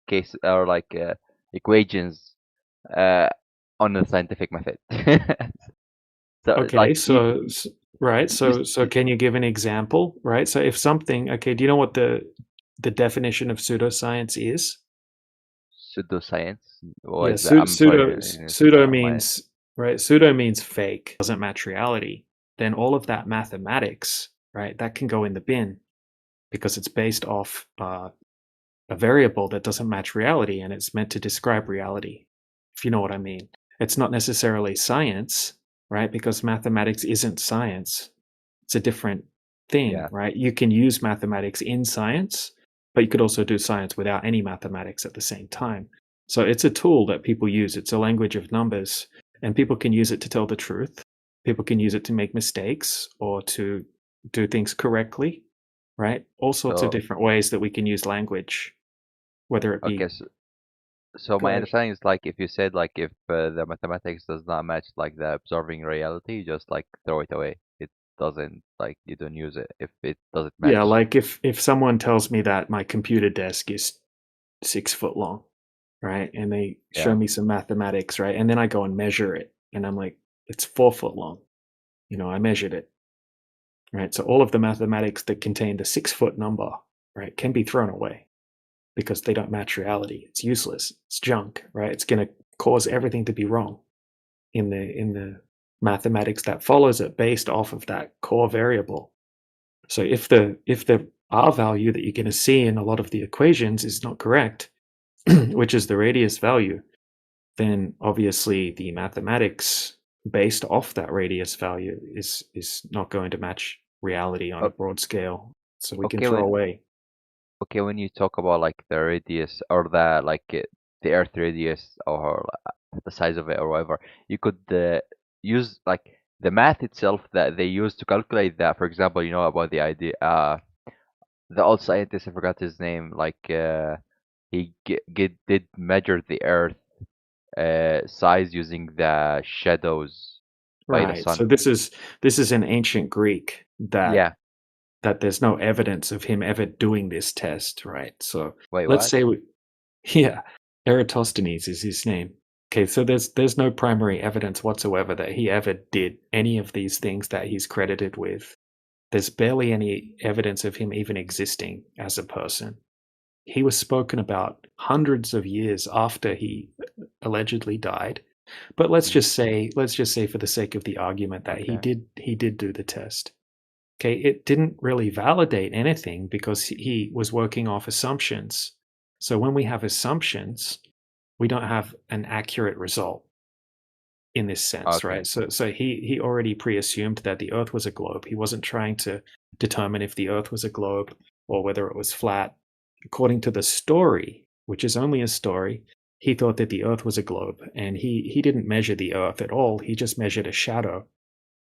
case or equations uh, on a scientific method. So Okay, you, right. you So can you give an example, right? So if something, okay, do you know what the definition of pseudoscience is? pseudoscience. What Yeah, is that? I'm sorry, pseudo my means, right? Pseudo means fake, doesn't match reality. Then all of that mathematics, right? That can go in the bin because it's based off a variable that doesn't match reality and it's meant to describe reality, if you know what I mean. It's not necessarily science, right? Because mathematics isn't science. It's a different thing, yeah. right? You can use mathematics in science, but you could also do science without any mathematics at the same time. So it's a tool that people use. It's a language of numbers, and people can use it to tell the truth. People can use it to make mistakes or to do things correctly, right? All sorts of So different ways that we can use language, whether it okay, be so my good. understanding is if you said if the mathematics does not match the observing reality, you just throw it away. It doesn't you don't use it if it doesn't Yeah, match. like if someone tells me that my computer desk is 6 foot long, right? And they show Yeah. me some mathematics, right? And then I go and measure it, and I'm like, it's 4 foot long. I measured it, right? So all of the mathematics that contain the 6 foot number, right, can be thrown away because they don't match reality. It's useless. It's junk, right? It's going to cause everything to be wrong in the mathematics that follows it based off of that core variable. So if the R value that you're going to see in a lot of the equations is not correct, which is the radius value, then obviously the mathematics based off that radius value is not going to match reality on a O- broad scale. So we can Okay, throw when away. you talk about the radius or the Earth radius or the size of it or whatever, you could use the math itself that they use to calculate that. For example, you know about the idea. The old scientist, I forgot his name. Did measure the Earth size using the shadows by the Right. So sun. this is an ancient Greek Yeah. that there's no evidence of him ever doing this test, right? So Wait, let's what? say yeah, Eratosthenes is his name. Okay, so there's no primary evidence whatsoever that he ever did any of these things that he's credited with. There's barely any evidence of him even existing as a person. He was spoken about hundreds of years after he allegedly died. But Mhm. let's just say for the sake of the argument that he Okay. did do the test. Okay, it didn't really validate anything because he was working off assumptions. So when we have assumptions, we don't have an accurate result in this sense, Okay. right? So he already pre-assumed that the Earth was a globe. He wasn't trying to determine if the Earth was a globe or whether it was flat. According to the story, which is only a story, he thought that the Earth was a globe, and he didn't measure the Earth at all. He just measured a shadow.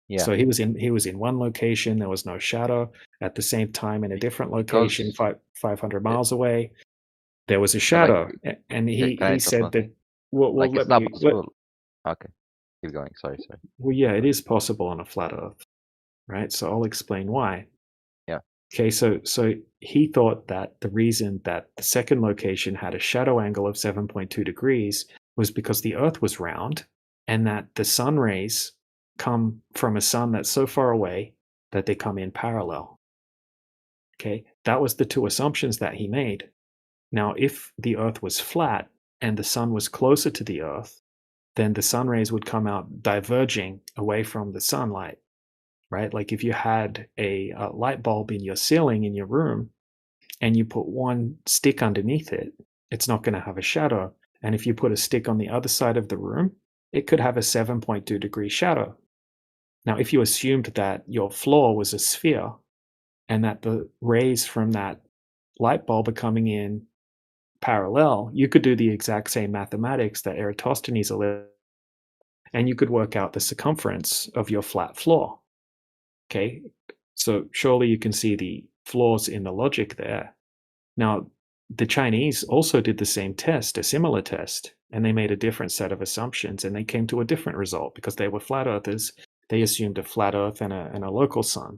Yeah. So he was in one location. There was no shadow. At the same time, in a different location, Because 500 it, miles away, there was a so shadow. And can I he interrupt said one that. thing? Well, It's not possible. Okay. Keep going. Sorry. Sorry. well, yeah, it is possible on a flat Earth, right? So I'll explain why. Yeah. Okay, so he thought that the reason that the second location had a shadow angle of 7.2 degrees was because the Earth was round and that the sun rays come from a sun that's so far away that they come in parallel. Okay, that was the two assumptions that he made. Now, if the Earth was flat and the sun was closer to the Earth, then the sun rays would come out diverging away from the sunlight, right? Like if you had a light bulb in your ceiling in your room and you put one stick underneath it, it's not going to have a shadow. And if you put a stick on the other side of the room, it could have a 7.2-degree shadow. Now, if you assumed that your floor was a sphere and that the rays from that light bulb are coming in parallel, you could do the exact same mathematics that Eratosthenes and you could work out the circumference of your flat floor. Okay, so surely you can see the flaws in the logic there. Now, the Chinese also did the same test, a similar test, and they made a different set of assumptions and they came to a different result because they were flat earthers. They assumed a flat earth and a local sun.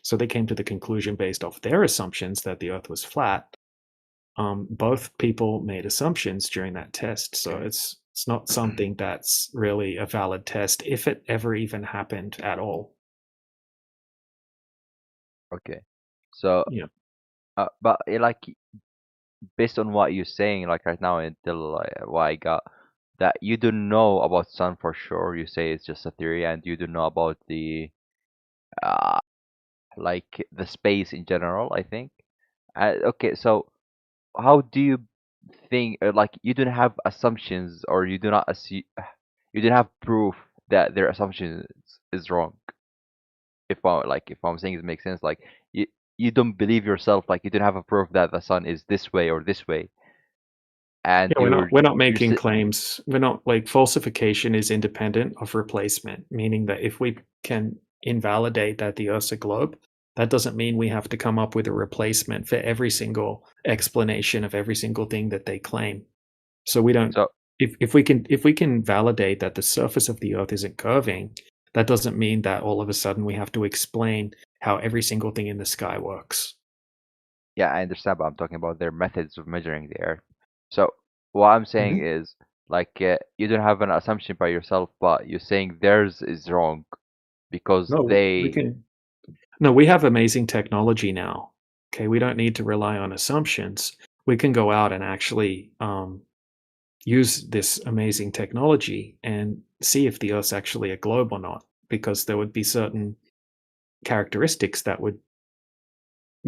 So they came to the conclusion based off their assumptions that the earth was flat. both people made assumptions during that test, so it's not something that's really a valid test if it ever even happened at all. Okay. So, Yeah. but like based on what you're saying, like right now until what I got, that you don't know about sun for sure. You say it's just a theory, and you don't know about the uh like the space in general, I think. Okay, so how do you think, like you don't have assumptions, or you do not assume, you don't have proof that their assumption is wrong. If I'm saying it makes sense, like you don't believe yourself, like you don't have a proof that the sun is this way or this way, and Yeah, we're not you're making claims. We're not like falsification is independent of replacement, meaning that if we can invalidate that the Earth's a globe, that doesn't mean we have to come up with a replacement for every single explanation of every single thing that they claim. So we don't so if we can validate that the surface of the Earth isn't curving, that doesn't mean that all of a sudden we have to explain how every single thing in the sky works. yeah, I understand, but I'm talking about their methods of measuring the Earth. So what I'm saying Mhm. is, like, you don't have an assumption by yourself, but you're saying theirs is wrong because No, we they. can No, we have amazing technology now. Okay, we don't need to rely on assumptions. We can go out and actually use this amazing technology and see if the Earth's actually a globe or not, because there would be certain characteristics that would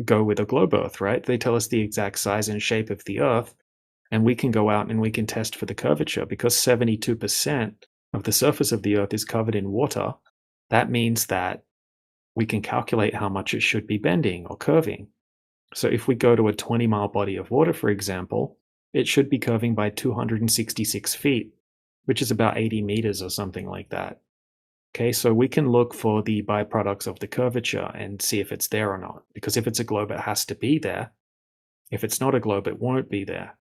go with a globe Earth, right? They tell us the exact size and shape of the Earth, and we can go out and we can test for the curvature because 72% of the surface of the Earth is covered in water. That means that we can calculate how much it should be bending or curving. So if we go to a 20-mile body of water, for example, it should be curving by 266 feet, which is about 80 meters or something like that. Okay, so we can look for the byproducts of the curvature and see if it's there or not. Because if it's a globe, it has to be there. If it's not a globe, it won't be there.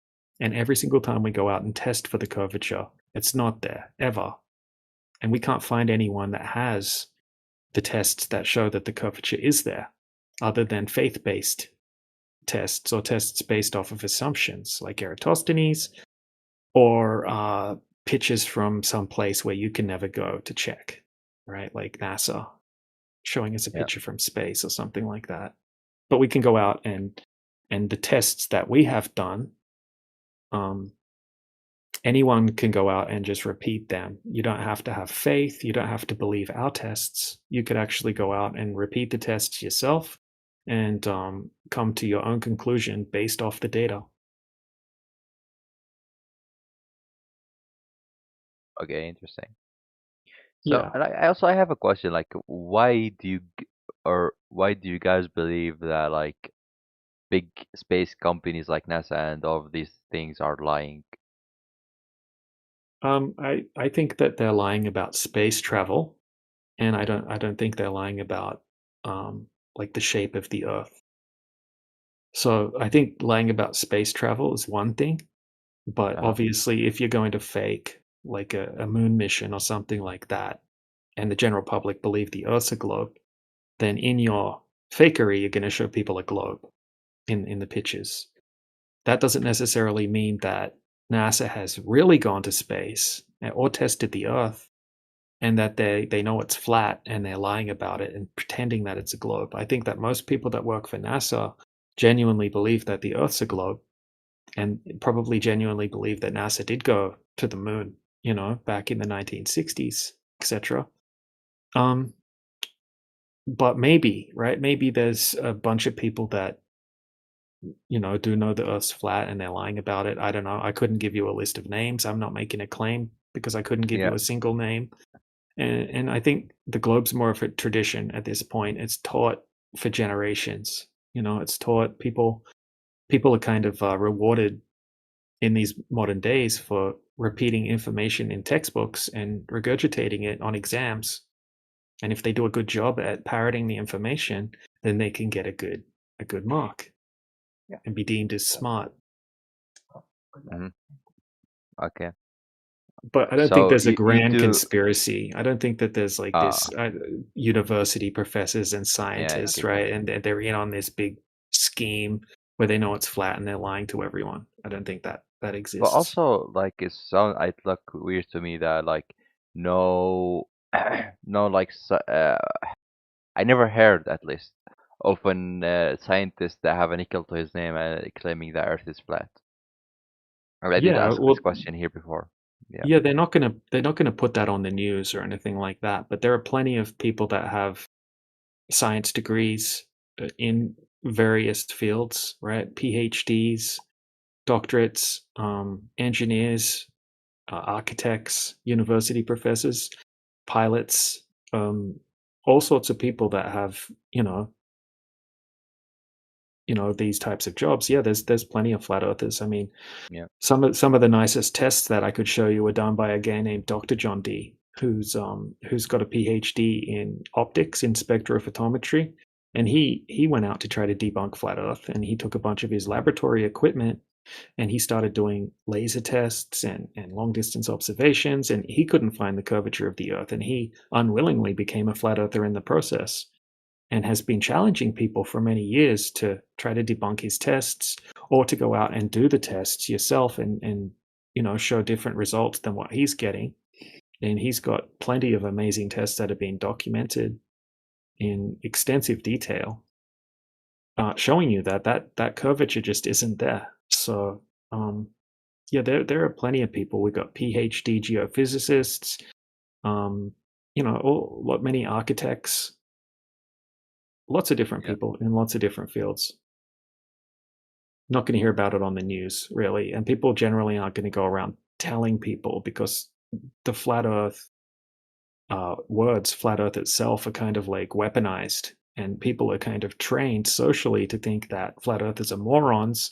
And every single time we go out and test for the curvature, it's not there, ever. And we can't find anyone that has the tests that show that the curvature is there, other than faith based tests or tests based off of assumptions like Eratosthenes or pictures from some place where you can never go to check, right? Like NASA showing us a Yeah. picture from space or something like that. But we can go out and the tests that we have done, um, anyone can go out and just repeat them. You don't have to have faith. You don't have to believe our tests. You could actually go out and repeat the tests yourself and come to your own conclusion based off the data. Okay, interesting. So, Yeah. and I also I have a question, like, why do or why do you guys believe that like big space companies like NASA and all of these things are lying? I think that they're lying about space travel, and I don't think they're lying about like the shape of the Earth. So I think lying about space travel is one thing, but Uh-huh. obviously if you're going to fake like a moon mission or something like that, and the general public believe the Earth's a globe, then in your fakery you're going to show people a globe in the pictures. That doesn't necessarily mean that NASA has really gone to space or tested the Earth and that they know it's flat and they're lying about it and pretending that it's a globe. I think that most people that work for NASA genuinely believe that the Earth's a globe and probably genuinely believe that NASA did go to the moon, back in the 1960s, etc. Um, but maybe, right? Maybe there's a bunch of people that do know the Earth's flat and they're lying about it. I don't know. I couldn't give you a list of names. I'm not making a claim because I couldn't give Yeah. you a single name. And I think the globe's more of a tradition at this point. It's taught for generations. It's taught people are kind of rewarded in these modern days for repeating information in textbooks and regurgitating it on exams. And if they do a good job at parroting the information, then they can get a good mark and be deemed as smart. Hmm. Okay. But I don't think So there's a you grand do. conspiracy. I don't think that there's like this university professors and Yeah, I scientists, get you. right? And they're in on this big scheme where they know it's flat and they're lying to everyone. I don't think that But exists. also, like, it look weird to me that like no, no, like I never heard at least of an scientist that have an equal to his name claiming that Earth is flat. I did Yeah, ask this well, question here before. Yeah, yeah, they're not gonna put that on the news or anything like that. But there are plenty of people that have science degrees in various fields, right? PhDs, doctorates, engineers, architects, university professors, pilots, um, all sorts of people that have these types of jobs. Yeah, there's plenty of flat earthers. I mean, yeah, some of the nicest tests that I could show you were done by a guy named Dr. John D, who's got a PhD in optics in spectrophotometry, and he went out to try to debunk flat Earth, and he took a bunch of his laboratory equipment and he started doing laser tests and long distance observations, and he couldn't find the curvature of the Earth, and he unwillingly became a flat earther in the process and has been challenging people for many years to try to debunk his tests or to go out and do the tests yourself and show different results than what he's getting. And he's got plenty of amazing tests that have been documented in extensive detail, showing you that curvature just isn't there. So yeah, there are plenty of people. We've got PhD geophysicists, um, many architects, lots of different yeah, people in lots of different fields. Not going to hear about it on the news, really. And people generally aren't going to go around telling people because the flat Earth words, flat Earth itself, are kind of like weaponized. And people are kind of trained socially to think that flat earthers are morons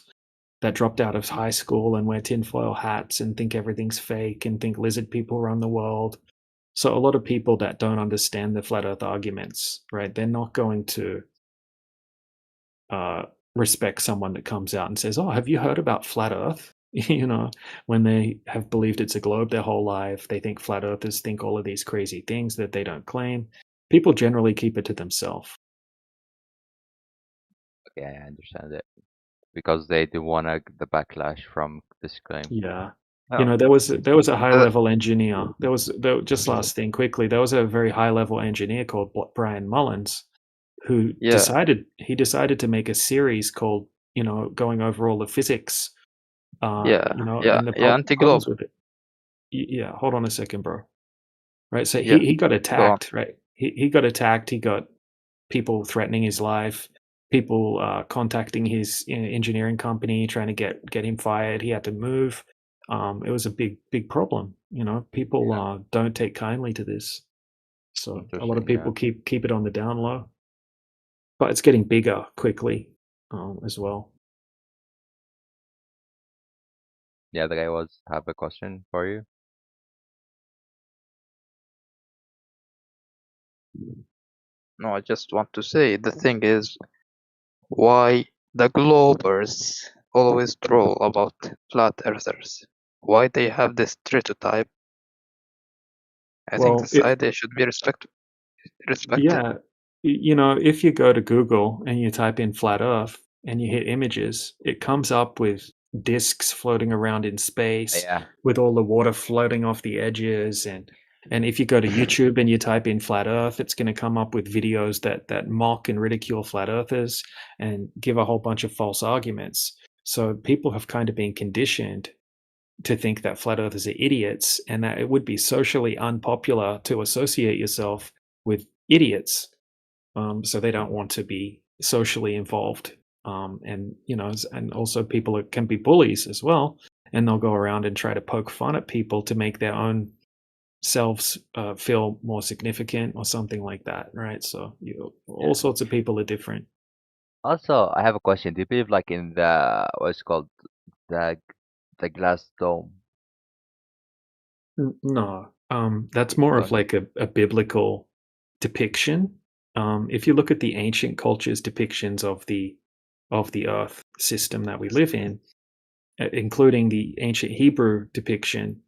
that dropped out of high school and wear tinfoil hats and think everything's fake and think lizard people run the world. So a lot of people that don't understand the flat Earth arguments, right? They're not going to uh, respect someone that comes out and says, "Oh, have you heard about flat Earth?" When they have believed it's a globe their whole life, they think flat earthers think all of these crazy things that they don't claim. People generally keep it to themselves. okay, I understand it because they do want the backlash from this claim. Yeah. Oh, There was a high Uh, level engineer. Just last thing quickly. There was a very high level engineer called Brian Mullins who yeah, decided to make a series called going over all the physics and the Anti-globe. problems with it. Yeah, hold on a second, bro. Right, so Yeah, he got go on. attacked, right? He got attacked. He got people threatening his life, people contacting his engineering company, trying to get him fired. He had to move. It was a big problem. People yeah, don't take kindly to this, so a lot of interesting. Yeah, people keep it on the down low. But it's getting bigger quickly as well. yeah. The guy was have a question for you. No, I just want to say the thing is why the Globers always troll about flat earthers. Why they have this stereotype. I think Well, this idea should be respected. yeah, if you go to Google and you type in flat Earth and you hit images, it comes up with disks floating around in space Yeah, with all the water floating off the edges and if you go to YouTube and you type in flat Earth, it's going to come up with videos that mock and ridicule flat earthers and give a whole bunch of false arguments. So people have kind of been conditioned to think that flat earthers are idiots and that it would be socially unpopular to associate yourself with idiots. So they don't want to be socially involved. And also people can be bullies as well. And they'll go around and try to poke fun at people to make their own selves feel more significant or something like that. Right. So all yeah. sorts of people are different. Also, I have a question. Do you believe like in the what's called the the glass dome? No, that's more of Don't. like a biblical depiction. If you look at the ancient cultures' depictions of the Earth system that we live in, including the ancient Hebrew depiction,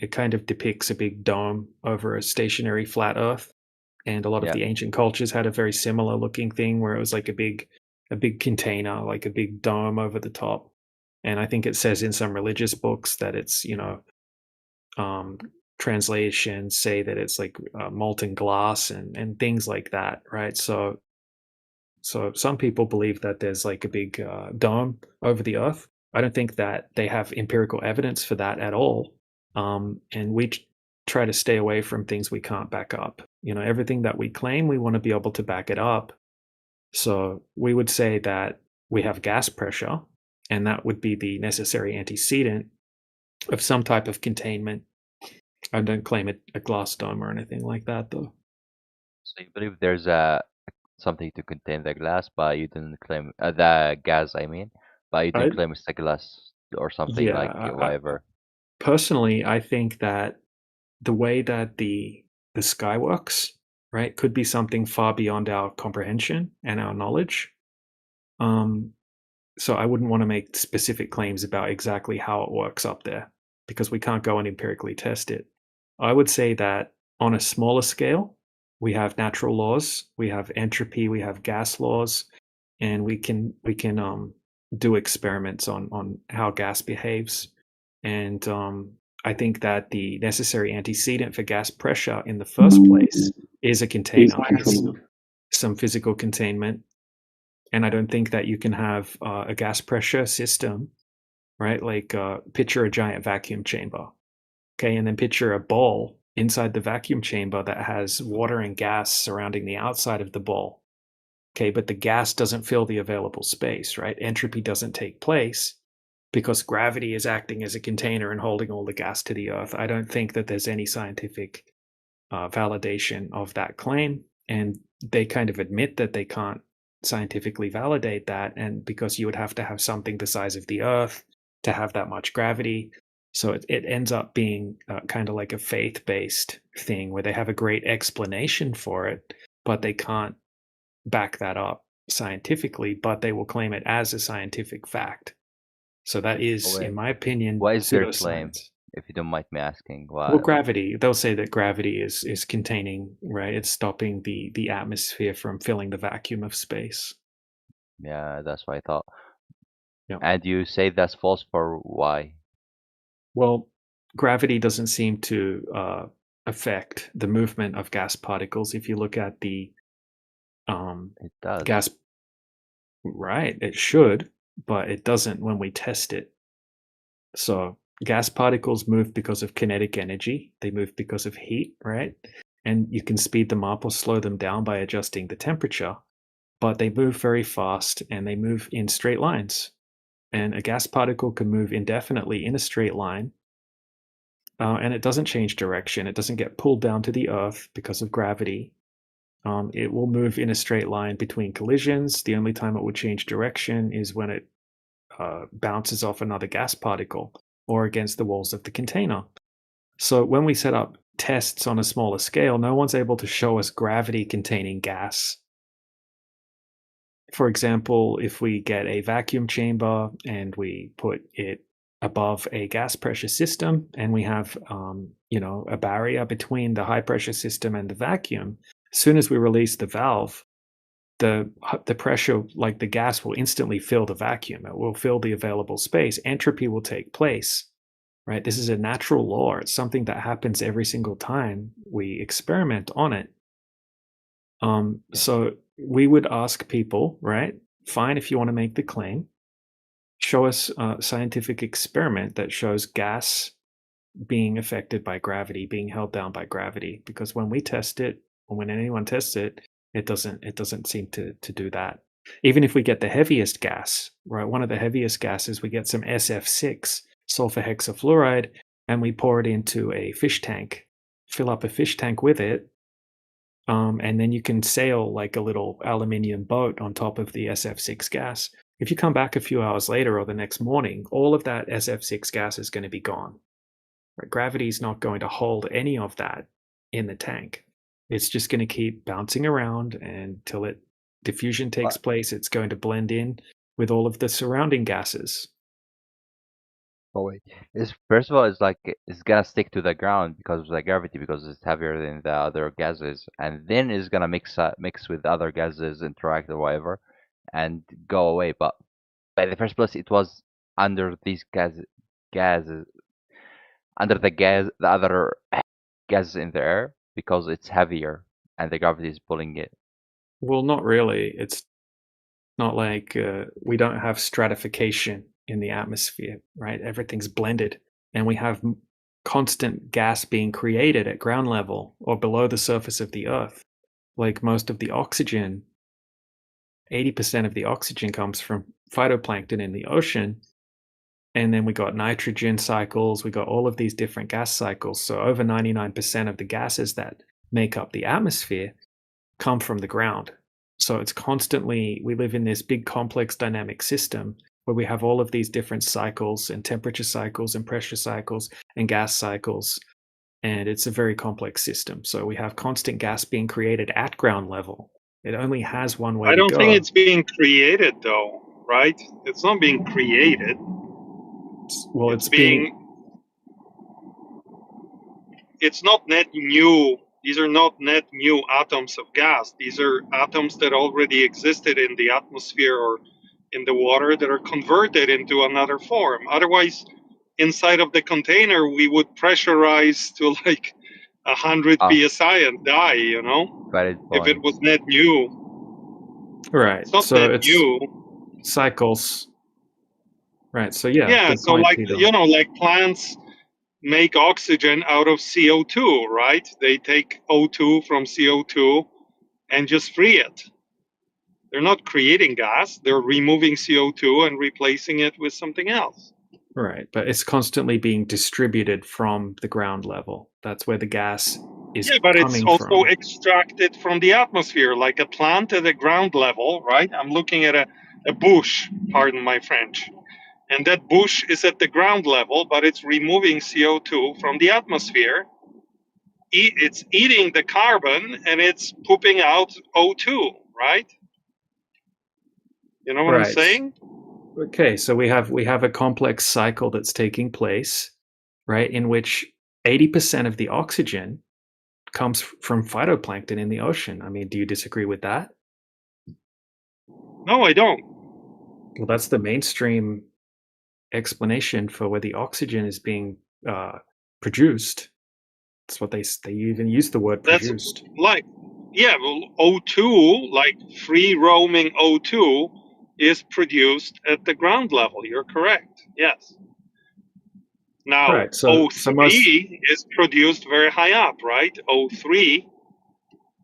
it kind of depicts a big dome over a stationary flat Earth. And a lot of Yeah, the ancient cultures had a very similar looking thing where it was like a big a big container, like a big dome over the top. And I think it says in some religious books that it's, um, translations say that it's like molten glass and things like that, right? So some people believe that there's like a big dome over the Earth. I don't think that they have empirical evidence for that at all. And we try to stay away from things we can't back up. Everything that we claim, we want to be able to back it up. So we would say that we have gas pressure, and that would be the necessary antecedent of some type of containment. I don't claim it a glass dome or anything like that, though. So you believe there's something to contain the glass, but you didn't claim the gas, I mean, but you I, didn't claim it's the glass or something yeah, like whatever. personally, I think that the way that the sky works, right, could be something far beyond our comprehension and our knowledge. Um, so I wouldn't want to make specific claims about exactly how it works up there because we can't go and empirically test it. I would say that on a smaller scale, we have natural laws, we have entropy, we have gas laws, and we can do experiments on how gas behaves. And I think that the necessary antecedent for gas pressure in the first place is a container, is some physical containment. And I don't think that you can have a gas pressure system, right? Like picture a giant vacuum chamber, okay, and then picture a ball inside the vacuum chamber that has water and gas surrounding the outside of the ball. Okay, but the gas doesn't fill the available space, right? Entropy doesn't take place because gravity is acting as a container and holding all the gas to the earth. I don't think that there's any scientific validation of that claim. And they kind of admit that they can't scientifically validate that. And because you would have to have something the size of the earth to have that much gravity. So it ends up being kind of like a faith based thing where they have a great explanation for it, but they can't back that up scientifically, but they will claim it as a scientific fact. So that Oh, is, in wait, my opinion, what is their claim? pseudoscience. If you don't mind me asking, Well, what? gravity. They'll say that gravity is containing, right? It's stopping the atmosphere from filling the vacuum of space. Yeah, that's what I thought. Yeah. And you say that's false for why? Well, gravity doesn't seem to affect the movement of gas particles. If you look at the It does. gas, right, it should, but it doesn't when we test it. So gas particles move because of kinetic energy. They move because of heat, right? And you can speed them up or slow them down by adjusting the temperature, but they move very fast and they move in straight lines. And a gas particle can move indefinitely in a straight line, and it doesn't change direction. It doesn't get pulled down to the earth because of gravity. It will move in a straight line between collisions. The only time it would change direction is when it bounces off another gas particle or against the walls of the container. So when we set up tests on a smaller scale, no one's able to show us gravity containing gas. For example, if we get a vacuum chamber and we put it above a gas pressure system and we have a barrier between the high pressure system and the vacuum, as soon as we release the valve, the pressure, like the gas, will instantly fill the vacuum. It will fill the available space. Entropy will take place, right? This is a natural law. It's something that happens every single time we experiment on it. Yeah. So we would ask people, right? Fine, if you want to make the claim, show us a scientific experiment that shows gas being affected by gravity, being held down by gravity. Because when we test it, or when anyone tests it, it doesn't seem to do that. Even if we get the heaviest gas, right? One of the heaviest gases, we get some SF6, sulfur hexafluoride, and we pour it into a fish tank, fill up a fish tank with it, and then you can sail like a little aluminium boat on top of the SF6 gas. If you come back a few hours later or the next morning, all of that SF6 gas is going to be gone. Right? Gravity is not going to hold any of that in the tank. It's just going to keep bouncing around until diffusion takes But place. It's going to blend in with all of the surrounding gases. oh wait, it's first of all, it's like it's gonna stick to the ground because of the gravity, because it's heavier than the other gases, and then it's gonna mix with other gases, interact or whatever, and go away. But by the first place, it was under these gases, under the other gases in the air because it's heavier and the gravity is pulling it. Well, not really. It's not like we don't have stratification in the atmosphere, right? Everything's blended, and we have constant gas being created at ground level or below the surface of the Earth. Like most of the oxygen, 80% of the oxygen comes from phytoplankton in the ocean. And then we got nitrogen cycles, we got all of these different gas cycles. So over 99% of the gases that make up the atmosphere come from the ground. So it's constantly, we live in this big complex dynamic system where we have all of these different cycles and temperature cycles and pressure cycles and gas cycles. And it's a very complex system. So we have constant gas being created at ground level. It only has one way I to don't think go. it's being created though, right? It's not being created. Well, it's not net new. These are not net new atoms of gas. These are atoms that already existed in the atmosphere or in the water that are converted into another form. Otherwise, inside of the container, we would pressurize to like 100 psi and die, you know? Valid If it point. was net new. Right. It's not So net it's new. cycles. Right. So yeah. Yeah, Good so point, like, Peter. you know, like plants make oxygen out of CO2, right? They take O2 from CO2 and just free it. They're not creating gas, they're removing CO2 and replacing it with something else. Right, but it's constantly being distributed from the ground level. That's where the gas is Yeah, but it's coming also from. extracted from the atmosphere, like a plant at the ground level, right? I'm looking at a bush, pardon my French. And that bush is at the ground level, but it's removing CO2 from the atmosphere. It's eating the carbon and it's pooping out O2, right? You know what I'm Right. saying? Okay, so we have a complex cycle that's taking place, right, in which 80% of the oxygen comes from phytoplankton in the ocean. I mean, do you disagree with that? No, I don't. Well, that's the mainstream explanation for where the oxygen is being produced. That's what they even use the word That's produced. like, yeah, well, O2, like free roaming O2, is produced at the ground level. You're correct. Yes. Now, Right. So most O3 is produced very high up, right? O3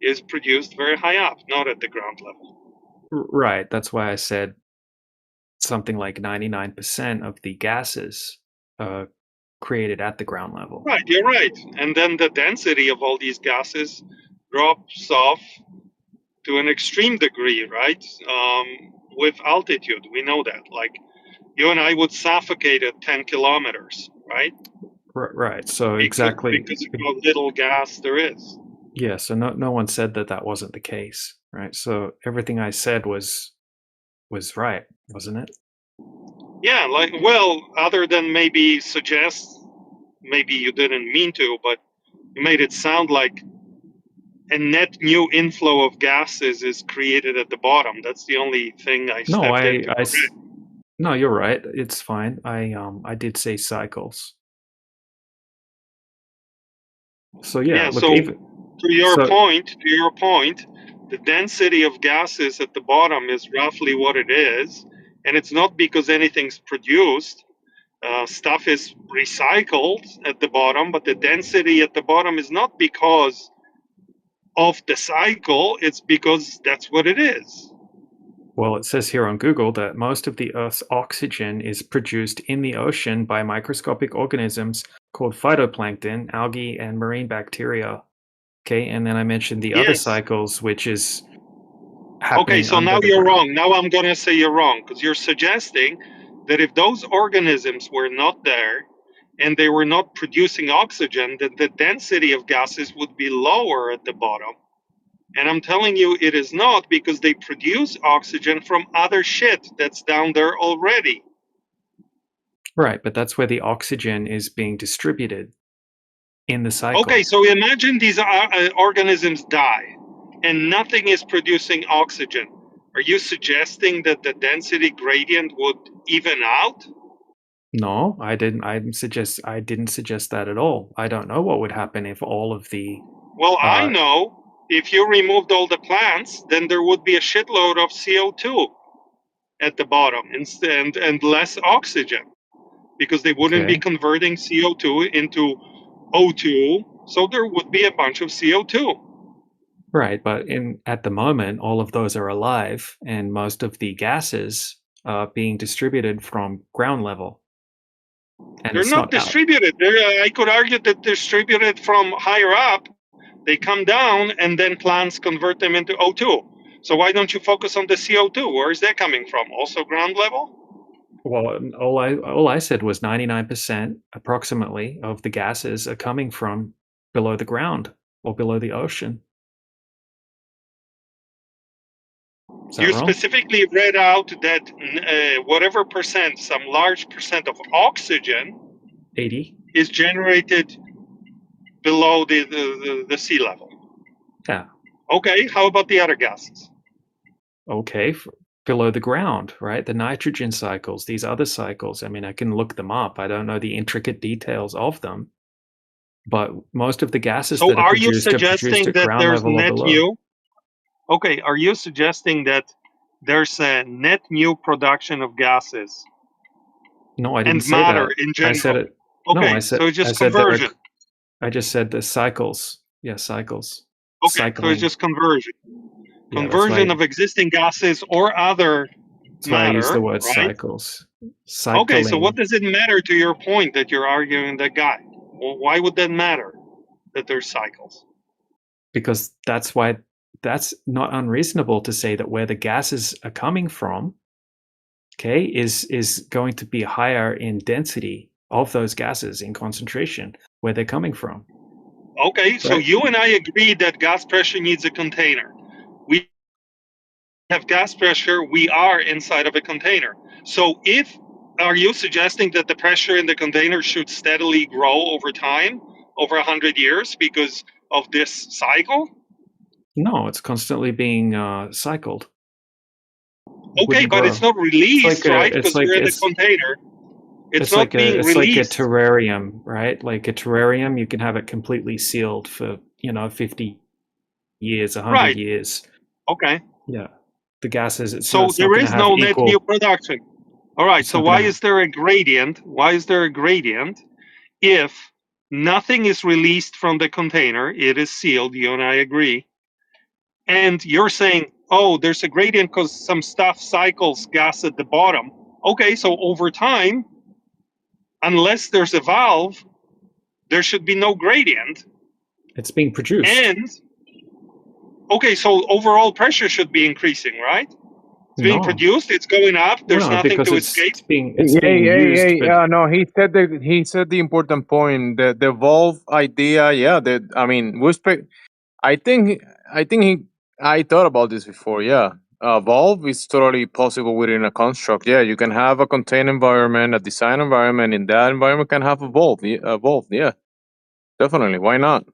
is produced very high up, not at the ground level. right. That's why I said something like 99% of the gases created at the ground level. Right, you're right. And then the density of all these gases drops off to an extreme degree, right? With altitude, we know that. Like you and I would suffocate at 10 kilometers, right? Right. So exactly. Because of how little gas there is. Yeah. So no one said that wasn't the case, right? So everything I said was right, wasn't it? Yeah, like, well, other than maybe suggest, maybe you didn't mean to, but you made it sound like a net new inflow of gases is created at the bottom. That's the only thing I No, stepped in to correct. no, you're right. It's fine. I did say cycles. So yeah, look, so even to your point, the density of gases at the bottom is roughly what it is, and it's not because anything's produced. Stuff is recycled at the bottom, but the density at the bottom is not because of the cycle, it's because that's what it is. Well, it says here on Google that most of the Earth's oxygen is produced in the ocean by microscopic organisms called phytoplankton, algae, and marine bacteria. Okay, and then I mentioned the other cycles, which is happening. Okay, so now you're wrong. Now I'm going to say you're wrong because you're suggesting that if those organisms were not there and they were not producing oxygen, that the density of gases would be lower at the bottom. And I'm telling you it is not, because they produce oxygen from other shit that's down there already. Right, but that's where the oxygen is being distributed in the cycle. Okay, so imagine these organisms die and nothing is producing oxygen. Are you suggesting that the density gradient would even out? No, I didn't. I didn't suggest that at all. I don't know what would happen if all of the. Well, I know if you removed all the plants, then there would be a shitload of CO2 at the bottom and less oxygen, because they wouldn't be Okay. converting CO2 into O2, so there would be a bunch of CO2. Right, but at the moment, all of those are alive, and most of the gases are being distributed from ground level, and They're it's not not out. distributed. I could argue that they're distributed from higher up. They come down, and then plants convert them into O2. So why don't you focus on the CO2? Where is that coming from? Also ground level? Well, all I said was 99% approximately of the gases are coming from below the ground or below the ocean. Is that You wrong? specifically read out that whatever percent, some large percent of oxygen 80. is generated below the sea level. Yeah. Okay, how about the other gases? Okay, below the ground, right? The nitrogen cycles, these other cycles. I mean, I can look them up. I don't know the intricate details of them, but most of the gases So that are are you produced suggesting at that ground there's level or net below. new? Okay, are you suggesting that there's a net new production of gases No, I didn't and say matter that. in I said general? it. No, Okay, so it's I just said there are. conversion. I just said the cycles. Yeah, cycles. Okay, so it's Cycling. just conversion. Yeah, Conversion of existing gases or other that's why I use the matter, word right? cycles. Okay, so what Cycling, does it matter to your point that you're arguing that guy? Well, why would that matter that there's cycles? because that's not unreasonable to say that where the gases are coming from, okay, is going to be higher in density of those gases in concentration where they're coming from. Okay, so Right. you and I agree that gas pressure needs a container. We have gas pressure, we are inside of a container. So are you suggesting that the pressure in the container should steadily grow over time, over 100 years because of this cycle? No, it's constantly being cycled. It Okay, wouldn't but it's grow. not released, right? Because we're in the It's container. It's not being like a released. terrarium, right? Like a terrarium, you can have it completely sealed for 50 years, 100 Right. years. Okay. Yeah, the gases. So It's not there going to is have no net new equal. production. All right. It's So not why going to. is there a gradient? Why is there a gradient if nothing is released from the container? It is sealed. You and I agree. And you're saying, oh, there's a gradient because some stuff cycles gas at the bottom. Okay. So over time, unless there's a valve, there should be no gradient. It's being produced. And okay, so overall pressure should be increasing, right? It's being No, produced, it's going up, there's no, nothing because to escape. it's being used. But No, he said the important point, the valve idea. Yeah, that I mean, I think I thought about this before. Yeah, valve is totally possible within a construct. Yeah, you can have a contained environment, a design environment. In that environment, can have a valve. A valve. Yeah, definitely. Why not?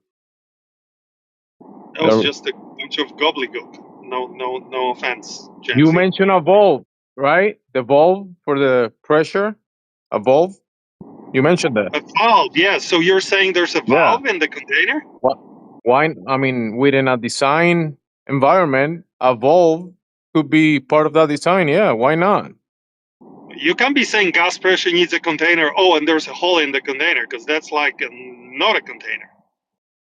That was just a bunch of gobbledygook. No offense, You Jamesy. mentioned a valve, right? The valve for the pressure. A valve. You mentioned that. A valve, yeah. So you're saying there's a Yeah. valve in the container? Why? I mean, within a design environment, a valve could be part of that design. Yeah, why not? You can't be saying gas pressure needs a container, oh, and there's a hole in the container, because that's like not a container.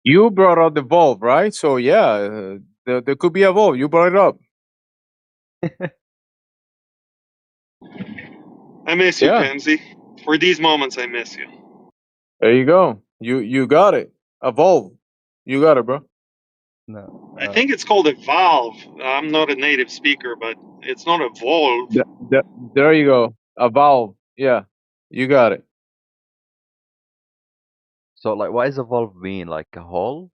You brought up the valve, right? So yeah, there could be a valve. You brought it up. I miss you, Yeah, Jamesy. For these moments, I miss you. there you go. You got it. A valve. You got it, bro. No. I think it's called a valve. I'm not a native speaker, but it's not a valve. There you go. A valve. Yeah, you got it. So like, what does a valve mean? Like a hole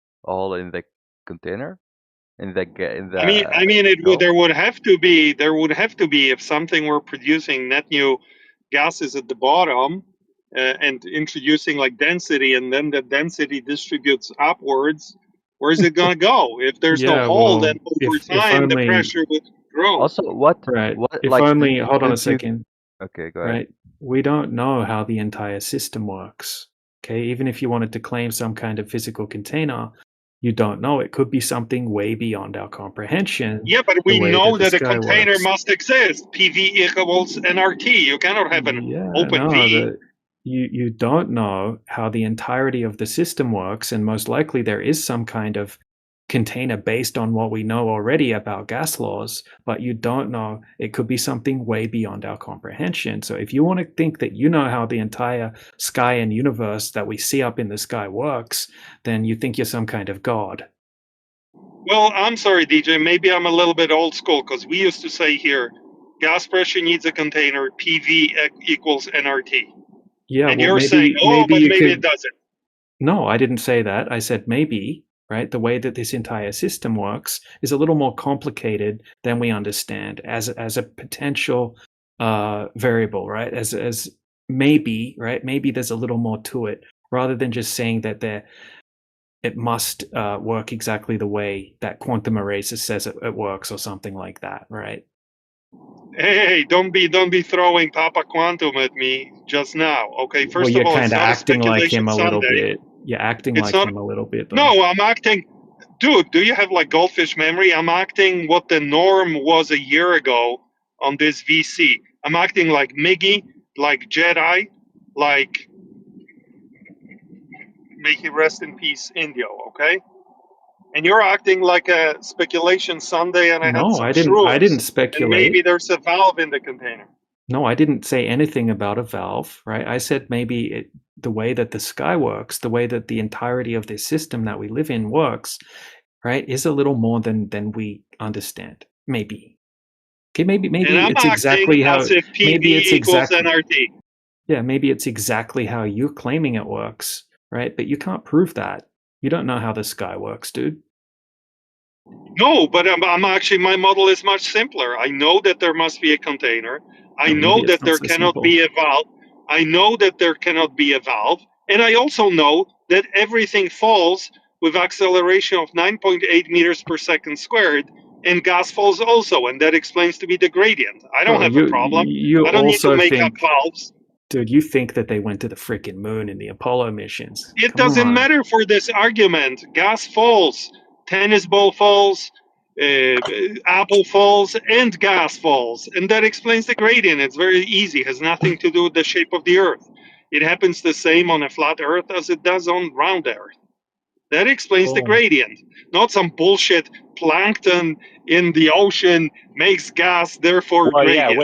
in the container, in the I mean, it would. shell? There would have to be if something were producing net new gases at the bottom and introducing like density, and then the density distributes upwards. Where's it gonna go? If there's no yeah, hole, then well, over if time the only pressure would grow. Also, what Right. If like only, hold on a could you? second, Okay, go ahead. right? We don't know how the entire system works. Okay. Even if you wanted to claim some kind of physical container, you don't know. It could be something way beyond our comprehension. Yeah, but the we way know the that a sky container works. must exist. PV equals nRT. You cannot have an Yeah, open no, V. you don't know how the entirety of the system works, and most likely there is some kind of container based on what we know already about gas laws, but you don't know. It could be something way beyond our comprehension. So if you want to think that you know how the entire sky and universe that we see up in the sky works, then you think you're some kind of god. Well, I'm sorry, DJ. Maybe I'm a little bit old school because we used to say here, gas pressure needs a container. PV equals nRT. Yeah, And well, you're saying, oh, but you maybe it could. doesn't. No, I didn't say that. I said maybe, right? The way that this entire system works is a little more complicated than we understand as a potential variable, right? As maybe, right? Maybe there's a little more to it rather than just saying that it must work exactly the way that quantum eraser says it works or something like that, right? Hey, don't be throwing Papa Quantum at me just now. Okay, Well, first you're of all, kind it's of not a acting like speculation him a little Sunday. bit. You're acting It's like not. him a little bit, though. No, I'm acting. Dude, do you have like goldfish memory? I'm acting what the norm was a year ago on this VC. I'm acting like Miggy, like Jedi, like may he rest in peace, Indio. Okay, and you're acting like a speculation Sunday, and I had No, some I didn't. I didn't shrooms, and maybe speculate. there's a valve in the container. No, I didn't say anything about a valve, right? I said maybe the way that the sky works, the way that the entirety of this system that we live in works, right, is a little more than we understand. Maybe. Okay, And maybe I'm it's acting exactly as how. if PV Maybe it's equals exactly. nRT. Yeah, maybe it's exactly how you're claiming it works, right? But you can't prove that. You don't know how the sky works, dude. No, but I'm actually, my model is much simpler. I know that there must be a container. I No, maybe know it's that not there so cannot simple. be a valve. I know that there cannot be a valve. And I also know that everything falls with acceleration of 9.8 meters per second squared, and gas falls also, and that explains to me the gradient. I don't Bro, have a problem. you I don't need to also make up think, valves. dude, you think that they went to the freaking moon in the Apollo missions. It Come doesn't on. matter for this argument. Gas falls, tennis ball falls, apple falls, and gas falls, and that explains the gradient. It's very easy. It has nothing to do with the shape of the Earth. It happens the same on a flat Earth as it does on round Earth. That explains the Oh. gradient, not some bullshit. Plankton in the ocean makes gas, therefore Well, gradient. yeah,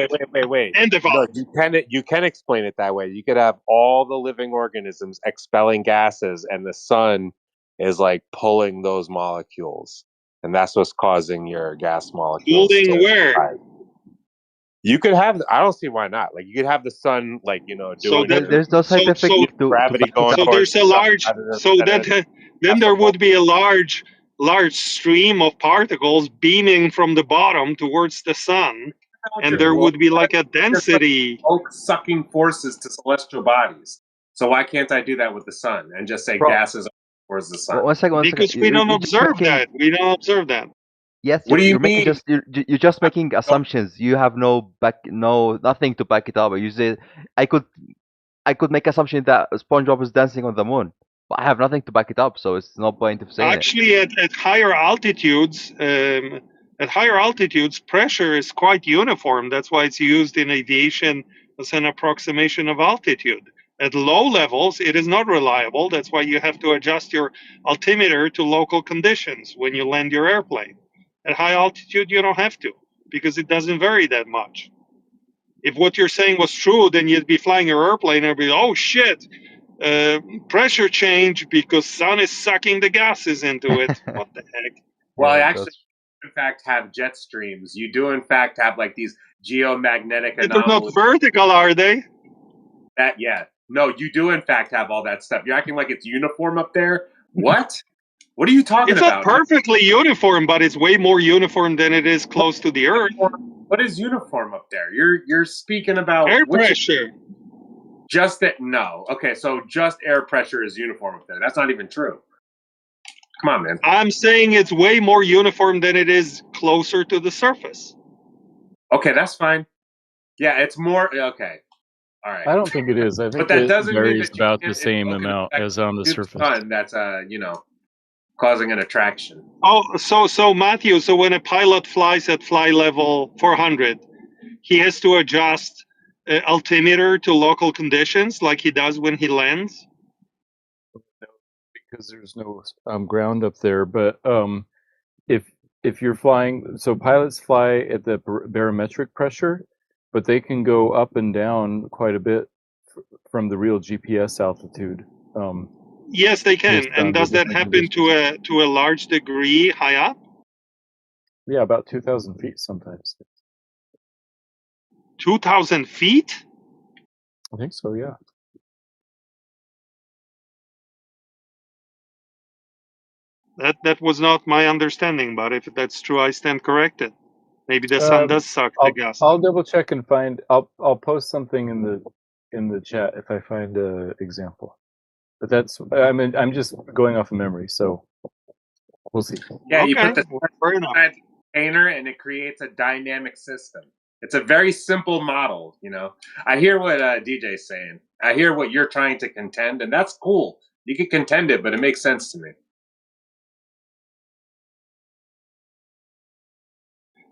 wait. And the No, valve. you can explain it that way. You could have all the living organisms expelling gases, and the sun is like pulling those molecules, and that's what's causing your gas molecules Pulling to where? rise. You could have. I don't see why not. Like you could have the sun, like So doing that your There's no scientific so to gravity back it going up. so towards there's the a sun large rather so than then gas there above. would be a large stream of particles beaming from the bottom towards the sun, and there Well, would be like a there's like density. bulk sucking forces to celestial bodies. So why can't I do that with the sun and just say Bro, gases towards the sun? one second, one second. Because we don't You're just observe making. that. We don't observe that. Yes, What do you you're making mean? just you're just making assumptions. You have nothing to back it up. You say I could make assumption that SpongeBob is dancing on the moon, but I have nothing to back it up, so it's no point of saying it. Actually, at higher altitudes, pressure is quite uniform. That's why it's used in aviation as an approximation of altitude. At low levels, it is not reliable. That's why you have to adjust your altimeter to local conditions when you land your airplane. At high altitude, you don't have to because it doesn't vary that much. If what you're saying was true, then you'd be flying your airplane and be, oh shit, pressure change because sun is sucking the gases into it. What the heck? Well, I Yeah, actually, in fact, have jet streams. You do, in fact, have like these geomagnetic They're not anomalies. vertical, are they? No, you do, in fact, have all that stuff. You're acting like it's uniform up there. What? What are you talking It's not about? perfectly uniform, but it's way more uniform than it is close to the Earth. What is uniform up there? You're speaking about Air pressure. Just that? No. Okay, so just air pressure is uniform up there. That's not even true. Come on, man. I'm saying it's way more uniform than it is closer to the surface. Okay, that's fine. Yeah, it's more okay. All right. I don't think it is. I But think that it doesn't mean varies that you about can't the same invoke an amount effect as on the to the surface. sun that's causing an attraction. Oh, so Matthew, so when a pilot flies at flight level 400, he has to adjust altimeter to local conditions like he does when he lands? Because there's no ground up there. But if you're flying, so pilots fly at the barometric pressure, but they can go up and down quite a bit from the real GPS altitude. Yes, they can. Based And on the does that different happen conditions. to a large degree high up? Yeah, about 2,000 feet sometimes. 2,000 feet? I think so. Yeah. That was not my understanding, but if that's true, I stand corrected. Maybe the sun does suck the gas. I'll double check and find. I'll post something in the chat if I find an example. But that's I'm just going off of memory, so we'll see. Yeah, you put Okay, the well, fair enough. inside the container and it creates a dynamic system. It's a very simple model, you know. I hear what DJ's saying. I hear what you're trying to contend, and that's cool. You can contend it, but it makes sense to me.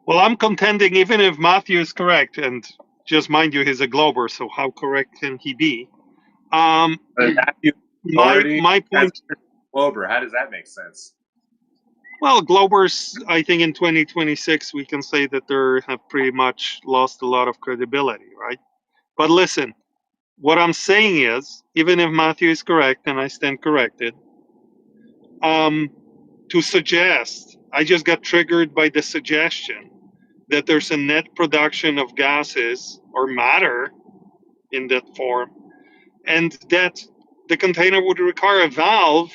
Well, I'm contending even if Matthew is correct, and just mind you, he's a glober, so how correct can he be? But Matthew, My point. Glober, how does that make sense? Well, globers, I think in 2026 we can say that they have pretty much lost a lot of credibility, right? But listen, what I'm saying is, even if Matthew is correct and I stand corrected, to suggest, I just got triggered by the suggestion that there's a net production of gases or matter in that form, and that the container would require a valve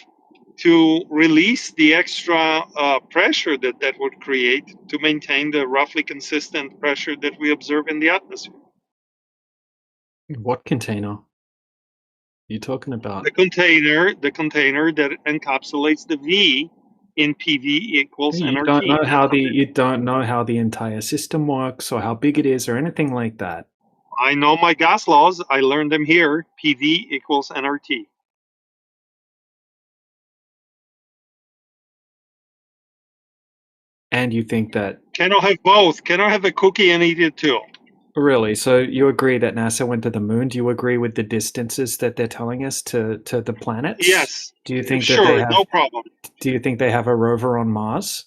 to release the extra pressure that that would create to maintain the roughly consistent pressure that we observe in the atmosphere. What container? You talking about? The container that encapsulates the V in PV equals You nRT. don't know how the entire system works or how big it is or anything like that. I know my gas laws. I learned them here. PV equals nRT. And you think that Cannot have both. Cannot have a cookie and eat it too. really? So you agree that NASA went to the moon? Do you agree with the distances that they're telling us to the planets? Yes. Do you think sure, that they have? No problem. Do you think they have a rover on Mars?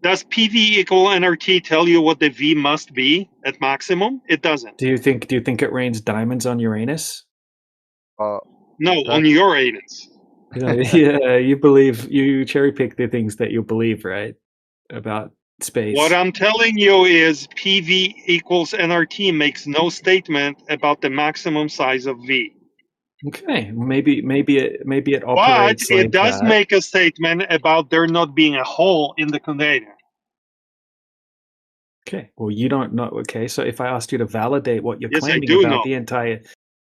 Does PV equal nRT tell you what the V must be at maximum? It doesn't. Do you think it rains diamonds on Uranus? No, on Uranus. Yeah, you cherry pick the things that you believe, right? About space. What I'm telling you is PV equals nRT makes no statement about the maximum size of V. Okay, maybe it But operates like it does that. make a statement about there not being a hole in the container. Okay, well, you don't know. Okay, so if I asked you to validate what you're Yes, I claiming do about know. the entire,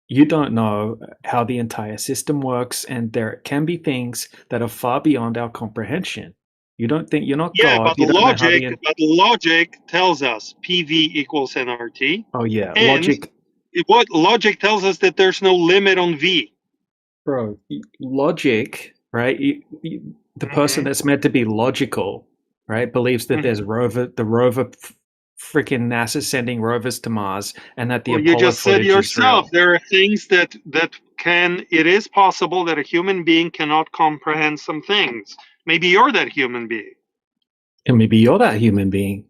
you don't know how the entire system works, and there can be things that are far beyond our comprehension. You don't think you're not Yeah, God. but You don't know how but logic tells us PV equals nRT. Oh yeah, And logic. What logic tells us that there's no limit on V. Bro, logic, right? The person that's meant to be logical, right, believes that there's the rover, freaking NASA sending rovers to Mars, and that the Well, Apollo you just said footage is real. yourself, there are things that it is possible that a human being cannot comprehend some things. Maybe you're that human being. And maybe you're that human being.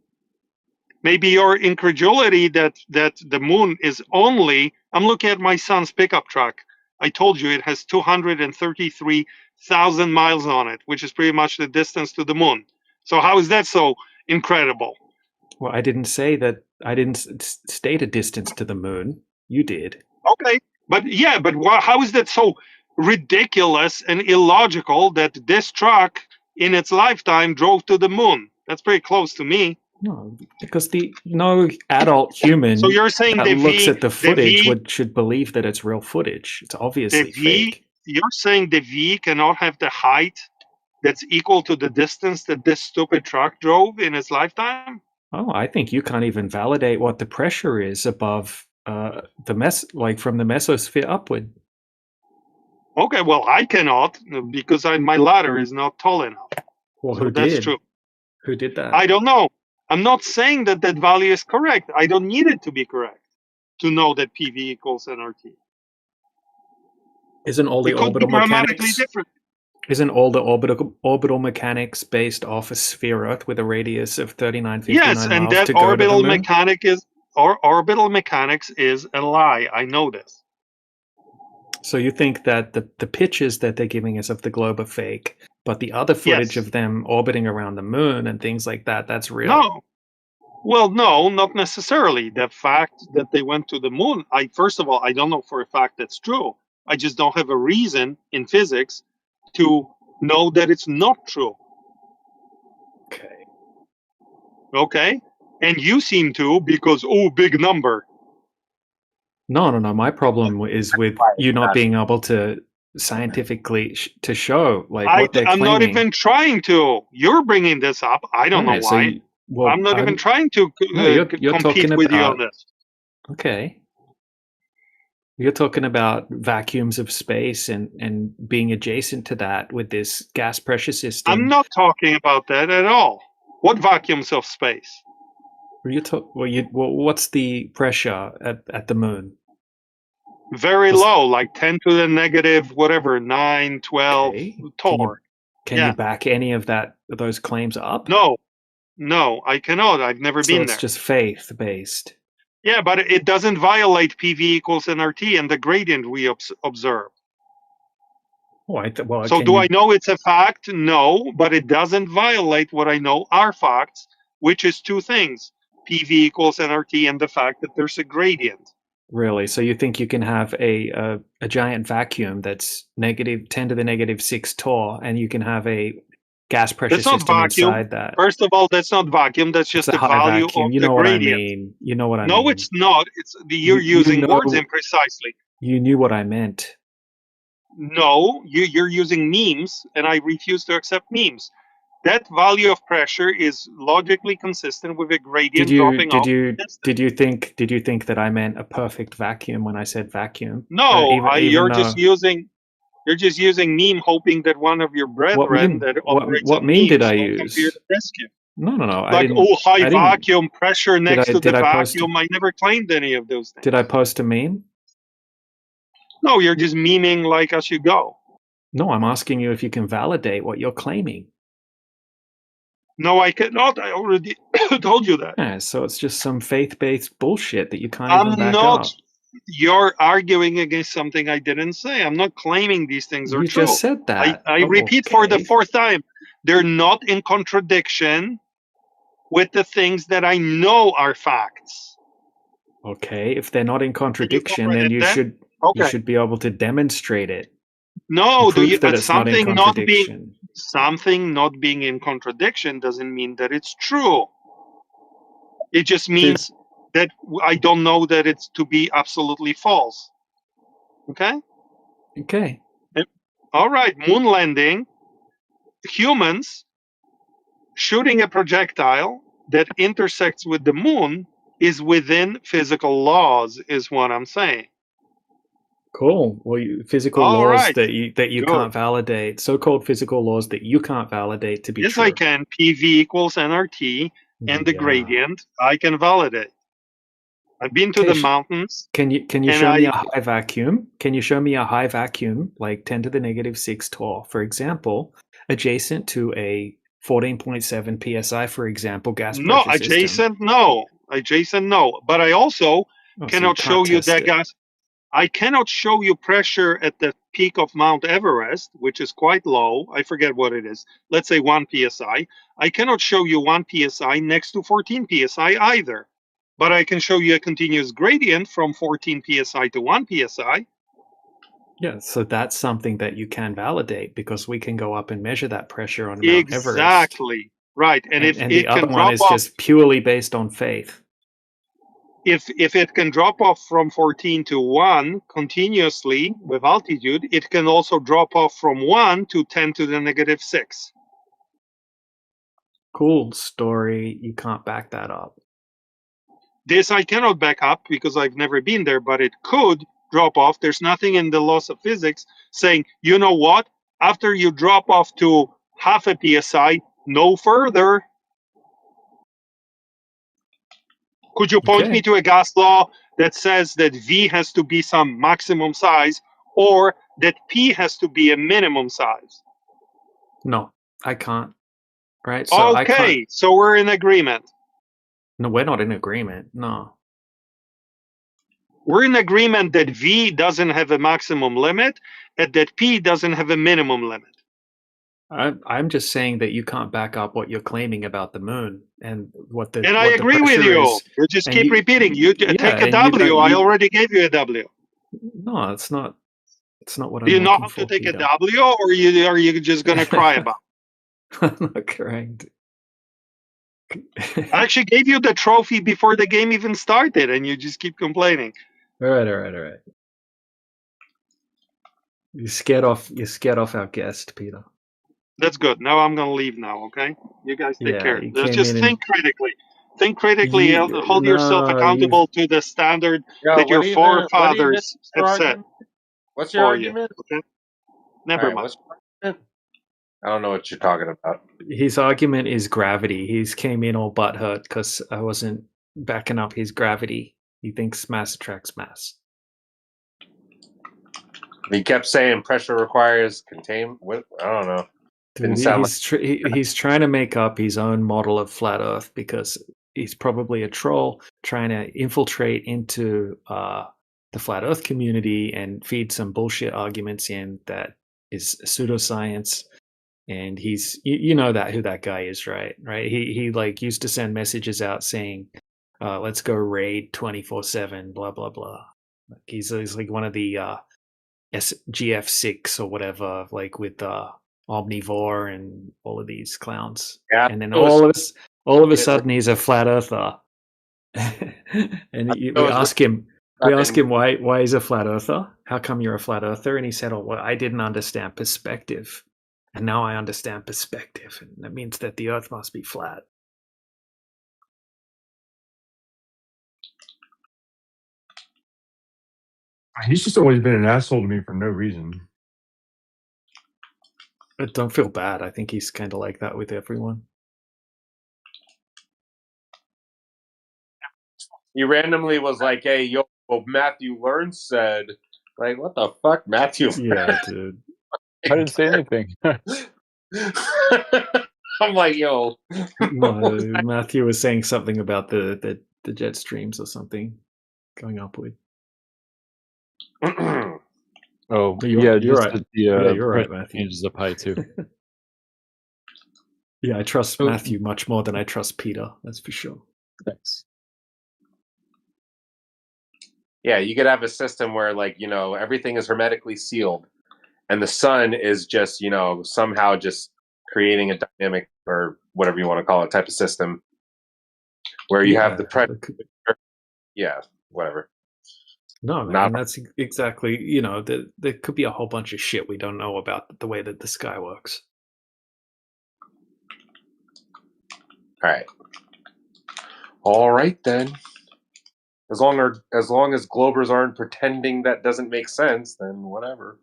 Maybe your incredulity that the moon is only, I'm looking at my son's pickup truck. I told you it has 233,000 miles on it, which is pretty much the distance to the moon. So how is that so incredible? Well, I didn't say that. I didn't state a distance to the moon. You did. Okay, but how is that so ridiculous and illogical that this truck in its lifetime drove to the moon? That's pretty close to me. No, because no adult human So you're saying that the looks V, at the footage should believe that it's real footage. It's obviously fake. You're saying the V cannot have the height that's equal to the distance that this stupid truck drove in its lifetime? Oh, I think you can't even validate what the pressure is above like from the mesosphere upward. Okay, well, I cannot because my ladder is not tall enough. Well, So who that's did? true. Who did that? I don't know. I'm not saying that that value is correct. I don't need it to be correct to know that PV equals nRT. Isn't all the It could be orbital dramatically mechanics? different. Isn't all the orbital mechanics based off a sphere Earth with a radius of 3959 Yes, and miles that to go to the orbital moon? orbital mechanics is a lie. I know this. So you think that the pictures that they're giving us of the globe are fake, but the other footage Yes. of them orbiting around the moon and things like that, that's real? No. Well, no, not necessarily. The fact that they went to the moon, first of all, I don't know for a fact that's true. I just don't have a reason in physics to know that it's not true. Okay. Okay? And you seem to because, oh, big number. No. My problem is with you not being able to scientifically to show like what they're I'm not claiming. even trying to. You're bringing this up. I don't know Okay, so why. I'm not even trying to No, you're compete talking with you on about this. okay. You're talking about vacuums of space and being adjacent to that with this gas pressure system. I'm not talking about that at all. What vacuums of space? What's the pressure at the moon? Very low, like 10 to the negative, whatever, 9, 12 Okay. torr. Can you back any of those claims up? No, I cannot. I've never been there. So it's just faith based. Yeah, but it doesn't violate PV equals nRT and the gradient we observe. So do I know it's a fact? No, but it doesn't violate what I know are facts, which is two things: PV equals nRT and the fact that there's a gradient. Really? So you think you can have a giant vacuum that's negative 10 to the negative 6 torr, and you can have a gas pressure system inside that? First of all, that's not vacuum. That's just the value vacuum. of You know the what gradient. I mean. You know what I mean. No, it's not. You're using words imprecisely. You knew what I meant. No, you're using memes, and I refuse to accept memes. That value of pressure is logically consistent with a gradient dropping off. Did you think that I meant a perfect vacuum when I said vacuum? No, you're just using meme, hoping that one of your brethren that operates what on meme memes did I will come use? to your rescue. No. Like, high vacuum pressure next to the vacuum. I never claimed any of those things. Did I post a meme? No, you're just memeing like as you go. No, I'm asking you if you can validate what you're claiming. No, I cannot. I already told you that. Yeah, so it's just some faith-based bullshit that you can't even back up. You're arguing against something I didn't say. I'm not claiming these things are true. You just said that. I repeat for the fourth time. They're not in contradiction with the things that I know are facts. Okay, if they're not in contradiction, then you should be able to demonstrate it. No, that it's not in contradiction. Something not being in contradiction doesn't mean that it's true. It just means that I don't know that it's to be absolutely false. Okay? Okay. All right, moon landing, humans shooting a projectile that intersects with the moon is within physical laws, is what I'm saying. Cool. Well, physical laws that you can't validate, so-called physical laws that you can't validate to be true. Yes, I can. PV equals nRT and the gradient, I can validate. I've been to the mountains. Can you show me a high vacuum? Can you show me a high vacuum, like 10 to the negative 6 torr, for example, adjacent to a 14.7 psi, for example, gas pressure system? Adjacent, no. But I also cannot show you that gas. I cannot show you pressure at the peak of Mount Everest, which is quite low. I forget what it is. Let's say 1 psi. I cannot show you 1 psi next to 14 psi either. But I can show you a continuous gradient from 14 psi to 1 psi. Yeah, so that's something that you can validate because we can go up and measure that pressure on Mount Everest. Exactly. Right. And if the other one is just purely based on faith. If it can drop off from 14 to 1 continuously with altitude, it can also drop off from 1 to 10 to the negative 6. cool story. You can't back that up. This I cannot back up because I've never been there, but it could drop off. There's nothing in the laws of physics saying, you know what, after you drop off to half a psi, no further. Could you point me to a gas law that says that V has to be some maximum size or that P has to be a minimum size? No, I can't. Right? So I can't. Okay, so we're in agreement. No, we're not in agreement. No. We're in agreement that V doesn't have a maximum limit and that P doesn't have a minimum limit. I'm just saying that you can't back up what you're claiming about the moon and what the And I what the agree with pressure you. is. You just And keep repeating. You take a and you W. don't- I you- already gave you a W. No, it's not. It's not what Do I'm you know looking how to for, take a Peter. W, or are you just gonna cry about it? I'm not correct. I actually gave you the trophy before the game even started, and you just keep complaining. All right. You're scared off our guest, Peter. That's good. Now I'm gonna leave now. Okay, you guys take Yeah, care. you Let's came just in think critically. Think critically. Hold no, yourself accountable to the standard that your What do you forefathers miss, have Mr. set Argument? What's your for you. argument? Okay. Never All right, mind. what's your argument? I don't know what you're talking about. his argument is gravity. He's came in all butthurt because I wasn't backing up his gravity. He thinks mass attracts mass. He kept saying pressure requires contain. What? I don't know. Dude, Didn't sound he's trying to make up his own model of flat Earth because he's probably a troll trying to infiltrate into the flat Earth community and feed some bullshit arguments in that is pseudoscience. And he's you know that who that guy is, right? He like used to send messages out saying, "Let's go raid 24/7," blah blah blah. Like he's like one of the SGF6 or whatever, like with Omnivore and all of these clowns. Yeah, And then it was- all of a it- sudden he's a flat earther. And it we was ask him why he's a flat earther. How come you're a flat earther? And he said, "Oh, well, I didn't understand perspective, and now I understand perspective, and that means that the Earth must be flat." He's just always been an asshole to me for no reason. But don't feel bad. I think he's kind of like that with everyone. He randomly was like, "Hey, yo, well, Matthew Learns said, like, what the fuck, Matthew?" Yeah, dude. I didn't say anything. I'm like, yo. No, Matthew was saying something about the jet streams or something going up with. Oh, You're- yeah, you're just right. that the Yeah, you're right, pressure Matthew. changes up high too. Yeah, I trust Oh. Matthew much more than I trust Peter. That's for sure. Thanks. Yeah, you could have a system where, like, you know, everything is hermetically sealed, and the sun is just, you know, somehow just creating a dynamic or whatever you want to call it type of system where you have the pressure. Yeah, whatever. No, man, Not- that's exactly, you know, there could be a whole bunch of shit we don't know about the way that the sky works. All right then. As long as Globers aren't pretending that doesn't make sense, then whatever.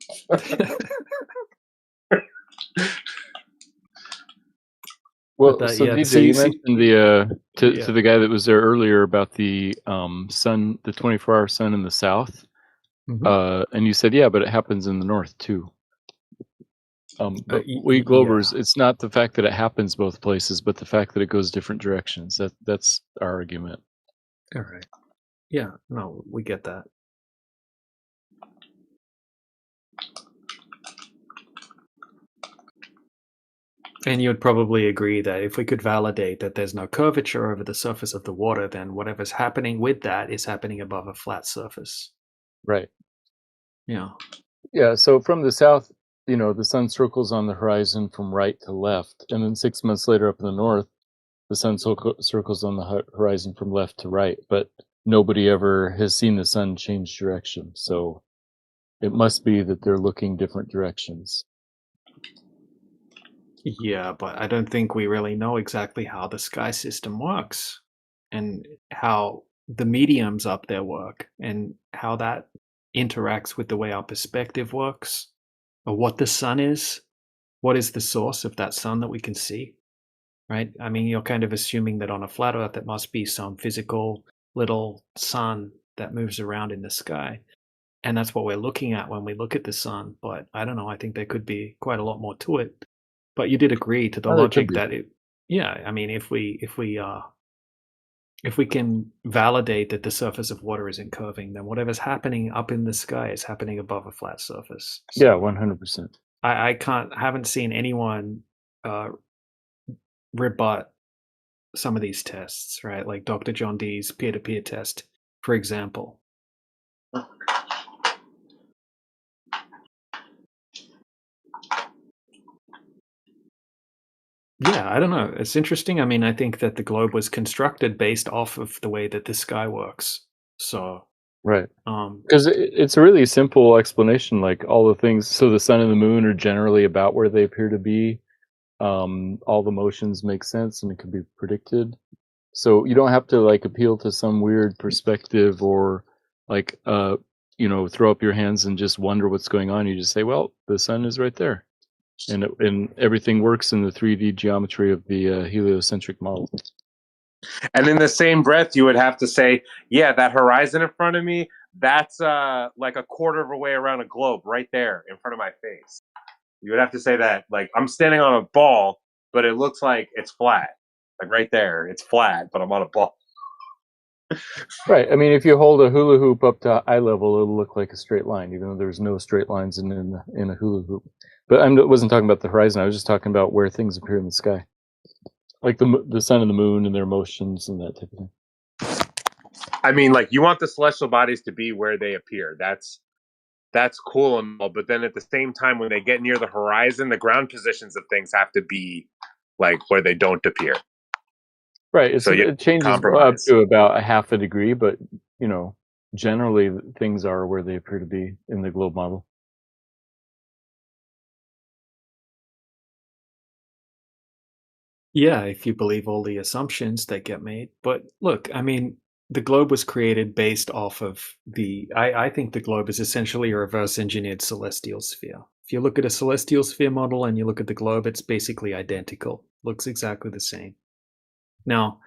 Well, But, so yeah, DJ, so you you see- mentioned the Yeah. to the guy that was there earlier about the sun, the 24-hour sun in the south, Mhm. and you said, yeah, but it happens in the north too. But we yeah. Globers, it's not the fact that it happens both places, but the fact that it goes different directions. That's our argument. All right. Yeah, no, we get that. And you would probably agree that if we could validate that there's no curvature over the surface of the water, then whatever's happening with that is happening above a flat surface. Right. Yeah. Yeah, so from the south, you know, the sun circles on the horizon from right to left, and then 6 months later up in the north, the sun circles on the horizon from left to right, but nobody ever has seen the sun change direction, so it must be that they're looking different directions. Yeah, but I don't think we really know exactly how the sky system works and how the mediums up there work and how that interacts with the way our perspective works or what the sun is. What is the source of that sun that we can see, right? I mean, you're kind of assuming that on a flat Earth, it must be some physical little sun that moves around in the sky. And that's what we're looking at when we look at the sun. But I don't know. I think there could be quite a lot more to it. But you did agree to the Oh, there could logic be. that yeah. I mean, if we can validate that the surface of water isn't curving, then whatever's happening up in the sky is happening above a flat surface. Yeah, So 100%. I haven't seen anyone uh, rebut some of these tests, right? Like Dr. John Dee's peer-to-peer test, for example. Yeah, I don't know. It's interesting. I mean, I think that the globe was constructed based off of the way that the sky works. So, Right. Because it's a really simple explanation, like all the things. So the sun and the moon are generally about where they appear to be. All the motions make sense and it can be predicted. So you don't have to like appeal to some weird perspective or like throw up your hands and just wonder what's going on. You just say, well, the sun is right there, and everything works in the 3D geometry of the heliocentric model. And in the same breath, you would have to say, yeah, that horizon in front of me, that's like a quarter of a way around a globe right there in front of my face. You would have to say that, like, I'm standing on a ball, but it looks like it's flat. Like right there, it's flat, but I'm on a ball. Right. I mean, if you hold a hula hoop up to eye level, it'll look like a straight line, even though there's no straight lines in a hula hoop. But I wasn't talking about the horizon. I was just talking about where things appear in the sky, like the sun and the moon and their motions and that type of thing. I mean, like, you want the celestial bodies to be where they appear. That's cool and all, but then at the same time, when they get near the horizon, the ground positions of things have to be like where they don't appear. Right. So you It changes up compromise. to about a half a degree, but generally things are where they appear to be in the globe model. Yeah, if you believe all the assumptions that get made. But look, I mean, the globe was created based off of I think the globe is essentially a reverse engineered celestial sphere. If you look at a celestial sphere model and you look at the globe, it's basically identical. Looks exactly the same. Now,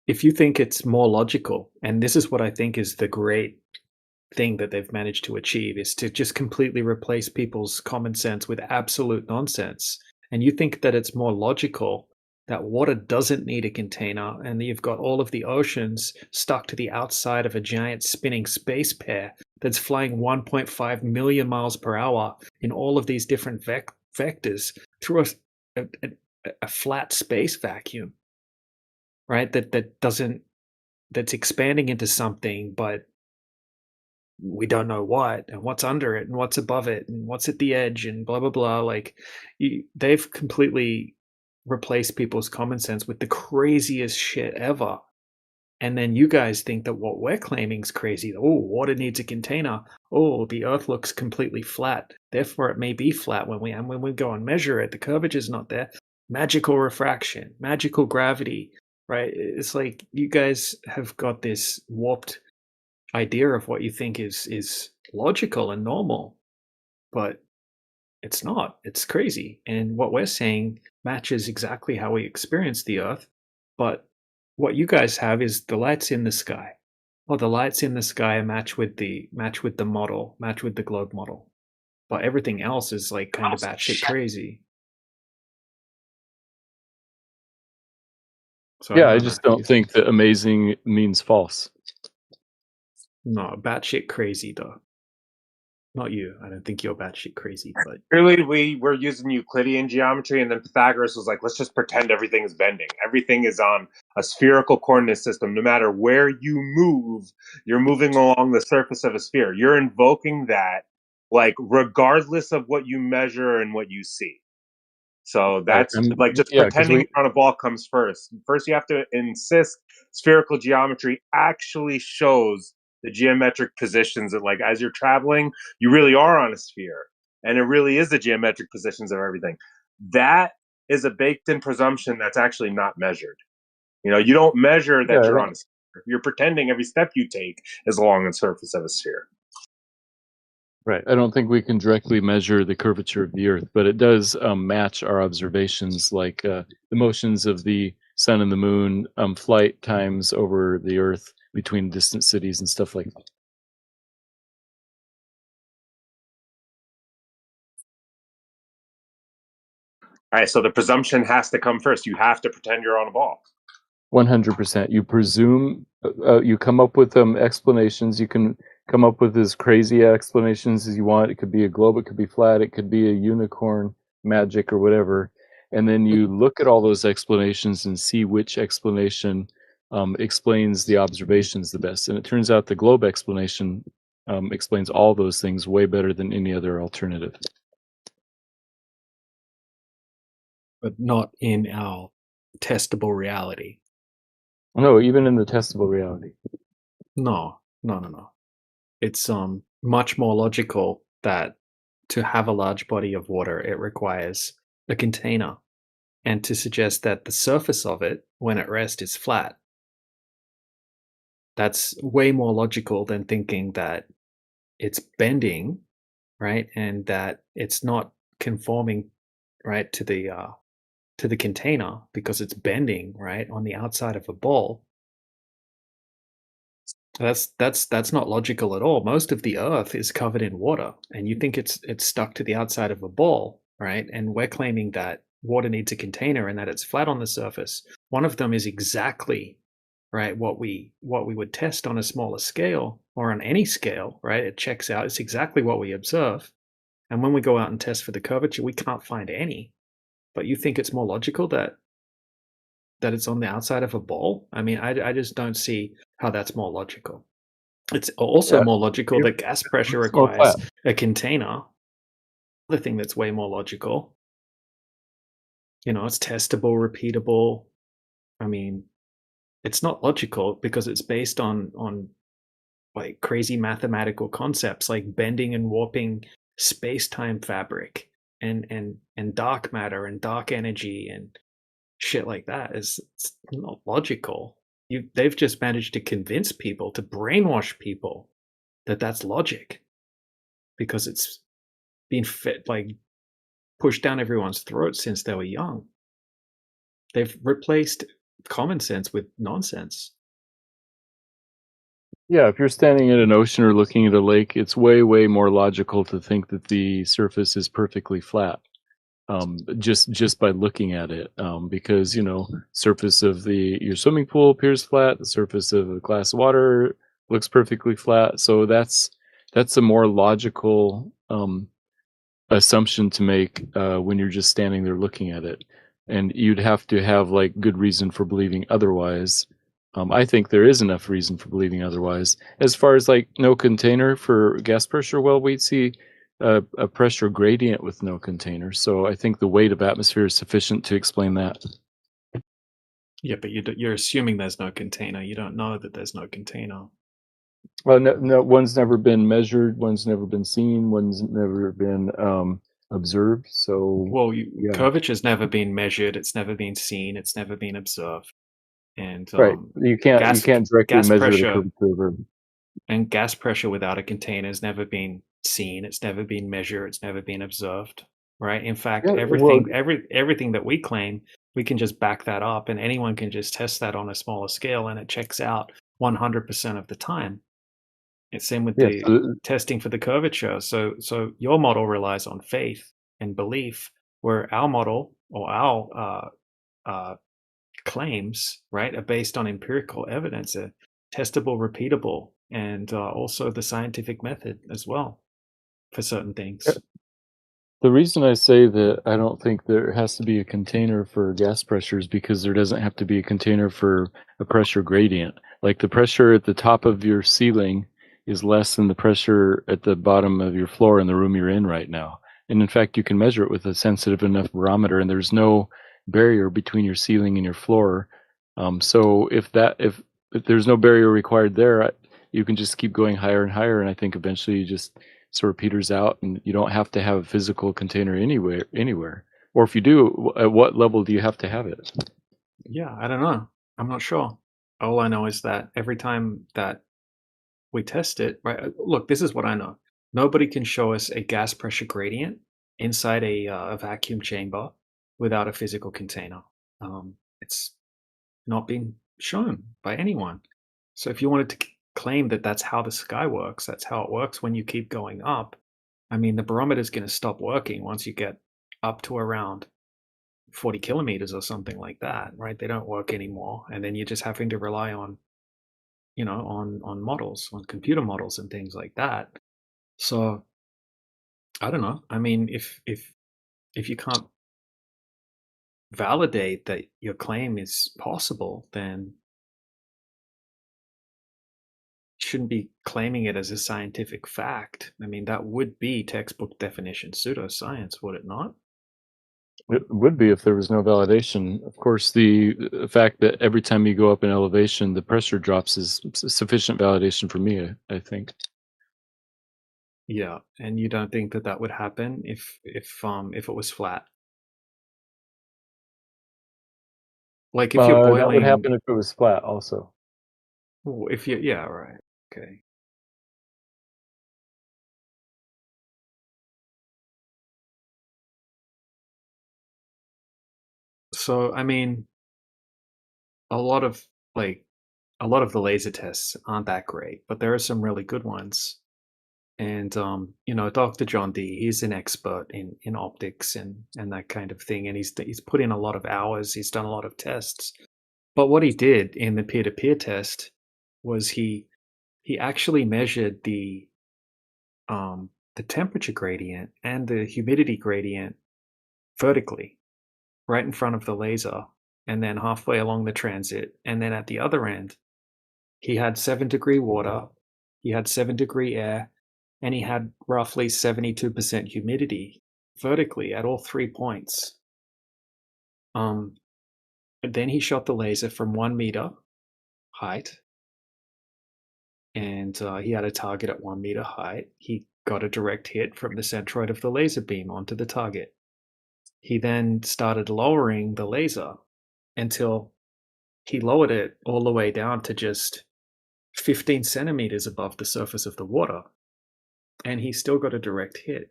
if you think it's more logical, and this is what I think is the great thing that they've managed to achieve, is to just completely replace people's common sense with absolute nonsense. And you think that it's more logical that water doesn't need a container and that you've got all of the oceans stuck to the outside of a giant spinning space pair that's flying 1.5 million miles per hour in all of these different vectors through a flat space vacuum, right? That's expanding into something, but we don't know what and what's under it and what's above it and what's at the edge and blah blah blah. Like they've completely replaced people's common sense with the craziest shit ever. And then you guys think that what we're claiming is crazy. Oh, water needs a container. Oh, the Earth looks completely flat. Therefore, it may be flat when we go and measure it. The curvature is not there. Magical refraction, magical gravity, right? It's like you guys have got this warped idea of what you think is logical and normal, but it's not. It's crazy. And what we're saying matches exactly how we experience the Earth, but what you guys have is the lights in the sky. Well, the lights in the sky match with the model, match with the globe model. But everything else is like kind of batshit crazy. So Yeah, I don't know just how you don't think that amazing means false. No, batshit crazy though. Not you. I don't think you're batshit crazy, but Clearly, we were using Euclidean geometry, and then Pythagoras was like, let's just pretend everything is bending. Everything is on a spherical coordinate system. No matter where you move, you're moving along the surface of a sphere. You're invoking that, like, regardless of what you measure and what you see. So Right. that's like just Yeah, because pretending you're on a ball comes first. First, you have to insist spherical geometry actually shows the geometric positions that, like, as you're traveling, you really are on a sphere. And it really is the geometric positions of everything. that is a baked-in presumption that's actually not measured. You don't measure that you're on a sphere. You're pretending every step you take is along the surface of a sphere. Right. I don't think we can directly measure the curvature of the Earth, but it does match our observations, like the motions of the sun and the moon, flight times over the Earth between distant cities and stuff like that. All right, so the presumption has to come first. You have to pretend you're on a ball. 100%. You presume, you come up with explanations. You can come up with as crazy explanations as you want. It could be a globe, it could be flat, it could be a unicorn, magic, or whatever. And then you look at all those explanations and see which explanation explains the observations the best. And it turns out the globe explanation explains all those things way better than any other alternative. But not in our testable reality. No, even in the testable reality. No. It's much more logical that to have a large body of water, it requires a container, and to suggest that the surface of it, when at rest, is flat. That's way more logical than thinking that it's bending, right, and that it's not conforming, right, to the container because it's bending, right, on the outside of a ball. That's not logical at all. Most of the Earth is covered in water, and you think it's stuck to the outside of a ball, right? And we're claiming that water needs a container and that it's flat on the surface. One of them is exactly right what we would test on a smaller scale or on any scale, right? It checks out. It's exactly what we observe. And when we go out and test for the curvature, we can't find any. But you think it's more logical that it's on the outside of a ball? I mean, I just don't see how that's more logical. It's also more logical that gas pressure requires a container. The thing that's way more logical. It's testable, repeatable. I mean, it's not logical because it's based on like crazy mathematical concepts like bending and warping space-time fabric and dark matter and dark energy and shit like that. It's not logical. They've just managed to convince people, to brainwash people that that's logic because it's been pushed down everyone's throats since they were young. They've replaced common sense with nonsense. Yeah, if you're standing in an ocean or looking at a lake, it's way, way more logical to think that the surface is perfectly flat. Just by looking at it, because surface of your swimming pool appears flat, the surface of a glass of water looks perfectly flat. So that's a more logical assumption to make when you're just standing there looking at it, and you'd have to have like good reason for believing otherwise. I think there is enough reason for believing otherwise. As far as like no container for gas pressure, well, we'd see a pressure gradient with no container. So I think the weight of atmosphere is sufficient to explain that. Yeah, but you're assuming there's no container. You don't know that there's no container. Well, no, one's never been measured, one's never been seen, one's never been observed. So curvature's never been measured. It's never been seen. It's never been observed. And right, you can't directly measure the curvature of. And gas pressure without a container has never been seen. It's never been measured. It's never been observed. Right. In fact, everything that we claim, we can just back that up, and anyone can just test that on a smaller scale, and it checks out 100% of the time. It's same with the testing for the curvature. So your model relies on faith and belief, where our model or our claims, right, are based on empirical evidence, testable, repeatable, and also the scientific method as well for certain things. The reason I say that I don't think there has to be a container for gas pressure is because there doesn't have to be a container for a pressure gradient. Like the pressure at the top of your ceiling is less than the pressure at the bottom of your floor in the room you're in right now. And in fact, you can measure it with a sensitive enough barometer, and there's no barrier between your ceiling and your floor. So if there's no barrier required there, you can just keep going higher and higher, and I think eventually you just sort of peters out, and you don't have to have a physical container anywhere. Or if you do, at what level do you have to have it? Yeah, I don't know. I'm not sure. All I know is that every time that we test it, right? Look, this is what I know. Nobody can show us a gas pressure gradient inside a vacuum chamber without a physical container. It's not being shown by anyone. So if you wanted to claim that that's how the sky works, that's how it works when you keep going up. I mean, the barometer is going to stop working once you get up to around 40 kilometers or something like that, right? They don't work anymore. And then you're just having to rely on, on models, on computer models and things like that. So I don't know. I mean, if you can't validate that your claim is possible, then you shouldn't be claiming it as a scientific fact. I mean, that would be textbook definition pseudoscience, would it not? It would be if there was no validation. Of course, the fact that every time you go up in elevation, the pressure drops is sufficient validation for me, I think. Yeah, and you don't think that that would happen if it was flat? Like if you're That would boiling, happen if it was flat also. if you, yeah, right. Okay. So, I mean, a lot of like a lot of the laser tests aren't that great, but there are some really good ones. And Dr. John D, he's an expert in optics and that kind of thing, and he's put in a lot of hours. He's done a lot of tests. But what he did in the peer-to-peer test was he actually measured the temperature gradient and the humidity gradient vertically, right in front of the laser, and then halfway along the transit, and then at the other end, he had 7-degree water, he had 7-degree air, and he had roughly 72% humidity vertically at all 3 points. Then he shot the laser from 1 meter height, and he had a target at 1 meter height. He got a direct hit from the centroid of the laser beam onto the target. He then started lowering the laser until he lowered it all the way down to just 15 centimeters above the surface of the water, and he still got a direct hit.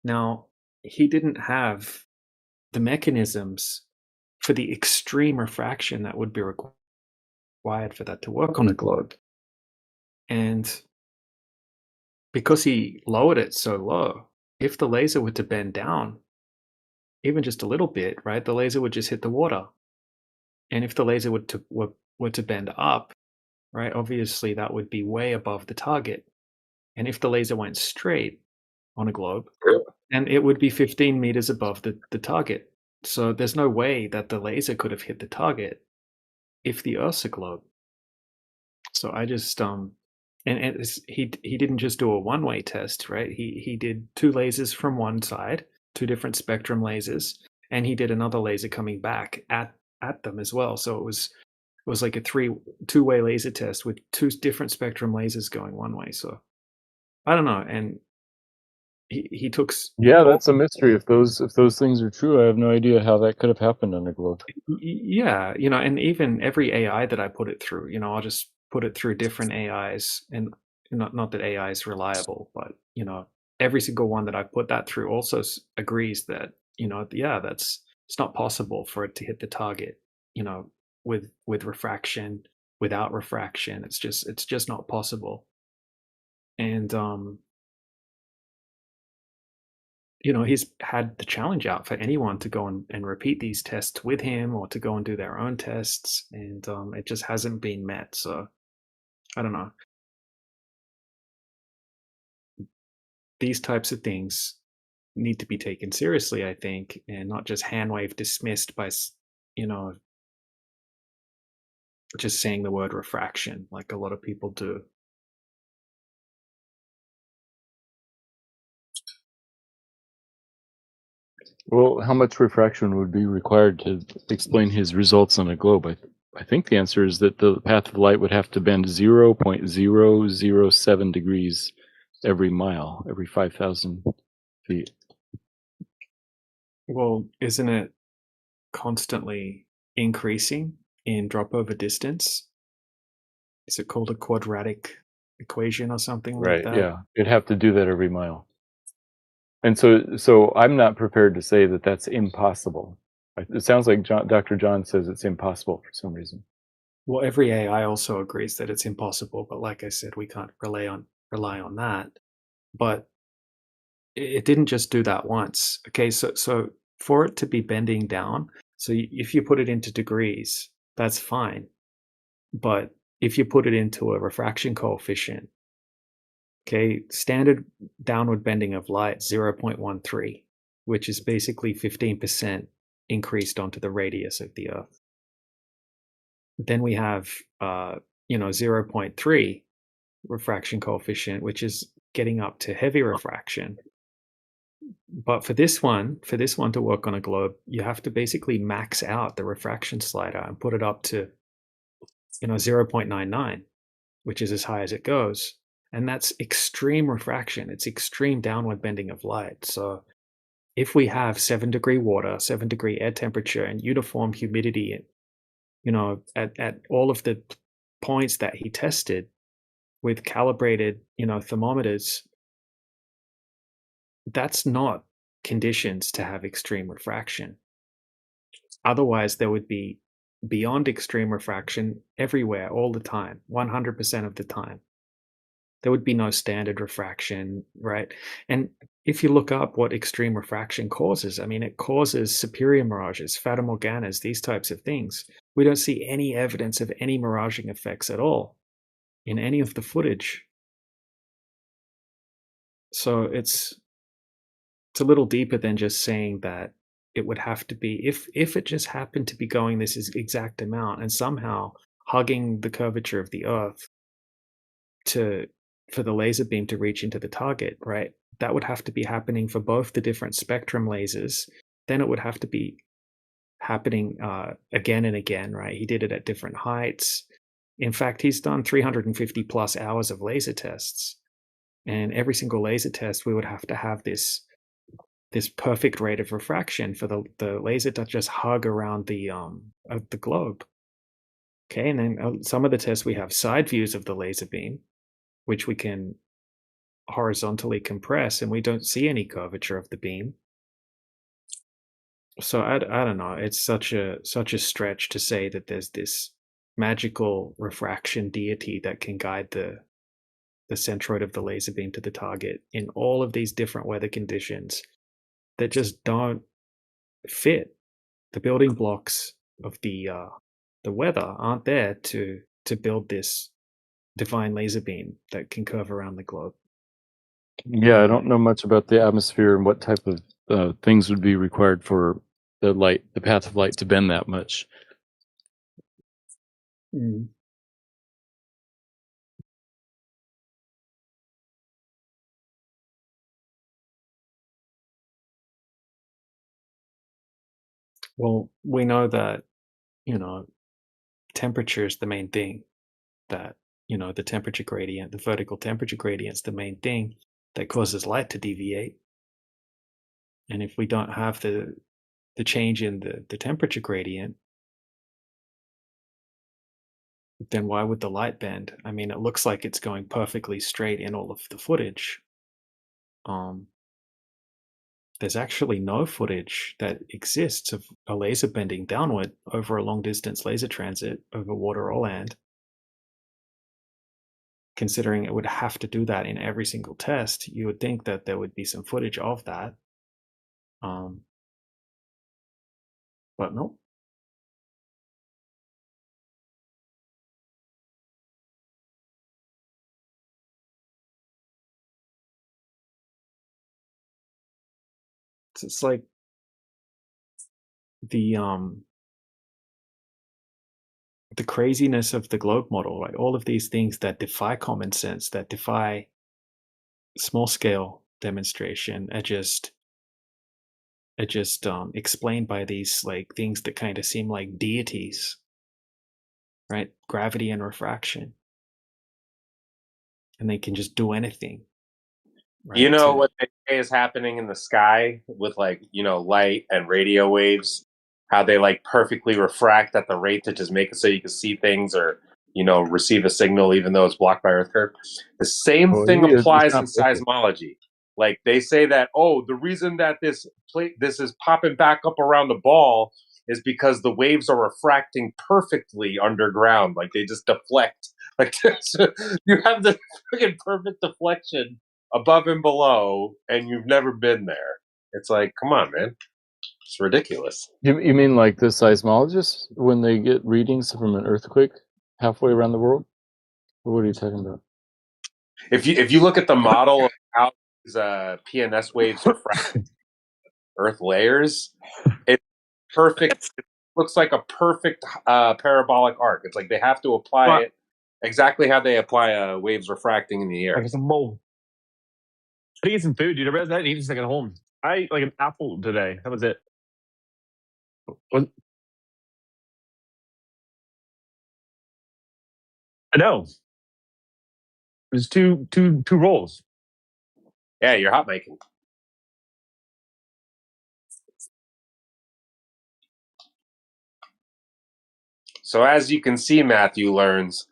Now, he didn't have the mechanisms for the extreme refraction that would be required for that to work on a globe. And because he lowered it so low, if the laser were to bend down, even just a little bit, right, the laser would just hit the water. And if the laser were to bend up, right, obviously that would be way above the target. And if the laser went straight on a globe, then it would be 15 meters above the target. So there's no way that the laser could have hit the target if the Earth's a globe. So I just he didn't just do a one-way test, right? He did 2 lasers from one side, 2 different spectrum lasers, and he did another laser coming back at them as well. So it was like a two-way laser test with 2 different spectrum lasers going one way. So I don't know, and he took Yeah, that's a mystery. If those things are true, I have no idea how that could have happened on a globe. Yeah, and even every AI that I put it through, I'll just put it through different AIs, and not that AI is reliable, but every single one that I put that through also agrees that yeah, it's not possible for it to hit the target, with refraction, without refraction. It's just not possible. And he's had the challenge out for anyone to go and repeat these tests with him or to go and do their own tests, and it just hasn't been met. So I don't know. These types of things need to be taken seriously, I think, and not just hand-wave dismissed by, just saying the word refraction like a lot of people do. Well, how much refraction would be required to explain his results on a globe? I think the answer is that the path of light would have to bend 0.007 degrees every mile, every 5,000 feet. Well, isn't it constantly increasing in drop over distance? Is it called a quadratic equation or something like Right. that? Yeah. You'd have to do that every mile. And so I'm not prepared to say that that's impossible. It sounds like Dr. John says it's impossible for some reason. Well, every AI also agrees that it's impossible, but like I said, we can't rely on that. But it didn't just do that once. Okay, so for it to be bending down, so if you put it into degrees, that's fine. But if you put it into a refraction coefficient, okay, standard downward bending of light 0.13, which is basically 15% increased onto the radius of the Earth. Then we have 0.3 refraction coefficient, which is getting up to heavy refraction. But for this one to work on a globe, you have to basically max out the refraction slider and put it up to 0.99, which is as high as it goes. And that's extreme refraction. It's extreme downward bending of light. So if we have 7-degree water, 7-degree air temperature, and uniform humidity, at all of the points that he tested with calibrated, thermometers, that's not conditions to have extreme refraction. Otherwise, there would be beyond extreme refraction everywhere, all the time, 100% of the time. There would be no standard refraction, right? And if you look up what extreme refraction causes, I mean, it causes superior mirages, fata morganas, these types of things. We don't see any evidence of any miraging effects at all in any of the footage. So it's a little deeper than just saying that it would have to be, if it just happened to be going this exact amount and somehow hugging the curvature of the Earth for the laser beam to reach into the target, right? That would have to be happening for both the different spectrum lasers. Then it would have to be happening again and again, right? He did it at different heights. In fact, he's done 350 plus hours of laser tests. And every single laser test, we would have to have this perfect rate of refraction for the laser to just hug around the globe. Okay, and then some of the tests we have side views of the laser beam, which we can horizontally compress, and we don't see any curvature of the beam. So I don't know. It's such a stretch to say that there's this magical refraction deity that can guide the centroid of the laser beam to the target in all of these different weather conditions that just don't fit. The building blocks of the weather aren't there to build this divine laser beam that can curve around the globe. Yeah, I don't know much about the atmosphere and what type of things would be required for the path of light to bend that much. Mm. Well, we know that, temperature is the main thing, that, the temperature gradient, the vertical temperature gradient is the main thing that causes light to deviate. And if we don't have the change in the temperature gradient, then why would the light bend? I mean, it looks like it's going perfectly straight in all of the footage. There's actually no footage that exists of a laser bending downward over a long distance laser transit over water or land. Considering it would have to do that in every single test, you would think that there would be some footage of that. But no. It's like the craziness of the globe model, like all of these things that defy common sense, that defy small scale demonstration, are just explained by these like things that kind of seem like deities, right? Gravity and refraction, and they can just do anything. Right? You know what they say is happening in the sky with like, light and radio waves, how they like perfectly refract at the rate to just make it so you can see things or, receive a signal even though it's blocked by Earth curve. The same Well, thing it's applies in not perfect. seismology. Like they say that, the reason that this is popping back up around the ball is because the waves are refracting perfectly underground. Like they just deflect. Like you have the freaking perfect deflection above and below, and you've never been there. It's like, come on, man. It's ridiculous. You mean like the seismologists when they get readings from an earthquake halfway around the world? Or what are you talking about? If you look at the model of how these PNS waves refract Earth layers, it's perfect. It looks like a perfect parabolic arc. It's like they have to apply it exactly how they apply waves refracting in the air. Like it's a mole. I think it's some food, dude. I read that and eat just like at home. I ate like an apple today. That was it. I know. It was two rolls. Yeah, you're hot making. So as you can see, Matthew learns,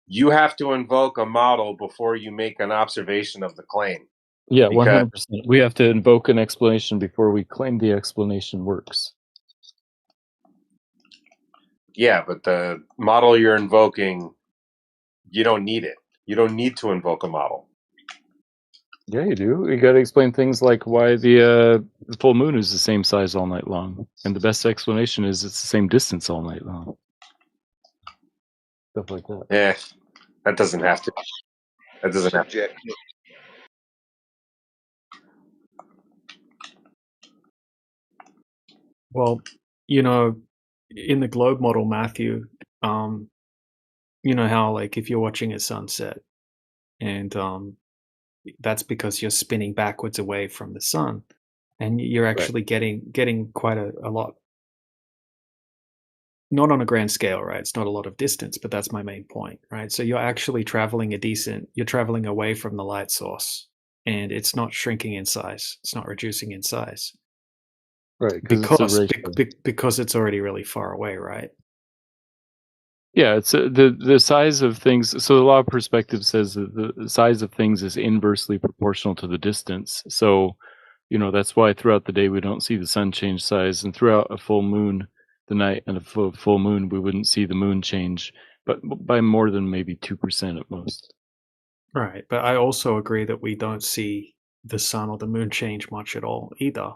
you have to invoke a model before you make an observation of the claim. Yeah, Because 100%. We have to invoke an explanation before we claim the explanation works. yeah, but the model you're invoking, you don't need it. You don't need to invoke a model. Yeah, you do. You got to explain things like why the full moon is the same size all night long, and the best explanation is it's the same distance all night long. Stuff like that. Yeah, that doesn't have to. That doesn't have to. Subjective. Well, in the globe model, Matthew, you know how like if you're watching a sunset and that's because you're spinning backwards away from the sun and you're actually getting quite a lot, not on a grand scale, right? It's not a lot of distance, but that's my main point, right? So you're actually traveling you're traveling away from the light source and it's not shrinking in size. It's not reducing in size. Right, because it's already really far away, right? Yeah, it's the size of things. So the law of perspective says that the size of things is inversely proportional to the distance. So, that's why throughout the day we don't see the sun change size, and throughout a full moon, the night and a full moon, we wouldn't see the moon change, but by more than maybe 2% at most. Right, but I also agree that we don't see the sun or the moon change much at all either.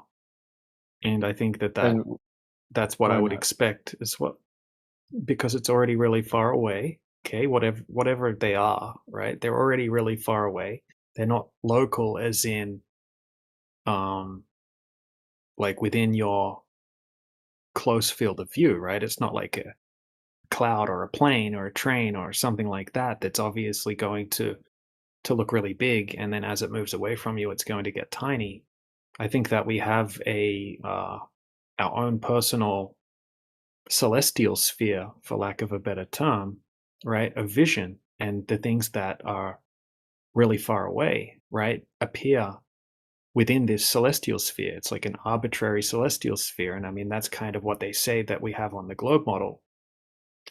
And I think that's what I would expect as well, because it's already really far away. Okay, whatever they are, right? They're already really far away. They're not local, as in, like within your close field of view, right? It's not like a cloud or a plane or a train or something like that. That's obviously going to look really big, and then as it moves away from you, it's going to get tiny. I think that we have our own personal celestial sphere, for lack of a better term, right? Of vision, and the things that are really far away, right, appear within this celestial sphere. It's like an arbitrary celestial sphere, and I mean that's kind of what they say that we have on the globe model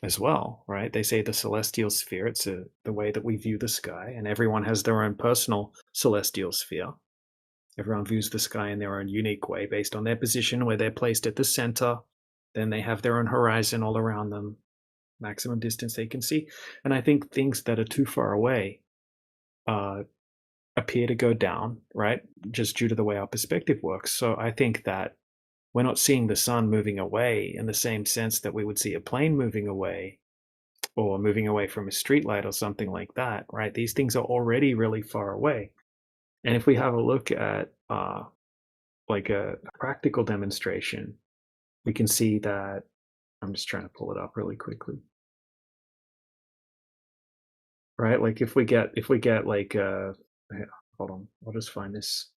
as well, right? They say the celestial sphere, it's the way that we view the sky, and everyone has their own personal celestial sphere. Everyone views the sky in their own unique way based on their position, where they're placed at the center. Then they have their own horizon all around them, maximum distance they can see. And I think things that are too far away appear to go down, right? Just due to the way our perspective works. So I think that we're not seeing the sun moving away in the same sense that we would see a plane moving away or moving away from a streetlight or something like that, right? These things are already really far away. And if we have a look at like a practical demonstration, we can see that. I'm just trying to pull it up really quickly. Right? Like if we get like hold on, I'll just find this.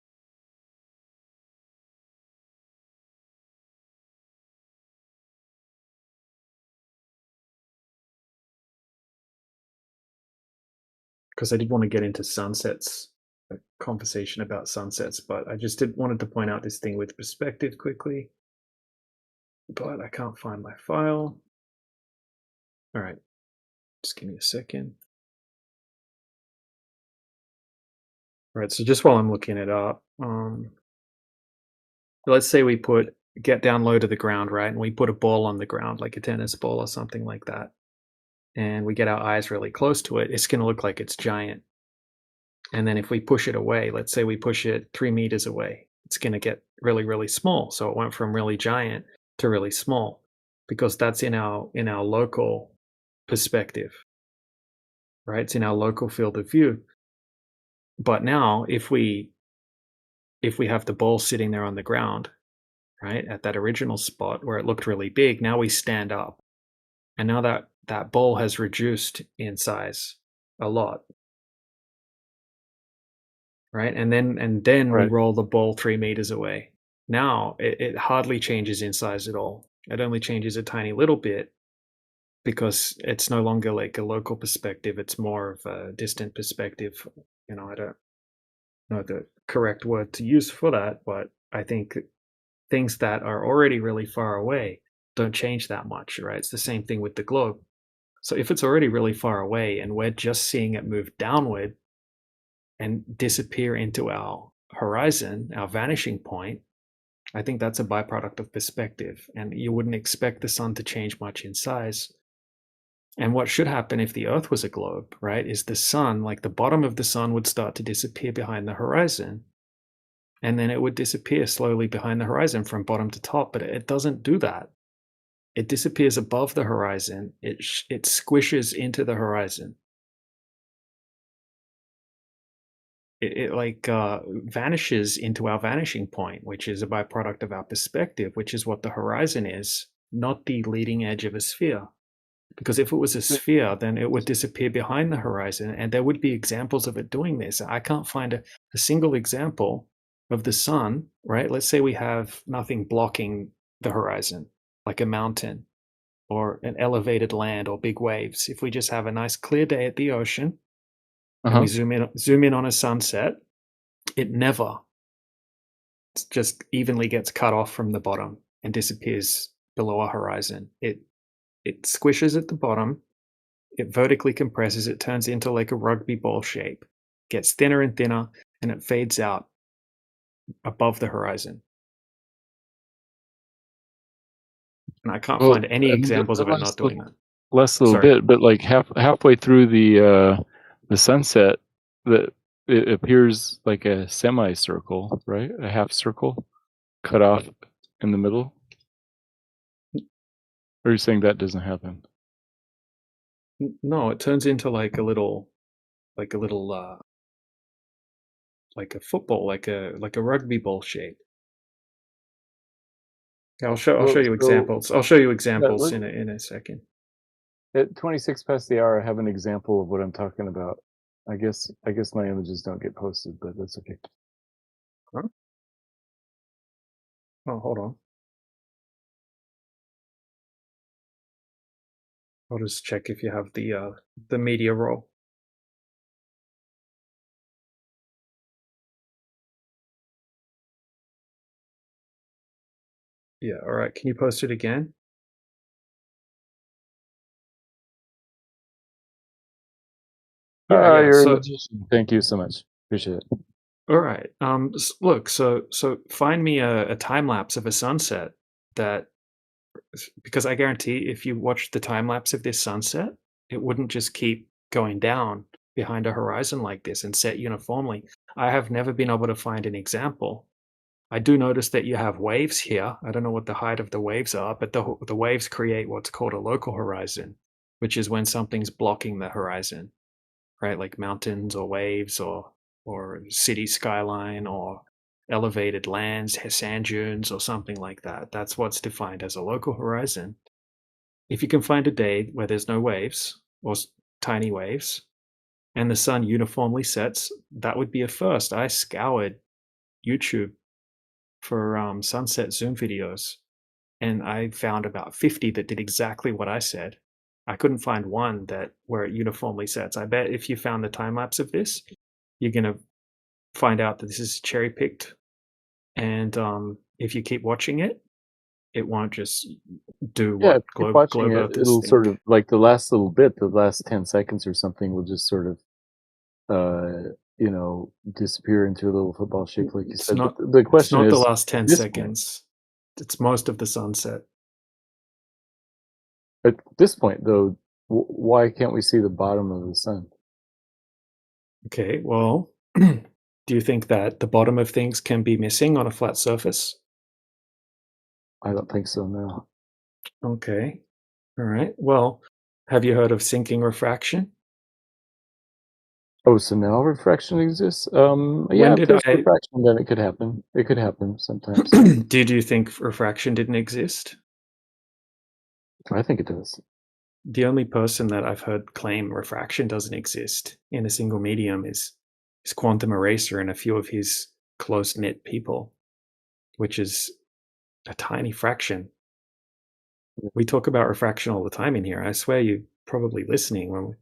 Because I did want to get into sunsets conversation about sunsets, but I just wanted to point out this thing with perspective quickly. But I can't find my file. All right, just give me a second. All right, so just while I'm looking it up, let's say we get down low to the ground, right? And we put a ball on the ground, like a tennis ball or something like that. And we get our eyes really close to it, it's going to look like it's giant. And then if we push it away, let's say we push it 3 meters away, it's going to get really, really small. So it went from really giant to really small because that's in our local perspective, right? It's in our local field of view. But now if we have the ball sitting there on the ground, right, at that original spot where it looked really big, now we stand up. And now that ball has reduced in size a lot. Right? And then we Right. roll the ball 3 meters away. Now it hardly changes in size at all. It only changes a tiny little bit because it's no longer like a local perspective. It's more of a distant perspective. I don't know the correct word to use for that, but I think things that are already really far away don't change that much, right? It's the same thing with the globe. So if it's already really far away and we're just seeing it move downward and disappear into our horizon, our vanishing point, I think that's a byproduct of perspective. And you wouldn't expect the sun to change much in size. And what should happen if the Earth was a globe, right, is the sun, like the bottom of the sun would start to disappear behind the horizon. And then it would disappear slowly behind the horizon from bottom to top. But it doesn't do that. It disappears above the horizon. It squishes into the horizon. It vanishes into our vanishing point, which is a byproduct of our perspective, which is what the horizon is, not the leading edge of a sphere. Because if it was a sphere, then it would disappear behind the horizon, and there would be examples of it doing this. I can't find a single example of the sun, right? Let's say we have nothing blocking the horizon, like a mountain or an elevated land or big waves. If we just have a nice clear day at the ocean, and we zoom in on a sunset, it never just evenly gets cut off from the bottom and disappears below our horizon. It squishes at the bottom, it vertically compresses, it turns into like a rugby ball shape, gets thinner and thinner, and it fades out above the horizon. And I can't find any examples of it not doing that. Last little bit, but like halfway through the sunset, it appears like a semicircle, right? A half circle cut off in the middle. Or are you saying that doesn't happen? No, it turns into like a little like a football, like a rugby ball shape. I'll show you examples. I'll show you examples in a second. At 26 past the hour, I have an example of what I'm talking about. I guess my images don't get posted, but that's okay. Huh? Oh, hold on. I'll just check if you have the media roll. Yeah, all right. Can you post it again? You're a magician. Thank you so much. Appreciate it. All right. Look, so find me a time lapse of a sunset because I guarantee if you watched the time lapse of this sunset, it wouldn't just keep going down behind a horizon like this and set uniformly. I have never been able to find an example. I do notice that you have waves here. I don't know what the height of the waves are, but the waves create what's called a local horizon, which is when something's blocking the horizon, right? Like mountains or waves or city skyline or elevated lands, sand dunes or something like that. That's what's defined as a local horizon. If you can find a day where there's no waves or tiny waves and the sun uniformly sets, that would be a first. I scoured YouTube for sunset zoom videos, and I found about 50 that did exactly what I said. I couldn't find one where it uniformly sets. I bet if you found the time lapse of this, you're gonna find out that this is cherry picked, and if you keep watching it, it won't just do Yeah, what if you keep globe watching it, Earthers it'll think. sort of like the last little bit, the last 10 seconds or something will just sort of disappear into a little football shape, like you It's said. not. But the It's question not the is, last 10 at this point, seconds. It's most of the sunset. at this point, though, why can't we see the bottom of the sun? Okay, well, do you think that the bottom of things can be missing on a flat surface? I don't think so, no. Okay, all right. Well, have you heard of sinking refraction? Oh, so now refraction exists? When Yeah, if did there's I? refraction, then it could happen. It could happen sometimes. Did you think refraction didn't exist? I think it does. The only person that I've heard claim refraction doesn't exist in a single medium is Quantum Eraser and a few of his close-knit people, which is a tiny fraction. We talk about refraction all the time in here. I swear you're probably listening when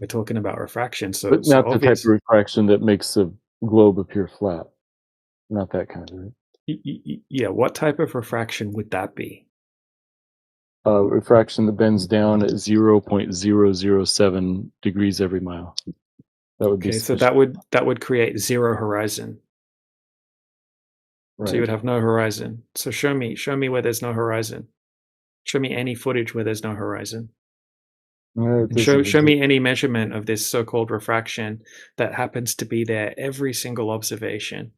we're talking about refraction. So, But so not the type of obvious. refraction that makes a globe appear flat. Not that kind of it. Yeah, what type of refraction would that be? Refraction that bends down at 0.007 degrees every mile. That would be Okay, so sufficient. that would create zero horizon. So you Right. would have no horizon. So show me where there's no horizon. Show me any footage where there's no horizon. And show me any measurement of this so-called refraction that happens to be there every single observation.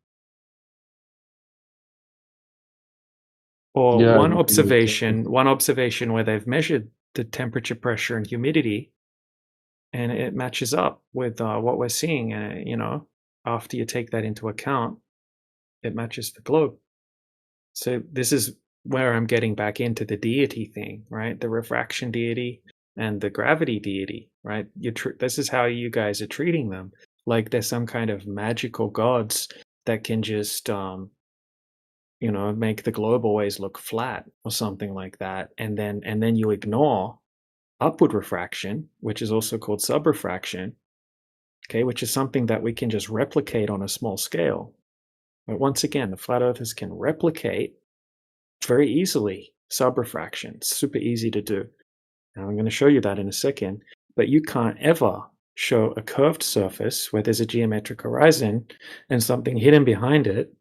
Or Yeah, one you can do it. observation where they've measured the temperature, pressure, and humidity, and it matches up with what we're seeing. After you take that into account, it matches the globe. So this is where I'm getting back into the deity thing, right? The refraction deity and the gravity deity, right? This is how you guys are treating them, like they're some kind of magical gods that can just make the globe always look flat or something like that, and then you ignore upward refraction, which is also called subrefraction, okay, which is something that we can just replicate on a small scale. But once again, the flat earthers can replicate very easily subrefraction. It's super easy to do. And I'm going to show you that in a second. But you can't ever show a curved surface where there's a geometric horizon and something hidden behind it,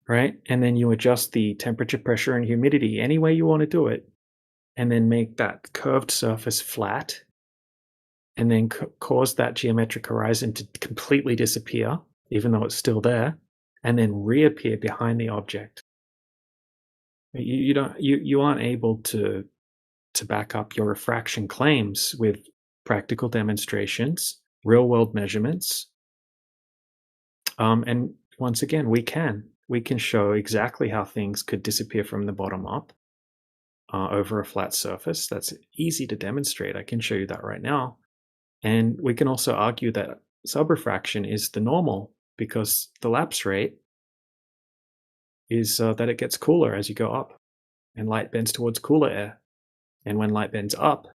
right? And then you adjust the temperature, pressure, and humidity any way you want to do it, and then make that curved surface flat, and then cause that geometric horizon to completely disappear, even though it's still there, and then reappear behind the object. You aren't able to back up your refraction claims with practical demonstrations, real world measurements. And once again, we can show exactly how things could disappear from the bottom up over a flat surface. That's easy to demonstrate. I can show you that right now. And we can also argue that subrefraction is the normal because the lapse rate is that it gets cooler as you go up, and light bends towards cooler air. And when light bends up,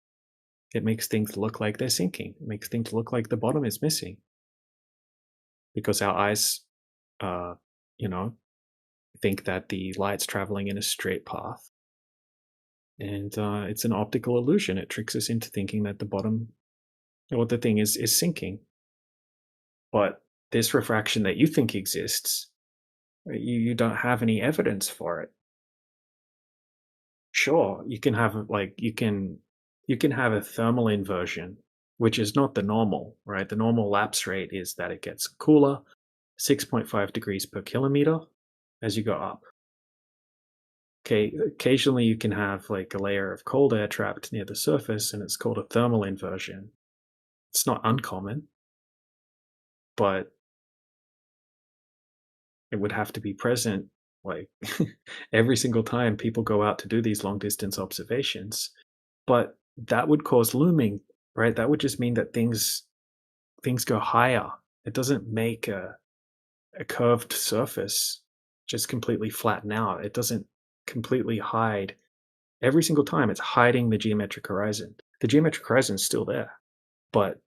it makes things look like they're sinking. It makes things look like the bottom is missing. Because our eyes, think that the light's traveling in a straight path. And it's an optical illusion. It tricks us into thinking that the bottom, or the thing is sinking. But this refraction that you think exists, you don't have any evidence for it. Sure, you can have have a thermal inversion, which is not the normal, right? The normal lapse rate is that it gets cooler, 6.5 degrees per kilometer as you go up. Okay, occasionally you can have like a layer of cold air trapped near the surface, and it's called a thermal inversion. It's not uncommon, but it would have to be present like every single time people go out to do these long distance observations. But that would cause looming, right? That would just mean that things go higher. It doesn't make a curved surface just completely flatten out. It doesn't completely hide. Every single time it's hiding the geometric horizon. The geometric horizon is still there, but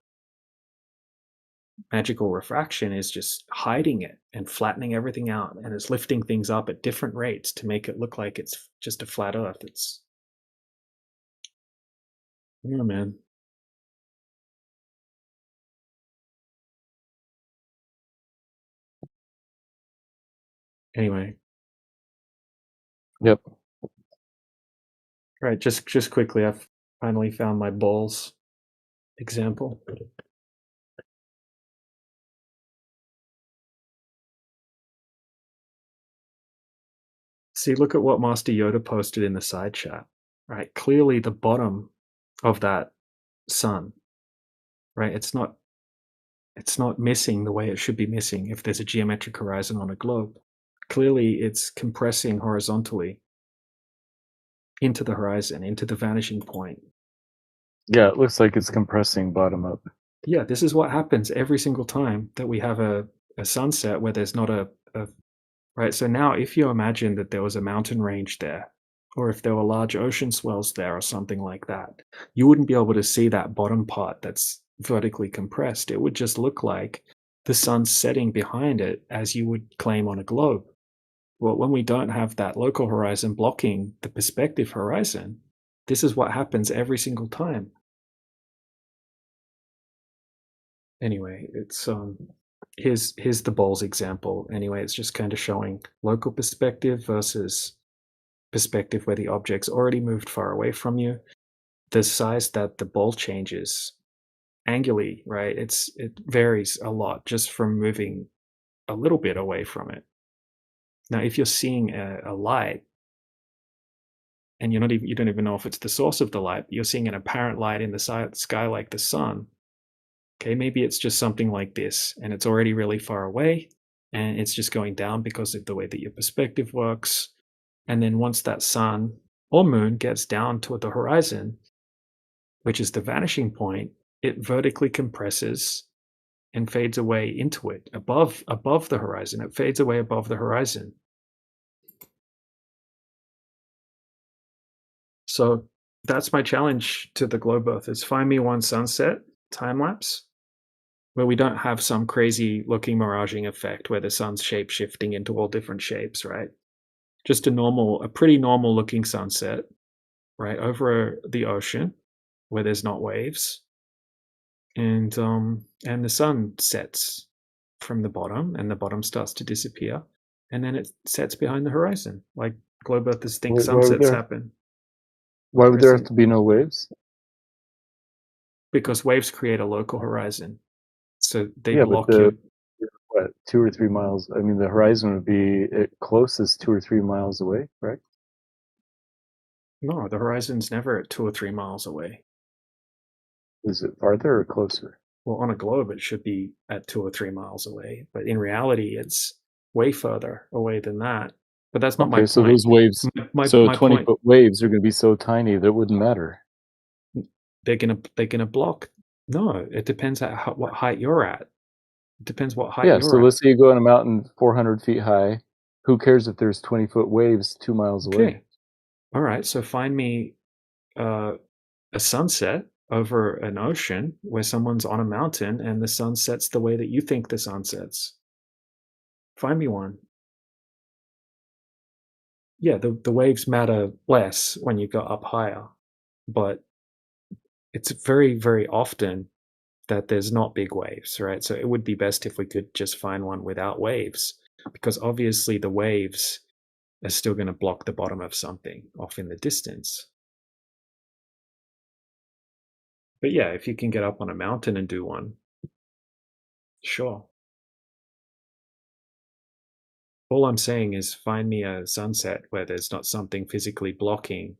magical refraction is just hiding it and flattening everything out, and it's lifting things up at different rates to make it look like it's just a flat Earth. It's yeah, man. Anyway, Yep. right. Just quickly, I've finally found my balls example. See, look at what Master Yoda posted in the side chat. Right, clearly the bottom of that sun. Right, it's not missing the way it should be missing if there's a geometric horizon on a globe. Clearly, it's compressing horizontally into the horizon, into the vanishing point. Yeah, it looks like it's compressing bottom up. Yeah, this is what happens every single time that we have a sunset where there's not a right. So now if you imagine that there was a mountain range there, or if there were large ocean swells there or something like that, you wouldn't be able to see that bottom part that's vertically compressed. It would just look like the sun setting behind it, as you would claim on a globe. Well, when we don't have that local horizon blocking the perspective horizon, this is what happens every single time. Anyway, it's here's the balls example. Anyway, it's just kind of showing local perspective versus perspective where the object's already moved far away from you. The size that the ball changes angularly, right? It varies a lot just from moving a little bit away from it. Now, if you're seeing a light and you don't even know if it's the source of the light, but you're seeing an apparent light in the sky like the sun. Okay, maybe it's just something like this, and it's already really far away, and it's just going down because of the way that your perspective works. And then once that sun or moon gets down toward the horizon, which is the vanishing point, it vertically compresses and fades away into it, above the horizon. It fades away above the horizon. So that's my challenge to the globe Earth, is find me one sunset time lapse where we don't have some crazy looking miraging effect where the sun's shape shifting into all different shapes, right? Just a pretty normal looking sunset, right, over the ocean where there's not waves, and the sun sets from the bottom, and the bottom starts to disappear, and then it sets behind the horizon, like globe Earthers think sunsets happen. Why would there have to be no waves? Because waves create a local horizon, so they Yeah, block but you. what, 2 or 3 miles? I mean, the horizon would be at closest 2 or 3 miles away, right? No, the horizon's never at 2 or 3 miles away. Is it farther or closer? Well, on a globe, it should be at 2 or 3 miles away, but in reality, it's way further away than that. But that's not my point. So those waves, my 20-foot waves are going to be so tiny that it wouldn't matter. They're gonna block. No, it depends on what height you're at. It depends what height you're at. Yeah, so let's say you go on a mountain 400 feet high. Who cares if there's 20-foot waves 2 miles away? Okay. All right, so find me a sunset over an ocean where someone's on a mountain and the sun sets the way that you think the sun sets. Find me one. Yeah, the waves matter less when you go up higher, but it's very, very often that there's not big waves, right? So it would be best if we could just find one without waves, because obviously the waves are still going to block the bottom of something off in the distance. But yeah, if you can get up on a mountain and do one, sure. All I'm saying is find me a sunset where there's not something physically blocking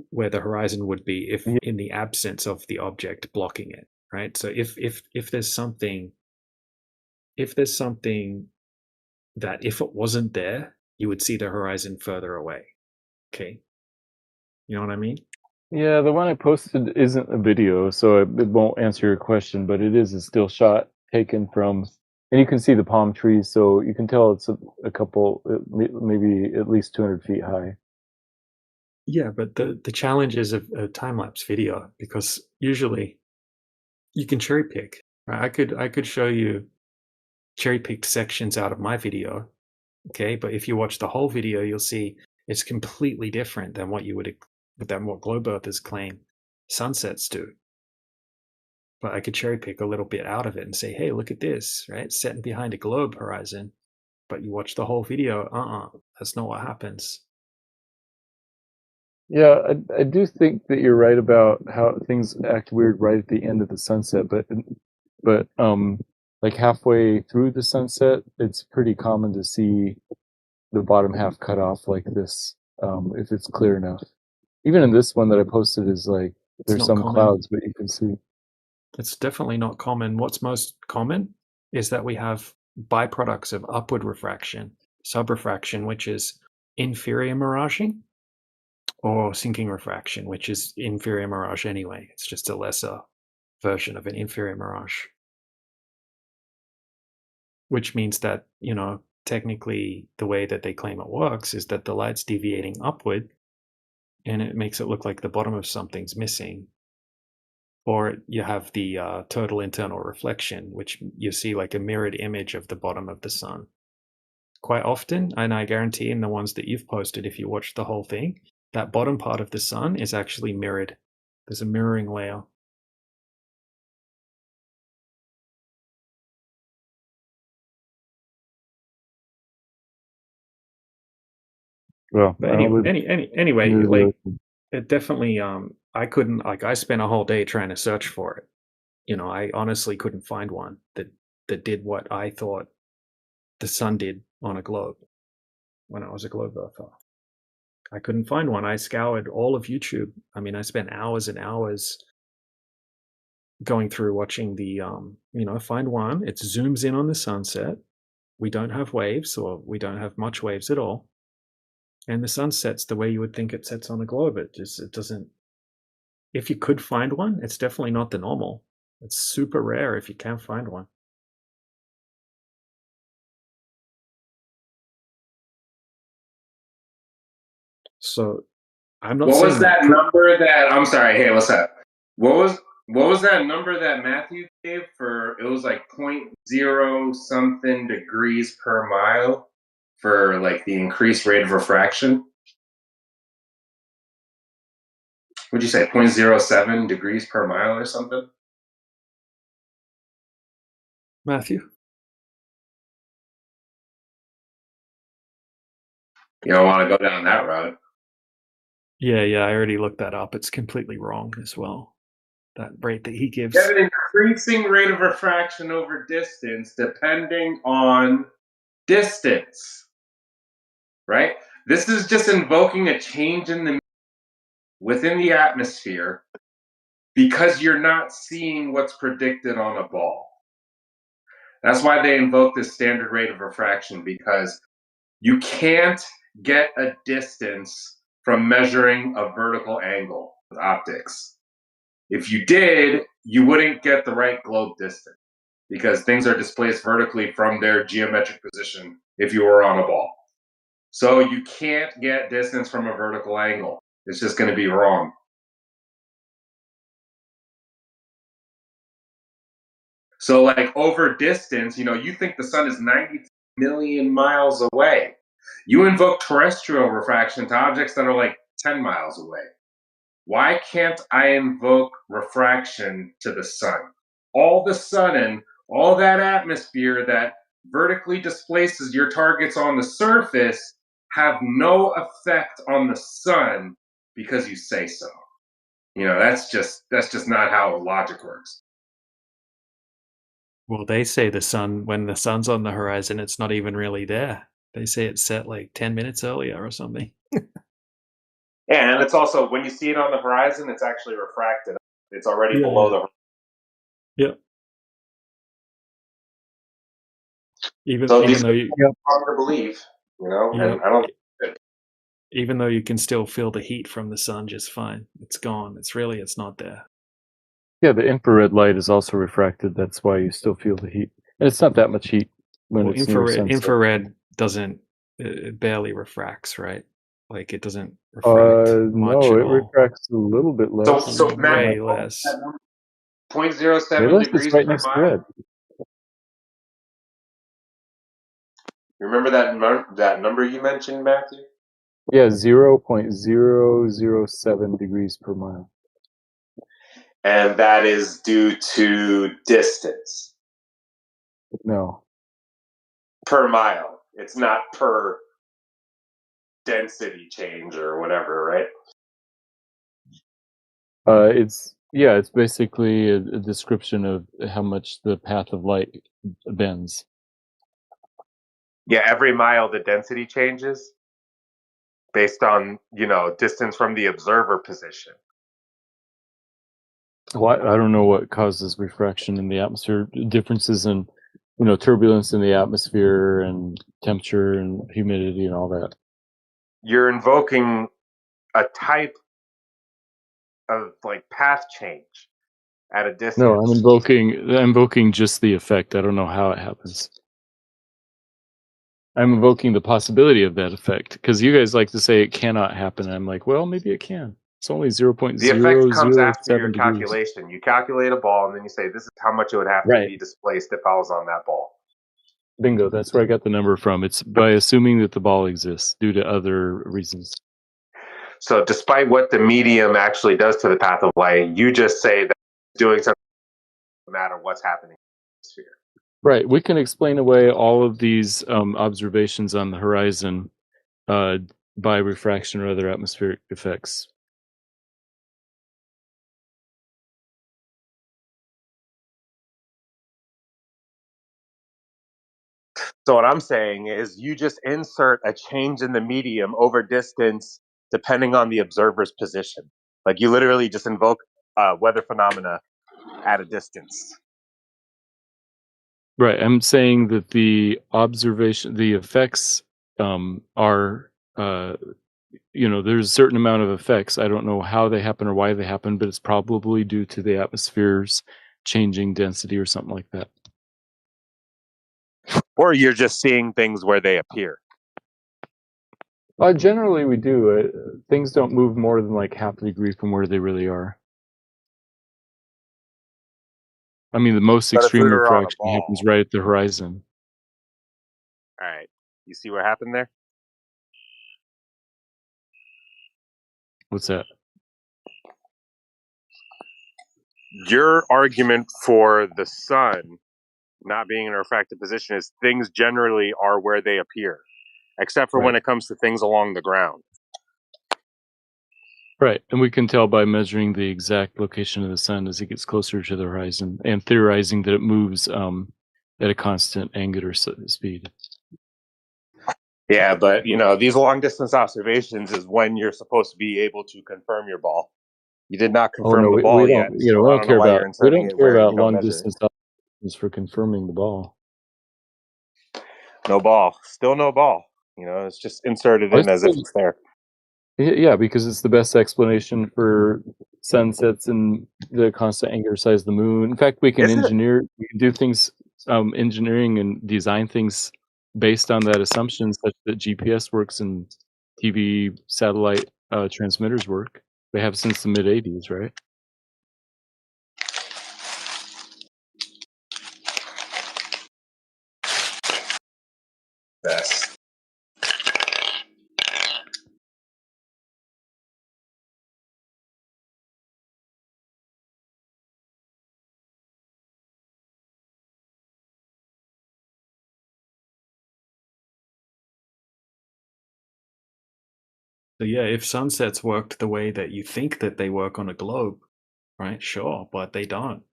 where the horizon would be if in the absence of the object blocking it, right? So if there's something that if it wasn't there, you would see the horizon further away. Okay. You know what I mean? Yeah, the one I posted isn't a video, so it won't answer your question, but it is a still shot taken from, and you can see the palm trees, so you can tell it's a couple, maybe at least 200 feet high. Yeah, but the challenge is a time-lapse video, because usually you can cherry pick. I could show you cherry-picked sections out of my video, okay? But if you watch the whole video, you'll see it's completely different than what globe earthers claim sunsets do. But I could cherry pick a little bit out of it and say, hey, look at this, right? Setting behind a globe horizon. But you watch the whole video, that's not what happens. Yeah, I do think that you're right about how things act weird right at the end of the sunset, but like halfway through the sunset, it's pretty common to see the bottom half cut off like this, if it's clear enough. Even in this one that I posted is like there's some clouds, but you can see. It's definitely not common. What's most common is that we have byproducts of upward refraction, subrefraction, which is inferior miraging, or sinking refraction, which is inferior mirage anyway. It's just a lesser version of an inferior mirage. Which means that, technically the way that they claim it works is that the light's deviating upward and it makes it look like the bottom of something's missing. Or you have the total internal reflection, which you see like a mirrored image of the bottom of the sun. Quite often, and I guarantee in the ones that you've posted, if you watch the whole thing, that bottom part of the sun is actually mirrored. There's a mirroring layer. Well, but anyway, like it definitely I spent a whole day trying to search for it. I honestly couldn't find one that did what I thought the sun did on a globe when I was a globe earther. I couldn't find one. I scoured all of YouTube. I mean, I spent hours and hours going through watching the find one. It zooms in on the sunset. We don't have waves, or we don't have much waves at all. And the sun sets the way you would think it sets on a globe. It doesn't. If you could find one, it's definitely not the normal. It's super rare if you can find one. So I'm not. What was that number that? I'm sorry. Hey, what's up? What was that number that Matthew gave for? It was like 0.0 something degrees per mile for like the increased rate of refraction. Would you say 0.07 degrees per mile or something? Matthew? You don't want to go down that road. Yeah, I already looked that up. It's completely wrong as well. That rate that he gives. You have an increasing rate of refraction over distance depending on distance, right? This is just invoking a change in within the atmosphere because you're not seeing what's predicted on a ball. That's why they invoke this standard rate of refraction, because you can't get a distance from measuring a vertical angle with optics. If you did, you wouldn't get the right globe distance because things are displaced vertically from their geometric position if you were on a ball. So you can't get distance from a vertical angle. It's just going to be wrong. So like over distance, you think the sun is 90 million miles away. You invoke terrestrial refraction to objects that are like 10 miles away. Why can't I invoke refraction to the sun? All of a sudden, all that atmosphere that vertically displaces your targets on the surface have no effect on the sun because you say so. That's just not how logic works. Well, they say when the sun's on the horizon, it's not even really there. They say it's set like 10 minutes earlier or something. Yeah, and it's also, when you see it on the horizon, it's actually refracted. It's already below the horizon. Yeah. Even though you hard to believe, and I don't. Even though you can still feel the heat from the sun just fine, it's gone. It's not there. Yeah, the infrared light is also refracted. That's why you still feel the heat, and it's not that much heat when it's near sunset. Infrared doesn't, it barely refracts, right? Like it doesn't refract much no, at it all. refracts a little bit less. So way less. 0.07 Realist is degrees right per next to mile. red. Remember that number you mentioned, Matthew? Yeah, 0.007 degrees per mile. And that is due to distance No. per mile. It's not per density change or whatever, right? It's basically a description of how much the path of light bends. Yeah, every mile the density changes based on, distance from the observer position. Well, I don't know what causes refraction in the atmosphere. Differences in, turbulence in the atmosphere and temperature and humidity and all that. You're invoking a type of path change at a distance. No, I'm invoking just the effect. I don't know how it happens. I'm invoking the possibility of that effect because you guys like to say it cannot happen. I'm like, well, maybe it can. It's only The effect comes after your 0.007 degrees. calculation. You calculate a ball and then you say this is how much it would have to Right. be displaced if I was on that ball. Bingo. That's where I got the number from. It's by assuming that the ball exists due to other reasons. So despite what the medium actually does to the path of light, you just say that it's doing something no matter what's happening in the sphere. Right. We can explain away all of these observations on the horizon by refraction or other atmospheric effects. So what I'm saying is you just insert a change in the medium over distance depending on the observer's position. Like you literally just invoke weather phenomena at a distance. Right. I'm saying that the effects are, there's a certain amount of effects. I don't know how they happen or why they happen, but it's probably due to the atmosphere's changing density or something like that. Or you're just seeing things where they appear. Generally, we do. Things don't move more than half a degree from where they really are. I mean, the most But if extreme we were on a refraction ball, happens right at the horizon. all right, you see what happened there? What's that? Your argument for the sun not being in a refractive position is things generally are where they appear, except for when it comes to things along the ground. Right, and we can tell by measuring the exact location of the sun as it gets closer to the horizon and theorizing that it moves at a constant angular speed. Yeah, but these long distance observations is when you're supposed to be able to confirm your ball. You did not confirm the ball we yet, don't. so We I don't don't know care why about. you're We inserting don't it care where you about don't long measure distance observations for confirming the ball. No ball, still no ball. It's just inserted in as if it's there. Yeah, because it's the best explanation for sunsets and the constant angular size of the moon. In fact, we can do things, engineering and design things based on that assumption, such that GPS works and TV satellite transmitters work. They have since the mid '80s, right? Best. So yeah, if sunsets worked the way that you think that they work on a globe, right? Sure, but they don't.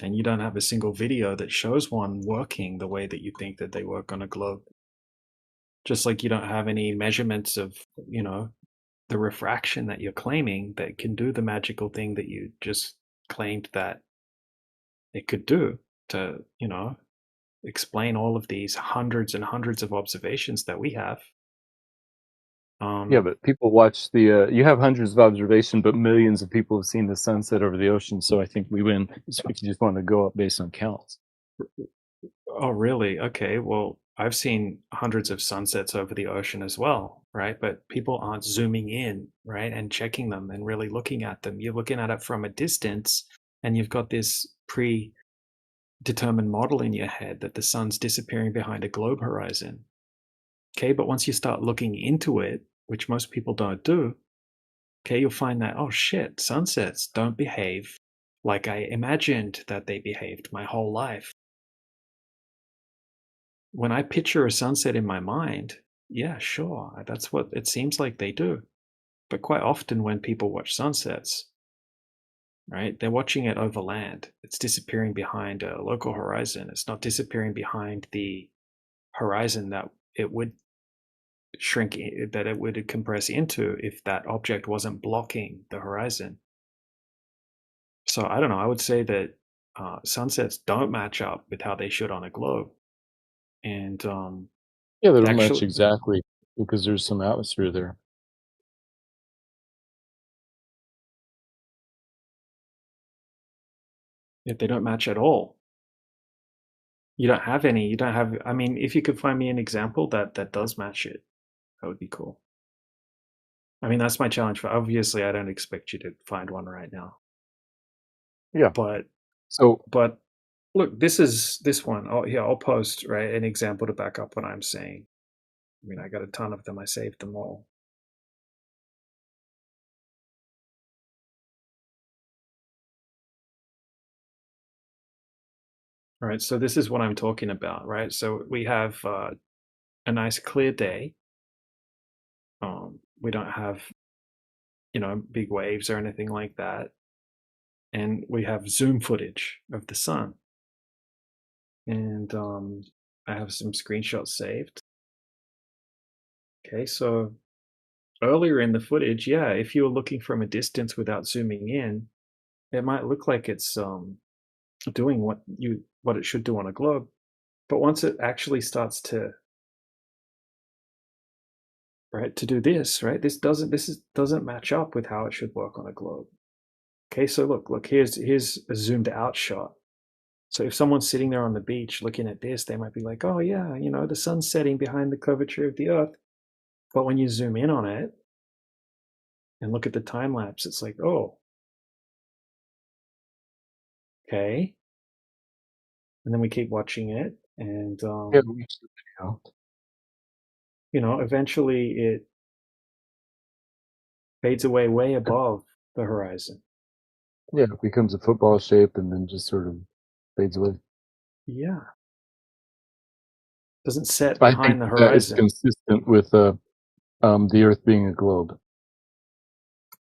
And you don't have a single video that shows one working the way that you think that they work on a globe. Just like you don't have any measurements of, the refraction that you're claiming that can do the magical thing that you just claimed that it could do to, explain all of these hundreds and hundreds of observations that we have. Yeah, but people watch the. You have hundreds of observations, but millions of people have seen the sunset over the ocean. So I think we win. So if you just want to go up based on counts. Oh, really? Okay. Well, I've seen hundreds of sunsets over the ocean as well, right? But people aren't zooming in, right, and checking them and really looking at them. You're looking at it from a distance, and you've got this predetermined model in your head that the sun's disappearing behind a globe horizon. Okay, but once you start looking into it, which most people don't do, okay, you'll find that, oh shit, sunsets don't behave like I imagined that they behaved my whole life. When I picture a sunset in my mind, yeah, sure, that's what it seems like they do. But quite often when people watch sunsets, right, they're watching it over land. It's disappearing behind a local horizon. It's not disappearing behind the horizon that it would that it would compress into if that object wasn't blocking the horizon. So I don't know. I would say that sunsets don't match up with how they should on a globe, and Yeah, they don't match actually, exactly because there's some atmosphere there. if they don't match at all. You don't have any. You don't have. I mean, if you could find me an example that does match it, that would be cool. I mean, that's my challenge. For obviously, I don't expect you to find one right now. Yeah. But So look, this one. Oh, yeah, I'll post right an example to back up what I'm saying. I mean, I got a ton of them. I saved them all. All right, so this is what I'm talking about, right? So we have a nice clear day. We don't have, big waves or anything like that. And we have zoom footage of the sun. And I have some screenshots saved. Okay, so earlier in the footage, yeah, if you were looking from a distance without zooming in, it might look like it's doing what it should do on a globe. But once it actually starts to do this, right? This doesn't match up with how it should work on a globe. Okay, so look, here's a zoomed out shot. So if someone's sitting there on the beach looking at this, they might be like, oh yeah, the sun's setting behind the curvature of the earth. But when you zoom in on it and look at the time lapse, it's like, oh, okay. And then we keep watching it, and yeah, we watched the video. eventually it fades away way above the horizon. Yeah, it becomes a football shape and then just sort of fades away. Yeah. Doesn't set I think behind the that is horizon. consistent with the Earth being a globe.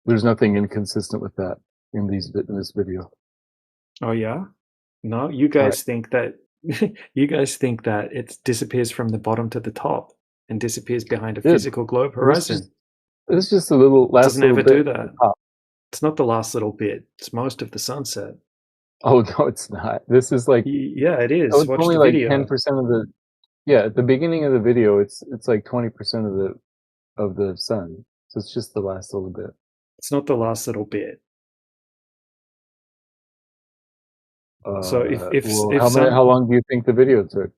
There's nothing inconsistent with that in this video. Oh yeah? No, you guys think that it disappears from the bottom to the top and disappears behind a Yeah. physical globe horizon. It's just a little It last doesn't little ever bit do at that. the top. It's not the last little bit. It's most of the sunset. Oh no, it's not. This is like Yeah, it is. it's Watch only the like video. 10% of the. Yeah, at the beginning of the video, it's like 20% of the sun. So it's just the last little bit. It's not the last little bit. So if how long do you think the video took?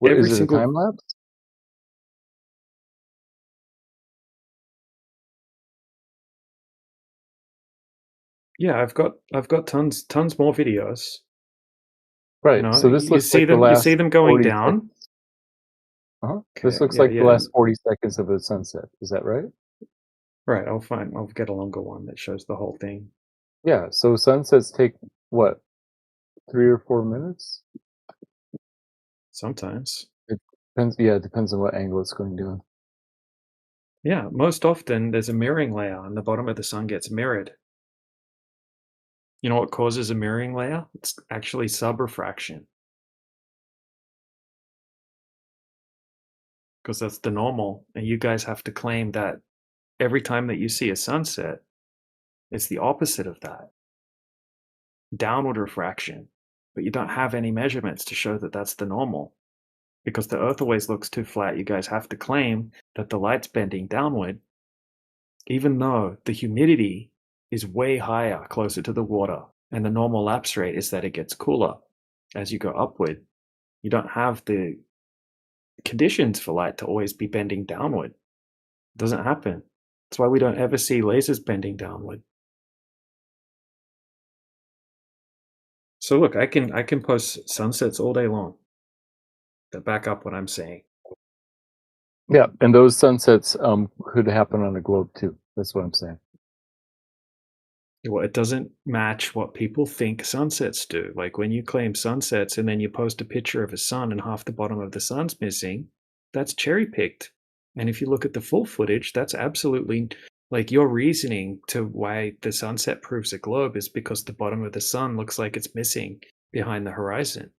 What every is it? single A time lapse? Yeah, I've got tons more videos. Right. So this you looks see like the them last you see them going 40 down. seconds. Uh-huh. This Okay, looks yeah, like yeah. the last 40 seconds of a sunset. Is that right? Right, I'll get a longer one that shows the whole thing. Yeah. So sunsets take what, 3 or 4 minutes? Sometimes. It depends. Yeah, it depends on what angle it's going down. Yeah, most often there's a mirroring layer and the bottom of the sun gets mirrored. You know what causes a mirroring layer? It's actually subrefraction. Because that's the normal. And you guys have to claim that every time that you see a sunset, it's the opposite of that. Downward refraction. But you don't have any measurements to show that that's the normal. Because the Earth always looks too flat, you guys have to claim that the light's bending downward, even though the humidity is way higher closer to the water, and the normal lapse rate is that it gets cooler as you go upward. You don't have the conditions for light to always be bending downward. It doesn't happen. That's why we don't ever see lasers bending downward. So look, I can post sunsets all day long that back up what I'm saying. Yeah, and those sunsets could happen on a globe too. That's what I'm saying. Well, it doesn't match what people think sunsets do. Like when you claim sunsets and then you post a picture of a sun and half the bottom of the sun's missing, that's cherry picked. And if you look at the full footage, that's absolutely like your reasoning to why the sunset proves a globe is because the bottom of the sun looks like it's missing behind the horizon.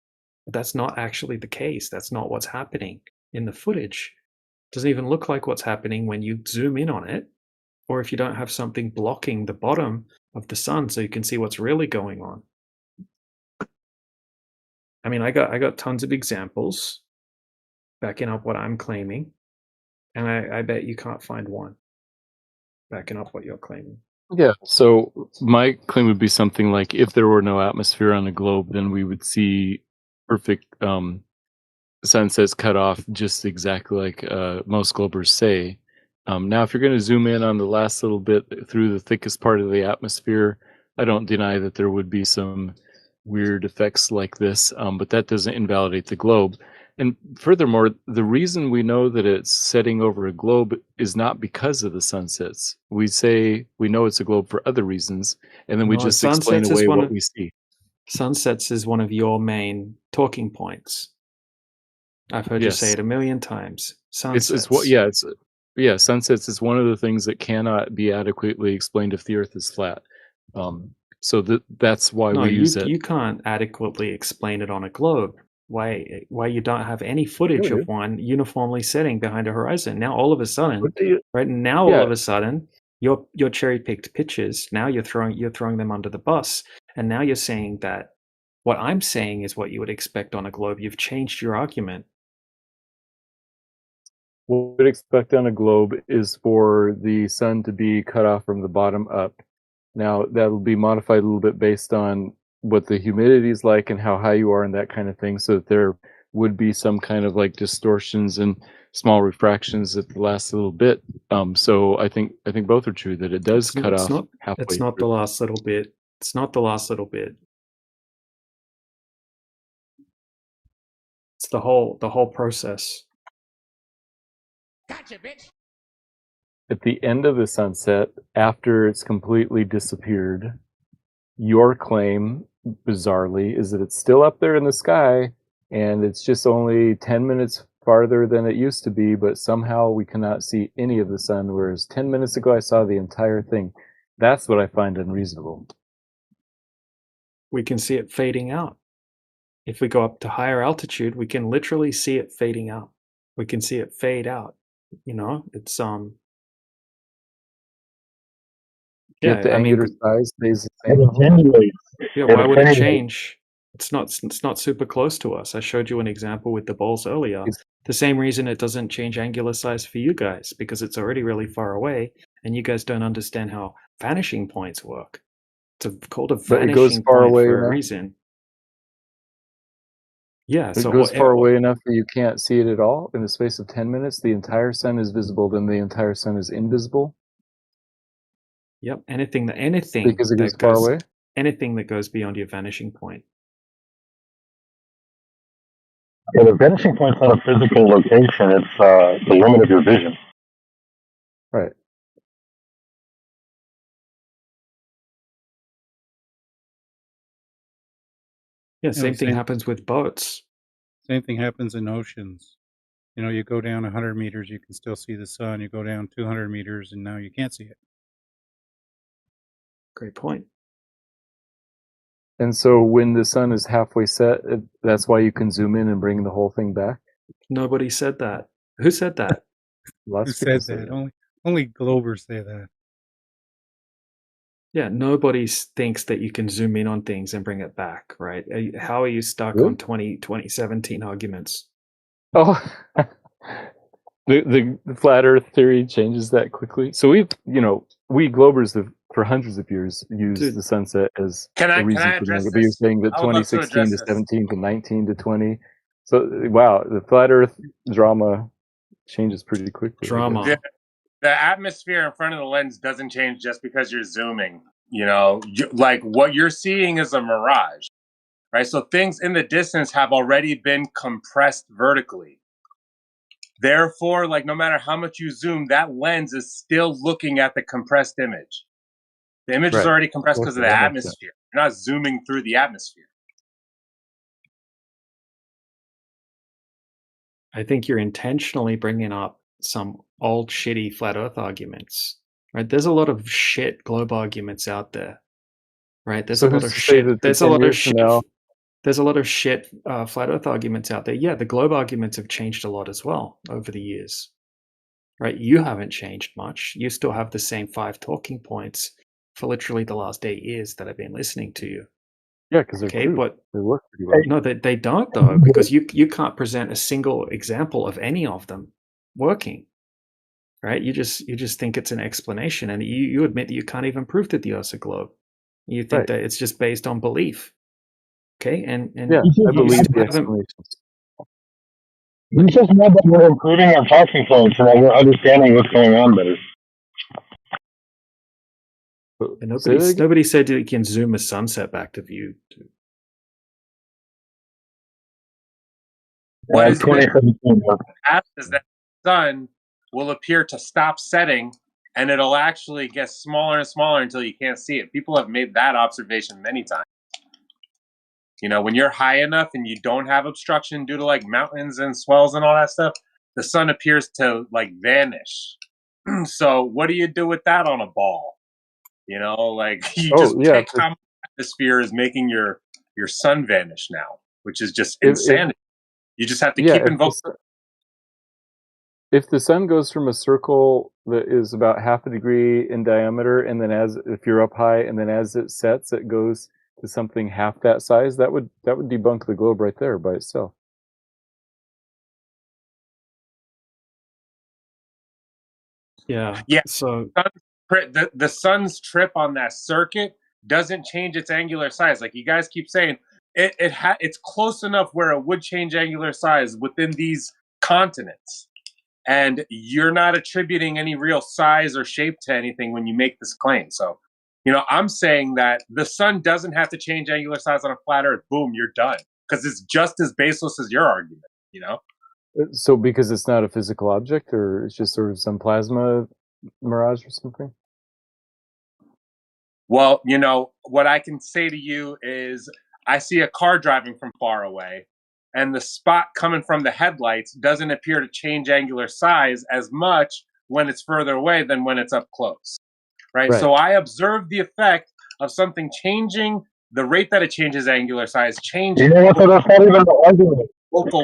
But that's not actually the case. That's not what's happening in the footage. It doesn't even look like what's happening when you zoom in on it, or if you don't have something blocking the bottom of the sun so you can see what's really going on. I mean, I got tons of examples backing up what I'm claiming, and I bet you can't find one backing up what you're claiming. Yeah, so my claim would be something like if there were no atmosphere on the globe, then we would see perfect sunsets cut off just exactly like most globers say. Now, if you're going to zoom in on the last little bit through the thickest part of the atmosphere, I don't deny that there would be some weird effects like this, but that doesn't invalidate the globe. And furthermore, the reason we know that it's setting over a globe is not because of the sunsets. We say we know it's a globe for other reasons, and then we No, just explain sunsets is away one what of- we see. Sunsets is one of your main talking points. I've heard you say Yes. it a million times. Sunsets. Sunsets is one of the things that cannot be adequately explained if the Earth is flat. So that's why No, we use it. you can't adequately explain it on a globe. Why you don't have any footage Yeah, of one uniformly setting behind a horizon? Now all of a sudden, What do you- right now Yeah. all of a sudden, your cherry picked pictures. Now you're throwing them under the bus, and now you're saying that what I'm saying is what you would expect on a globe. You've changed your argument. What we'd expect on a globe is for the sun to be cut off from the bottom up. Now, that'll be modified a little bit based on what the humidity is like and how high you are and that kind of thing, so that there would be some kind of like distortions and small refractions that last a little bit. So I think both are true, that it does cut off halfway. It's not the last little bit. It's not the last little bit. It's the whole process. Gotcha, bitch. At the end of the sunset, after it's completely disappeared, your claim, bizarrely, is that it's still up there in the sky and it's just only 10 minutes farther than it used to be, but somehow we cannot see any of the sun, whereas 10 minutes ago I saw the entire thing. That's what I find unreasonable. We can see it fading out. If we go up to higher altitude, we can literally see it fading out. We can see it fade out. You know, it's Yet the I mean, angular size stays the It same. attenuates. yeah, It why would it attenuates. change? It's not super close to us. I showed you an example with the balls earlier. The same reason it doesn't change angular size for you guys, because it's already really far away, and you guys don't understand how vanishing points work. It's called a But it goes vanishing far point away for a enough. reason. Yeah, It so goes far away enough that you can't see it at all. In the space of 10 minutes, the entire sun is visible, then the entire sun is invisible. Yep, anything Because it goes that far goes away. anything that goes beyond your vanishing point. Yeah, the vanishing point's not a physical location. It's the limit of your vision. Right. Yeah, same thing happens with boats. Same thing happens in oceans. You know, you go down 100 meters, you can still see the sun. You go down 200 meters, and now you can't see it. Great point. And so when the sun is halfway set, that's why you can zoom in and bring the whole thing back? Nobody said that. Who said that? Lots Who of people said that? Only Globers say that. Yeah, nobody thinks that you can zoom in on things and bring it back, right? How are you stuck Really? on 2017 arguments? Oh, the flat Earth theory changes that quickly. So we Globers have for hundreds of years used the sunset as a reason for doing it. But you're saying that 2016 to 17 to 19 to 20. So wow, the flat Earth drama changes pretty quickly. Drama. the atmosphere in front of the lens doesn't change just because you're zooming. You know, like what you're seeing is a mirage, right? So things in the distance have already been compressed vertically. Therefore, like no matter how much you zoom, that lens is still looking at the compressed image. The image is Right. already compressed because Okay, of the that makes sense. atmosphere. You're not zooming through the atmosphere. I think you're intentionally bringing up some old shitty flat Earth arguments, right? There's a lot of shit globe arguments out there, right? There's So a lot who's of to say shit. that There's a 10 lot of years from shit. now? There's a lot of shit flat Earth arguments out there. Yeah, the globe arguments have changed a lot as well over the years, right? You haven't changed much. You still have the same 5 talking points for literally the last 8 years that I've been listening to you. Yeah, because they're Okay, true. but They work pretty well. no, they don't though, because you can't present a single example of any of them working, right? You just think it's an explanation, and you admit that you can't even prove that the Earth's a globe. You think Right. that it's just based on belief, okay? And Yeah, you I believe still the haven't. explanations. We just know that we're improving our talking points and that we're understanding what's going on better. But say that again? Nobody said that you can zoom a sunset back to view. What is 2017. is that the sun will appear to stop setting, and it'll actually get smaller and smaller until you can't see it. People have made that observation many times. You know, when you're high enough and you don't have obstruction due to like mountains and swells and all that stuff, the sun appears to like vanish. So what do you do with that on a ball? You know, like you just pick how much atmosphere is making your sun vanish now, which is just insanity. You just have to keep invoking. If the sun goes from a circle that is about half a degree in diameter, and then if you're up high, and then as it sets, it goes to something half that size, that would debunk the globe right there by itself. Yeah. Yeah. So the sun's trip on that circuit doesn't change its angular size. Like you guys keep saying, it's close enough where it would change angular size within these continents. And you're not attributing any real size or shape to anything when you make this claim. So, you know, I'm saying that the sun doesn't have to change angular size on a flat Earth. Boom, you're done. Because it's just as baseless as your argument, you know? So because it's not a physical object, or it's just sort of some plasma mirage or something? Well, you know, what I can say to you is I see a car driving from far away, and the spot coming from the headlights doesn't appear to change angular size as much when it's further away than when it's up close, right? So I observe the effect of something changing, the rate that it changes angular size changes. You know what? That's not even the argument.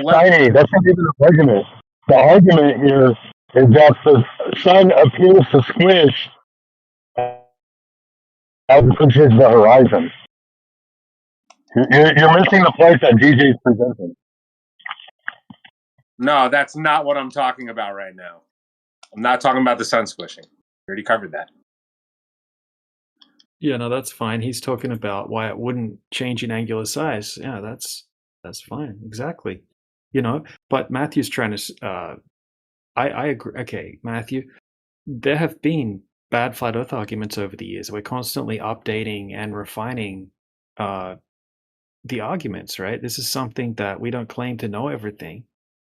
Tiny, that's not even the argument. The argument here is that the sun appears to squish as it approaches the horizon. You're missing the point that DJ is presenting. No, that's not what I'm talking about right now. I'm not talking about the sun squishing. We already covered that. Yeah, no, that's fine. He's talking about why it wouldn't change in angular size. Yeah, that's fine. Exactly. You know, but Matthew's trying to. I agree. Okay, Matthew, there have been bad flat Earth arguments over the years. We're constantly updating and refining the arguments. Right. This is something that we don't claim to know everything,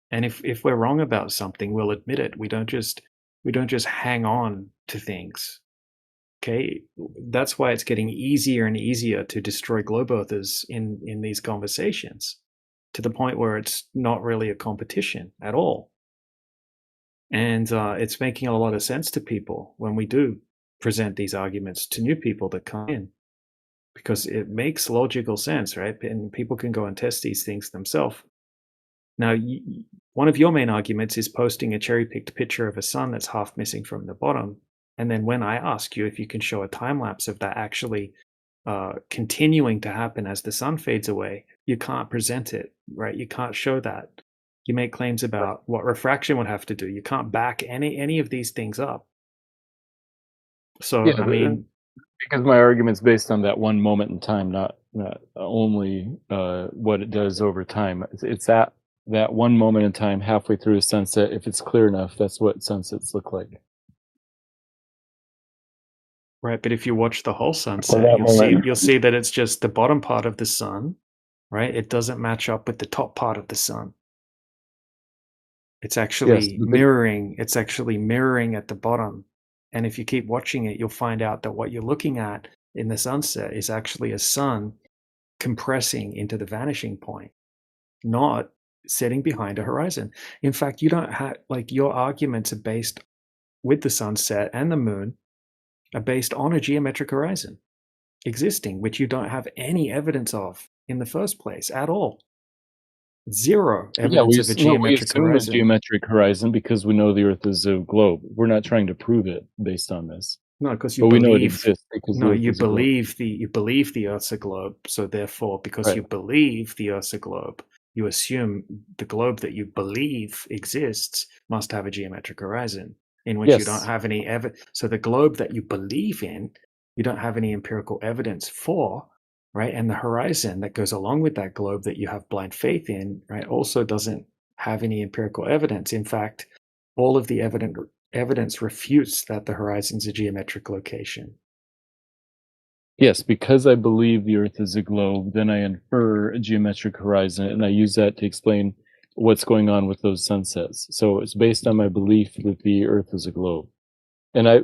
and if we're wrong about something, we'll admit it. We don't just hang on to things. Okay, that's why it's getting easier and easier to destroy globe earthers in these conversations, to the point where it's not really a competition at all. And it's making a lot of sense to people when we do present these arguments to new people that come in, because it makes logical sense, right? And people can go and test these things themselves. Now, one of your main arguments is posting a cherry-picked picture of a sun that's half missing from the bottom. And then when I ask you if you can show a time lapse of that actually continuing to happen as the sun fades away, you can't present it, right? You can't show that. You make claims about what refraction would have to do. You can't back any of these things up. So, yeah, I mean, because my argument's based on that one moment in time, not only what it does over time. It's that one moment in time, halfway through a sunset. If it's clear enough, that's what sunsets look like. Right, but if you watch the whole for sunset, that you'll moment. see that it's just the bottom part of the sun, right? It doesn't match up with the top part of the sun. It's Yes, actually but the, mirroring. It's actually mirroring at the bottom. And if you keep watching it, you'll find out that what you're looking at in the sunset is actually a sun compressing into the vanishing point, not setting behind a horizon. In fact, you don't have like your arguments are based with the sunset and the moon are based on a geometric horizon existing, which you don't have any evidence of in the first place at all. Zero yeah, evidence of a we geometric assume a horizon. geometric horizon because we know the Earth is a globe. We're not trying to prove it based on this, No, because you but we know it believe. exists because No, the Earth you is a globe. believe the Earth's a globe. So therefore, because you Right. believe the Earth's a globe, you assume the globe that you believe exists must have a geometric horizon in which you don't Yes. have any evidence. So the globe that you believe in, you don't have any empirical evidence for, right? And the horizon that goes along with that globe that you have blind faith in, right, also doesn't have any empirical evidence. In fact, all of the evidence refutes that the horizon's a geometric location. Yes, because I believe the Earth is a globe, then I infer a geometric horizon, and I use that to explain what's going on with those sunsets. So it's based on my belief that the Earth is a globe, and I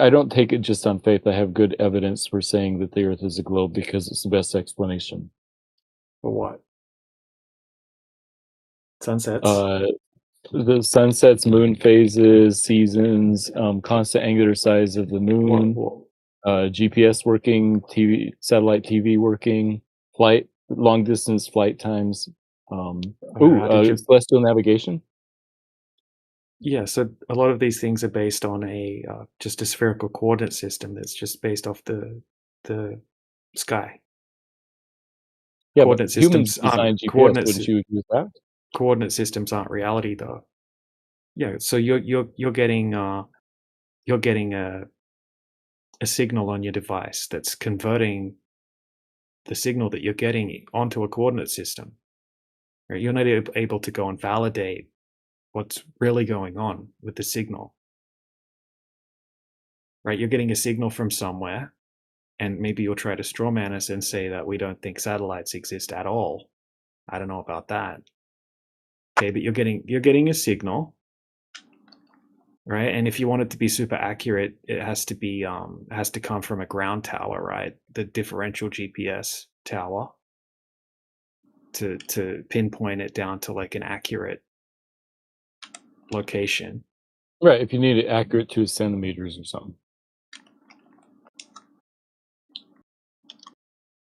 don't take it just on faith. I have good evidence for saying that the Earth is a globe because it's the best explanation. For what? Sunsets? The sunsets, moon phases, seasons, constant angular size of the moon, GPS working, satellite TV working, long distance flight times. Celestial navigation. Yeah, so a lot of these things are based on a just a spherical coordinate system that's just based off the sky. Yeah, Coordinate but humans systems design aren't GPS. Wouldn't you agree with that? coordinate systems aren't reality though. Yeah, so you're getting a signal on your device that's converting the signal that you're getting onto a coordinate system. Right? You're not able to go and validate what's really going on with the signal. Right? You're getting a signal from somewhere, and maybe you'll try to strawman us and say that we don't think satellites exist at all. I don't know about that. Okay, but you're getting a signal, right? And if you want it to be super accurate, it has to come from a ground tower, right? The differential GPS tower to pinpoint it down to like an accurate location. Right, if you need it accurate to centimeters or something.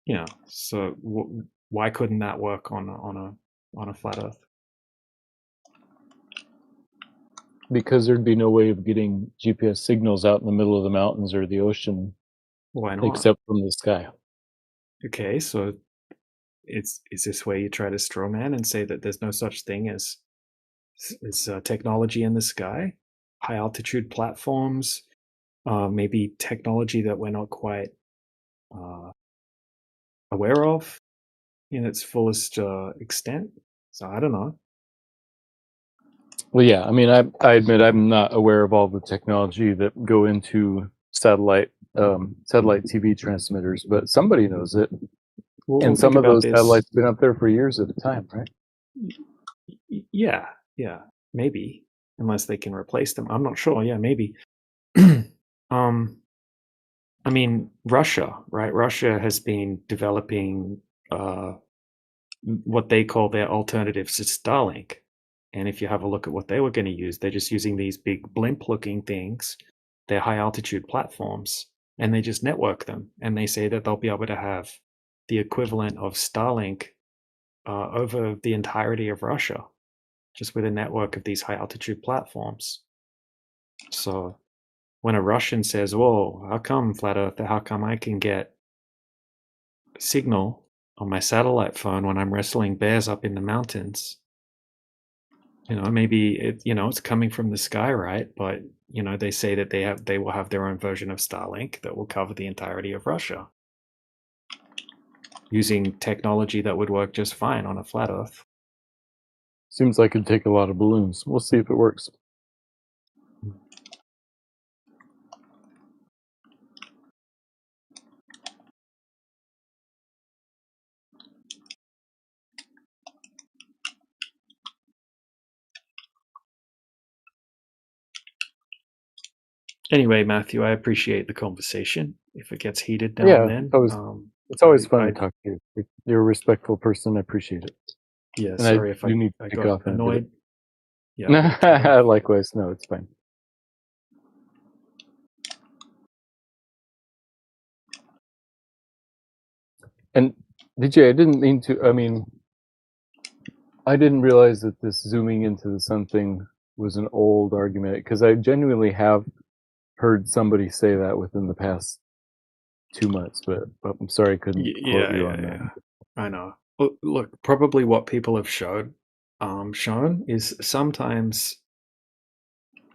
Yeah. So why couldn't that work on a flat Earth? Because there'd be no way of getting GPS signals out in the middle of the mountains or the ocean. Why not? Except from the sky. Okay, so is this where you try to strawman and say that there's no such thing as technology in the sky, high altitude platforms, maybe technology that we're not quite aware of in its fullest extent? So I don't know. Well, yeah, I mean, I admit I'm not aware of all the technology that go into satellite TV transmitters, but somebody knows it. Well, And some of those satellites have been up there for years at a time, right? Yeah, maybe, unless they can replace them. I'm not sure. Yeah, maybe. I mean, Russia, right? Russia has been developing what they call their alternatives to Starlink. And if you have a look at what they were going to use, they're just using these big blimp-looking things. They're high-altitude platforms, and they just network them. And they say that they'll be able to have the equivalent of Starlink over the entirety of Russia, just with a network of these high-altitude platforms. So when a Russian says, "Whoa, how come flat Earther? How come I can get signal on my satellite phone when I'm wrestling bears up in the mountains?" Maybe it's coming from the sky, right? But they say that they will have their own version of Starlink that will cover the entirety of Russia using technology that would work just fine on a flat Earth. Seems like it'd take a lot of balloons. We'll see if it works. Anyway, Matthew, I appreciate the conversation. If it gets heated now and then, it's always fun I- to talk to you. If you're a respectful person. I appreciate it. yeah, And sorry if do need to I pick got off in a bit. annoyed. Yeah, I got cut off. Likewise. No, it's fine. And DJ, I didn't mean to. I mean, I didn't realize that this zooming into the sun thing was an old argument, because I genuinely have heard somebody say that within the past 2 months, but I'm sorry I couldn't quote you on that. I know. Look, probably what people have shown is sometimes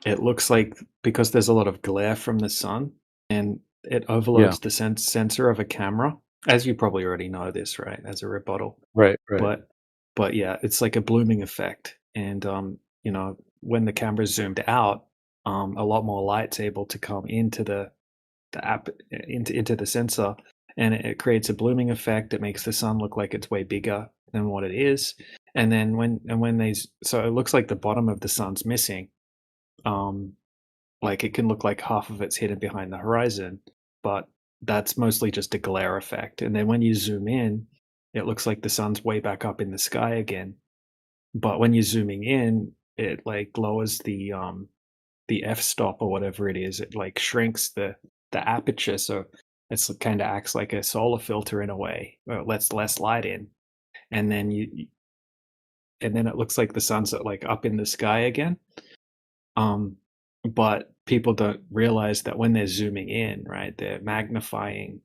it looks like, because there's a lot of glare from the sun and it overloads the sensor of a camera, as you probably already know this, right, as a rebuttal. Right. But yeah, it's like a blooming effect. And you know, when the camera's zoomed out, a lot more light's able to come into the app, into the sensor, and it creates a blooming effect. It makes the sun look like it's way bigger than what it is. And then so it looks like the bottom of the sun's missing. Like it can look like half of it's hidden behind the horizon, but that's mostly just a glare effect. And then when you zoom in, it looks like the sun's way back up in the sky again. But when you're zooming in, it like lowers the f-stop or whatever it is. It like shrinks the aperture, so it's kind of acts like a solar filter in a way. It lets less light in, and then it looks like the sun's like up in the sky again. But people don't realize that when they're zooming in, right, they're magnifying.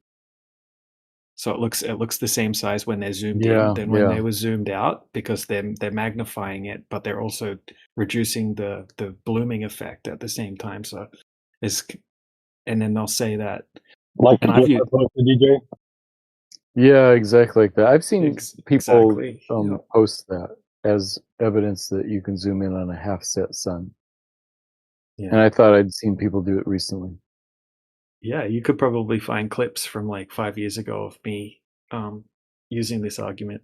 So it looks the same size when they're zoomed in than when they were zoomed out, because they're magnifying it, but they're also reducing the blooming effect at the same time. So and then they'll say that, like and the DJ. Yeah, exactly like that. I've seen people yeah. post that as evidence that you can zoom in on a half-set sun. Yeah. And I thought I'd seen people do it recently. Yeah, you could probably find clips from like 5 years ago of me using this argument.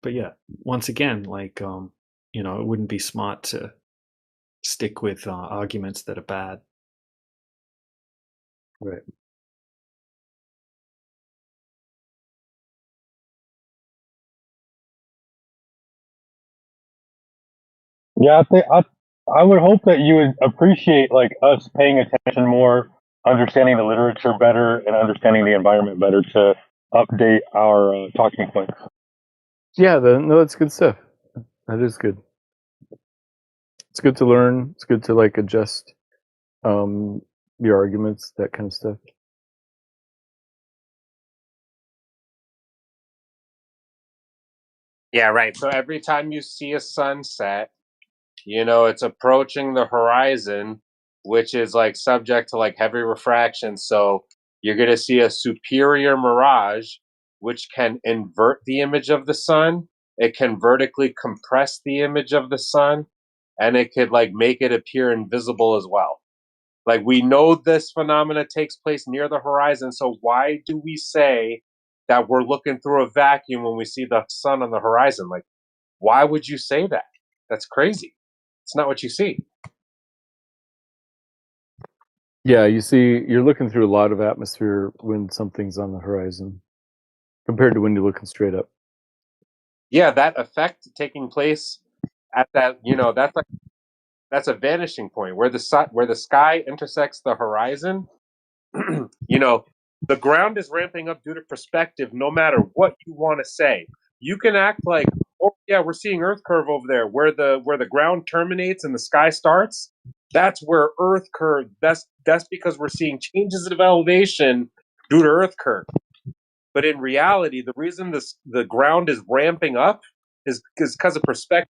But yeah, once again, like you know, it wouldn't be smart to stick with arguments that are bad. Right. Yeah, I would hope that you would appreciate like us paying attention more, understanding the literature better, and understanding the environment better to update our talking points. Yeah, no, that's good stuff. That is good. It's good to learn. It's good to like adjust your arguments, that kind of stuff. Yeah, right. So every time you see a sunset, you know, it's approaching the horizon, which is like subject to like heavy refraction. So you're going to see a superior mirage, which can invert the image of the sun. It can vertically compress the image of the sun, and it could like make it appear invisible as well. Like we know this phenomena takes place near the horizon. So why do we say that we're looking through a vacuum when we see the sun on the horizon? Like, why would you say that? That's crazy. It's not what you see. Yeah, you're looking through a lot of atmosphere when something's on the horizon compared to when you're looking straight up. Yeah, that effect taking place at that, you know, that's a vanishing point where the sky intersects the horizon. You know, the ground is ramping up due to perspective no matter what you want to say. You can act like, oh yeah, we're seeing Earth curve over there where the ground terminates and the sky starts. That's where Earth curve. That's because we're seeing changes of elevation due to Earth curve. But in reality, the reason the ground is ramping up is because of perspective.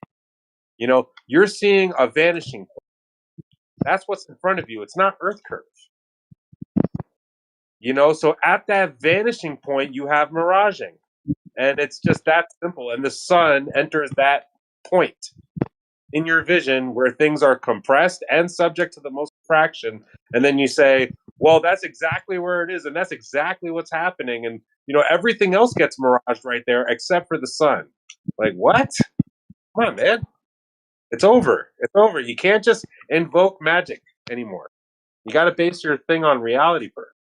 You know, you're seeing a vanishing point. That's what's in front of you. It's not Earth curve. You know, so at that vanishing point, you have miraging. And it's just that simple. And the sun enters that point in your vision where things are compressed and subject to the most fraction. And then you say, well, that's exactly where it is. And that's exactly what's happening. And, you know, everything else gets miraged right there except for the sun. Like, what? Come on, man. It's over. It's over. You can't just invoke magic anymore. You got to base your thing on reality first.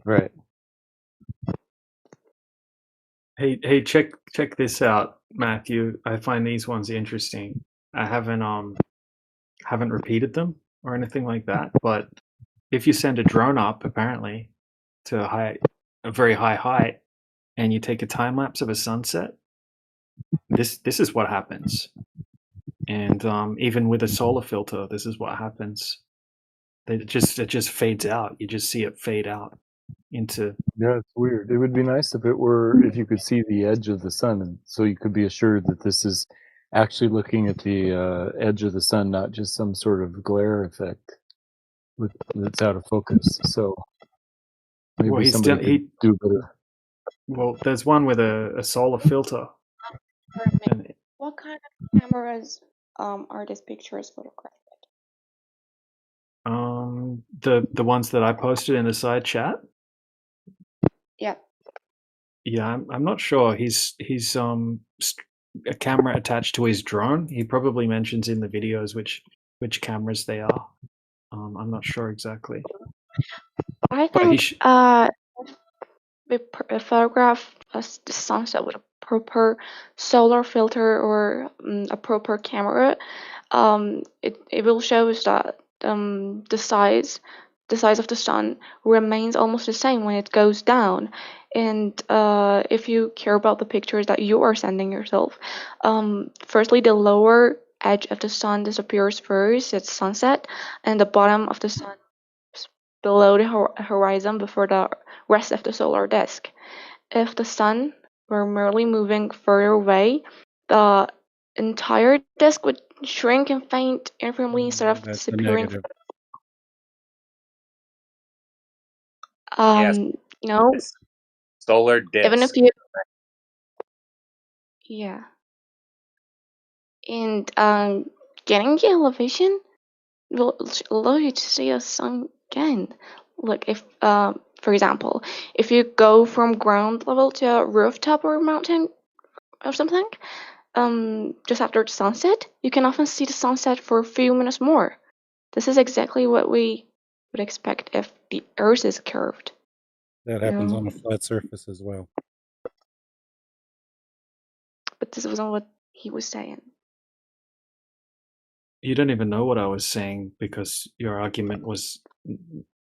Right. Hey, check this out, Matthew. I find these ones interesting. I haven't repeated them or anything like that, but if you send a drone up, apparently, to a very high height, and you take a time lapse of a sunset, this is what happens. And even with a solar filter, this is what happens. It just fades out. You just see it fade out into. Yeah, it's weird. It would be nice if you could see the edge of the sun, and so you could be assured that this is actually looking at the edge of the sun, not just some sort of glare effect that's out of focus. So maybe Well, somebody could do better. Well, there's one with a solar filter. What kind of cameras are these pictures photographed? The ones that I posted in the side chat. Yeah. Yeah, I'm not sure. He's a camera attached to his drone. He probably mentions in the videos which cameras they are. I'm not sure exactly. I But think we photograph the sunset with a proper solar filter or a proper camera. It will show us that the size of the sun remains almost the same when it goes down. And if you care about the pictures that you are sending yourself, firstly, the lower edge of the sun disappears first at sunset, and the bottom of the sun below the horizon before the rest of the solar disk. If the sun were merely moving further away, the entire disk would shrink and faint informally instead of That's a disappearing. negative. Yes. You know, Solar disk. even if you, yeah, and getting the elevation will allow you to see a sun again. Look, if for example, if you go from ground level to a rooftop or a mountain or something, just after the sunset, you can often see the sunset for a few minutes more. This is exactly what we would expect if the Earth is curved. That happens on a flat surface as well. But this wasn't what he was saying. you don't even know what I was saying because your argument was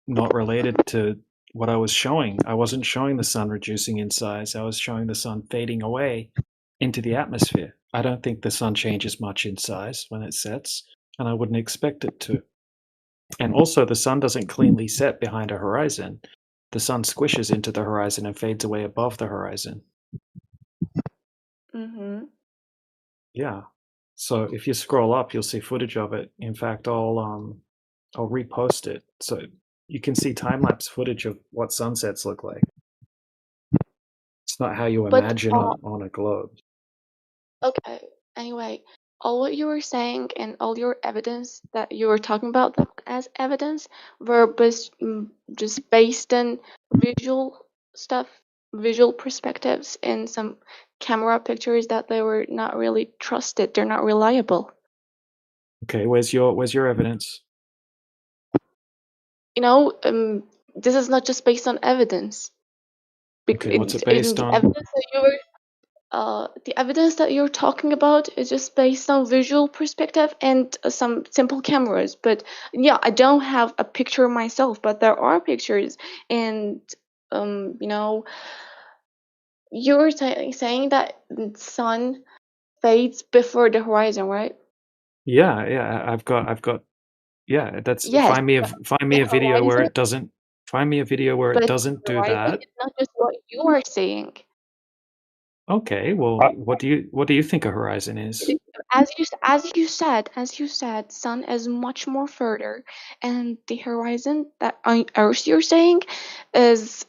not related to what I was showing. I wasn't showing the sun reducing in size. I was showing the sun fading away into the atmosphere. I don't think the sun changes much in size when it sets, and I wouldn't expect it to. And also, the sun doesn't cleanly set behind a horizon. The sun squishes into the horizon and fades away above the horizon. Mm-hmm. Yeah. So if you scroll up, you'll see footage of it. In fact, I'll repost it so you can see time-lapse footage of what sunsets look like. It's not how you imagine on a globe. Okay. Anyway, all what you were saying and all your evidence that you were talking about as evidence were just based on visual stuff, visual perspectives, and some camera pictures that they were not really trusted. They're not reliable. Okay, where's your evidence? You know, this is not just based on evidence. Okay, what's it based on? The evidence that you're talking about is just based on visual perspective and some simple cameras. But yeah, I don't have a picture myself, but there are pictures. And you know, you're saying that the sun fades before the horizon, right? Yeah, I've got. Yeah, that's Yes. find me a video where it doesn't. Find me a video where it But doesn't do that. it's not just what you are saying. Okay, well, what do you think a horizon is? As you said, sun is much more further, and the horizon that on Earth you're saying is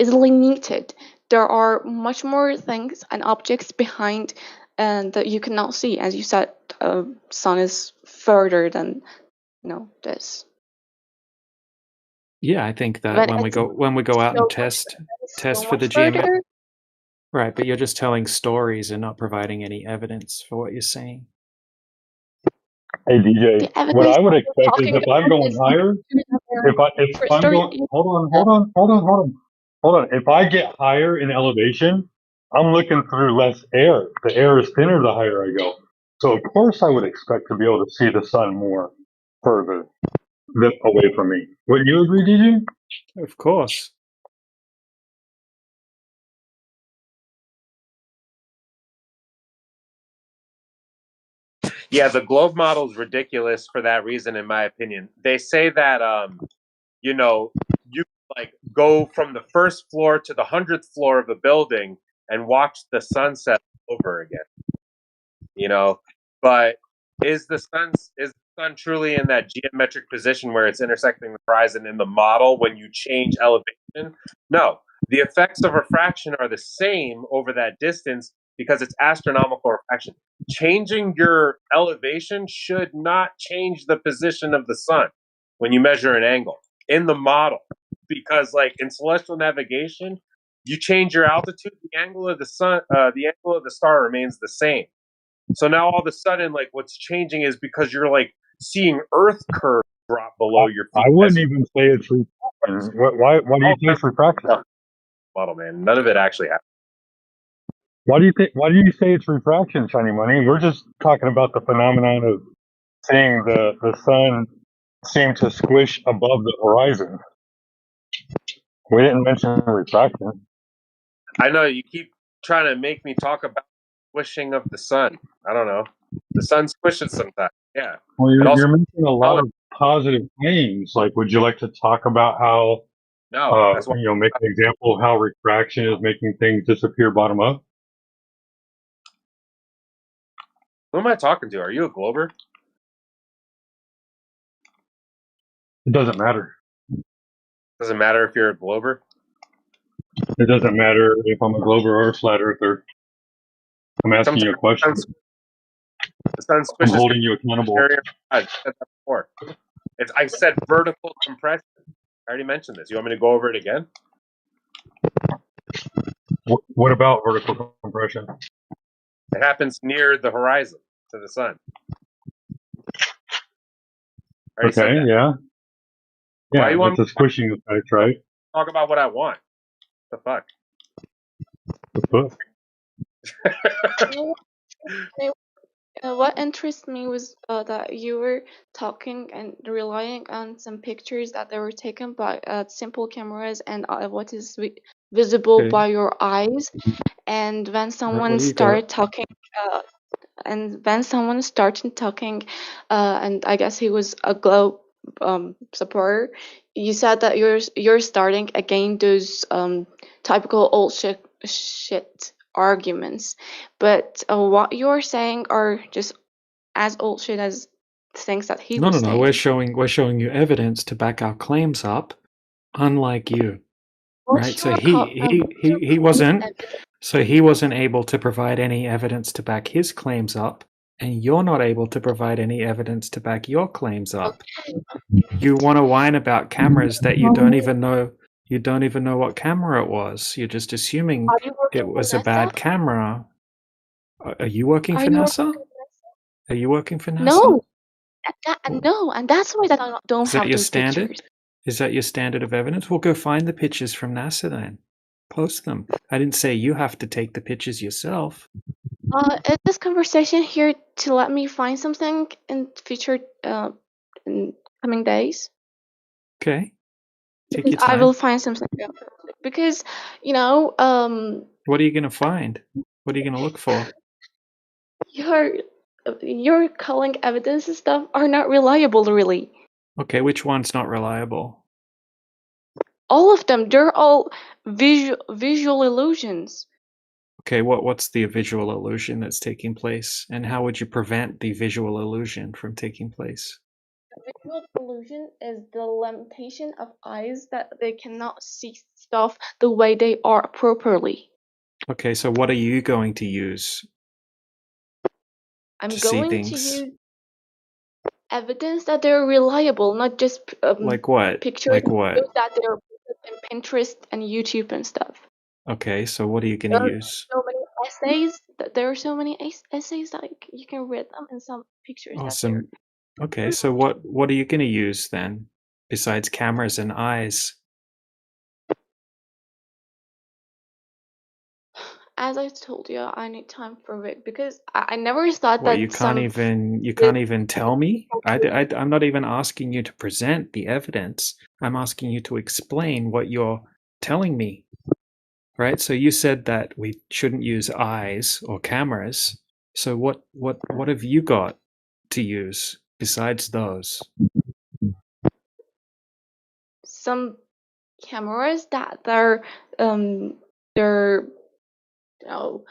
limited. There are much more things and objects behind, and that you cannot see. As you said, sun is further than this. Yeah, I think that But when we go out and test for the geometry. further. Right, but you're just telling stories and not providing any evidence for what you're saying. Hey DJ, The what evidence I would that you're expect is talking if I'm about going is higher, if I'm story. going, hold on. If I get higher in elevation, I'm looking through less air. The air is thinner the higher I go. So of course I would expect to be able to see the sun more further away from me. Wouldn't you agree, DJ? Of course. Yeah, the globe model is ridiculous for that reason, in my opinion. They say that you know, you like go from the first floor to the 100th floor of a building and watch the sunset over again. You know, but is the sun truly in that geometric position where it's intersecting the horizon in the model when you change elevation? No. The effects of refraction are the same over that distance because it's astronomical refraction. Changing your elevation should not change the position of the sun when you measure an angle in the model. Because like in celestial navigation, you change your altitude, the angle of the sun, the angle of the star remains the same. So now all of a sudden, like what's changing is because you're like seeing Earth curve drop below your feet. I wouldn't even say it's refraction. Why do you say it's refraction? Model, man. None of it actually happens. Why do you say it's refraction, Shiny Money? We're just talking about the phenomenon of seeing the sun seem to squish above the horizon. We didn't mention refraction. I know you keep trying to make me talk about squishing of the sun. I don't know. The sun squishes sometimes. Yeah. Well, It also you're making a lot of positive claims. Like, would you like to talk about how, no. That's why. make an example of how refraction is making things disappear bottom up? Who am I talking to? Are you a glober? It doesn't matter. Doesn't matter if you're a glober. It doesn't matter if I'm a glober or a flat earther. I'm asking you a question. The sun I'm squishes. holding you accountable. I said that before. I said vertical compression. I already mentioned this. You want me to go over it again? What about vertical compression? It happens near the horizon to the sun. Okay, yeah. Yeah, Why you want that's a squishing effect, right? Talk about what I want. The fuck? The What interests me was that you were talking and relying on some pictures that they were taken by simple cameras and what is visible by your eyes. And when someone started talking, and I guess he was a globe supporter, you said that you're starting again those typical old shit arguments, but what you're saying are just as old shit as things that he was saying. We're showing you evidence to back our claims up, unlike you. Right? So he wasn't able to provide any evidence to back his claims up, and you're not able to provide any evidence to back your claims up. You want to whine about cameras that you don't even know what camera it was. You're just assuming it was a bad camera. Are you working for NASA? Are you working for NASA? No. No, and that's why that I don't Is that have your those standard? pictures. Is that your standard of evidence? Well, go find the pictures from NASA then. Post them. I didn't say you have to take the pictures yourself. Is this conversation here to let me find something in future in coming days? Okay. Take your time. I will find something because what are you gonna find? What are you gonna look for? Your calling evidence and stuff are not reliable, really. Okay, which one's not reliable? All of them. They're all visual illusions. Okay, what's the visual illusion that's taking place, and how would you prevent the visual illusion from taking place? The visual illusion is the limitation of eyes that they cannot see stuff the way they are properly. Okay, so what are you going to use? I'm going to use evidence that they're reliable, not just like what? Pictures like what? that they're in Pinterest and YouTube and stuff. Okay, so what are you going to use? So many essays. There are so many essays that you can read them, and some pictures. Awesome. Okay, so what are you going to use then, besides cameras and eyes? As I told you, I need time for it because I never thought What, that you can't even tell me? I'm not even asking you to present the evidence. I'm asking you to explain what you're telling me. Right? So you said that we shouldn't use eyes or cameras. So what have you got to use besides those? some cameras that they're oh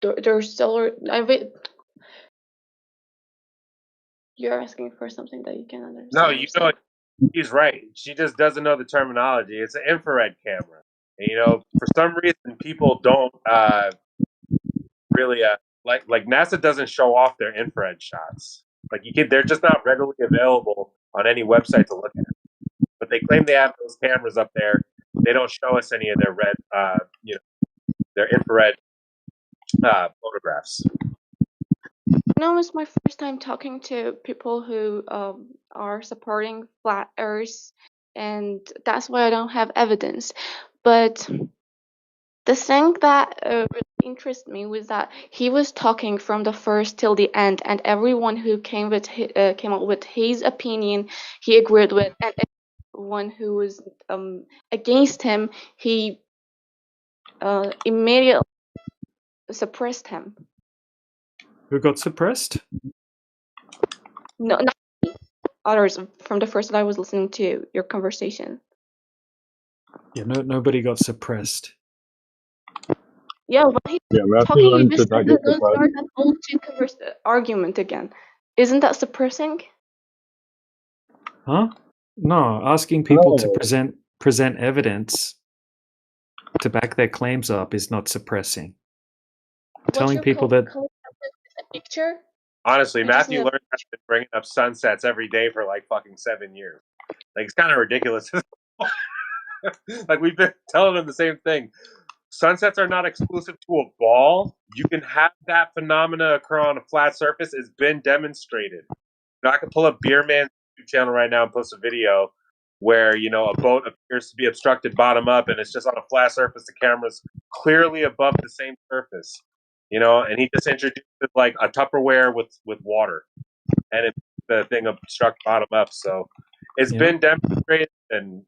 they're solar. You're asking for something that you can No, understand. she's right. She just doesn't know the terminology. It's an infrared camera. And, for some reason, people don't really like NASA doesn't show off their infrared shots. Like they're just not readily available on any website to look at. But they claim they have those cameras up there. They don't show us any of their their infrared photographs. No, it's my first time talking to people who are supporting flat Earth, and that's why I don't have evidence. But the thing that really interested me was that he was talking from the first till the end, and everyone who came up with his opinion, he agreed with, and everyone who was against him, he immediately suppressed him. Who got suppressed? No, not me. Others from the first that I was listening to your conversation. Yeah, nobody got suppressed. Yeah, when he Yeah, Matthew talking, he learned to just not get started surprised. that whole argument again. Isn't that suppressing? Huh? No, asking people to present evidence to back their claims up is not suppressing. What Telling you're people that calling a picture? Honestly, You just Matthew need learned how to bring up sunsets every day for like fucking 7 years. Like it's kind of ridiculous. Like we've been telling him the same thing. Sunsets are not exclusive to a ball. You can have that phenomena occur on a flat surface. It's been demonstrated. I can pull up Beerman's YouTube channel right now and post a video where a boat appears to be obstructed bottom up, and it's just on a flat surface. The camera's clearly above the same surface, and he just introduced like a Tupperware with water, and the thing obstruct bottom up. So it's been demonstrated, and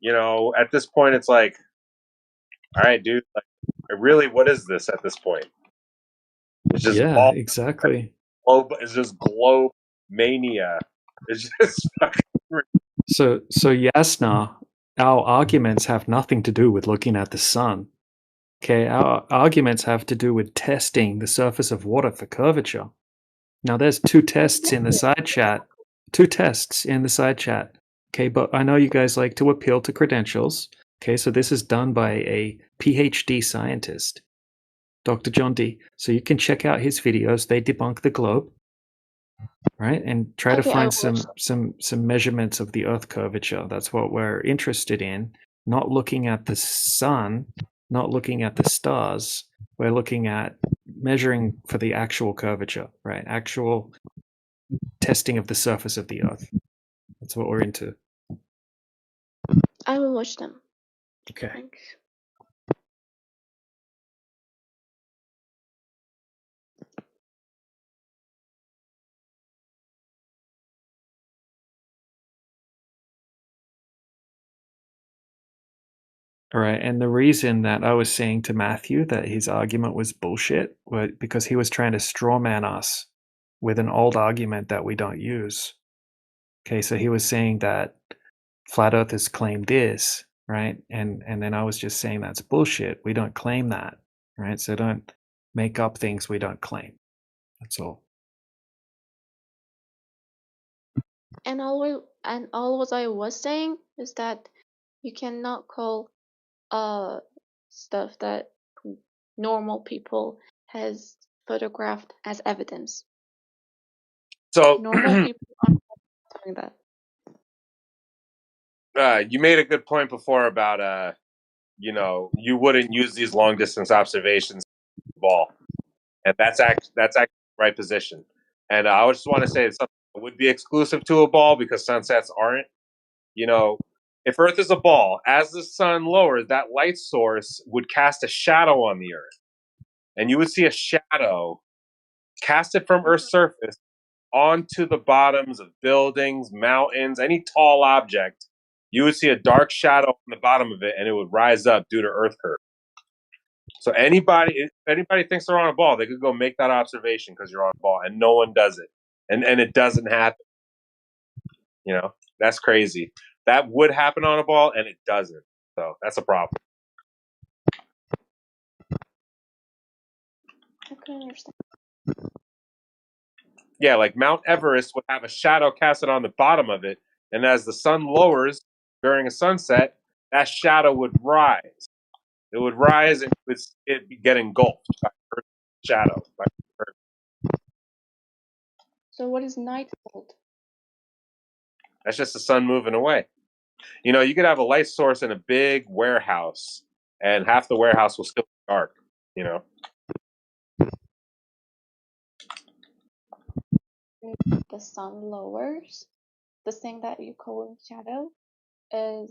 at this point, it's like, all right, dude, like, really, what is this at this point? It's just exactly. It's just globe mania. It's just fucking. So Yasna, our arguments have nothing to do with looking at the sun. Okay, our arguments have to do with testing the surface of water for curvature. Now, there's two tests in the side chat. Okay, but I know you guys like to appeal to credentials. Okay, so this is done by a PhD scientist, Dr. John D. So you can check out his videos. They debunk the globe, right? And try to find some measurements of the Earth curvature. That's what we're interested in. Not looking at the sun, not looking at the stars. We're looking at measuring for the actual curvature, right? Actual testing of the surface of the Earth. That's what we're into. I will watch them. Okay. Thanks. All right, and the reason that I was saying to Matthew that his argument was bullshit was because he was trying to strawman us with an old argument that we don't use. Okay, so he was saying that flat earthers claim this, right? And then I was just saying that's bullshit. We don't claim that, right? So don't make up things we don't claim. That's all. And all what I was saying is that you cannot call stuff that normal people has photographed as evidence. So Normal people aren't doing that. you made a good point before about you wouldn't use these long distance observations ball, and that's actually the right position. And I just want to say something would be exclusive to a ball because sunsets aren't. You know, if Earth is a ball, as the sun lowers, that light source would cast a shadow on the Earth. And you would see a shadow casted from Earth's surface onto the bottoms of buildings, mountains, any tall object. You would see a dark shadow on the bottom of it, and it would rise up due to Earth curve. So if anybody thinks they're on a ball, they could go make that observation because you're on a ball, and no one does it, and it doesn't happen. You know, that's crazy. That would happen on a ball, and it doesn't. So that's a problem. I can understand. Yeah, like Mount Everest would have a shadow casted on the bottom of it, and as the sun lowers during a sunset, that shadow would rise. It would rise, and it'd get engulfed by Earth's shadow. So what is night called? That's just the sun moving away. You know, you could have a light source in a big warehouse, and half the warehouse will still be dark. You know. The sun lowers. The thing that you call shadow is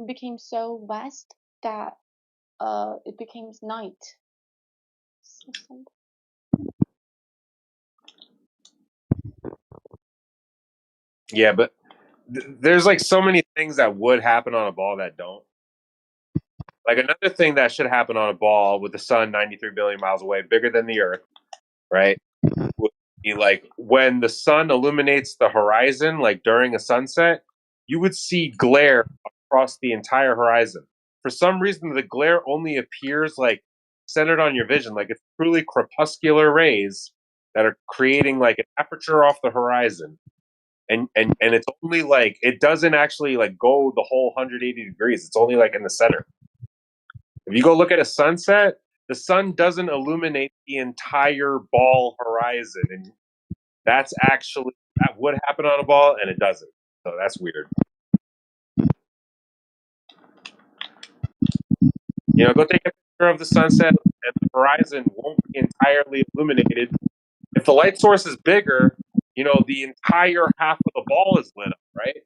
became so vast that it becomes night. Yeah, but there's like so many things that would happen on a ball that don't. Like another thing that should happen on a ball with the sun 93 billion miles away, bigger than the Earth, right? Would be like when the sun illuminates the horizon, like during a sunset, you would see glare across the entire horizon. For some reason, the glare only appears like centered on your vision, like it's truly crepuscular rays that are creating like an aperture off the horizon. And it's only like it doesn't actually like go the whole 180 degrees. It's only like in the center. If you go look at a sunset, the sun doesn't illuminate the entire ball horizon, and that would happen on a ball, and it doesn't. So that's weird. You know, go take a picture of the sunset, and the horizon won't be entirely illuminated. If the light source is bigger, you know, the entire half of the ball is lit up, right?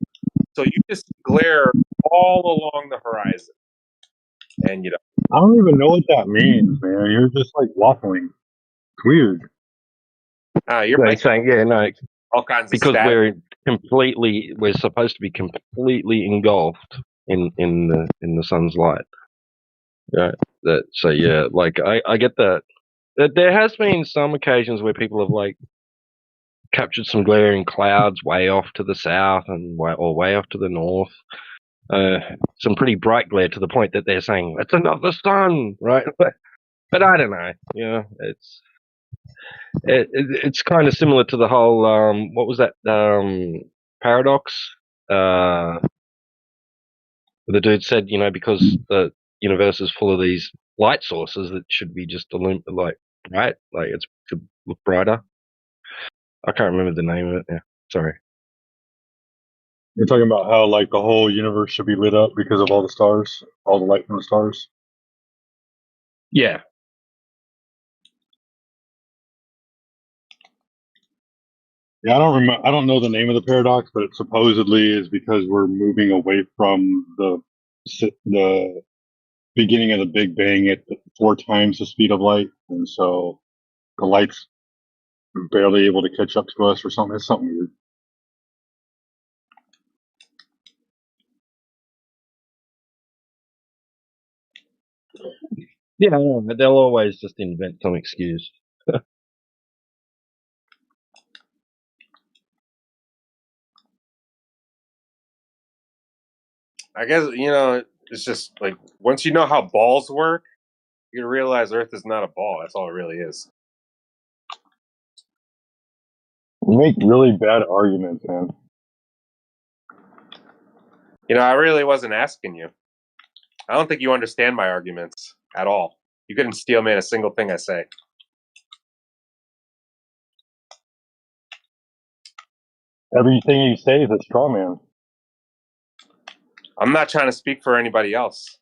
So you just glare all along the horizon, and you know. I don't even know what that means, man. You're just like waffling. It's weird. Your No, mic he's saying, yeah, no, all kinds of because static. we're supposed to be completely engulfed in the sun's light. Right. So yeah, like I get that. There has been some occasions where people have like captured some glaring clouds way off to the south and way off to the north. Some pretty bright glare to the point that they're saying it's another sun, right? But I don't know. You know, it's kind of similar to the whole what was that paradox? The dude said, you know, because the universe is full of these light sources, that should be just like bright, like it should look brighter. I can't remember the name of it. Yeah, sorry. You're talking about how like the whole universe should be lit up because of all the stars, all the light from the stars. Yeah. Yeah, I don't remember. I don't know the name of the paradox, but it supposedly is because we're moving away from the beginning of the Big Bang at 4 times the speed of light, and so the light's barely able to catch up to us, or something. It's something weird. Yeah, but they'll always just invent some excuse. I guess, you know, it's just like once you know how balls work, you realize Earth is not a ball. That's all it really is. You make really bad arguments, man. You know, I really wasn't asking you. I don't think you understand my arguments at all. You couldn't steel man a single thing I say. Everything you say is a straw man. I'm not trying to speak for anybody else.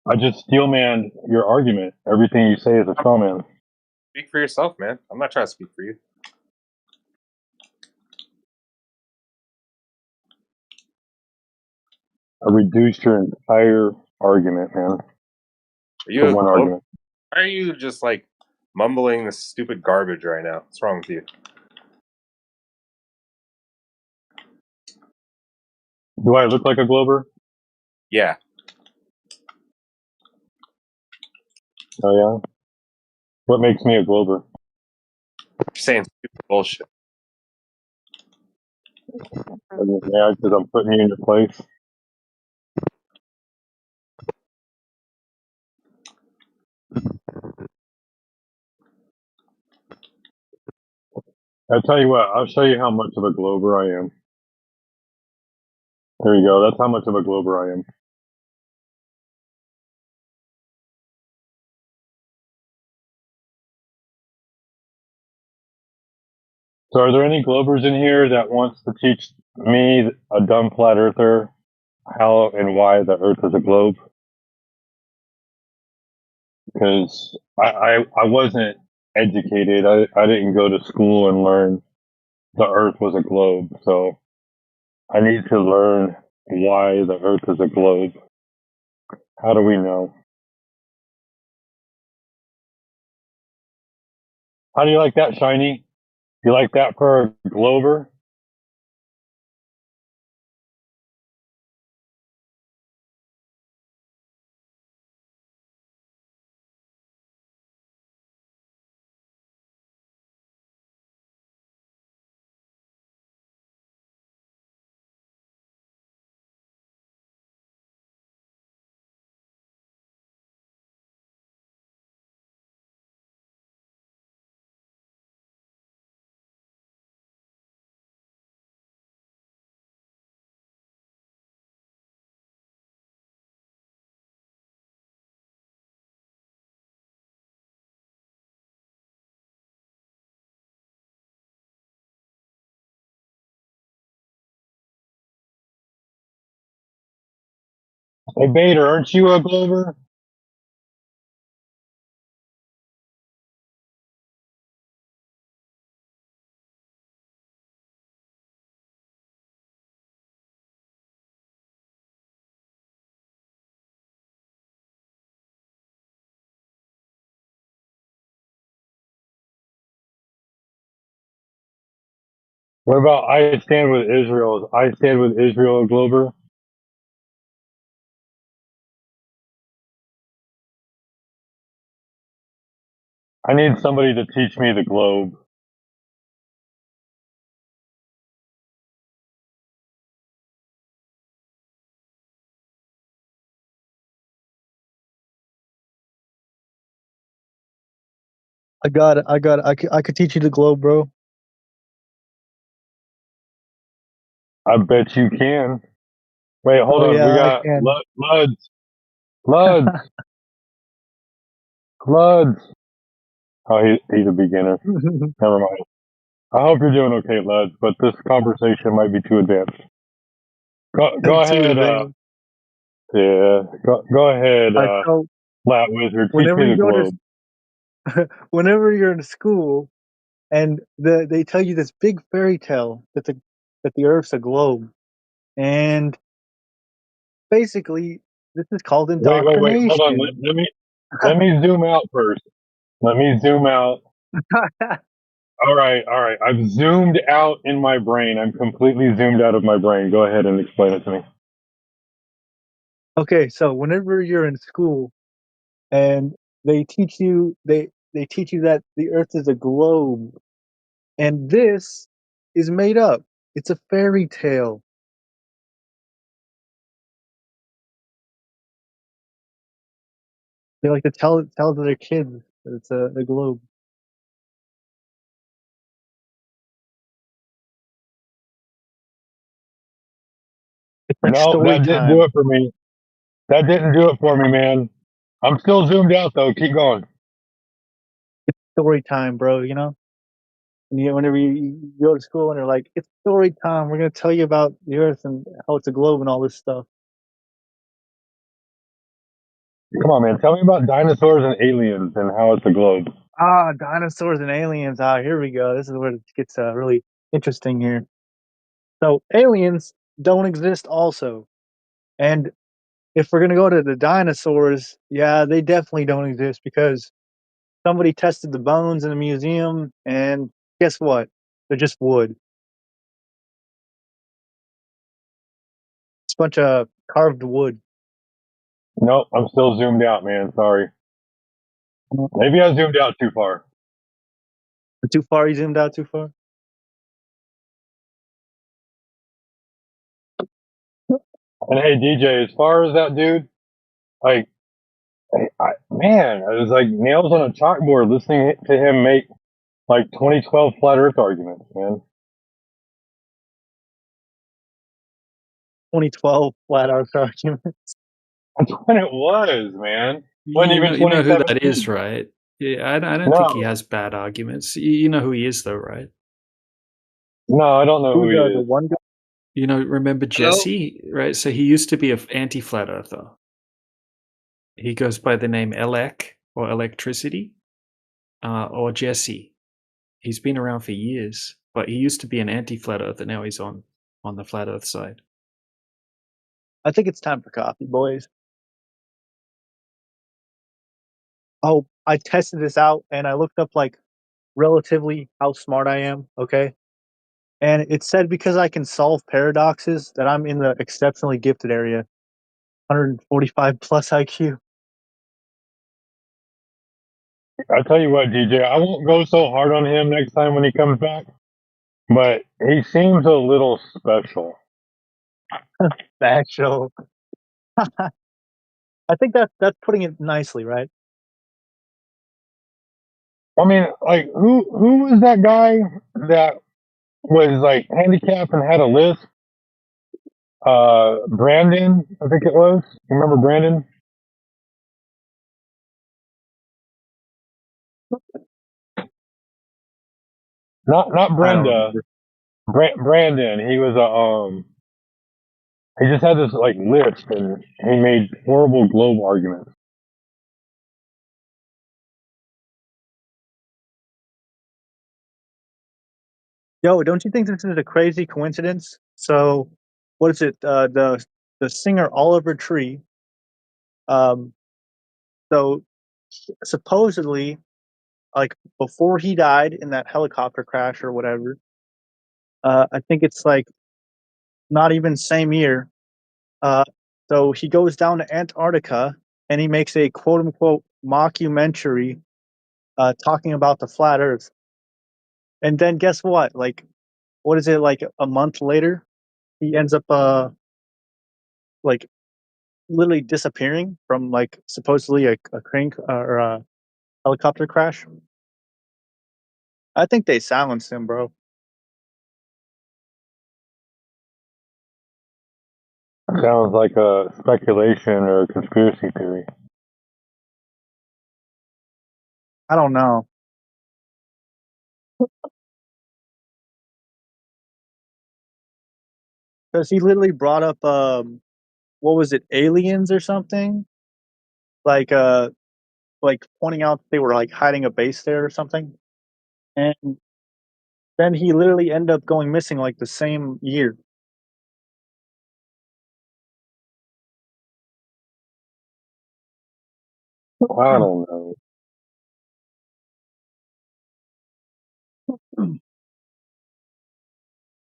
I just steel man your argument. Everything you say is a straw man. Speak for yourself, man. I'm not trying to speak for you. I reduced your entire argument, man. Are To you one argument. Why are you just like mumbling this stupid garbage right now? What's wrong with you? Do I look like a Glober? Yeah. Oh yeah. What makes me a Glober? You're saying stupid bullshit. Yeah, because I'm putting you in your place. I'll tell you what. I'll show you how much of a Glober I am. There you go. That's how much of a Glober I am. So are there any Globers in here that wants to teach me, a dumb flat earther, how and why the Earth is a globe? Because I wasn't educated. I didn't go to school and learn the Earth was a globe. So I need to learn why the Earth is a globe. How do we know? How do you like that, Shiny? You like that for a Glober? Hey, Bader, aren't you a Glober? What about I stand with Israel? I stand with Israel, a Glober? I need somebody to teach me the globe. I got it. I got it. I could teach you the globe, bro. I bet you can. Wait, hold Oh on. We yeah, I got can. Luds. Luds. Luds. Oh, he's a beginner. Never mind. I hope you're doing okay, Luds, but this conversation might be too advanced. Go Too ahead. advanced. Yeah. Go ahead, All right, so Flat Wizard. Teach whenever me you the go globe. to whenever you're in school and they tell you this big fairy tale that the Earth's a globe, and basically this is called Wait. Hold on. indoctrination. Let me zoom out first. Let me zoom out. All right. I've zoomed out in my brain. I'm completely zoomed out of my brain. Go ahead and explain it to me. Okay, so whenever you're in school and they teach you that the Earth is a globe, and this is made up. It's a fairy tale. They like to tell to their kids that it's a globe. It's like No, story that didn't do time. it for me. That didn't do it for me, man. I'm still zoomed out though. Keep going. Story time, bro. You know, whenever you go to school and they're like, "It's story time. We're gonna tell you about the Earth and how it's a globe and all this stuff." Come on, man. Tell me about dinosaurs and aliens and how it's a globe. Dinosaurs and aliens. Here we go. This is where it gets really interesting here. So aliens don't exist also. And if we're gonna go to the dinosaurs, yeah, they definitely don't exist because somebody tested the bones in a museum and guess what? They're just wood. It's a bunch of carved wood. Nope, I'm still zoomed out, man. Sorry. Maybe I zoomed out too far. Too far, you zoomed out too far? And hey, DJ, as far as that dude, like, man, I was like nails on a chalkboard listening to him make like 2012 flat Earth arguments, man. 2012 flat Earth argument. That's when it was, man. Wasn't even You know who that 2017. is, right? Yeah, I don't think he No, has bad arguments. You know who he is, though, right? no, I don't know who Who's he the is. one guy? You know, remember Hello? Jesse, right? So he used to be an anti-flat earther. He goes by the name Elec or Electricity, or Jesse. He's been around for years, but he used to be an anti-flat earther. Now he's on the flat Earth side. I think it's time for coffee, boys. Oh, I tested this out and I looked up like relatively how smart I am, okay? And it said because I can solve paradoxes that I'm in the exceptionally gifted area. 145 plus IQ. I tell you what, DJ, I won't go so hard on him next time when he comes back, but he seems a little special. Special. I think that's putting it nicely, right? I mean, like, who was that guy that was like handicapped and had a lisp? Brandon, I think it was. You remember Brandon? Not I don't Brenda. remember. Brandon. He was he just had this like lisp and he made horrible globe arguments. Yo, don't you think this is a crazy coincidence? So, what is it? The singer Oliver Tree. Um, so supposedly, like before he died in that helicopter crash or whatever, I think it's like not even same year. Uh, so he goes down to Antarctica and he makes a quote unquote mockumentary talking about the flat Earth. And then guess what? Like, what is it like a month later? He ends up like literally disappearing from like supposedly a crane or a helicopter crash. I think they silenced him, bro. Sounds like a speculation or a conspiracy theory. I don't know. Because he literally brought up what was it, aliens or something? Like like pointing out they were like hiding a base there or something. And then he literally ended up going missing like the same year. I don't know.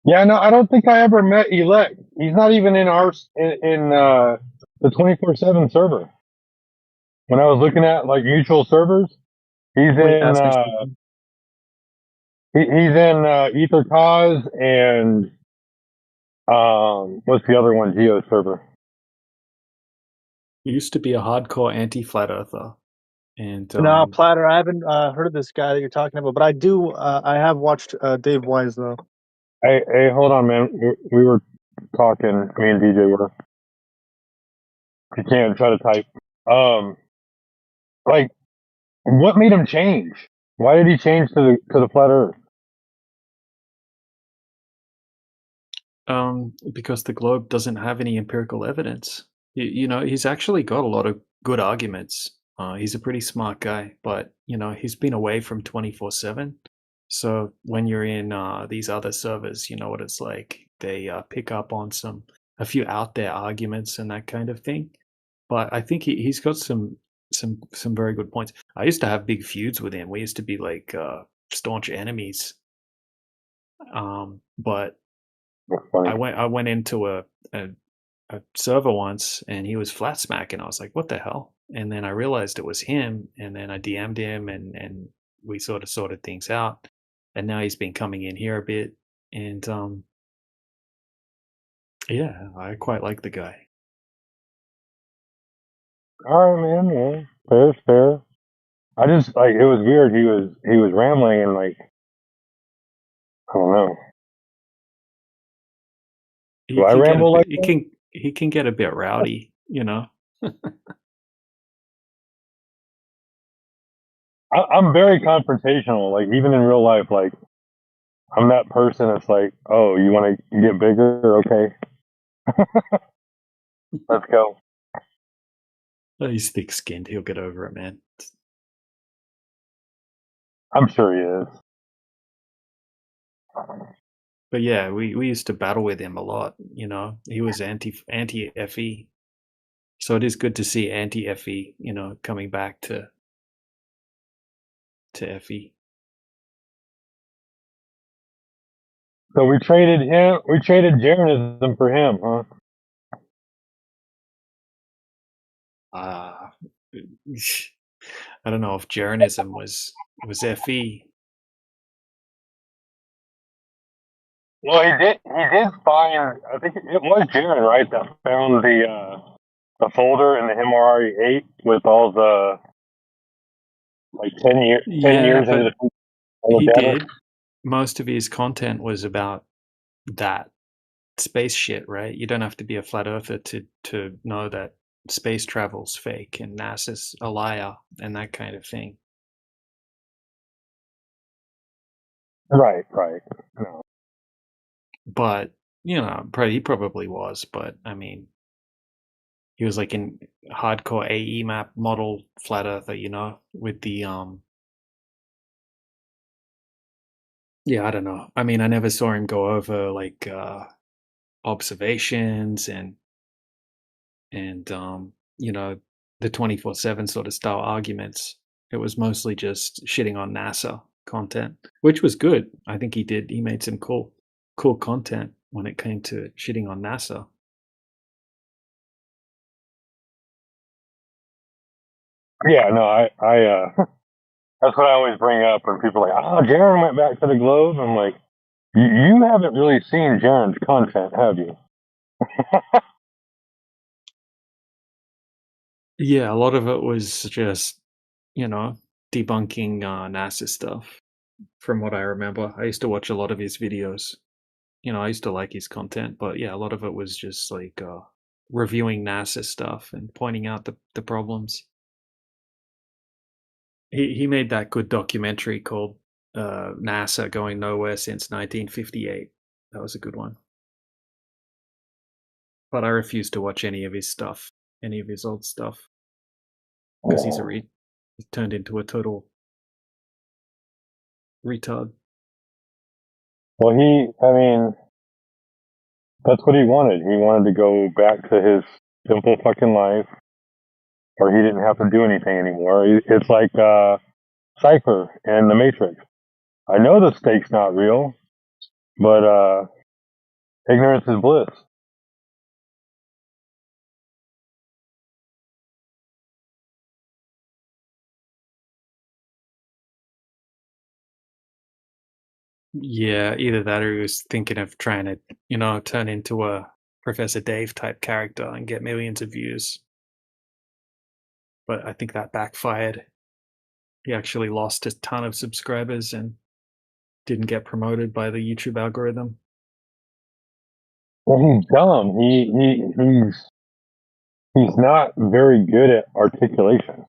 Yeah, no, I don't think I ever met Elect. He's not even in our in the 24/7 server. When I was looking at like mutual servers, he's Wait, in ask me something. he's in Ether Cause and what's the other one? Geo server. He used to be a hardcore anti-flat earther, and No, Platter, I haven't heard of this guy that you're talking about, but I do. I have watched Dave Wise though. Hey, hold on, man. We were talking. Me and DJ were. If you can try to type. Like, what made him change? Why did he change to the flat Earth? because the globe doesn't have any empirical evidence. You know, he's actually got a lot of good arguments. He's a pretty smart guy, but he's been away from 24/7. So when you're in these other servers, you know what it's like. They pick up on a few out there arguments and that kind of thing. But I think he's got some very good points. I used to have big feuds with him. We used to be like staunch enemies. But That's funny. I went into a server once and he was flat smacking. I was like, what the hell? And then I realized it was him, and then I DM'd him and we sort of sorted things out. And now he's been coming in here a bit, and yeah, I quite like the guy. All right, man. Yeah, fair's fair. I just like it was weird. He was rambling and like I don't know. He Do I can get a ramble bit like that? he can get a bit rowdy, I'm very confrontational. Like even in real life, like I'm that person that's like, oh, you want to get bigger? Okay, let's go. He's thick skinned. He'll get over it, man. I'm sure he is. But yeah, we used to battle with him a lot. He was anti FE, so it is good to see anti FE, coming back to FE. So we traded him. We traded Jeranism for him, huh? I don't know if Jeranism was FE. Well, he did. He did find. I think it was Jaren, right? That found the folder in the MRE8 with all the like 10 Yeah, years into but all he the data. did. Most of his content was about that space shit, right? You don't have to be a flat earther to know that space travel's fake and NASA's a liar and that kind of thing. Right. No. But he probably was. But I mean, he was like in hardcore AE map model flat earther, with the yeah, I don't know. I mean, I never saw him go over like observations and the 24/7 sort of style arguments. It was mostly just shitting on NASA content, which was good. I think he made some cool content when it came to shitting on NASA. Yeah. No. That's what I always bring up when people are like, "Oh, Jaren went back to the globe." I'm like, you haven't really seen Jaren's content, have you?" Yeah, a lot of it was just, debunking NASA stuff from what I remember. I used to watch a lot of his videos. I used to like his content, but yeah, a lot of it was just like reviewing NASA stuff and pointing out the problems. He made that good documentary called NASA Going Nowhere Since 1958. That was a good one. But I refuse to watch any of his stuff, any of his old stuff, because he's turned into a total retard. Well, I mean, that's what he wanted. He wanted to go back to his simple fucking life, or he didn't have to do anything anymore. It's like Cypher in the Matrix. I know the stake's not real, but ignorance is bliss. Yeah, either that or he was thinking of trying to, turn into a Professor Dave type character and get millions of views. But I think that backfired. He actually lost a ton of subscribers and didn't get promoted by the YouTube algorithm. Well, he's dumb. He's not very good at articulation.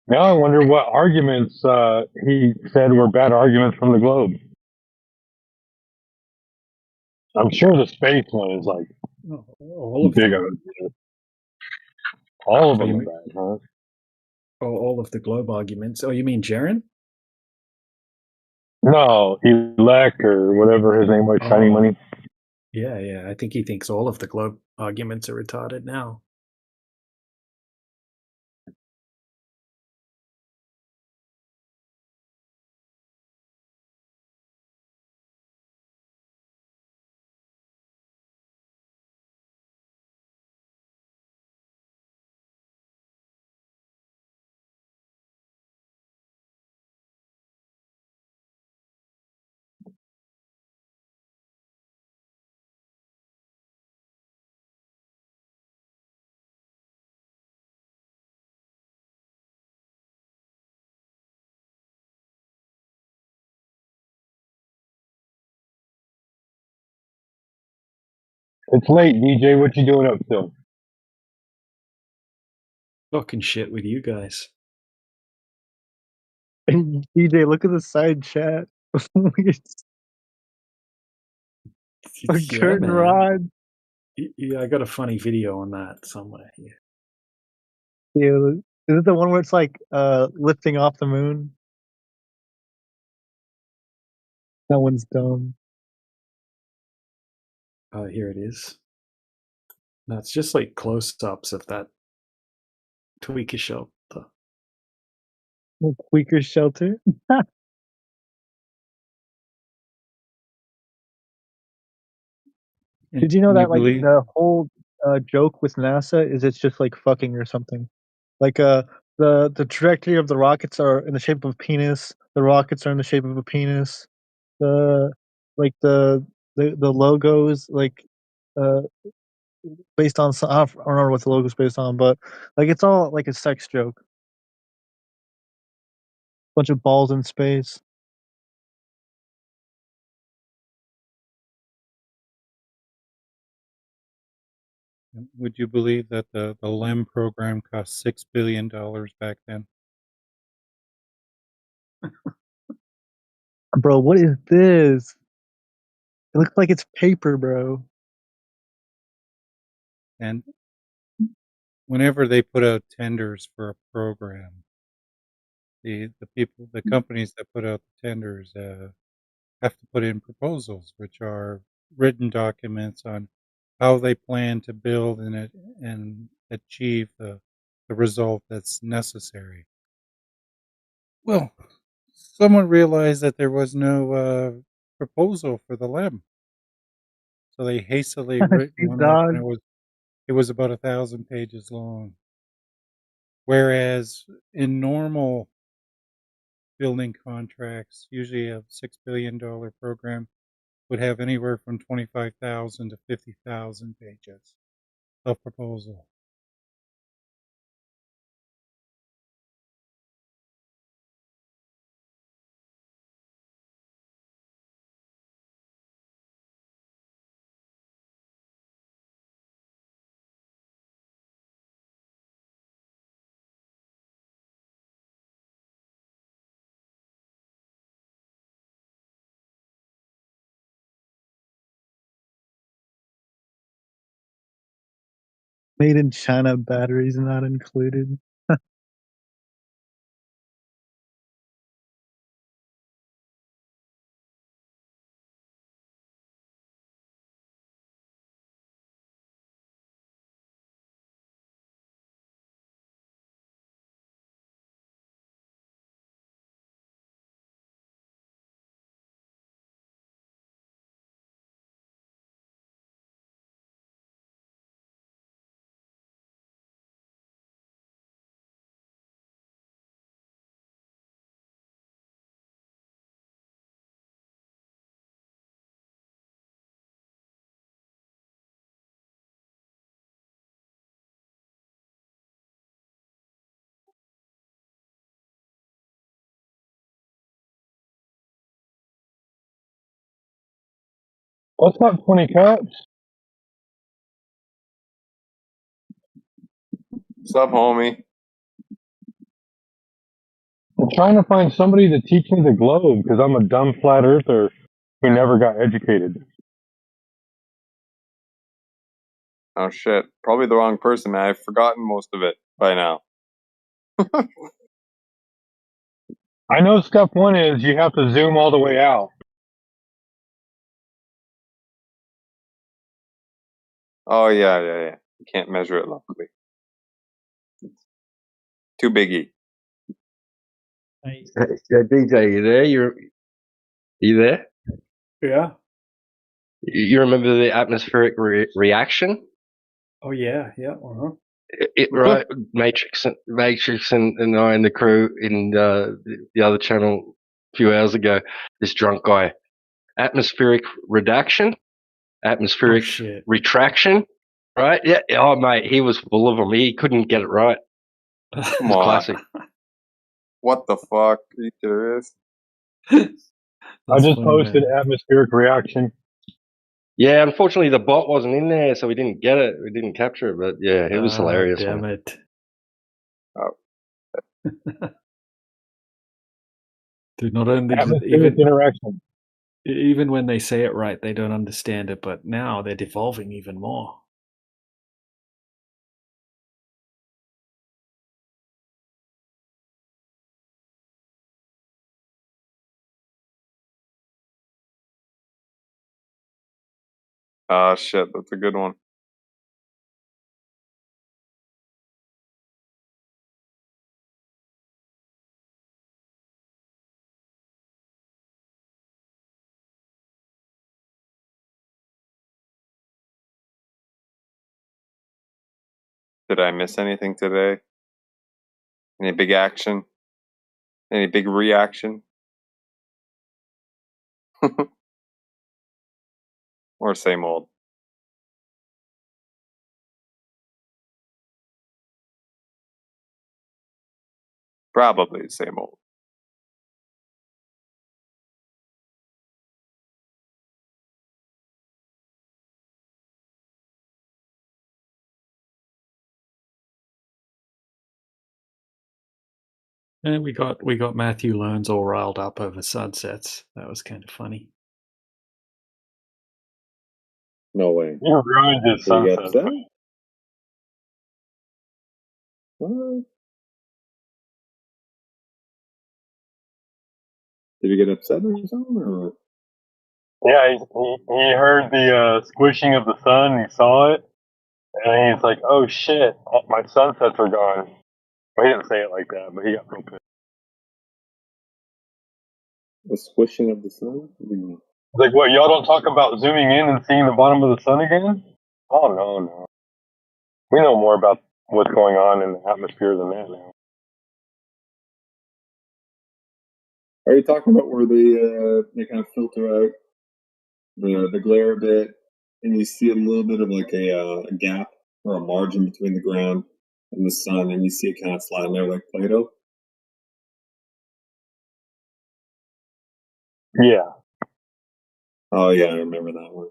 Now I wonder what arguments he said were bad arguments from the globe. I'm sure the space one is like All of big them. of it. All of Oh, them you are mean, bad, huh? all of the globe arguments? Oh, you mean Jaren? No, elect or whatever his name was, Shining Oh, Money. yeah. I think he thinks all of the globe arguments are retarded now. It's late, DJ. What you doing up still? Talking shit with you guys. DJ, look at the side chat. It's a Yeah, curtain man. rod. Yeah, I got a funny video on that somewhere here. Yeah, is it the one where it's like lifting off the moon? That one's dumb. Here it is. No, it's just like close-ups of that tweaker shelter. Tweaker shelter. Did you know And you that like believe the whole joke with NASA is it's just like fucking or something? Like the trajectory of the rockets are in the shape of a penis. The rockets are in the shape of a penis. The like the logos like uh based on I don't remember what the logo's based on, but like it's all like a sex joke. Bunch of balls in space. would you believe that the LEM program cost $6 billion back then? Bro, what is this? It looks like it's paper, bro. And whenever they put out tenders for a program, the companies that put out the tenders have to put in proposals, which are written documents on how they plan to build and achieve the result that's necessary. Well, someone realized that there was no proposal for the LEM, so they hastily written Steve one up, and Dodge. it was about 1,000 pages long. Whereas in normal building contracts, usually a $6 billion program would have anywhere from 25,000 to 50,000 pages of proposal. Made in China batteries not included. What's up, 20 cups? What's up, homie? I'm trying to find somebody to teach me the globe because I'm a dumb flat earther who never got educated. Oh shit. Probably the wrong person, man. I've forgotten most of it by now. I know step one is you have to zoom all the way out. Oh yeah. You can't measure it locally. Too biggie. DJ, you there? You there? Yeah. You remember the atmospheric reaction? Oh yeah. Yeah. Uh-huh. Right, Matrix, and I and the crew in the other channel a few hours ago. This drunk guy, atmospheric reduction, Oh atmospheric shit. retraction. Right? Yeah. Oh mate, he was full of them. He couldn't get it right. Come It's on. classic. What the fuck? Are you serious? I just funny, posted man. atmospheric reaction. Yeah, unfortunately the bot wasn't in there, so we didn't get it. We didn't capture it, but yeah, it was hilarious. Damn Man. it. Oh. Dude, not only did Atmospheric interaction. even when they say it right, they don't understand it, but now they're devolving even more. Ah shit, that's a good one. Did I miss anything today? Any big action? Any big reaction? Or same old? Probably the same old. And we got Matthew Learns all riled up over sunsets. That was kind of funny. No way. You ruined his Did he get sunset. upset? What? Did he get upset or something? Or? Yeah, he heard the squishing of the sun. He saw it, and he's like, "Oh shit, my sunsets are gone." Well, he didn't say it like that, but he got real pissed. The squishing of the sun? He's like, "What? Y'all don't talk about zooming in and seeing the bottom of the sun again?" Oh no. We know more about what's going on in the atmosphere than that now. Are you talking about where they kind of filter out the glare a bit, and you see a little bit of like a gap or a margin between the ground and the sun, and you see it kind of sliding there like Play-Doh? Yeah. Oh yeah, I remember that one.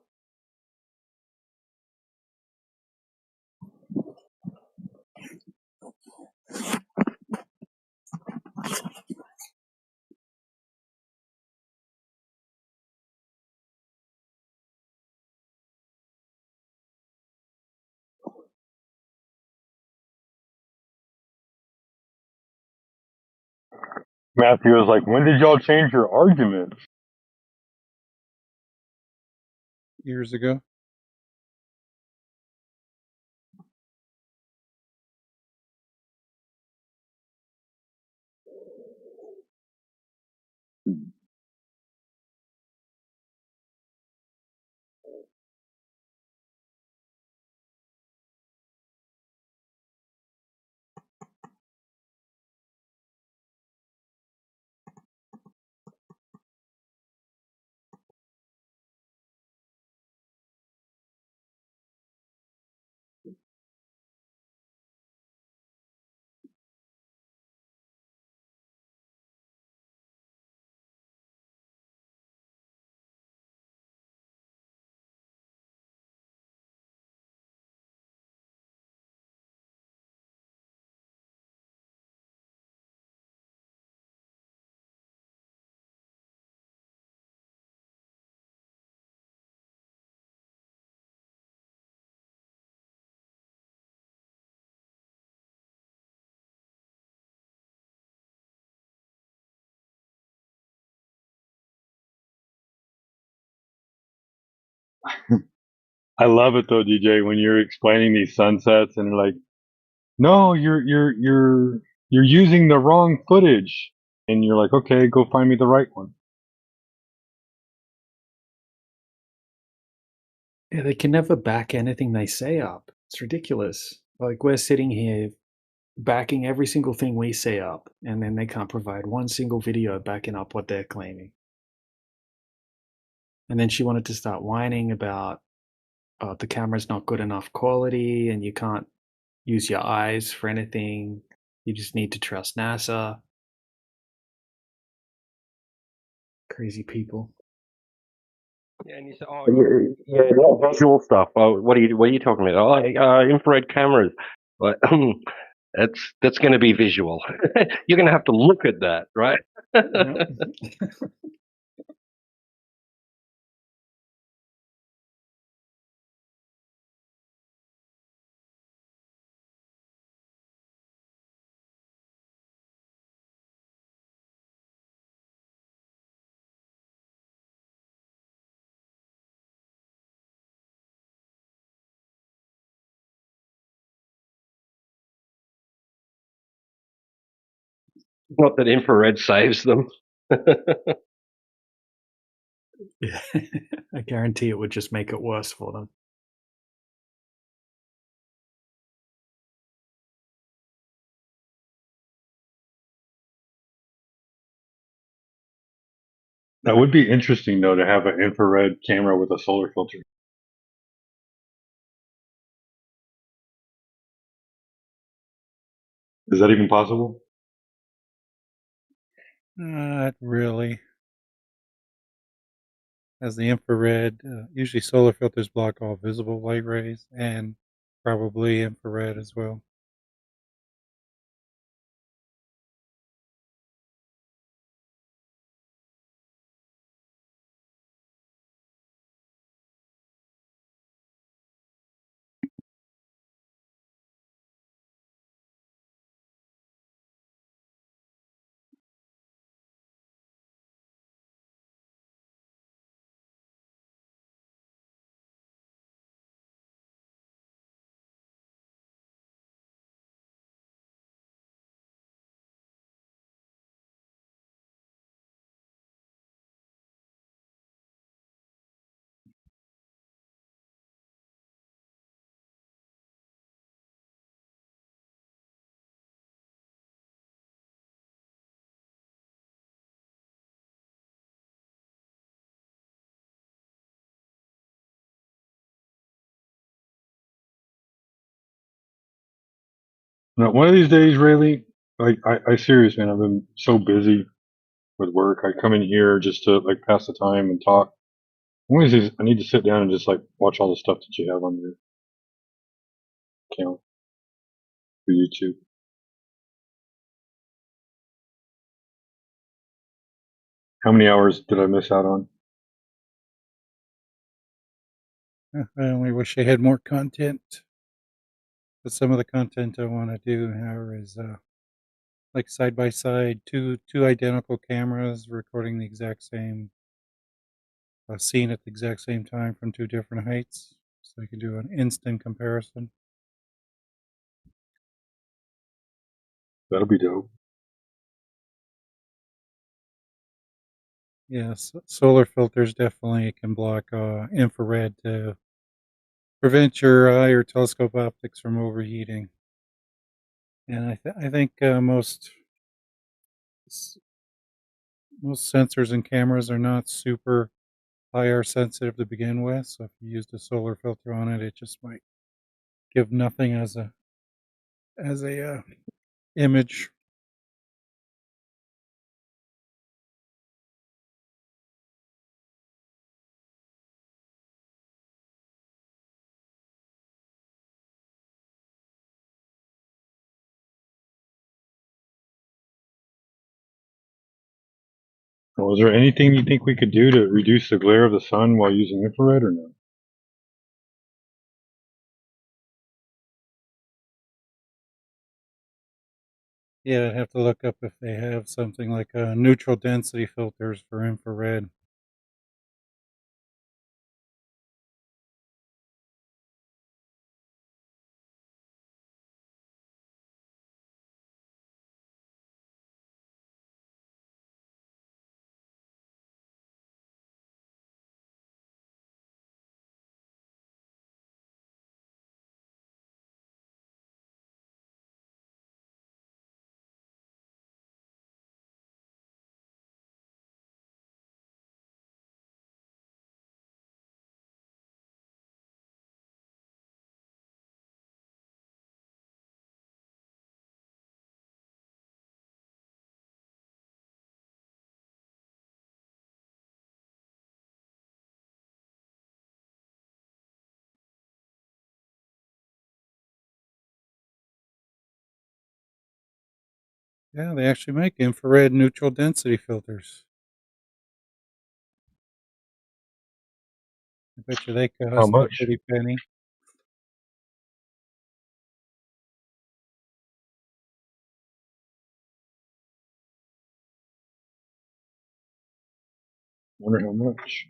Matthew was like, "When did y'all change your arguments?" Years ago. I love it though, DJ, when you're explaining these sunsets and like, no, you're using the wrong footage, and you're like, okay, go find me the right one. Yeah, they can never back anything they say up. It's ridiculous. Like we're sitting here backing every single thing we say up, and then they can't provide one single video backing up what they're claiming. And then she wanted to start whining about the camera's not good enough quality and you can't use your eyes for anything. You just need to trust NASA. Crazy people. Yeah, and you say, oh, yeah, not visual stuff. Oh, what are you talking about? Oh, infrared cameras. Like, that's going to be visual. You're going to have to look at that, right? Yep. Not that infrared saves them. Yeah. I guarantee it would just make it worse for them. That would be interesting though to have an infrared camera with a solar filter. Is that even possible? Not really. As the infrared, usually solar filters block all visible light rays and probably infrared as well. Now, one of these days, Rayleigh, like I serious man, I've been so busy with work. I come in here just to like pass the time and talk. One of these days, I need to sit down and just like watch all the stuff that you have on your account for YouTube. How many hours did I miss out on? I only wish I had more content. But some of the content I want to do, however, is like side by side, two identical cameras recording the exact same scene at the exact same time from two different heights, so you can do an instant comparison. That'll be dope. Yes, solar filters definitely can block infrared to prevent your eye or telescope optics from overheating. And I think most sensors and cameras are not super IR sensitive to begin with. So if you used a solar filter on it, it just might give nothing as a image. Well, is there anything you think we could do to reduce the glare of the sun while using infrared or no? Yeah, I'd have to look up if they have something like neutral density filters for infrared. Yeah, they actually make infrared neutral density filters. I bet you they How cost a much? pretty penny. Wonder how much.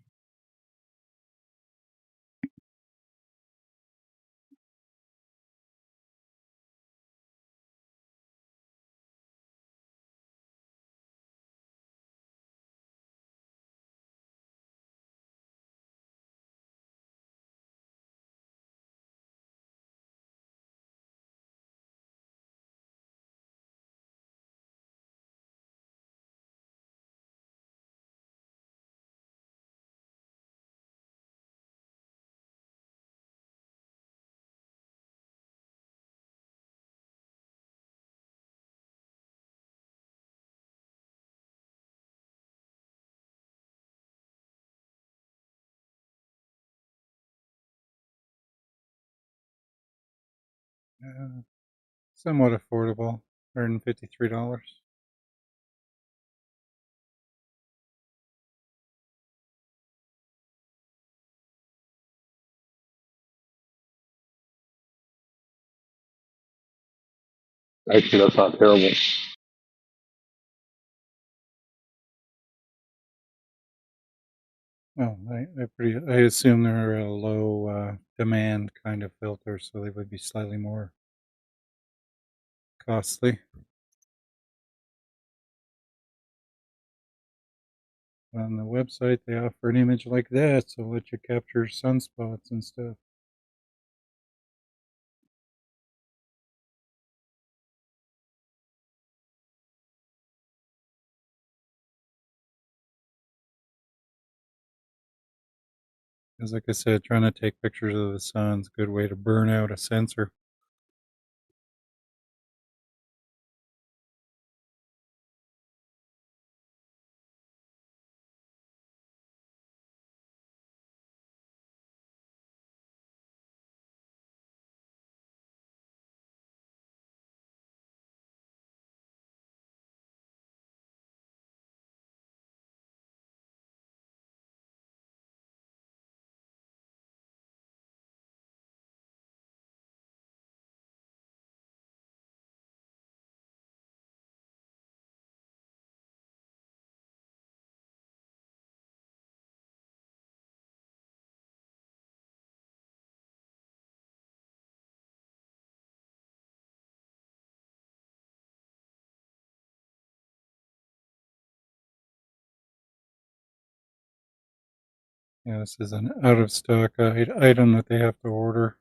Somewhat affordable, $153. Actually, that's not terrible. Oh, I assume they're a low demand kind of filter, so they would be slightly more costly. On the website, they offer an image like that, so let you capture sunspots and stuff. Because, like I said, trying to take pictures of the sun's a good way to burn out a sensor. Yeah, this is an out of stock item that they have to order.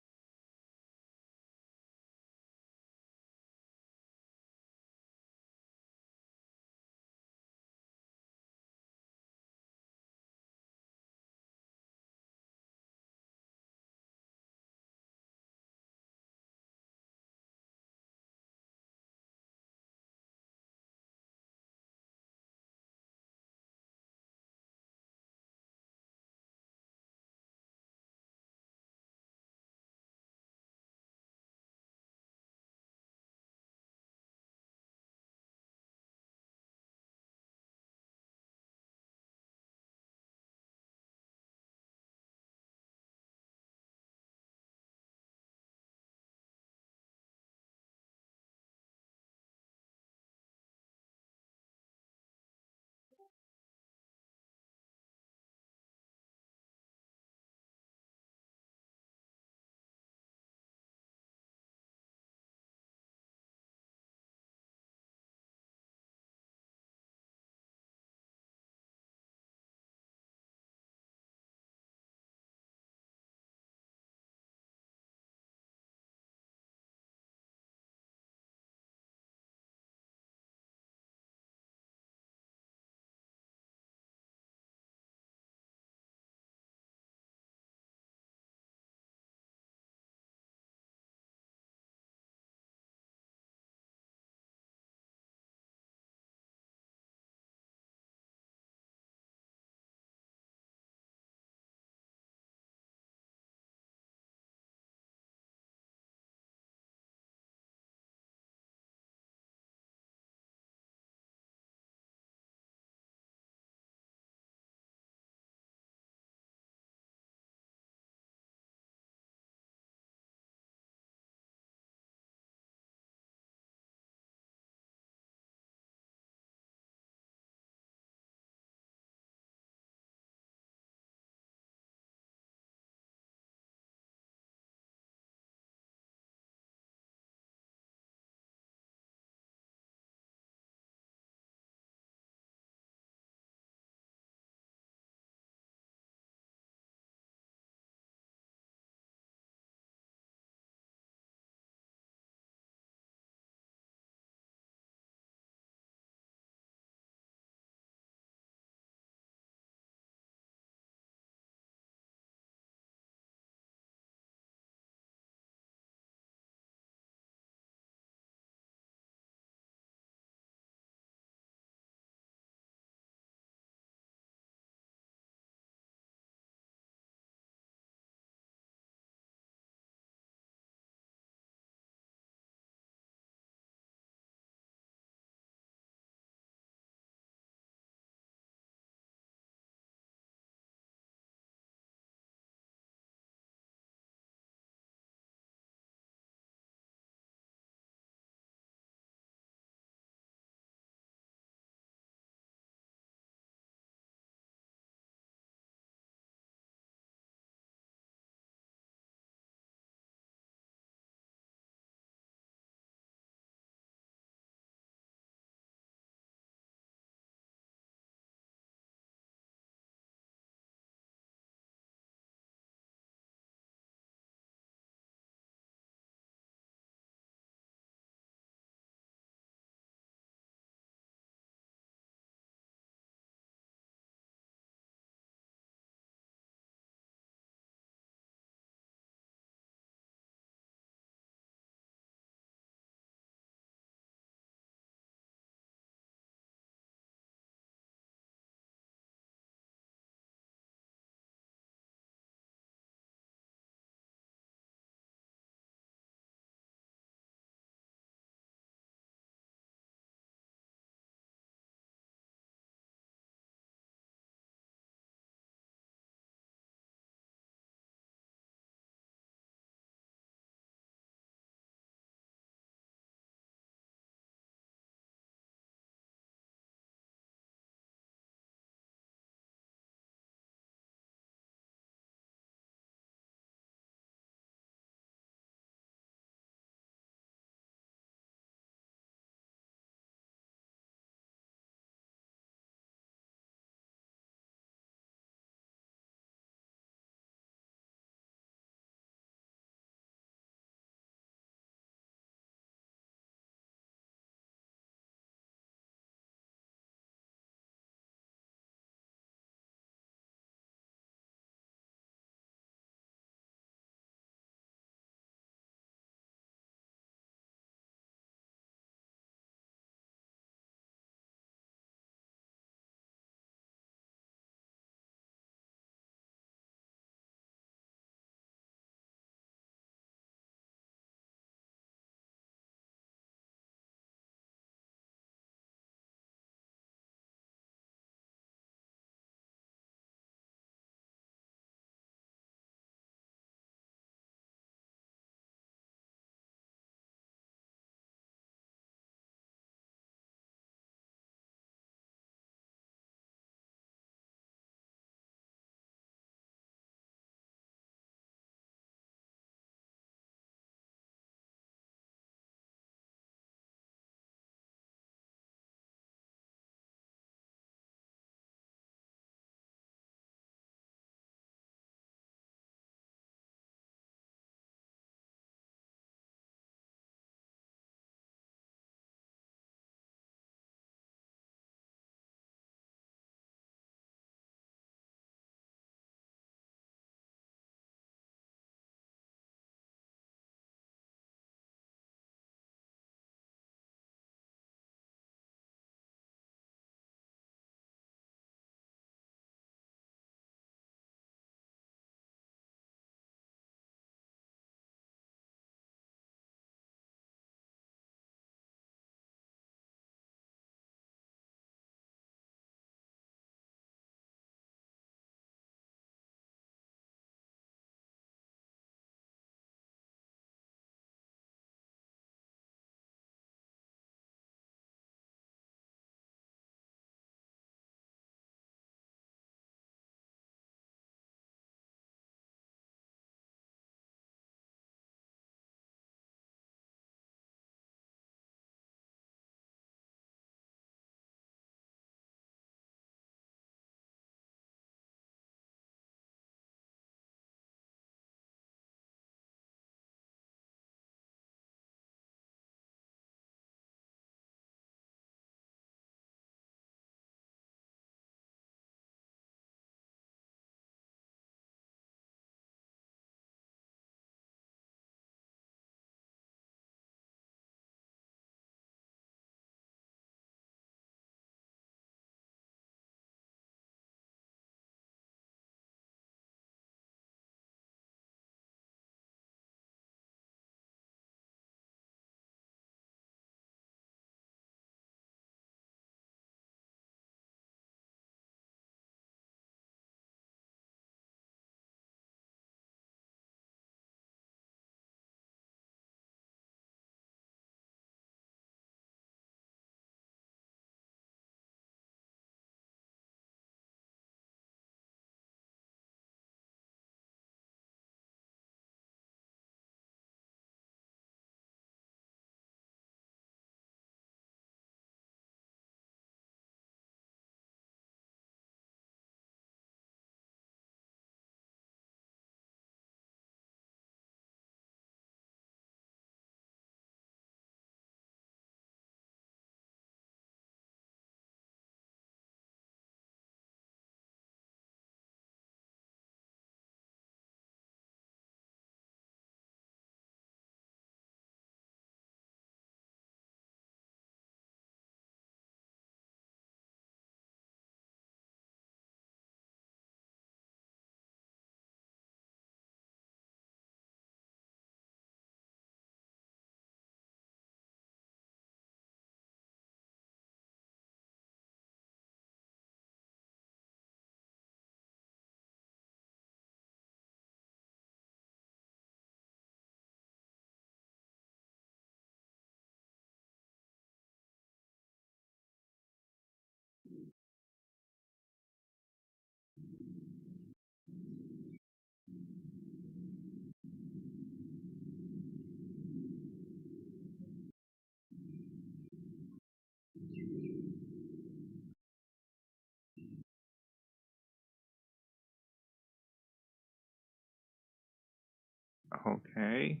Okay.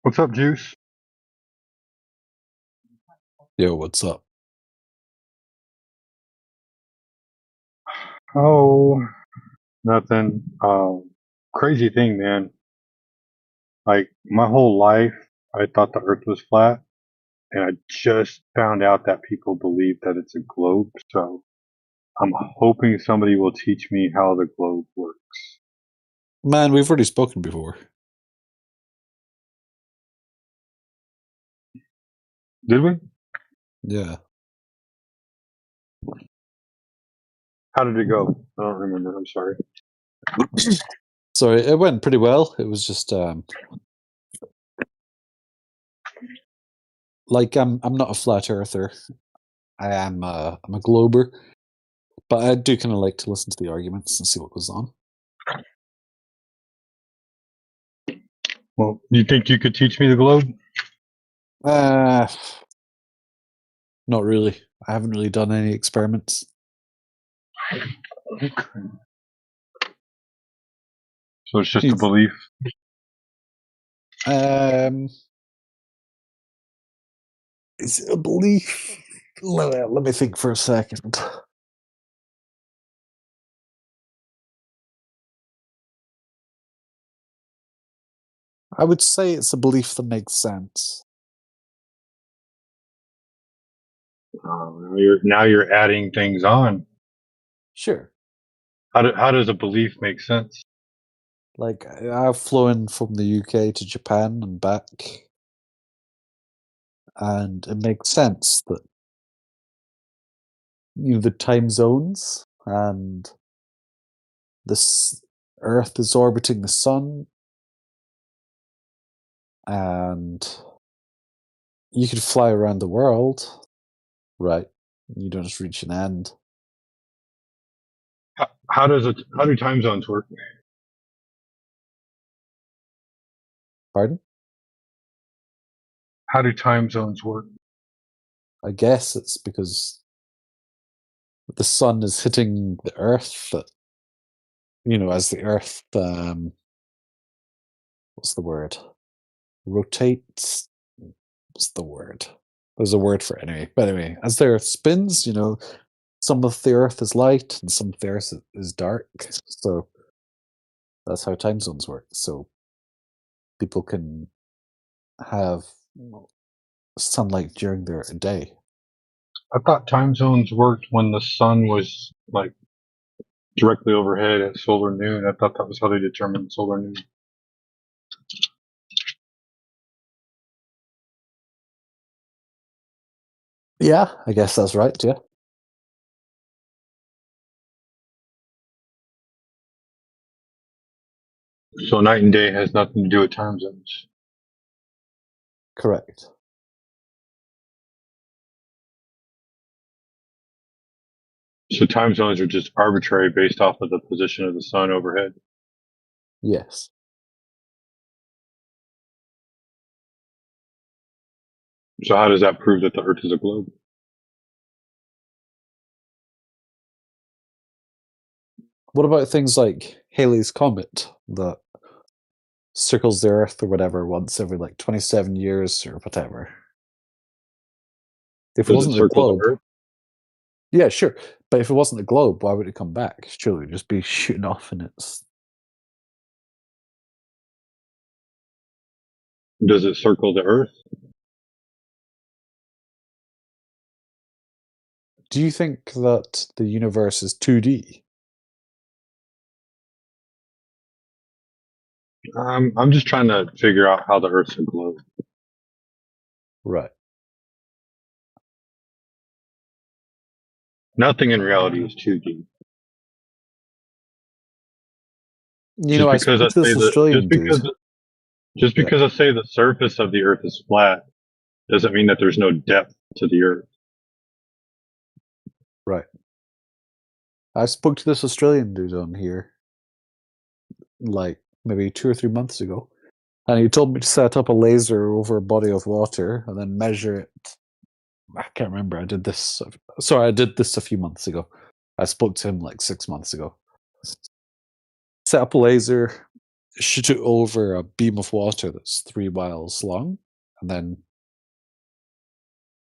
What's up, Juice? Yo, what's up? Oh, nothing. Crazy thing, man. Like my whole life, I thought the Earth was flat, and I just found out that people believe that it's a globe. So I'm hoping somebody will teach me how the globe works. Man, we've already spoken before. Did we? Yeah. How did it go? I don't remember. I'm sorry. Sorry, it went pretty well. It was just like I'm not a flat earther. I'm a glober, but I do kind of like to listen to the arguments and see what goes on. Well, you think you could teach me the globe? Not really. I haven't really done any experiments. Okay. So it's just a You've- belief. Is it a belief? Let me think for a second. I would say it's a belief that makes sense. Now you're adding things on. Sure. How does a belief make sense? Like, I've flown from the UK to Japan and back, and it makes sense that the time zones and this Earth is orbiting the sun, and you could fly around the world, right? You don't just reach an end. How do time zones work? Pardon? How do time zones work? I guess it's because the sun is hitting the Earth that, as the Earth, what's the word? Rotates? What's the word? There's a word for it anyway. But anyway, as the Earth spins, some of the Earth is light and some of the Earth is dark. So that's how time zones work. So people can have sunlight during their day. I thought time zones worked when the sun was like directly overhead at solar noon. I thought that was how they determined solar noon. Yeah, I guess that's right. Yeah. So night and day has nothing to do with time zones. Correct. So time zones are just arbitrary based off of the position of the sun overhead. Yes. So how does that prove that the Earth is a globe? What about things like Halley's Comet that circles the Earth or whatever once every 27 years or whatever? If it Does it wasn't a circle the globe, Earth? yeah, sure. But if it wasn't a globe, why would it come back? Surely it'd just be shooting off in its. Does it circle the Earth? Do you think that the universe is 2D? I'm just trying to figure out how the Earth's a globe. Right. Nothing in reality is 2D. I spoke to this Australian dude. Just because I say the surface of the Earth is flat doesn't mean that there's no depth to the Earth. Right. I spoke to this Australian dude on here, maybe 2 or 3 months ago, and he told me to set up a laser over a body of water and then measure it. I can't remember. I did this. Sorry, I did this a few months ago. I spoke to him 6 months ago. Set up a laser, shoot it over a beam of water that's 3 miles long, and then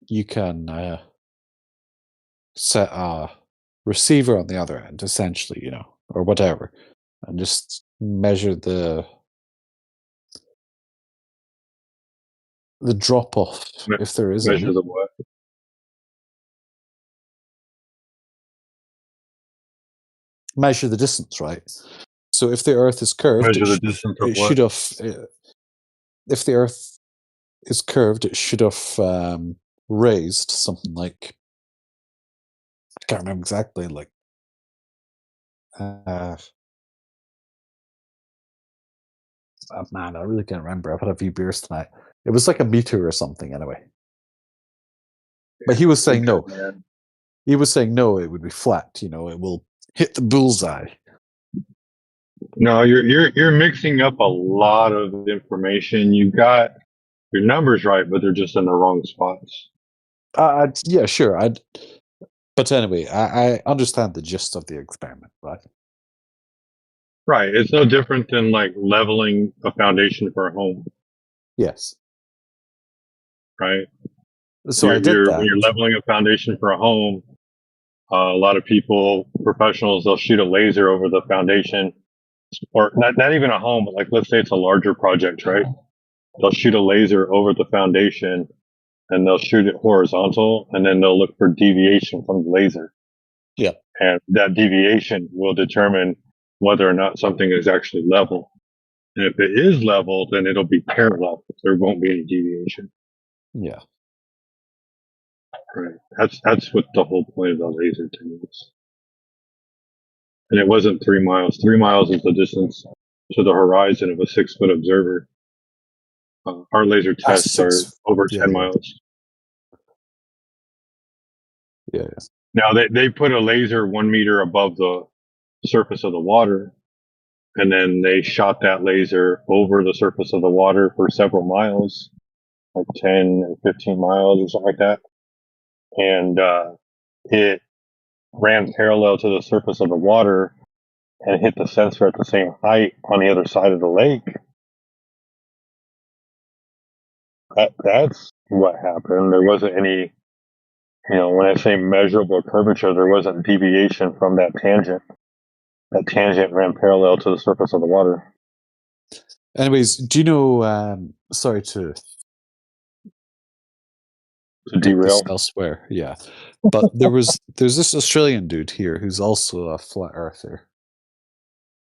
you can set a receiver on the other end, essentially, or whatever, and just measure the drop off if there is Measure any. the what? measure the distance, right? So if the Earth is curved, Measure the distance of it what? should have. If the Earth is curved, it should have raised something like, I can't remember exactly, like man, I really can't remember. I've had a few beers tonight. It was like a meter or something, anyway. But he was saying no. Man. He was saying no, it would be flat. It will hit the bullseye. No, you're mixing up a lot of information. You got your numbers right, but they're just in the wrong spots. Yeah, sure. But anyway, I understand the gist of the experiment, right? Right. It's no different than like leveling a foundation for a home, Yes. right? So I did that. When you're leveling a foundation for a home, a lot of people, professionals, they'll shoot a laser over the foundation, or not even a home, but like let's say it's a larger project, right? They'll shoot a laser over the foundation and they'll shoot it horizontal, and then they'll look for deviation from the laser. Yeah. And that deviation will determine whether or not something is actually level. And if it is level, then it'll be parallel. There won't be any deviation. Yeah. Right. That's what the whole point of the laser thing is. And it wasn't 3 miles. 3 miles is the distance to the horizon of a 6-foot observer. Our laser tests are over 10 miles. Yeah. Now they put a laser 1 meter above the surface of the water, and then they shot that laser over the surface of the water for several miles, like 10 or 15 miles or something like that. And it ran parallel to the surface of the water and hit the sensor at the same height on the other side of the lake. That's what happened. There wasn't any, when I say measurable curvature, there wasn't deviation from that tangent. That tangent ran parallel to the surface of the water. Anyways, do you know, sorry to derail elsewhere, yeah. But there's this Australian dude here who's also a flat earther.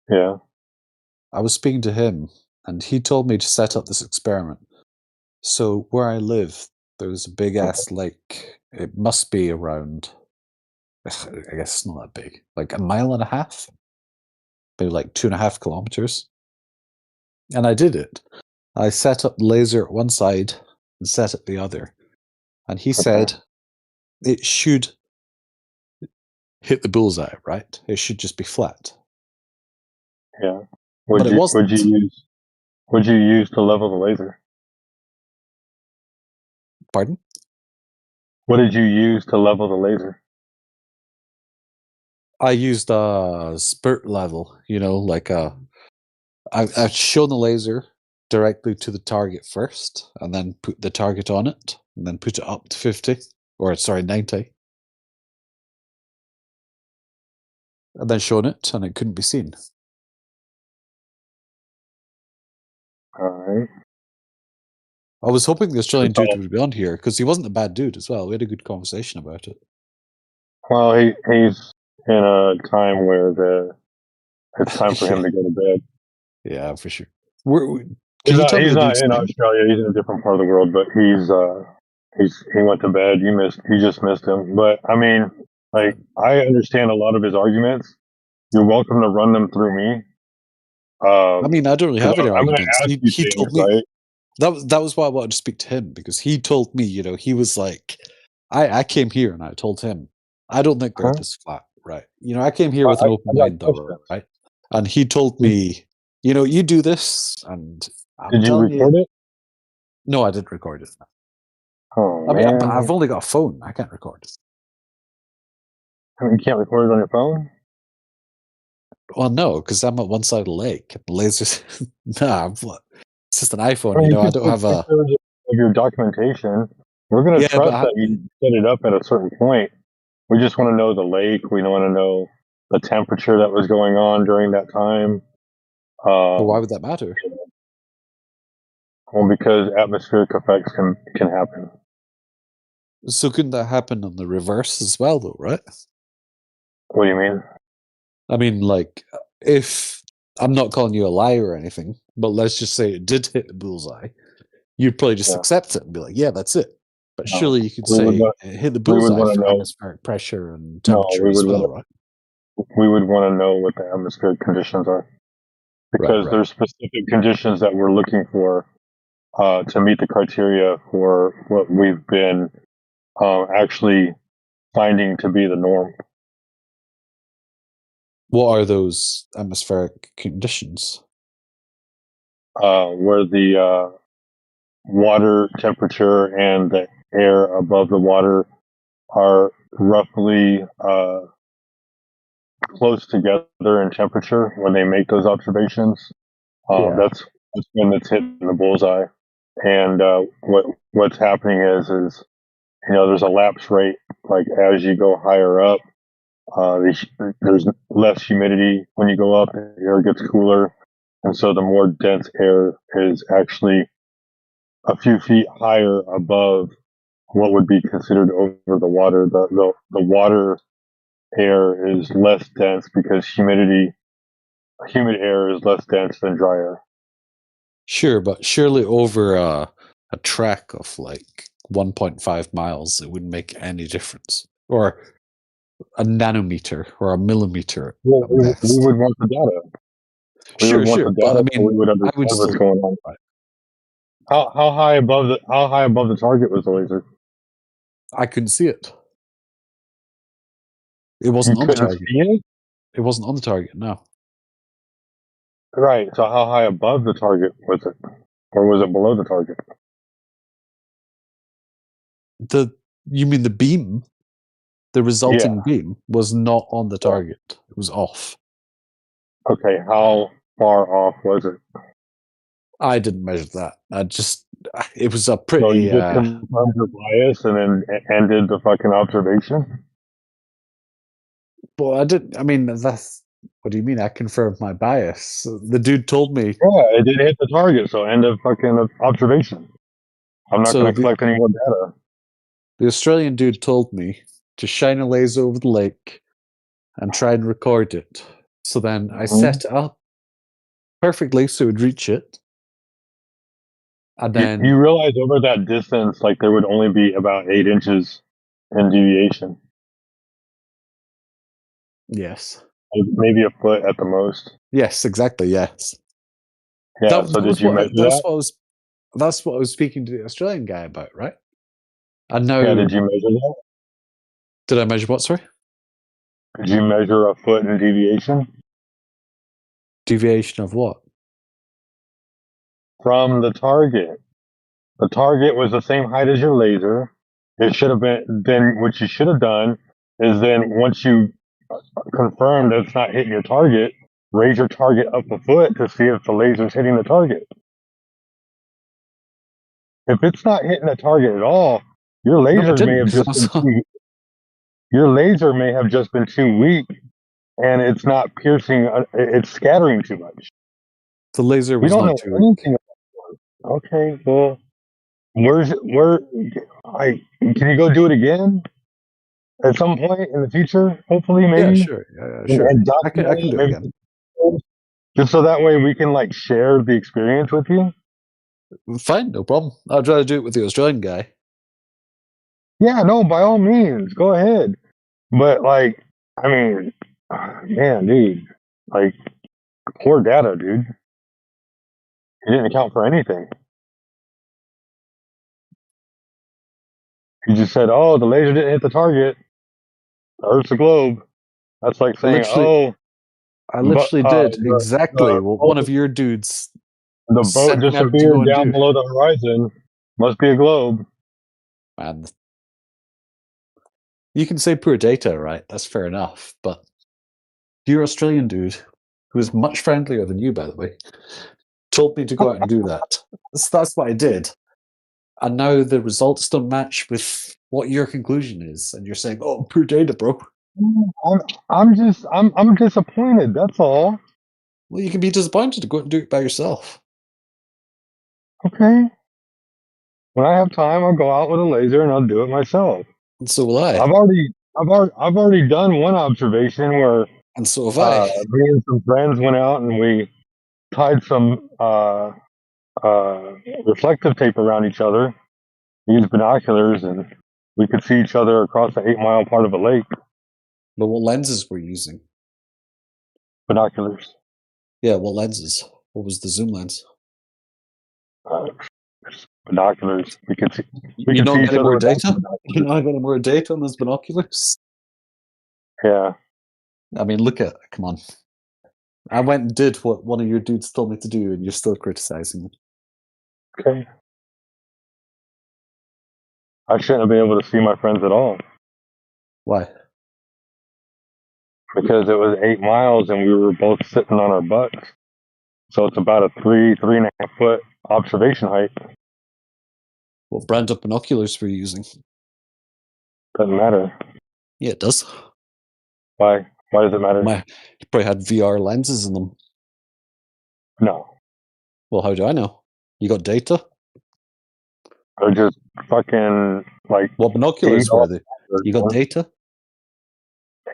Yeah. I was speaking to him, and he told me to set up this experiment. So where I live, there's a big ass lake. It must be around, I guess it's not that big, like 1.5 miles, maybe like 2.5 kilometers. And I did it. I set up the laser at one side and set it the other. And he said it should hit the bullseye, right? It should just be flat. Yeah. But it wasn't. What'd you use to level the laser? Pardon? What did you use to level the laser? I used a spurt level, like I've shown the laser directly to the target first, and then put the target on it, and then put it up to 50, or sorry, 90. And then shown it, and it couldn't be seen. All right. I was hoping the Australian dude would be on here, because he wasn't a bad dude as well. We had a good conversation about it. Well, he's in a time where it's time for him to go to bed. Yeah, for sure. He's not in Australia. He's in a different part of the world, but he went to bed. You just missed him. But I mean, like, I understand a lot of his arguments. You're welcome to run them through me. I mean, I don't really have any arguments. He told me, right? That was why I wanted to speak to him, because he told me, he was like, I came here and I told him, I don't think the Earth is flat, right? I came here with an open mind, though, right? And he told me, you do this, and did you record it? No, I didn't record it. Oh, I mean, man. I've only got a phone. I can't record it. You can't record it on your phone? Well, no, because I'm at one side of the lake. And the lasers, it's just an iPhone. I don't have a. Your documentation. We're going to trust that you set it up at a certain point. We just want to know the lake. We want to know the temperature that was going on during that time. Well, why would that matter? Well, because atmospheric effects can happen. So couldn't that happen on the reverse as well, though, right? What do you mean? I mean, like, if I'm not calling you a liar or anything, but let's just say it did hit the bullseye, you'd probably just accept it and be like, "Yeah, that's it." But No, surely you could we would say want, it hit the we would bullseye want to for know. atmospheric pressure and No, temperature we as would well, want right? we would want to know what the atmospheric conditions are, because Right. there's specific conditions that we're looking for to meet the criteria for what we've been actually finding to be the norm. What are those atmospheric conditions? Where the water temperature and the air above the water are roughly close together in temperature when they make those observations. Yeah. That's when it's hitting the bullseye. And what's happening is there's a lapse rate. Like as you go higher up, there's less humidity. When you go up, the air gets cooler, and so the more dense air is actually a few feet higher above what would be considered over the water. The water air is less dense because humid air is less dense than dry air. Sure, but surely over a track of like 1.5 miles, it wouldn't make any difference. Or a nanometer or a millimeter Well, at we best. would want the data. We would Sure, want sure. the But I data so we mean, would I understand would what's still. going on. How high above the target was the laser? I couldn't see it. It wasn't You on the couldn't target. see it? It wasn't on the target, no. Right. So how high above the target was it? Or was it below the target? You mean the beam? The resulting Yeah. beam was not on the target. It was off. Okay, how far off was it? I didn't measure that. It was a So pretty. you just confirmed your bias and then ended the fucking observation? Well, I didn't. I mean, that's. What do you mean? I confirmed my bias. The dude told me. Yeah, it didn't hit the target, so end of fucking observation. I'm not So going to collect any more data. The Australian dude told me to shine a laser over the lake and try and record it. So then I set it up perfectly so it would reach it. And then. You realize over that distance, like there would only be about 8 inches in deviation. Yes. Maybe a foot at the most. Yes, exactly. Yes. Yeah. So did you measure that? That's what I was speaking to the Australian guy about, right? And now. Yeah. Did you measure that? Did I measure what? Sorry. Did you measure a foot in deviation? Deviation of what? From the target. The target was the same height as your laser. It should have been. Then what you should have done is then once you confirm that it's not hitting your target, raise your target up a foot to see if the laser's hitting the target. If it's not hitting the target at all, your laser may have just been your laser may have just been too weak, and it's not piercing. It's scattering too much. The laser was we don't not know too anything about it. Okay, well, can you go do it again at some point in the future? Hopefully, maybe. Yeah, sure. Yeah, sure. And I can do it again. Just so that way we can like share the experience with you. Fine, no problem. I'd rather do it with the Australian guy. Yeah, no, by all means, go ahead. But like, I mean, man, dude, like, poor data, dude. He didn't account for anything. He just said, "Oh, the laser didn't hit the target. The Earth's a globe." That's like saying, I literally did exactly what one boat, of your dudes. the boat disappeared down below the horizon. Must be a globe. Man, you can say poor data, right? That's fair enough. But your Australian dude, who is much friendlier than you, by the way, told me to go out and do that. That's what I did. And now the results don't match with what your conclusion is, and you're saying, "Oh, poor data, bro." I'm disappointed. That's all. Well, you can be disappointed to go out and do it by yourself. Okay. When I have time, I'll go out with a laser and I'll do it myself. And so will I. I've already done one observation where And so have I. Me and some friends went out and we tied some reflective tape around each other, used binoculars, and we could see each other across the 8-mile part of a lake. But what lenses were you using? Binoculars. Yeah, what lenses? What was the zoom lens? Binoculars. We could see. You're not getting more data? You're not getting more data on those binoculars? Yeah. I mean, look at, come on. I went and did what one of your dudes told me to do, and you're still criticizing me. Okay. I shouldn't have been able to see my friends at all. Why? Because it was 8 miles and we were both sitting on our butts. So it's about a 3.5 foot observation height. What brand of binoculars were you using? Doesn't matter. Yeah, it does. Why? Why does it matter? You probably had VR lenses in them. No. Well, how do I know? You got data? They're just fucking like. What binoculars were they? You got data?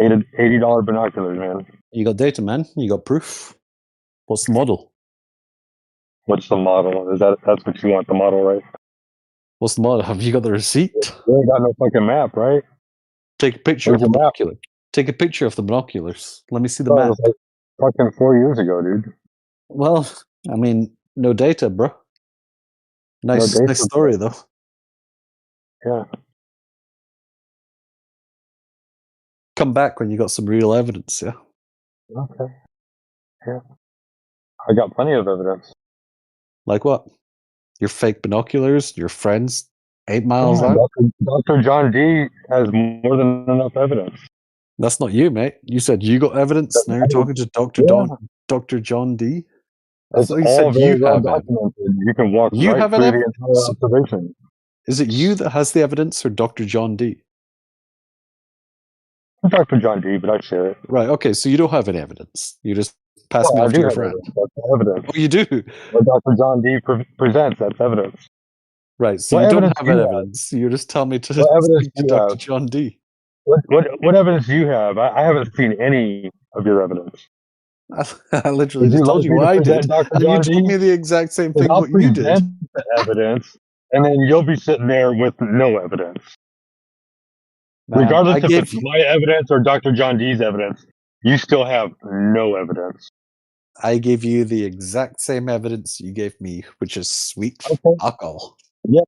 $80 binoculars, man. You got data, man. You got proof. What's the model? What's the model? That's what you want, the model, right? What's the model? Have you got the receipt? You ain't got no fucking map, right? Take a picture Where's of the your map? binocular. Take a picture of the binoculars. Let me see the Oh, map. it was like fucking 4 years ago, dude. Well, I mean, no data, bro. Nice, No data, nice story, though. Yeah. Come back when you got some real evidence, yeah? Okay. Yeah. I got plenty of evidence. Like what? Your fake binoculars, your friends, 8 miles Yeah, out? Dr. John D has more than enough evidence. That's not you, mate. You said you got evidence. Now you're talking to Dr. John D. I It's thought you all said very you well have evidence. documented. You can walk You right have an through the evidence. entire observation. Is it you that has the evidence or Dr. John D? Dr. John D, but I share it. Right, okay, so you don't have any evidence. You just pass me I off do to your have friend. evidence. That's evidence. Oh, you do? What Dr. John D presents, that's evidence. Right, so What you don't evidence have do you have? evidence. You just tell me to What evidence speak to do you Dr. have? John D. What evidence do you have? I haven't seen any of your evidence. I literally Would just you told like you me to what I present did, Dr. and you John told D? me the exact same Because thing I'll what you did. present the evidence, and then you'll be sitting there with no evidence. Man, Regardless I if gave it's my evidence or Dr. John D's evidence, you still have no evidence. I gave you the exact same evidence you gave me, which is sweet alcohol. Yep.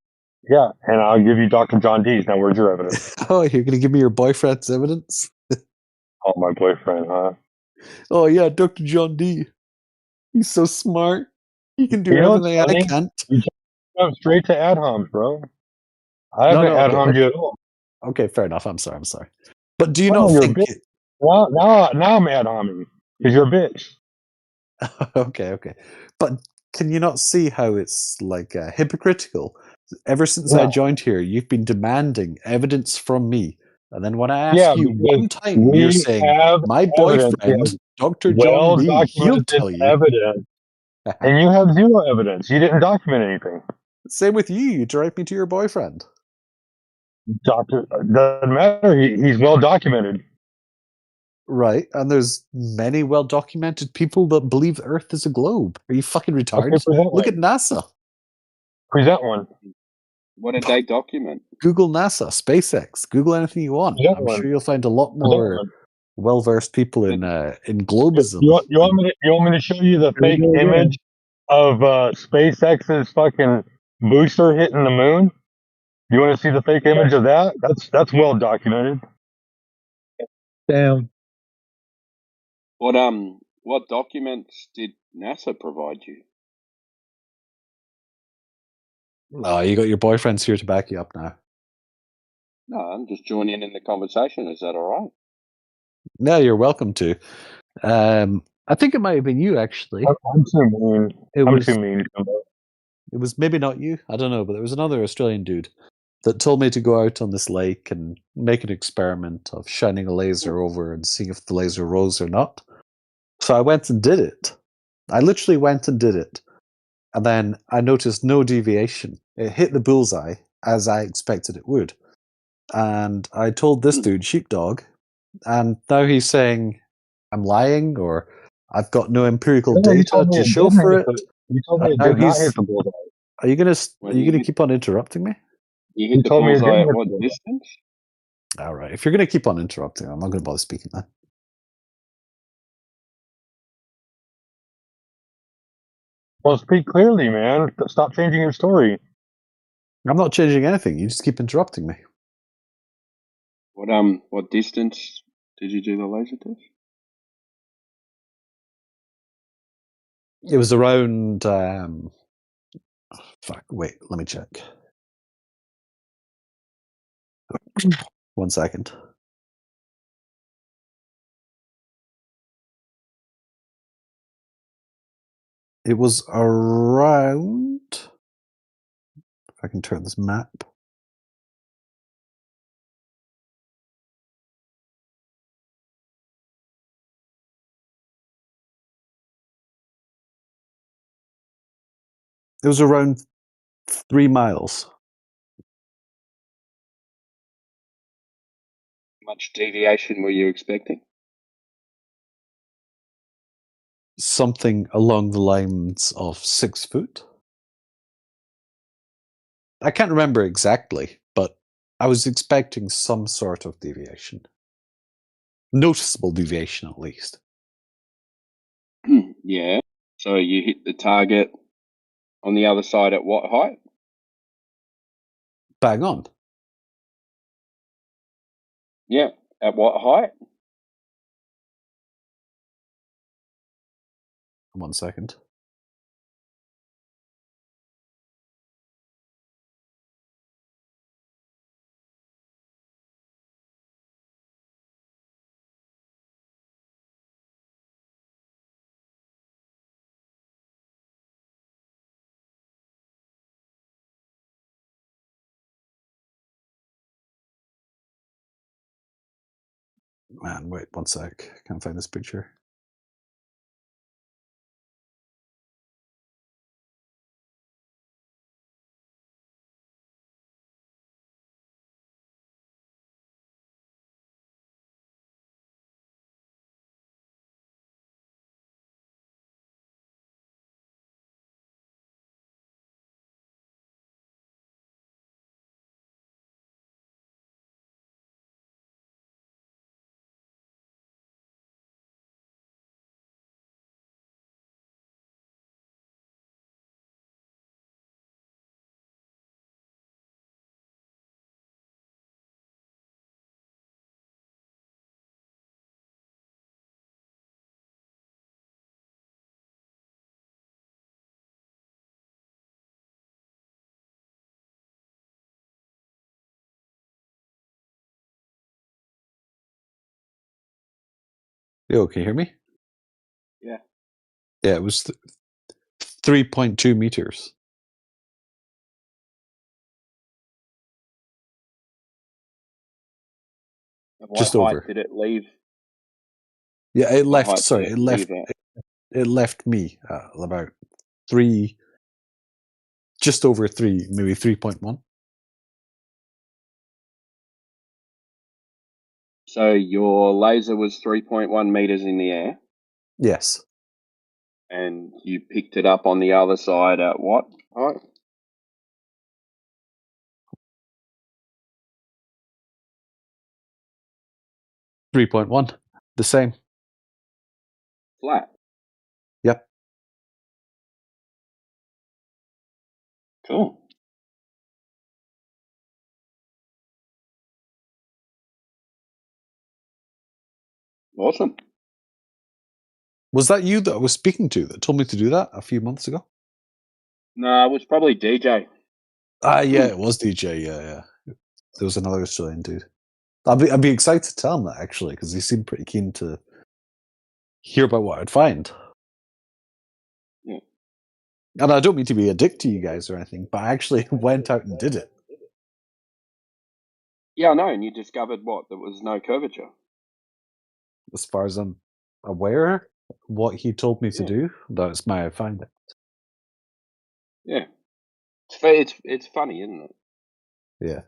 Yeah, and I'll give you Dr. John D's. Now, where's your evidence? Oh, you're going to give me your boyfriend's evidence? Oh, my boyfriend, huh? Oh, yeah, Dr. John D. He's so smart. He can do You know what's everything I funny? can't. You jump straight to ad homs, bro. I No, haven't ad okay. homed you at all. Okay, fair enough. I'm sorry. But do you Oh, not you're think... a bitch. Now I'm ad homing because you're a bitch. Okay. But can you not see how it's like hypocritical? Ever since I joined here, you've been demanding evidence from me. And then when I ask you one time, you're saying, my boyfriend, Dr. John D, he'll tell you. Evidence. And you have zero evidence. You didn't document anything. Same with you. You direct me to your boyfriend. Doesn't matter. He's well documented. Right, and there's many well-documented people that believe Earth is a globe. Are you fucking retarded? Okay, Look at NASA. Present one. What did they document? Google NASA, SpaceX. Google anything you want. Present I'm one. sure you'll find a lot more well-versed people in globism. You want me to show you the fake image of SpaceX's fucking booster hitting the moon? You want to see the fake image of that? That's well documented. Damn. What documents did NASA provide you? Oh, you got your boyfriends here to back you up now. No, I'm just joining in the conversation. Is that all right? No, you're welcome to. I think it might have been you, actually. I'm too mean. I'm too mean. It was maybe not you. I don't know, but there was another Australian dude that told me to go out on this lake and make an experiment of shining a laser over and seeing if the laser rose or not. So I went and did it. I literally went and did it. And then I noticed no deviation. It hit the bullseye as I expected it would. And I told this dude, Sheepdog, and now he's saying I'm lying, or I've got no empirical No, you data told me to it show didn't for hit it. the. You told me And it now did not hit he's. the bullseye. Are you gonna Well, keep on interrupting me? you You hit the told me it bullseye didn't at hit what the bullseye. distance? All right. If you're gonna keep on interrupting, I'm not gonna bother speaking then. Well, speak clearly, man. Stop changing your story. I'm not changing anything. You just keep interrupting me. What distance did you do the laser test? It was around. Fuck. Wait. Let me check. 1 second. It was around. If I can turn this map. It was around 3 miles. How much deviation were you expecting? Something along the lines of 6 foot. I can't remember exactly, but I was expecting some sort of deviation. Noticeable deviation, at least. Yeah. So you hit the target on the other side at what height? Bang on. Yeah. At what height? 1 second. Man, wait 1 sec. Can't find this picture. Yo, can you hear me? Yeah. Yeah, it was 3.2 meters. At what Just height over. did it leave? Yeah, it What left. height did Sorry, it leave at? it left me about 3, just over 3, maybe 3.1. So your laser was 3.1 meters in the air, Yes. and you picked it up on the other side at what height? 3.1. The same. Flat. Yep. Cool. Awesome. Was that you that I was speaking to that told me to do that a few months ago? No, it was probably DJ. Yeah, it was DJ. Yeah. There was another Australian dude. I'd be excited to tell him that actually, because he seemed pretty keen to hear about what I'd find. Yeah. And I don't mean to be a dick to you guys or anything, but I actually went out and did it. Yeah, I know. And you discovered what? There was no curvature. As far as I'm aware, what he told me to do, that's my finding. Yeah. It's funny, isn't it? Yeah.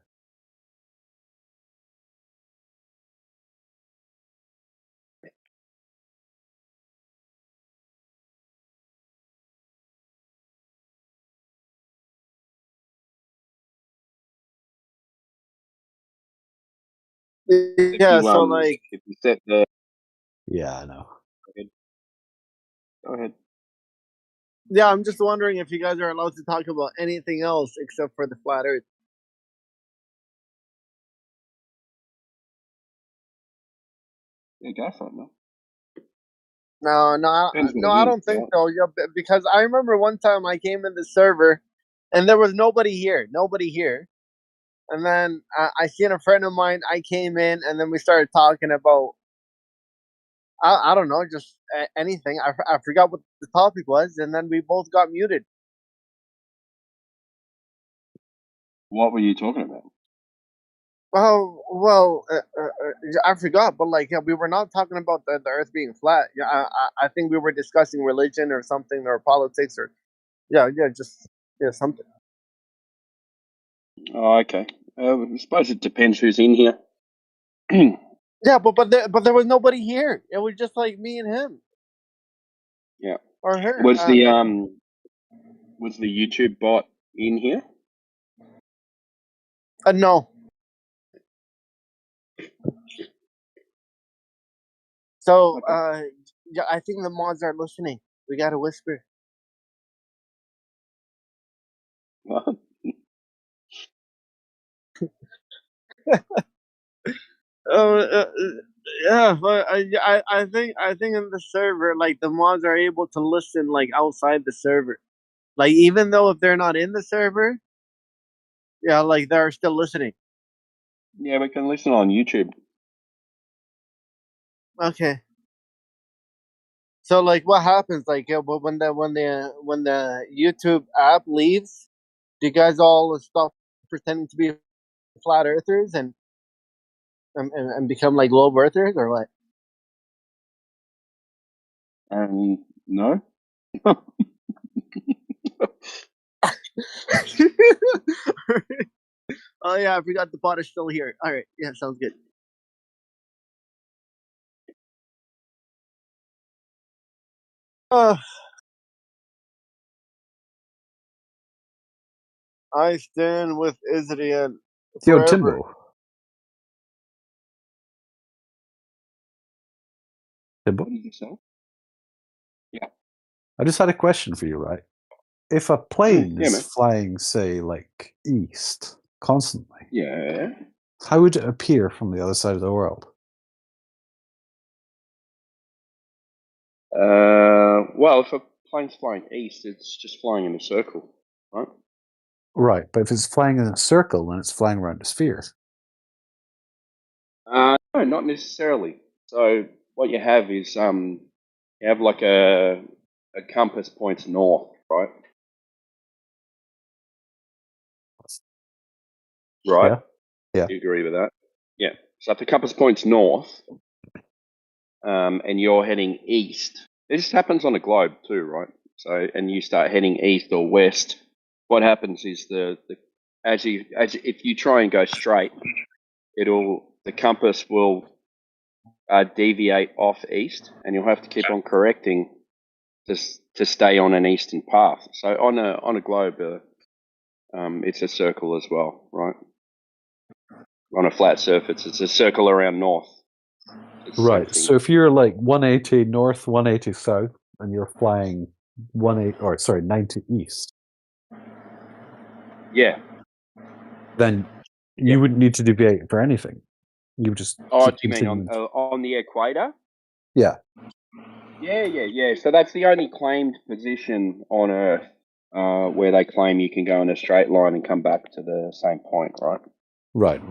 If Yeah, you so like, if you set the Yeah, I know. go ahead. yeah, I'm just wondering if you guys are allowed to talk about anything else except for the flat Earth. Yeah, go for it, man. No, Depends what I it is, don't think right? so. Yeah, because I remember one time I came in the server, and there was nobody here, and then I seen a friend of mine. I came in, and then we started talking about I don't know, just anything. I forgot what the topic was, and then we both got muted. What were you talking about? Well, I forgot, but like, yeah, we were not talking about the Earth being flat. Yeah, I think we were discussing religion or something, or politics, or just something. Oh, okay. I suppose it depends who's in here. Yeah, but there was nobody here. It was just like me and him Yeah. or her. Was the YouTube bot in here? No. So Okay. yeah, I think the mods are listening. We gotta whisper. What? Yeah, but I think in the server, like the mods are able to listen like outside the server. Like even though if they're not in the server, yeah, like they're still listening. Yeah, we can listen on YouTube. Okay. So like, what happens? Like, when the YouTube app leaves, do you guys all stop pretending to be flat earthers and become like globe earthers, or what? No. Oh yeah, I forgot the bot is still here. All right, yeah, sounds good. I stand with Israel Yo, forever. Timbo. Timbo? What did you say? Yeah. I just had a question for you, right? If a plane Yeah, is man. flying, say, like east constantly, Yeah. how would it appear from the other side of the world? Well, if a plane's flying east, it's just flying in a circle, right? Right, but if it's flying in a circle, then it's flying around a sphere. No, not necessarily. So what you have is you have like a compass points north, right? Right. Yeah. You agree with that? Yeah. So if the compass points north, and you're heading east, this happens on a globe too, right? So, and you start heading east or west, what happens is if you try and go straight, the compass will deviate off east, and you'll have to keep on correcting to stay on an eastern path. So on a globe, it's a circle as well, right? On a flat surface, it's a circle around north. Right. So if you're like 180 north, 180 south, and you're flying 90 east, yeah, then you wouldn't need to deviate for anything. You just Oh, keep do you mean continuing. on the equator? Yeah. Yeah. So that's the only claimed position on Earth where they claim you can go in a straight line and come back to the same point, right? Right.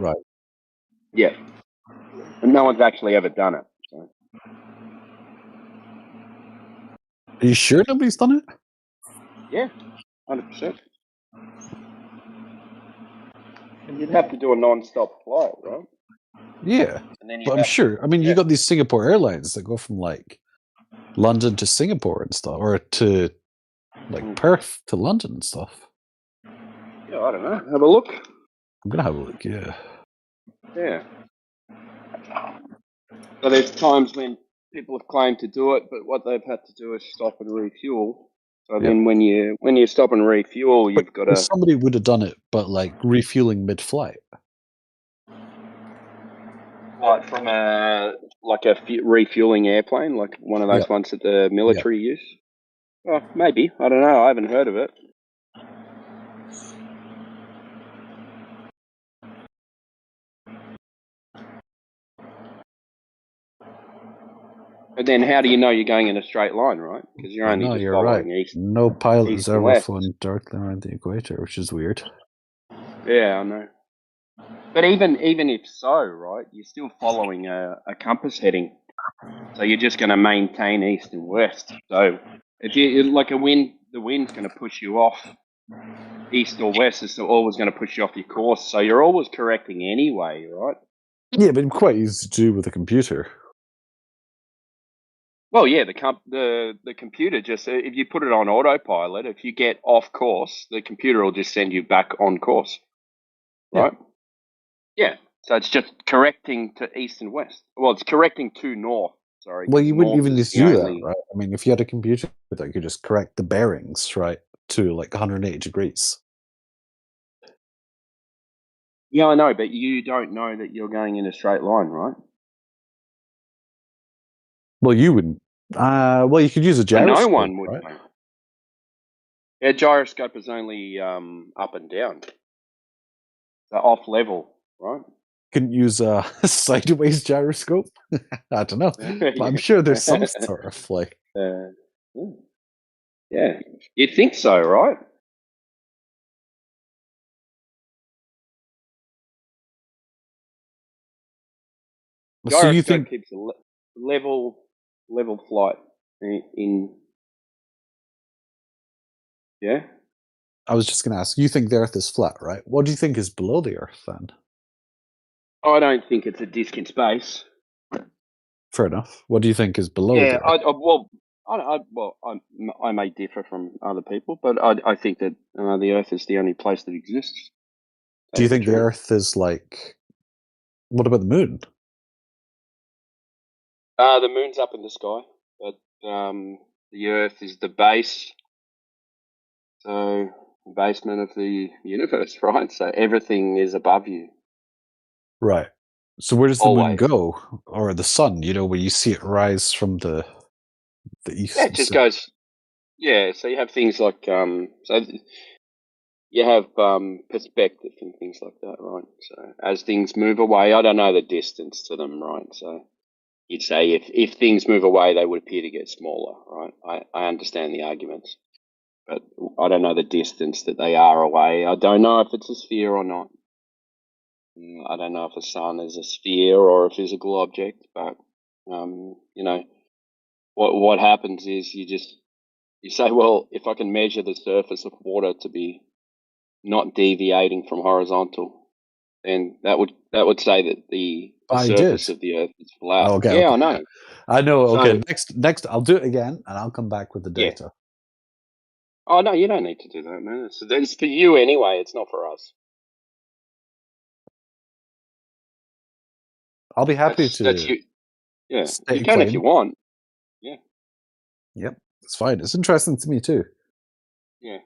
Yeah. And no one's actually ever done it. So. Are you sure nobody's done it? Yeah, 100%. And you'd have to do a non-stop flight, right? Yeah. And then But I'm sure. I mean, you got these Singapore Airlines that go from like London to Singapore and stuff, or to like Perth to London and stuff. Yeah, I don't know. Have a look. I'm gonna have a look. Yeah. Yeah. So there's times when people have claimed to do it, but what they've had to do is stop and refuel. So then when you stop and refuel, you've got to. Somebody would have done it, but like refueling mid-flight. What, from a refueling airplane, like one of those ones that the military use? Oh, maybe. I don't know. I haven't heard of it. But then how do you know you're going in a straight line, right? Because you're only just following east. No pilot has east and ever west. flown directly around the equator, which is weird. Yeah, I know. But even if so, right, you're still following a compass heading. So you're just going to maintain east and west. So if you like the wind's going to push you off east or west. It's always going to push you off your course. So you're always correcting anyway, right? Yeah, but quite easy to do with a computer. Well, yeah, the computer just, if you put it on autopilot, if you get off course, the computer will just send you back on course, right? Yeah. So it's just correcting to east and west. Well, it's correcting to north. Sorry. Well, you wouldn't north even is need to the do that, only- right? I mean, if you had a computer that could just correct the bearings, right, to like 180 degrees. Yeah, I know, but you don't know that you're going in a straight line, right? Well, you wouldn't. Well, you could use a But gyroscope, no one would right? know. Yeah, gyroscope is only up and down. So off level, right? Couldn't use a sideways gyroscope. I don't know, but I'm sure there's some sort of like. Yeah, you'd think so, right? So you Gyroscope think keeps a level flight in? Yeah. I was just going to ask. You think the Earth is flat, right? What do you think is below the Earth then? I don't think it's a disc in space. Fair enough. What do you think is below Yeah, the Earth? I may differ from other people, but I think that the Earth is the only place that exists. Do you think the Earth is like? What about the Moon? The Moon's up in the sky, but the Earth is the base. So the basement of the universe, right? So everything is above you. Right. So where does the Moon Always. go, or the Sun? You know, where you see it rise from the east. Yeah, it just goes. Yeah, so you have things like so you have perspective and things like that, right? So as things move away, I don't know the distance to them, right? So you'd say if things move away, they would appear to get smaller, right? I understand the arguments, but I don't know the distance that they are away. I don't know if it's a sphere or not. I don't know if the sun is a sphere or a physical object, but you know, what happens is you say, well, if I can measure the surface of water to be not deviating from horizontal, then that would say that the surface of the Earth is flat. Okay, Yeah, okay. I know. I know. So- Okay, next, I'll do it again, and I'll come back with the Yeah. data. Oh no, you don't need to do that, man. It's for you anyway. It's not for us. I'll be happy That's to. you. Yeah, state you a can if claim. you want. Yeah. Yep, it's fine. It's interesting to me too. Yeah.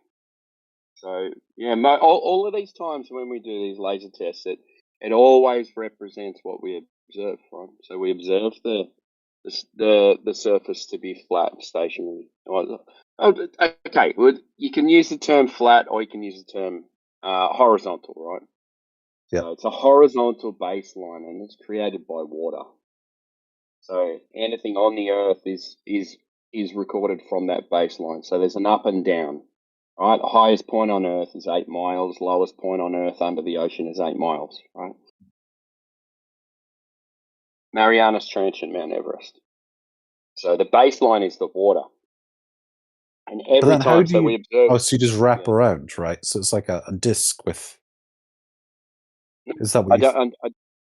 So yeah, all of these times when we do these laser tests, it always represents what we observe, right? So we observe the surface to be flat, stationary. Okay, well, you can use the term flat, or you can use the term horizontal, right? So it's a horizontal baseline, and it's created by water. So anything on the Earth is recorded from that baseline. So there's an up and down. Right, the highest point on Earth is 8 miles. Lowest point on Earth under the ocean is 8 miles. Right. Marianas Trench and Mount Everest. So the baseline is the water, and But every then, how time, do so you? we observe. Oh, so you just wrap around, right? So it's like a disc with. Is that what you?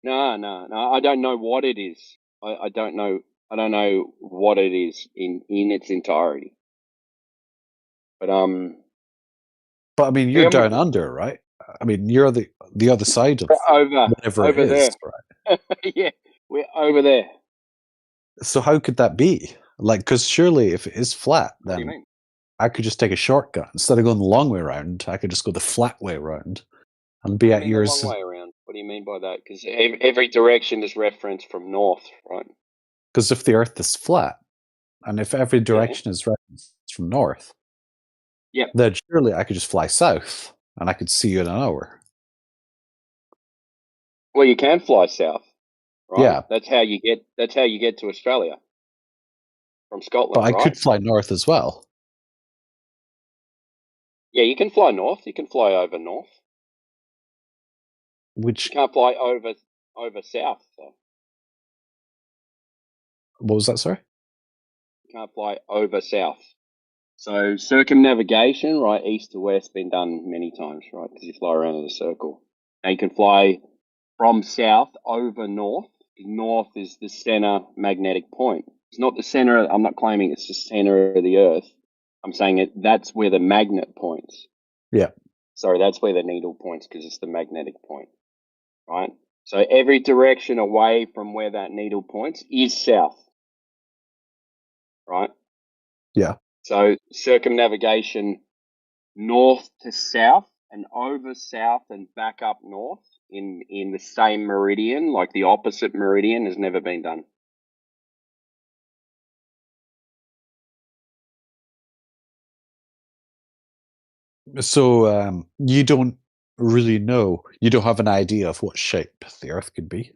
No. I don't know what it is. I don't know. I don't know what it is in its entirety. But But I mean, you're down under, right? I mean, you're the other side of whatever it is, there. right? Yeah, we're over there. So how could that be? Like, because surely if it is flat, What do you then mean? I could just take a shortcut instead of going the long way around. I could just go the flat way around, and What be do you at mean the yours. long way around? What do you mean by that? Because every direction is referenced from north, right? Because if the Earth is flat, and if every direction is referenced from north, Yep. then surely I could just fly south, and I could see you in an hour. Well, you can fly south, right? Yeah. That's how you get to Australia from Scotland, But I right? could fly north as well. Yeah, you can fly north. You can fly over north. Which You can't fly over south, though. What was that, sorry? You can't fly over south. So circumnavigation, right, east to west, been done many times, right? Because you fly around in a circle. Now you can fly from south over north. North is the center magnetic point. It's not the center. I'm not claiming it's the center of the Earth. I'm saying that's where the magnet points. Yeah. Sorry, that's where the needle points because it's the magnetic point, right? So every direction away from where that needle points is south, right? Yeah. So circumnavigation north to south and over south and back up north in the same meridian, like the opposite meridian, has never been done. So you don't really know. You don't have an idea of what shape the Earth could be.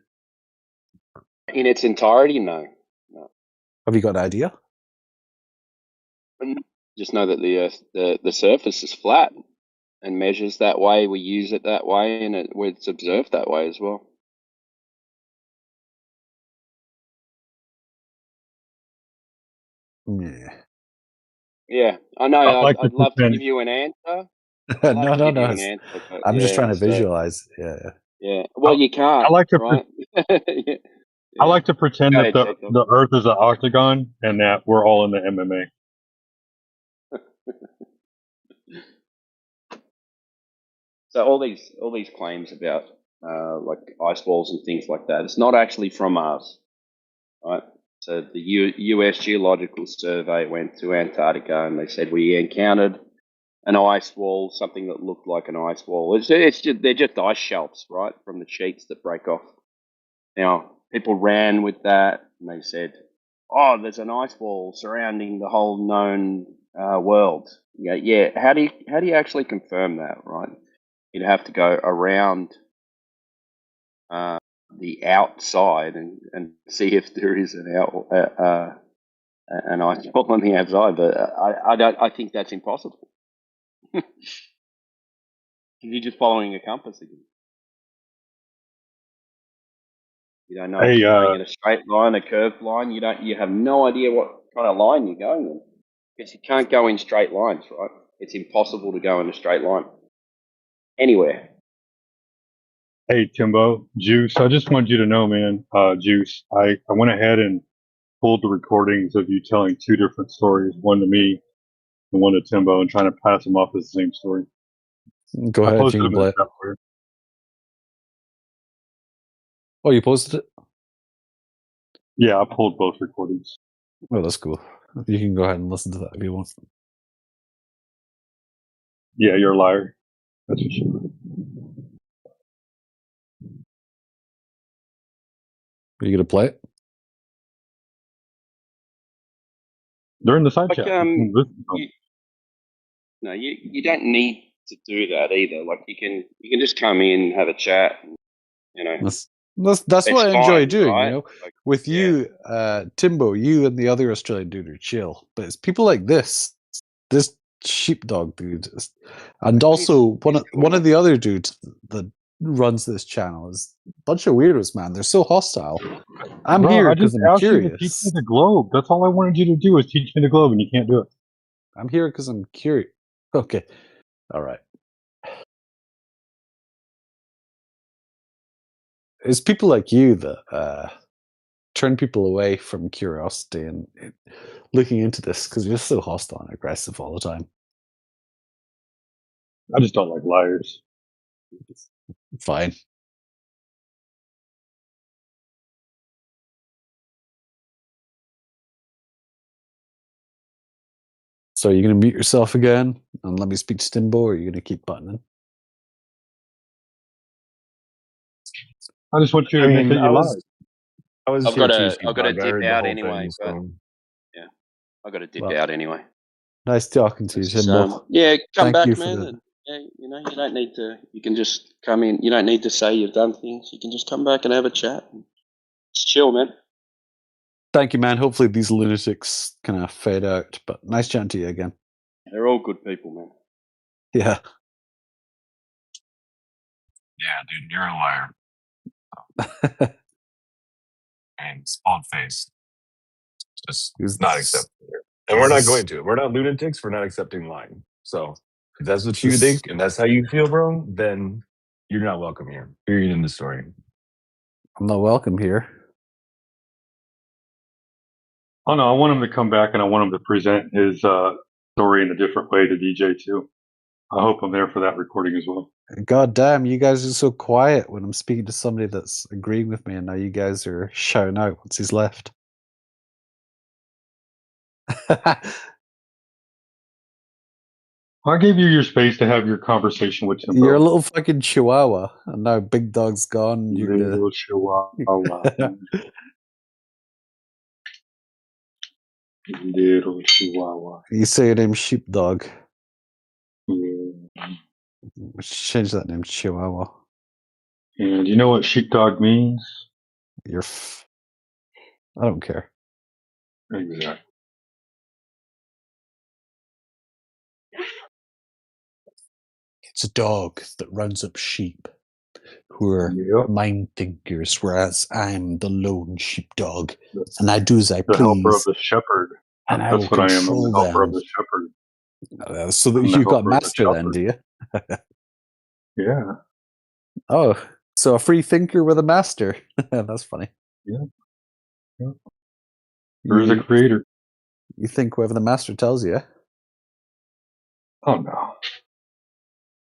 In its entirety, no. Have you got an idea? Just know that the Earth, the surface is flat and measures that way. We use it that way, and it's observed that way as well. Yeah. Yeah, I know. I'd love to give you an answer. No. I'm just yeah, trying to so- visualize. Yeah. Yeah. Well, you can't. I like to right? Yeah. I like to pretend Go that ahead, Jacob. the Earth is an octagon and that we're all in the MMA. So all these claims about like ice walls and things like that, it's not actually from Mars, right? So the U.S. Geological Survey went to Antarctica and they said we encountered an ice wall, something that looked like an ice wall. They're just ice shelves, right, from the sheets that break off. Now people ran with that and they said, "Oh, there's an ice wall surrounding the whole known world." Yeah. How do you actually confirm that, right? You'd have to go around the outside and see if there is an ice wall on the outside. But I think that's impossible. You're just following a compass again. You don't know if you're going in a straight line, a curved line. You have no idea what kind of line you're going in because you can't go in straight lines, right? It's impossible to go in a straight line anywhere. Hey, Timbo, Juice, I just wanted you to know, man, Juice, I went ahead and pulled the recordings of you telling two different stories, one to me and one to Timbo, and trying to pass them off as the same story. Go ahead if you can play it. Chat. Oh, you posted it? Yeah, I pulled both recordings. Oh, that's cool. You can go ahead and listen to that if you want. Yeah, you're a liar. That's for sure. Are you going to play it? They're in the side chat. You don't need to do that either. Like you can just come in, have a chat, and, That's what I enjoy fine, doing, right? Like, with you, Timbo, you and the other Australian dude are chill. But it's people like this sheepdog dude, and also one of the other dudes that runs this channel is a bunch of weirdos, man. They're so hostile. I'm here because I'm asked curious. you to teach me the globe. That's all I wanted you to do is teach me the globe, and you can't do it. I'm here because I'm curious. Okay, all right. It's people like you that turn people away from curiosity and looking into this because you're so hostile and aggressive all the time. I just don't like liars. Fine. So are you going to mute yourself again and let me speak to Timbo, or are you going to keep buttoning? I just want you to I admit mean, that you lied. I was I've here got too, to Sheepdog. I dip heard the out whole anyway, thing, but so yeah, I've got to dip Well, out anyway. nice talking to you, It's, Timbo. yeah, come Thank you back, for man, the. and yeah, you know, you don't need to. You can just come in. You don't need to say you've done things. You can just come back and have a chat. It's chill, man. Thank you, man. Hopefully these lunatics kind of fade out. But nice chatting to you again. They're all good people, man. Yeah. yeah, dude, you're a liar and bald faced. Just not accepting it. And we're not going to. We're not lunatics. We're not accepting lying. So if that's what you think and that's how you feel, bro, then you're not welcome here. Period in the story. I'm not welcome here. Oh no, I want him to come back and I want him to present his story in a different way to DJ too. I hope I'm there for that recording as well. God damn, you guys are so quiet when I'm speaking to somebody that's agreeing with me, and now you guys are shouting out once he's left. I gave you your space to have your conversation with You're a Timbo. little fucking chihuahua, and now Big Dog's gone. You're Little chihuahua. Little chihuahua. You say your name's Sheepdog. Yeah. We should change that name to Chihuahua. And you know what sheepdog means? You're. I don't care. Exactly. It's a dog that rounds up sheep who are mind thinkers, whereas I'm the lone sheepdog, and I do as I The helper of please, the shepherd. and I will That's what I am. I'm the control helper of them. the shepherd. So that I'm the you got helper of the master then, shepherd. do you? Yeah. Oh, so a free thinker with a master. That's funny. Yeah. Yeah. There's a creator. You think whatever the master tells you. Oh no.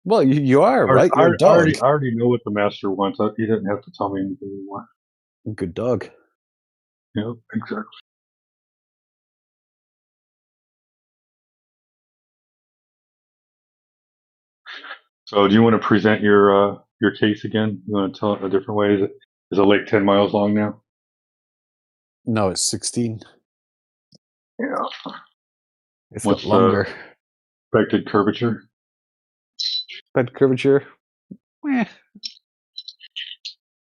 Well, you are, right? You're a I dog. already know what the master wants. He doesn't have to tell me anything anymore. Good dog. Yep, exactly. So, do you want to present your case again? You want to tell it a different way? Is the lake 10 miles long now? No, it's 16. Yeah. It's What's got longer. the expected curvature? Expected curvature?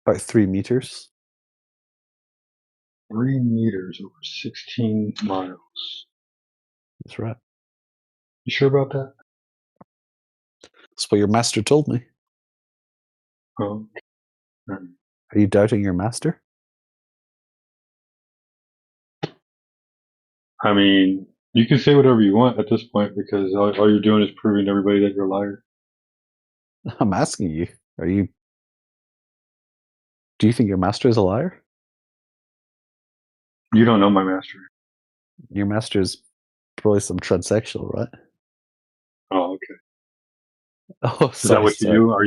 About 3 meters. 3 meters over 16 miles. That's right. You sure about that? That's what your master told me. Oh. Are you doubting your master? I mean, you can say whatever you want at this point because all you're doing is proving to everybody that you're a liar. I'm asking you. Do you think your master is a liar? You don't know my master. Your master is probably some transsexual, right? Oh, okay. Oh, Is that what you do?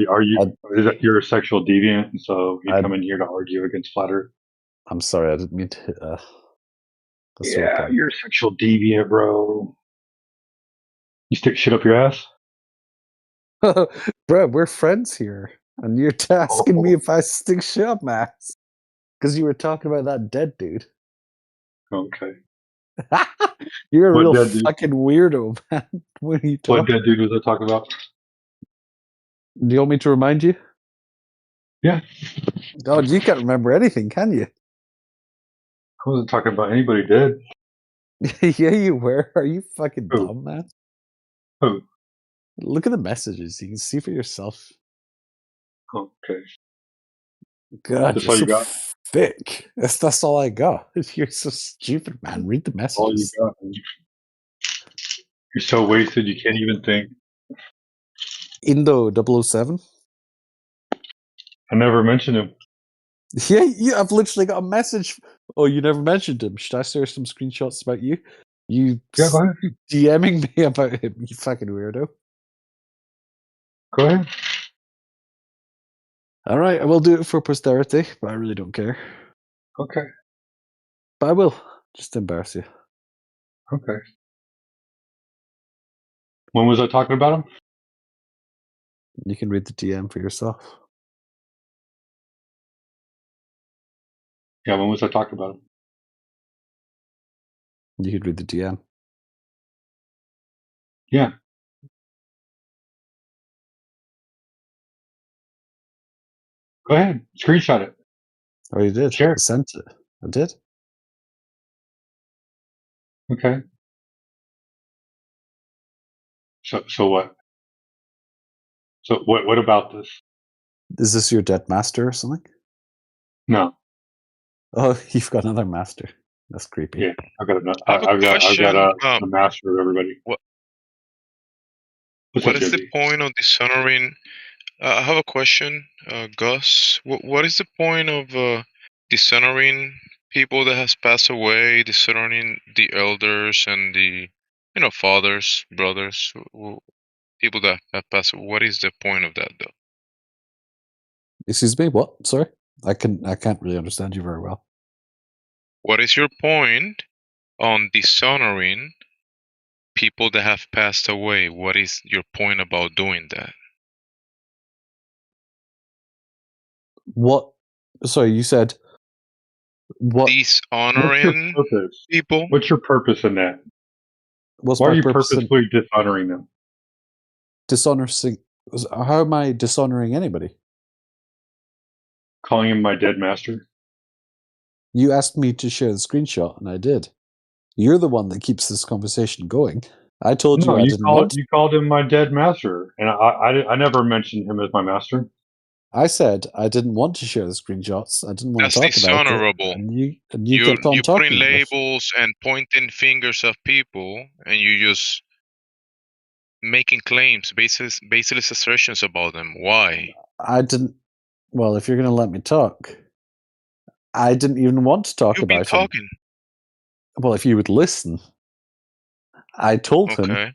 Is that you're a sexual deviant, and so you come in here to argue against flat Earth? I'm sorry, I didn't mean to. Yeah, you're a sexual deviant, bro. You stick shit up your ass? Bro, we're friends here, and you're asking me if I stick shit up my ass because you were talking about that dead dude. Okay. You're a What real dead dude? fucking weirdo, man. What are you talking? What dead dude was I talking about? Do you want me to remind you? Yeah. God, you can't remember anything, can you? I wasn't talking about anybody dead. Yeah, you were. Are you fucking Who? dumb, man? Who? Look at the messages. You can see for yourself. Okay. God, That's you're all so you got? thick. That's all I got. You're so stupid, man. Read the messages. All you got. You're so wasted you can't even think. Indo 007? I never mentioned him. Yeah, I've literally got a message. Oh, you never mentioned him. Should I share some screenshots about you? You Yeah, go ahead. DMing me about him, you fucking weirdo. Go ahead. All right, I will do it for posterity, but I really don't care. Okay. But I will, just to embarrass you. Okay. When was I talking about him? You can read the DM for yourself. Yeah, when was I talking about him? You could read the DM. Yeah. Go ahead. Screenshot it. Oh, you did? Share I it. sent it. I did? Okay. So what? So what about this? Is this your dead master or something? No. Oh, you've got another master. That's creepy. Yeah, I've got I have a I've got question. a master of everybody. What What's what up, is the Jimmy? point of dishonoring? I have a question, Gus. What is the point of dishonoring people that has passed away, dishonoring the elders and the, fathers, brothers, people that have passed away? What is the point of that, though? Excuse me, what? Sorry? I can't really understand you very well. What is your point on dishonoring people that have passed away? What is your point about doing that? What? Sorry, you said what? What's your Dishonoring purpose? people? What's your purpose in that? What's Why my are you purpose in purposefully dishonoring them? dishonoring? How am I dishonoring anybody? Calling him my dead master? You asked me to share the screenshot, and I did. You're the one that keeps this conversation going. I told you No, I didn't want. you called him my dead master, and I never mentioned him as my master. I said I didn't want to share the screenshots. I didn't want That's to talk about it, dishonorable. and you You kept on you putting talking about it. labels and pointing fingers at people, and you just making claims, baseless assertions about them. Why? I didn't. Well, if you're going to let me talk, I didn't even want to talk You've been about him. talking. Well, if you would listen, I told him Okay.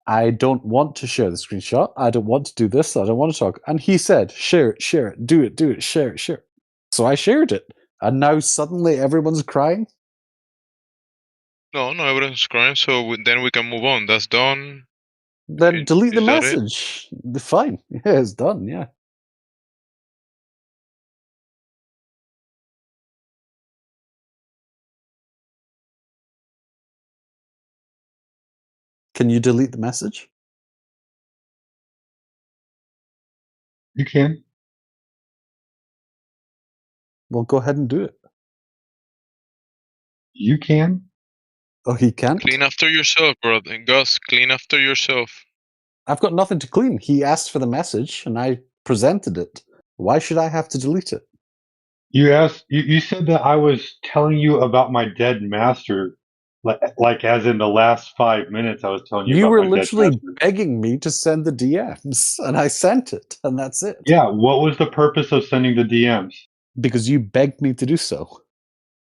I don't want to share the screenshot. I don't want to do this. I don't want to talk. And he said, share it, do it, share it, share it. So I shared it. And now suddenly everyone's crying? No evidence crime. So then we can move on. That's done. Then delete the Is that it? message. Fine. Yeah, it's done. Yeah. Can you delete the message? You can. Well, go ahead and do it. You can. Oh, he can't? Clean after yourself, brother. Gus, clean after yourself. I've got nothing to clean. He asked for the message and I presented it. Why should I have to delete it? You said that I was telling you about my dead master, like as in the last 5 minutes I was telling you You about were my dead literally master. begging me to send the DMs, and I sent it, and that's it. Yeah, what was the purpose of sending the DMs? Because you begged me to do so.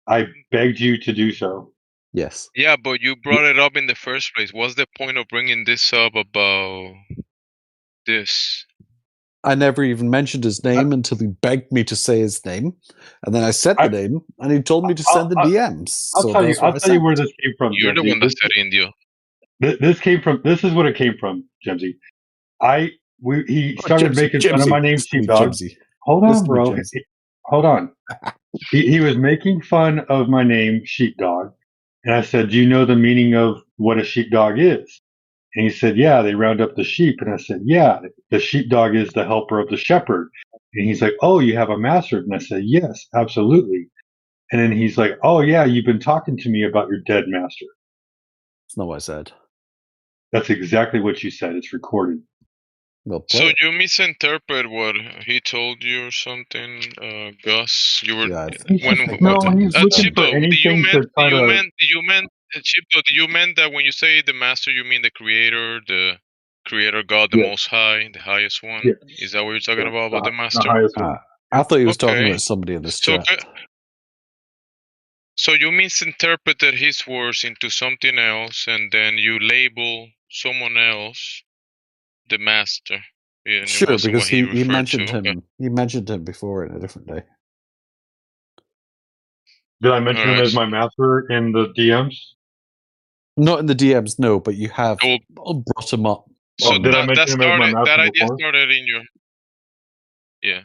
I begged you to do so. Yes. Yeah, but you brought it up in the first place. What's the point of bringing this up about this? I never even mentioned his name until he begged me to say his name, and then I said the name, and he told me to send the DMs. I'll So tell you. that's what I'll I tell you sent. where this came from, You're the Gemsy. one that said India. This came from. This is what it came from, Gemsy. He Oh, started Jimsy, making fun of my name, listen to me, Sheepdog. Jimsy. Hold Listen on, to me, bro. Jimsy. Hold on. He was making fun of my name, Sheepdog, and I said, "Do you know the meaning of what a sheepdog is?" And he said, "Yeah, they round up the sheep." And I said, "Yeah, the sheepdog is the helper of the shepherd." And he's like, "Oh, you have a master?" And I said, "Yes, absolutely." And then he's like, "Oh yeah, you've been talking to me about your dead master." That's not what I said. That's exactly what you said. It's recorded. Well, So you misinterpret what he told you or something, Gus? You were yeah, He's looking for Chipto. Do you anything meant? to try to. Chipto? Do you meant that when you say the master, you mean the creator God, the Yes. Most High, the highest one? Yes. Is that what you're talking Yeah, about the the master? highest one. I thought he was talking Okay. about somebody in this So, chat. so you misinterpreted his words into something else, and then you label someone else the master. And it Sure, wasn't because what he he referred mentioned to. Okay. him. He mentioned him before in a different day. Did I mention him as my master in the DMs? Not in the DMs, no, but you have Cool. brought him up. So did I mention him as my master that idea before? started in your, yeah.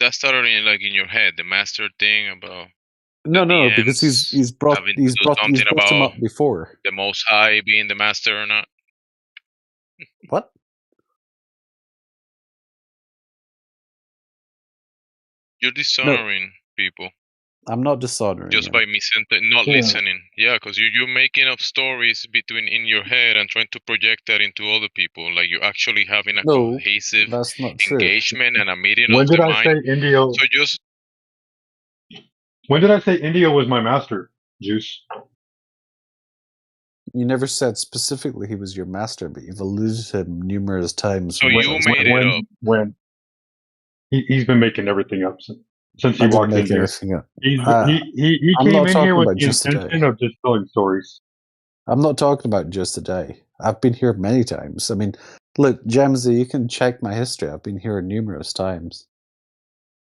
That started in your head, the master thing about No, because he's brought having to do something him about up before. the Most High being the master or not. What? You're dishonoring people I'm not dishonoring just him. by not Yeah. listening. Yeah, because you're making up stories in your head and trying to project that into other people. Like you're actually having a No, cohesive that's not true. engagement and a meeting When of did the I mind. say Indio? So just When did I say Indio was my master, Juice? You never said specifically he was your master, but you've alluded to him numerous times. so you made it up. When he's been making everything up since he I didn't walked in make here. anything up. He I'm came not in talking here with about the just today. intention of just telling stories. I'm not talking about just today. I've been here many times. I mean, look, Jamesy, you can check my history. I've been here numerous times.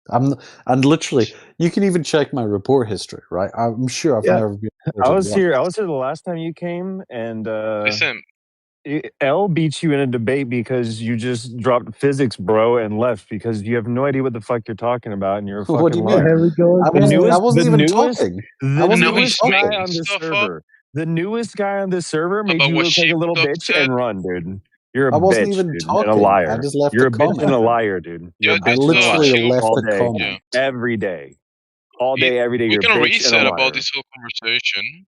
And literally, you can even check my report history, right? I'm sure I've Yeah, never been I reported was once. here. I was here the last time you came, and Listen, L beat you in a debate because you just dropped physics, bro, and left because you have no idea what the fuck you're talking about, and you're a What fucking do you mean? liar. Here we go I again. wasn't even talking. I The wasn't now even he's newest guy talking. making on the stuff up server. The newest guy on the server made about you what look like a little Sheepdog bitch said. and run, dude. You're a I wasn't bitch, even dude, and a talking. I liar. just left You're a a bitch and comment. a liar, dude. You're a Yeah, I bitch and a literally liar left all a day, comment. every day, all day, every day. We You're a can bitch and a reset about liar. this whole conversation.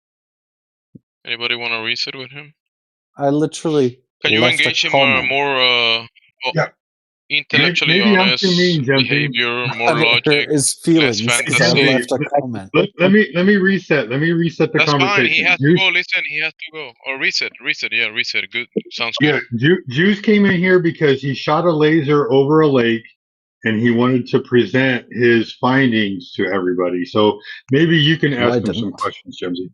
Anybody want to reset with him? I literally Can you left a engage him comment. more Yeah. intellectually Maybe I'm too honest mean, Jemsy. behavior, more And it hurt logic, his less feelings, so I fantasy? left a comment. Let me reset. Let me reset the That's fine. He conversation. has to Juice, go. Listen, he has to go. Or reset. Yeah, reset. Good. Sounds good. yeah, Juice came in here because he shot a laser over a lake and he wanted to present his findings to everybody. So maybe you can No, I ask him some didn't. questions, Jemsy.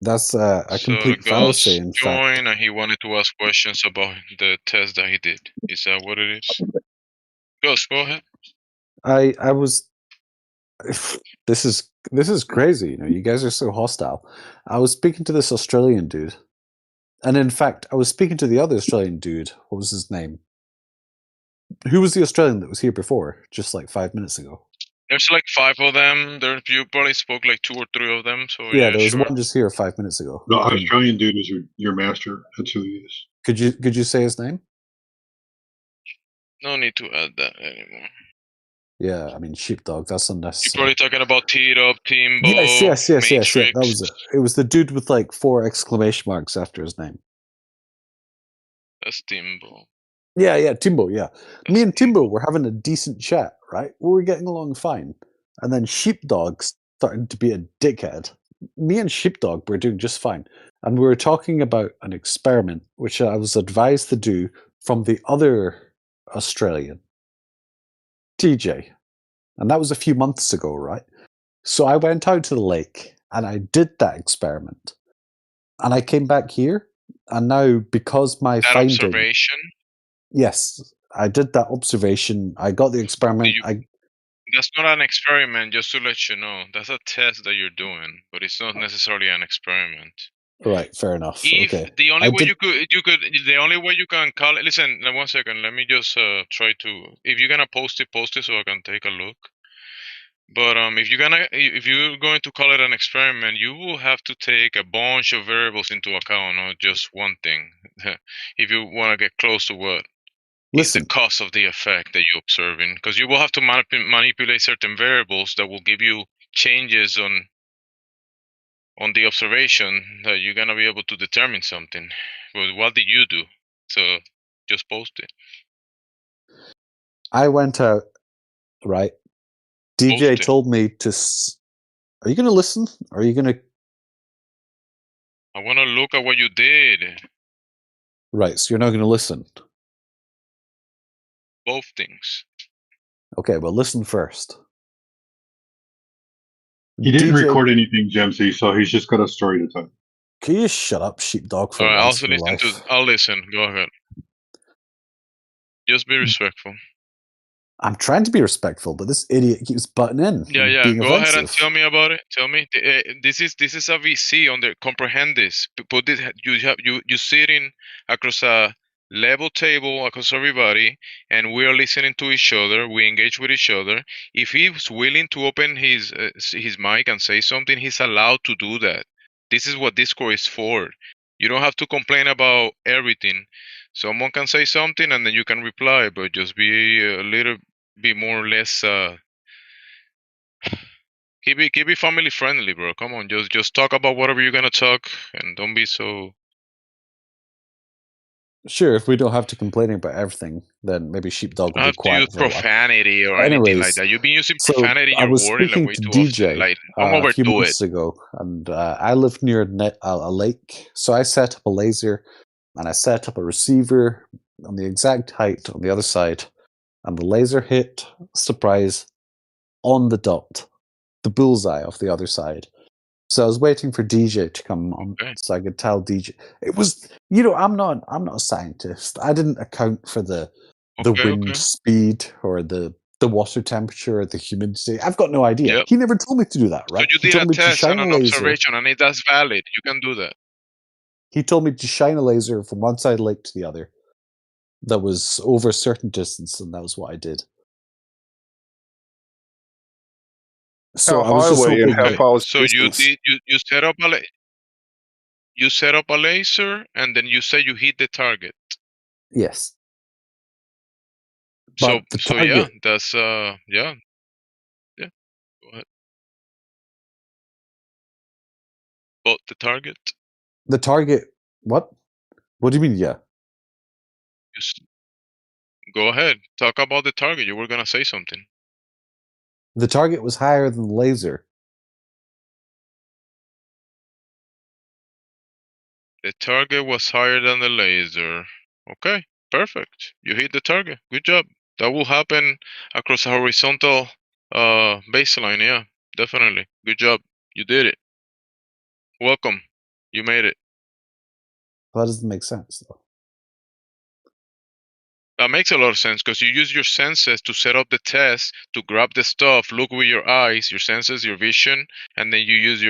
That's a So complete the fallacy, Gus in fact. joined and he wanted to ask questions about the test that he did. Is that what it is? Gus, go ahead. I was. This is crazy. You know, you guys are so hostile. I was speaking to this Australian dude, and in fact, I was speaking to the other Australian dude. What was his name? Who was the Australian that was here before, just like 5 minutes ago? There's like 5 of them. You probably spoke like 2 or 3 of them. So Yeah, yeah, there was sure. one just here 5 minutes ago. The Australian dude is your master. That's who he is. Could you say his name? No need to add that anymore. Yeah, I mean sheepdog. That's You're unnecessary. probably talking about Teed Up, Timbo, Yes. Matrix. Yeah, that was it. It was the dude with like 4 exclamation marks after his name. That's Timbo. Yeah, Timbo. Yeah, me and Timbo were having a decent chat, right? We were getting along fine, and then sheepdog started to be a dickhead. Me and sheepdog were doing just fine, and we were talking about an experiment which I was advised to do from the other Australian, TJ, and that was a few months ago, right? So I went out to the lake and I did that experiment, and I came back here, and now because my That finding, observation. yes, I did that observation. I got the experiment. That's not an experiment, just to let you know. That's a test that you're doing, but it's not necessarily an experiment. Right, fair enough. If Okay. the only way the only way you can call it. Listen, 1 second. Let me just try to. If you're gonna post it so I can take a look. But if you're going to call it an experiment, you will have to take a bunch of variables into account, not just one thing. If you want to get close to what is the cause of the effect that you're observing, because you will have to manipulate certain variables that will give you changes on the observation that you're gonna be able to determine something. But what did you do? So just post it. I went out, right? DJ told me to. Are you going to listen? Or are you going to? I want to look at what you did. Right, so you're not going to listen. Both things. Okay, well, listen first. He didn't record anything, Jemsy, so he's just got a story to tell. Can you shut up, sheepdog, for All right, once in your life? I'll listen. Go ahead. Just be respectful. I'm trying to be respectful, but this idiot keeps butting in. Yeah. Being Go offensive. ahead and tell me about it. Tell me. This is a VC on the comprehend this. Put this. You sitting across a level table across everybody, and we are listening to each other. We engage with each other. If he's willing to open his mic and say something, he's allowed to do that. This is what Discord is for. You don't have to complain about everything. Someone can say something and then you can reply, but just be a little bit more or less. Keep it family friendly, bro. Come on, just talk about whatever you're gonna talk, and don't be so. Sure, if we don't have to complain about everything, then maybe Sheepdog will I be have to use quiet for a while. profanity or anything like Anyways, that. You've been using so profanity in I your was wording like speaking way to too often. DJ Like, don't a few overdo it. months ago, and I live near a lake, so I set up a laser, and I set up a receiver on the exact height on the other side, and the laser hit, surprise, on the dot, the bullseye of the other side. So I was waiting for DJ to come on, so I could tell DJ. It was, I'm not a scientist. I didn't account for the wind speed or the water temperature or the humidity. I've got no idea. Yep. He never told me to do that, So right? you He did a told me to test shine and a an laser. observation, and that's valid. You can do that. He told me to shine a laser from one side of the lake to the other. That was over a certain distance, and that was what I did. So I was just hoping. So you did you set up you set up a laser, and then you say you hit the target. Yes. So But the yeah, target, that's yeah. Go ahead. But the target. what? What do you mean? Yeah. Just go ahead. Talk about the target. You were gonna say something. The target was higher than the laser. The target was higher than the laser. Okay, perfect. You hit the target. Good job. That will happen across a horizontal baseline. Yeah, definitely. Good job. You did it. Welcome. You made it. That doesn't make sense, though. That makes a lot of sense because you use your senses to set up the test, to grab the stuff, look with your eyes, your senses, your vision, and then you use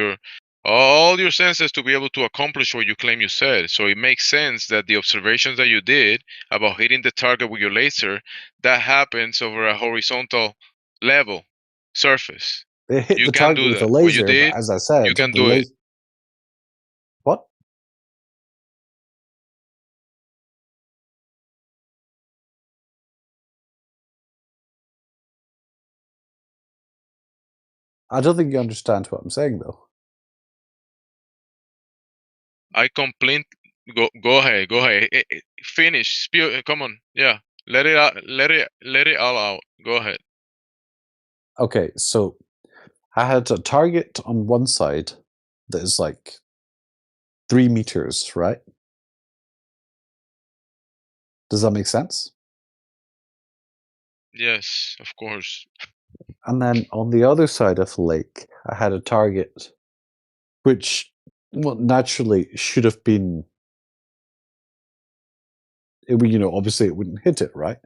all your senses to be able to accomplish what you claim you said. So it makes sense that the observations that you did about hitting the target with your laser, that happens over a horizontal level surface. It hit You the can target do with a that. What you laser, but did, as I said, you can the do it. laser. What? I don't think you understand what I'm saying, though. I complain. Go ahead. Go ahead. Finish. Come on. Yeah. Let it out. Let it all out. Go ahead. Okay, so I had a target on one side that is like 3 meters, right? Does that make sense? Yes, of course. And then on the other side of the lake, I had a target which, well, naturally should have been. Obviously it wouldn't hit it, right?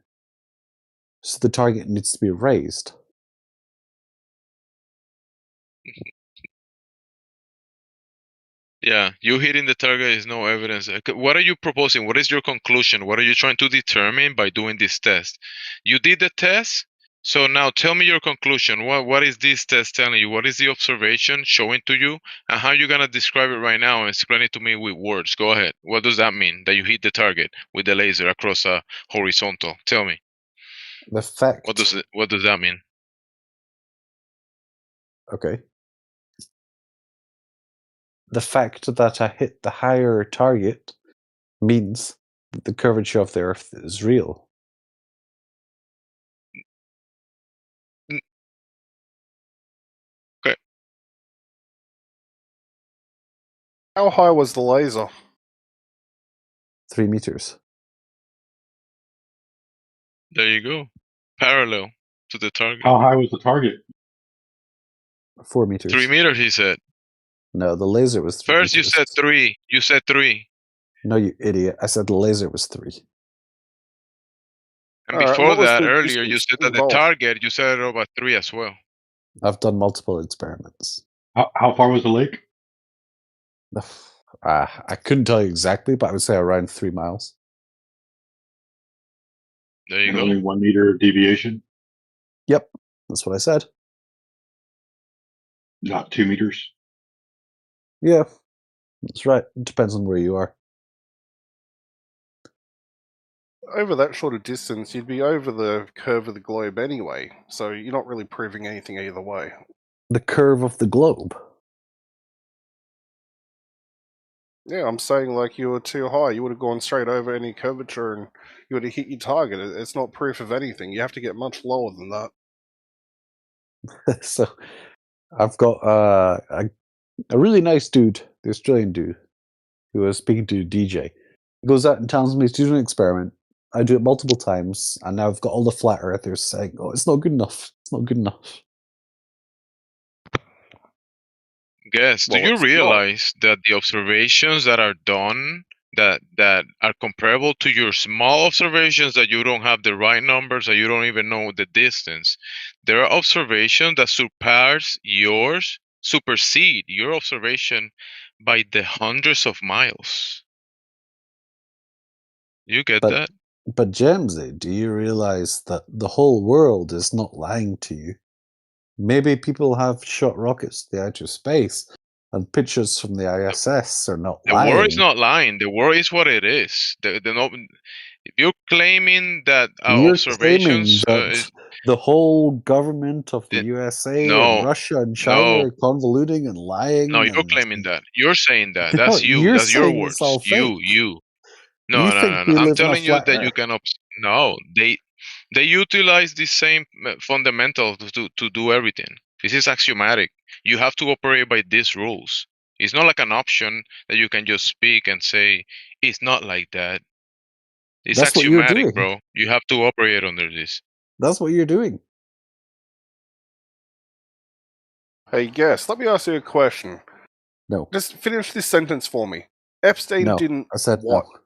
So the target needs to be raised. Yeah, you hitting the target is no evidence. What are you proposing? What is your conclusion? What are you trying to determine by doing this test? You did the test, so now tell me your conclusion. What is this test telling you? What is the observation showing to you? And how you gonna describe it right now and explain it to me with words? Go ahead. What does that mean? That you hit the target with the laser across a horizontal? Tell me. The fact. What does that mean? Okay. The fact that I hit the higher target means that the curvature of the Earth is real. Okay. How high was the laser? 3 meters. There you go. Parallel to the target. How high was the target? 4 meters. 3 meters, he said. No, the laser was 3 First, meters. you said 3. You said 3. No, you idiot. I said the laser was 3. And before that, earlier, you distance said that the involved? target, you said it over 3 as well. I've done multiple experiments. How far was the lake? I couldn't tell you exactly, but I would say around 3 miles. There you And go. only 1 meter deviation, Yep, that's what I said. not 2 meters. Yeah, that's right. It depends on where you are. Over that short of distance, you'd be over the curve of the globe anyway, so you're not really proving anything either way. The curve of the globe. Yeah, I'm saying like you were too high. You would have gone straight over any curvature and you would have hit your target. It's not proof of anything. You have to get much lower than that. So I've got a really nice dude, the Australian dude, who was speaking to DJ. He goes out and tells me to do an experiment. I do it multiple times, and now I've got all the flat earthers saying, "Oh, it's not good enough. It's not good enough." Guess, do Well, you it's not. realize that the observations that are done that are comparable to your small observations that you don't have the right numbers, that you don't even know the distance, there are observations that supersede your observation by the hundreds of miles. You get But that? but Jamesy, do you realize that the whole world is not lying to you? Maybe people have shot rockets to the outer space, and pictures from the ISS are not The world is lying. not lying. The world is what it is. If you're claiming that our You're claiming observations, that the whole government of the USA and no, Russia and China no, are convoluting and no, lying, you're and claiming that. You're saying that. no, That's you. you're That's your saying it's all words. fake. You. You No, no, think no, no. we I'm live in a telling you flat that you Earth. can. No, they utilize the same fundamentals to do everything. This is axiomatic. You have to operate by these rules. It's not like an option that you can just speak and say it's not like that. It's That's what you're axiomatic, doing. bro. You have to operate under this. That's what you're doing. Hey, guess. Let me ask you a question. No, Just finish this sentence for me. Epstein no. didn't I said what? no.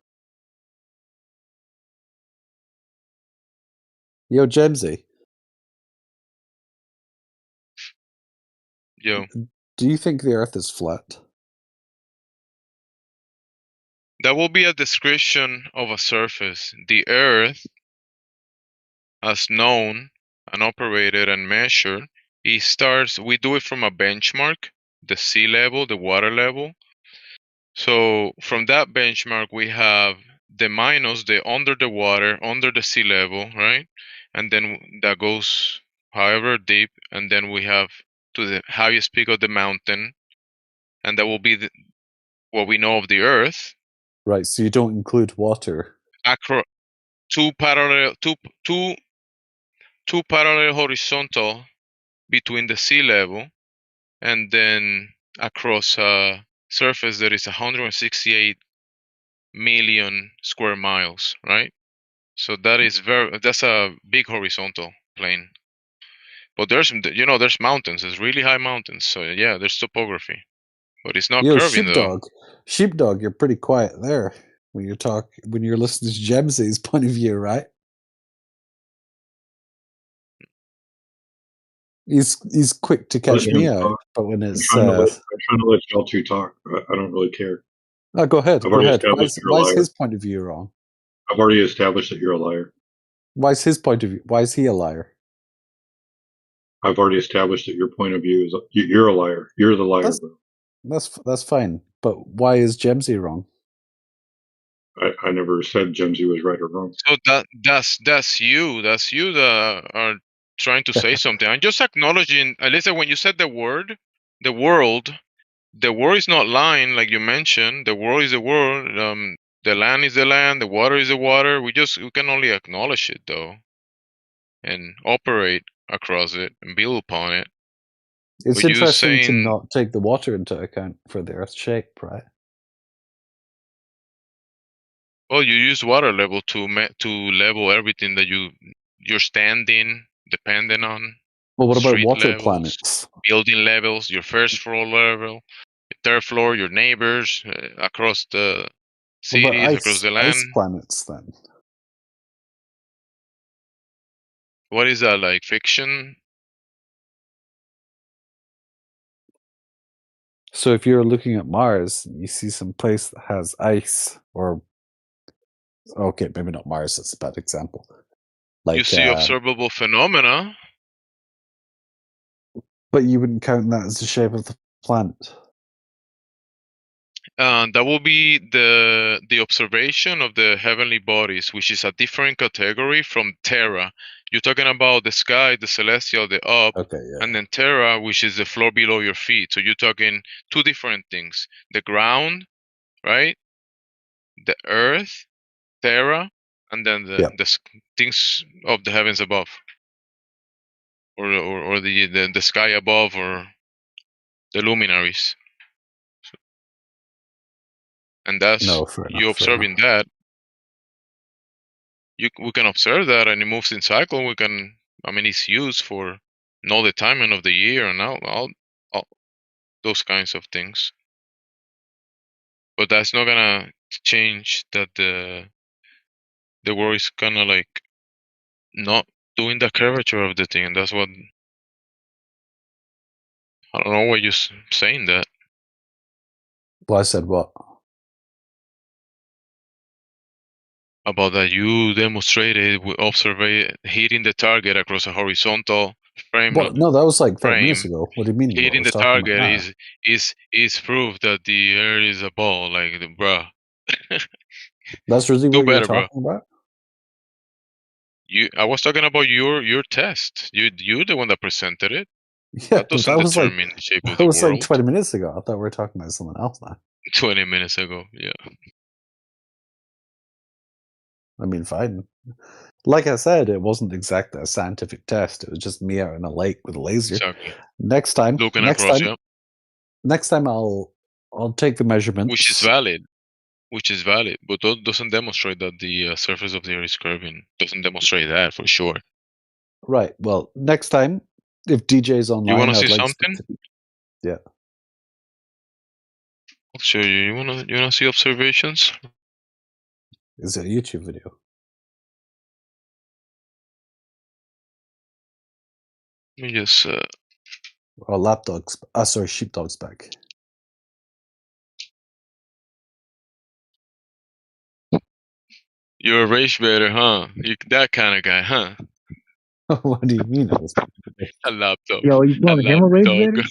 Yo, Jamesy, Yo, do you think the Earth is flat? that will be a description of a surface. The Earth, as known and operated and measured, we do it from a benchmark, the sea level, the water level. So from that benchmark, we have the minus, the under the water, under the sea level, right? And then that goes however deep, and then we have to the highest peak of the mountain, and that will be what we know of the Earth. Right, so you don't include water. Acro two parallel horizontal between the sea level, and then across a surface that is 168 million square miles, right? So that's a big horizontal plane. But there's mountains. There's really high mountains. So yeah, there's topography, but it's not Yo, curving though. Sheepdog, you're pretty quiet there when you're listening to Jamsy's point of view, right? He's quick to catch Let me him out, talk. but when I'm it's trying to let y'all two talk. I don't really care. oh, go ahead. I've already established you're a Why is liar. his point of view wrong? I've already established that you're a liar. Why is his point of view? Why is he a liar? I've already established that your point of view is you're a liar. You're the liar, bro. That's fine. But why is Jamsy wrong? I never said Jimsy was right or wrong. So that's you. That's you that are trying to say something. I'm just acknowledging. Listen, when you said the word, the world, the world is not lying, like you mentioned. The world is the world. The land is the land. The water is the water. We can only acknowledge it though, and operate across it and build upon it. It's But you interesting to saying, not take the water into account for the Earth's shape, right? well, you use water level to level everything that you're standing, dependent on. Well, what about Street water levels, planets? building levels, your first floor level, your third floor, your neighbors, across the What about cities, across the land. ice planets then? What is that, like fiction? So if you're looking at Mars, you see some place that has ice, or okay, maybe not Mars. That's a bad example. Like, you see observable phenomena. but you wouldn't count that as the shape of the planet. That will be the observation of the heavenly bodies, which is a different category from Terra. You're talking about the sky, the celestial, the up, Okay, yeah. and then Terra, which is the floor below your feet. So you're talking two different things: the ground, right? The earth, Terra, and then Yeah. the things of the heavens above, or the sky above, or the luminaries. And that's No, fair you enough. Fair enough. observing that. We can observe that, and it moves in cycle. We can, I mean, it's used for know the timing of the year and all those kinds of things. But that's not gonna change that the world is kind of like not doing the curvature of the thing, and that's what I don't know why you're saying that. Well, I said what? About that you demonstrated with hitting the target across a horizontal frame. What? No, that was like 5 minutes frame ago. What do you mean? What I Hitting was the talking about target now? is proof that the earth is a ball. Like, bruh. That's really Do what you were better, bro. talking about? I was talking about your test. You're the one that presented it. Yeah, That but doesn't that was like determine the shape of that the was like world. 20 minutes ago. I thought we were talking about something else now. 20 minutes ago, yeah. I mean, fine. Like I said, it wasn't exactly a scientific test. It was just me out in a lake with a laser. Exactly. Next time, Looking across, yeah. next time I'll take the measurements. Which is valid. But that doesn't demonstrate that the surface of the earth is curving. Doesn't demonstrate that for sure. Right. Well, next time, if DJ's You online, want to I'd see like something? yeah. I'll show you. You wanna see observations? Is it a YouTube video? Let me just Or lapdogs. Sorry, sheepdog's back. you're a rage baiter, huh? You that kind of guy, huh? What do you mean? I was A lapdog. Yo, you A on the camera, Rage lapdog. Vader?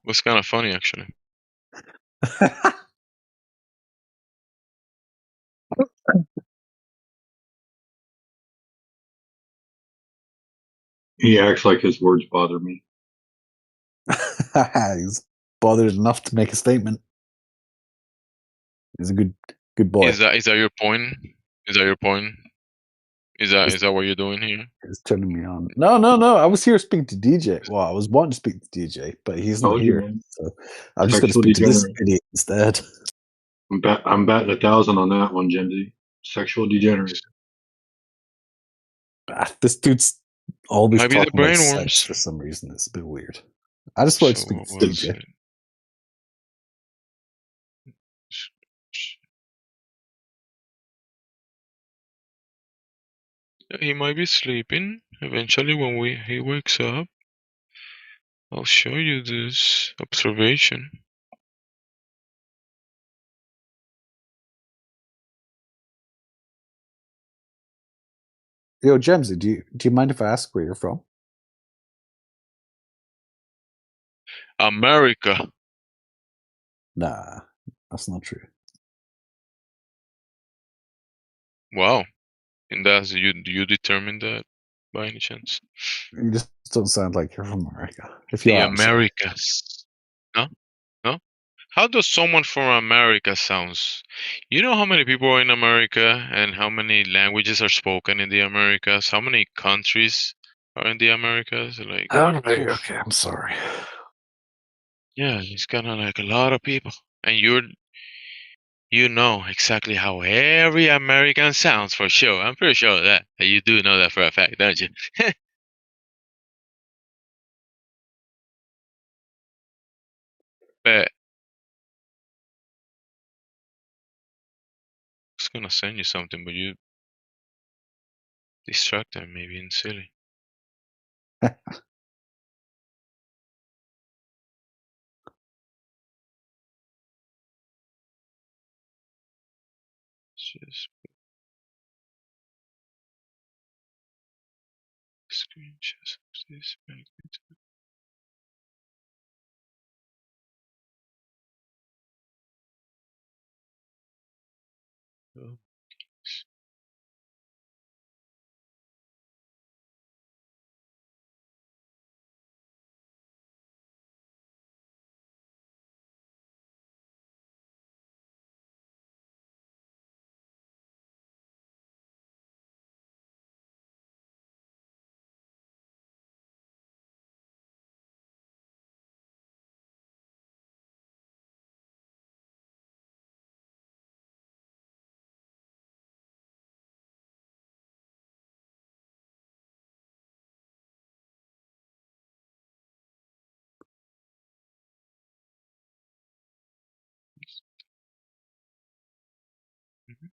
Was kind of funny, actually. He acts like his words bother me. He's bothered enough to make a statement. He's a good boy. Is that your point? Is that your point? Is that what you're doing here? He's turning me on. No. I was here speaking to DJ. Well, I was wanting to speak to DJ, but he's not Told you, here. man. So I'm just going to Sexual speak to this degenerate. idiot instead. I'm batting 1,000 on that one, Jimsy. Sexual degenerate. This dude's always Might be the talking about brainworms. sex for some reason. It's a bit weird. I just want to So speak what to else? DJ. He might be sleeping. Eventually, when he wakes up, I'll show you this observation. Yo, Jemsy, do you mind if I ask where you're from? America. Nah, that's not true. Wow. And that's you determine that by any chance? You just don't sound like you're from America. If you The are, I'm sorry. Americas. No? No? How does someone from America sounds? You know how many people are in America and how many languages are spoken in the Americas? How many countries are in the Americas? Like, oof. Okay, I'm sorry. Yeah, it's kind of like a lot of people. And you know exactly how every American sounds for sure. I'm pretty sure of that. You do know that for a fact, don't you? But I was gonna send you something, but you distracted me being silly. Just screenshots of this magnitude. Oh, mhm.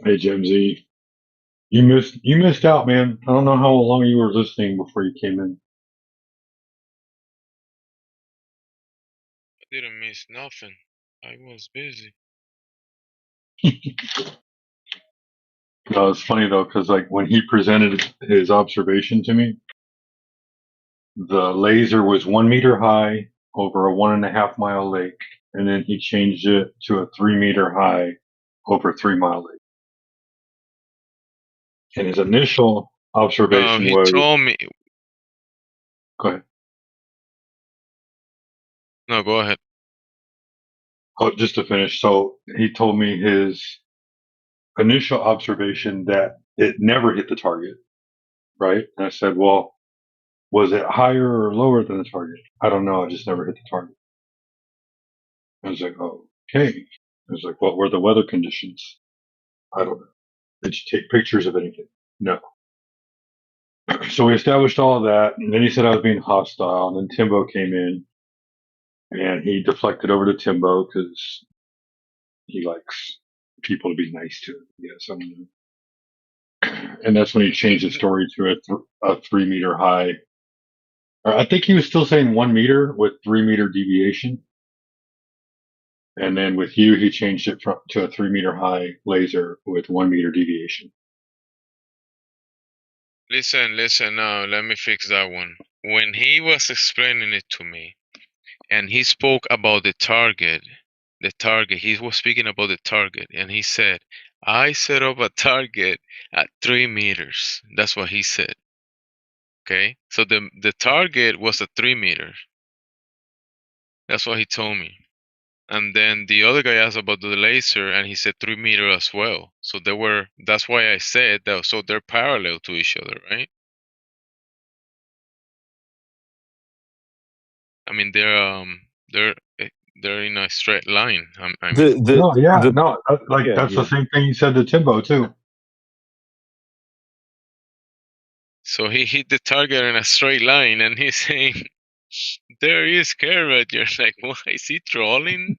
Hey, Jimsy, you missed out, man. I don't know how long you were listening before you came in. I didn't miss nothing. I was busy. No, it's funny though, because like when he presented his observation to me, the laser was 1 meter high over a 1.5 mile lake, and then he changed it to a 3 meter high over 3 mile lake. And his initial observation He was, told me. go ahead. No, go ahead. Oh, just to finish. So he told me his initial observation that it never hit the target, right? And I said, well, was it higher or lower than the target? I don't know. I just never hit the target. I was like, oh, okay. I was like, what were the weather conditions? I don't know. Did you take pictures of anything? No. So we established all of that. And then he said I was being hostile. And then Timbo came in and he deflected over to Timbo because he likes people to be nice to him. Yes. I don't know. And that's when he changed the story to a 3 meter high. I think he was still saying 1 meter with 3 meter deviation. And then with you, he changed it to a 3 meter high laser with 1 meter deviation. Listen, now let me fix that one. When he was explaining it to me, and he spoke about the target, he was speaking about the target, and he said, I set up a target at 3 meters. That's what he said. Okay, so the target was a 3 meter. That's what he told me. And then the other guy asked about the laser, and he said 3 meter as well. So they were. That's why I said that. So they're parallel to each other, right? I mean, they're in a straight line. I mean, No, yeah, the no, like yeah, that's the yeah. same thing you said to Timbo too. so he hit the target in a straight line, and he's saying there is curvature. Like, why is he trolling?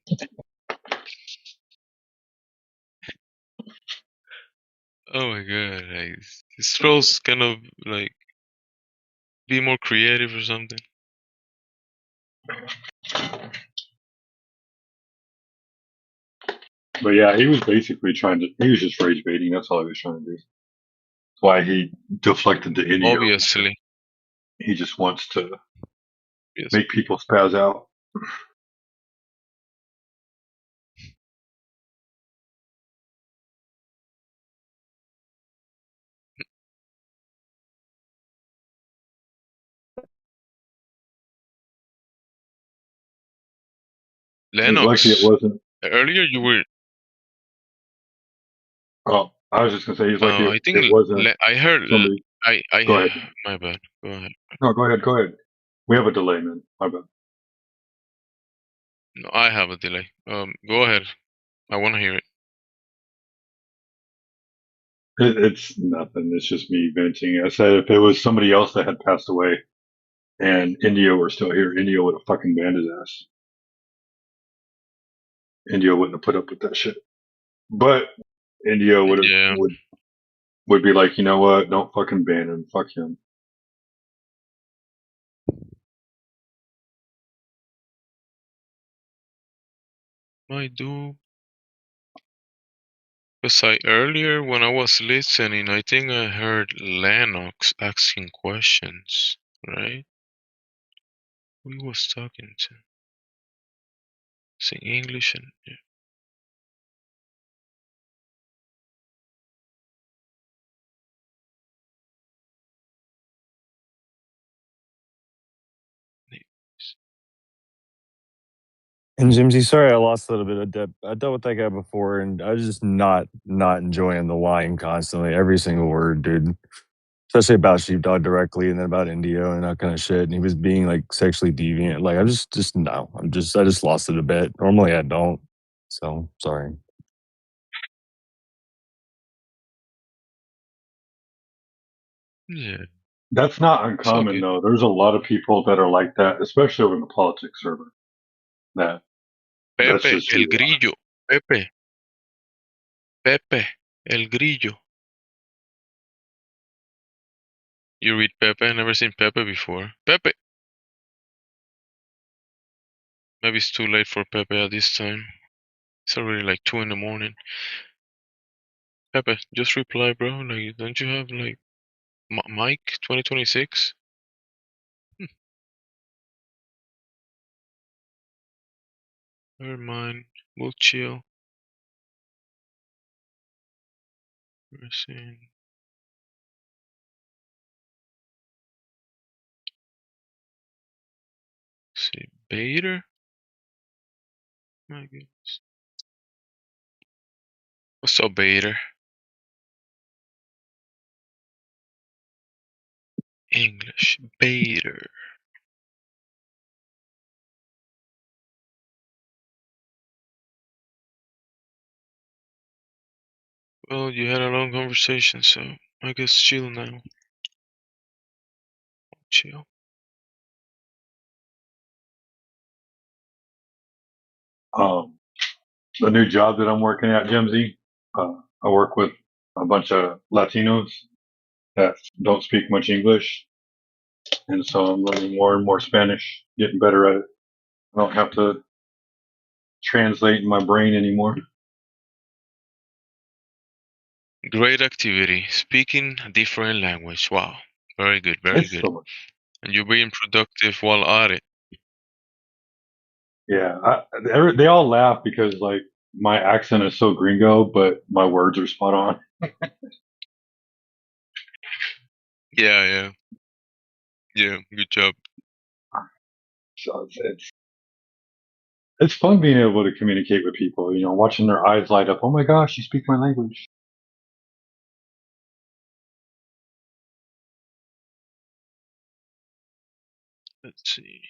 Oh my god! Like, his trolls kind of like be more creative or something. But yeah, he was basically he was just rage baiting. That's all he was trying to do. That's why he deflected to Indio. Obviously, He just wants to yes. make people spaz out. He's lucky it Lennox. wasn't. Earlier you were. Oh, I was just gonna say he's lucky I think it wasn't I heard. somebody. Go ahead. My bad. Go ahead. No, go ahead. Go ahead. We have a delay, man. My bad. No, I have a delay. Go ahead. I want to hear it. It's nothing. It's just me venting. I said if it was somebody else that had passed away and Indio were still here, Indio would have fucking banned his ass. Indio wouldn't have put up with that shit. But Indio Yeah. would be like, you know what? Don't fucking ban him. Fuck him. I do. Because earlier when I was listening, I think I heard Lennox asking questions, right? Who he was talking to? Saying English and yeah. And Jimsy, sorry I lost a little bit of depth. I dealt with that guy before, and I was just not enjoying the lying constantly, every single word, dude. Especially about Sheepdog directly, and then about Indio and that kind of shit. And he was being like sexually deviant. Like I just no. I just lost it a bit. Normally I don't. So sorry. Yeah. That's not It's all uncommon good. though. There's a lot of people that are like that, especially over in the politics server. That's Pepe, just who el they are. grillo. Pepe. Pepe, el grillo. You read Pepe? Never seen Pepe before. Pepe. Maybe it's too late for Pepe at this time. It's already like 2 in the morning. Pepe, just reply, bro. Like, don't you have like Mike 2026? Never mind. We'll chill. We're seeing. See, Bader? My goodness. What's up, Bader? English. Bader. Well, you had a long conversation, so I guess chill now. Chill. The new job that I'm working at, Jimsy, I work with a bunch of Latinos that don't speak much English, and so I'm learning more and more Spanish, getting better at it. I don't have to translate in my brain anymore. Great activity. Speaking a different language. Wow. Very good, very It's good. so much. And you're being productive while at it. Yeah, they all laugh because like my accent is so gringo, but my words are spot on. Yeah, yeah. Yeah, good job. So it's fun being able to communicate with people. Watching their eyes light up. Oh my gosh, you speak my language. Let's see.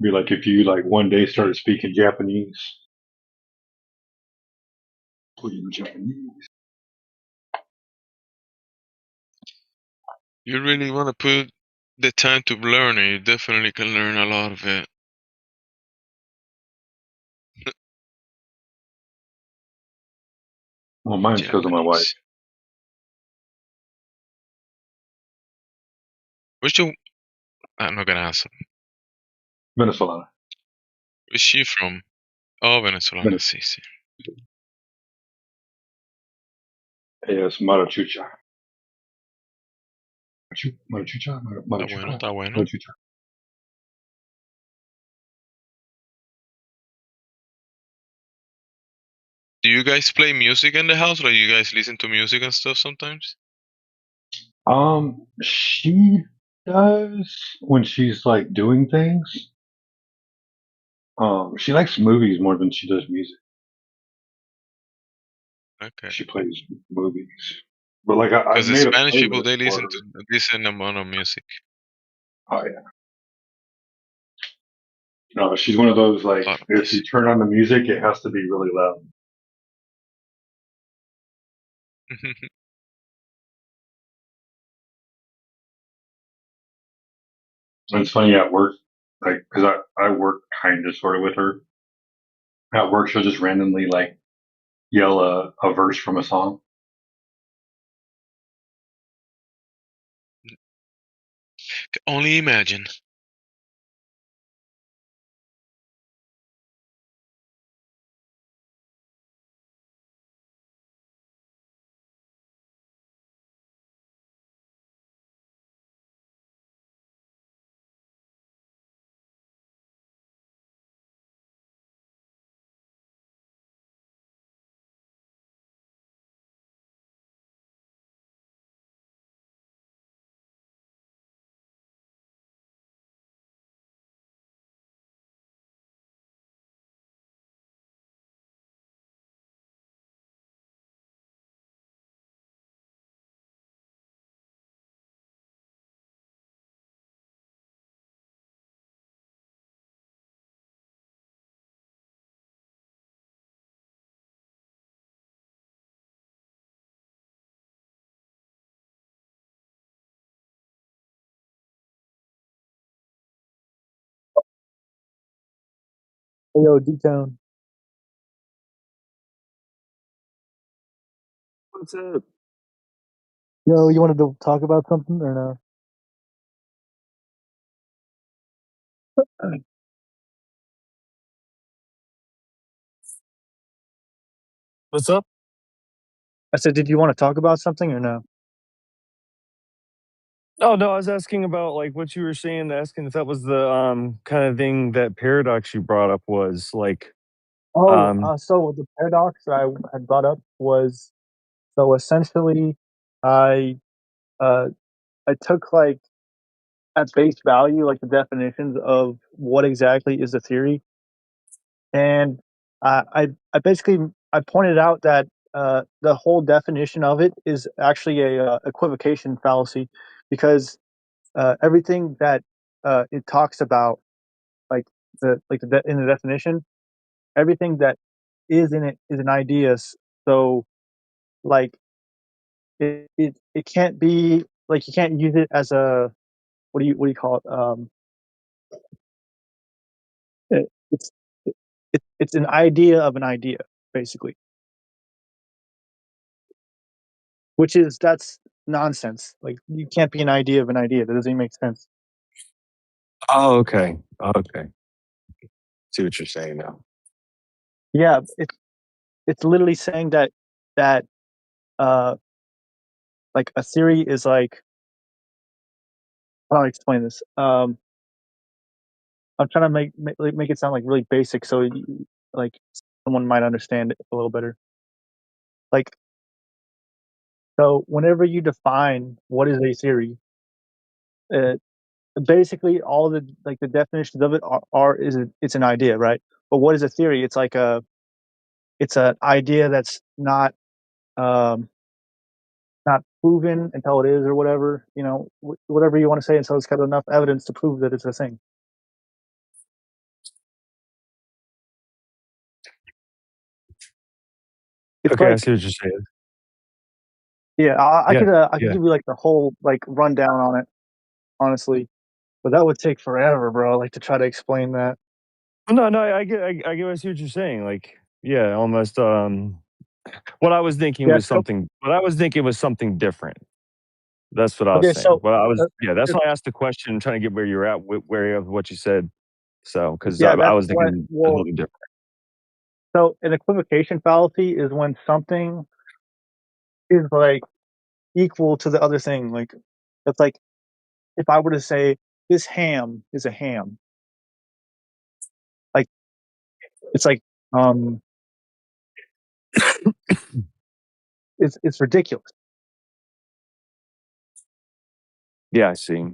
Be like if you one day started speaking Japanese. Japanese. You really want to put the time to learn it, you definitely can learn a lot of it. Well, mine's because of my wife. Japanese. Where's your... I'm not gonna answer. Venezuela. Where's she from? Oh, Venezuela, sí, sí. Es Marachucha. Marachucha. Está bueno, está bueno. Marachucha. Do you guys play music in the house, or you guys listen to music and stuff sometimes? She does when she's doing things. She likes movies more than she does music. Okay. She plays movies, but Because I've the made a Spanish people, they playlist for listen her. to a decent amount of music. Oh yeah. No, she's one of those if you turn on the music, it has to be really loud. And it's funny at work, because I work kind of sort of with her. At work, she'll just randomly yell a verse from a song. Can only imagine. Hey, yo, D-Town. What's up? Yo, you wanted to talk about something or no? What's up? I said, did you want to talk about something or no? Oh no, I was asking about what you were saying, asking if that was the kind of thing that paradox you brought up was Oh, um so the paradox I had brought up was, so essentially, I uh I took at face value the definitions of what exactly is a theory, and I basically I pointed out that the whole definition of it is actually a equivocation fallacy, because everything that it talks about, like in the definition, everything that is in it is an idea. So like it can't be you can't use it as a, what do you call it? It's it's an idea of an idea, basically, which is that's nonsense. Like, you can't be an idea of an idea. That doesn't even make sense. oh okay. Okay. See what you're saying now. Yeah, it's literally saying that uh a theory is how do I explain this? I'm trying to make it sound like really basic, so like someone might understand it a little better. Like, so whenever you define what is a theory, basically all the the definitions of it it's an idea, right? But what is a theory? It's an idea that's um, not proven until it is, or whatever, whatever you want to say, until it's got enough evidence to prove that it's a thing. It's Okay, I like, see what you're saying. yeah, I Yeah, could yeah. give you like the whole rundown on it, honestly, but that would take forever, bro. Like, to try to explain that. No, I get, I see what you're saying. Like, yeah, almost. What I was thinking Yeah. was something. What I was thinking was something different. That's what I was Okay. saying. So, Well, I was, uh, yeah. That's if- why I asked the question, trying to get where you're at, where of what you said. So, because yeah, I that's was what. thinking Well, totally different. so an equivocation fallacy is when something is like equal to the other thing. Like, it's like if I were to say this ham is a ham, like it's like it's ridiculous. Yeah, I see.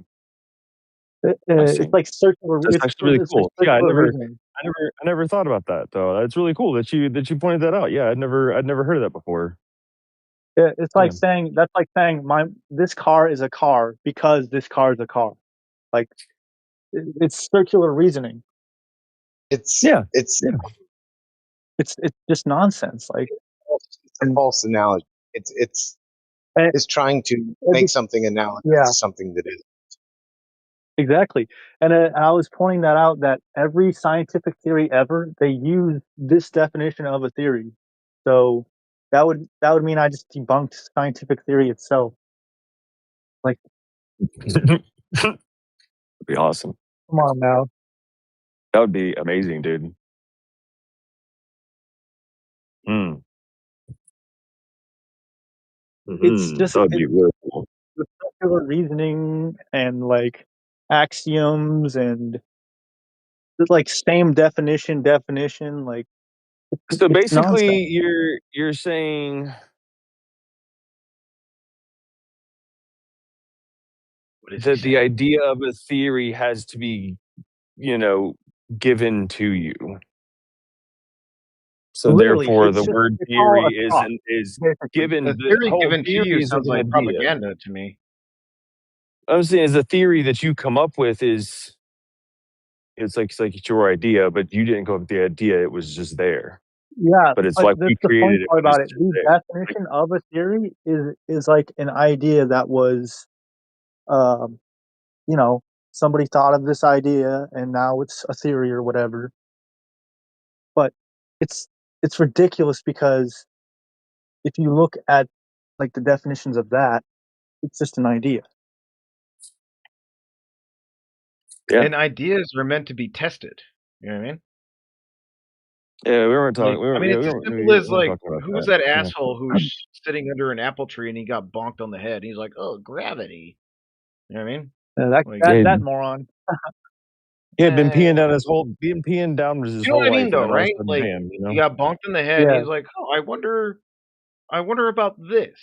It's like circular. That's actually really It's like cool. Yeah, circular reasoning. I never thought about that though. That's really cool that you pointed that out. Yeah, I'd never heard of that before. It's Yeah. like saying this car is a car because this car is a car. Like, it's circular reasoning. It's yeah. it's It's just nonsense. Like, it's a false analogy. It's trying to make something analogous yeah, to something that is. exactly. And I was pointing that out, that every scientific theory ever, they use this definition of a theory. So that would mean I just debunked scientific theory itself. Like, That'd be awesome. come on now. That would be amazing, dude. Mm. It's Mm-hmm. just That would be really cool. with circular reasoning and like axioms and like same definition. Like, So it's nonsense. basically, you're saying that the idea of a theory has to be, given to you. So Literally, therefore, it's the just word it's all theory a thought, is basically. given. The The theory whole given to theory you is sounds an like idea. propaganda to me. I'm saying is the theory that you come up with is it's like it's your idea, but you didn't come up with the idea. It was just there. Yeah, But it's but like we the funny created it, part but it's about it, just the there. Like, definition of a theory is like an idea that was, um, somebody thought of this idea and now it's a theory or whatever. But it's it's ridiculous because if you look at like the definitions of that, it's just an idea. yeah. And ideas were meant to be tested. You know what I mean? Yeah, we weren't talking. I mean, Yeah, it's we as weren't, simple as we weren't like, talking about who's that. that Yeah. asshole who's sitting under an apple tree and he got bonked on the head? He's like, "Oh, gravity." You know what I mean? Like, That moron. Yeah, been peeing down his you know what I whole mean, life, and though, then all of a right? sudden, Like, bam, he got bonked in the head, and Yeah, he's like, "Oh, I wonder about this."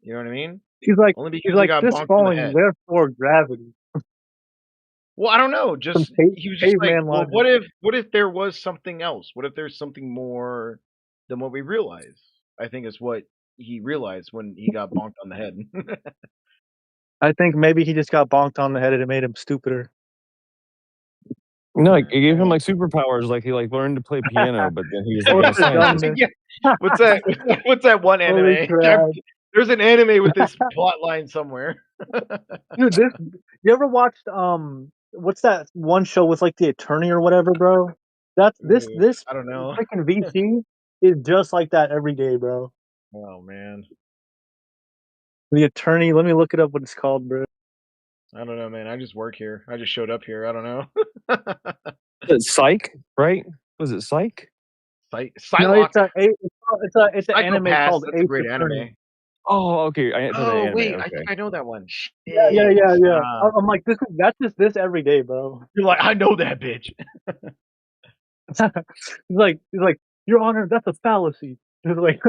You know what I mean? he's Only he's because he like got this bonked in the falling, head. therefore gravity. Well, I don't know. Some Just he was just like, caveman well, logic. what if there was something else? What if there's something more than what we realize? I think is what he realized when he got bonked on the head. I think maybe he just got bonked on the head and it made him stupider. No, like, it gave him like superpowers. Like he learned to play piano, but then he was like Or a for scientist. dumbness. Yeah. What's that? What's that one Holy anime? crap. There's an anime with this plot line somewhere. Dude, you ever watched what's that one show with like the attorney or whatever, bro? That's this I don't know. freaking VC is just like that every day, bro. Oh man, The attorney, let me look it up what it's called, bro. I don't know, man. I just work here. I just showed up here. I don't know. Psych, right? Was it Psych? No, Psylocke. it's an anime Psychopaths, called that's a Ace great Attorney. anime. Oh, okay. I for the Oh anime. wait, I Okay. think I know that one. Yeah. Shit. I'm like, that's just this every day, bro. You're like, I know that bitch. He's like, Your Honor, that's a fallacy. He's like,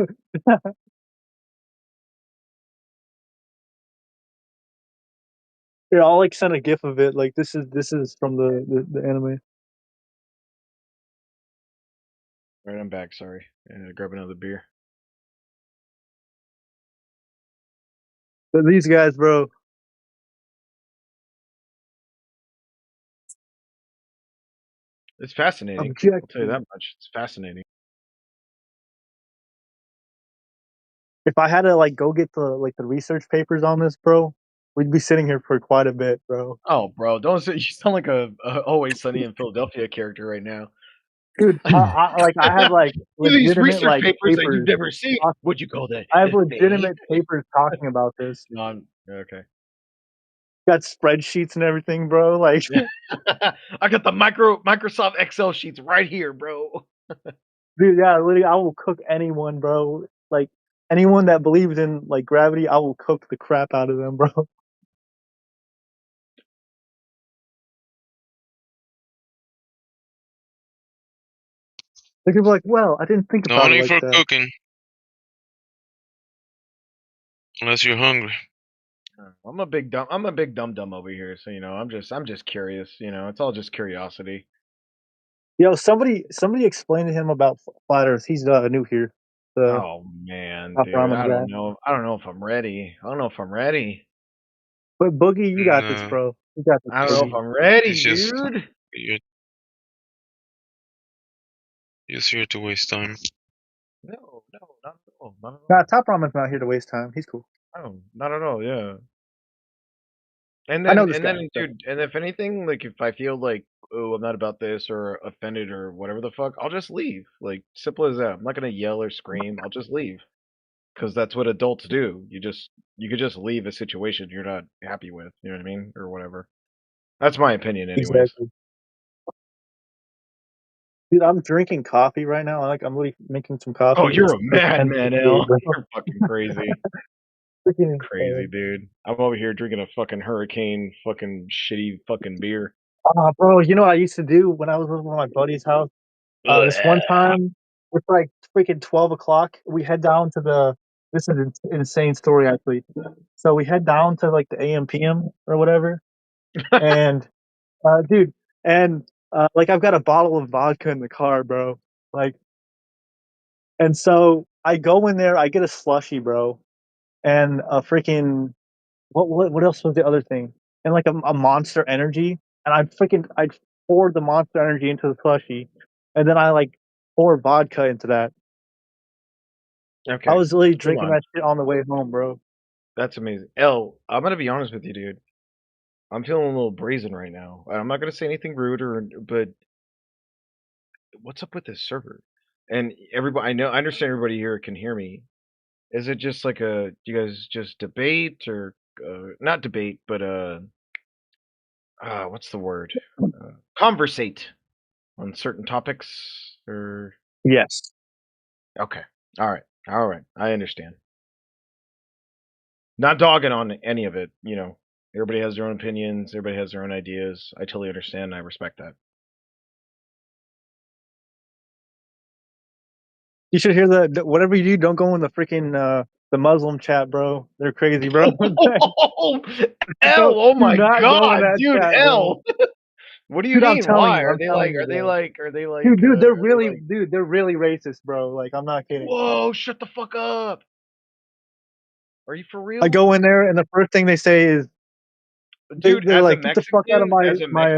yeah, I'll like send a gif of it. Like this is from the anime. Right, I'm back. Sorry, I had to grab another beer. But these guys, bro. It's fascinating. I'll tell you that much. It's fascinating. If I had to like go get the research papers on this, bro, we'd be sitting here for quite a bit, bro. Oh, bro, don't say you sound like a Always Sunny in Philadelphia character right now. Dude, I have like These legitimate research like papers that you've papers. never seen. Would you call that I have faith? legitimate papers talking about this. No, I'm okay. Got spreadsheets and everything, bro. Like, I got the Microsoft Excel sheets right here, bro. dude, yeah, literally, I will cook anyone, bro. Like anyone that believes in like gravity, I will cook the crap out of them, bro. They could be like, well, I didn't think No about it need like for that. cooking unless you're hungry. I'm a big dum over here, so I'm just curious. It's all just curiosity. Yo, somebody explain to him about flat Earth. He's new here. The Oh man, top dude, ramen I guy. don't know. I don't know if I'm ready. I don't know if I'm ready. But Boogie, you got this, No, bro. You got this, I don't know if Boogie. I'm ready, it's just dude. you're just here to waste time. No, not at all. Not at Nah, all. Top Ramen's not here to waste time. He's cool. No, not at all. Yeah. And I know then, this and guy. then, So. dude, and if anything, like if I feel like, oh, I'm not about this or offended or whatever the fuck, I'll just leave. Like simple as that. I'm not gonna yell or scream. I'll just leave because that's what adults do. You could just leave a situation you're not happy with. You know what I mean, or whatever. That's my opinion, anyways. Exactly. Dude, I'm drinking coffee right now. I'm literally making some Oh, coffee. you're It's a like madman, 10:58, L. bro. You're fucking crazy. Freaking Crazy, insane. dude. I'm over here drinking a fucking hurricane, fucking shitty fucking beer. Bro, you know what I used to do when I was living at my buddy's house? This one time, it's like freaking 12 o'clock. We head down to this is an insane story, actually. So we head down to like the AM, PM or whatever. And, dude, and, like I've got a bottle of vodka in the car, bro. Like, and so I go in there, I get a slushy, bro. And a freaking, what else was the other thing? And like a Monster Energy. And I'd pour the Monster Energy into the slushy. And then I like pour vodka into that. I Okay, was literally hold drinking on. that shit on the way home, bro. That's amazing. L, I'm gonna be honest with you, dude. I'm feeling a little brazen right now. I'm not gonna say anything rude but what's up with this server? And everybody, I understand everybody here can hear me. Is it just like do you guys just debate or not debate, but what's the word? Conversate on certain topics or Yes. okay. All right. All right. I understand. Not dogging on any of it, Everybody has their own opinions, everybody has their own ideas. I totally understand and I respect that. You should hear whatever you do, don't go in the freaking the Muslim chat, bro. They're crazy, bro. L, oh Do my not go in god, that dude, chat, bro. L. What do you Dude, I'm mean? telling Why? you, Are I'm they telling like you, are they bro. like are they like Dude, are they like they're really racist, bro. Like, I'm not kidding. whoa, shut the fuck up. Are you for I real? go in there and the first thing they say is Dude, they're as a like, get the fuck out of Mexican, my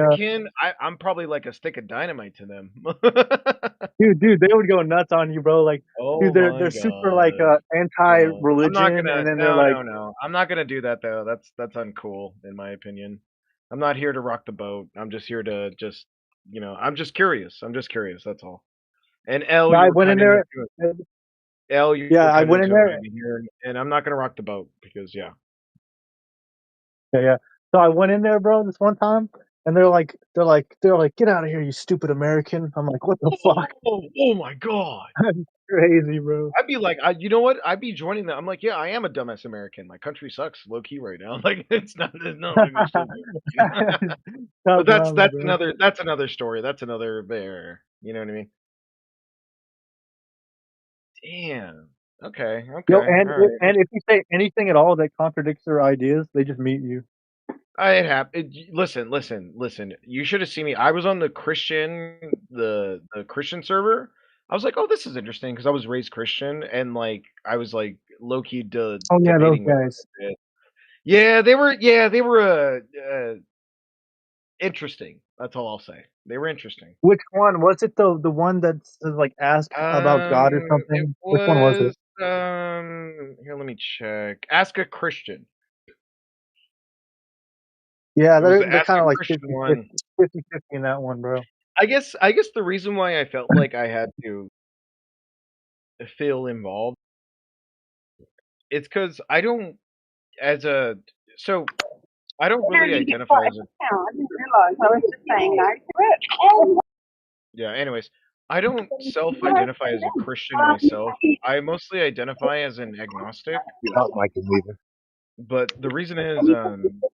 I'm probably like a stick of dynamite to them. dude, they would go nuts on you, bro. Like, dude, Oh they're my super like god. No, I'm not anti-religion, gonna. and then they're No, like, no, no. I'm not gonna do that though. That's uncool in my opinion. I'm not here to rock the boat. I'm just here to I'm just curious. I'm just curious. That's all. And L, no, you I were went in kind there. into it. L, you Yeah, were I kind went in into it there. right here, and I'm not gonna rock the boat because yeah. Yeah, yeah. So I went in there, bro, this one time, and they're like, get out of here, you stupid American. I'm like, what the fuck? Oh my god. That's crazy, bro. I'd be like, you know what? I'd be joining them. I'm like, yeah, I am a dumbass American. My country sucks low key right now. Like, it's not. There's no big shit there. But Tough drama, bro. that's another story. That's another bear. You know what I mean? Damn. Okay. Yo, Okay. All right. and if you say anything at all that contradicts their ideas, they just mute you. It happened. Listen. You should have seen me. I was on the Christian server. I was like, oh, this is interesting because I was raised Christian and like I was like low key Oh yeah, those debating with guys. them. Yeah, they were interesting. That's all I'll say. They were interesting. Which one was it? The one that's like ask about God or It something? Which one was was it? here. Let me check. Ask a Christian. Yeah, It was the they're Ask kind a of like Christian 50 one. 50 in that one, bro. I guess the reason why I felt like I had to feel involved, it's because I don't as a so I don't really identify as a I didn't realize I was just saying no to it. yeah. Anyways, I don't self-identify as a Christian myself. I mostly identify as an agnostic. You're not Michael Weaver. But the reason is,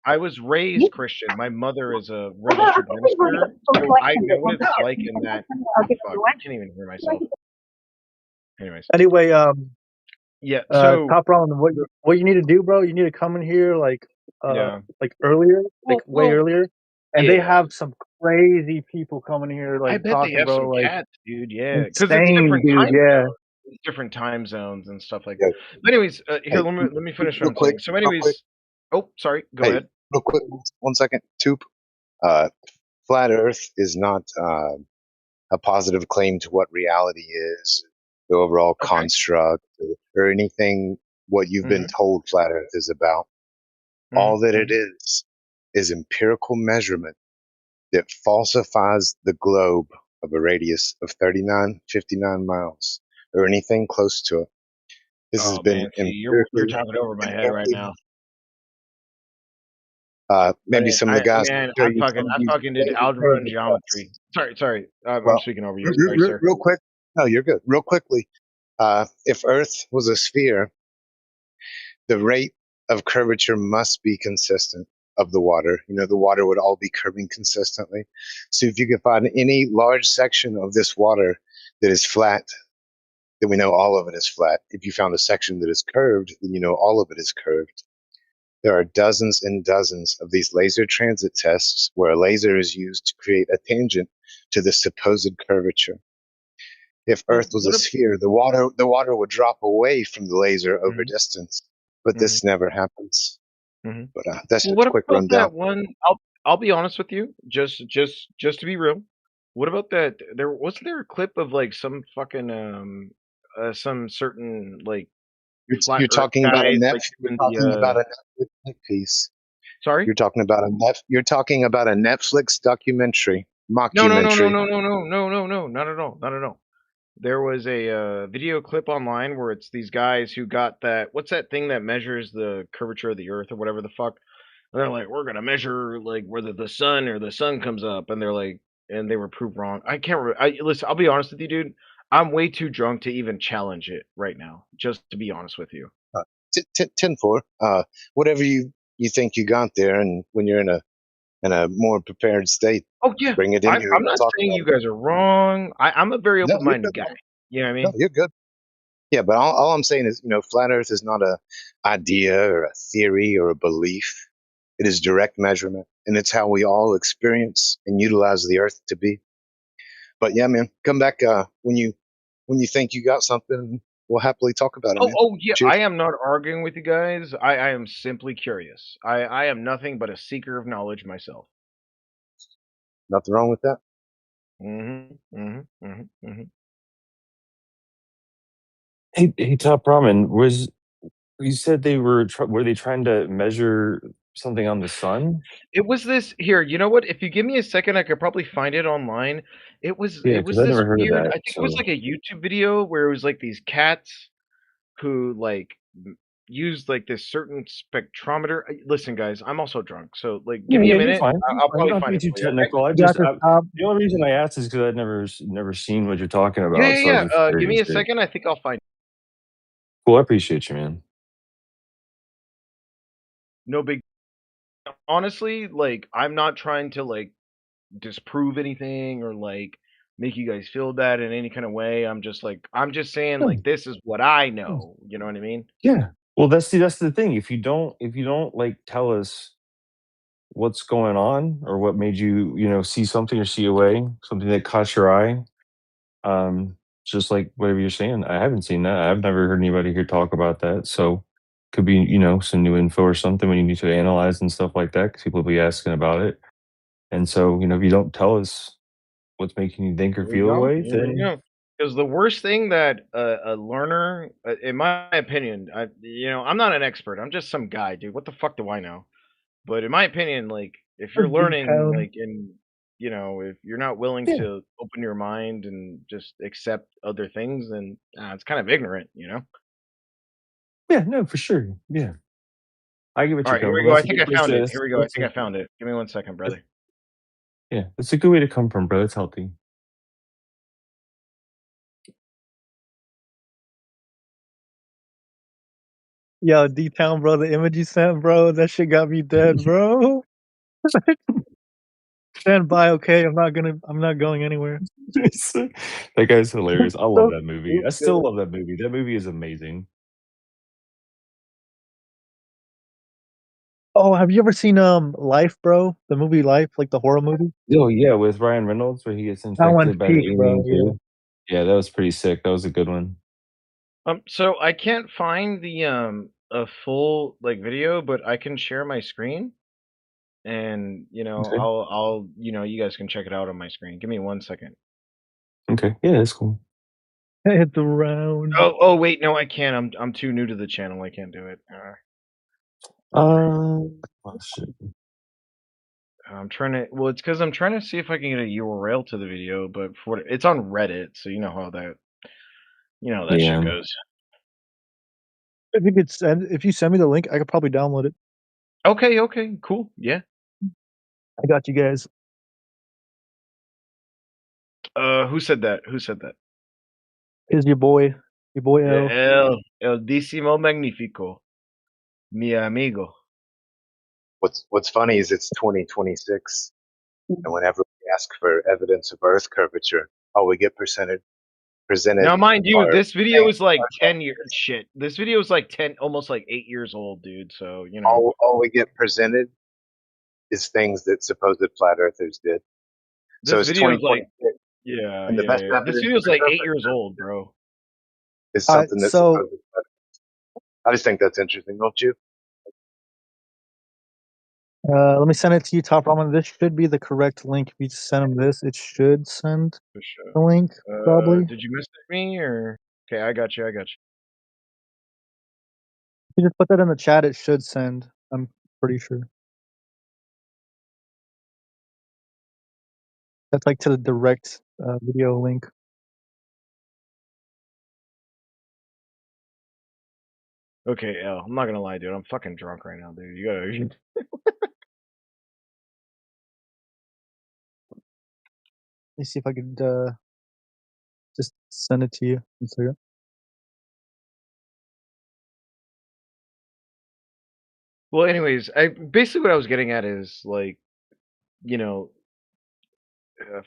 I was raised Christian. My mother is a registered minister, so I know what it's like in that. Fuck, I can't even hear myself. Anyways, Anyway, yeah. So Top Rollin, what you need to do, bro? You need to come in here like earlier, like way earlier, and they yeah. have some crazy people coming here, I like bet they talking, have some bro, like cats, dude. Yeah, because it's insane, different dude. time Yeah. zones. It's different time zones and stuff like that. But anyways, here Hey, let me finish what real I'm quick, saying. So, real quick. anyways, oh, sorry. Go Hey, ahead. real quick, 1 second. Toop. Flat Earth is not a positive claim to what reality is, the overall construct, or anything what you've been told Flat Earth is about. All that it is empirical measurement that falsifies the globe of a radius of 59 miles or anything close to it. This has Oh been man, see, you're talking over my head right now. Maybe some of the guys show I you some of these fucking did laser algebra and curved geometry. cuts. Sorry. I'm Well, speaking over you. Sorry, sir. real quick. No, you're good. Real quickly, if Earth was a sphere, the rate of curvature must be consistent of the water. You know, the water would all be curving consistently. So if you could find any large section of this water that is flat, then we know all of it is flat. If you found a section that is curved, then you know all of it is curved. There are dozens and dozens of these laser transit tests where a laser is used to create a tangent to the supposed curvature. If Earth was a sphere, the water would drop away from the laser over distance, but this never happens. But that's Well, just what a quick about rundown. that one? I'll be honest with you, just to be real. What about that? Wasn't there a clip of like some fucking some certain like flat You're Earth talking about guys a like You're doing talking about the a Netflix piece. sorry? You're talking about You're talking about a Netflix documentary, No, mockumentary. not at all, not at all. There was a video clip online where it's these guys who got that. What's that thing that measures the curvature of the Earth or whatever the fuck? And they're like, we're gonna measure like whether the sun comes up, and they're like, and they were proved wrong. I can't. Listen. I'll be honest with you, dude. I'm way too drunk to even challenge it right now. Just to be honest with you. 10-4. Whatever you think you got there, and when you're in a more prepared state, Oh yeah, bring it in here I'm and we'll not talk saying about you it. guys are wrong. I'm a very No, you're open-minded good. guy. You know what I No, mean? you're good. Yeah, but all I'm saying is, flat Earth is not a idea or a theory or a belief. It is direct measurement, and it's how we all experience and utilize the Earth to be. But yeah, man, come back when you think you got something. We'll happily talk about it, man. Oh yeah. Cheers. I am not arguing with you guys. I am simply curious. I am nothing but a seeker of knowledge myself. Nothing wrong with that. Hey, Top Ramen, you said they were they trying to measure something on the sun? It was this here. You know what? If you give me a second, I could probably find it online. It was Yeah, because I this never heard of weird. that. I think it was So like a YouTube video where it was like these cats who like use like this certain spectrometer. Listen, guys, I'm also drunk, so like, give Yeah, me a yeah, you're minute. fine. I'll You're fine. You probably don't have to find be it too for you. Okay? technical. You got the top. The only reason I asked is because I'd never seen what you're talking Yeah, about, yeah, so I was yeah. just Give me curious, a dude. second. I think I'll find. Cool, I appreciate you, man. No big. Honestly, like, I'm not trying to like disprove anything or like make you guys feel bad in any kind of way. I'm just saying No, like this is what I no. know. You know what I mean? Yeah. Well, that's the thing. If you don't like tell us what's going on or what made you, see something or see a way, something that caught your eye, um, just like whatever you're saying, I haven't seen that. I've never heard anybody here talk about that. So could be, some new info or something when you need to analyze and stuff like that because people will be asking about it. And so, if you don't tell us what's making you think or Here we feel a go. way, Here we then go. Because the worst thing that a learner, in my opinion, I'm not an expert. I'm just some guy, dude. What the fuck do I know? But in my opinion, like, if you're learning, D-Town. like, if you're not willing yeah, to open your mind and just accept other things, then it's kind of ignorant, yeah, no, for sure. Yeah. I get what All you're right, here coming we from. go. I That's a think good I place found it. to Here we go. I that's think I found it. Give me 1 second, that's brother. yeah, it's a good way to come from, bro. It's healthy. Yo, D-Town, bro, the image you sent, bro, that shit got me dead, bro. Stand by, okay? I'm not going anywhere. That guy's hilarious. I love So that movie. I stupid. still love that movie. That movie is amazing. Oh, have you ever seen Life, bro? The movie Life, like the horror movie? Oh yeah, with Ryan Reynolds where he gets That one's infected by the peak, bro. alien Yeah. too. Yeah, that was pretty sick. That was a good one. So I can't find the a full like video, but I can share my screen, and Okay. you guys can check it out on my screen. Give me 1 second. Okay. Yeah, that's cool. Hit the round. Oh wait, no, I can't. I'm too new to the channel. I can't do it. Oh shit. I'm trying to. Well, it's because I'm trying to see if I can get a URL to the video, but it's on Reddit, so you know how that shit Yeah. goes. If you send me the link, I could probably download it. Okay, cool. Yeah. I got you guys. Who said that? Who said that? Here's your boy Yeah, L. El Dísimo Magnifico, mi amigo. What's funny is it's 2026, and whenever we ask for evidence of Earth curvature, all we get presented Now, mind you, are this video things is like are 10 years. Shit, this video is like 10, almost like 8 years old, dude. So all we get presented is things that supposed flat earthers did. So this it's video is like, 2026, yeah, and the yeah, best yeah. This evidence video of is the like 8 years curvature old, bro. is something that's So supposed flat. I just think that's interesting, don't you? let me send it to you, Top Ramen. This should be the correct link. If you send him this, it should send For sure. the link, probably. Did you message me or? Okay, I got you. If you just put that in the chat, it should send. I'm pretty sure. That's like to the direct video link. Okay, L. I'm not gonna lie, dude. I'm fucking drunk right now, dude. You gotta. Let me see if I could just send it to you. One second. Well, anyways, basically what I was getting at is like, you know,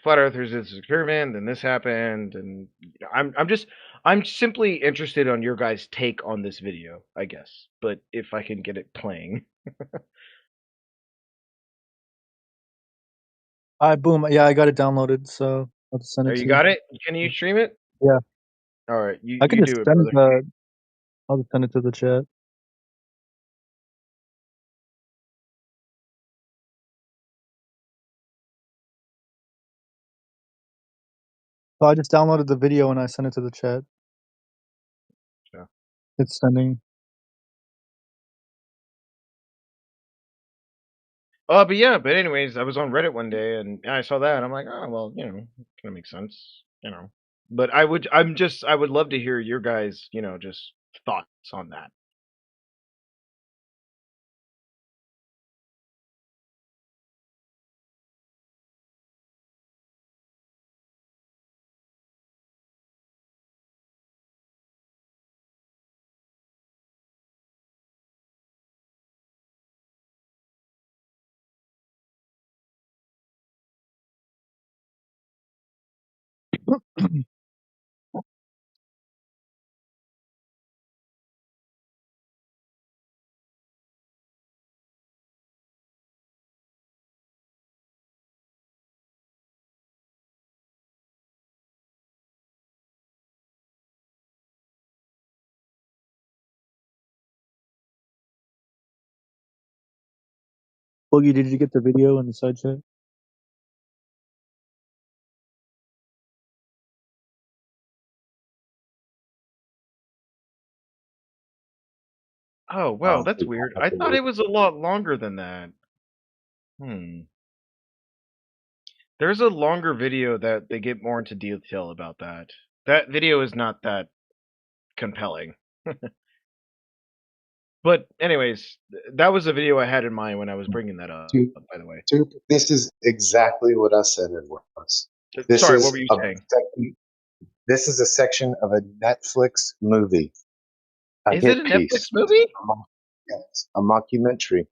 flat earthers did this experiment, and this happened, and I'm simply interested on your guys' take on this video, I guess. But if I can get it playing. All right, boom. Yeah, I got it downloaded, so I'll just send Oh, it you to you. got it? Can you stream it? Yeah, All right, you I could you just do it, send brother. I'll just send it to the chat. So I just downloaded the video and I sent it to the chat. Yeah. It's sending. But anyways, I was on Reddit one day and I saw that and I'm like, oh well, kind of makes sense, But I would love to hear your guys, just thoughts on that. Boogie, did you get the video in the side chat? Oh, well, that's weird. I thought it was a lot longer than that. There's a longer video that they get more into detail about that. That video is not that compelling. But anyways, that was the video I had in mind when I was bringing that up, by the way. This is exactly what I said it was. This Sorry, is what were you saying? This is a section of a Netflix movie. Is it a Netflix movie? Yes, a mockumentary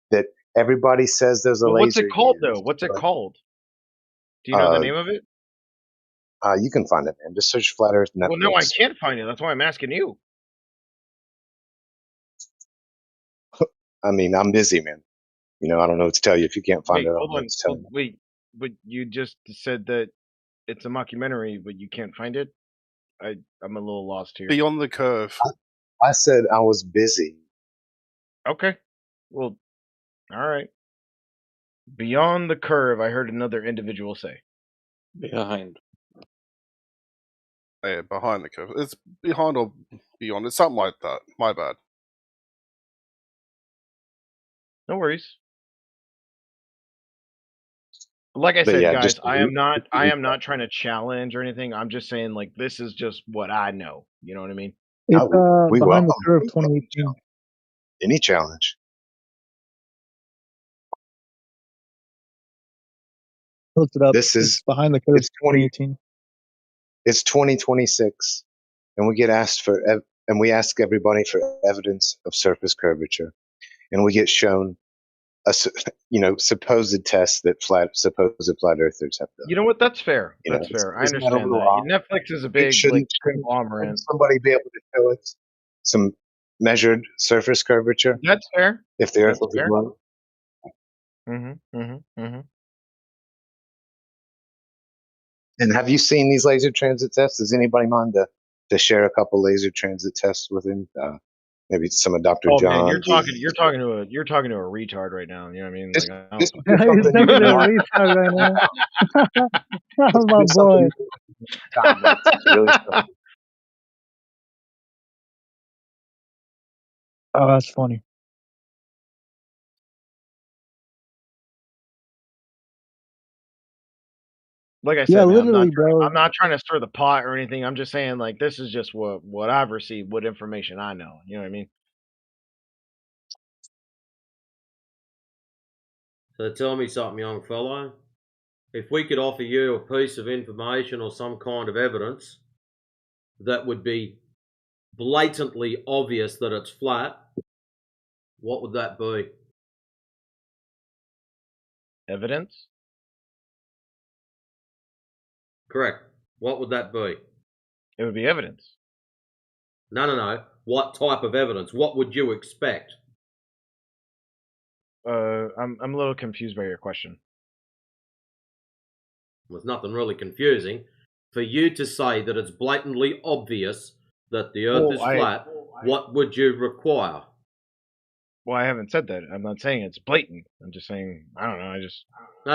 that everybody says there's a Well, what's laser it called, used, though? What's it but, called? Do you know the name of it? You can find it, man. Just search Flat Earth Netflix. Well, no, I can't find it. That's why I'm asking you. I mean, I'm busy, man. You know, I don't know what to tell you. If you can't find Wait, it, I don't hold know on. what to tell you. Wait, but you just said that it's a mockumentary, but you can't find it? I'm a little lost here. Beyond the Curve. I said I was busy. Okay. Well, all right. Beyond the Curve, I heard another individual say. Behind. Yeah, behind the curve. It's behind or beyond. It's something like that. My bad. No worries. Like I But said, yeah, guys, just I am not trying to challenge or anything. I'm just saying, like, this is just what I know. You know what I mean? It's we Behind the welcome Curve 2018. any challenge. Looked it up. This It's is Behind the Curve 2018. It's 2026, and we get asked for and we ask everybody for evidence of surface curvature, and we get shown a supposed tests that supposed flat earthers have done. You know what? That's fair. You know, That's fair. I isn't that a understand little that. odd? Netflix is a big Shouldn't conglomerate. somebody be able to show us some measured surface curvature? That's fair. If the Earth That's was a fair. globe. And have you seen these laser transit tests? Does anybody mind to share a couple laser transit tests with him? Maybe some of Dr. Oh John. man, you're talking to a retard right now. You know what I mean? Like, I don't This fucking- is something He's you talking to a want. retard right now. Oh, my It's boy. comments, really something. Oh, that's funny. Like I Yeah, said, man, literally, bro. I'm not trying to stir the pot or anything. I'm just saying, like, this is just what I've received, what information I know. You know what I mean? So tell me something, young fellow. If we could offer you a piece of information or some kind of evidence that would be blatantly obvious that it's flat, what would that be? Evidence? Correct. What would that be? It would be evidence. No. What type of evidence? What would you expect? I'm a little confused by your question. There's nothing really confusing. For you to say that it's blatantly obvious that the Earth is flat, what would you require? Well, I haven't said that. I'm not saying it's blatant. I'm just saying, I don't know.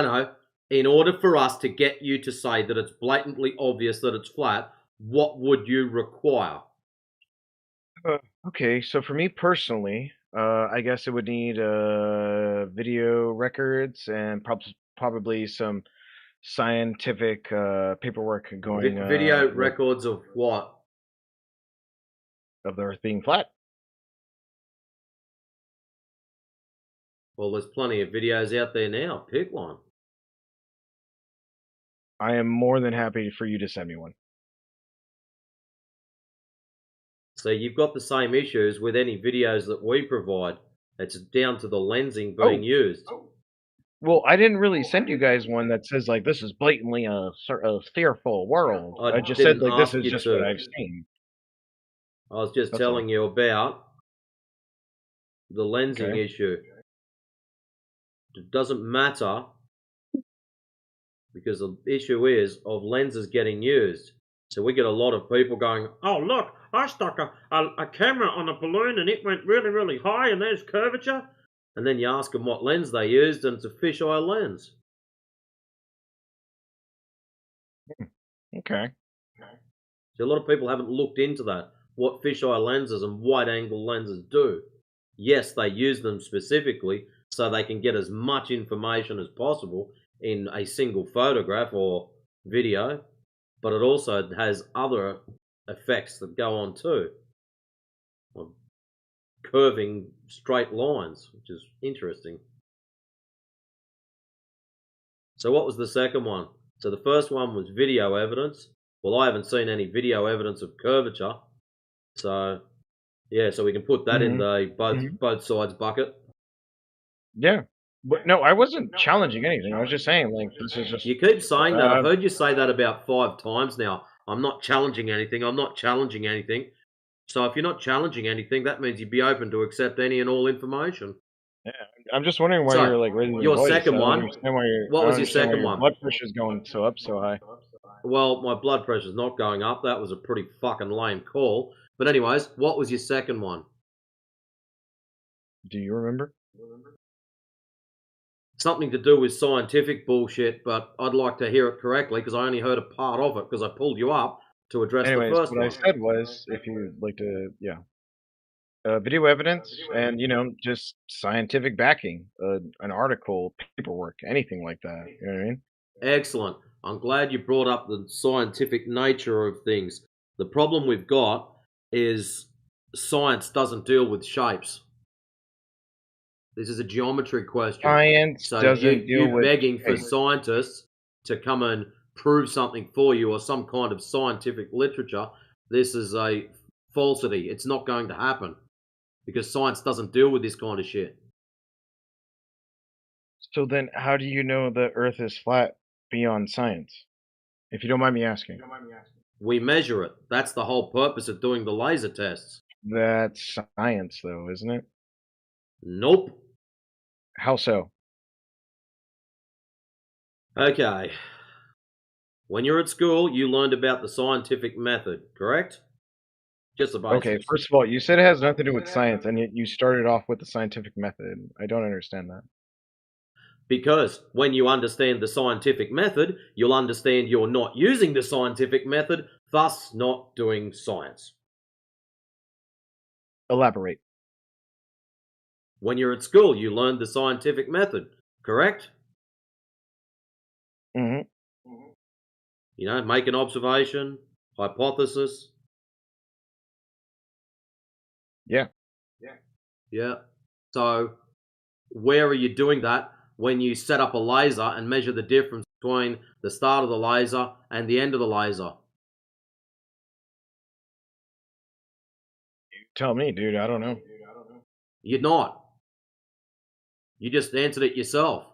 No. In order for us to get you to say that it's blatantly obvious that it's flat, what would you require? Okay, so for me personally, I guess it would need video records and probably some scientific paperwork going. Video records of what? Of the Earth being flat. Well, there's plenty of videos out there now. Pick one. I am more than happy for you to send me one. So you've got the same issues with any videos that we provide. It's down to the lensing being used. Well, I didn't really send you guys one that says like this is blatantly a fearful world. I just said didn't like this ask is you just what to. I've seen. I was just That's all. telling you about the lensing Okay. issue. It doesn't matter because the issue is of lenses getting used. So we get a lot of people going, oh, look, I stuck a camera on a balloon and it went really, really high and there's curvature. And then you ask them what lens they used and it's a fisheye lens. Okay. So a lot of people haven't looked into that, what fisheye lenses and wide angle lenses do. Yes, they use them specifically so they can get as much information as possible in a single photograph or video, but it also has other effects that go on too. Like curving straight lines, which is interesting. So what was the second one? So the first one was video evidence. Well, I haven't seen any video evidence of curvature. So yeah, so we can put that in the both sides bucket. Yeah. But no, I wasn't challenging anything. I was just saying like this is just You keep saying that. I've heard you say that about 5 times now. I'm not challenging anything. I'm not challenging anything. So if you're not challenging anything, that means you'd be open to accept any and all information. Yeah, I'm just wondering why So, you're like raising your your voice. second I don't one. understand why your, What I was don't your understand why second your one? blood pressure's going so up so high. Well, my blood pressure's not going up. That was a pretty fucking lame call. But anyways, what was your second one? Do you remember? Something to do with scientific bullshit, but I'd like to hear it correctly because I only heard a part of it because I pulled you up to address Anyways, the first what one. I said was if you'd like to, yeah. Video evidence and, you know, just scientific backing, an article, paperwork, anything like that. You know what I mean? Excellent. I'm glad you brought up the scientific nature of things. The problem we've got is science doesn't deal with shapes. This is a geometry question. Science So doesn't deal you with begging for shapes. scientists to come and prove something for you or some kind of scientific literature, this is a falsity. It's not going to happen because science doesn't deal with this kind of shit. So then how do you know the Earth is flat beyond science? If you don't mind me asking. We measure it. That's the whole purpose of doing the laser tests. That's science, though, isn't it? Nope. How so? Okay. When you're at school, you learned about the scientific method, correct? Just the basics. Okay, first of all, you said it has nothing to do with science, and yet you started off with the scientific method. I don't understand that. Because when you understand the scientific method, you'll understand you're not using the scientific method, thus not doing science. Elaborate. When you're at school, you learned the scientific method, correct? Mm-hmm. You know, make an observation, hypothesis. Yeah. Yeah. So, where are you doing that when you set up a laser and measure the difference between the start of the laser and the end of the laser? You tell me, dude. I don't know. You're not. You just answered it yourself.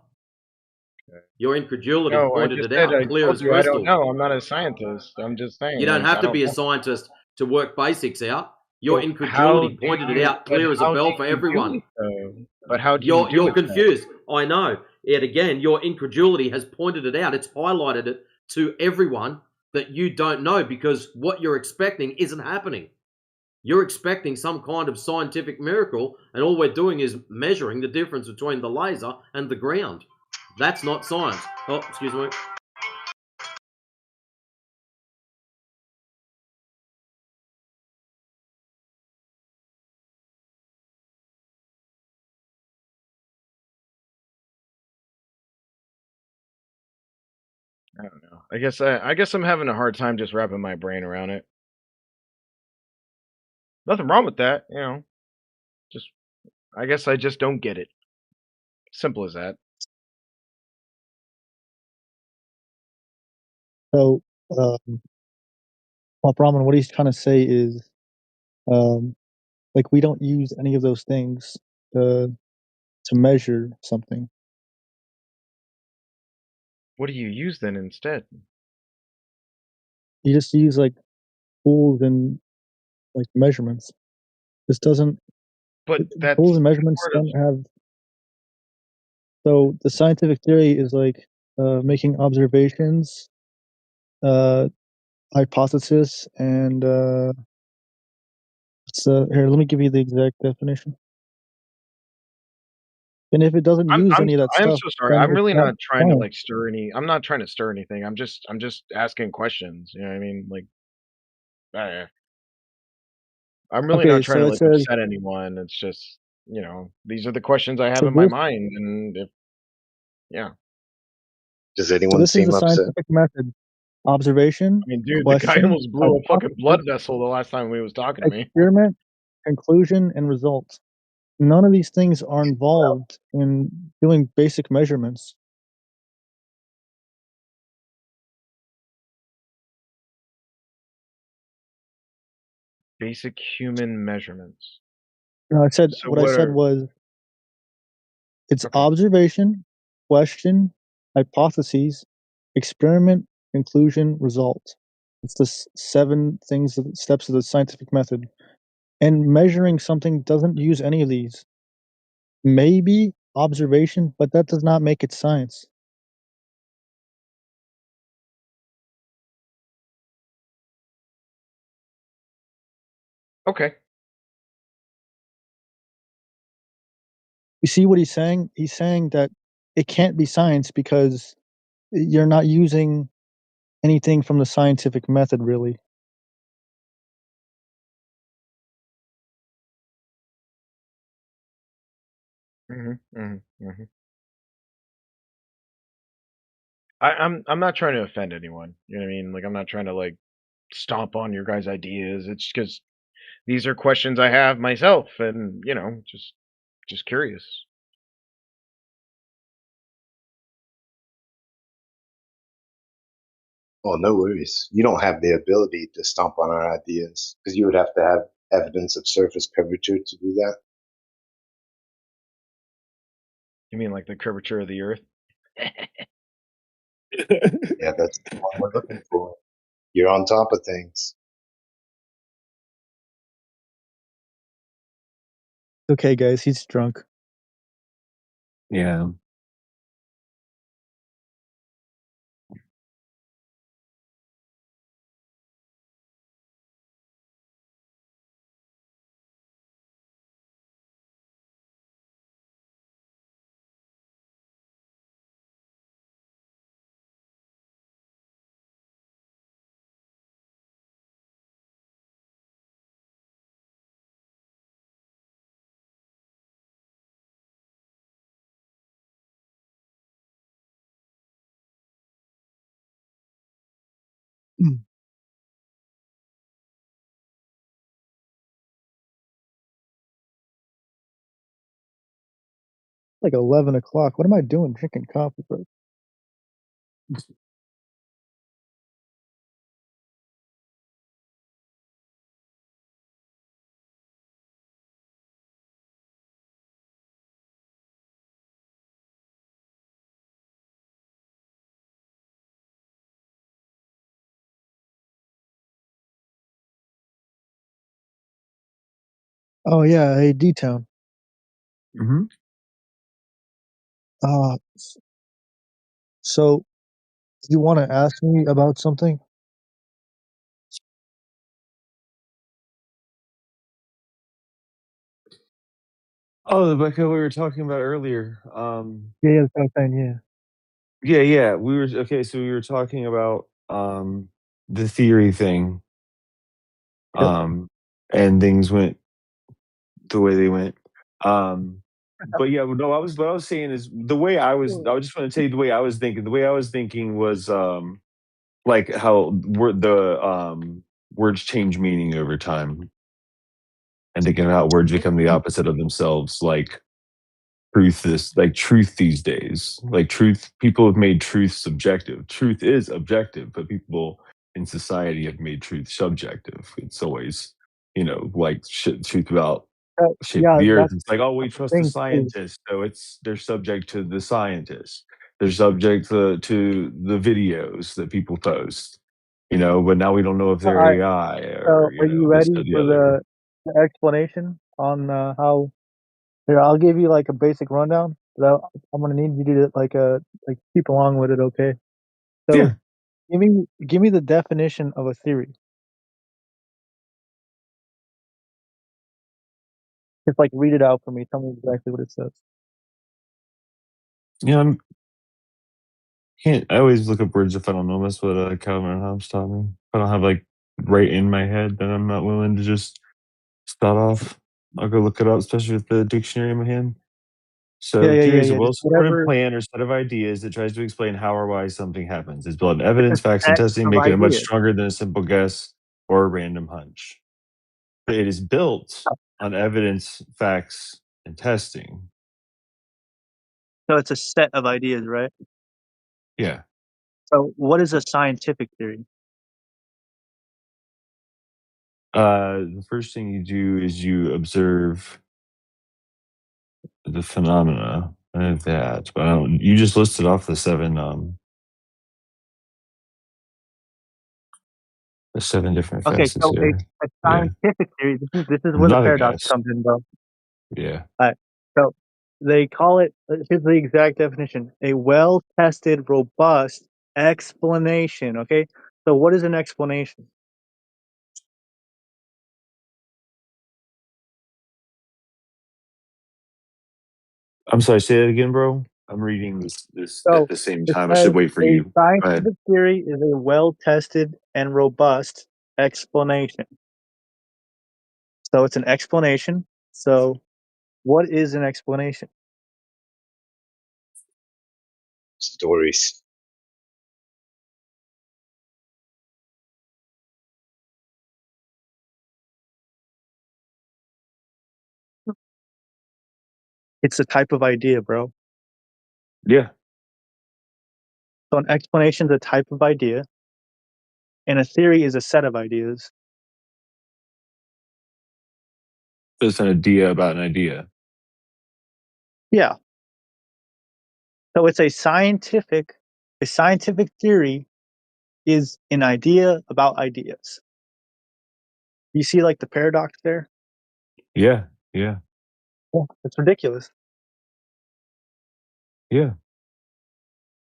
Your incredulity No, I pointed just it said out, I clear told as you I crystal. don't know. I'm not a scientist. I'm just saying. You don't like, have I to don't be a know. scientist to work basics out. Your Well, incredulity how pointed do it you- out clear but as a how bell do for you do everyone. it, though? But how do you do You're it, though? confused. I know. Yet again, your incredulity has pointed it out. It's highlighted it to everyone that you don't know because what you're expecting isn't happening. You're expecting some kind of scientific miracle, and all we're doing is measuring the difference between the laser and the ground. That's not science. Oh, excuse me. I don't know. I guess I'm having a hard time just wrapping my brain around it. Nothing wrong with that, you know. Just I guess I just don't get it. Simple as that. So, well, Brahman, what he's trying to say is, like we don't use any of those things to measure something. What do you use then instead? You just use like tools and like measurements. This doesn't. But that's Tools and measurements part of don't have. So the scientific theory is like making observations, hypothesis, and here. Let me give you the exact definition. And if it doesn't use any of that I'm stuff, so sorry. then I'm it's really not not trying to science. like stir any. I'm not trying to stir anything. I'm just asking questions. You know what I mean? Like, I'm really Okay, not trying so to it like says upset anyone. It's just these are the questions I have so in my this mind, and if yeah. Does so anyone this is seem the upset? scientific method: observation, I mean, dude, the guy question, almost blew a fucking blood hypothesis, vessel the last time he was talking to me. experiment, conclusion, and result. None of these things are involved in doing basic measurements. Basic human measurements. No, I said So what I what said are was it's okay? observation, question, hypotheses, experiment, conclusion, result. It's the 7 things, steps of the scientific method. And measuring something doesn't use any of these. Maybe observation, but that does not make it science. Okay. You see what he's saying? He's saying that it can't be science because you're not using anything from the scientific method, really. I'm not trying to offend anyone. You know what I mean? Like I'm not trying to like stomp on your guys' ideas. It's because these are questions I have myself, and just curious. Oh, no worries. You don't have the ability to stomp on our ideas because you would have to have evidence of surface curvature to do that. You mean like the curvature of the Earth? Yeah, that's what we're looking for. You're on top of things. Okay, guys, he's drunk. Yeah. Like 11 o'clock. What am I doing drinking coffee, bro? Oh, yeah, hey, D-Town. Mm-hmm. So you want to ask me about something? Oh, like we were talking about earlier. Yeah, that's what I'm saying, Yeah, yeah. We were okay. So we were talking about the theory thing, yeah. Yep. and things went the way they went. But yeah, no. What I was saying is the way I was. I just want to tell you the way I was thinking. The way I was thinking was like how the words change meaning over time, and thinking about how words become the opposite of themselves. Like truth these days. Like truth, people have made truth subjective. Truth is objective, but people in society have made truth subjective. It's always, like truth about shape of Yeah, the earth. that's It's like, oh, we the trust the thing too. scientists, so they're subject to the scientists. They're subject to the videos that people post. But now we don't know if All they're right. AI So, or are you this or ready the for other. the explanation on how? Here, I'll give you like a basic rundown. But I'm gonna need you to like keep along with it, okay? So, Yeah. give me the definition of a theory. Just like read it out for me. Tell me exactly what it says. Yeah, I always look up words if I don't know. That's what Calvin and Hobbes taught me. If I don't have like right in my head, then I'm not willing to just start off. I'll go look it up, especially with the dictionary in my hand. So theory is a Just well-supported whatever. plan or set of ideas that tries to explain how or why something happens. It's built on It's a evidence, facts, and set testing, of making it much ideas. stronger than a simple guess or a random hunch. But it is built on evidence, facts, and testing. So it's a set of ideas, right? Yeah. So what is a scientific theory? The first thing you do is you observe the phenomena. I know that, but I don't. You just listed off the seven different Okay, facets so here. a Yeah. scientific theory. This is where the Not a paradox guess. comes in, bro. Yeah. All right. So they call it. Here's the exact definition: a well-tested, robust explanation. Okay. So what is an explanation? I'm sorry, say that again, bro. I'm reading this at So the same it time. I says should wait for a you. Go ahead. scientific theory is a well-tested and robust explanation. So it's an explanation. So what is an explanation? Stories. It's a type of idea, bro. Yeah. So an explanation is a type of idea, and a theory is a set of ideas. It's an idea about an idea. Yeah. So it's a scientific theory is an idea about ideas. You see like the paradox there? Yeah. Yeah. Yeah, it's ridiculous. Yeah.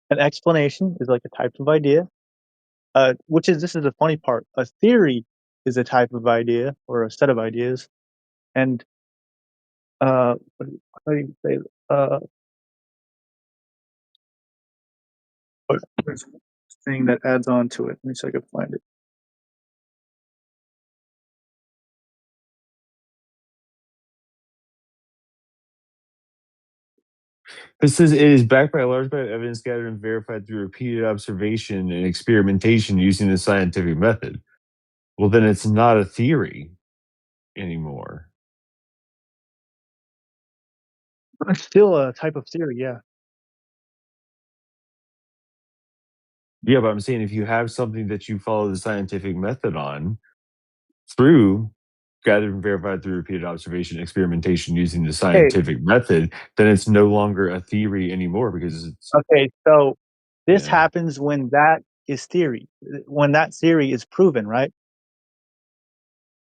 An explanation is like a type of idea. This is the funny part. A theory is a type of idea or a set of ideas. And how do you say there's one thing that adds on to it. Let me see if I can find it. It says it is backed by a large body of evidence gathered and verified through repeated observation and experimentation using the scientific method. Well, then it's not a theory anymore. It's still a type of theory, yeah. Yeah, but I'm saying if you have something that you follow the scientific method on through gathered and verified through repeated observation, experimentation using the Okay, scientific method, then it's no longer a theory anymore because it's okay. So this yeah. happens when that is theory, when that theory is proven, right?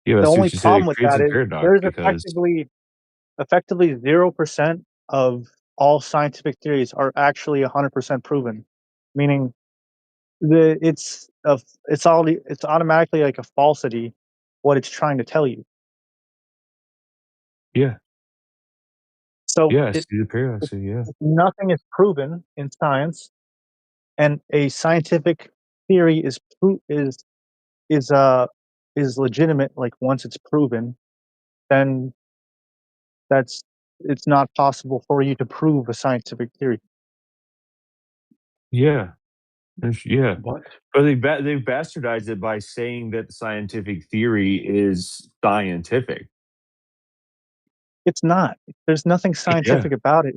Yeah, The that's only what you said. problem It with creates that a is paradox there's because effectively 0% of all scientific theories are actually 100% proven, meaning it's automatically like a falsity what it's trying to tell you. yeah, So I see the paradox. Yeah, nothing is proven in science, and a scientific theory is uh is legitimate. Like once it's proven, then it's not possible for you to prove a scientific theory. yeah, yeah. What? But they've bastardized it by saying that the scientific theory is scientific. It's not. There's nothing Yeah, scientific about it.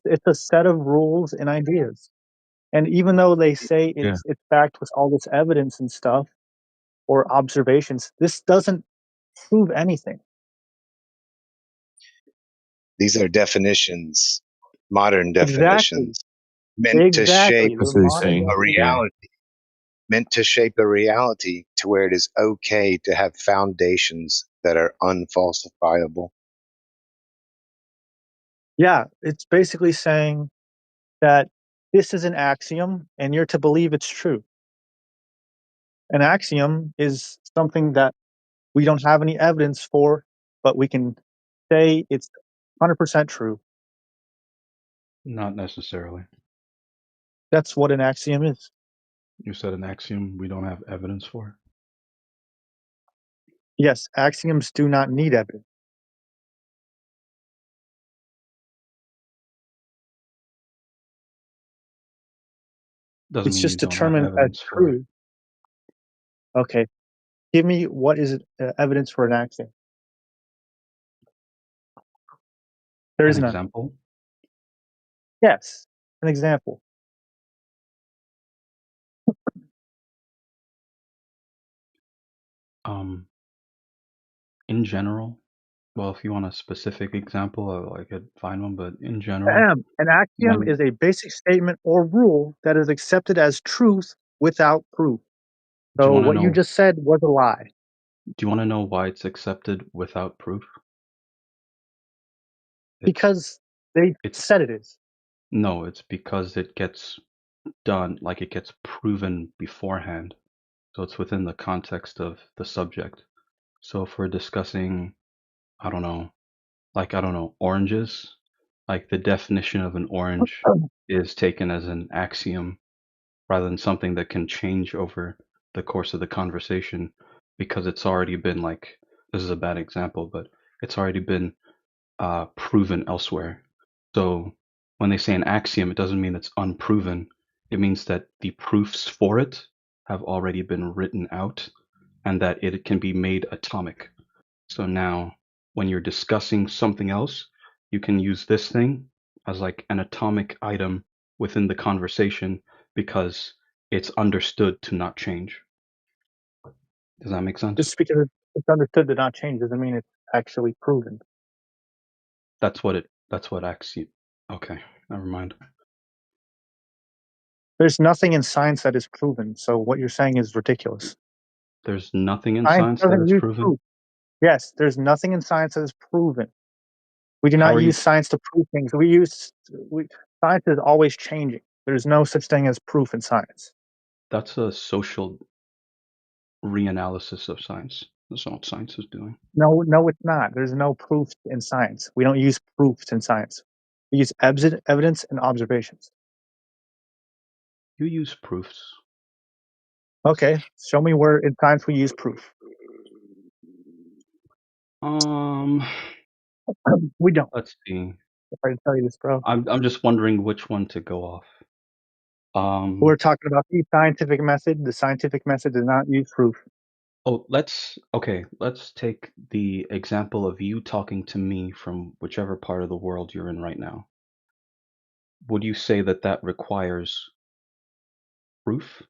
It's a set of rules and ideas. And even though they say yeah, it's backed with all this evidence and stuff or observations, this doesn't prove anything. These are definitions, modern Exactly. definitions. meant to shape Exactly. That's They're what he's modern saying. a day. Yeah. reality, meant to shape a reality to where it is okay to have foundations that are unfalsifiable. Yeah, it's basically saying that this is an axiom and you're to believe it's true. An axiom is something that we don't have any evidence for, but we can say it's 100% true. Not necessarily. That's what an axiom is. You said an axiom we don't have evidence for. Yes, axioms do not need evidence. Doesn't It's mean you just don't have determined as evidence for it. true. Okay, give me what is evidence for an axiom. There is An none. example? Yes, an example. In general, well, if you want a specific example, I could find one, but in general, An axiom one, is a basic statement or rule that is accepted as truth without proof. do you So want to what you know? just said was a lie. Do you want to know why it's accepted without proof? Because they It's said it is. no, it's because it gets done, like it gets proven beforehand. So it's within the context of the subject. So if we're discussing, I don't know, oranges, like the definition of an orange is taken as an axiom rather than something that can change over the course of the conversation because it's already been like, this is a bad example, but it's already been proven elsewhere. So when they say an axiom, it doesn't mean it's unproven. It means that the proofs for it have already been written out and that it can be made atomic. So now when you're discussing something else, you can use this thing as like an atomic item within the conversation because it's understood to not change. Does that make sense? Just because it's understood to not change doesn't mean it's actually proven. That's what axiom. Okay, never mind. There's nothing in science that is proven, so what you're saying is ridiculous. There's nothing in Science science that doesn't is use proven. proof. Yes, there's nothing in science that is proven. We do How not are you? use science to prove things. Science is always changing. There's no such thing as proof in science. That's a social reanalysis of science. That's not what science is doing. No, it's not. There's no proof in science. We don't use proofs in science. We use evidence and observations. You use proofs. Okay, show me where in science we use proof. We don't. Let's see. Sorry to tell you this, bro. I'm just wondering which one to go off. We're talking about the scientific method. The scientific method does not use proof. Oh, let's take the example of you talking to me from whichever part of the world you're in right now. Would you say that requires proof?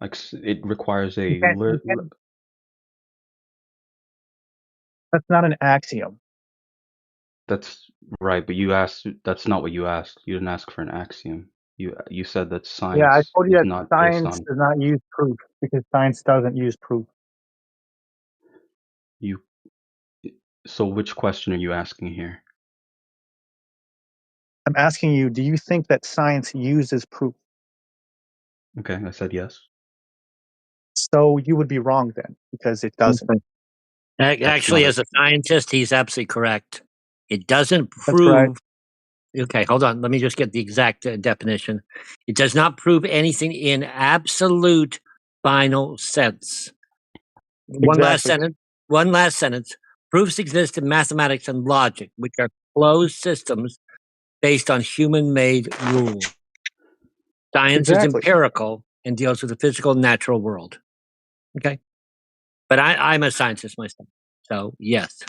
Like it requires You can't, that's not an axiom. That's right, but you asked. That's not what you asked. You didn't ask for an axiom. You said that Yeah, I science told you is that not based science on does not use proof because science doesn't use proof. you. So which question are you asking here? I'm asking you, do you think that science uses proof? Okay, I said yes. So you would be wrong then because it doesn't. Actually, as a scientist, he's absolutely correct. It doesn't That's right. prove. Okay, hold on. Let me just get the exact definition. It does not prove anything in absolute final sense. One last Exactly. sentence. One last sentence. Proofs exist in mathematics and logic, which are closed systems based on human-made rules. Science is Exactly. empirical and deals with the physical, natural world. Okay, but I'm a scientist myself, so yes,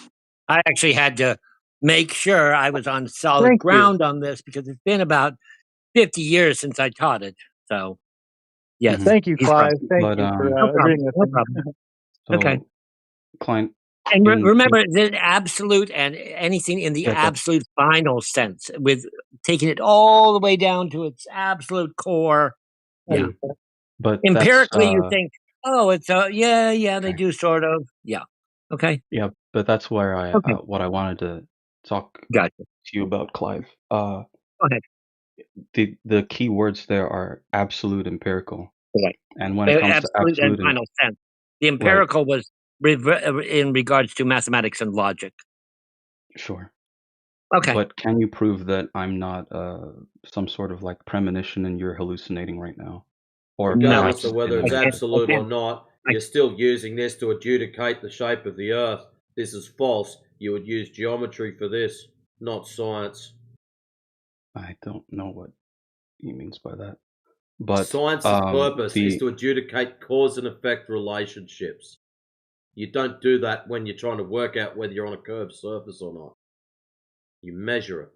I actually had to make sure I was on solid Thank you. ground on this because it's been about 50 years since I taught it. So yes, Thank you, he's Clive. right. Thank But you for No problem. agreeing with No me. problem. so Okay. Klein, And in remember, the absolute and anything in the yeah, but absolute final sense, with taking it all the way down to its absolute core. Yeah. but that's Empirically, you think, oh, it's yeah, they okay. do sort of. Yeah. Okay. Yeah, but that's where I Okay. what I wanted to talk Gotcha. to you about, Clive. Go ahead. The key words there are absolute empirical, Right. and when it comes to Absolute and absolute and final sense. The right, empirical was in regards to mathematics and logic. sure. Okay. But can you prove that I'm not some sort of like premonition and you're hallucinating right now, or No, I Regardless can't. of perhaps whether in it's a I absolute or can't. not, I, you're still using this to adjudicate the shape of the Earth. This is false. You would use geometry for this, not science. I don't know what he means by that. But Science's purpose is the to adjudicate cause and effect relationships. You don't do that when you're trying to work out whether you're on a curved surface or not. You measure it.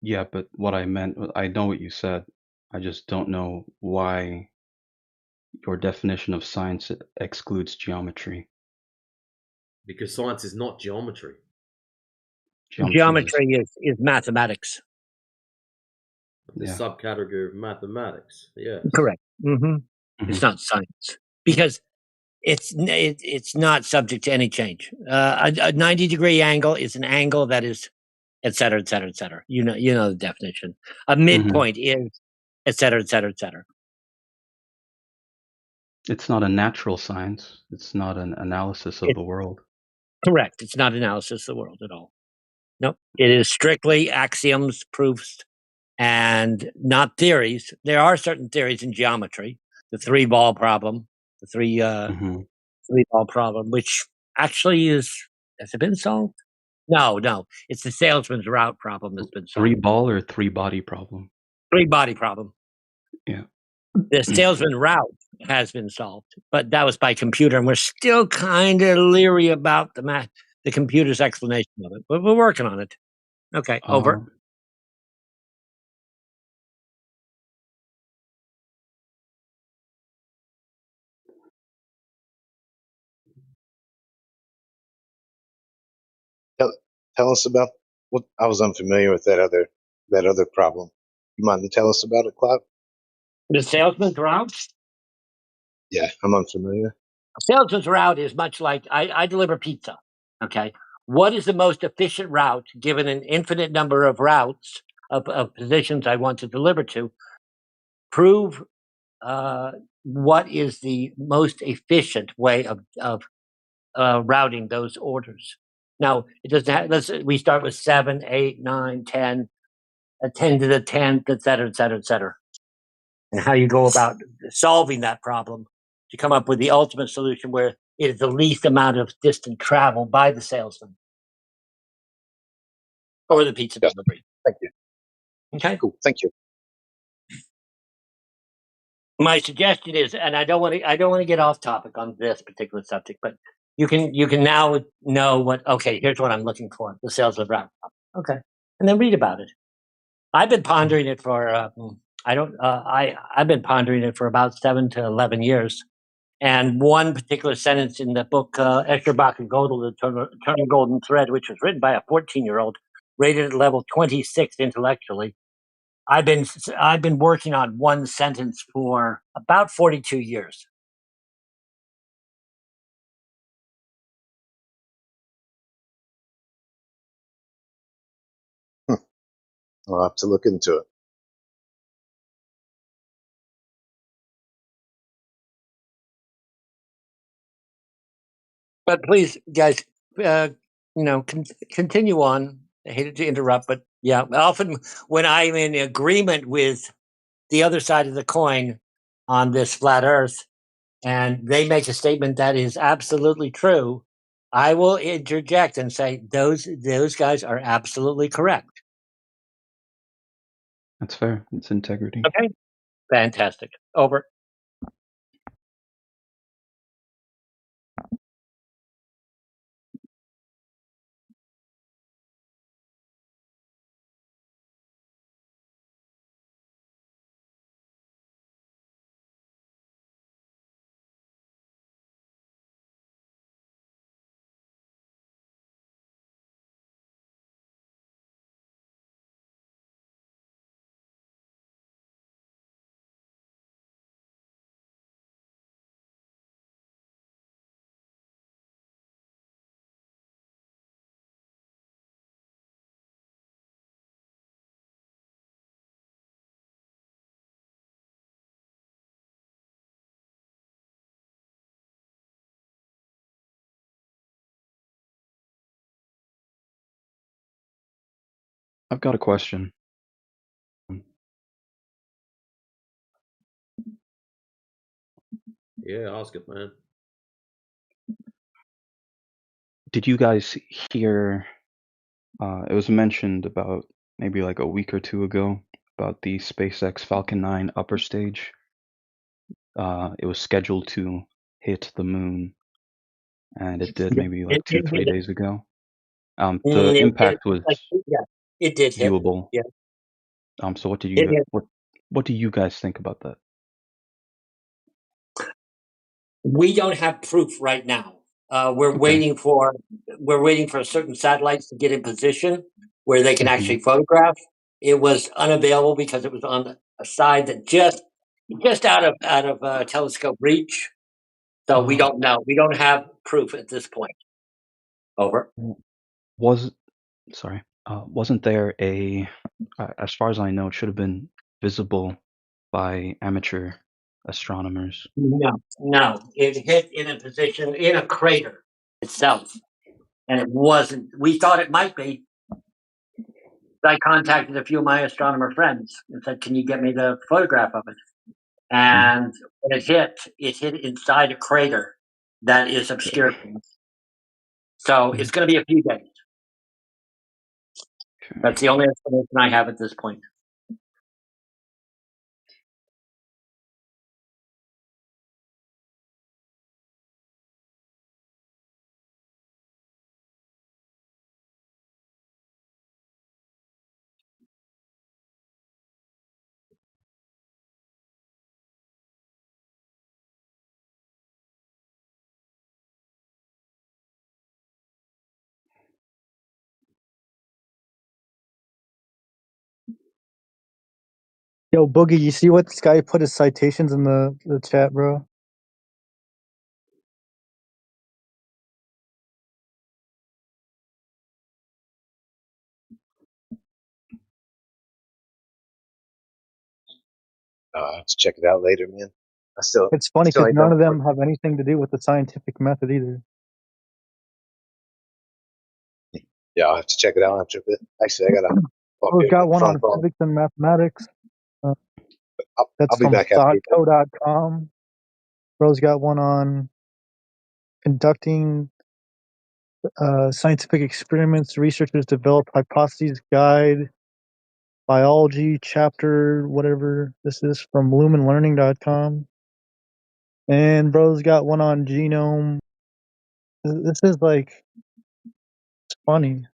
yeah, but what I meant, I know what you said. I just don't know why your definition of science excludes geometry. Because science is not geometry. Geometry is, geometry is mathematics. The yeah. subcategory of mathematics. Yes. Correct. hmm It's not science because it's not subject to any change. A 90-degree angle is an angle that is, et cetera, et cetera, et cetera. You know the definition. A hmm midpoint is, et cetera, et cetera, et cetera. It's not a natural science. It's not an analysis of It's the world. correct. It's not analysis of the world at all. Nope. It is strictly axioms, proofs, and not theories. There are certain theories in geometry. The three-ball problem, the hmm three-ball problem, which actually has it been solved? No. It's the salesman's route problem that's been Three solved. ball or three body problem. Three-body problem. Yeah. The salesman route has been solved, but that was by computer, and we're still kind of leery about the computer's explanation of it. But we're working on it. Okay, over. Um, Tell us about what I was unfamiliar with that other problem. You mind to tell us about it, Clive? The salesman's route. Yeah, I'm unfamiliar. Salesman's route is much like I deliver pizza. Okay, what is the most efficient route given an infinite number of routes of positions I want to deliver to? Prove what is the most efficient way of routing those orders. Now, it doesn't have, we start with 7, 8, 9, 10, 10 to the 10th, et cetera, et cetera, et cetera. And how you go about solving that problem to come up with the ultimate solution where it is the least amount of distant travel by the salesman or the pizza Yes. delivery. Thank you. Okay. Cool. Thank you. My suggestion is, and I don't want to get off topic on this particular subject, but you can now know what. Okay, here's what I'm looking for: the salesman route. Okay, and then read about it. I've been pondering it for I've been pondering it for about 7 to 11 years. And one particular sentence in the book Escherbach and Gödel, the Turning Golden Thread, which was written by a 14-year-old, rated at level 26 intellectually. I've been working on one sentence for about 42 years. I'll have to look into it. But please, guys, continue on. I hated to interrupt, but yeah, often when I'm in agreement with the other side of the coin on this flat Earth, and they make a statement that is absolutely true, I will interject and say those guys are absolutely correct. That's fair. It's integrity. Okay, fantastic. Over. I've got a question. Yeah, ask it, man. Did you guys hear? It was mentioned about maybe like a week or two ago about the SpaceX Falcon 9 upper stage. It was scheduled to hit the moon, and it did maybe like It 2-3 did. days ago. The It did. impact was Yeah, it did hit. viewable. Yeah, So what it hit. what do you guys think about that? We don't have proof right now. We're Okay. waiting for certain satellites to get in position where they can Mhm. actually photograph. It was unavailable because it was on a side that just out of telescope reach. So we don't know. We don't have proof at this point. Over. Wasn't there as far as I know, it should have been visible by amateur astronomers. No. It hit in a position in a crater itself, and it wasn't. We thought it might be. I contacted a few of my astronomer friends and said, "Can you get me the photograph of it?" And when it hit inside a crater that is obscured. So it's going to be a few days. That's the only explanation I have at this point. Yo, Boogie, you see what this guy put his citations in the chat, bro? I'll have to check it out later, man. It's funny still because ain't none done of it for them have anything to do with the scientific method either. Yeah, I'll have to check it out after a bit. Actually, I gotta pop We've in got a one phone on call. physics and mathematics. I'll That's be from back after you. thoughtco.com. Bro's got one on conducting scientific experiments. Researchers develop hypotheses guide biology chapter, whatever this is, from lumenlearning.com. And bro's got one on genome. This is like, it's funny.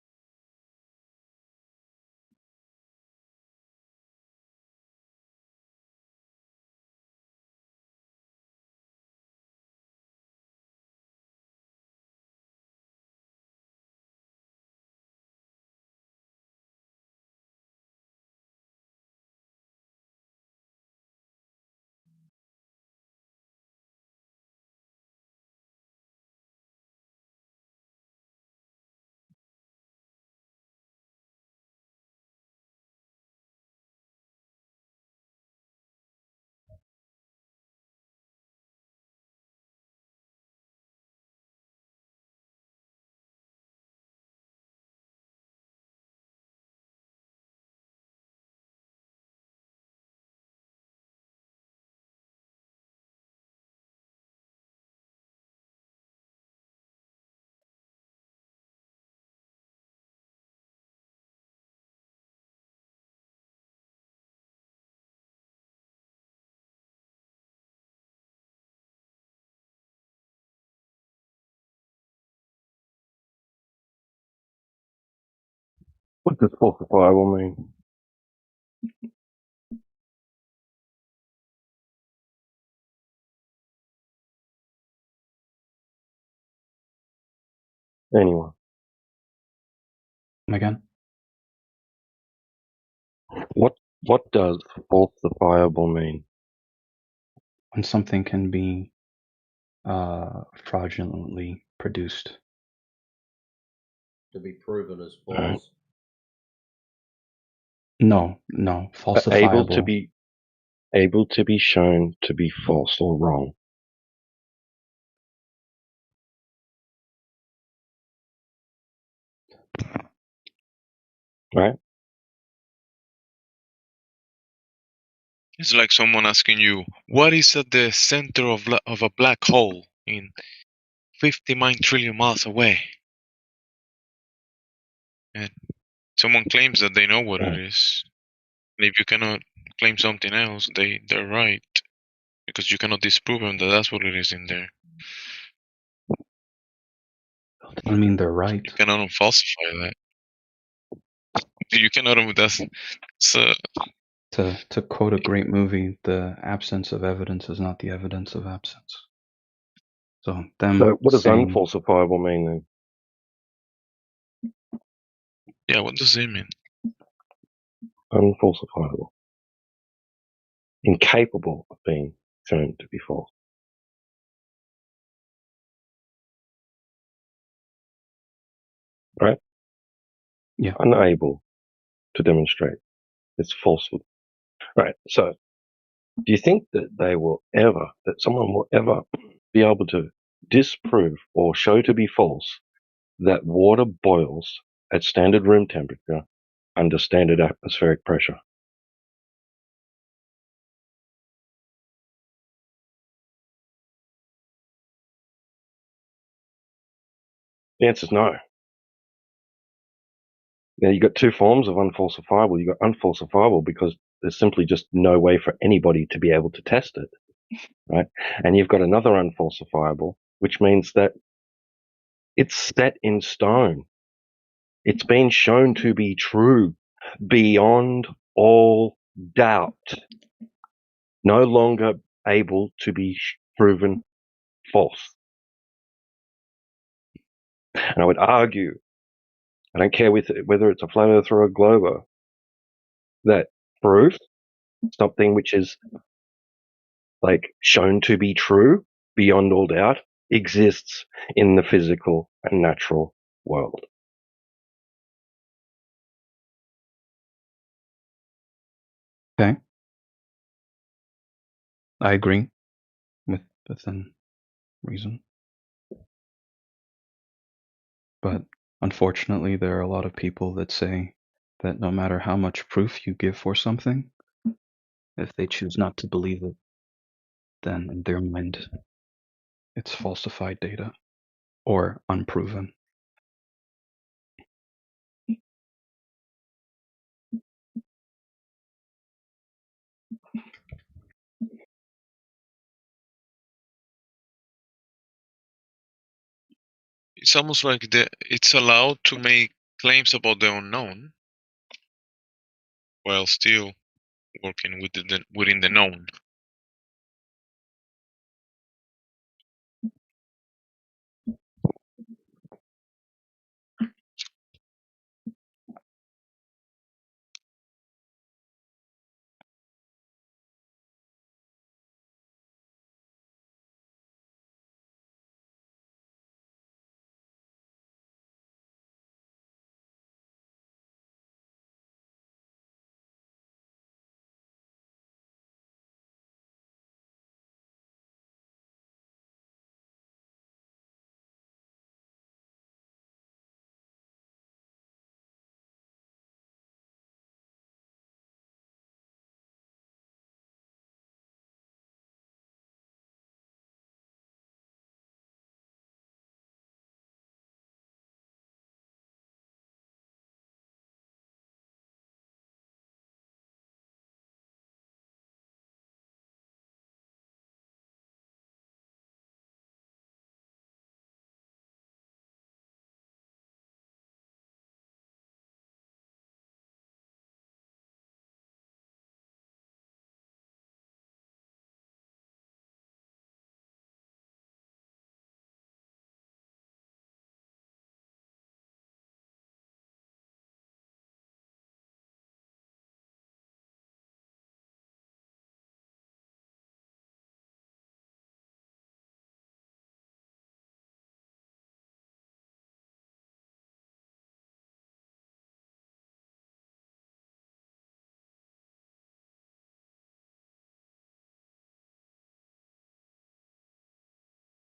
What does falsifiable mean? Anyone? Again? What does falsifiable mean? When something can be fraudulently produced. To be proven as Alright. false. No, falsifiable. Able to be shown to be false or wrong. Right? It's like someone asking you, what is at the center of a black hole in 59 trillion miles away? And someone claims that they know what it is. And if you cannot claim something else, they're right. Because you cannot disprove them that that's what it is in there. I mean, they're right. You cannot falsify that. You cannot. That's To quote a great movie, the absence of evidence is not the evidence of absence. So them So what does saying, unfalsifiable mean then? yeah. What does it mean? Unfalsifiable. Incapable of being shown to be false. Right? Yeah. Unable to demonstrate its falsehood. Right. So do you think that someone will ever be able to disprove or show to be false that water boils at standard room temperature under standard atmospheric pressure? The answer is no. Now, you've got two forms of unfalsifiable. You've got unfalsifiable because there's simply just no way for anybody to be able to test it, right? And you've got another unfalsifiable, which means that it's set in stone. It's been shown to be true beyond all doubt. No longer able to be proven false. And I would argue, I don't care whether it's a flat earth or a glober, that proof, something which is like shown to be true beyond all doubt, exists in the physical and natural world. okay, I agree within reason. But unfortunately, there are a lot of people that say that no matter how much proof you give for something, if they choose not to believe it, then in their mind, it's falsified data or unproven. It's almost like it's allowed to make claims about the unknown while still working within the known.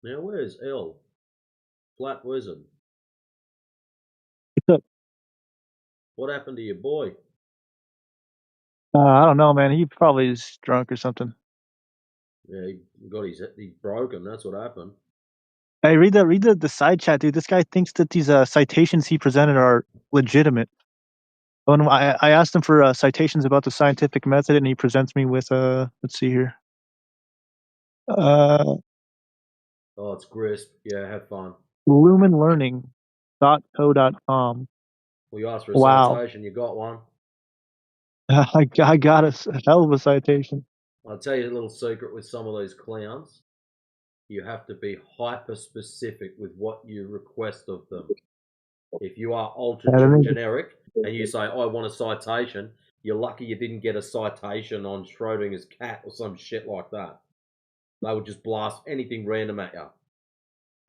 Now, where's L? Flat Wizard. What's up? What happened to your boy? I don't know, man. He probably is drunk or something. Yeah, he's broken. That's what happened. Hey, read the side chat, dude. This guy thinks that these citations he presented are legitimate. When I asked him for citations about the scientific method, and he presents me with let's see here. Oh, it's Grisp. Yeah, have fun. lumenlearning.co.com. Well, you asked for a Wow. citation. You got one. I got a hell of a citation. I'll tell you a little secret with some of these clowns. You have to be hyper specific with what you request of them. If you are ultra generic and you say, I want a citation, you're lucky you didn't get a citation on Schrodinger's cat or some shit like that. They would just blast anything random at you. And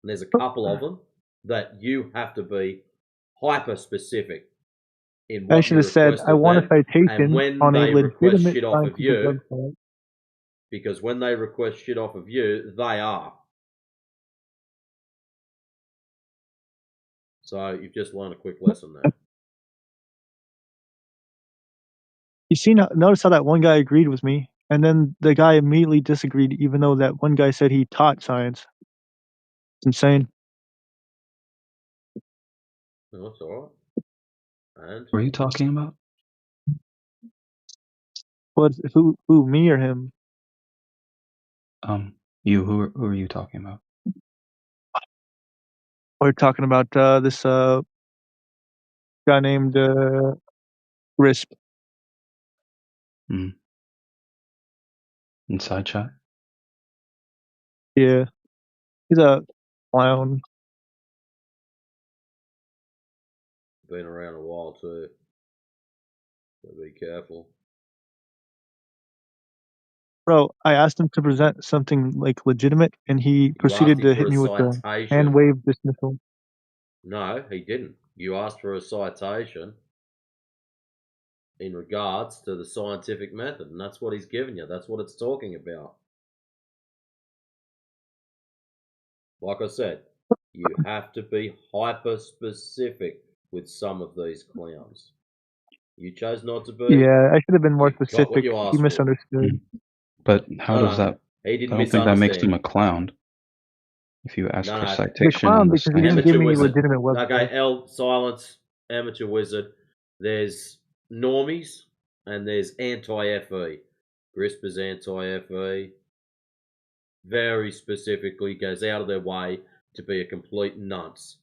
there's a couple of them that you have to be hyper specific in I what should you have said, request I of want a them. citation And when on a they request legitimate shit off of scientific you, website. because when they request shit off of you, they are. So you've just learned a quick lesson there. You see, notice how that one guy agreed with me, and then the guy immediately disagreed, even though that one guy said he taught science. It's insane. No, that's all right. And What are you talking about? What? Who? Me or him? You. Who are you talking about? We're talking about this guy named Risp. Inside chat? Yeah, he's a clown. been around a while too. So be careful. Bro, I asked him to present something like legitimate, and he proceeded to hit me with the hand wave dismissal. No, he didn't. You asked for a citation in regards to the scientific method, and that's what he's given you. That's what it's talking about. Like I said, you have to be hyper specific with some of these clowns. You chose not to be. Yeah, I should have been more Got what specific. you He asked for. misunderstood. But how does that? He didn't I don't think that makes him a misunderstand. clown. If you ask for The citation clown on the because he didn't scientific give me a wizard. legitimate website. Okay, L silence amateur wizard. There's normies and there's anti-FE. Grisp is anti-FE. Very specifically goes out of their way to be a complete nonce.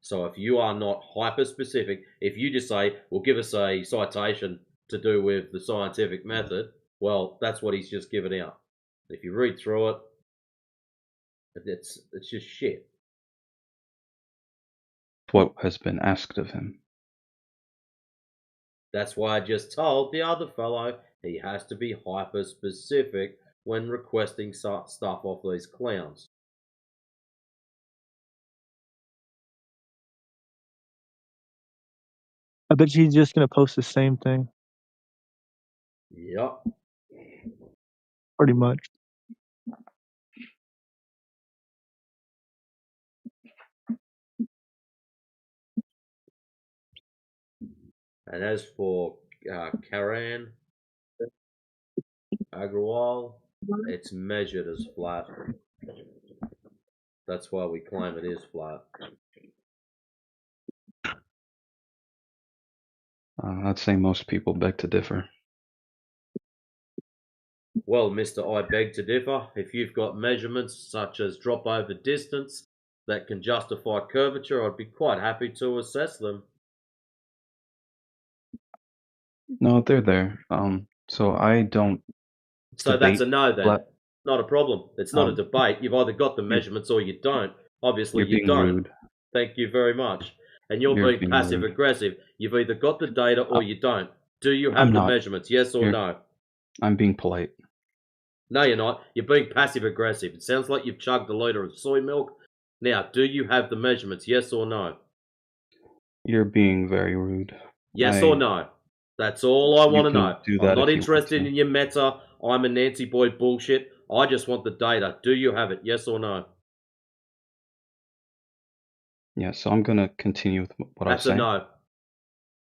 So if you are not hyper specific, if you just say, well, give us a citation to do with the scientific method, well, that's what he's just given out. If you read through it, it's just shit. What has been asked of him? That's why I just told the other fellow he has to be hyper specific when requesting stuff off these clowns. I bet he's just gonna post the same thing. Yep. Pretty much. And as for Karan Agrawal, it's measured as flat. That's why we claim it is flat. I'd say most people beg to differ. Well, Mr. I beg to differ. If you've got measurements such as drop over distance that can justify curvature, I'd be quite happy to assess them. No, they're there. So I don't. So that's a no then. flat- Not a problem. It's not a debate. You've either got the measurements or you don't. Obviously, You're you being don't. rude. Thank you very much. And you're You're being being passive rude. aggressive. You've either got the data or you don't. Do you have I'm the not. measurements? Yes or no? I'm being polite. No, you're not. You're being passive aggressive. It sounds like you've chugged a liter of soy milk. Now, do you have the measurements? Yes or no? You're being very rude. Yes or no? That's all I want to can know. do I'm that not if you want interested to. in your meta. I'm a Nancy Boyd bullshit. I just want the data. Do you have it? Yes or no? Yeah, so I'm gonna continue with what I was That's a saying. no.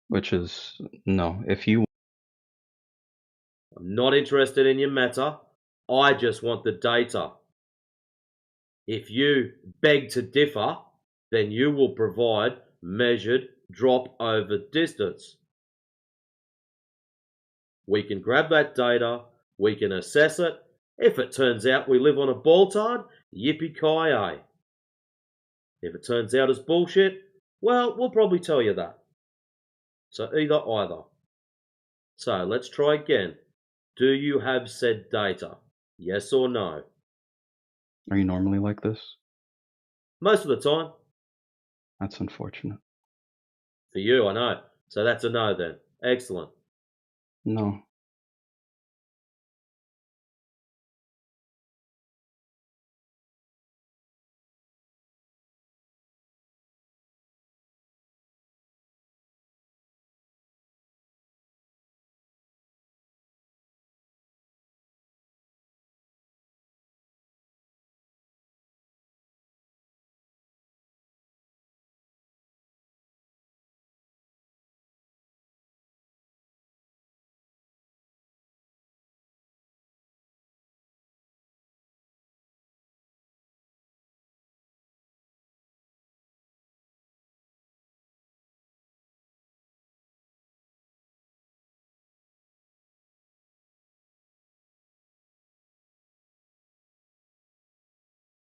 Which is no. If you I'm not interested in your meta. I just want the data. If you beg to differ, then you will provide measured drop over distance. We can grab that data, we can assess it. If it turns out we live on a ball-tard, yippee-ki-yay. If it turns out as bullshit, well, we'll probably tell you that. So either. So let's try again. Do you have said data? Yes or no? Are you normally like this? Most of the time. That's unfortunate. For you, I know. So that's a no then. Excellent. No.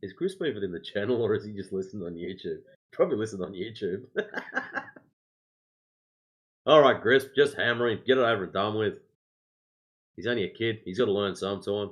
Is Chris moving in the channel or is he just listening on YouTube? Probably listening on YouTube. Alright, Chris, just hammer him. Get it over and done with. He's only a kid. He's got to learn sometime.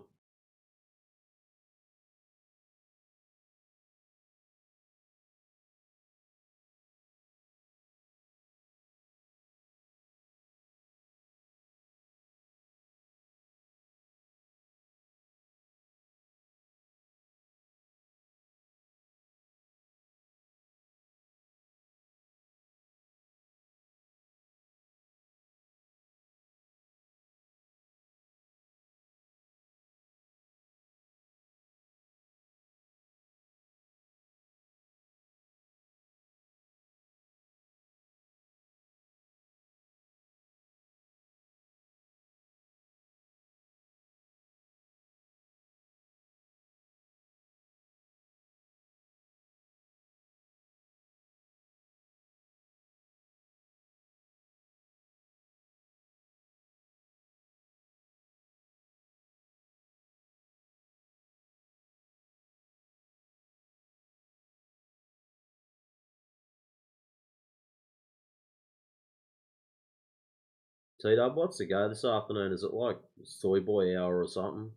T-Dub, what's the go this afternoon? Is it like soy boy hour or something?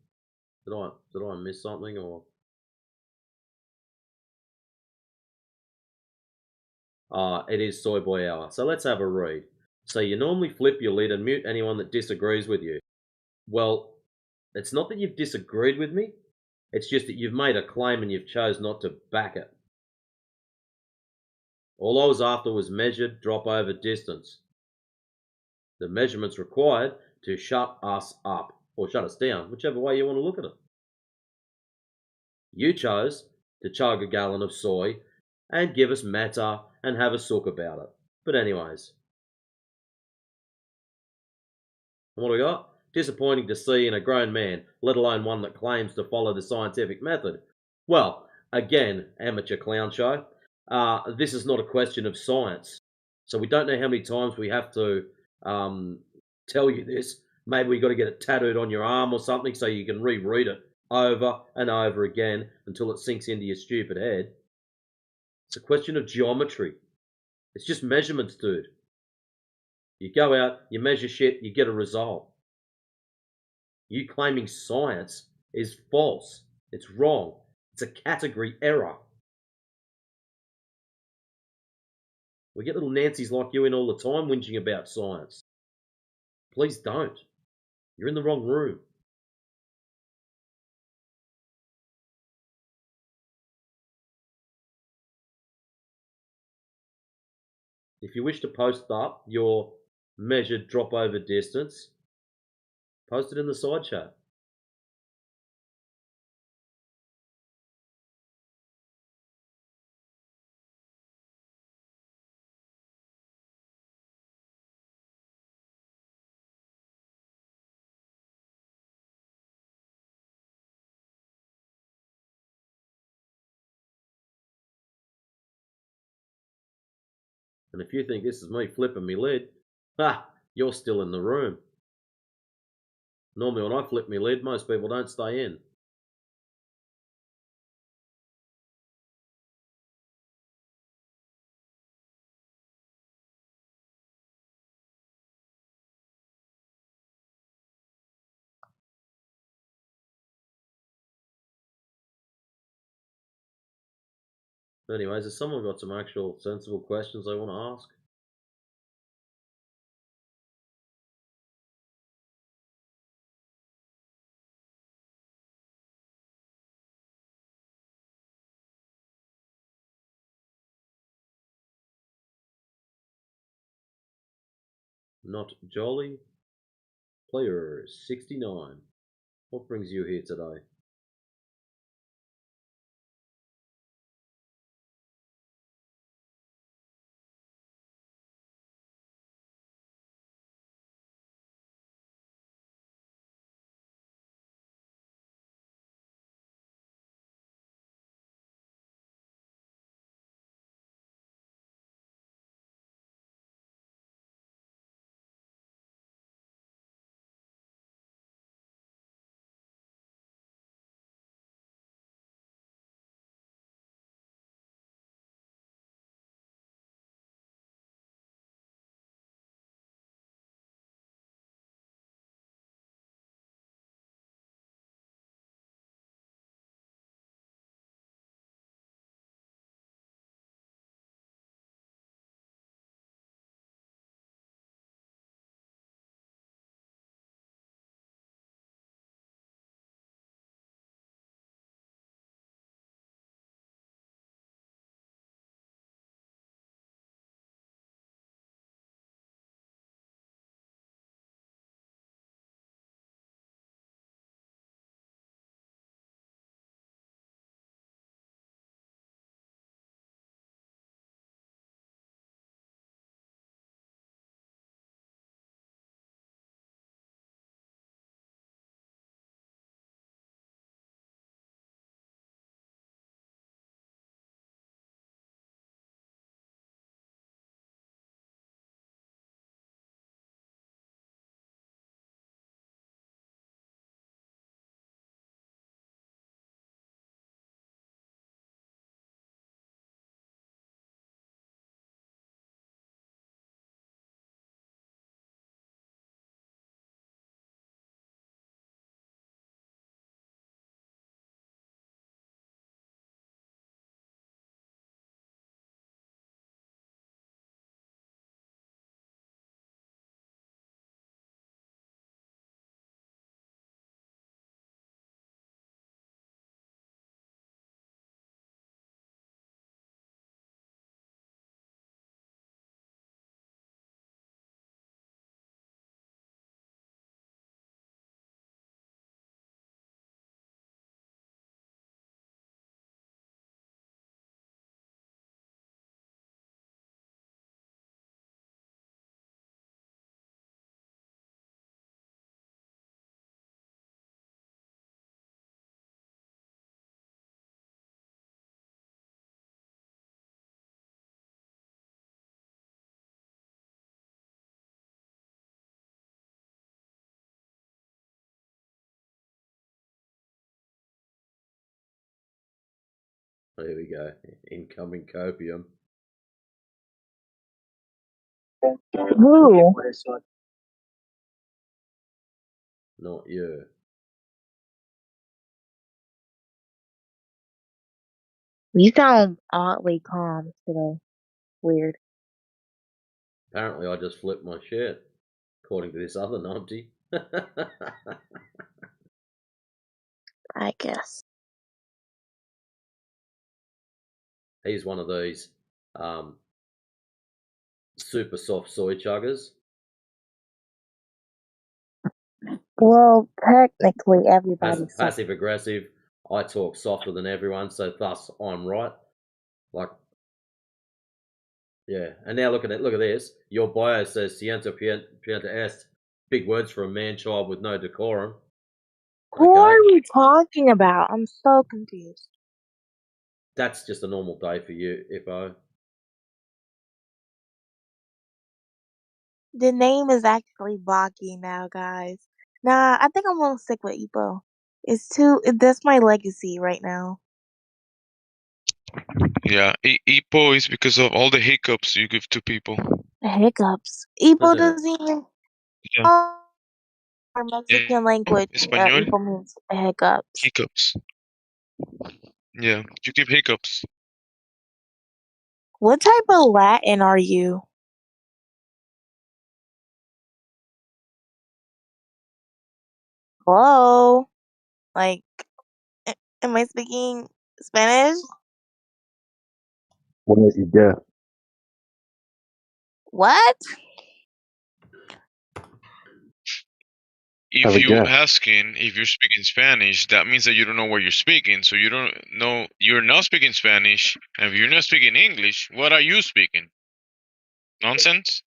Did I miss something or? It is soy boy hour. So let's have a read. So you normally flip your lid and mute anyone that disagrees with you. Well, it's not that you've disagreed with me. It's just that you've made a claim and you've chose not to back it. All I was after was measured drop over distance. The measurements required to shut us up or shut us down, whichever way you want to look at it. You chose to chug a gallon of soy and give us meta and have a sook about it. But anyways, what do we got? Disappointing to see in a grown man, let alone one that claims to follow the scientific method. Well, again, amateur clown show. This is not a question of science. So we don't know how many times we have to tell you this. Maybe we got to get it tattooed on your arm or something so you can reread it over and over again until it sinks into your stupid head. It's a question of geometry. It's just measurements, dude. You go out, you measure shit, you get a result. You claiming science is false. It's wrong. It's a category error. We get little Nancy's like you in all the time whinging about science. Please don't. You're in the wrong room. If you wish to post up your measured drop over distance, post it in the side chat. And if you think this is me flipping me lid, you're still in the room. Normally when I flip me lid, most people don't stay in. Anyways, has someone got some actual sensible questions they want to ask? Not jolly. Player 69. What brings you here today? There we go. Incoming copium. Who? Not you. You sound oddly calm today. Weird. Apparently I just flipped my shit, according to this other numpty. I guess. He's one of these super soft soy chuggers. Well, technically, everybody's Passive aggressive. I talk softer than everyone, so thus I'm right. Like, yeah. And now look at it. Look at this. Your bio says "Siento pienta est." Big words for a man-child with no decorum. Who are we talking about? I'm so confused. That's just a normal day for you, Ippo. The name is actually Baki now, guys. Nah, I think I'm gonna stick with Ipo. That's my legacy right now. Yeah, Ipo is because of all the hiccups you give to people. Hiccups. Ipo doesn't even Yeah. our Mexican language. Español, Ipo means hiccups. hiccups. Yeah, you give hiccups. What type of Latin are you? Hello? Like, am I speaking Spanish? What did you get? What? If Have a you guess. asking if you're speaking Spanish, that means that you don't know what you're speaking. So you don't know you're not speaking Spanish. And if you're not speaking English, what are you speaking? Nonsense?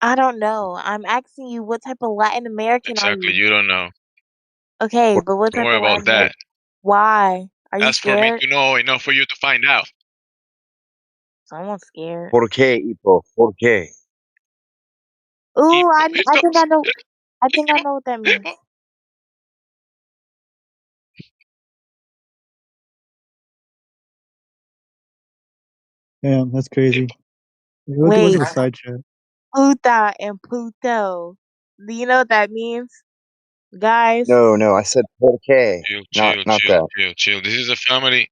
I don't know. I'm asking you what type of Latin American are Exactly, you? you don't know. Okay, but what Don't type worry of about Latin American? that. Why? Are you That's for me scared? to know, enough for you to find out. Someone's scared. ¿Por qué, Ipo? ¿Por qué? Ooh, I think I know. I think I know what that means. Damn, that's crazy. What's Wait, a side chat? puta and puto. Do you know what that means, guys? No, I said por qué. Chill, Not that. chill. This is a family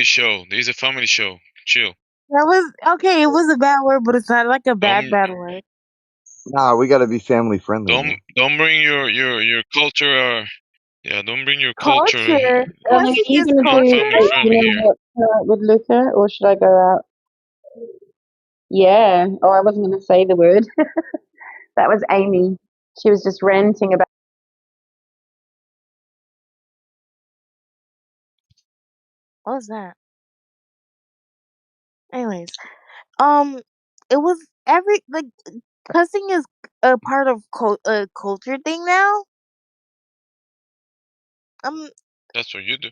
show. This is a family show. Chill. That was okay. It was a bad word, but it's not like a bad word. Nah, we gotta be family friendly, man. Don't bring your culture. Yeah, don't bring your culture. Culture. Are Cussing you is going to Being do culture family like, now? friendly here. with Luca, or should I go out? Yeah. Oh, I wasn't going to say the word. That was Amy. She was just ranting about. What was that? Anyways, it was cussing is a part of culture thing now. That's what you do.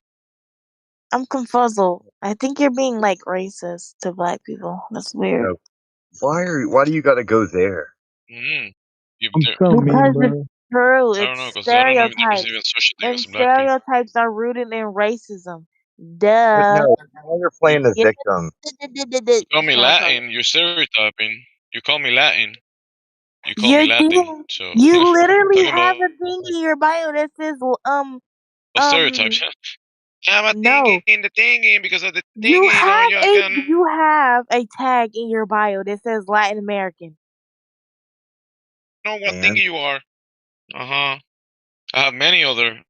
I'm confuzzled. I think you're being like racist to black people. That's weird. No. Why do you gotta go there? I'm so mean, Because bro. it's true. I don't It's know, because I don't know if there is stereotypes. even such a thing And as black people. stereotypes are rooted in racism. But Duh. no, now you're playing the Yeah. victim. You call me That's what I'm talking Latin, you're stereotyping. You call me Latin. You call me You're Latin. doing. So You literally talk have about a thing in your bio that says stereotypes. I'm a no. thinking because of the You thinking, have you a can you have a tag in your bio that says Latin American. know what And thingy you are. I have many other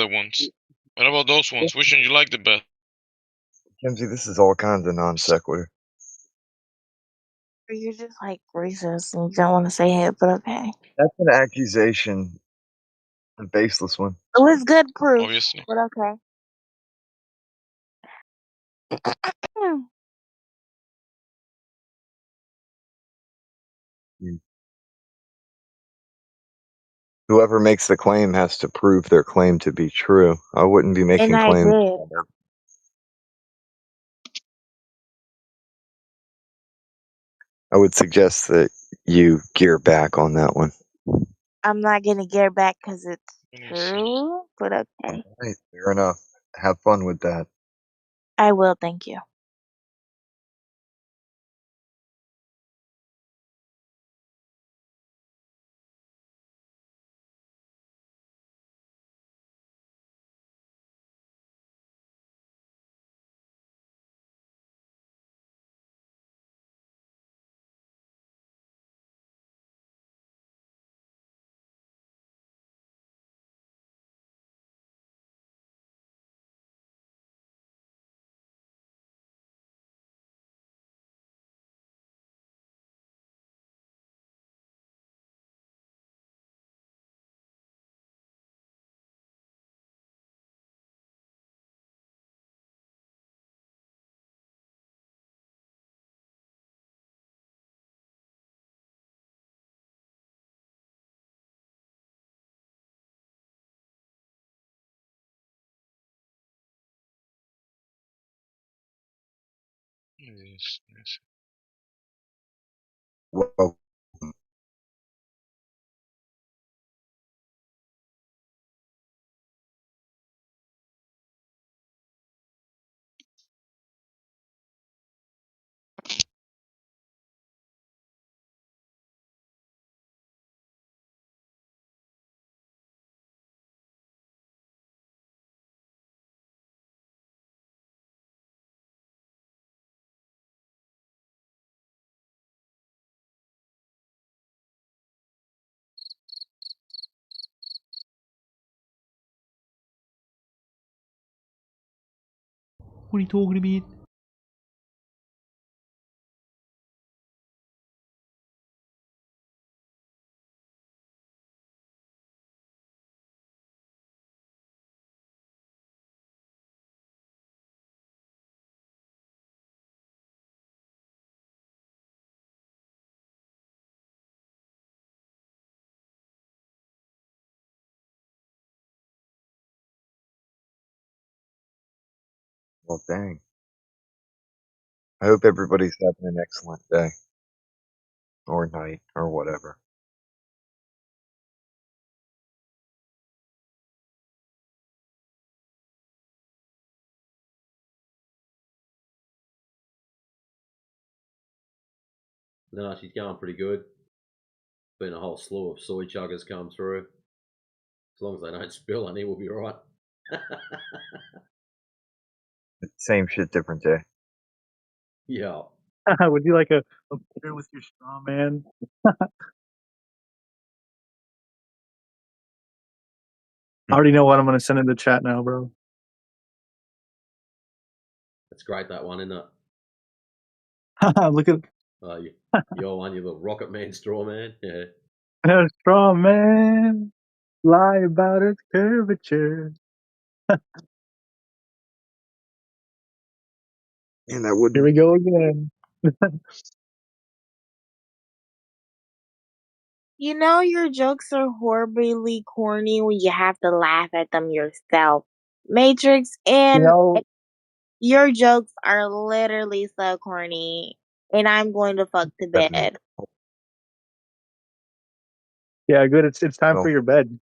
ones. What about those ones? Which one you like the best? Kimsey, this is all kinds of non sequitur. Or you're just like racist and you don't want to say it, but okay. That's an accusation, a baseless one. It was good proof, Obviously. but okay. Whoever makes the claim has to prove their claim to be true. I wouldn't be And making I claims. did. I would suggest that you gear back on that one. I'm not gonna get back because it's true, but okay. Right, fair enough. Have fun with that. I will, thank you. Yes. Well, What are you talking about? well, dang. I hope everybody's having an excellent day. Or night, or whatever. No, she's going pretty good. Been a whole slew of soy chuggers come through. As long as they don't spill any, we'll be alright. Same shit, different day. Yeah. Would you like a beer with your straw man? I already know what I'm going to send in the chat now, bro. That's great, that one, isn't it? Look at Your one, you little rocket man, straw man. Yeah. a straw man. Lie about its curvature. And that would. Here we go again. You know your jokes are horribly corny when you have to laugh at them yourself. Matrix and your jokes are literally so corny. And I'm going to fuck to bed. Yeah, good. It's time for your bed.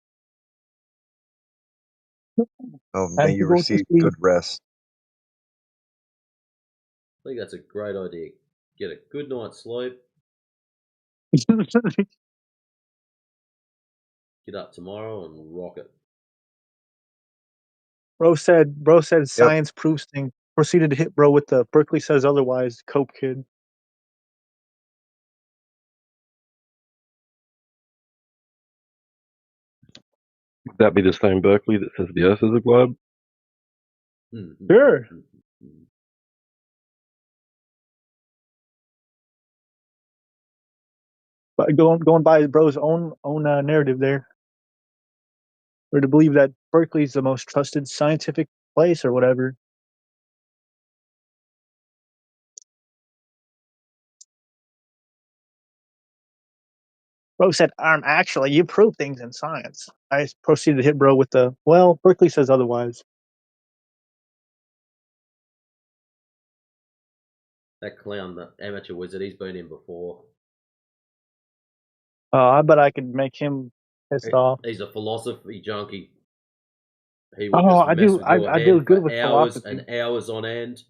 Oh, Time may to you go to receive sleep. good rest. I think that's a great idea. Get a good night's sleep. Get up tomorrow and rock it. Bro said science proves things. Proceeded to hit bro with the Berkeley says otherwise, Cope kid. Would that be the same Berkeley that says the Earth is a globe? Sure. But going by bro's own narrative there. Or to believe that Berkeley's the most trusted scientific place or whatever. Bro said, actually, you prove things in science. I proceeded to hit bro with the, well, Berkeley says otherwise. That clown, the amateur wizard, he's been in before. I bet I could make him pissed off. He's a philosophy junkie. He will Oh, just mess with your I do head good for with hours philosophy. and hours on end.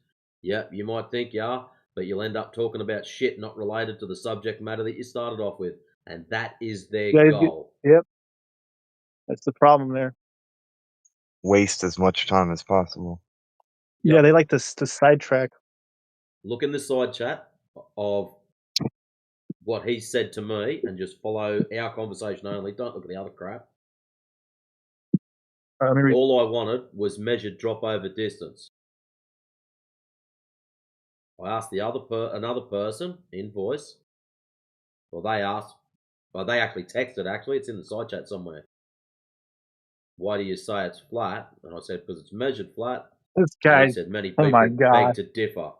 Yep, you might think you are, but you'll end up talking about shit not related to the subject matter that you started off with. And that is their goal. Yep. That's the problem there. Waste as much time as possible. Yeah, they like to sidetrack. Look in the side chat of what he said to me and just follow our conversation only. Don't look at the other crap. All I wanted was measured drop over distance. I asked another person in voice. Well, they asked. Well, they actually texted. Actually, it's in the side chat somewhere. Why do you say it's flat? And I said because it's measured flat. This And guy. he said many Oh people my beg god. to differ.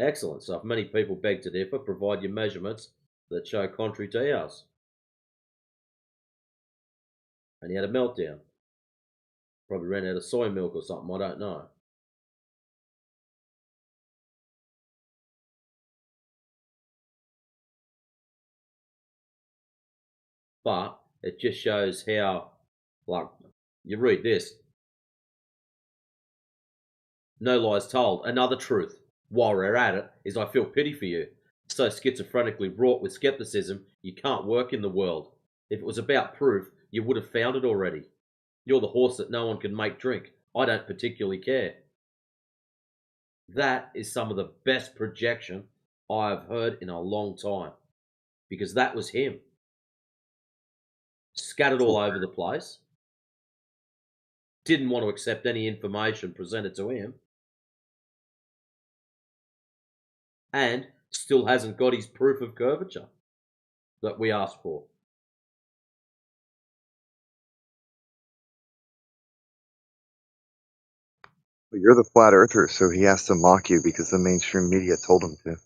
Excellent. So if many people beg to differ, provide your measurements that show contrary to ours. And he had a meltdown. Probably ran out of soy milk or something. I don't know. But it just shows how, like, you read this. No lies told. Another truth, while we're at it, is I feel pity for you. So schizophrenically wrought with skepticism, you can't work in the world. If it was about proof, you would have found it already. You're the horse that no one can make drink. I don't particularly care. That is some of the best projection I've heard in a long time. Because that was him. Scattered all over the place. Didn't want to accept any information presented to him. And still hasn't got his proof of curvature that we asked for. Well, you're the flat earther, so he has to mock you because the mainstream media told him to.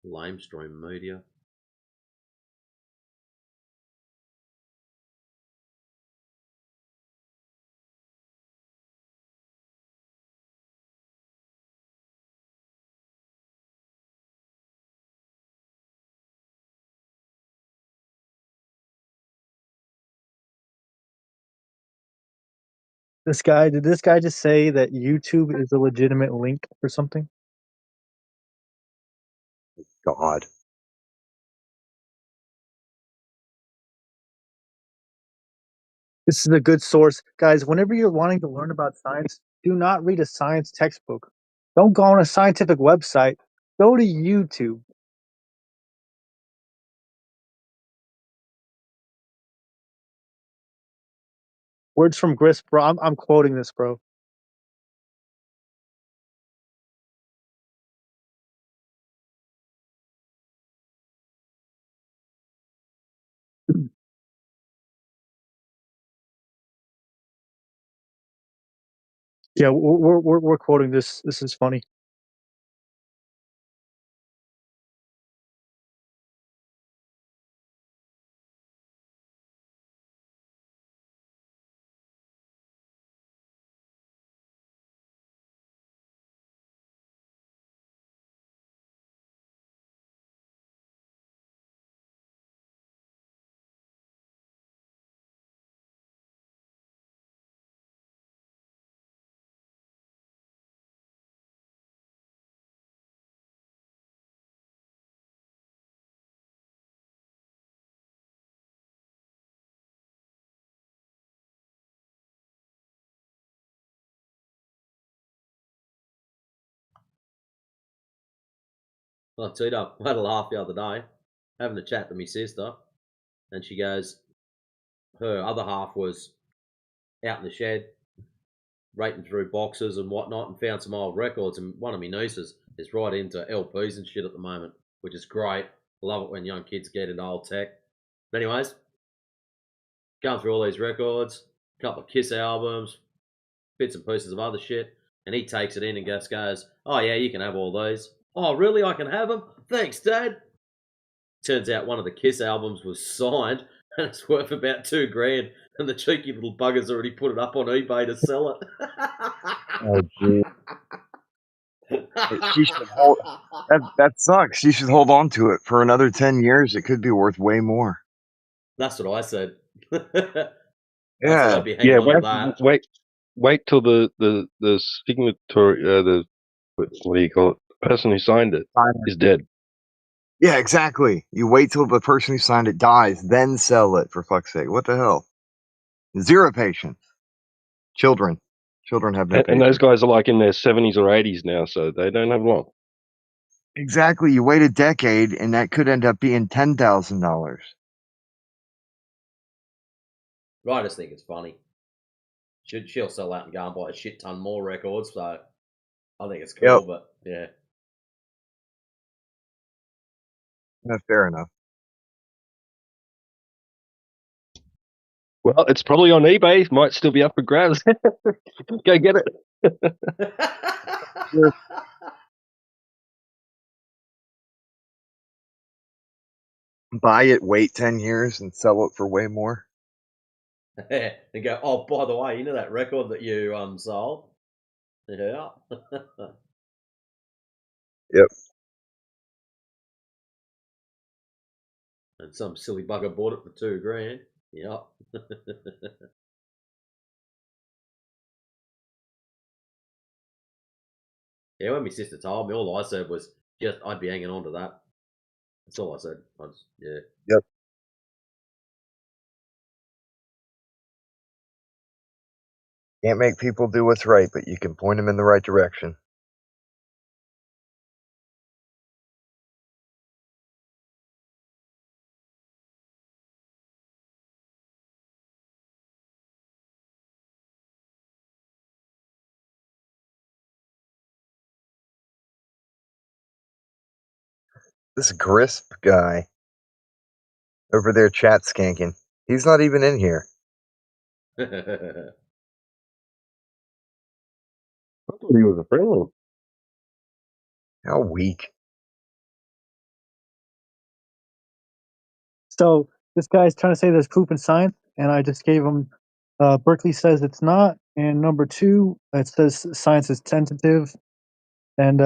Livestream media. Did this guy just say that YouTube is a legitimate link for something? God. This is a good source. Guys, whenever you're wanting to learn about science, do not read a science textbook. Don't go on a scientific website. Go to YouTube. Words from Gris, bro. I'm quoting this, bro. Yeah, we're quoting this. This is funny. Well, Tito, I had a laugh the other day, having a chat to my sister, and she goes, her other half was out in the shed, rating through boxes and whatnot, and found some old records. And one of my nieces is right into LPs and shit at the moment, which is great. Love it when young kids get into old tech. But anyways, going through all these records, a couple of Kiss albums, bits and pieces of other shit, and he takes it in and just goes, "Oh yeah, you can have all these." "Oh really? I can have them? Thanks, Dad." Turns out one of the Kiss albums was signed, and it's worth about $2,000, and the cheeky little bugger's already put it up on eBay to sell it. Oh, gee. She should hold. That sucks. She should hold on to it for another 10 years. It could be worth way more. That's what I said. I Yeah. said I'd be hanging on to that. Wait till the signatory, what do you call it? The person who signed it is dead. Yeah, exactly. You wait till the person who signed it dies, then sell it, for fuck's sake. What the hell? Zero patience. Children have no And patience. those guys are like in their 70s or 80s now, so they don't have long. Exactly. You wait a decade, and that could end up being $10,000. I just think it's funny. She'll sell out and go and buy a shit ton more records, so I think it's cool, Yep. but yeah. Fair enough. Well, it's probably on eBay. Might still be up for grabs. Go get it. Buy it, wait 10 years, and sell it for way more. And go, oh, by the way, you know that record that you sold? Yeah. Yep. And some silly bugger bought it for $2,000. Yep. Yeah, when my sister told me, all I said was just I'd be hanging on to that. That's all I said. Yeah. Yep. Can't make people do what's right, but you can point them in the right direction. This Grisp guy over there chat skanking. He's not even in here. I thought he was a friendly. How weak. So this guy's trying to say there's proof in science, and I just gave him. Berkeley says it's not, and number 2, it says science is tentative, and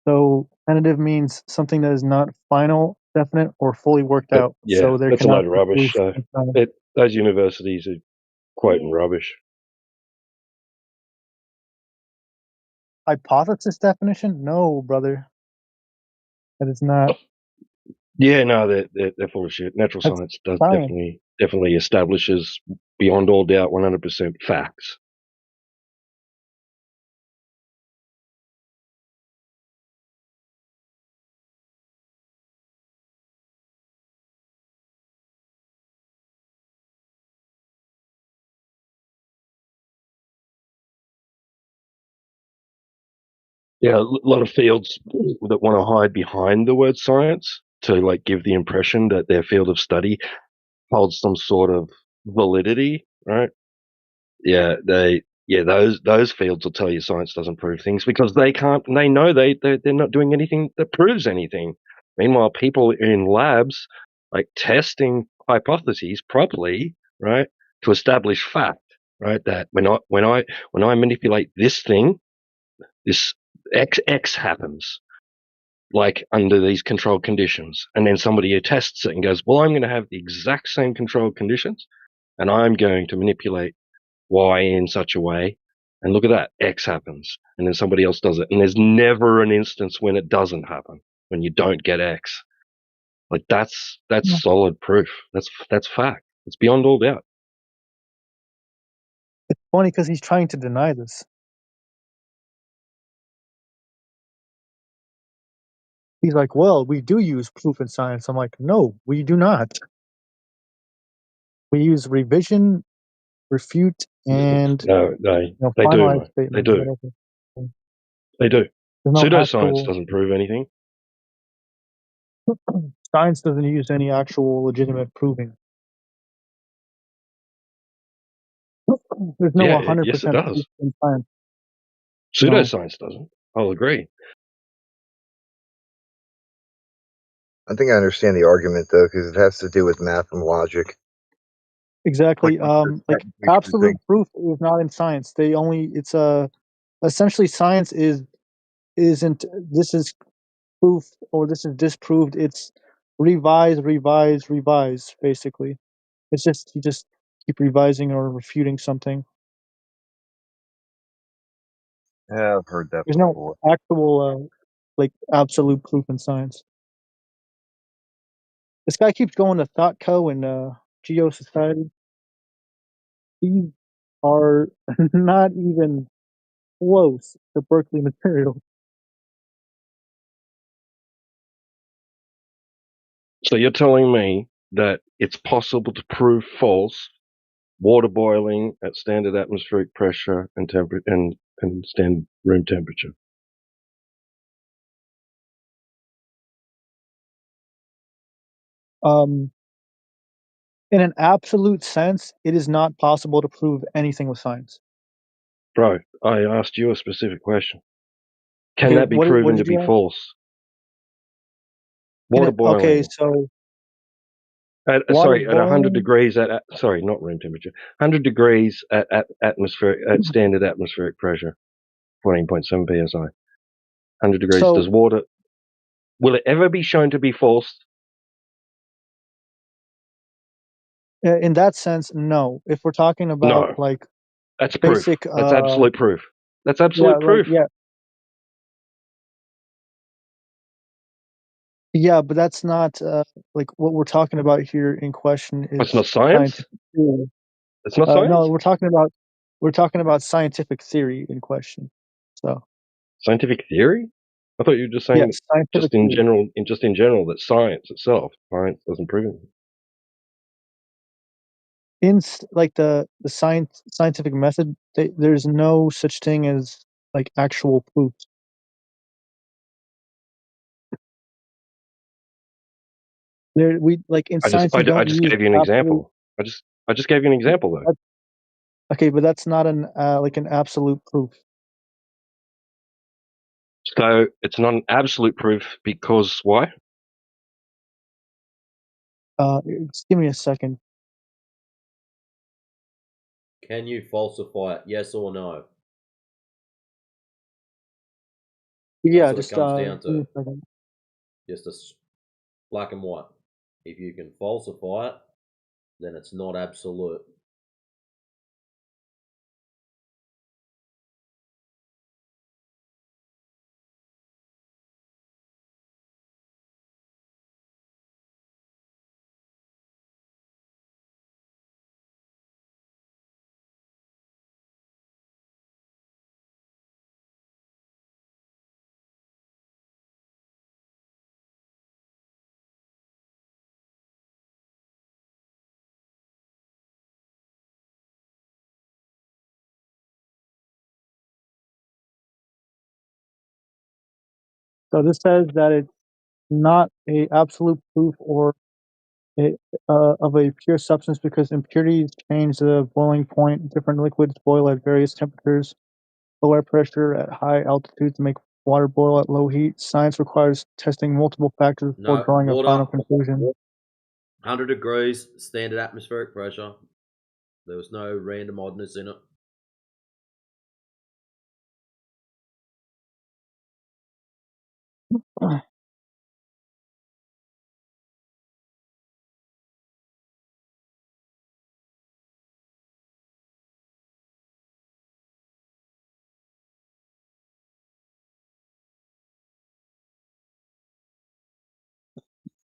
so tentative means something that is not final, definite, or fully worked But out. yeah, So there that's a cannot load of be rubbish. proof So in science. those universities are quoting rubbish. Hypothesis definition? No, brother, that is not. Yeah, no, they're full of shit. Natural That's science does science. definitely establishes beyond all doubt 100% facts. Yeah, a lot of fields that want to hide behind the word science to like give the impression that their field of study holds some sort of validity, right? Yeah, those fields will tell you science doesn't prove things because they know they're not doing anything that proves anything. Meanwhile, people in labs like testing hypotheses properly, right, to establish fact, right, that when I manipulate this thing, this X happens, like under these controlled conditions, and then somebody who tests it and goes, well, I'm going to have the exact same controlled conditions, and I'm going to manipulate Y in such a way, and look at that, X happens, and then somebody else does it, and there's never an instance when it doesn't happen, when you don't get X. Like that's solid proof. That's fact. It's beyond all doubt. It's funny because he's trying to deny this. He's like, well, we do use proof in science. I'm like, no, we do not. We use revision, refute, and No, they do, finalized mate. They statement. do. Whatever. They do. There's no Pseudoscience actual. doesn't prove anything. Science doesn't use any actual legitimate proving. There's no Yeah, 100% yes, it proof does. in science. No. Pseudoscience doesn't. I'll agree. I think I understand the argument though, because it has to do with math and logic. Exactly. Like Like absolute proof is not in science. It's essentially science isn't this is proof or this is disproved. It's revise, basically. It's just you just keep revising or refuting something. Yeah, I've heard that There's before. no actual like absolute proof in science. This guy keeps going to ThoughtCo and Geo Society. These are not even close to Berkeley material. So you're telling me that it's possible to prove false water boiling at standard atmospheric pressure and and standard room temperature? In an absolute sense, it is not possible to prove anything with science. Bro, I asked you a specific question. Can Okay, that be what proven to did be you ask? false? Water Okay, boiling so Sorry, at 100 boiling. degrees sorry, not room temperature. 100 degrees at atmospheric at standard atmospheric pressure, 14.7 psi. 100 degrees. So- Does water? Will it ever be shown to be false? In that sense, no. If we're talking about No. like That's basic, proof. That's absolute proof. That's absolute yeah, proof. Yeah, but that's not like what we're talking about here in question is It's not science? scientific theory. It's not science? No, we're talking about scientific theory in question. So Scientific theory? I thought you were just saying yes, scientific just in theory. general that science doesn't prove it. In like the scientific method, there's no such thing as like actual proof. We like in science we I don't just use gave you an absolute. example. I just gave you an example though. Okay, but that's not an like an absolute proof. So it's not an absolute proof because why? Just give me a second. Can you falsify it? Yes or no? Yeah, That's just what it comes down give me to. a second. Just a black and white. If you can falsify it, then it's not absolute. So this says that it's not a absolute proof or of a pure substance because impurities change the boiling point. Different liquids boil at various temperatures. Low air pressure at high altitudes make water boil at low heat. Science requires testing multiple factors before No, drawing a final water, conclusion. 100 degrees, standard atmospheric pressure. There was no random oddness in it.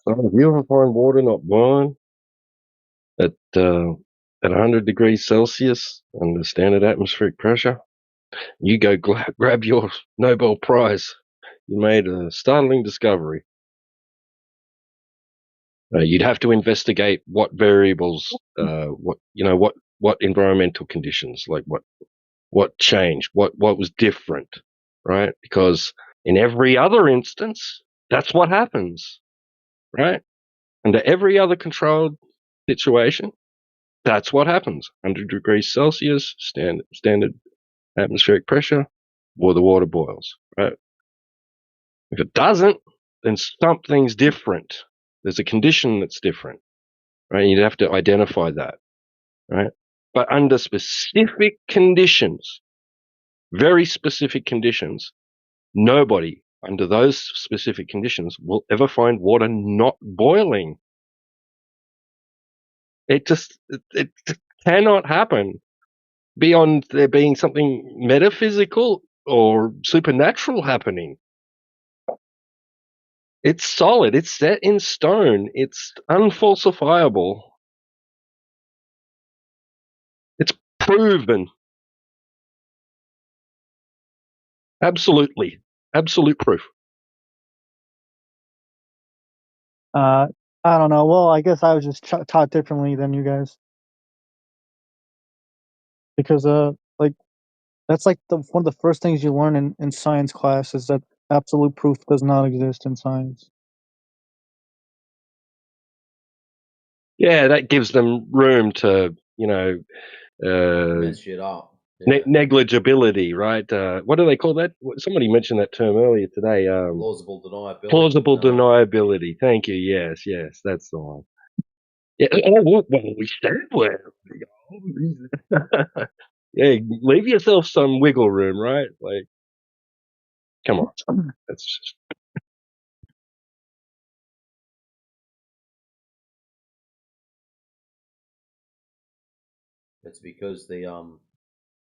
So if you ever find water not boiling at 100 degrees Celsius under standard atmospheric pressure, you go grab your Nobel Prize. You made a startling discovery. You'd have to investigate what variables, what environmental conditions, like what changed, what was different, right? Because in every other instance, that's what happens, right? Under every other controlled situation, that's what happens. 100 degrees Celsius, standard atmospheric pressure, the water boils, right? If it doesn't, then something's different. There's a condition that's different, right? You'd have to identify that, right? But under specific conditions, very specific conditions, nobody under those specific conditions will ever find water not boiling. It cannot happen beyond there being something metaphysical or supernatural happening. It's solid. It's set in stone. It's unfalsifiable. It's proven. Absolutely. Absolute proof. I don't know. Well, I guess I was just taught differently than you guys because like that's like one of the first things you learn in science class is that absolute proof does not exist in science. Yeah, that gives them room to, Mess shit up. Yeah. negligibility, right? What do they call that? Somebody mentioned that term earlier today. Plausible deniability. Plausible deniability. Thank you. Yes, that's the one. Yeah, well, we said where. Yeah, leave yourself some wiggle room, right? Like, come on. That's just. It's because the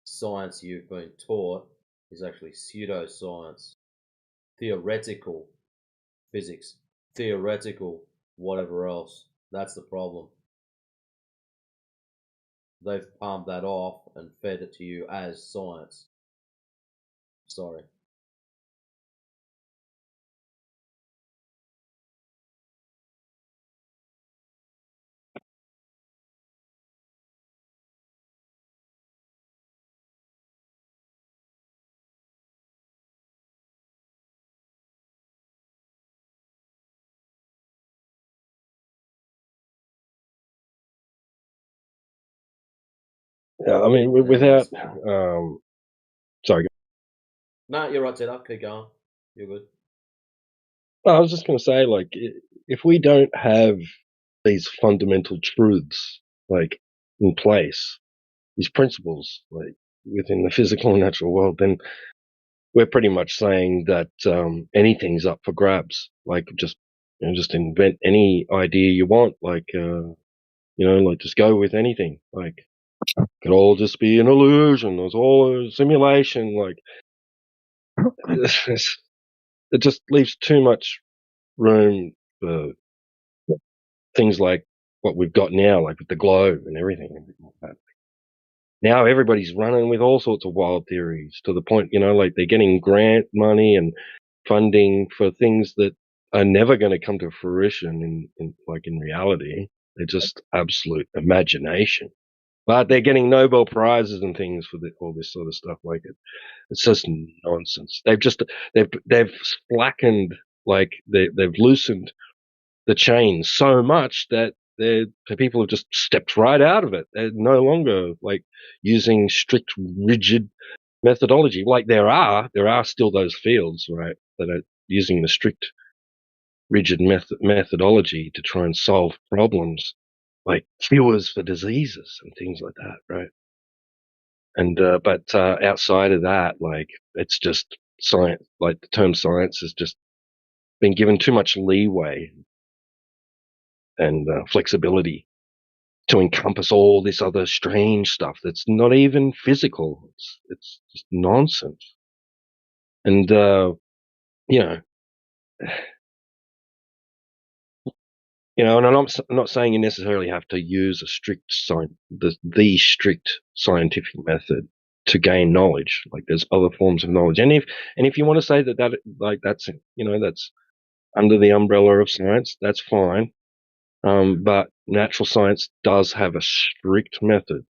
science you've been taught is actually pseudoscience, theoretical physics, theoretical whatever else. That's the problem. They've palmed that off and fed it to you as science. Sorry. Yeah, I mean, without. Sorry. No, you're right, Ted. Keep going. You're good. I was just going to say, like, if we don't have these fundamental truths, like, in place, these principles, like, within the physical and natural world, then we're pretty much saying that anything's up for grabs. Like, just invent any idea you want. Like, like, just go with anything. Like, it could all just be an illusion. It's all a simulation. Like, it just leaves too much room for things like what we've got now, like with the globe and everything. Now everybody's running with all sorts of wild theories to the point, like they're getting grant money and funding for things that are never going to come to fruition in reality. They're just absolute imagination. But they're getting Nobel prizes and things for all this sort of stuff. Like it's just nonsense. They've slackened, like they've loosened the chain so much that the people have just stepped right out of it. They're no longer like using strict, rigid methodology. Like there are still those fields, right, that are using the strict, rigid methodology to try and solve problems, like cures for diseases and things like that, right? And but outside of that, like it's just science. Like the term science has just been given too much leeway and flexibility to encompass all this other strange stuff that's not even physical. It's just nonsense. And you know, and I'm not saying you necessarily have to use a strict the strict scientific method to gain knowledge. Like there's other forms of knowledge, and if you want to say that like that's that's under the umbrella of science, that's fine. But natural science does have a strict method,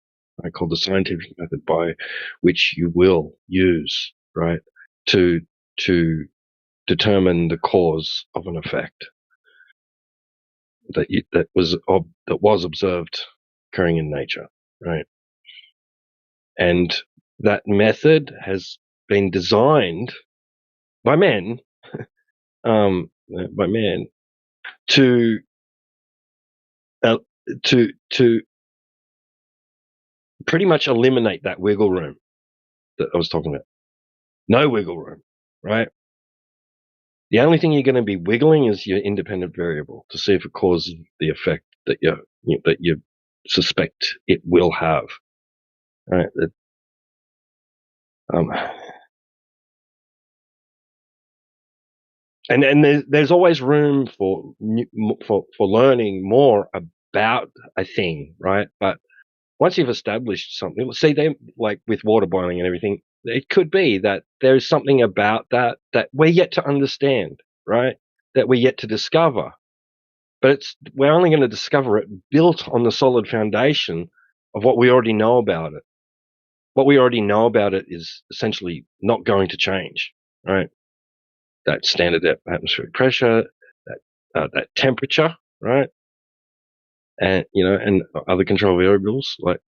called the scientific method, by which you will use, right, to determine the cause of an effect that was observed occurring in nature, right? And that method has been designed by men, to to pretty much eliminate that wiggle room that I was talking about. No wiggle room, right? The only thing you're going to be wiggling is your independent variable to see if it causes the effect that you suspect it will have, right? And there's always room for learning more about a thing, right? But once you've established something, see, they like with water boiling and everything, it could be that there's something about that we're yet to understand, right? That we're yet to discover. But we're only going to discover it built on the solid foundation of what we already know about it. What we already know about it is essentially not going to change, right? That standard atmospheric pressure, that temperature, right? And and other control variables, like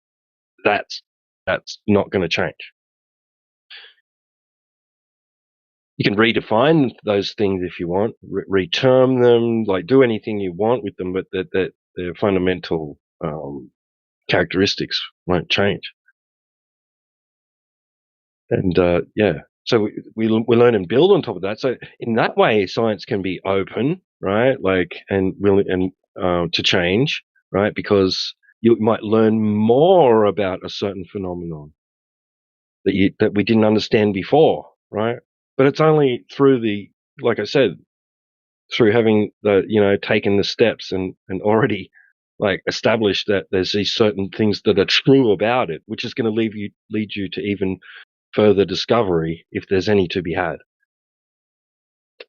that's not going to change. You can redefine those things if you want, reterm them, like do anything you want with them, but that their fundamental characteristics won't change. And so we learn and build on top of that. So in that way, science can be open, right? Like and willing and to change, right? Because you might learn more about a certain phenomenon that we didn't understand before, right? But it's only through like I said, through having taken the steps and already like established that there's these certain things that are true about it, which is going to lead you to even further discovery if there's any to be had.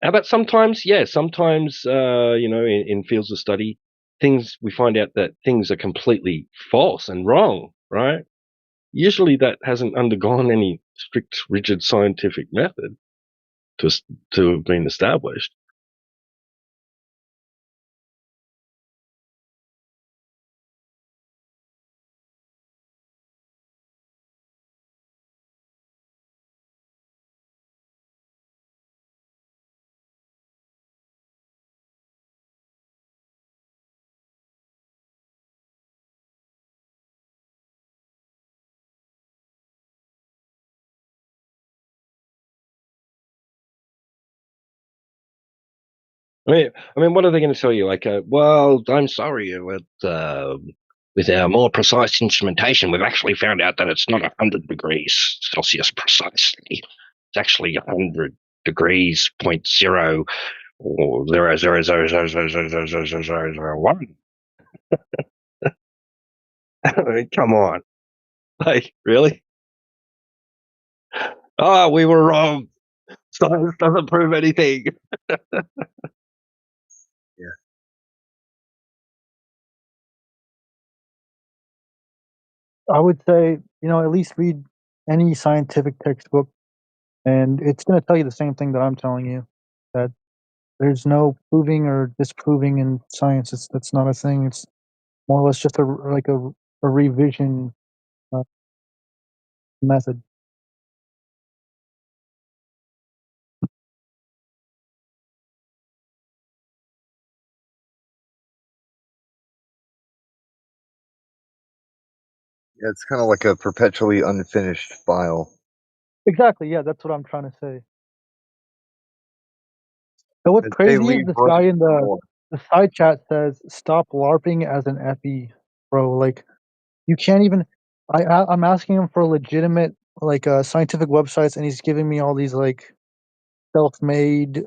But sometimes, in fields of study, we find out that things are completely false and wrong, right? Usually that hasn't undergone any strict, rigid scientific method to have been established. I mean, what are they going to tell you? Like, well, I'm sorry, with our more precise instrumentation, we've actually found out that it's not 100 degrees Celsius precisely. It's actually 100 degrees 0.0 or 0.000000001. I mean, come on, like really? Oh, we were wrong. Science doesn't prove anything. I would say, at least read any scientific textbook, and it's going to tell you the same thing that I'm telling you, that there's no proving or disproving in science. That's not a thing. It's more or less just a revision method. Yeah, it's kind of like a perpetually unfinished file. Exactly. Yeah, that's what I'm trying to say. So what's As they crazy is leave this room guy in for more. the side chat says, "Stop LARPing as an FE, bro." Like, you can't even. I'm asking him for legitimate scientific websites, and he's giving me all these like self-made,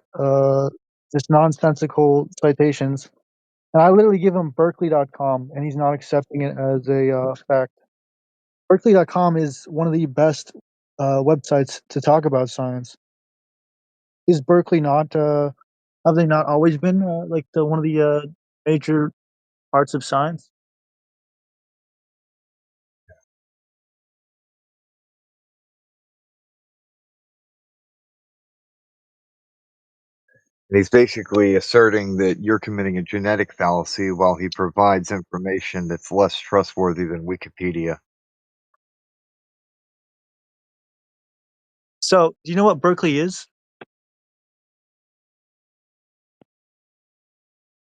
just nonsensical citations. And I literally give him Berkeley.com, and he's not accepting it as a fact. Berkeley.com is one of the best websites to talk about science. Is Berkeley not? Have they not always been one of the major parts of science? And he's basically asserting that you're committing a genetic fallacy while he provides information that's less trustworthy than Wikipedia. So, do you know what Berkeley is?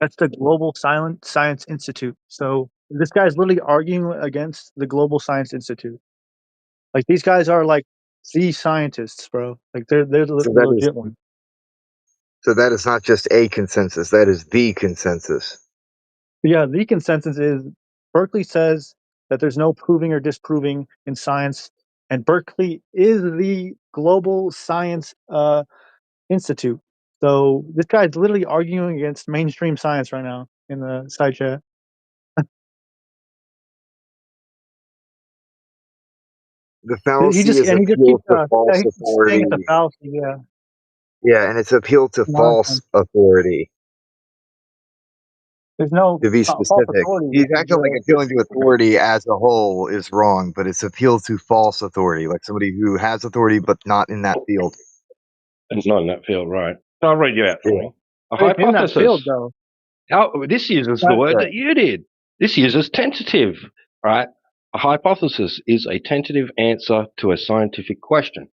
That's the Global Science Institute. So this guy's literally arguing against the Global Science Institute. Like, these guys are like the scientists, bro. Like they're the So that is legit ones. so that is not just a consensus, that is the consensus. But yeah, the consensus is Berkeley says that there's no proving or disproving in science, and Berkeley is the Global Science Institute. So this guy's literally arguing against mainstream science right now in the side chat. The He fallacy just is keeps appeal to false he keeps saying authority. it's a fallacy. Yeah, Yeah, and it's appeal to false nonsense. authority, There's no to be false specific. authority. He's This is acting like appealing to authority as a whole is wrong, but it's appeal to false authority, like somebody who has authority but not in that field. It's not in that field, right? So I'll read you out something. A it's in that field hypothesis. though. This uses the That's word right. that you did. This uses tentative, right? A hypothesis is a tentative answer to a scientific question.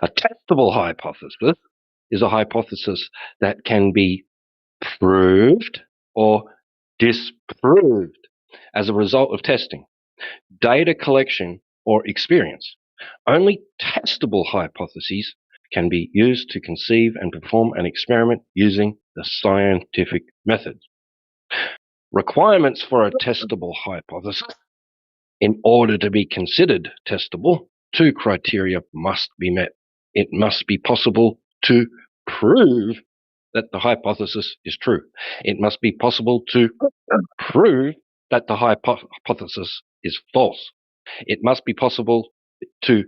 A testable hypothesis is a hypothesis that can be proved or disproved as a result of testing, data collection, or experience. Only testable hypotheses can be used to conceive and perform an experiment using the scientific method. Requirements for a testable hypothesis. In order to be considered testable, two criteria must be met. It must be possible to prove that the hypothesis is true. It must be possible to prove that the hypothesis is false. It must be possible to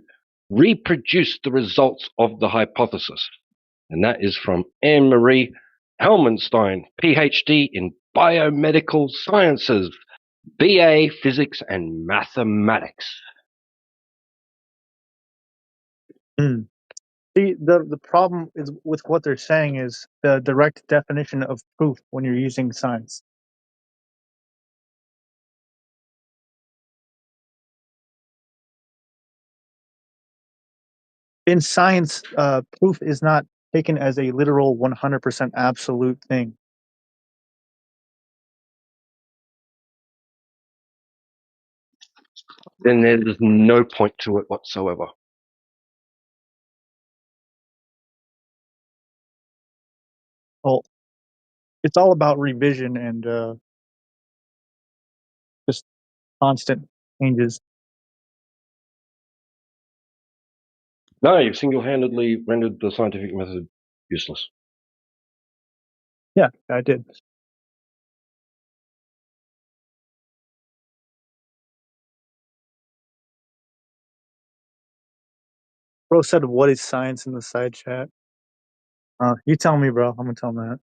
reproduce the results of the hypothesis. And that is from Anne-Marie Elmenstein, PhD in Biomedical Sciences, BA Physics and Mathematics. See, the problem is with what they're saying is the direct definition of proof when you're using science. In science, proof is not taken as a literal 100% absolute thing. Then there's no point to it whatsoever. Well, it's all about revision and just constant changes. No, you've single-handedly rendered the scientific method useless. Yeah, I did. Bro said, "What is science?" in the side chat. You tell me, bro. I'm gonna tell him that.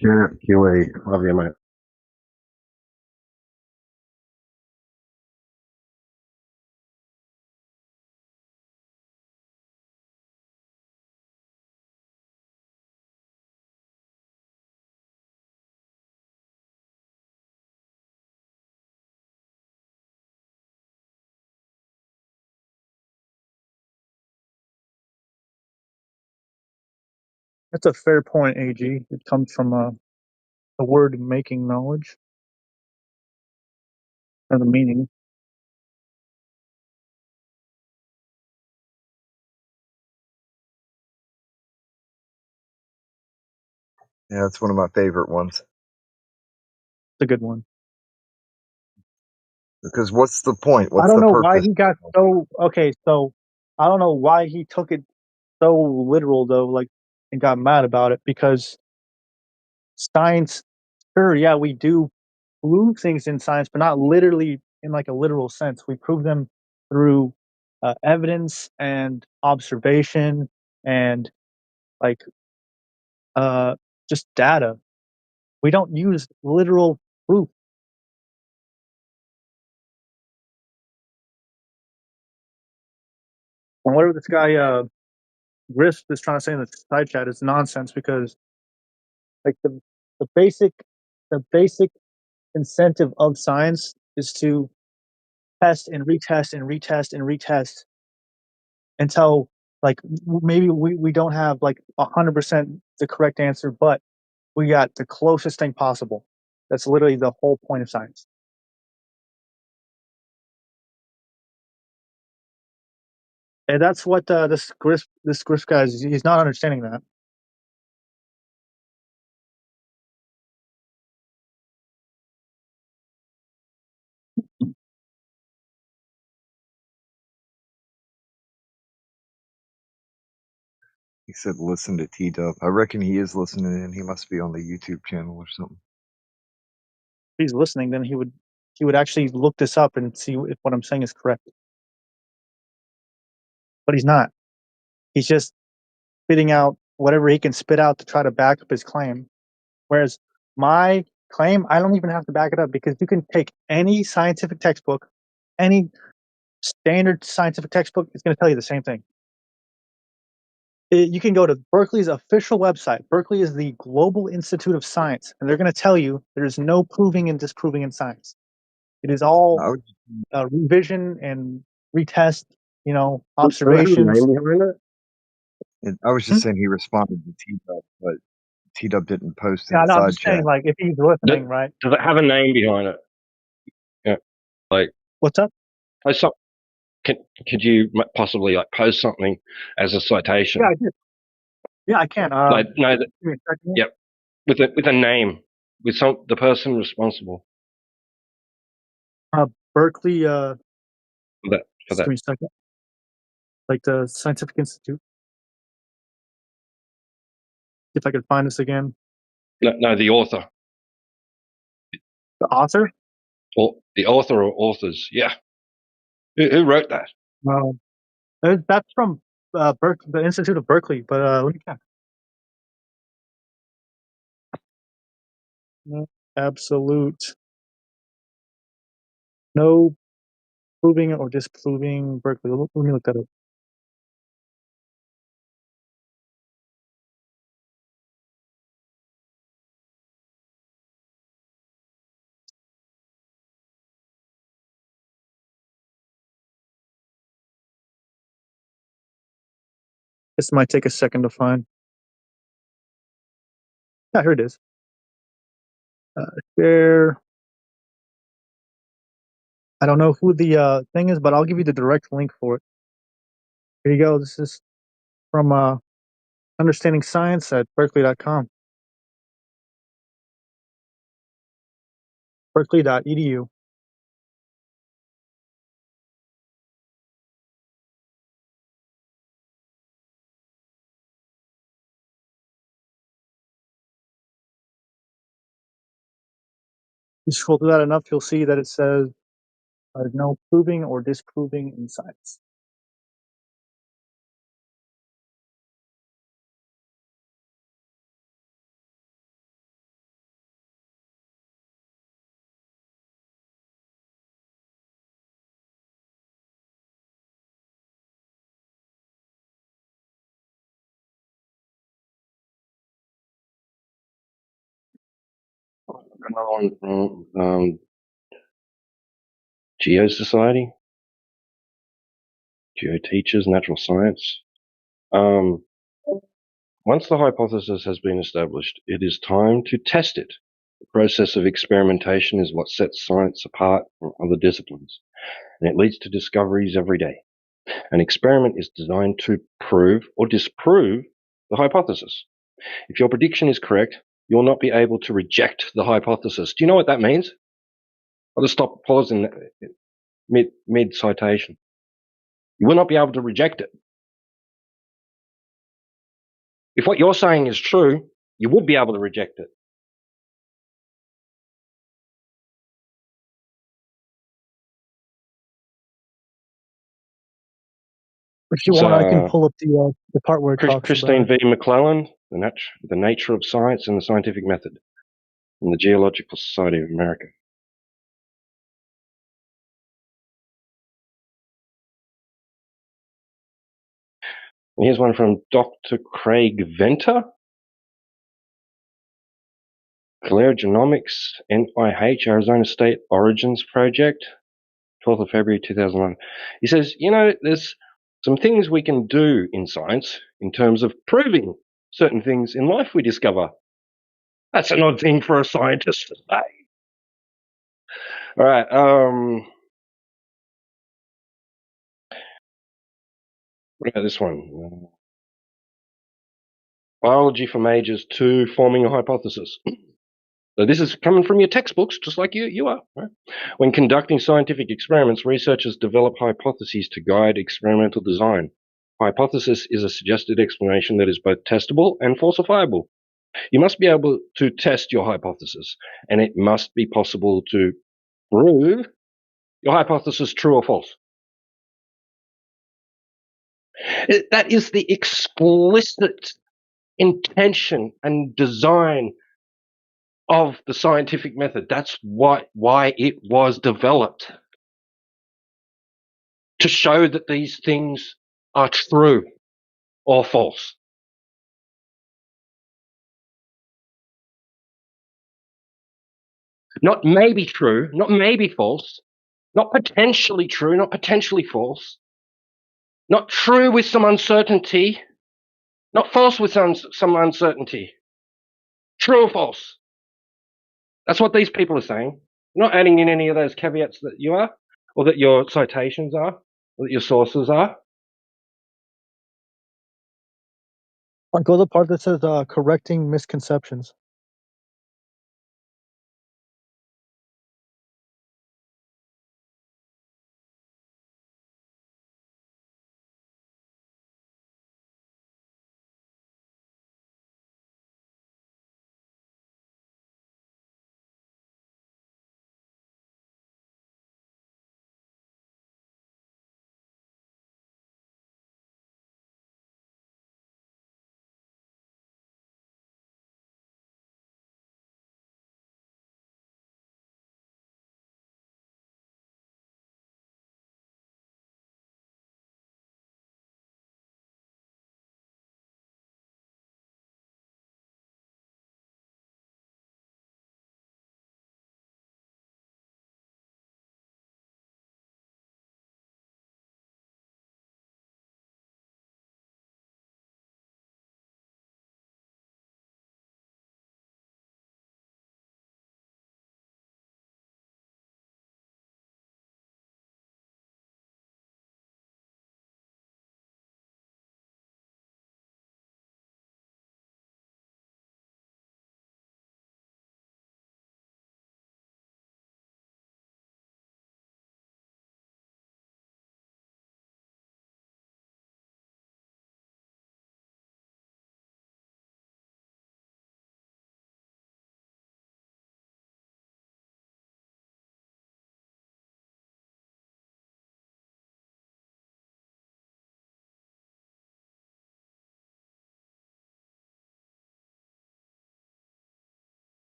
Yeah, QA. Love you, mate. That's a fair point, AG. It comes from the word "making knowledge" or the meaning. Yeah, that's one of my favorite ones. It's a good one. Because what's the point? I What's don't the know why purpose? he got so okay. So I don't know why he took it so literal though, like, and got mad about it because science. Sure, yeah, we do prove things in science, but not literally in like a literal sense. We prove them through evidence and observation and like just data. We don't use literal proof. And whatever this guy Griff is trying to say in the side chat is nonsense because like the basic the basic incentive of science is to test and retest and retest and retest until like maybe we don't have like 100% the correct answer, but we got the closest thing possible. That's literally the whole point of science. And that's what this Griff guy is. He's not understanding that. He said, listen to T-Dub. I reckon he is listening and he must be on the YouTube channel or something. If he's listening, then he would actually look this up and see if what I'm saying is correct. But he's not. He's just spitting out whatever he can spit out to try to back up his claim. Whereas my claim, I don't even have to back it up because you can take any scientific textbook, any standard scientific textbook, it's going to tell you the same thing. You can go to Berkeley's official website. Berkeley is the Global Institute of Science, and they're going to tell you there's no proving and disproving in science. It is all revision and retest, observations. I was just saying he responded to T-Dub, but T-Dub didn't post in Yeah, the no, I'm side just saying, chat. like, if he's listening, right? Does it have a name behind it? Yeah. Like, what's up? Could you possibly like post something as a citation? Yeah, I did. Yeah, I can. Yep. With a name, with the person responsible Berkeley. for that. Just give me a second. Like the Scientific Institute. If I could find this again. No, the author. The author? Or the author or authors, yeah. Who wrote that? That's from the Institute of Berkeley, but let me check. No, absolute. No proving or disproving Berkeley. Let me look that up. This might take a second to find. Yeah, here it is. Share. I don't know who the thing is, but I'll give you the direct link for it. Here you go. This is from Understanding Science at berkeley.com. Berkeley.edu. You scroll through that enough, you'll see that it says no proving or disproving in science. Another one from Geo Society, Geo Teachers, Natural Science. Once the hypothesis has been established, it is time to test it. The process of experimentation is what sets science apart from other disciplines, and it leads to discoveries every day. An experiment is designed to prove or disprove the hypothesis. If your prediction is correct, you will not be able to reject the hypothesis. Do you know what that means? I'll just stop pausing mid citation. You will not be able to reject it. If what you're saying is true, you will be able to reject it. If you want, I can pull up the part where it talks Christine about V. McClellan, The Nature of Science and the Scientific Method, from the Geological Society of America. And here's one from Dr. Craig Venter, Calera Genomics, NIH, Arizona State Origins Project, 12th of February 2001. He says, there's some things we can do in science in terms of proving certain things in life we discover. That's an odd thing for a scientist to say. All right. What about this one? Biology for Majors 2, Forming a Hypothesis. So this is coming from your textbooks, just like you are. Right? When conducting scientific experiments, researchers develop hypotheses to guide experimental design. Hypothesis is a suggested explanation that is both testable and falsifiable. You must be able to test your hypothesis, and it must be possible to prove your hypothesis true or false. That is the explicit intention and design of the scientific method. That's why it was developed, to show that these things are true or false. Not maybe true, not maybe false, not potentially true, not potentially false, not true with some uncertainty, not false with some uncertainty. True or false? That's what these people are saying. Not adding in any of those caveats that you are, or that your citations are, or that your sources are. Go to the part that says correcting misconceptions.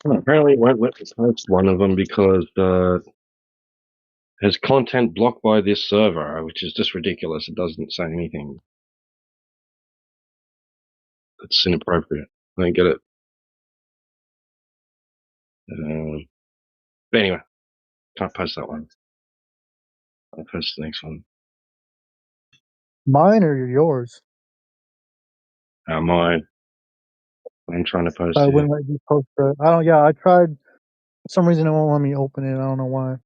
Apparently, it won't let us host one of them because has content blocked by this server, which is just ridiculous. It doesn't say anything. It's inappropriate. I don't get it. But anyway, can't post that one. I'll post the next one. Mine or yours? Mine. I'm trying to post I it. wouldn't let you post the. I don't. Yeah, I tried. For some reason, it won't let me open it. I don't know why.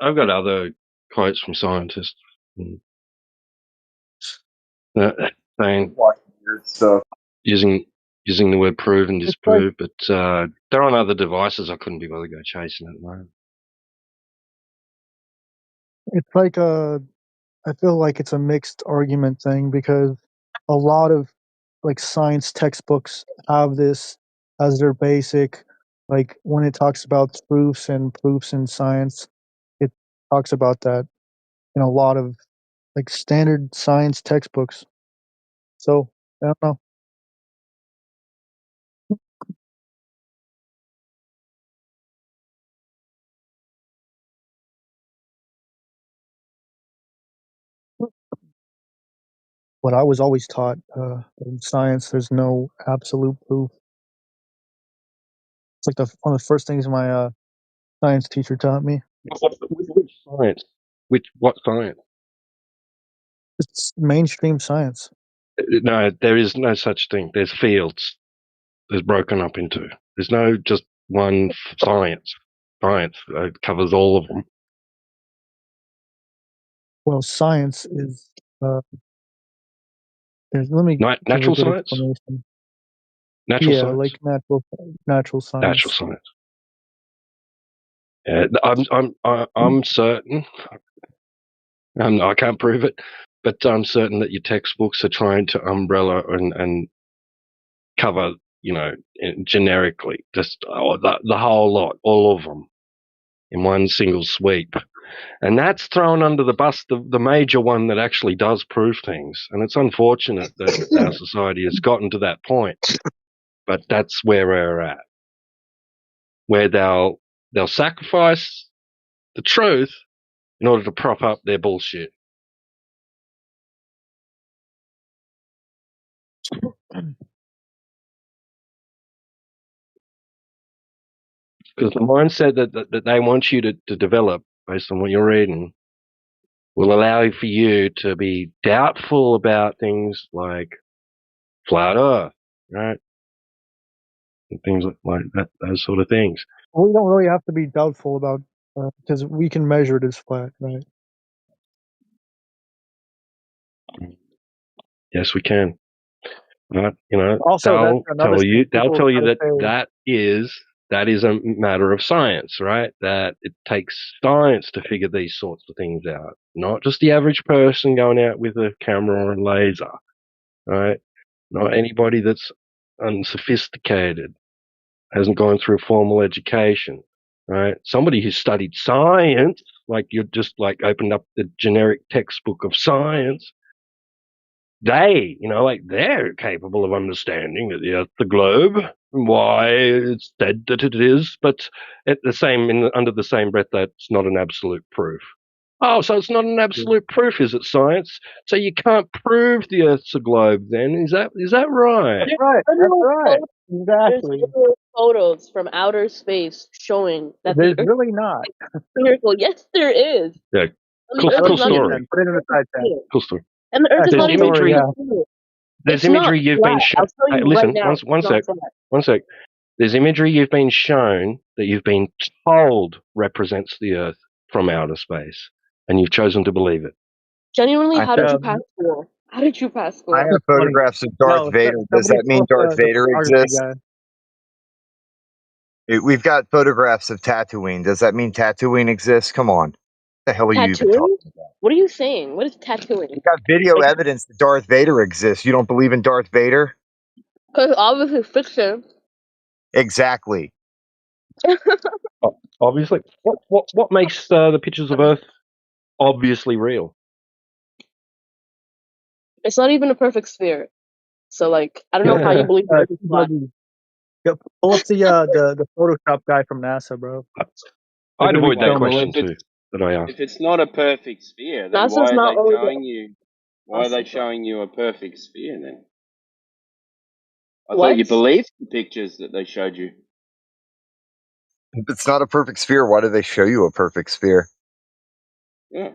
I've got other quotes from scientists saying Weird stuff. using the word prove and It's like disprove, but they're on other devices. I couldn't be bothered to go chasing at the moment. it's like a. I feel like it's a mixed argument thing because a lot of like science textbooks have this as their basic. Like when it talks about proofs in science, it talks about that in a lot of like standard science textbooks. So I don't know. What I was always taught in science, there's no absolute proof. It's like one of the first things my science teacher taught me. Which science? What science? It's mainstream science. No, there is no such thing. There's fields. There's broken up into. There's no just one science. Science covers all of them. Well, science is. Let me give Natural a good science. explanation. Natural Yeah, science. like natural science. Natural science. Yeah, I'm certain. I can't prove it, but I'm certain that your textbooks are trying to umbrella and cover, generically, just the whole lot, all of them, in one single sweep. And that's thrown under the bus the major one that actually does prove things. And it's unfortunate that our society has gotten to that point, but that's where we're at, where they'll sacrifice the truth in order to prop up their bullshit. Because the mindset that they want you to develop based on what you're reading will allow for you to be doubtful about things like flat Earth, right? And things like that, those sort of things. We don't really have to be doubtful about because we can measure it as flat, right? Yes, we can. But, Also, that's another thing. they'll People tell you try to that say, that is a matter of science, right? That it takes science to figure these sorts of things out, not just the average person going out with a camera and laser, right? Not anybody that's unsophisticated, hasn't gone through formal education, right? Somebody who studied science, like you just like opened up the generic textbook of science, they're capable of understanding that the Earth's the globe, why it's said that it is, but under the same breath, that's not an absolute proof. Oh, so it's not an absolute proof, is it, science? So you can't prove the Earth's a globe, then? Is that right? That's right. That's right. Exactly. There's literal photos from outer space showing that There's the Earth really not. is spherical. Yes, there is. Yeah, And the Earth cool is not story. Put it in the side chat. Cool story. And the Earth is There's not even imagery. There's It's not imagery you've flat. been shown. I'll tell Hey, you listen, right now. one it's not sec. flat. One sec. There's imagery you've been shown that you've been told represents the Earth from outer space, and you've chosen to believe it. Genuinely, I how did have, you pass school? How did you pass I school? have photographs of Darth Vader. Does that mean Darth Vader exists? We've got photographs of Tatooine. Does that mean Tatooine exists? Come on. What the hell are you even talking Tattooing? about? What are you saying? What is tattooing? We got video evidence that Darth Vader exists. You don't believe in Darth Vader? Because obviously fiction. Exactly. Obviously, what makes the pictures of Earth obviously real? It's not even a perfect sphere. So like, I don't know how you believe the Earth is flat. Yep. Pull up the Photoshop guy from NASA, bro. I'd Like, avoid that show me. question too that I asked. If it's not a perfect sphere, then NASA's why are not they only showing you? Why are they showing you a perfect sphere then? I thought you What? believed the pictures that they showed you. If it's not a perfect sphere, why do they show you a perfect sphere? Yeah.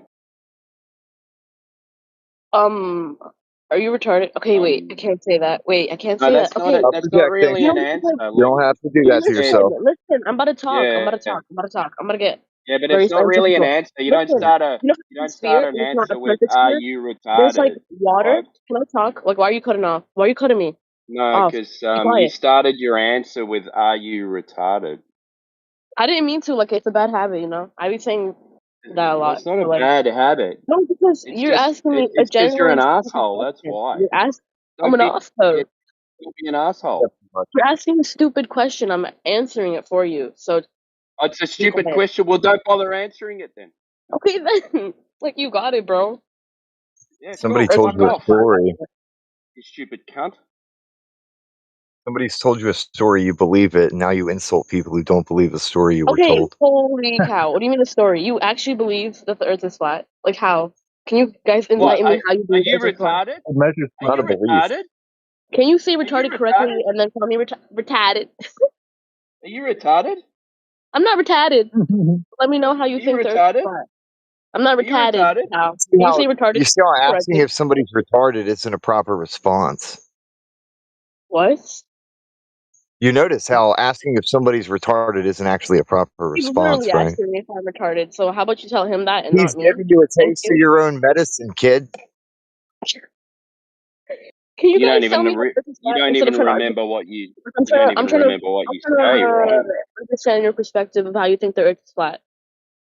Are you retarded? Okay, wait, I can't say that. Wait, I can't No, say that's that. not Okay. that's not really You an know, answer. because, You don't have to do that to You said, yourself. listen, I'm about to talk. I'm yeah, about to talk. I'm about to talk. I'm about to get yeah, but very it's not really an scientific. answer. You don't Listen, start you know, an sphere is not a answer with perfect "Are sphere. you There's like retarded?" water. Right? Can I talk? Like, why are you cutting off? Why are you cutting me No, off? because Be you quiet. started your answer with "Are you retarded?" I didn't mean to. Like, it's a bad habit, you know. I be saying that a Well, lot. it's not a But, like, bad habit. no, because It's you're just asking me a it's because you're an genuinely stupid asshole. That's question. why. You're I'm Don't an be asshole. don't be an asshole. You're asking a stupid question. I'm answering it for you. So Oh, it's a be stupid quiet. question. Well, don't bother answering it then. Okay then. Like you got it, bro. Yeah, Somebody cool. Earth is told Fuck you a not off, flat. story. you stupid cunt. Somebody's told you a story, you believe it, and now you insult people who don't believe the story you were Okay, told. holy cow. What do you mean a story? You actually believe that the Earth is flat? Like how? Can you guys What? enlighten me how you Are believe the you Earth is flat? retarded? Measures Are Not a you belief. retarded? Can you say Are you retarded correctly retarded? and then call me retarded? Are you retarded? I'm not retarded. Let me know how Are you you think the Earth is retarded? flat. I'm not Are you retarded, retarded? pal. See Can you how say retarded you see how asking correctly? if somebody's retarded isn't a proper response. What? You notice how asking if somebody's retarded isn't actually a proper He's literally response, right? asking me if I'm retarded. So how about you tell him that and He's not me? giving you a Thank taste of you. your own medicine, kid. Can you You don't guys tell even me the Earth is you flat don't instead of even trying to argue? remember what you I'm you don't trying to, even remember what I'm you trying say, right? to understand your perspective of how you think the Earth is flat.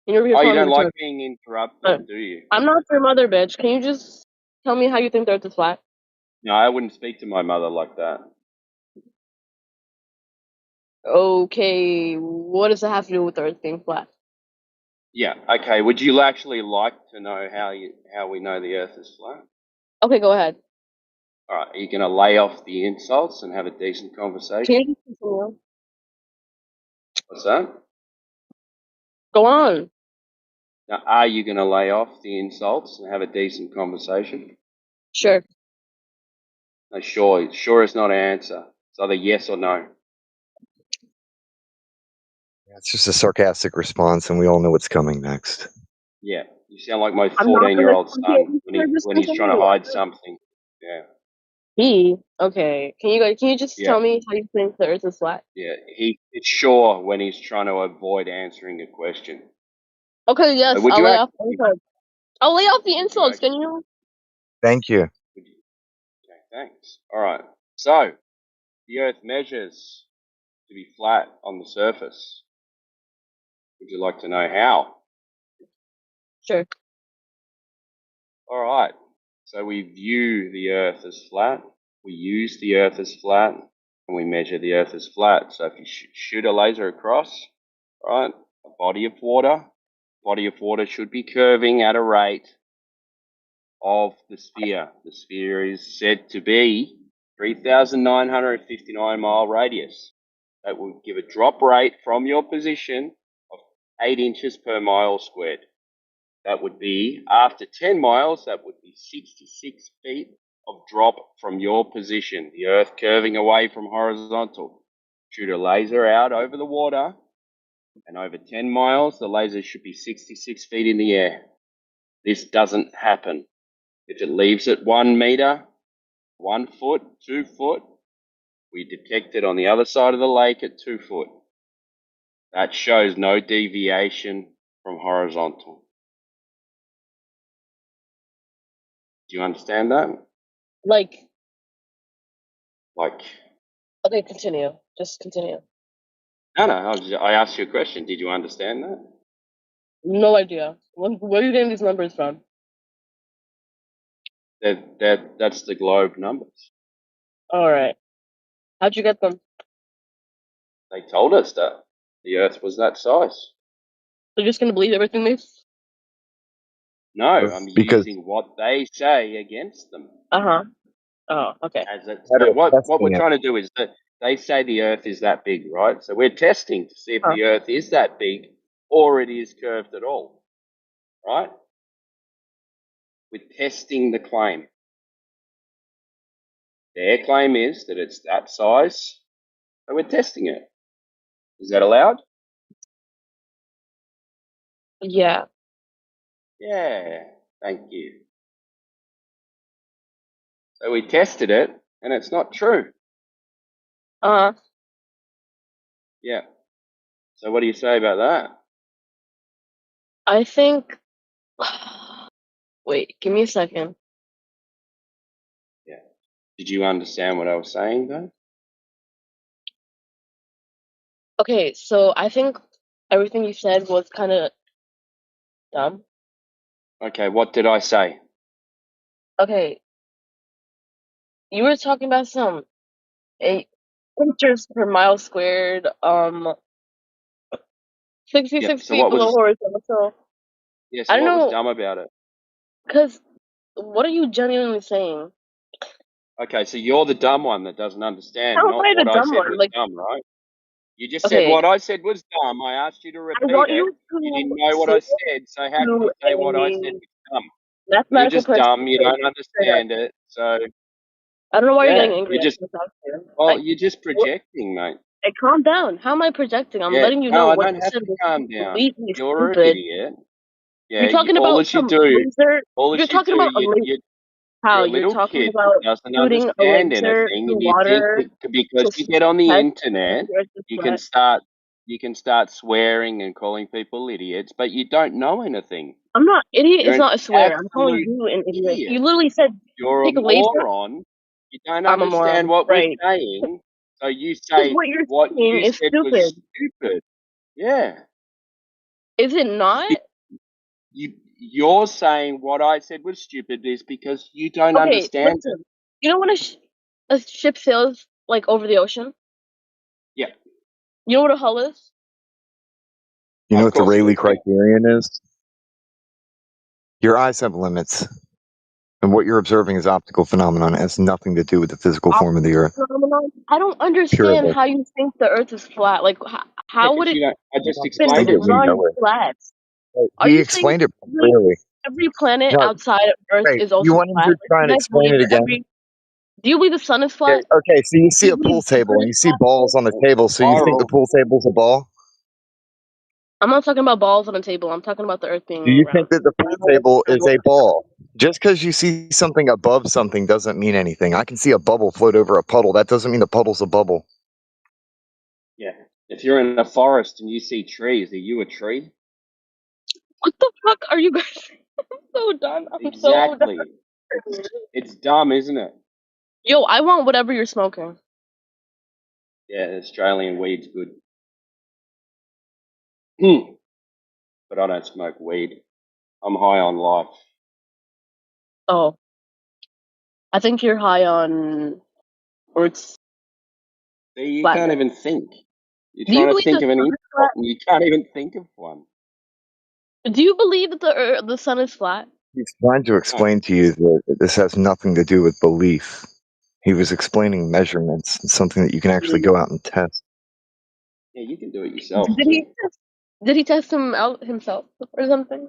And you're over here Oh, you calling me don't like retarded. being Uh, interrupted, do you? I'm not your mother, bitch. Can you just tell me how you think the Earth is flat? No, I wouldn't speak to my mother like that. Okay, what does it have to do with the Earth being flat? Yeah. Okay. Would you actually like to know how we know the Earth is flat? Okay, go ahead. All right. Are you going to lay off the insults and have a decent Can conversation? you just continue? What's that? Go on. Now, are you going to lay off the insults and have a decent conversation? Sure. No, sure. Sure is not an answer. It's either yes or no. It's just a sarcastic response, and we all know what's coming next. Yeah. You sound like my I'm not gonna 14-year-old okay, son just when he's trying to continue. hide something. Yeah. Okay. Can you just Yeah. tell me how you think the Earth is flat? Yeah. It's sure when he's trying to avoid answering a question. Okay, yes, Would I'll you lay actually? off the insults. I'll lay off the Would you insults, actually? can you? Thank you. Okay, thanks. All right. So, the Earth measures to be flat on the surface. Would you like to know how? Sure. All right. So we view the Earth as flat. We use the Earth as flat, and we measure the Earth as flat. So if you shoot a laser across, right, a body of water should be curving at a rate of the sphere. The sphere is said to be 3,959 mile radius. That will give a drop rate from your position of 8 inches per mile squared. That would be, after 10 miles, that would be 66 feet of drop from your position. The Earth curving away from horizontal. Shoot a laser out over the water, and over 10 miles, the laser should be 66 feet in the air. This doesn't happen. If it leaves at 1 meter, 1 foot, 2 foot, we detect it on the other side of the lake at 2 foot. That shows no deviation from horizontal. Do you understand that? Like, Like, okay, continue. Just continue. no, I asked you a question. Did you understand that? No idea. Where are you getting these numbers from? That's the globe numbers. Alright. How'd you get them? They told us that the Earth was that size. You're just gonna believe everything they No, I'm Because using what they say against them. Uh-huh. Oh, okay. As it, better so at what we're testing it. trying to do is that they say the Earth is that big, right? So we're testing to see if Huh. the Earth is that big or it is curved at all, right? We're testing the claim. Their claim is that it's that size, so we're testing it. Is that allowed? Yeah. Yeah, thank you. So we tested it, and it's not true. Uh-huh. Yeah. So what do you say about that? I think wait, give me a second. Yeah. Did you understand what I was saying, though? Okay, so I think everything you said was kind of dumb. Okay, what did I say? Okay, you were talking about some 8 meters per mile squared, 66 Yep. So feet what below was? horizontal. Yeah. I So don't what was know, dumb about it? because what are you genuinely saying? Okay, so you're the dumb one that doesn't understand. How am Not I the what I dumb said one? was Like, dumb, right? You just said okay, what I said was dumb. I asked you to I repeat want it. you You to didn't know what say I said, so how can you to say what I said a was dumb? You're mathematical just person dumb. You straight don't straight up. understand it. So I don't know why you're getting yeah, angry you're at just me without you. well, you're just What? projecting, mate. Hey, calm down. How am I projecting? I'm Yeah, letting you know no, I what don't you have said to was calm down. completely You're an stupid. idiot. Yeah, You're talking all about that you some do, laser. all You're that you talking do, about a laser. you're How? a You're little talking kid about that doesn't shooting a understand laser anything, through and you think water that because to you get on the test if internet, the Earth is you can flat. start swearing and calling people idiots, but you don't know anything. I'm not. Idiot You're is an not a swear. I'm calling absolute you an idiot. You idiot. literally said You're a take a laser. moron. You don't I'm a understand moron. what we're Right. saying, so you Because say what you're what saying you is said was stupid. stupid. Yeah. Is it not? You're saying what I said was stupid is because you don't Okay, understand it. listen. You know when a ship sails like over the ocean? Yeah, You know what a hull is? You know of what the course I Rayleigh do. criterion is? Your eyes have limits, and what you're observing is optical phenomenon. It has nothing to do with the physical form of the Optical Earth. phenomenon. I don't understand Purely. how you think the Earth is flat. Like, Yeah, how would because it you don't. I just spin explained and it to We you. know run it. flat? Are He you saying explained it every, clearly. every planet No, outside of Earth wait, is you also want him flat? to Like, try do and you guys explain believe it that again? do you believe the sun is Yeah, flat? okay, so you Do see you a believe pool table, Jupiter and is you see flat? balls on the table, so you think the Spiral. pool table's a ball? I'm not talking about balls on a table. I'm talking about the Earth Do being you think round. that the pool table is a ball? Just because you see something above something doesn't mean anything. I can see a bubble float over a puddle. That doesn't mean the puddle's a bubble. Yeah. If you're in a forest and you see trees, are you a tree? What the fuck are you guys? I'm so done. I'm so done. Exactly. It's dumb, isn't it? Yo, I want whatever you're smoking. Yeah, Australian weed's good. But I don't smoke weed. I'm high on life. Oh, I think you're high on Earth's See, you can't flatness. even think. You're Do you trying to believe think the of an sun is insult flat? and you can't even think of one. Do you believe that the sun is flat? He's trying to explain to you that this has nothing to do with belief. He was explaining measurements, something that you can actually go out and test. Yeah, you can do it yourself Did too. he test, did he test him out himself or something?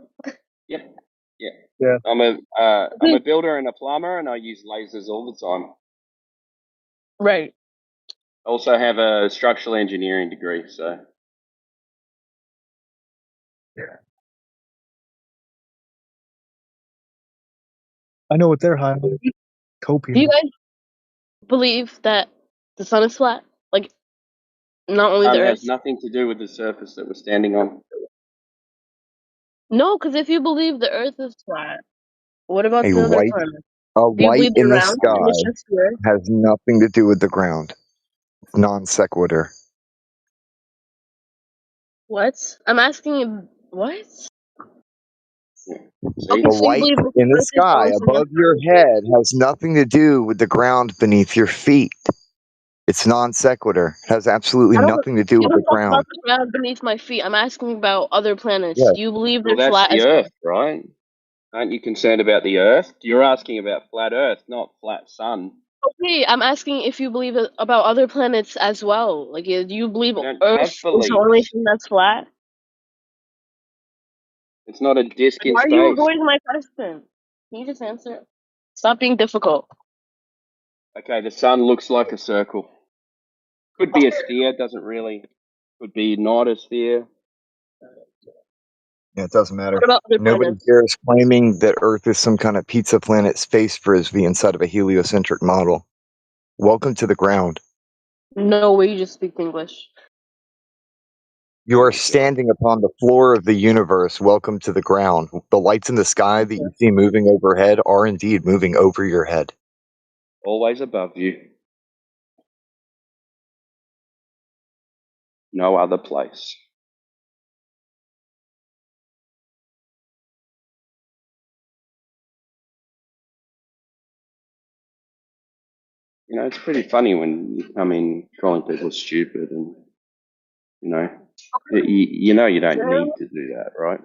Yep. Yeah. Yeah. I'm a builder and a plumber, and I use lasers all the time. Right. I also have a structural engineering degree, so I know what they're high on. Do you Copium. guys believe that the sun is flat? Like, not only the has Earth? nothing to do with the surface that we're standing on. No, because if you believe the Earth is flat, what about A the other light, planets? a Do you light believe in they're the round and it's sky just the Earth? has nothing to do with the ground. It's non sequitur. What? I'm asking you, what? See? Okay, A so you light believe the in the Earth is sky also above your head has nothing to do with the ground beneath your feet. It's non sequitur. It has absolutely I don't. nothing to do You with the don't talk about ground. the ground beneath my feet. I'm asking about other planets. Yeah. Do you believe Well, they're that's flat the as well? Earth, right? Aren't you concerned about the Earth? You're asking about flat Earth, not flat sun. Okay, I'm asking if you believe about other planets as well. Like, do you believe We don't Earth have is the only beliefs. thing that's flat? It's not a disc in Why are you space. avoiding my question? Can you just answer? Stop being difficult. Okay, the sun looks like a circle. Could be a sphere, doesn't really. Could be not a sphere. Yeah, it doesn't matter. What about other Nobody planets? here is claiming that Earth is some kind of pizza planet space frisbee inside of a heliocentric model. Welcome to the ground. No way, you just speak English. You are standing upon the floor of the universe. Welcome to the ground. The lights in the sky that you see moving overhead are indeed moving over your head. Always above you. No other place. You know, it's pretty funny when you come in calling people stupid and, you know you don't need to do that, right?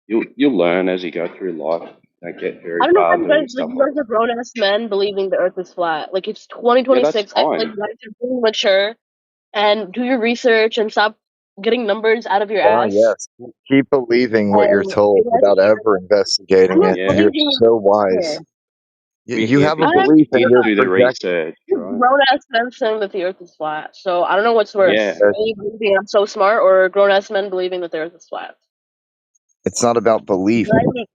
You'll learn as you go through life. Don't get very I don't know far how you doing guys like. stuff You like guys are grown ass men believing the Earth is flat. Like it's Yeah, that's 2026. I feel like fine. you guys are really mature and do your research and stop getting numbers out of your Ah, ass. yes. Keep believing what you're And you told guys without are. ever I'm investigating not it. Yeah. You're believing so it. wise. We're You here have a I'm because not belief we and did you're do the projecting. research, right? grown ass men saying that the Earth is flat. So I don't know what's Yeah. worse: me believing I'm so smart, or grown ass men believing that the Earth is flat. It's not about belief. Right?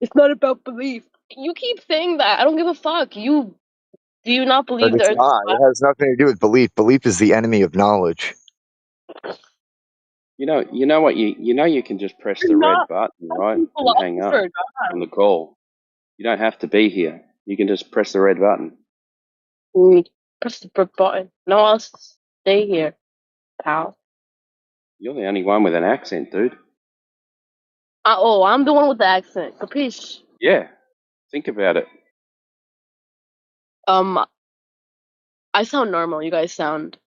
It's not about belief. You keep saying that. I don't give a fuck. Do you not But believe the it's Earth is not. flat? It has nothing to do with belief. Belief is the enemy of knowledge. You know what? You can just press the You're red not button, a right, and hang up philosopher, from God. the call. You don't have to be here. You can just press the red button. Press the brick button. No, I'll stay here, pal. You're the only one with an accent, dude. I'm the one with the accent. Capiche? Yeah. Think about it. I sound normal. You guys sound.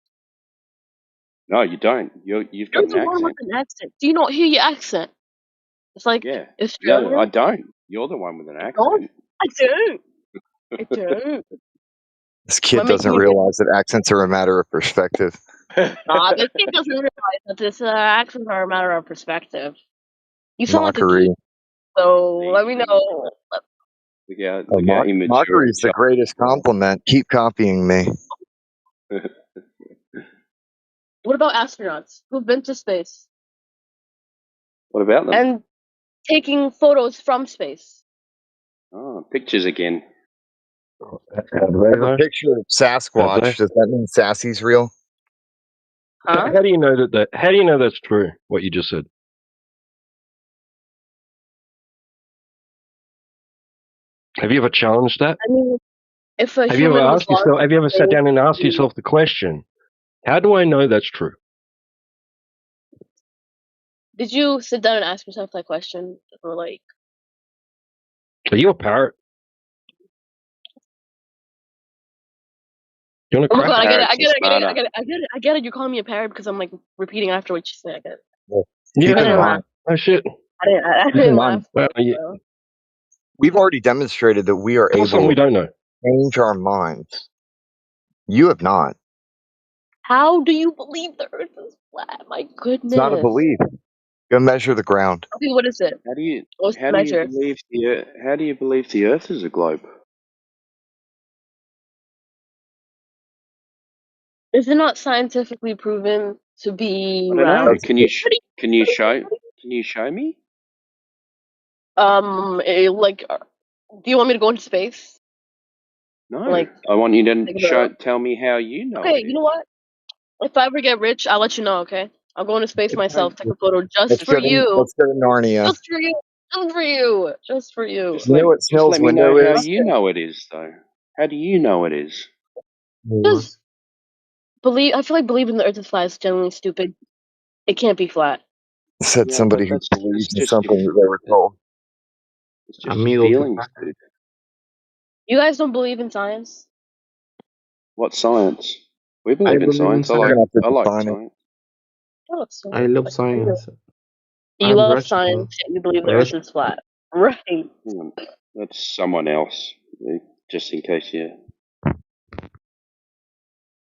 No, you don't. You've got You're an the one with accent. an accent. Do you not hear your accent? It's like Yeah. No, I Australian. don't. You're the one with an I don't. accent. I don't. I don't. This Am I kid making doesn't you realize that accents are a matter of perspective. Nah, this kid doesn't realize that this accents are a matter of perspective. You sound like a Mockery. geek. So let me know. Look how immature Mockery a is the child. greatest compliment. Keep copying me. What about astronauts who've been to space What about them? and taking photos from space? Oh, pictures again. I have a picture of Sasquatch. Does that mean Sassy's real? Huh? How do you know how do you know that's true? What you just said. Have you ever challenged that? I mean, if a Have you ever human was asked yourself? launched Have you ever into sat down and asked space, yourself the question, how do I know that's true? did you sit down and ask yourself that question? Or like, Are you a parrot? You want to oh my crack? god, I get it, I Parrots are get it, I get it, I smarter. get it, I get it, I get it. You're calling me a parrot because I'm like repeating after what you said. I get it. Well, Yeah. keep I in didn't mind. laugh. Oh shit. I Keep in didn't mind. laugh. Well, So. We've already demonstrated that we are tell us something we able don't know. to change our minds. You have not. How do you believe the Earth is flat? My It's not a goodness. belief. Go measure the ground. Okay, what is it? How do you What's the how do you measure? believe the Earth is a globe? Is it not scientifically proven to be I don't know. round? Can you show me? Like, do you want me to go into space? No. Like, I want you take a to photo? tell me how you know Okay, it you know is. what? If I ever get rich, I'll let you know. Okay, I'll go into space myself, take a photo Let's just for go to you, let's go to Narnia. just for you, just for you, just for you. You know what Just Snell's let me know window how is? you know it is, though. How do you know it is? Just believe. I feel like believing the Earth is flat is genuinely stupid. It can't be flat. Said Yeah, somebody but who that's believes in just your something that they were told. it's just your feelings, dude. You guys don't believe in science? What science? We I believe in believe in science. You're gonna have to I like define it. science. Oh, so I love like, science. You love science, yet you believe the Earth is flat. Right. Hang on. That's someone else, just in case you're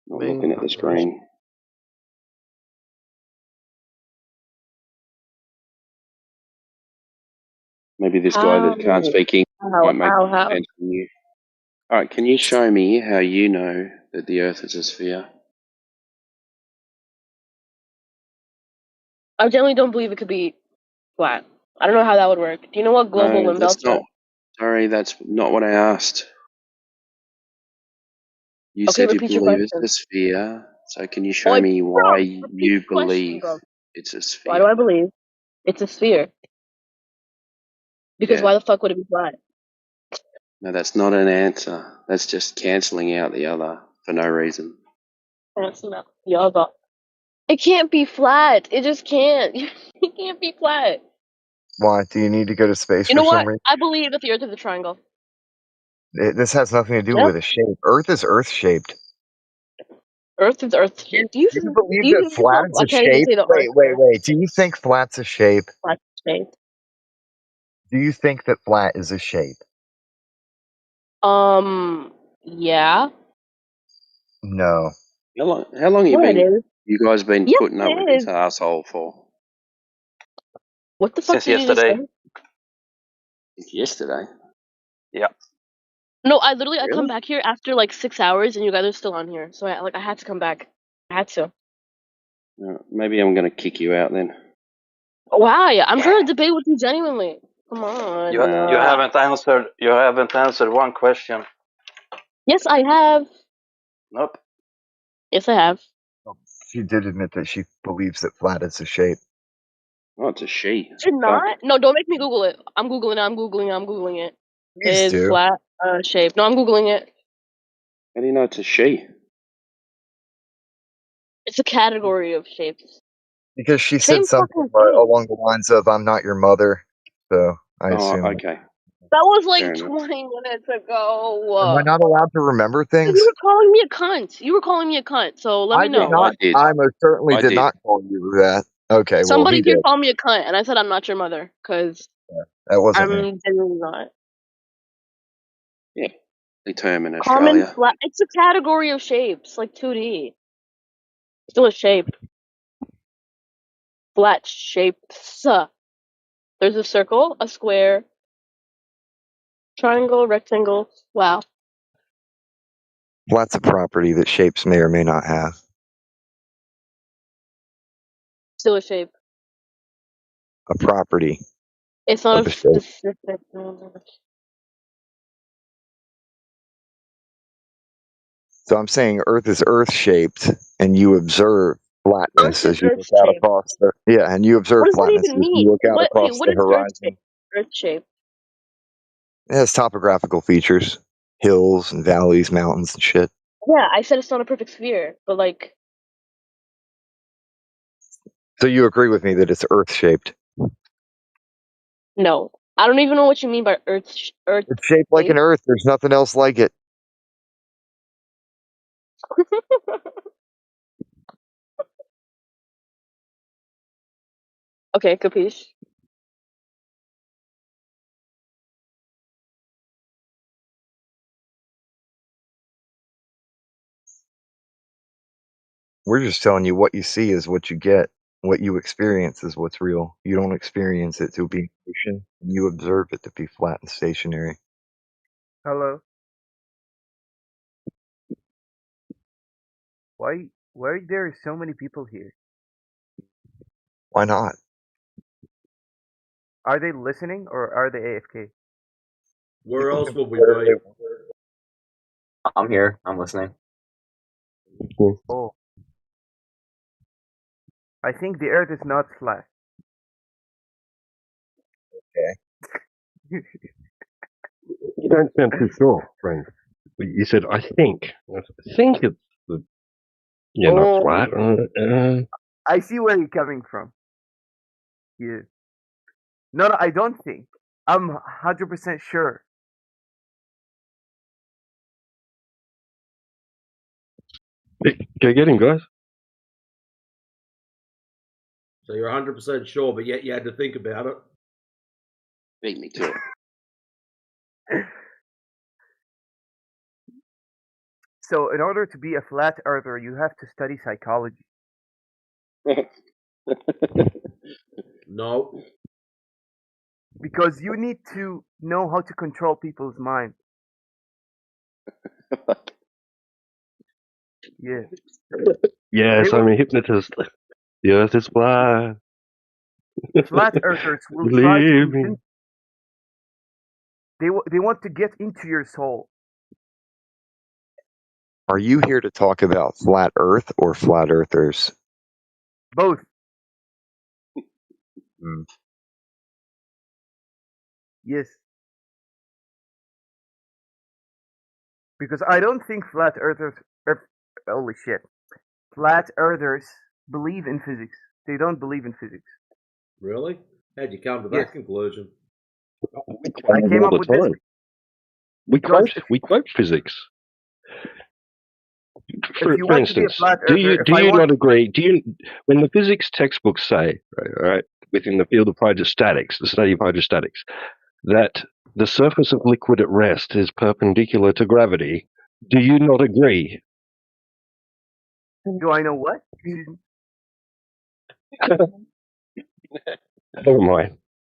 not looking at the screen. Maybe this guy that can't speak English might make sense from you. All right, can you show me how you know that the Earth is a sphere? I generally don't believe it could be flat. I don't know how that would work. Do you know what global No, wind that's belts not. are? Sorry, that's not what I asked. You Okay, said you repeat your believe it's question. a sphere, so can you Oh, show me why repeat you your question, believe bro. it's a Why do sphere? I believe it's a sphere? Because Yeah. why the fuck would it be flat? No, that's not an answer. That's just cancelling out the other for no reason. That's not Yava. It can't be flat. It just can't. It can't be flat. Why? Do you need to go to space You for know some what? reason? I believe that the Earth is a triangle. This has nothing to do Yep. with a shape. Earth is Earth-shaped. Earth is Earth shaped. Do you You do believe you that hear flat yourself? is I a can't even shape? say the Wait, Earth wait, here. wait. Do you think flat's a shape? Flat shaped. Do you think that flat is a shape? Yeah. No. How long Yeah, it is. you guys been Yes, putting up with it this is. asshole for? What the fuck Since did you just say? yesterday. Since yesterday. Yeah. No, I literally I come Really? back here after like 6 hours and you guys are still on here. So I had to come back. I had to. Maybe I'm going to kick you out then. Why? I'm trying to debate with you genuinely. Come on. You haven't answered one question. Yes, I have. Nope. Yes, I have. She did admit that she believes that flat is a shape. Oh, it's a she. Did Fuck. not? No, don't make me Google it. I'm Googling it. Please Is do. flat shape. No, I'm Googling it. How do you know it's a she? It's a category of shapes. Because she Same said something fucking thing. along the lines of, I'm not your mother. So I assume. Okay. That was like Fair enough. 20 minutes ago. Am I not allowed to remember You things? were calling me a cunt. So let me I did know. not. I most certainly I did did. not call you that. Okay, well, Somebody he here did. called me a cunt, and I said I'm not your mother, because That wasn't me. I'm genuinely not. Yeah. The term in Common Australia. flat. It's a category of shapes, like 2D. Still a shape. Flat shapes. There's a circle, a square, triangle, rectangle. Wow. Flat's a property that shapes may or may not have. Still a shape. A property It's not of a a shape. specific. So I'm saying Earth is Earth-shaped, and you observe Earth flatness is as you Earth look out shaped. across the. Yeah, and you observe What does that flatness even as you mean? look out Okay, across what the is Earth horizon. shape? Earth shape. It has topographical features, hills and valleys, mountains and shit. Yeah, I said it's not a perfect sphere, but like, So you agree with me that it's Earth-shaped? no. I don't even know what you mean by Earth. It's shaped like an Earth. There's nothing else like it. Okay, capiche. We're just telling you what you see is what you get. What you experience is what's real. You don't experience it to be motion. You observe it to be flat and stationary. Hello. Why there are so many people here? Why not? Are they listening or are they AFK? Where else would we be? I'm here. I'm listening. Oh. I think the earth is not flat. Okay. You don't sound too sure, friend. You said, I think. I think it's the, not Oh. flat. I see where you're coming from. Yeah. No, I don't think. I'm 100% sure. Go get him, guys. So you're 100% sure, but yet you had to think about it. Beat me to it. So, in order to be a flat earther, you have to study psychology. No. Because you need to know how to control people's mind. Yeah. Yes, They I'm will, a hypnotist. The earth is flat. flat earthers will try to Believe me. convince. They want to get into your soul. Are you here to talk about flat Earth or flat earthers? Both. Hmm. Yes. Because I don't think flat earthers. Holy shit. Flat earthers believe in physics. They don't believe in physics. Really? How'd you come to Yes. that conclusion? We I quote came all up the with this time. We because quote physics. if you For want to be a instance, flat do earther, if you I want, not agree? When the physics textbooks say, right, within the field of hydrostatics, the study of hydrostatics, that the surface of liquid at rest is perpendicular to gravity, do you not agree? do I know what?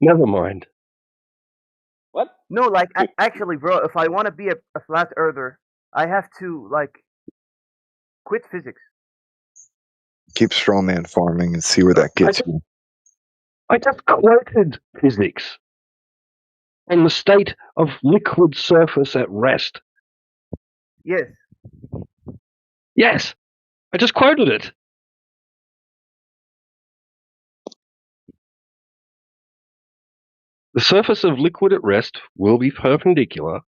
Never mind. What? No, like actually, bro, if I want to be a flat earther, I have to like quit physics. Keep strawman farming and see where that gets you. I just quoted physics and the state of liquid surface at rest. Yes. Yes, I just quoted it. The surface of liquid at rest will be perpendicular,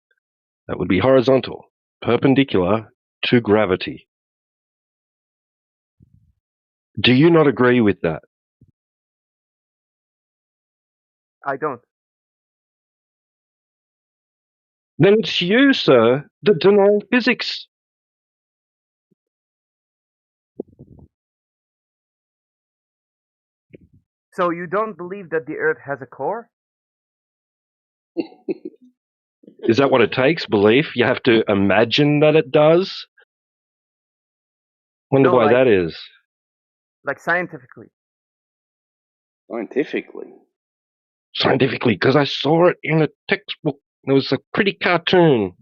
that would be horizontal, perpendicular to gravity. Do you not agree with that? I don't. Then it's you, sir, that deny physics. So you don't believe that the Earth has a core? Is that what it takes, belief? You have to imagine that it does? Wonder No, why that is. like scientifically. Scientifically. Scientifically, because I saw it in a textbook. It was a pretty cartoon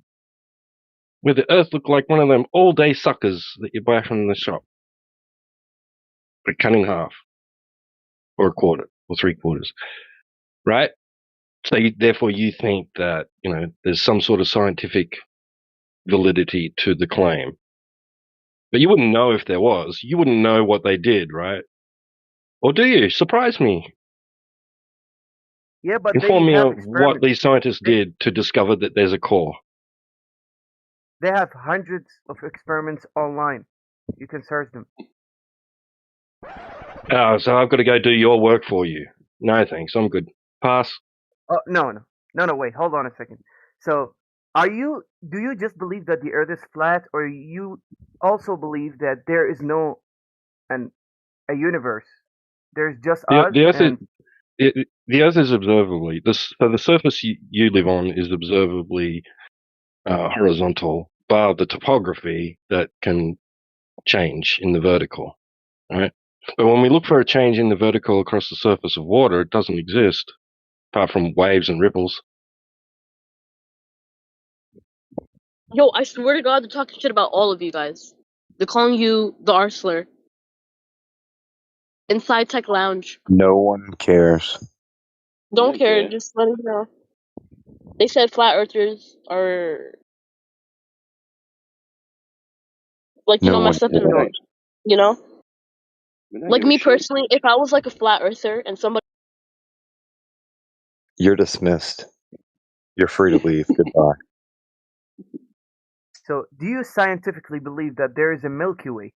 where the Earth looked like one of them all-day suckers that you buy from the shop. But cut in half, or a quarter, or three-quarters, right? So therefore you think that, there's some sort of scientific validity to the claim. But you wouldn't know if there was. You wouldn't know what they did, right? Or do you? Surprise me. Yeah, but they Inform me have of what experiments. these scientists did to discover that there's a core. They have hundreds of experiments online. You can search them. Oh, so I've got to go do your work for you. No, thanks. I'm good. Pass. Oh, no. Wait, hold on a second. So, do you just believe that the Earth is flat, or you also believe that there is no a universe? There's just us The Earth is and the Earth is observably so the surface you live on is observably horizontal, bar the topography that can change in the vertical, right? But when we look for a change in the vertical across the surface of water, it doesn't exist, apart from waves and ripples. Yo, I swear to God, they're talking shit about all of you guys. They're calling you the Arsler. Inside Tech Lounge. No one cares. Don't care, just let me know. They said flat earthers are like, No one messed up in cares. the, you know? We don't Like give a me shit. personally, if I was like a flat earther and somebody You're dismissed. You're free to leave. Goodbye. so do you scientifically believe that there is a Milky Way?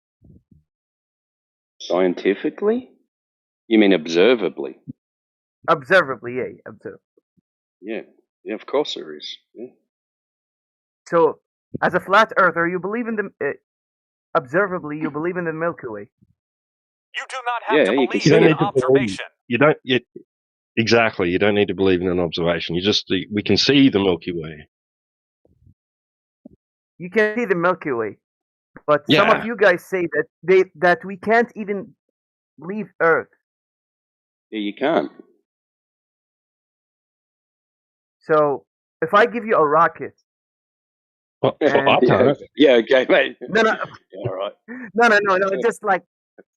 Scientifically? You mean observably? Observably, yeah, observe. Yeah. Yeah, of course there is. Yeah. So, as a flat earther, you believe in the observably, you believe in the Milky Way. You do not have Yeah, to you can believe see You don't in it. an need to believe. observation. You don't. Exactly. You don't need to believe in an observation. We can see the Milky Way. You can see the Milky Way, but some of Yeah. you guys say that we can't even leave Earth. Yeah, you can't. So if I give you a rocket, Well, and I can't. Yeah, okay, mate. no, All right. no, just like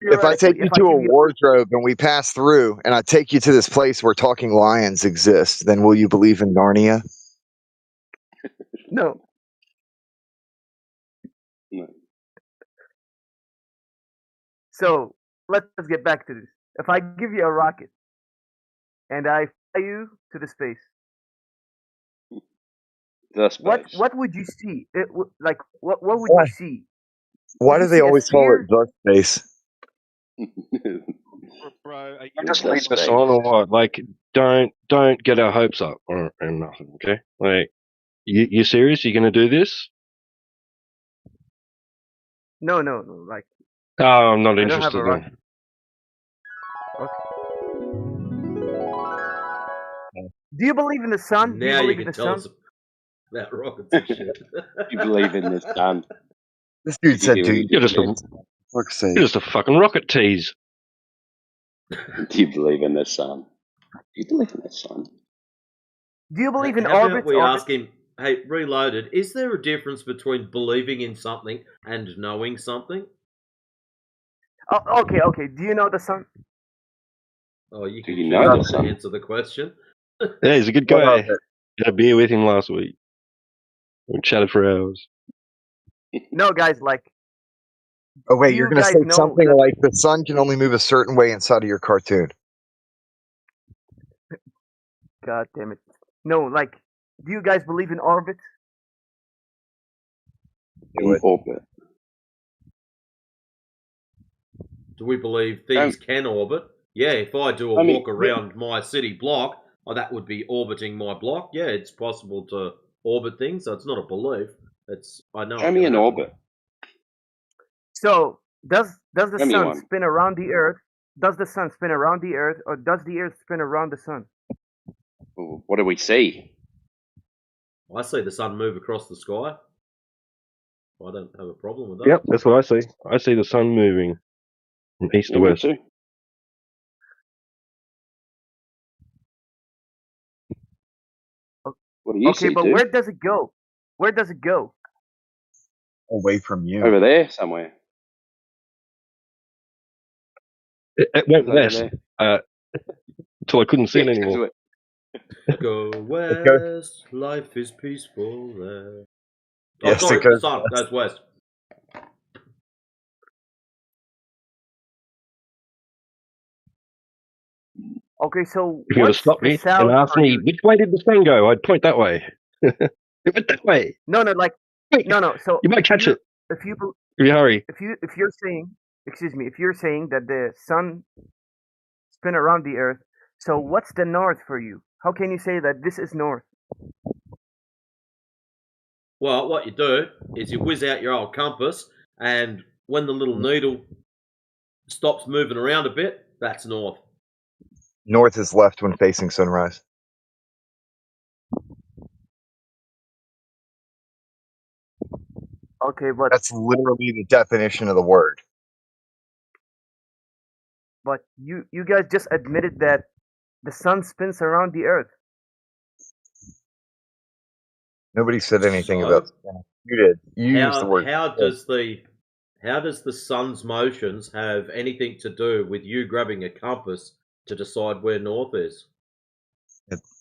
If I take theoretically, you if I to a give you wardrobe and we pass through, and I take you to this place where talking lions exist, then will you believe in Narnia? no, No. so let's get back to this. If I give you a rocket and I fly you to the space, The space. what would you see? Like what would Why? you see? Why Would do you they see a always call it sphere? the space? Bro, are you The just reading a space. sign or what? Like, don't get our hopes up or and nothing. Okay, like, you serious? You gonna do this? No. Like Oh, I'm not I don't have interested a rocket. then. Okay. Do you believe in the sun? Do you Now you believe in can the tell sun? us about rockets and shit. You believe in the sun? This dude said, "Do you You're just believe?" a For fuck's sake. you're just a fucking rocket tease. Do you believe in the sun? Do you believe in the sun? Do you believe in How about orbits? we ask him, hey, Reloaded, is there a difference between believing in something and knowing something? Oh, okay. Do you know the sun? Oh, you Do can you choose know the not to sun? answer the question. Yeah, he's a good What of guy. it? Had a beer with him last week. We chatted for hours. No, guys. Like, Oh wait, do you're you gonna guys say know something that? like the sun can only move a certain way inside of your cartoon. God damn it! No, like, do you guys believe in orbits? Do it. Orbit. Do we believe things can orbit? Yeah, if I do a I mean, walk around my city block, that would be orbiting my block. Yeah, it's possible to orbit things, so it's not a belief. I know show it me can an happen. orbit. So does the Show me sun one. spin around the Earth? Does the sun spin around the Earth, or does the Earth spin around the sun? What do we see? I see the sun move across the sky. I don't have a problem with that. Yep, that's what I see. I see the sun moving from east to Me west. too. What do you Okay, see, but dude? where does it go? Where does it go? Away from you. Over there somewhere. It went It's over west there. until I couldn't see Yeah, it anymore. Go west, life is peaceful there. Oh, Yes, sorry, it the goes sun west. goes west. Okay, so If you would have what's stopped the me and south asked for me you? which way did the sun go, I'd point that way. It went that way. No, like no. So You might catch it if you if you hurry. if you're saying, excuse me, if you're saying that the sun spin around the Earth, so what's the north for you? How can you say that this is north? Well, what you do is you whiz out your old compass, and when the little needle stops moving around a bit, that's north. North is left when facing sunrise. Okay, but That's literally the definition of the word. you guys just admitted that the sun spins around the Earth. Nobody said anything So, about spinning. You did. You used the word. how does the sun's motions have anything to do with you grabbing a compass to decide where north is?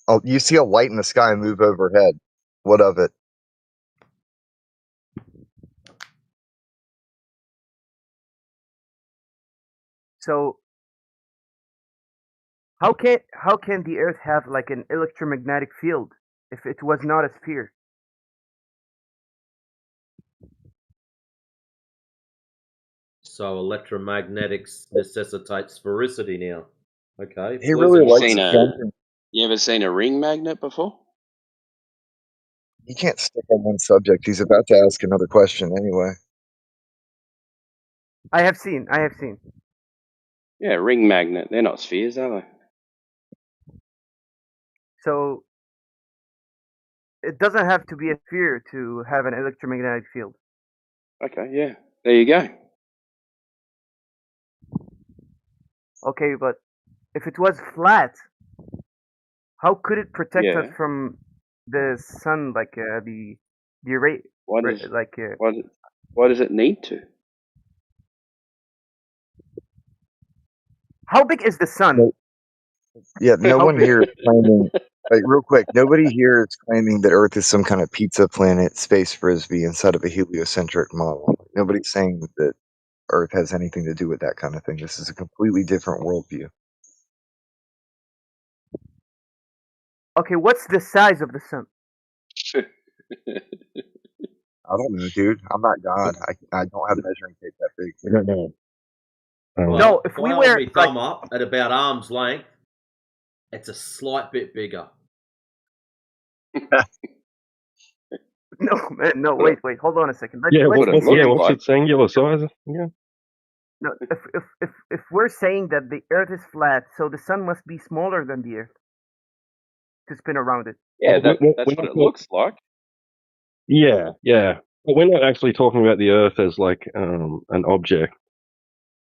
Oh, you see a light in the sky move overhead. What of it? So how can the Earth have like an electromagnetic field if it was not a sphere? So electromagnetics necessitates sphericity now. Okay. He really likes seen attention. You ever seen a ring magnet before? He can't stick on one subject. He's about to ask another question anyway. I have seen. Yeah, ring magnet. They're not spheres, are they? So it doesn't have to be a sphere to have an electromagnetic field. Okay, yeah. There you go. Okay, but if it was flat, how could it protect us Yeah. from the sun, like the ray, Why does it need to? How big is the sun? Yeah, no How one big? here is claiming, like, real quick, nobody here is claiming that Earth is some kind of pizza planet, space frisbee inside of a heliocentric model. Nobody's saying that Earth has anything to do with that kind of thing. This is a completely different worldview. Okay, what's the size of the sun? I don't know, dude. I'm not God. I don't have measuring tape that big. I don't know. Well, No, if if we I hold were my like, thumb up at about arm's length, it's a slight bit bigger. no, man, no, wait, hold on a second. Yeah, Let's be serious. what's its angular size? Yeah. No, if we're saying that the Earth is flat, so the sun must be smaller than the Earth to spin around it. Yeah, that's We're what not it looks like. Yeah, yeah. But we're not actually talking about the Earth as like an object.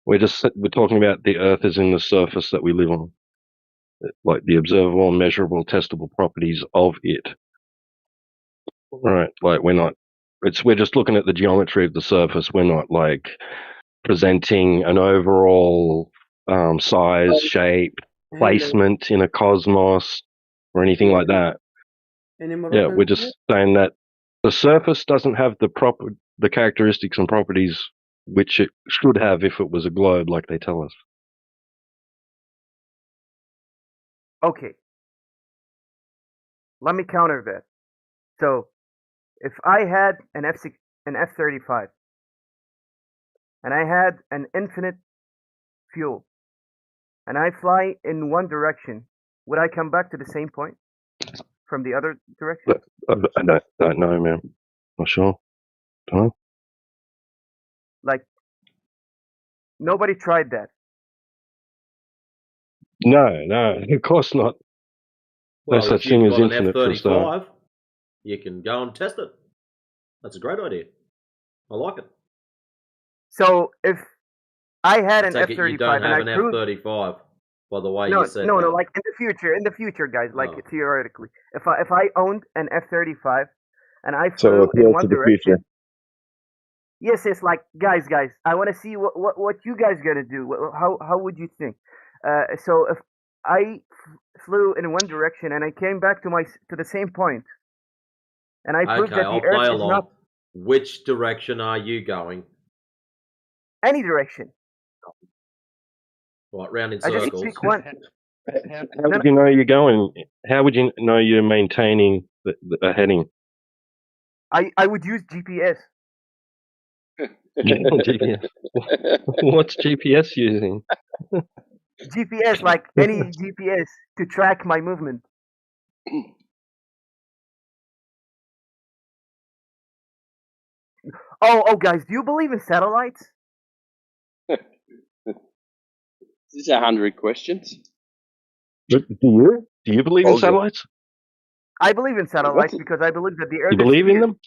We're talking about the Earth as in the surface that we live on, like the observable, measurable, testable properties of it. Right? Like we're just looking at the geometry of the surface. We're not like presenting an overall size, shape, placement in a cosmos or anything like that. Yeah, we're just saying that the surface doesn't have the characteristics and properties which it should have if it was a globe, like they tell us. Okay, let me counter that. So, if I had an F-35, and I had an infinite fuel, and I fly in one direction, would I come back to the same point from the other direction? But I don't know, man. Not sure. Don't know. Like, nobody tried that. No, of course not. No Well, if such you've thing as got an infinite for a start. F-35, you can go and test it. That's a great idea. I like it. So, if I had I an take it you don't F-35 and have I an proved F-35 by the way no, you said no, that. like in the future, guys, like Oh. theoretically, if I owned an F-35 and I So flew appeal in to one the direction, future. yes, like guys, I want to see what you guys gonna do. How would you think? So if I flew in one direction and I came back to the same point, and I proved Okay, that the I'll Earth play is along. not Which direction are you going? any direction. Right, round in I just circles. pick one. How would you know you're going? How would you know you're maintaining the heading? I would use GPS. GPS. What's GPS using? GPS, like any GPS, to track my movement. Oh, guys, do you believe in satellites? This is 100 questions. Do you believe in satellites? I believe in satellites because I believe that the Earth You is believe in sphere. them?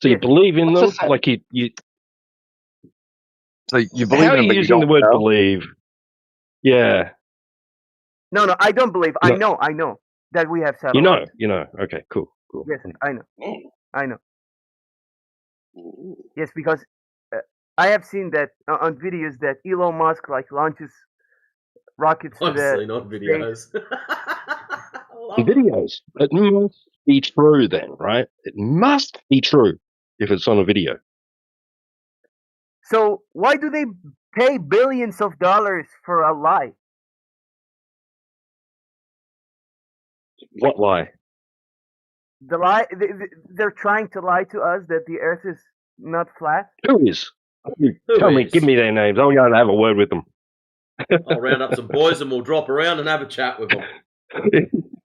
So you believe in them? Like you So you believe how are in, you but you using the don't word know? believe? Yeah. No, I don't believe. No. I know that we have satellites. You know. Okay, cool. Yes, I know. Yes, because I have seen that on videos that Elon Musk like launches rockets to I've the seen on space. videos. Videos. It must be true then, right? It must be true if it's on a video. So why do they pay billions of dollars for a lie? What lie? The lie they're trying to lie to us that the Earth is not flat. Who is? Tell me, give me their names. I'll go and have a word with them. I'll round up some boys and we'll drop around and have a chat with them.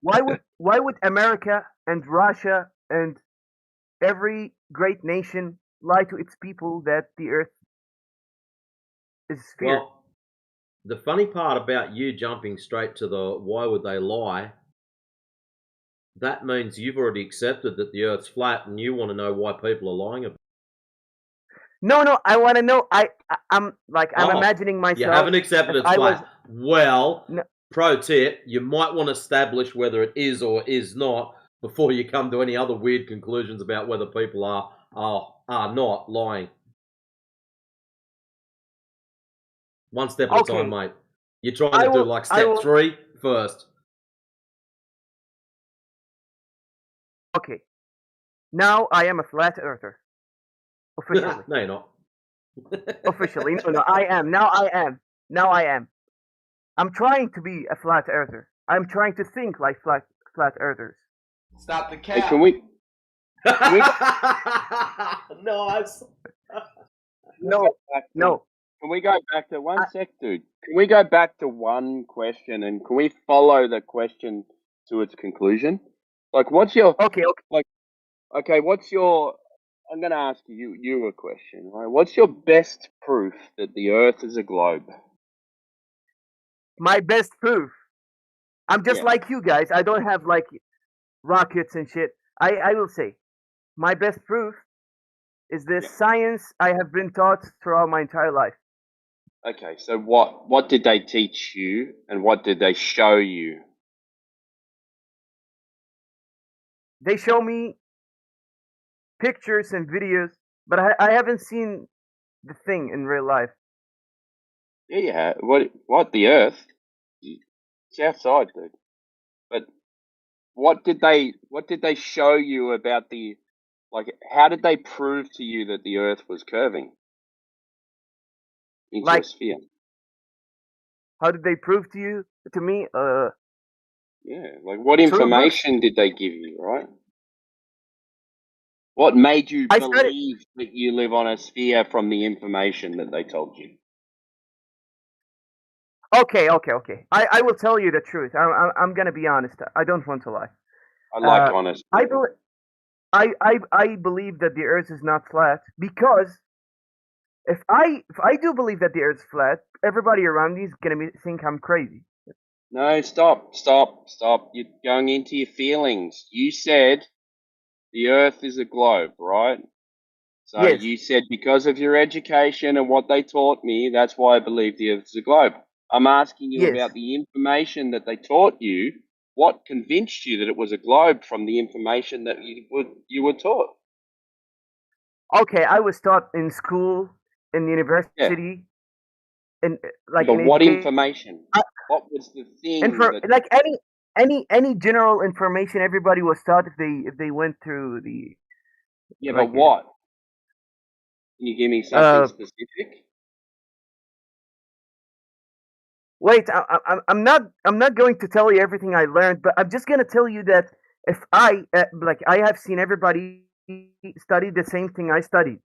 Why would America and Russia and every great nation lie to its people that the Earth is sphere? Well, The funny part about you jumping straight to the why would they lie, that means you've already accepted that the Earth's flat and you want to know why people are lying about it. No, I want to know. I'm Oh, imagining myself. you haven't accepted if it's I flat. was Well, no, pro tip, you might want to establish whether it is or is not before you come to any other weird conclusions about whether people are not lying. One step at a time, mate. You're trying to do like step 3 first. Okay. Now I am a flat earther. Officially. No, you're not. Officially. No, I am. Now I am. I'm trying to be a flat earther. I'm trying to think like flat earthers. Stop the Hey, cap. can we? Nice. No. Can we go back to one sec, dude? Can we go back to one question and can we follow the question to its conclusion? Like, what's your what's your? I'm going to ask you a question, right? What's your best proof that the Earth is a globe? My best proof. I'm just Yeah. like you guys. I don't have like rockets and shit. I will say, my best proof is this science I have been taught throughout my entire life. Okay, so what did they teach you and what did they show you? They show me pictures and videos, but I haven't seen the thing in real life. Yeah, what the Earth? It's outside, dude. But what did they show you about the, like, how did they prove to you that the Earth was curving into a sphere? How did they prove to me? Yeah, like what information did they give you, right? What made you believe that you live on a sphere from the information that they told you? Okay. I will tell you the truth. I'm gonna be honest. I don't want to lie. I like honest people. I believe that the Earth is not flat because if I do believe that the Earth is flat, everybody around me is gonna think I'm crazy. No, stop. You're going into your feelings. You said the Earth is a globe, right? So Yes. you said because of your education and what they taught me, that's why I believe the Earth is a globe. I'm asking you about the information that they taught you. What convinced you that it was a globe from the information that you were taught? Okay, I was taught in school, in university, and like. But what information? What was the thing that? Like any general information everybody was taught if they went through the. Yeah, but what? Can you give me something specific? Wait, I'm not going to tell you everything I learned, but I'm just gonna tell you that if I I have seen everybody study the same thing I studied.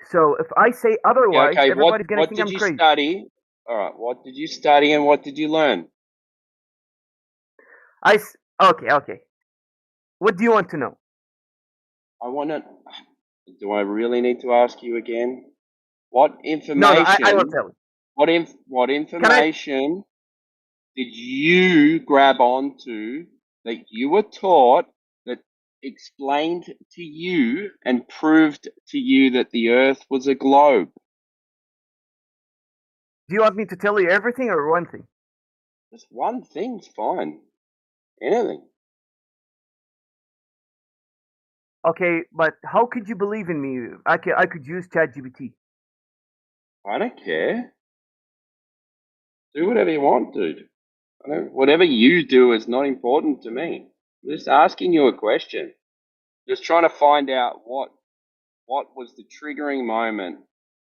So if I say otherwise, Yeah, okay. everybody's gonna What think did I'm you crazy. study? All right. What did you study and what did you learn? Okay. What do you want to know? I want to. Do I really need to ask you again? What information? No, I will tell you. What information did you grab onto that you were taught that explained to you and proved to you that the Earth was a globe? Do you want me to tell you everything or one thing? Just one thing's fine. Anything. Okay, but how could you believe in me? I could use ChatGPT. I don't care. Do whatever you want, dude. Whatever you do is not important to me. I'm just asking you a question. Just trying to find out what was the triggering moment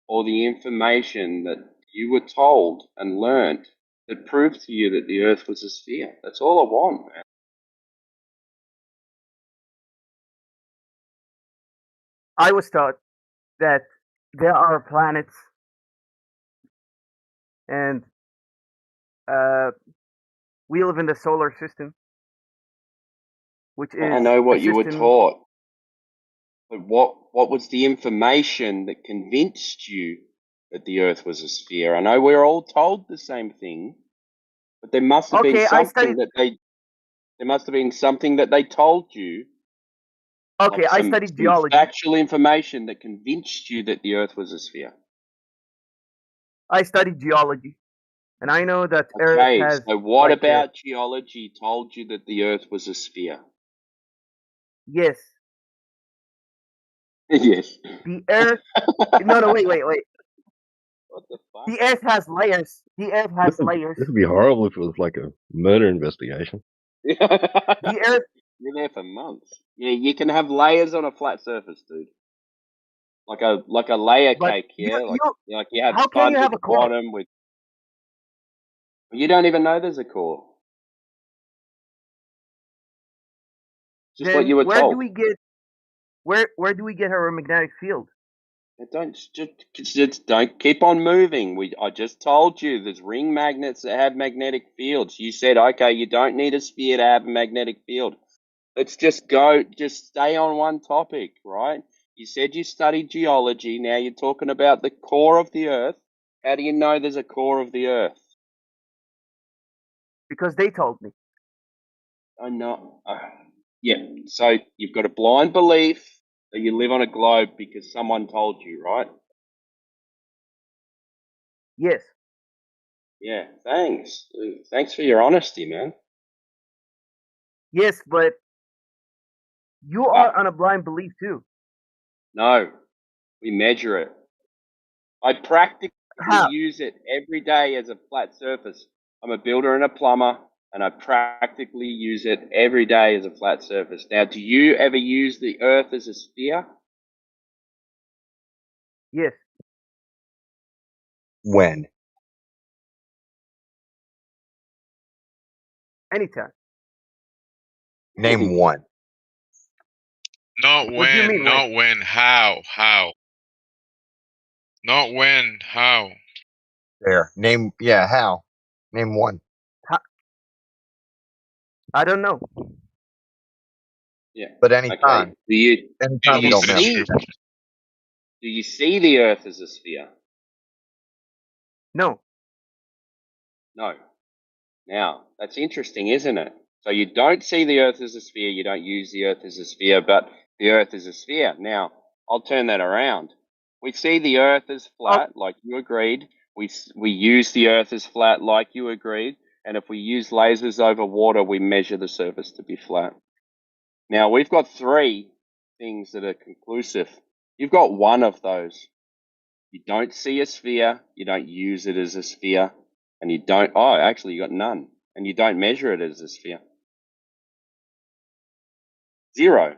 or the information that you were told and learned that proved to you that the Earth was a sphere. That's all I want, man. I was taught that there are planets and we live in the solar system, which is I know what you were system. taught, but what was the information that convinced you that the Earth was a sphere. I know we're all told the same thing, but there must have been Okay, I something studied. that they told you, Okay, like I some studied geology. factual information that convinced you that the Earth was a sphere. I studied geology, and I know that Earth Okay, has so what like about geology told you that the Earth was a sphere? yes, Yes. the Earth. No, wait. What the fuck? The Earth has layers. The Earth has layers. This would be horrible if it was like a murder investigation. The Earth. You're there for months. Yeah, you can have layers on a flat surface, dude. Like a layer But cake, yeah. Like you have how can you sponge at have the a core? bottom with. You don't even know there's a core. Just what Then you were where do told. we get where do we get our magnetic field? Just don't keep on moving. I just told you there's ring magnets that have magnetic fields. You said, okay, you don't need a sphere to have a magnetic field. Let's just stay on one topic, right? You said you studied geology. Now you're talking about the core of the Earth. How do you know there's a core of the Earth? Because they told me. I know. Yeah. So you've got a blind belief that you live on a globe because someone told you, right? Yes. Yeah. Thanks. Thanks for your honesty, man. Yes, but you are on a blind belief too. No, we measure it. I practically How? use it every day as a flat surface. I'm a builder and a plumber, and I practically use it every day as a flat surface. Now, do you ever use the Earth as a sphere? Yes. When? Anytime. Name one. Not What do you when, mean when? not when, how? Not when, how? There. Name. Yeah. How? Name one. I don't know. Yeah. But Okay. anytime. Anytime you don't know. Do you see the Earth as a sphere? No. No. Now, that's interesting, isn't it? So you don't see the Earth as a sphere, you don't use the Earth as a sphere, but the Earth is a sphere. Now, I'll turn that around. We see the Earth as flat, like you agreed. We use the Earth as flat, like you agreed. And if we use lasers over water, we measure the surface to be flat. Now, we've got three things that are conclusive. You've got one of those. You don't see a sphere, you don't use it as a sphere, and you don't, actually, you got none. And you don't measure it as a sphere. 0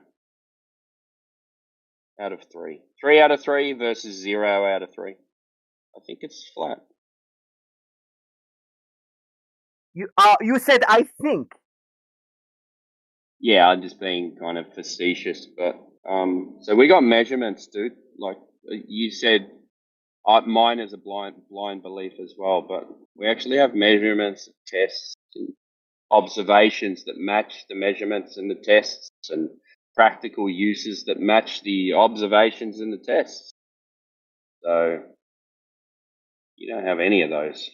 out of 3. 3 out of 3 versus 0 out of 3. I think it's flat. You said I think. Yeah, I'm just being kind of facetious, but so we got measurements, dude. Like you said, mine is a blind belief as well, but we actually have measurements, tests, and observations that match the measurements and the tests, and practical uses that match the observations and the tests. So you don't have any of those.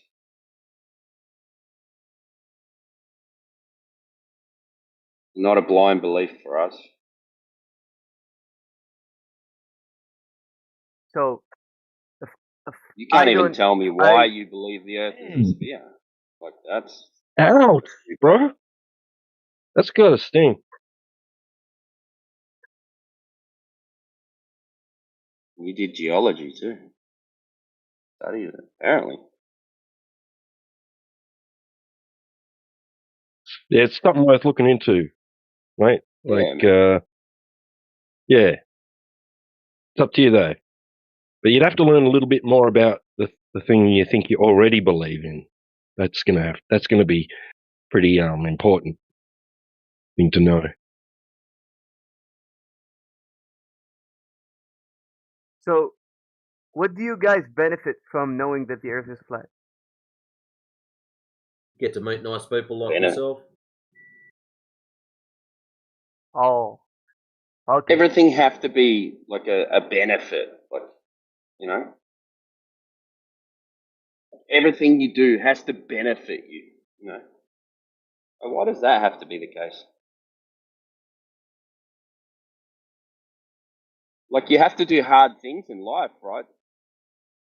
Not a blind belief for us. So You can't even tell me why you believe the Earth is a sphere. Like that's Ouch, bro. That's gotta sting. You did geology too. Studied it, apparently. Yeah, it's something worth looking into, right? Like, yeah. It's up to you though. But you'd have to learn a little bit more about the thing you think you already believe in. That's gonna be pretty important thing to know. So, what do you guys benefit from knowing that the Earth is flat? Get to meet nice people like yourself. Oh, okay. Everything have to be like a benefit, like you know. everything you do has to benefit you. You know. And why does that have to be the case? Like you have to do hard things in life, right?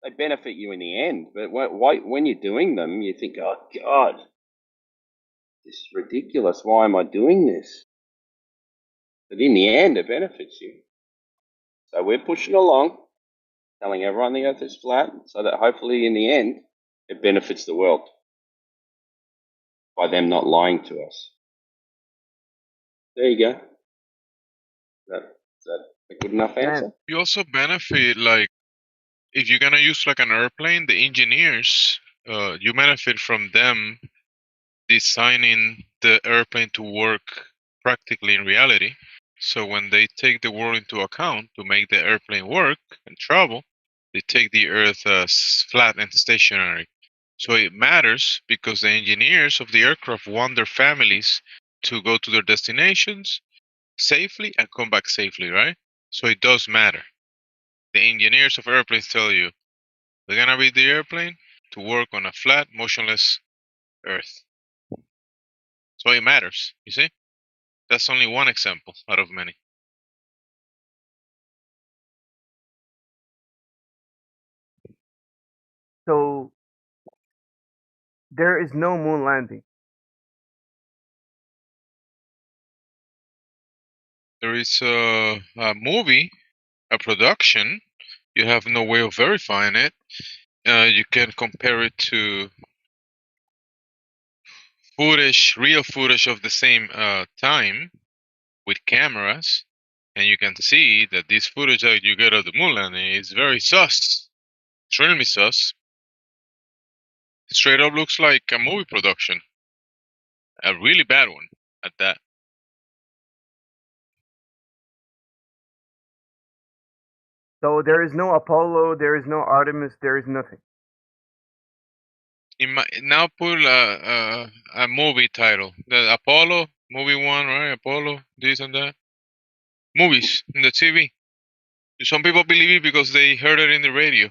They benefit you in the end, but when you're doing them, you think, "Oh God, this is ridiculous. Why am I doing this?" But in the end, it benefits you. So we're pushing along, telling everyone the Earth is flat, so that hopefully in the end, it benefits the world by them not lying to us. There you go. Is that a good enough answer? You also benefit, like, if you're gonna use like an airplane, the engineers, you benefit from them designing the airplane to work practically in reality. So when they take the world into account to make the airplane work and travel, they take the Earth as flat and stationary. So it matters because the engineers of the aircraft want their families to go to their destinations safely and come back safely, right? So it does matter. The engineers of airplanes tell you they're gonna build the airplane to work on a flat, motionless Earth. So it matters, you see? That's only one example out of many. So there is no moon landing. There is a movie, a production. You have no way of verifying it. You can compare it to footage, real footage of the same time with cameras, and you can see that this footage that you get of the moon landing is very sus. Extremely sus. Straight up looks like a movie production. A really bad one at that. So there is no Apollo, there is no Artemis, there is nothing. Now put a movie title. The Apollo, movie one, right? Apollo, this and that. Movies in the TV. Some people believe it because they heard it in the radio.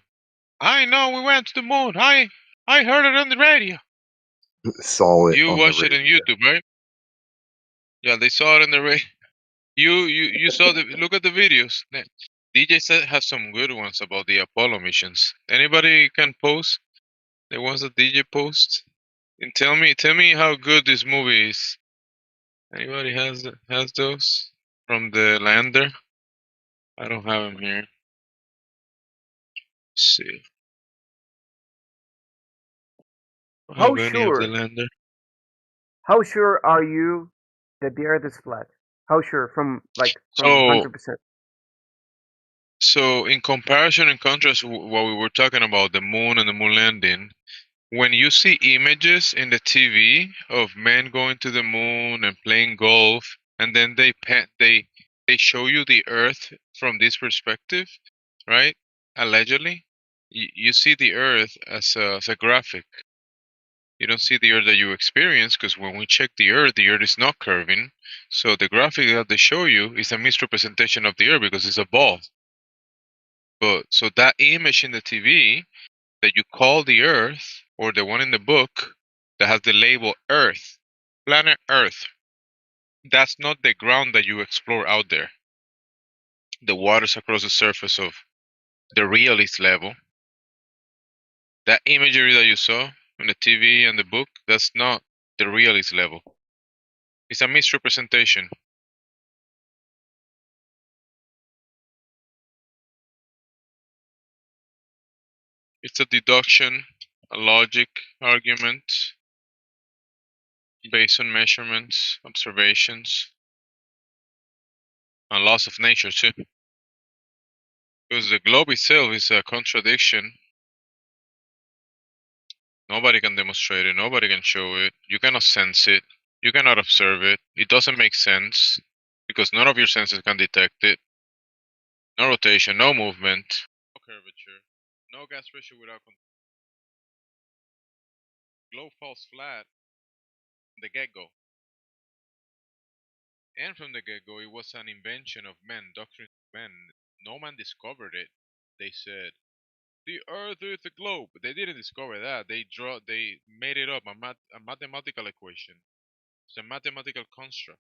I know we went to the moon. I heard it on the radio. Saw it You on the watch it on radio. YouTube, right? Yeah, they saw it on the radio. You saw the look at the videos. DJ said has some good ones about the Apollo missions. Anybody can post the ones that DJ posts? And tell me how good this movie is. Anybody has those from the lander? I don't have them here. Let's see. I How don't have any of the sure? lander. How sure are you that the Earth is flat? How sure from So 100%? so in comparison and contrast, what we were talking about the moon and the moon landing. When you see images in the TV of men going to the moon and playing golf, and then they show you the Earth from this perspective, right? Allegedly, you see the Earth as a graphic. You don't see the Earth that you experience because when we check the Earth is not curving. So the graphic that they show you is a misrepresentation of the Earth because it's a ball. But so that image in the TV that you call the Earth, or the one in the book that has the label Earth, planet Earth, that's not the ground that you explore out there. The waters across the surface of the realist level. That imagery that you saw on the TV and the book, that's not the realist level. It's a misrepresentation. It's a deduction, a logic argument based on measurements, observations, and laws of nature too. Because the globe itself is a contradiction. Nobody can demonstrate it, nobody can show it. You cannot sense it, you cannot observe it. It doesn't make sense because none of your senses can detect it. No rotation, no movement, no curvature, no gas ratio without control. Globe falls flat from the get go. And from the get go, it was an invention of men, doctrine of men. No man discovered it. They said, the Earth is a globe. They didn't discover that. They made it up, a mathematical equation. It's a mathematical construct.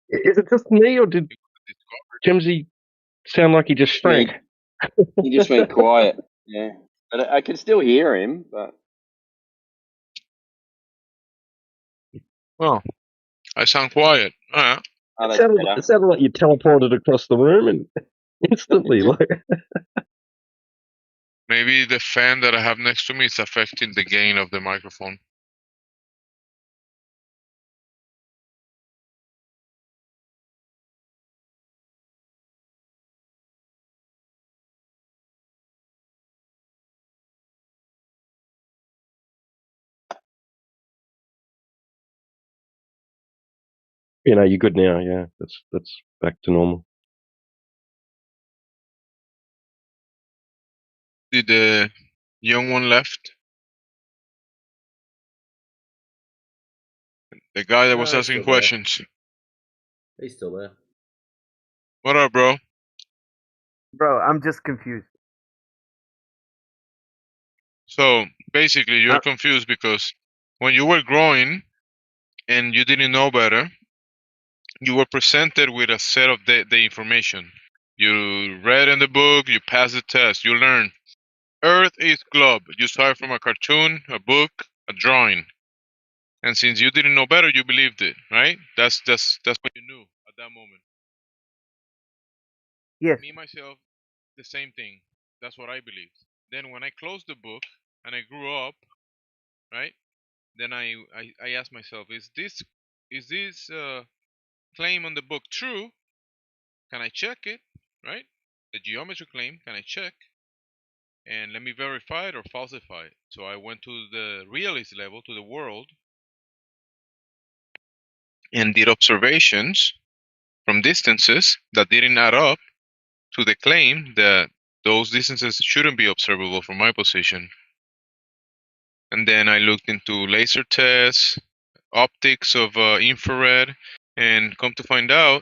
Is it just me, or did Jimsy sound like he just shrank? He just went quiet. Yeah, but I can still hear him. But Oh, I sound quiet. oh, It that's sounded, better. it sounded like you teleported across the room and instantly, like. Maybe the fan that I have next to me is affecting the gain of the microphone. You're good now. Yeah, that's back to normal. Did the young one left? The guy that was No, he's asking still there. questions. He's still there. What up, bro? Bro, I'm just confused. So basically, you're confused because when you were growing and you didn't know better, you were presented with a set of the information. You read in the book, you passed the test, you learned. Earth is globe. You saw it from a cartoon, a book, a drawing. And since you didn't know better, you believed it, right? That's what you knew at that moment. Yes. Me myself, the same thing. That's what I believed. Then when I closed the book and I grew up, right? Then I asked myself, is this claim on the book true? Can I check it? Right? The geometry claim, can I check? And let me verify it or falsify it. So I went to the realist level, to the world, and did observations from distances that didn't add up to the claim that those distances shouldn't be observable from my position. And then I looked into laser tests, optics of infrared, and come to find out,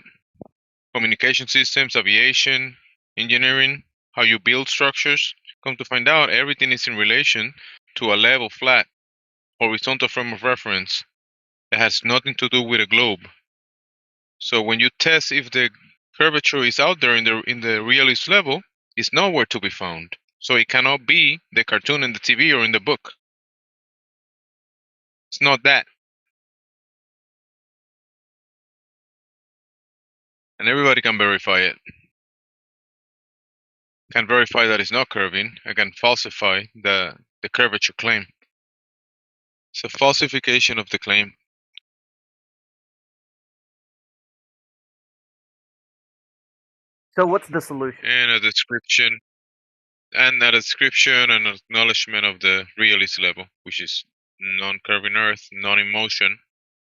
communication systems, aviation, engineering, how you build structures, come to find out everything is in relation to a level flat, horizontal frame of reference that has nothing to do with a globe. So when you test if the curvature is out there in the realist level, it's nowhere to be found. So it cannot be the cartoon in the TV or in the book. It's not that. And everybody can verify it. Can verify that it's not curving. I can falsify the curvature claim. It's a falsification of the claim. So what's the solution? And a description and acknowledgement of the realist level, which is non-curving Earth, non-in-motion,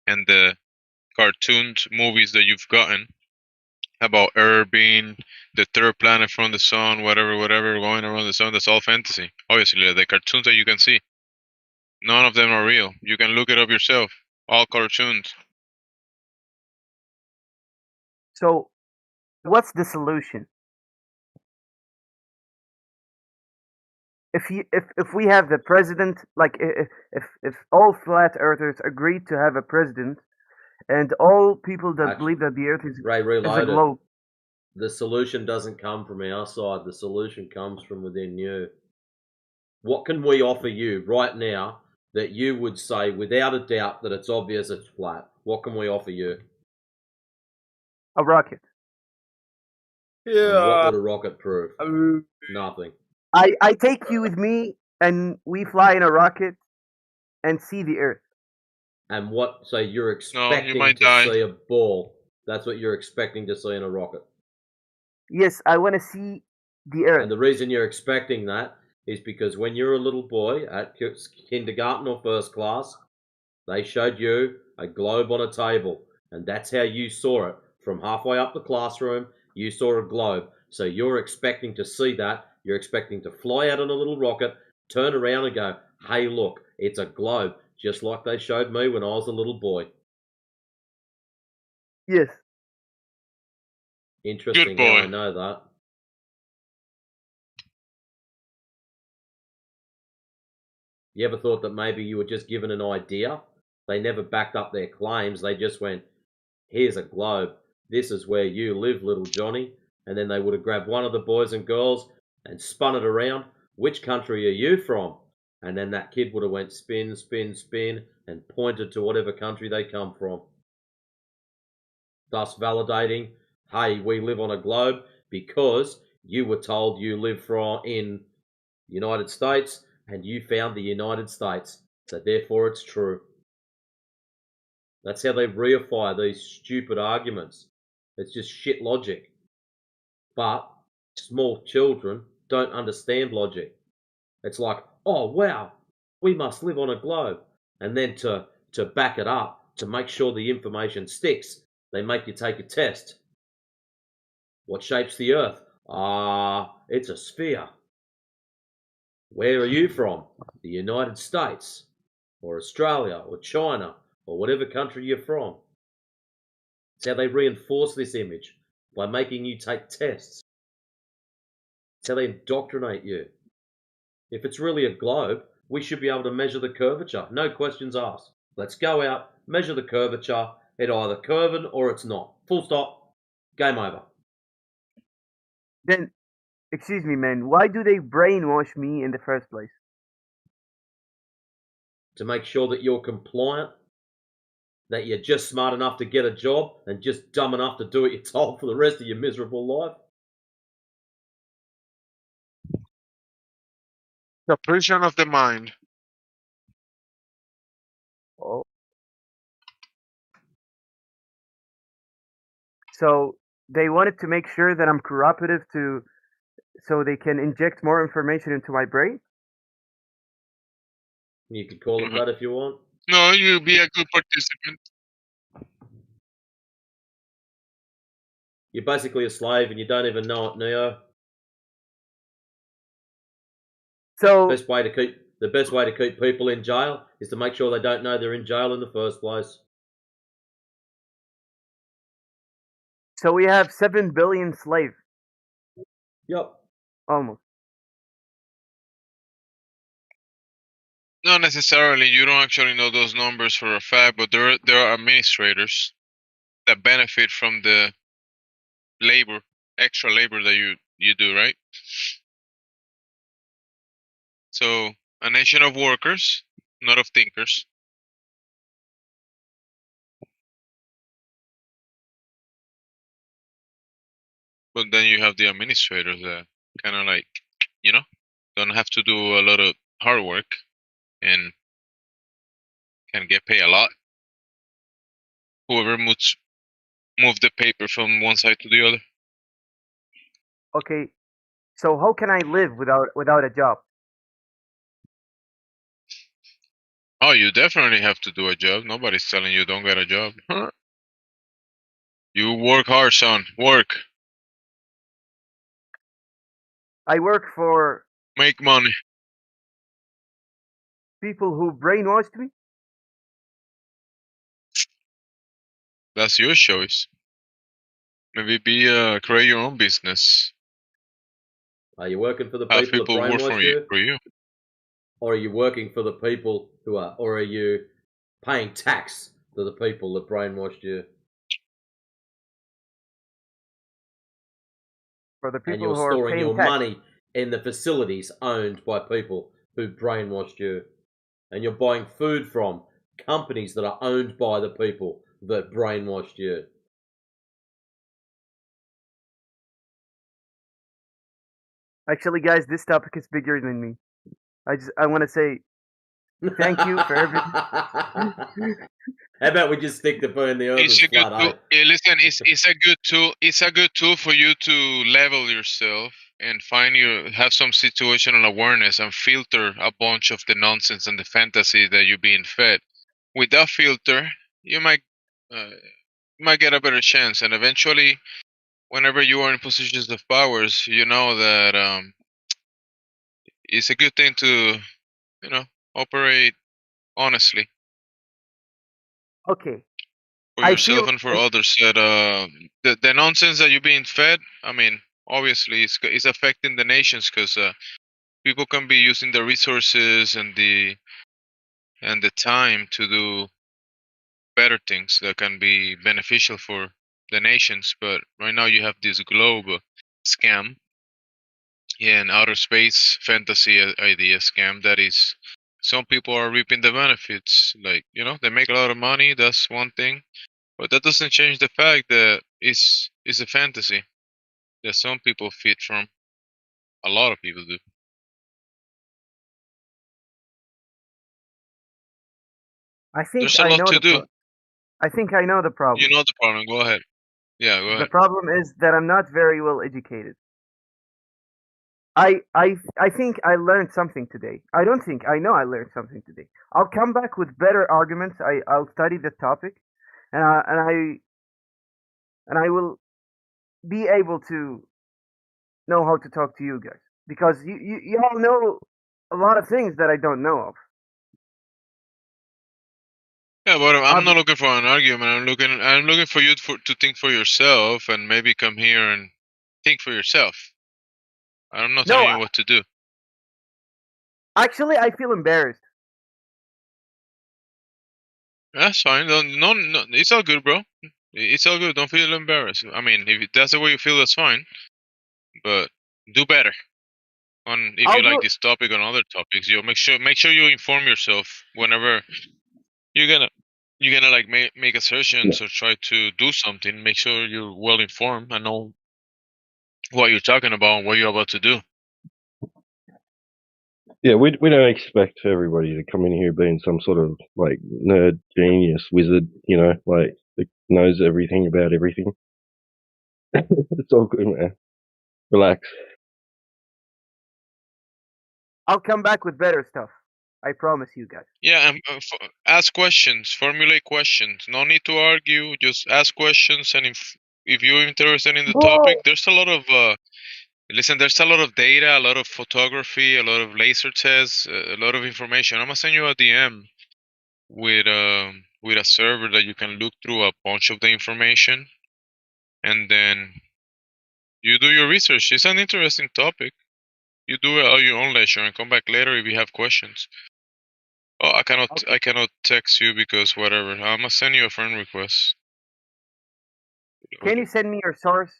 and the cartoons, movies that you've gotten about Earth being the third planet from the sun, whatever, going around the sun. That's all fantasy. Obviously, the cartoons that you can see, none of them are real. You can look it up yourself. All cartoons. So what's the solution? If we have the president, like if all flat earthers agree to have a president, and all people that believe that the earth is a Reloaded. globe, The solution doesn't come from our side. The solution comes from within you. What can we offer you right now that you would say without a doubt that it's obvious it's flat? What can we offer you? a rocket. And what would a rocket prove? Nothing. I take you with me, and we fly in a rocket and see the earth. And what? So you're No, you expecting might to die. see a ball? That's what you're expecting to see in a rocket. Yes, I want to see the earth. And the reason you're expecting that is because when you're a little boy at kindergarten or first class, they showed you a globe on a table, and that's how you saw it. From halfway up the classroom, you saw a globe. So you're expecting to see that. You're expecting to fly out on a little rocket, turn around and go, hey, look, it's a globe, just like they showed me when I was a little boy. Yes. Interesting Good boy. how I know that. You ever thought that maybe you were just given an idea? They never backed up their claims. They just went, here's a globe. This is where you live, little Johnny. And then they would have grabbed one of the boys and girls and spun it around. Which country are you from? And then that kid would have went spin, spin, spin and pointed to whatever country they come from. Thus validating, hey, we live on a globe because you were told you live in the United States and you found the United States. So therefore it's true. That's how they reify these stupid arguments. It's just shit logic. But small children don't understand logic. It's like, oh wow, we must live on a globe. And then to back it up, to make sure the information sticks, they make you take a test. What shapes the earth? It's a sphere. Where are you from? The United States, or Australia, or China, or whatever country you're from. It's how they reinforce this image, by making you take tests. It's how they indoctrinate you. If it's really a globe, we should be able to measure the curvature. No questions asked. Let's go out, measure the curvature. It's either curving or it's not. Full stop. Game over. Then, excuse me, man, why do they brainwash me in the first place? To make sure that you're compliant, that you're just smart enough to get a job and just dumb enough to do what you're told for the rest of your miserable life. The prison of the mind. Oh. So they wanted to make sure that I'm cooperative so they can inject more information into my brain? You could call it that if you want. No, you be a good participant. You're basically a slave and you don't even know it, Neo. So the best way to keep people in jail is to make sure they don't know they're in jail in the first place. So we have 7 billion slaves. Yep. Almost. Not necessarily. You don't actually know those numbers for a fact, but there are administrators that benefit from the extra labor that you do, right? So a nation of workers, not of thinkers. But then you have the administrators that kind of like, don't have to do a lot of hard work and can get paid a lot. Whoever move the paper from one side to the other. Okay. So how can I live without a job? Oh, you definitely have to do a job. Nobody's telling you don't get a job. Huh? You work hard, son. Work. I work for Make money. people who brainwashed me? That's your choice. Maybe create your own business. Are you working for the Have people that people work brainwash for you? Or are you working for the people or are you paying tax to the people that brainwashed you? For the people and you're who are storing paying your tax. money in the facilities owned by people who brainwashed you. And you're buying food from companies that are owned by the people that brainwashed you. Actually, guys, this topic is bigger than me. I want to say thank you for everything. How about we just stick to burn the earth It's as a good flat, tool. Listen, it's a good tool. It's a good tool for you to level yourself and have some situational awareness and filter a bunch of the nonsense and the fantasy that you're being fed. With that filter, you might get a better chance, and eventually, whenever you are in positions of powers, you know that it's a good thing to operate honestly. Okay. For yourself and for others, that the nonsense that you're being fed, I mean, obviously it's affecting the nations because people can be using the resources and the time to do better things that can be beneficial for the nations. But right now you have this globe scam, yeah, and outer space fantasy idea scam that is some people are reaping the benefits. Like, they make a lot of money, that's one thing. But that doesn't change the fact that it's a fantasy that some people feed from. A lot of people do. I think There's a I lot know to the do. I think I know the You problem. know the problem. Go ahead. Yeah, go The ahead. problem is that I'm not very well educated. I think I learned something today. I don't think I know I learned something today. I'll come back with better arguments. I'll study the topic, and I will be able to know how to talk to you guys because you all know a lot of things that I don't know of. Yeah, but I'm not looking for an argument. I'm looking for you to think for yourself and maybe come here and think for yourself. I'm not telling No, you what to do. actually, I feel embarrassed. That's fine. No, it's all good, bro. It's all good. Don't feel embarrassed. I mean, if that's the way you feel, that's fine. But do better. If you like this topic and other topics, you make sure you inform yourself whenever you're gonna like make assertions or try to do something. Make sure you're well informed and know what you're talking about and what you're about to do. Yeah, we don't expect everybody to come in here being some sort of like nerd genius wizard, like that knows everything about everything. It's all good, man. Relax. I'll come back with better stuff. I promise you guys. Yeah, and ask questions, formulate questions. No need to argue. Just ask questions, and if you're interested in the topic, there's a lot of listen. There's a lot of data, a lot of photography, a lot of laser tests, a lot of information. I'm gonna send you a DM with a server that you can look through a bunch of the information, and then you do your research. It's an interesting topic. You do it at your own leisure and come back later if you have questions. Oh, I cannot text you because whatever. I'm gonna send you a friend request. Can you send me your source?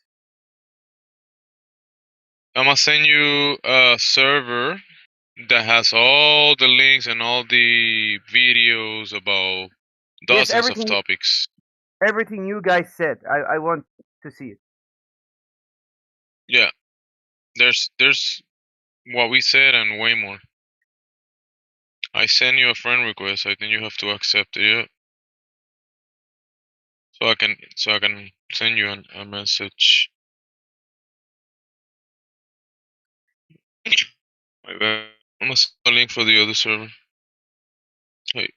I'm gonna send you a server that has all the links and all the videos about Yes, dozens of topics. everything you guys said. I want to see it. Yeah, there's what we said and way more. I send you a friend request. I think you have to accept it. Yeah. So I can send you a message. My bad. I'm gonna send a link for the other server. Hey.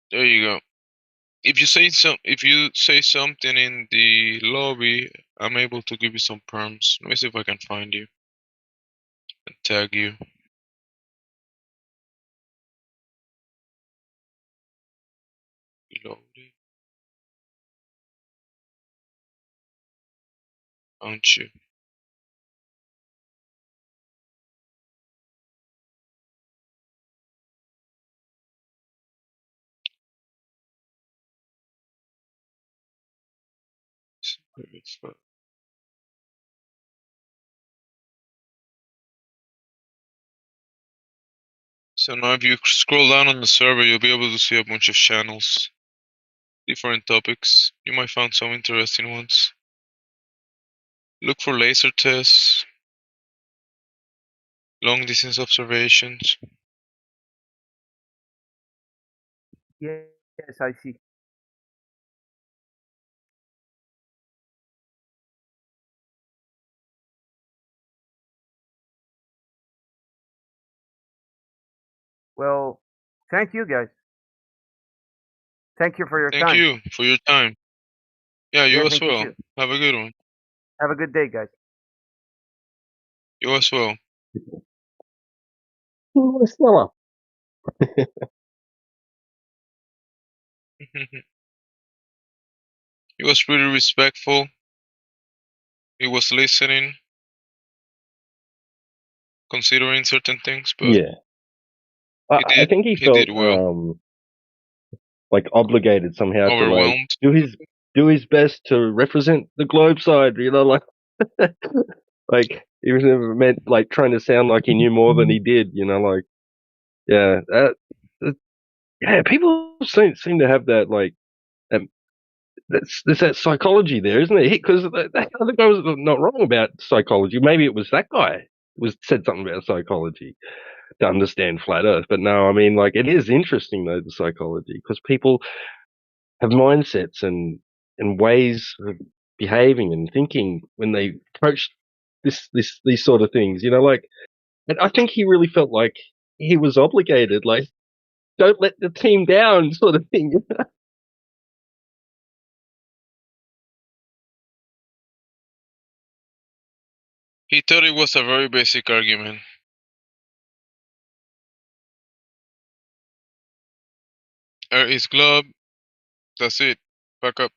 There you go. If you say something in the lobby, I'm able to give you some perms. Let me see if I can find you and tag you. Loading. Aren't you? So now if you scroll down on the server, you'll be able to see a bunch of channels. Different topics. You might find some interesting ones. Look for laser tests. Long distance observations. Yes, I see. Well, thank you guys. Thank you for your Thank time. you for your time. Yeah, you Yeah, as thank you well. too. Have a good one. Have a good day, guys. You as well. Oh, Stella. He was really respectful. He was listening, considering certain things, but Yeah. I think he he did felt well. like obligated somehow to like Overwhelmed. do his best to represent the globe side, you know, like he was never meant like trying to sound like he knew more than he did, you know, like yeah, yeah, people seem to have that like um, there's that psychology there, isn't it? Because that other guy was not wrong about psychology. Maybe it was that guy said something about psychology to understand flat Earth. But no, I mean, like it is interesting though the psychology because people have mindsets and ways of behaving and thinking when they approach these sort of things. You know, like and I think he really felt like he was obligated, like don't let the team down, sort of thing. He thought it was a very basic argument. His glove, that's it. Back up.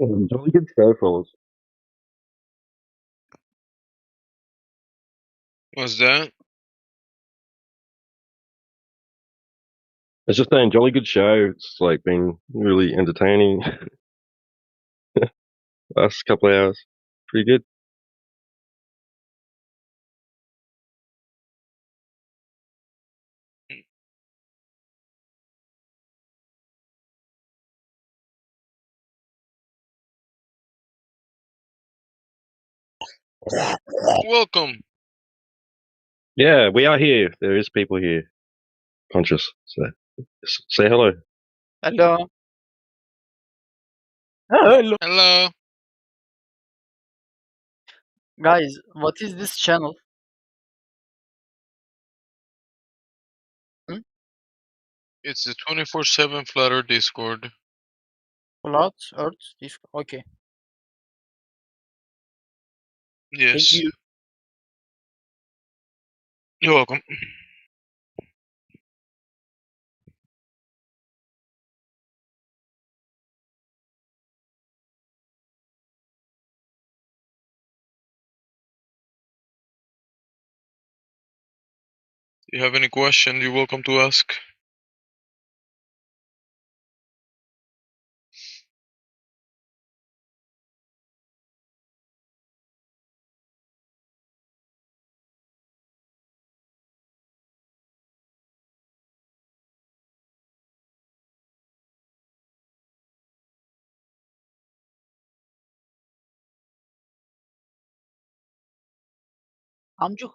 Jolly good show, fellas. What's that? It's just saying, jolly good show. It's like been really entertaining. Last couple of hours, pretty good. Welcome. Yeah, we are here. There is people here, conscious. So say hello. Hello. Hello. Hello. Guys, what is this channel? Hmm? It's the 24/7 Flutter Discord. Flat Earth Discord. Okay. Thank Yes. you. You're welcome. You have any question, you're welcome to ask. Amcu.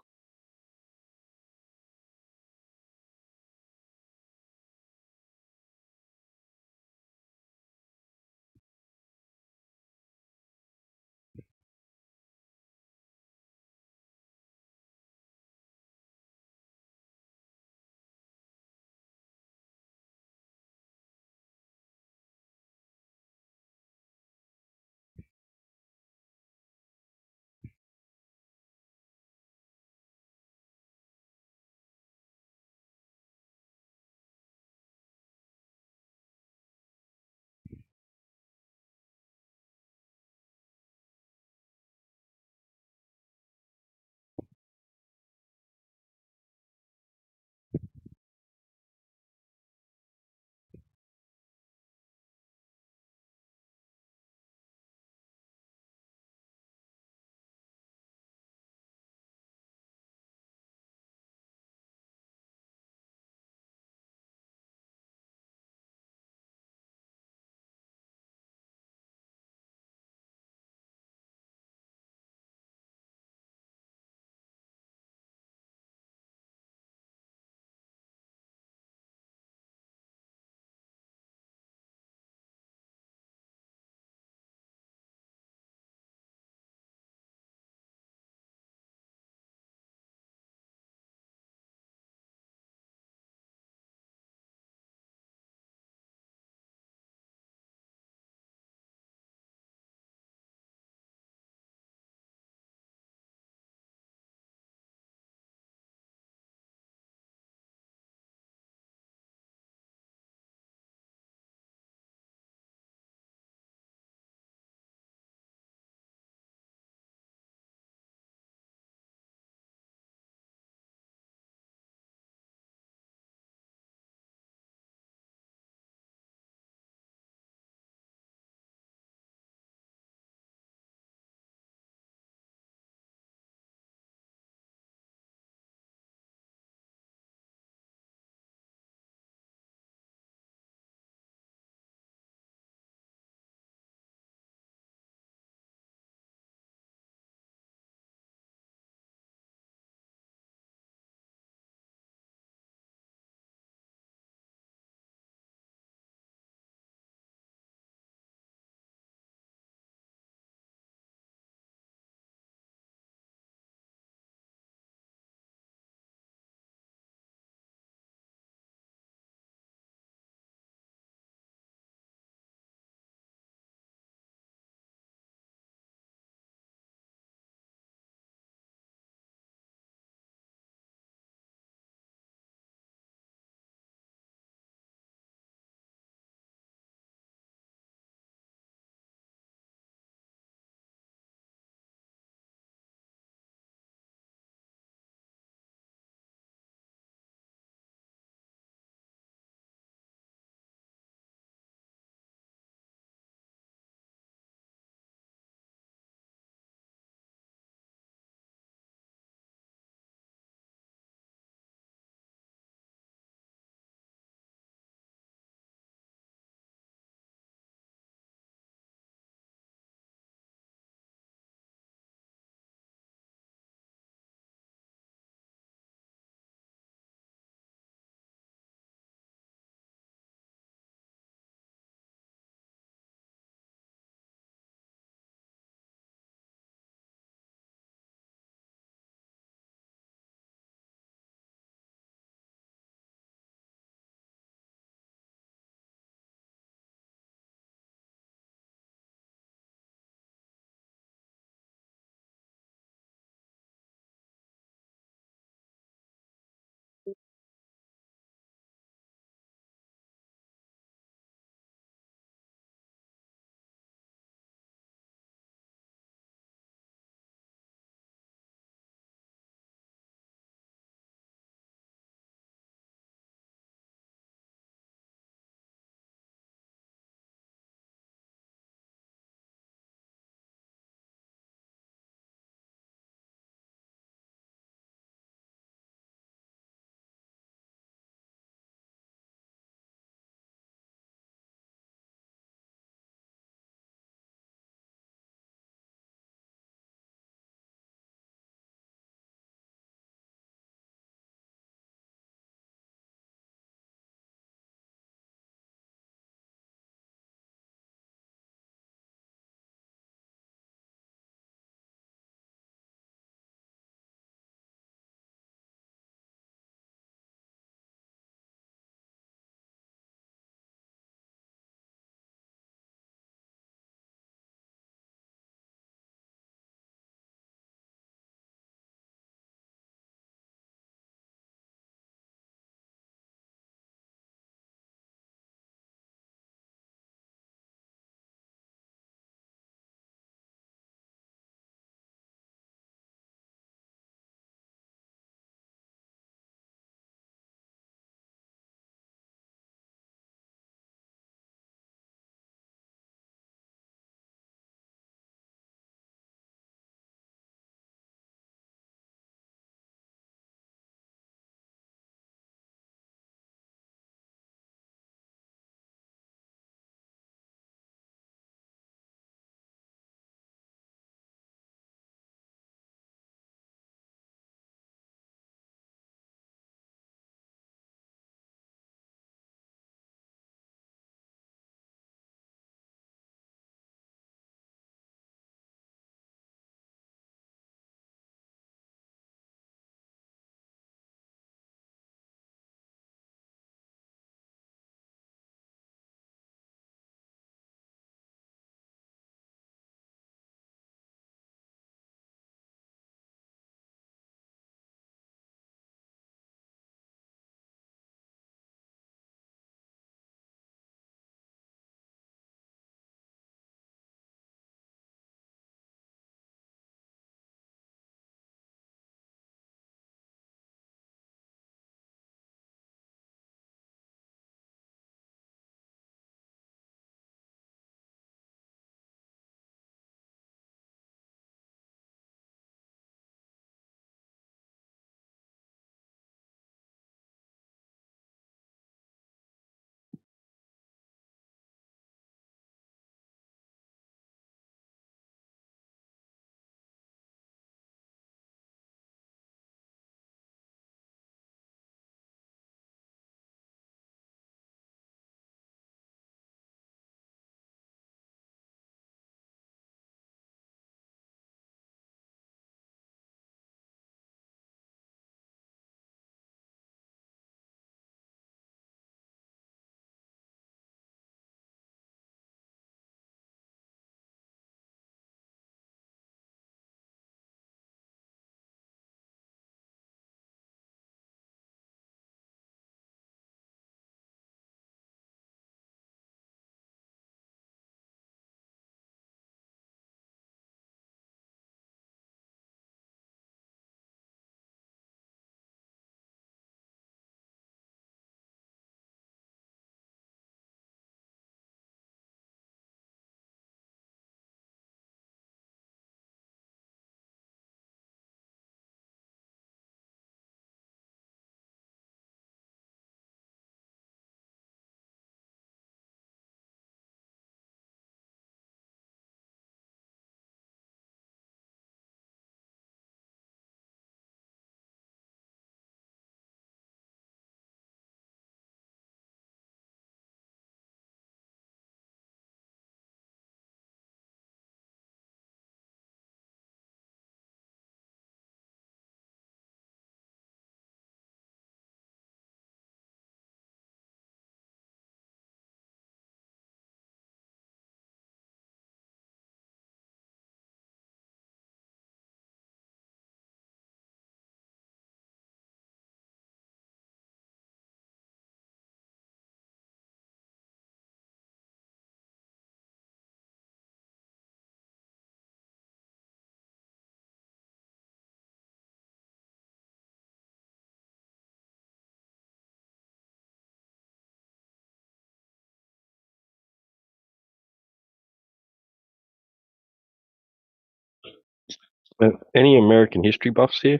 Any American history buffs here?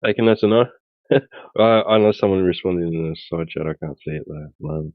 Taking that's a no. Unless someone responded in the side chat, I can't see it there. No.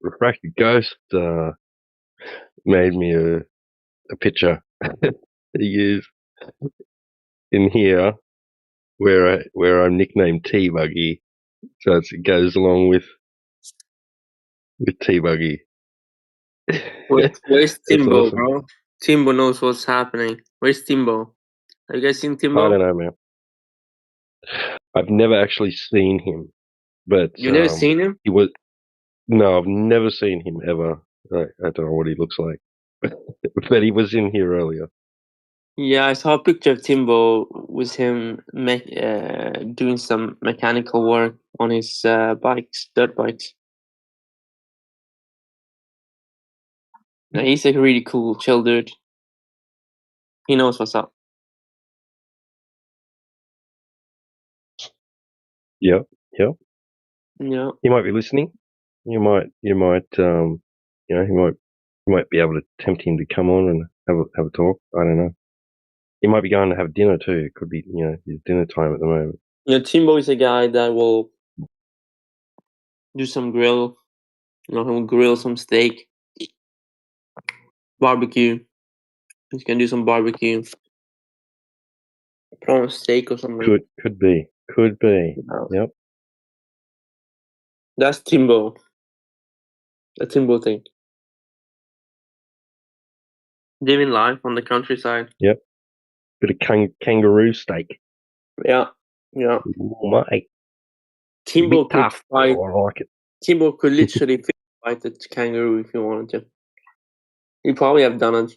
Refracted Ghost made me a picture to use in here where I'm nicknamed T Buggy, so it goes along with T Buggy. Where's That's Timbo, awesome. bro? Timbo knows what's happening. Where's Timbo? Have you guys seen Timbo? I don't know, man. I've never actually seen him, but You've never seen him? he was. No, I've never seen him ever. I don't know what he looks like, but he was in here earlier. Yeah, I saw a picture of Timbo with him doing some mechanical work on his bikes, dirt bikes. No, he's a really cool, chill dude. He knows what's up. Yep. Yeah. He might be listening. He might, he might be able to tempt him to come on and have a talk. I don't know. He might be going to have dinner too. It could be, his dinner time at the moment. Timbo is a guy that will do some grill. He'll grill some steak, barbecue. He's gonna do some barbecue. Put on a steak or something. Could be. Yep. That's Timbo. The Timbo thing. Living life on the countryside. Yep. Bit of kangaroo steak. Yeah. Oh my. Timbo could tough. fight. I like it. Timbo could literally fight the kangaroo if he wanted to. He'd probably have done it.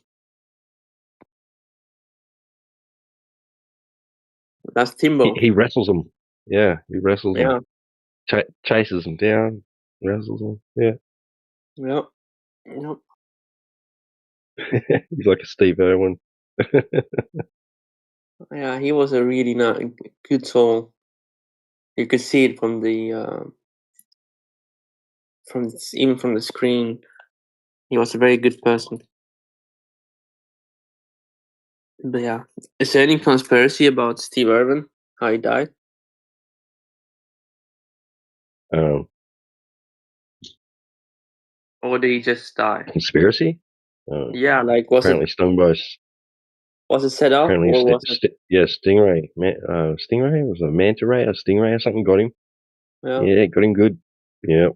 That's Timbo. He wrestles them. Yeah, he wrestles Yeah. them. Chases them down. Wrestles them. Yeah. Yep. He's like a Steve Irwin. Yeah, he was a really good soul. You could see it from the even from the screen. He was a very good person. But yeah, is there any conspiracy about Steve Irwin? How he died? Or did he just die? Conspiracy? Yeah, like was apparently stung by. Was it set up Apparently, or was it? Stingray. Stingray was a manta ray, a stingray or something got him. Yeah. Yeah, got him good. Yeah.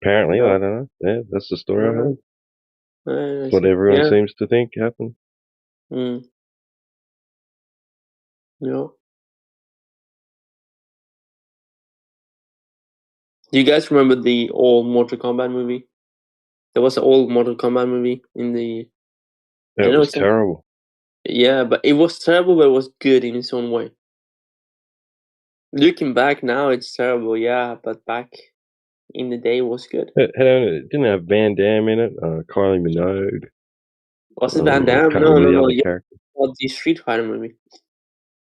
Apparently, Yeah. I don't know. Yeah, that's the story I heard. That's I what see. everyone Yeah. seems to think happened. Yeah. Do you guys remember the old Mortal Kombat movie? There was an old Mortal Kombat movie in the. It was terrible. Yeah, but it was terrible, but it was good in its own way. Looking back now, it's terrible, yeah, but back in the day, it was good. It didn't have Van Damme in it. Kylie Minogue. Was it Van Damme? I can't No. remember the other character. Well, the Street Fighter movie.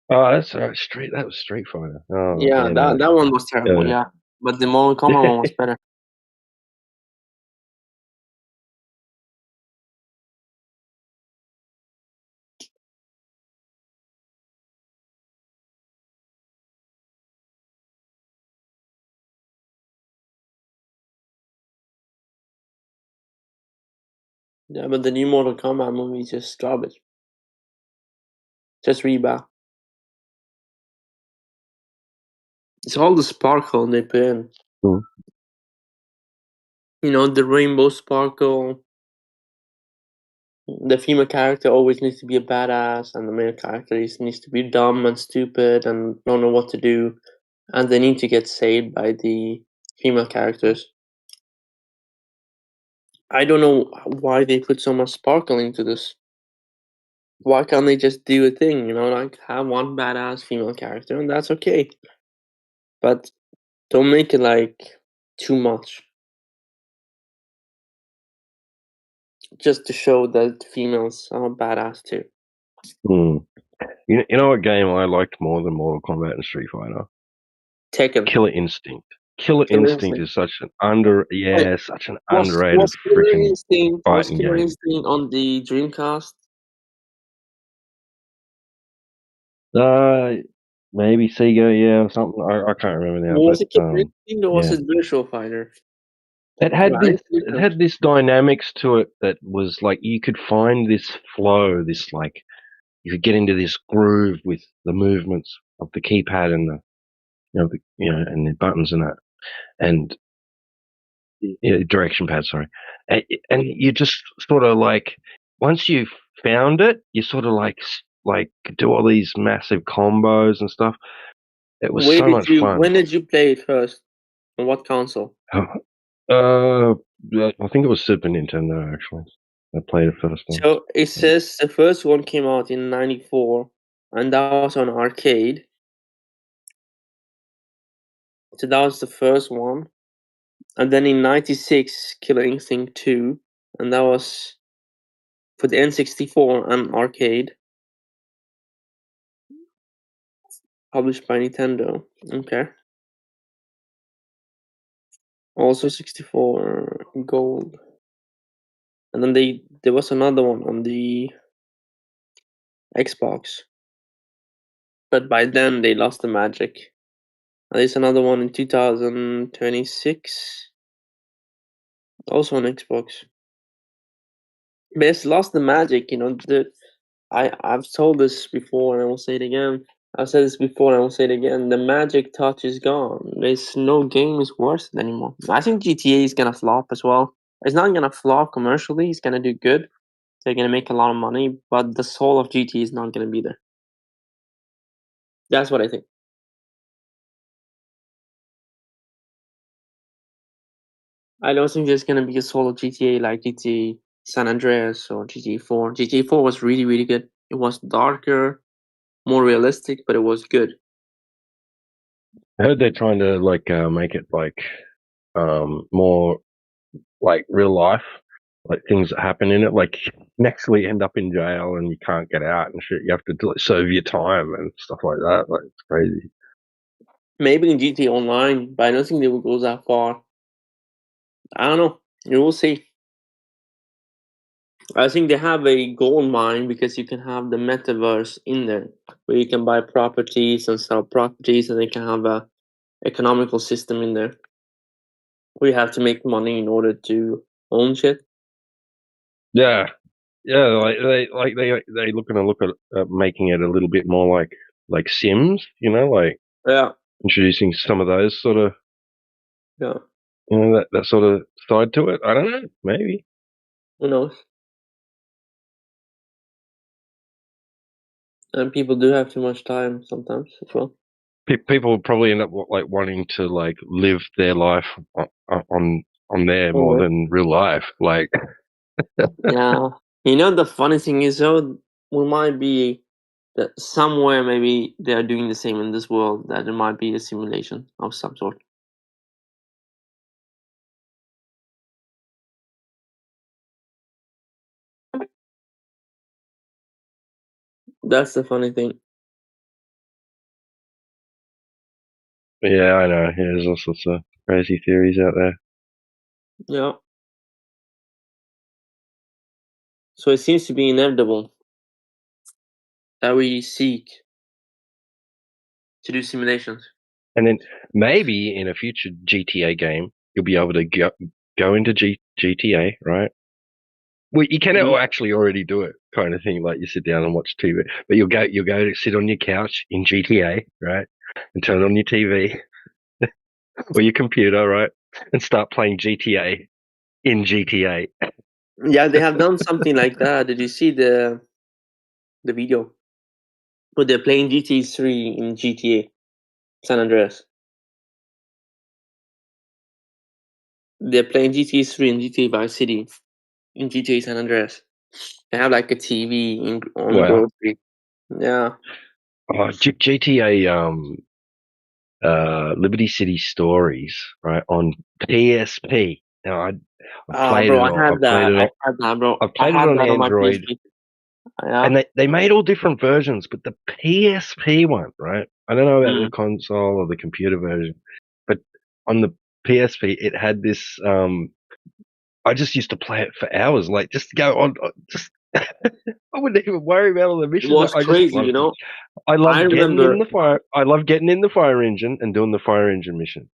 Oh, that's right. That was Street Fighter. Oh, Yeah, that one was terrible, yeah. But the Mortal Kombat one was better. Yeah, but the new Mortal Kombat movie is just garbage. Just really bad. It's all the sparkle they put in. The rainbow sparkle. The female character always needs to be a badass, and the male character needs to be dumb and stupid and don't know what to do, and they need to get saved by the female characters. I don't know why they put so much sparkle into this. Why can't they just do a thing, like have one badass female character, and that's okay. But don't make it like too much. Just to show that females are badass too. You know what game I liked more than Mortal Kombat and Street Fighter? Tekken. Killer Instinct. Killer Instinct is such an underrated freaking Was fighting Killer game. Instinct on the Dreamcast? maybe Sega, yeah, or something. I can't remember now, Was but it computing or was yeah. it Virtual Fighter? It had this dynamics to it that was like you could find this flow, this like you could get into this groove with the movements of the keypad and and the buttons and that, and direction pad. Sorry, and you just sort of like once you found it, you sort of like do all these massive combos and stuff. It was so much fun. When did you play it first? On what console? I think it was Super Nintendo actually. I played it first one. So it says the first one came out in '94, and that was on arcade. So that was the first one, and then in '96, Killer Instinct 2, and that was for the N64 and arcade, published by Nintendo. Okay. Also 64 gold, and then there was another one on the Xbox, but by then they lost the magic. And there's another one in 2026, also on Xbox. But it's lost the magic, I've told this before and I will say it again. I've said this before and I will say it again. The magic touch is gone. There's no game is worth it anymore. I think GTA is gonna flop as well. It's not gonna flop commercially. It's gonna do good. They're gonna make a lot of money, but the soul of GTA is not gonna be there. That's what I think. I don't think there's gonna be a soul of GTA like GTA San Andreas or GTA 4. GTA 4 was really, really good. It was darker, more realistic, but it was good. I heard they're trying to make it more like real life, like things that happen in it. Like you can actually end up in jail and you can't get out and shit. You have to serve your time and stuff like that. Like it's crazy. Maybe in GTA Online, but I don't think they will go that far. I don't know. You will see. I think they have a gold mine because you can have the metaverse in there, where you can buy properties and sell properties, and they can have a economical system in there. We have to make money in order to own shit. Yeah, like they looking to look at making it a little bit more like Sims, like Yeah, introducing some of those sort of yeah. that sort of side to it. I don't know, maybe. Who knows? And people do have too much time sometimes as well. People will probably end up wanting to live their life on there more than real life. Like, Yeah, the funny thing is though, we might be that somewhere maybe they are doing the same in this world. That it might be a simulation of some sort. That's the funny thing. yeah, I know. Yeah, there's all sorts of crazy theories out there. Yeah. So it seems to be inevitable that we seek to do simulations. And then maybe in a future GTA game, you'll be able to go into GTA, right? Well, you can actually already do it, kind of thing. Like you sit down and watch TV, but you'll go to sit on your couch in GTA, right, and turn on your TV or your computer, right, and start playing GTA in GTA. Yeah, they have done something like that. Did you see the video? Where they're playing GTA 3 in GTA San Andreas. They're playing GTA 3 and GTA Vice City in GTA San Andreas. They have like a TV on Wow. grocery. Yeah. Oh, GTA Liberty City Stories, right, on PSP. Now I played bro, it. I had that. I had that, bro. I played it on my Android. PSP. Yeah. And they made all different versions, but the PSP one, right? I don't know about the console or the computer version, but on the PSP, it had this. I just used to play it for hours, like just go on, just I wouldn't even worry about all the It missions. was I just crazy, love. you know. I I love getting in remember, the fire. I love getting in the fire engine and doing the fire engine mission.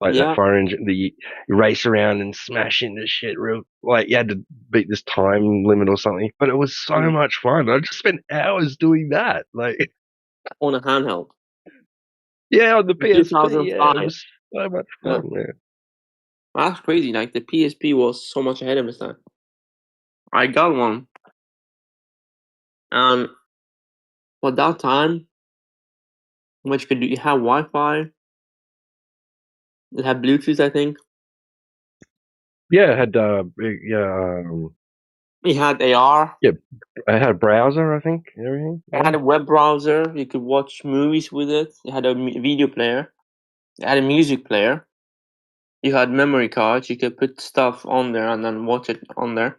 Like that yeah, fire engine, you race around and smash into shit real. Like you had to beat this time limit or something, but it was so much fun. I just spent hours doing that. Like on a handheld. yeah, on the In PSP, yeah, 2005. it was so much Yeah, fun. Man. that's crazy. Like the PSP was so much ahead of its time. I got one, and for that time, what you could do, you had Wi-Fi, it had Bluetooth, I think. Yeah, it had You had AR. yeah, I had a browser, I think, and everything. It had a web browser. You could watch movies with it. It had a video player. It had a music player. You had memory cards. You could put stuff on there and then watch it on there.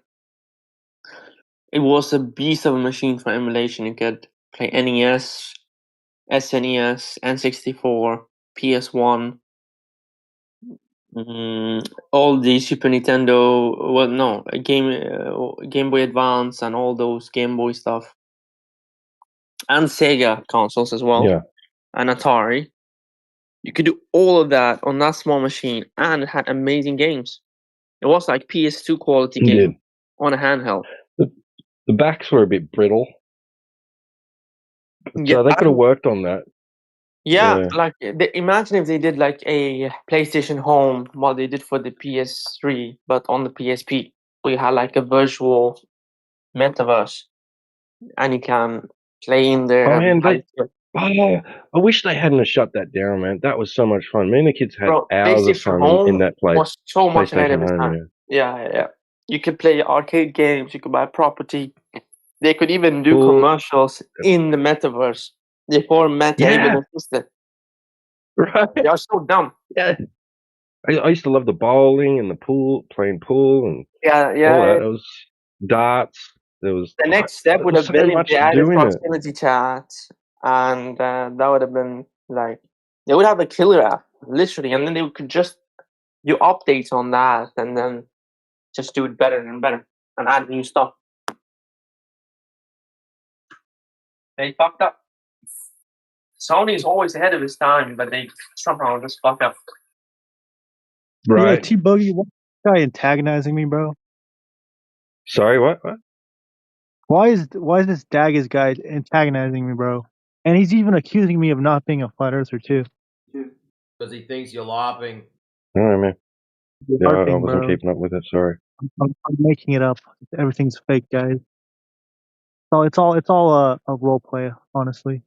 It was a beast of a machine for emulation. You could play NES, SNES, N64, PS1, all the Super Nintendo. Well, no, Game Boy Advance, and all those Game Boy stuff, and Sega consoles as well, Yeah, and Atari. You could do all of that on that small machine, and it had amazing games. It was like PS2 quality it did. game on a handheld. The backs were a bit brittle, Yeah, so they could have worked on that. yeah. Yeah, Like imagine if they did like a PlayStation Home, what they did for the PS3, but on the PSP, where you had like a virtual metaverse, and you can play in there oh and man, I wish they hadn't have shut that down, man. That was so much fun. Me and the kids had bro, hours of PlayStation fun in Home that place. was so much ahead of PlayStation its Home, time. yeah. Yeah. You could play arcade games. You could buy property. They could even do Well, commercials in the metaverse before Meta even yeah, existed. right. They are so dumb. Yeah, I used to love the bowling and the pool, playing pool and Yeah, all yeah. that. It was darts. There was The next step there would was have so been if much they to added do in it. proximity chat, and that would have been like they would have a killer app, literally, and then they could just do updates on that, and then just do it better and better, and add new stuff. They fucked up. Sony is always ahead of its time, but they somehow just fuck up. Yeah, Right. T Buggy, what guy antagonizing me, bro? Sorry, what? Why is this Daggers guy antagonizing me, bro? And he's even accusing me of not being a flat earther too. Because he thinks you're laughing. All right, man. Yeah, I LARPing, wasn't bro. keeping up with it. Sorry. I'm making it up. Everything's fake, guys. So it's all a role play, honestly.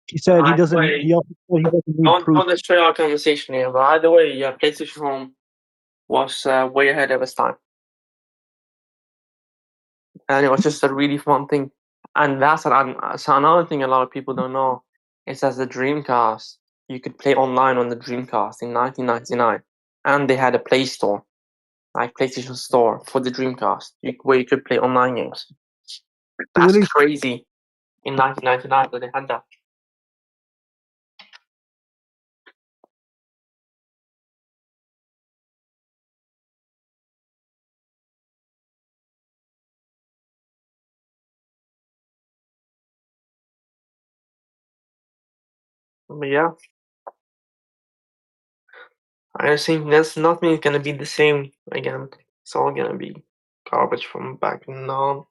He said he Either doesn't. way, He also said he doesn't need proof. don't destroy our conversation here. But either way, yeah, PlayStation Home was way ahead of its time, and it was just a really fun thing. And so another thing a lot of people don't know is that the Dreamcast, you could play online on the Dreamcast in 1999, and they had a Play Store, like PlayStation Store for the Dreamcast, where you could play online games. That's Really? crazy. In 1999, that they had that. But yeah, I think that's nothing is gonna be the same again. It's all gonna be garbage from back now.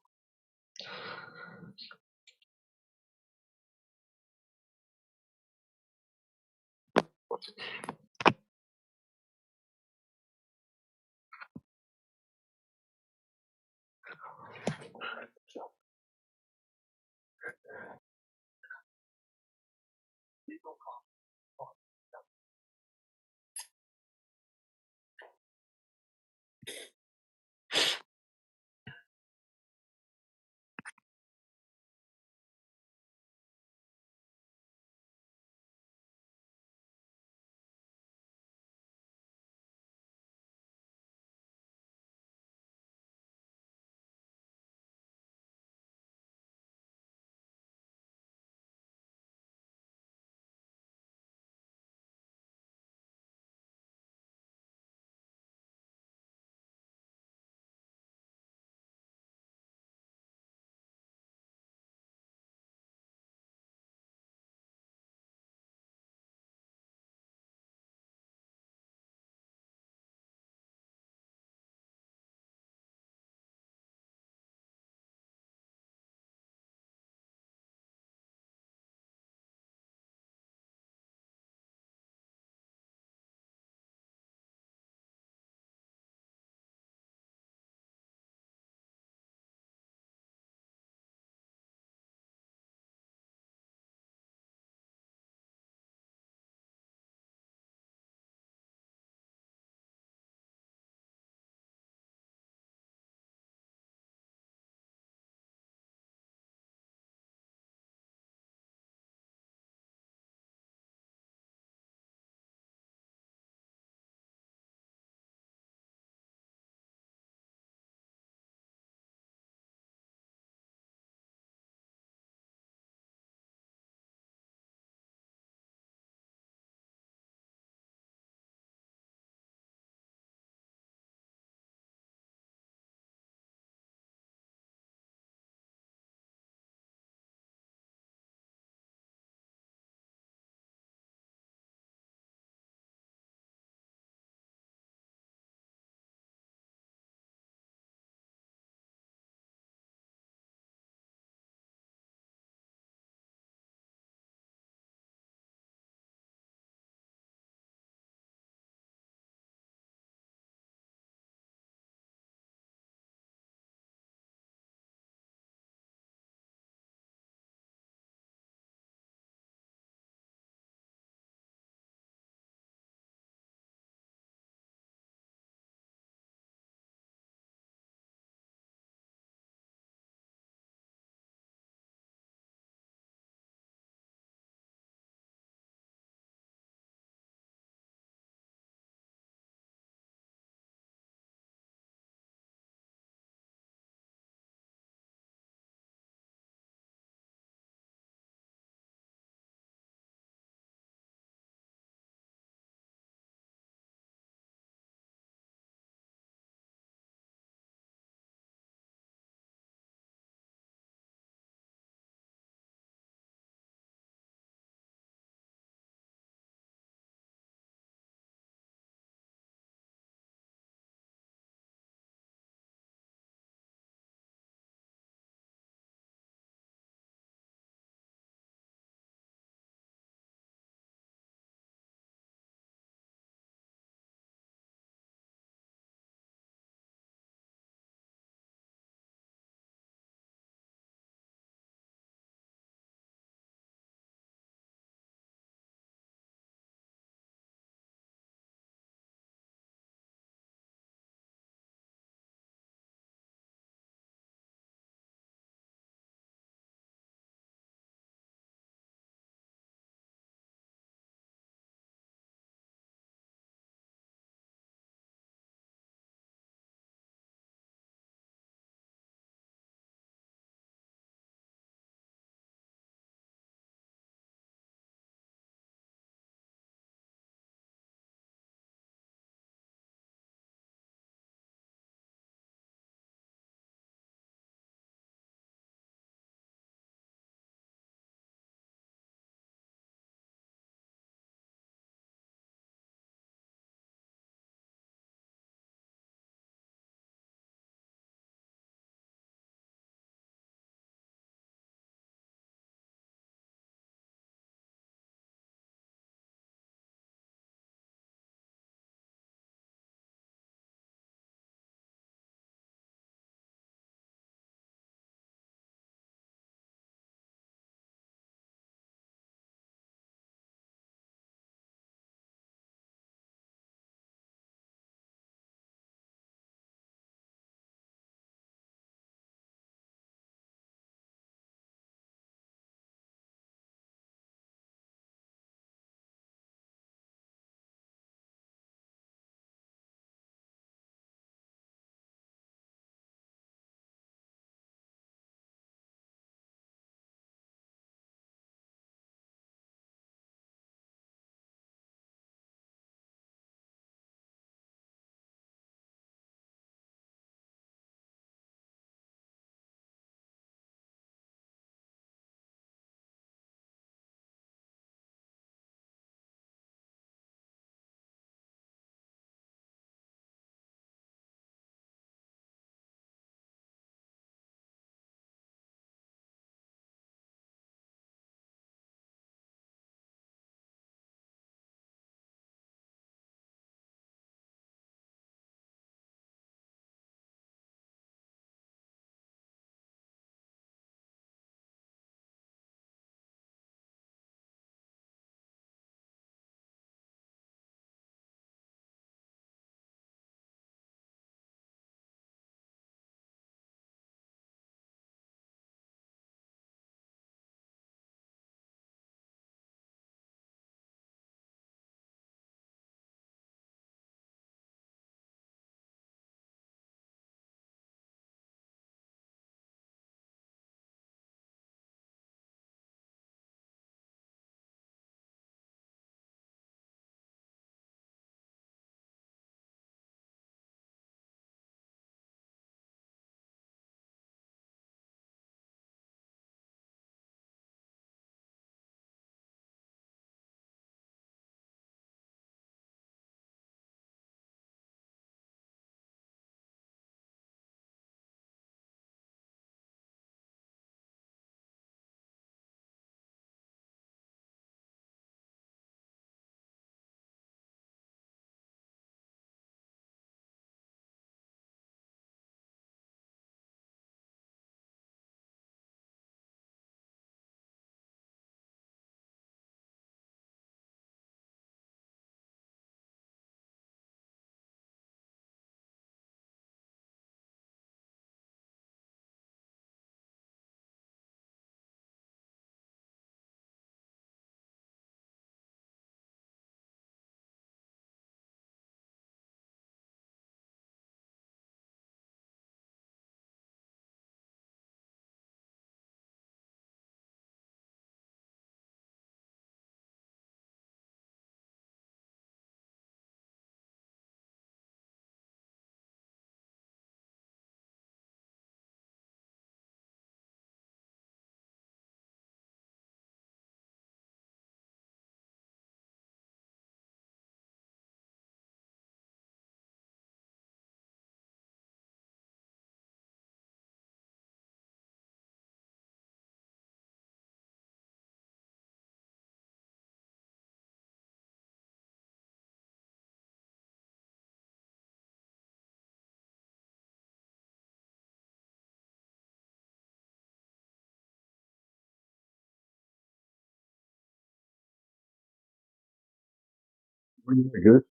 Very good.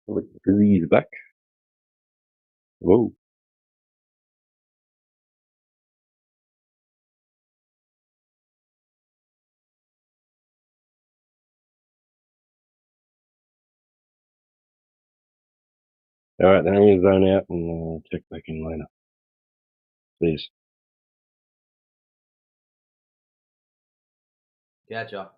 Look, Billy's back. Whoa. All right, then I'm going to zone out and check back in later. Please. Gotcha.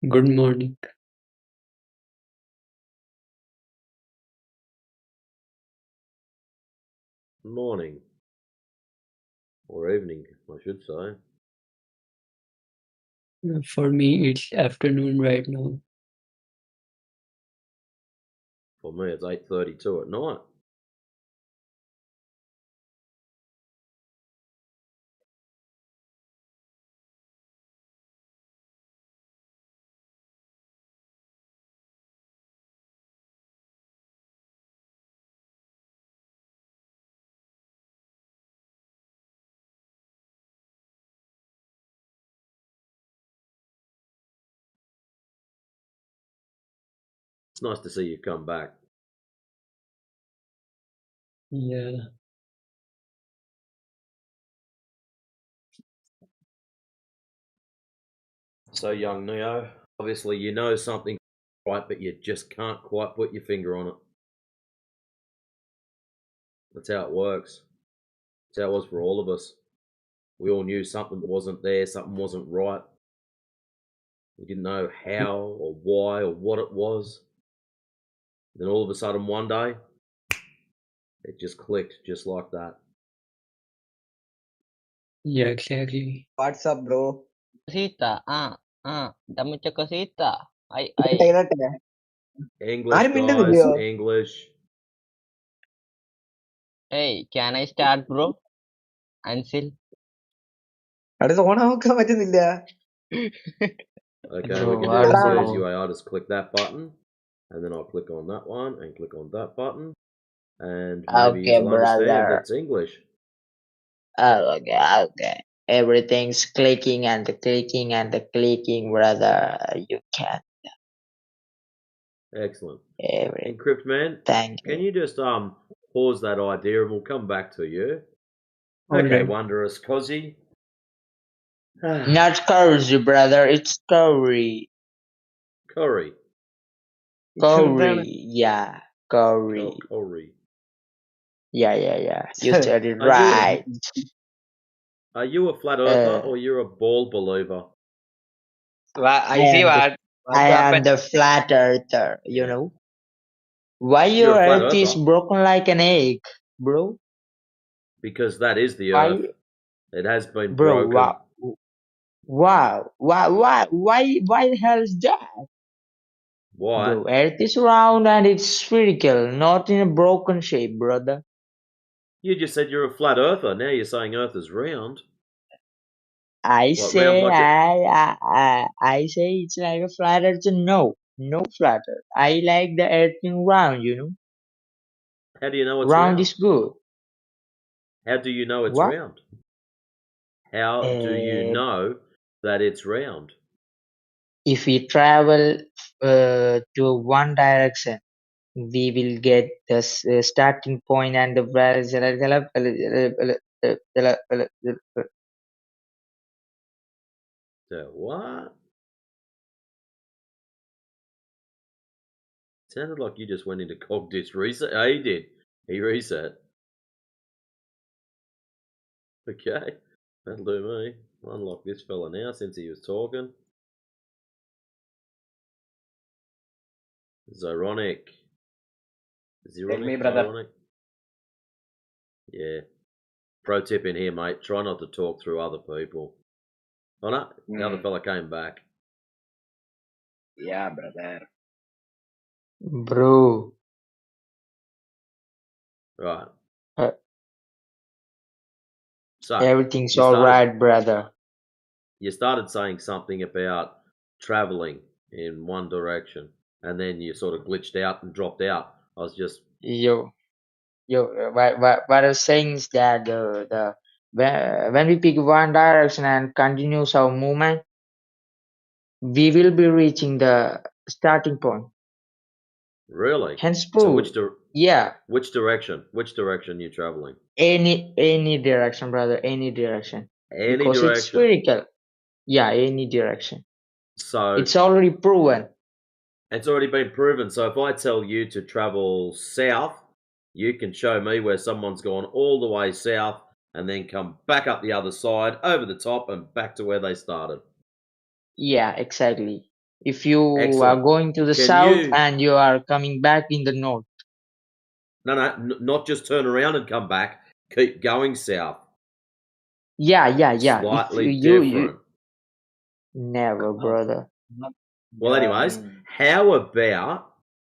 Good morning. Morning. Or evening, I should say. For me, it's afternoon right now. For me, it's 8:32 at night. It's nice to see you come back. Yeah. So, young Neo, obviously you know something right, but you just can't quite put your finger on it. That's how it works. That's how it was for all of us. We all knew something wasn't there, something wasn't right. We didn't know how or why or what it was. Then all of a sudden one day, it just clicked just like that. Yeah, exactly. What's up, bro? Cosita, dame mucha cosita. Ay, English, guys, English. Hey, can I start, bro? Ansel. Okay, we can do this the easy way. I'll just click that button, and then I'll click on that one, and click on that button, and maybe Okay, you'll understand brother. that's English. Oh, okay. Everything's clicking and clicking, brother. You can. Excellent. Every. Encrypt man, Thank can you. you just pause that idea, and we'll come back to you. All Okay, right. Wondrous Cozzy. Not curry, brother. It's curry. Curry. Curry. Yeah, curry. Curry. Yeah. You said it Are you right. Are you a flat earther or you're a ball believer? I am the flat earther, you know. Why You're your a flat earth is earther broken like an egg, bro? because that is the Why, earth. It has been bro? broken. Wow. Why the hell is that? Why? Bro, earth is round and it's spherical, not in a broken shape, brother. You just said you're a flat earther. Now you're saying earth is round. I What, say round like I say it's like a flat earth. No flat earth. I like the earth in round, you know. How do you know it's Round round? is good. How do you know it's What? round? How do you know that it's round? If we travel to one direction, we will get the starting point and the So what? Sounded like you just went into cognitive reset. Oh, he did. He reset. Okay, that'll do me. I'll unlock this fella now since he was talking. Zyronic. Me, brother. Zyronic? Yeah. Pro tip in here, mate. Try not to talk through other people. Oh no, the other fella came back. Yeah, brother. bro. Right. So Everything's you all started right, brother. you started saying something about traveling in one direction, and then you sort of glitched out and dropped out. I was just Yo, what I was saying is that when we pick one direction and continues our movement, we will be reaching the starting point. really. Henceforth, So which direction? Which direction you traveling? any direction, brother, any direction. Any Because direction. it's spherical. Yeah, any direction. So it's already proven. It's already been proven. So if I tell you to travel south, you can show me where someone's gone all the way south and then come back up the other side, over the top, and back to where they started. Yeah, exactly. if you are Excellent. going to the Can south you? and you are coming back in the north. No, not just turn around and come back. Keep going south. Yeah. If Slightly you different. never, brother. Well, anyways, how about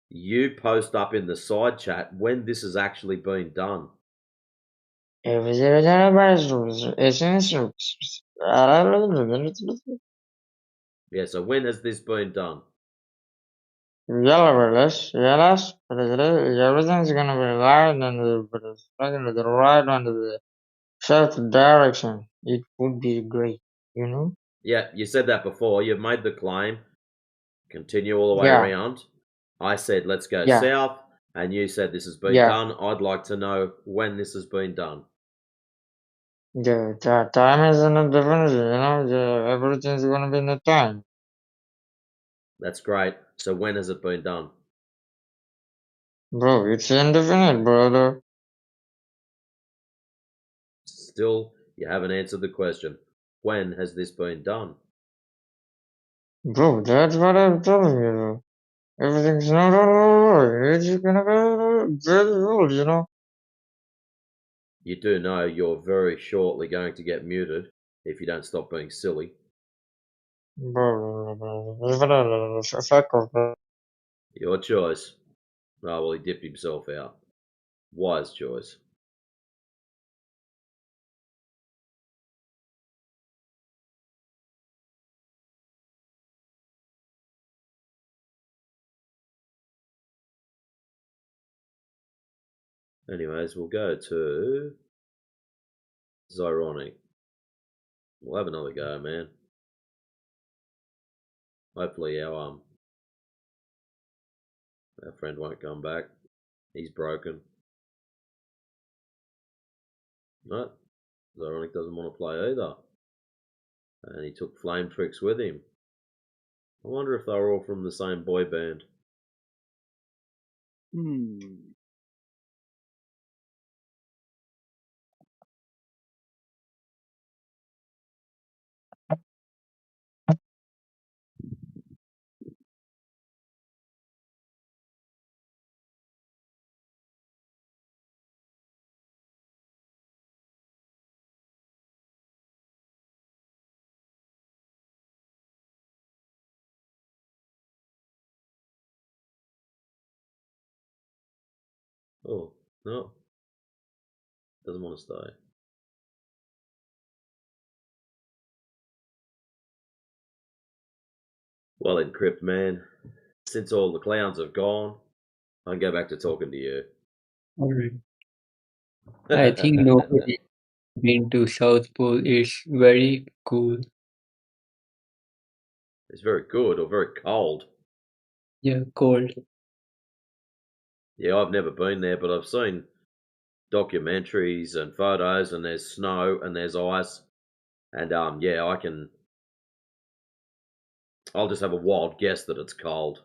you post up in the side chat when this has actually been done? Yeah, so when has this been done? Everything's gonna be right and it's fucking the right on the south direction. It would be great, you know? Yeah, you said that before. You've made the claim. Continue all the way Yeah, around. I said, let's go yeah, south. And you said this has been yeah. done. I'd like to know when this has been done. The time is in a difference, you know? Everything's gonna be in the time. That's great. So when has it been done? Bro, it's indefinite, brother. Still, you haven't answered the question. When has this been done? Bro, that's what I'm telling you. Everything's not alright. It's gonna be very good, you know? You do know you're very shortly going to get muted if you don't stop being silly. Bro, fuck off, bro. Your choice. Oh, well, he dipped himself out. Wise choice. Anyways, we'll go to Zyronic. We'll have another go, man. Hopefully our friend won't come back. He's broken. No, Zyronic doesn't want to play either. And he took Flame Tricks with him. I wonder if they were all from the same boy band. Oh, no. Doesn't want to stay. Well then, Crypt Man, since all the clowns have gone, I can go back to talking to you. Alright. I think nobody been to South Pole is very cool. It's very good or very cold. Yeah, cold. Yeah, I've never been there, but I've seen documentaries and photos, and there's snow and there's ice, and yeah, I'll just have a wild guess that it's cold.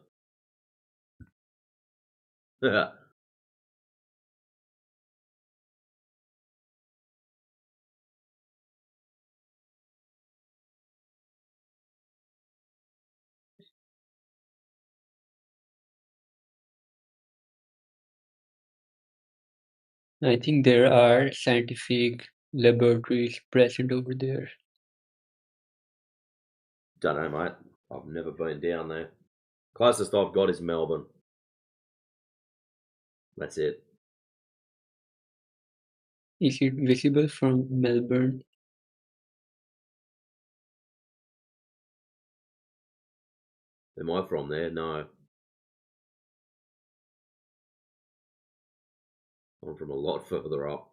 I think there are scientific laboratories present over there. Don't know, mate. I've never been down there. Closest I've got is Melbourne. That's it. Is it visible from Melbourne? Am I from there? No. I'm from a lot further up.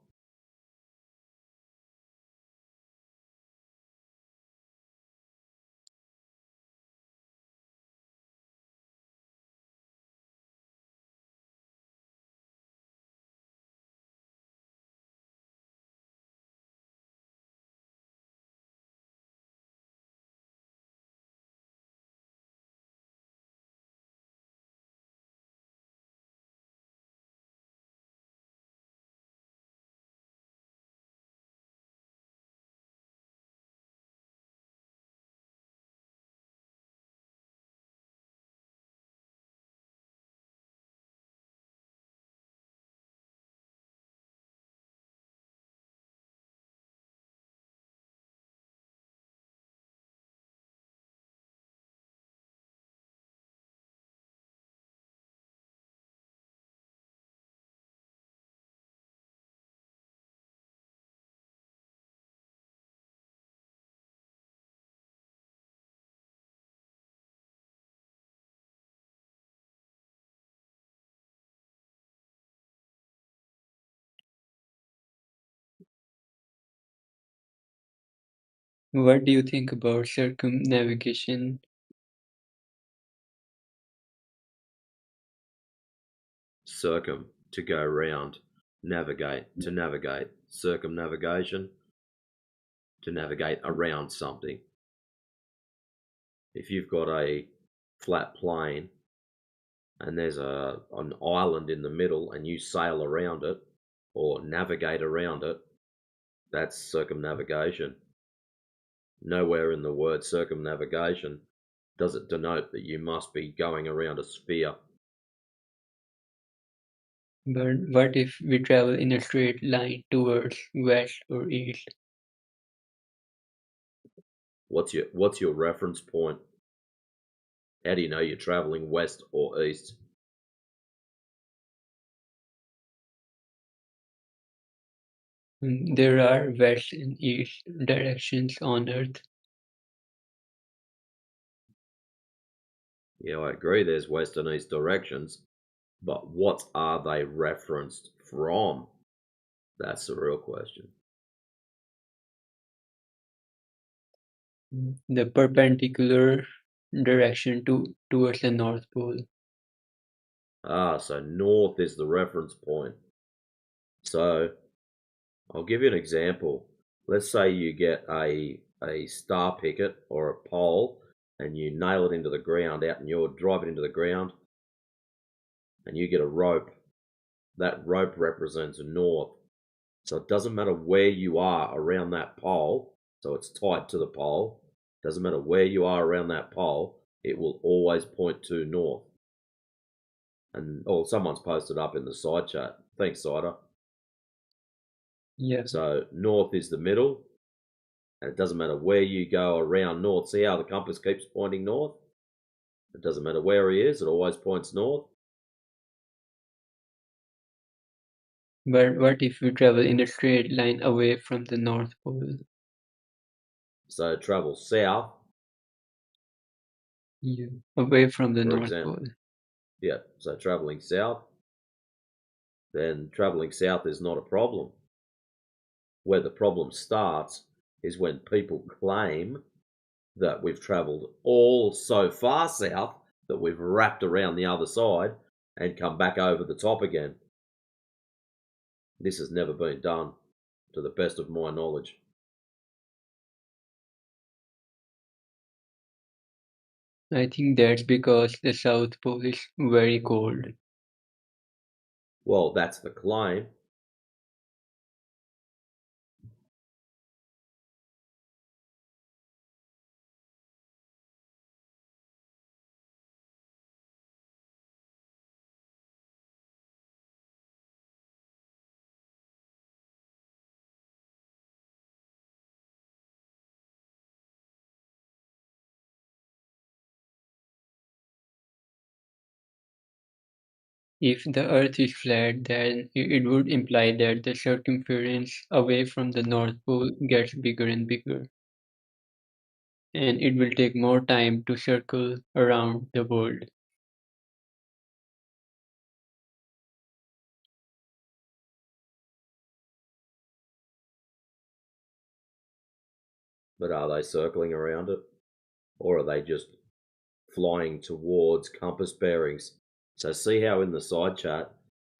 What do you think about circumnavigation? Circum, to go round. Navigate, to navigate. Circumnavigation, to navigate around something. If you've got a flat plane and there's an island in the middle and you sail around it or navigate around it, that's circumnavigation. Nowhere in the word circumnavigation does it denote that you must be going around a sphere. But what if we travel in a straight line towards west or east? What's your reference point? How do you know you're traveling west or east? There are west and east directions on Earth. Yeah, I agree there's west and east directions, but what are they referenced from? That's the real question. The perpendicular direction towards the North Pole. So north is the reference point. So I'll give you an example. Let's say you get a star picket or a pole and you nail it into the ground out and you're driving into the ground and you get a rope. That rope represents north. So it doesn't matter where you are around that pole, so it's tied to the pole. Doesn't matter where you are around that pole, it will always point to north. And someone's posted up in the side chat. Thanks, Cider. Yeah. So north is the middle, and it doesn't matter where you go around north. See how the compass keeps pointing north? It doesn't matter where he is, it always points north. But what if we travel in a straight line away from the North Pole? So travel south. Yeah, away from the For North example. Pole. Yeah, so traveling south, then traveling south is not a problem. Where the problem starts is when people claim that we've traveled all so far south that we've wrapped around the other side and come back over the top again. This has never been done, to the best of my knowledge. I think that's because the South Pole is very cold. Well, that's the claim. If the Earth is flat, then it would imply that the circumference away from the North Pole gets bigger and bigger. And it will take more time to circle around the world. But are they circling around it? Or are they just flying towards compass bearings? So see how in the side chart,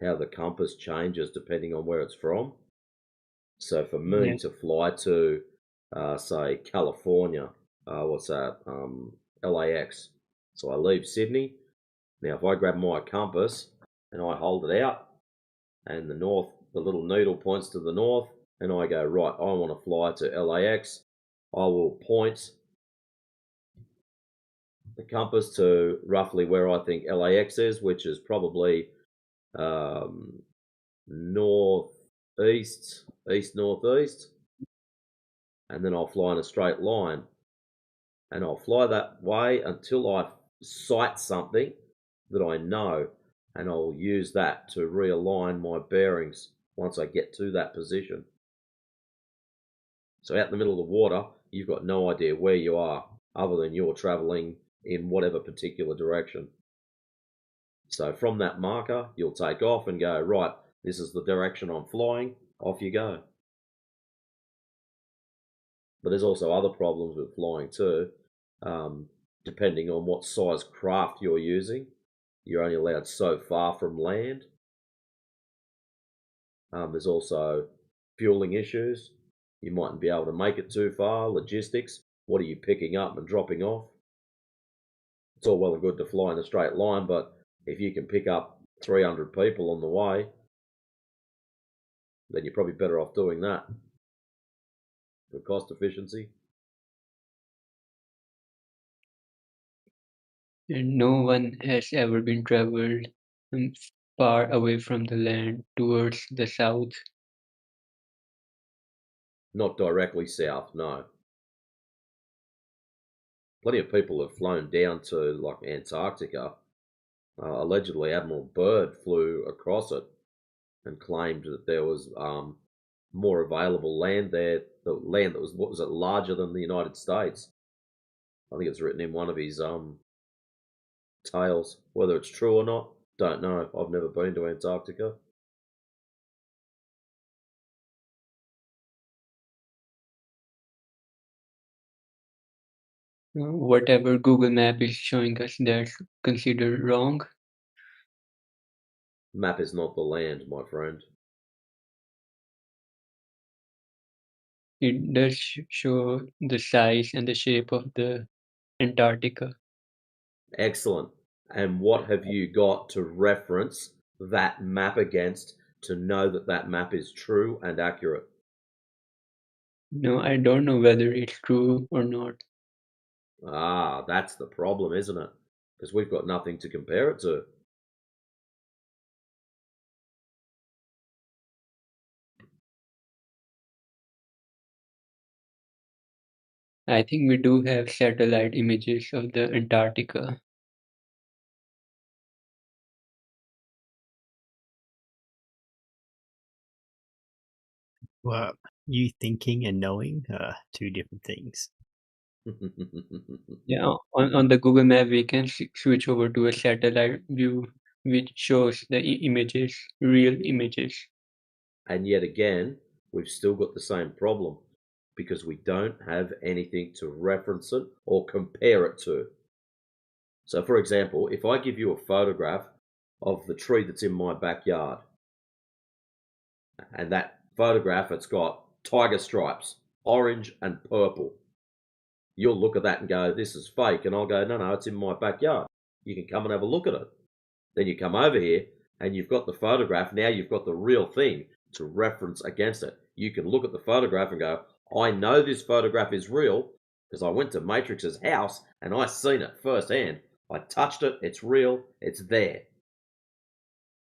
how the compass changes depending on where it's from? So for me Yeah. to fly to, say, California, what's that? LAX. So I leave Sydney. Now, if I grab my compass and I hold it out, and the little needle points to the north, and I go, right, I want to fly to LAX, I will point the compass to roughly where I think LAX is, which is probably northeast, east-northeast, and then I'll fly in a straight line. And I'll fly that way until I sight something that I know, and I'll use that to realign my bearings once I get to that position. So out in the middle of the water, you've got no idea where you are, other than you're traveling in whatever particular direction. So from that marker, you'll take off and go, right, this is the direction I'm flying, off you go. But there's also other problems with flying too. Depending on what size craft you're using, you're only allowed so far from land. There's also fueling issues. You mightn't be able to make it too far. Logistics. What are you picking up and dropping off? It's all well and good to fly in a straight line, but if you can pick up 300 people on the way, then you're probably better off doing that for cost efficiency. And no one has ever been traveled far away from the land towards the south. Not directly south, no. Plenty of people have flown down to like Antarctica. Allegedly, Admiral Byrd flew across it and claimed that there was more available land there. The land that was, what was it, larger than the United States. I think it's written in one of his tales. Whether it's true or not, don't know. I've never been to Antarctica. Whatever Google Map is showing us, that's considered wrong. Map is not the land, my friend. It does show the size and the shape of the Antarctica. Excellent. And what have you got to reference that map against to know that that map is true and accurate? No, I don't know whether it's true or not. Ah, that's the problem, isn't it? Because we've got nothing to compare it to. I think we do have satellite images of the Antarctica. Well, you thinking and knowing are two different things. Yeah, on the Google Map, we can switch over to a satellite view, which shows the images, real images. And yet again, we've still got the same problem because we don't have anything to reference it or compare it to. So, for example, if I give you a photograph of the tree that's in my backyard, and that photograph, it's got tiger stripes, orange and purple. You'll look at that and go, this is fake. And I'll go, no, it's in my backyard. You can come and have a look at it. Then you come over here and you've got the photograph. Now you've got the real thing to reference against it. You can look at the photograph and go, I know this photograph is real because I went to Matrix's house and I seen it firsthand. I touched it. It's real. It's there.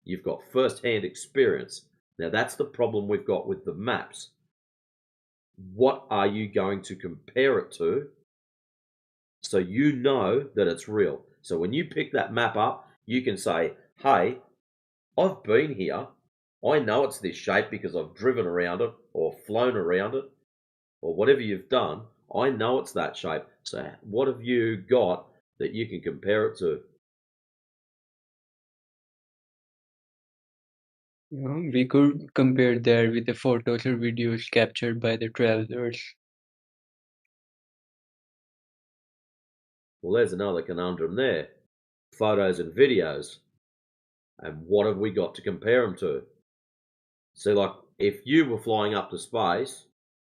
You've got first-hand experience. Now that's the problem we've got with the maps. What are you going to compare it to so you know that it's real? So when you pick that map up, you can say, hey, I've been here. I know it's this shape because I've driven around it or flown around it or whatever you've done. I know it's that shape. So what have you got that you can compare it to? We could compare that with the photos or videos captured by the travelers. Well, there's another conundrum there. Photos and videos. And what have we got to compare them to? So, like, if you were flying up to space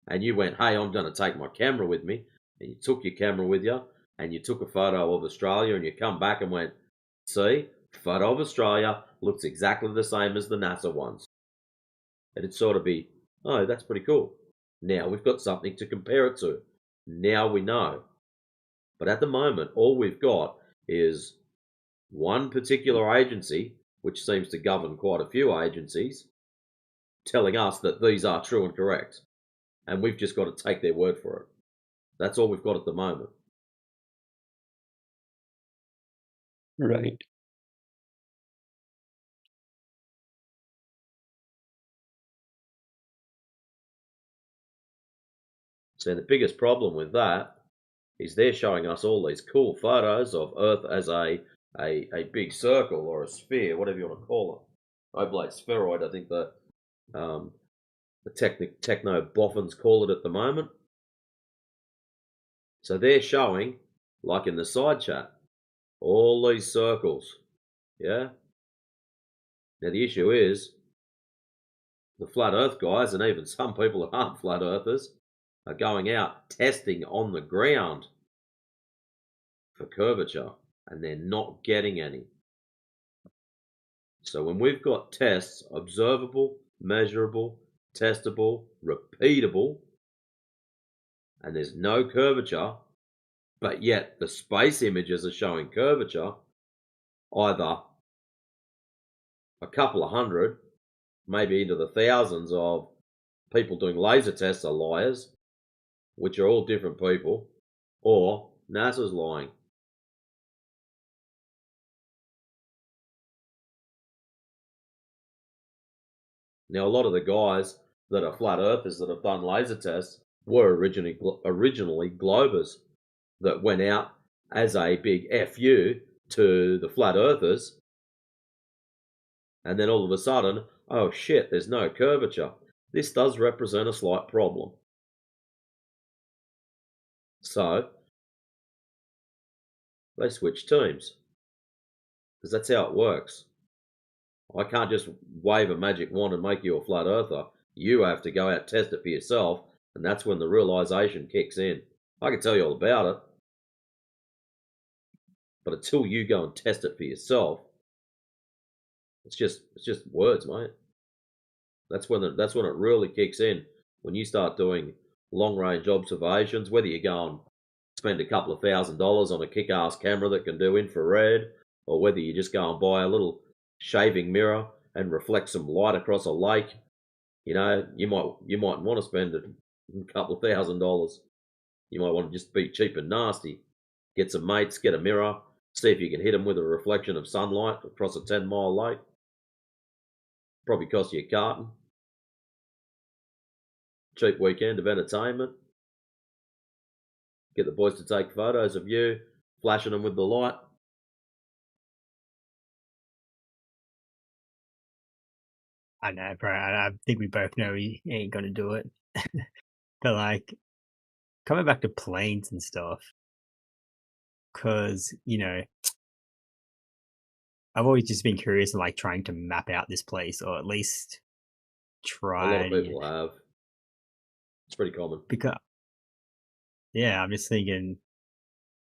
and you went, hey, I'm going to take my camera with me, and you took your camera with you, and you took a photo of Australia, and you come back and went, see, photo of Australia looks exactly the same as the NASA ones. It'd sort of be, oh, that's pretty cool. Now we've got something to compare it to. Now we know. But at the moment, all we've got is one particular agency, which seems to govern quite a few agencies, telling us that these are true and correct. And we've just got to take their word for it. That's all we've got at the moment. Right. So the biggest problem with that is they're showing us all these cool photos of Earth as a big circle or a sphere, whatever you want to call it. Oblate spheroid, I think the techno boffins call it at the moment. So they're showing, like in the side chat, all these circles. Yeah? Now the issue is, the flat earth guys, and even some people that aren't flat earthers, are going out testing on the ground for curvature, and they're not getting any. So when we've got tests, observable, measurable, testable, repeatable, and there's no curvature, but yet the space images are showing curvature, either a couple of hundred, maybe into the thousands of people doing laser tests are liars, which are all different people, or NASA's lying. Now, a lot of the guys that are flat earthers that have done laser tests were originally globers that went out as a big FU to the flat earthers, and then all of a sudden, oh shit, there's no curvature. This does represent a slight problem. So they switch teams, because that's how it works. I can't just wave a magic wand and make you a flat earther. You have to go out and test it for yourself, and that's when the realization kicks in. I can tell you all about it, but until you go and test it for yourself, it's just words, mate. That's when it really kicks in. When you start doing long range observations, whether you go and spend a couple of $1,000s on a kick-ass camera that can do infrared, or whether you just go and buy a little shaving mirror and reflect some light across a lake, you know, you might want to spend a couple of $1,000s. You might want to just be cheap and nasty. Get some mates, get a mirror, see if you can hit them with a reflection of sunlight across a 10-mile lake. Probably cost you a carton. Cheap weekend of entertainment. Get the boys to take photos of you, flashing them with the light. I know, bro. I think we both know he ain't gonna do it. But like, coming back to planes and stuff, because I've always just been curious and like trying to map out this place, or at least try. A lot of people have. It's pretty common. Because yeah, I'm just thinking,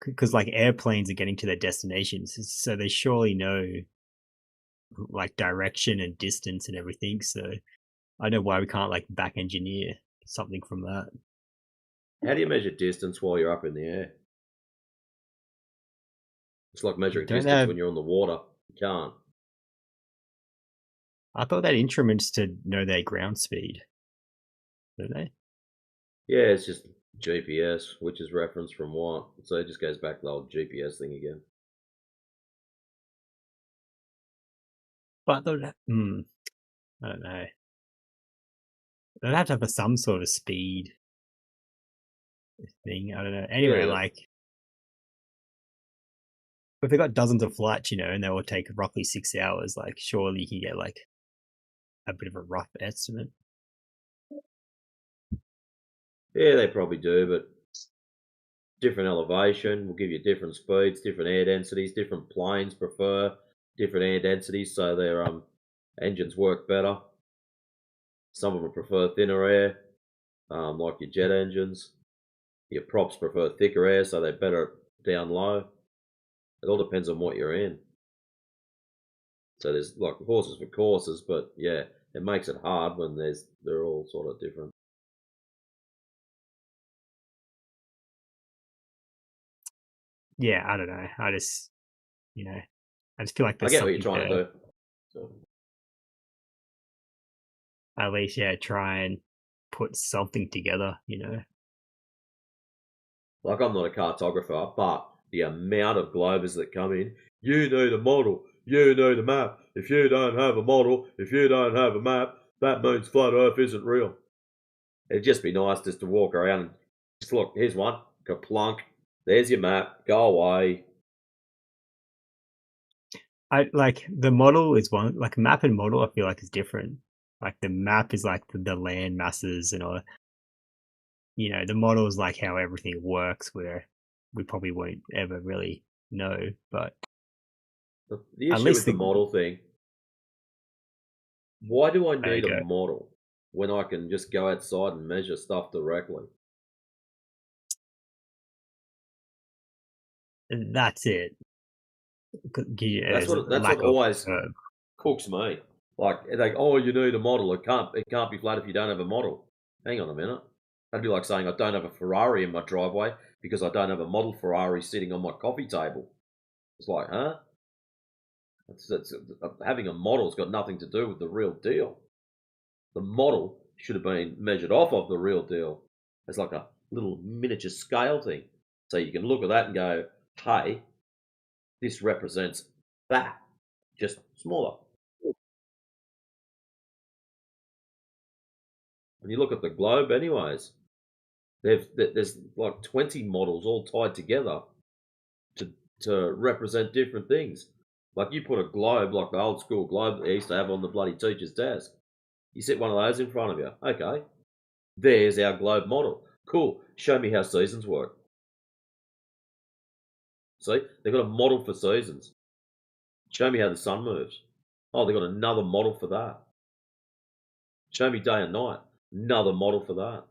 because like airplanes are getting to their destinations, so they surely know like direction and distance and everything. So I don't know why we can't like back engineer something from that. How do you measure distance while you're up in the air? It's like measuring distance when you're on the water. You can't. I thought they had instruments to know their ground speed. Don't they? Yeah, it's just GPS, which is referenced from what? So it just goes back to the old GPS thing again. But I don't know. They'd have to have some sort of speed thing. I don't know. Anyway, like, if they got dozens of flights, and they will take roughly 6 hours, like, surely you can get like a bit of a rough estimate. Yeah, they probably do, but different elevation will give you different speeds, different air densities, different planes prefer different air densities, so their engines work better. Some of them prefer thinner air, like your jet engines. Your props prefer thicker air, so they're better down low. It all depends on what you're in. So there's like horses for courses, but yeah, it makes it hard when they're all sort of different. Yeah, I don't know. I just feel like I there's get what you're something trying to do. So. At least, try and put something together, Like, I'm not a cartographer, but the amount of globers that come in, you need a model, you need a map. If you don't have a model, if you don't have a map, that means flat Earth isn't real. It'd just be nice just to walk around and just look, here's one, kaplunk, there's your map, go away. I like the model is one, like map and model I feel like is different. Like the map is like the land masses and all. the model is like how everything works, where we probably won't ever really know. But The at issue least with the model thing, why do I need a model when I can just go outside and measure stuff directly? That's it. That's what always cooks me. Like they go, oh, you need a model. It can't be flat if you don't have a model. Hang on a minute. That'd be like saying I don't have a Ferrari in my driveway because I don't have a model Ferrari sitting on my coffee table. It's like, huh? Having a model's got nothing to do with the real deal. The model should have been measured off of the real deal. It's like a little miniature scale thing. So you can look at that and go, hey, this represents that, just smaller. When you look at the globe, anyways, there's like 20 models all tied together to represent different things. Like you put a globe, like the old school globe that they used to have on the bloody teacher's desk. You set one of those in front of you. Okay, there's our globe model. Cool. Show me how seasons work. See, they've got a model for seasons. Show me how the sun moves. Oh, they've got another model for that. Show me day and night. Another model for that.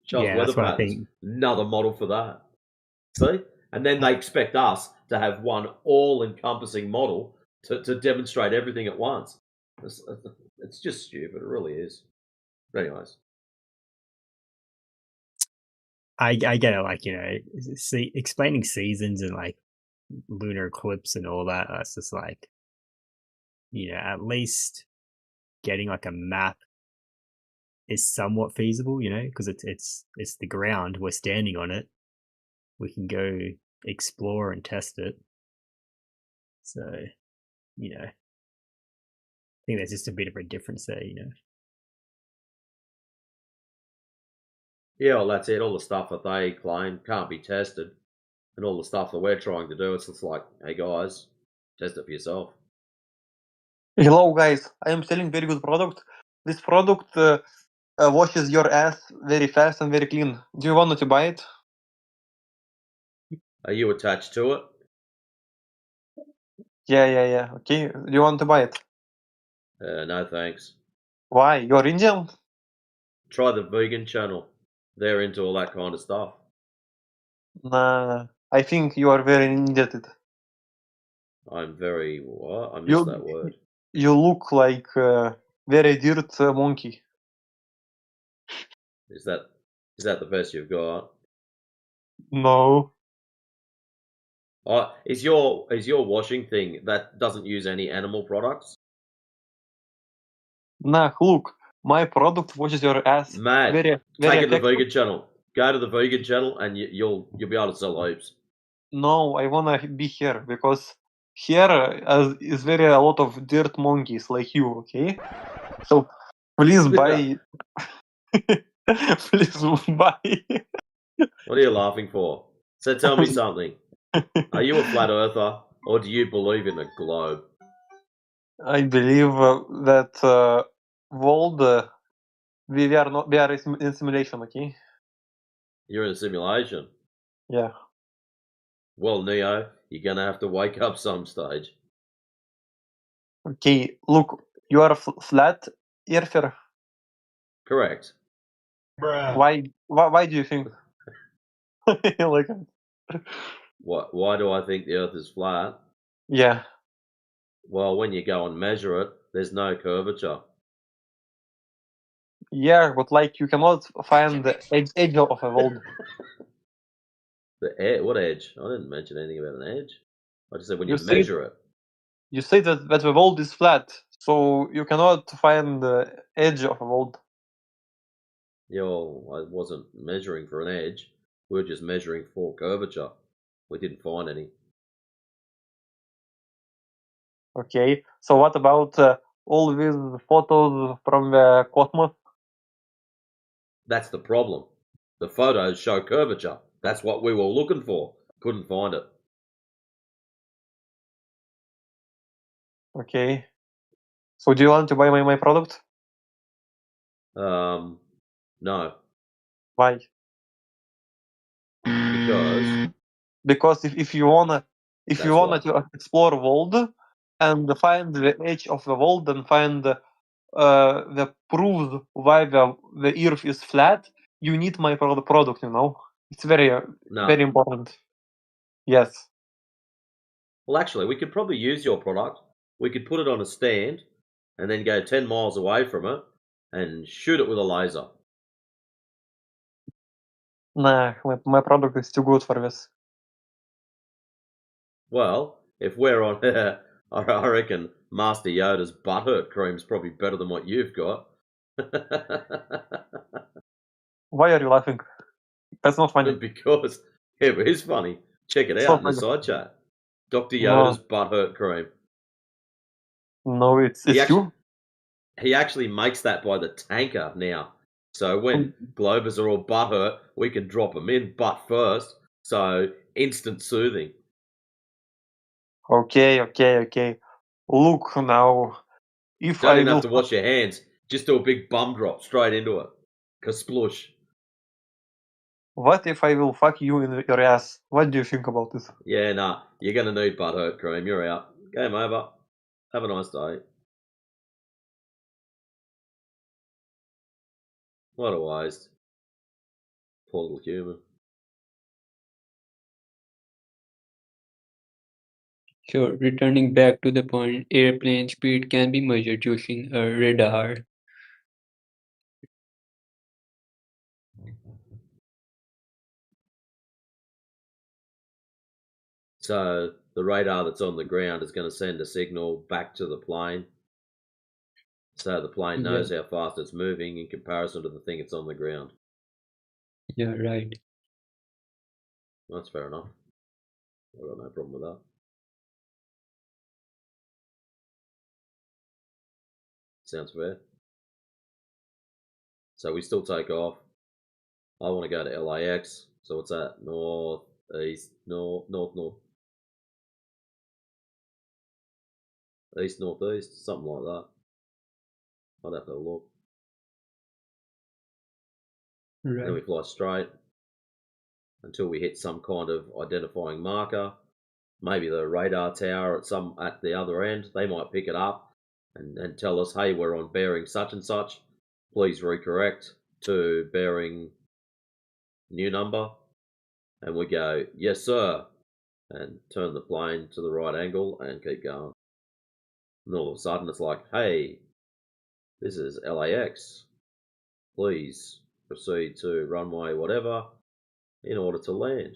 Show us weather patterns. Another model for that. See? And then they expect us to have one all-encompassing model to demonstrate everything at once. It's just stupid. It really is. But anyways. I get it, like, explaining seasons and like lunar eclipse and all that. That's just like, at least getting like a map is somewhat feasible, because it's the ground, we're standing on it. We can go explore and test it. So, I think there's just a bit of a difference there, Yeah, well, that's it. All the stuff that they claim can't be tested, and all the stuff that we're trying to do, it's just like, hey guys, test it for yourself. Hello guys, I am selling very good product. This product washes your ass very fast and very clean. Do you want to buy it? Are you attached to it? Yeah. Okay, do you want to buy it? No thanks. Why? You're Indian? Try the vegan channel. They're into all that kind of stuff. Nah, I think you are very indebted. I'm very what? I missed that word. You look like a very dirt monkey. Is that the best you've got? No. Is your washing thing that doesn't use any animal products? Nah, look, my product washes your ass. Mad. Very Take it to the effective. vegan channel. Go to the vegan channel and you'll be able to sell heaps. No, I wanna be here because here is very a lot of dirt monkeys like you. Okay, so please buy. Please buy. What are you laughing for? So tell me something. Are you a flat earther or do you believe in a globe? I believe that world we are not, we are in simulation. Okay. You're in a simulation. Yeah. Well, Neo, you're gonna have to wake up some stage. Okay. Look, you are a flat earther. Correct. Bruh. Why do you think? Like. Why do I think the Earth is flat? Yeah. Well, when you go and measure it, there's no curvature. Yeah, but like you cannot find the edge of a world. What edge? I didn't mention anything about an edge. I just said when you say measure it. You say that the world is flat, so you cannot find the edge of a world. Yeah, well, I wasn't measuring for an edge. We were just measuring for curvature. We didn't find any. Okay, so what about all these photos from the cosmos? That's the problem. The photos show curvature. That's what we were looking for. Couldn't find it. Okay. So do you want to buy my product? No, Why? because if you wanna That's to explore world and find the edge of the world and find the proofs why the Earth is flat, you need my product. You know, it's very No. very important. Yes. Well, actually, we could probably use your product. We could put it on a stand and then go 10 miles away from it and shoot it with a laser. Nah, my product is too good for this. Well, if we're on, I reckon Master Yoda's butthurt cream's probably better than what you've got. Why are you laughing? That's not funny. Because it is funny. Check it It's out not in the funny. side chat. Dr. No. Yoda's butthurt cream. No, it's He you. actually makes that by the tanker now. So when Globers are all butthurt, we can drop them in butt first. So instant soothing. Okay. Look now, if Don't I even will have to wash your hands. Just do a big bum drop straight into it. Kasplush. What if I will fuck you in your ass? What do you think about this? Yeah, nah. You're going to need butthurt cream. You're out. Game over. Have a nice day. What a waste. Poor little human. So, returning back to the point, airplane speed can be measured using a radar. So the radar that's on the ground is going to send a signal back to the plane. So the plane knows how fast it's moving in comparison to the thing it's on the ground. Yeah, right. That's fair enough. I've got no problem with that. Sounds fair. So we still take off. I want to go to LAX. So what's that? North, east, north. East, northeast, something like that. I'd have to look. Right. Then we fly straight until we hit some kind of identifying marker. Maybe the radar tower at the other end. They might pick it up and tell us, hey, we're on bearing such and such. Please recorrect to bearing new number. And we go, yes, sir. And turn the plane to the right angle and keep going. And all of a sudden it's like, hey, this is LAX. Please proceed to runway whatever in order to land.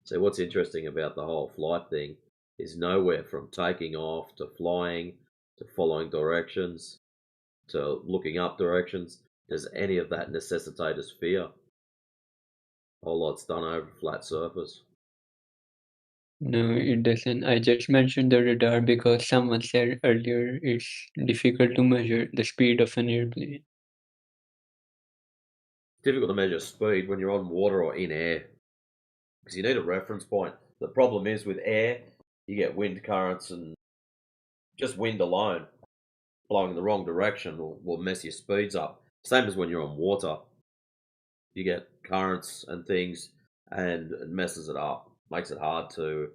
So what's interesting about the whole flight thing is nowhere from taking off to flying to following directions to looking up directions does any of that necessitate a sphere. A whole lot's done over a flat surface. No, it doesn't. I just mentioned the radar because someone said earlier it's difficult to measure the speed of an airplane. It's difficult to measure speed when you're on water or in air because you need a reference point. The problem is with air, you get wind currents and just wind alone blowing in the wrong direction will mess your speeds up. Same as when you're on water. You get currents and things and it messes it up. Makes it hard to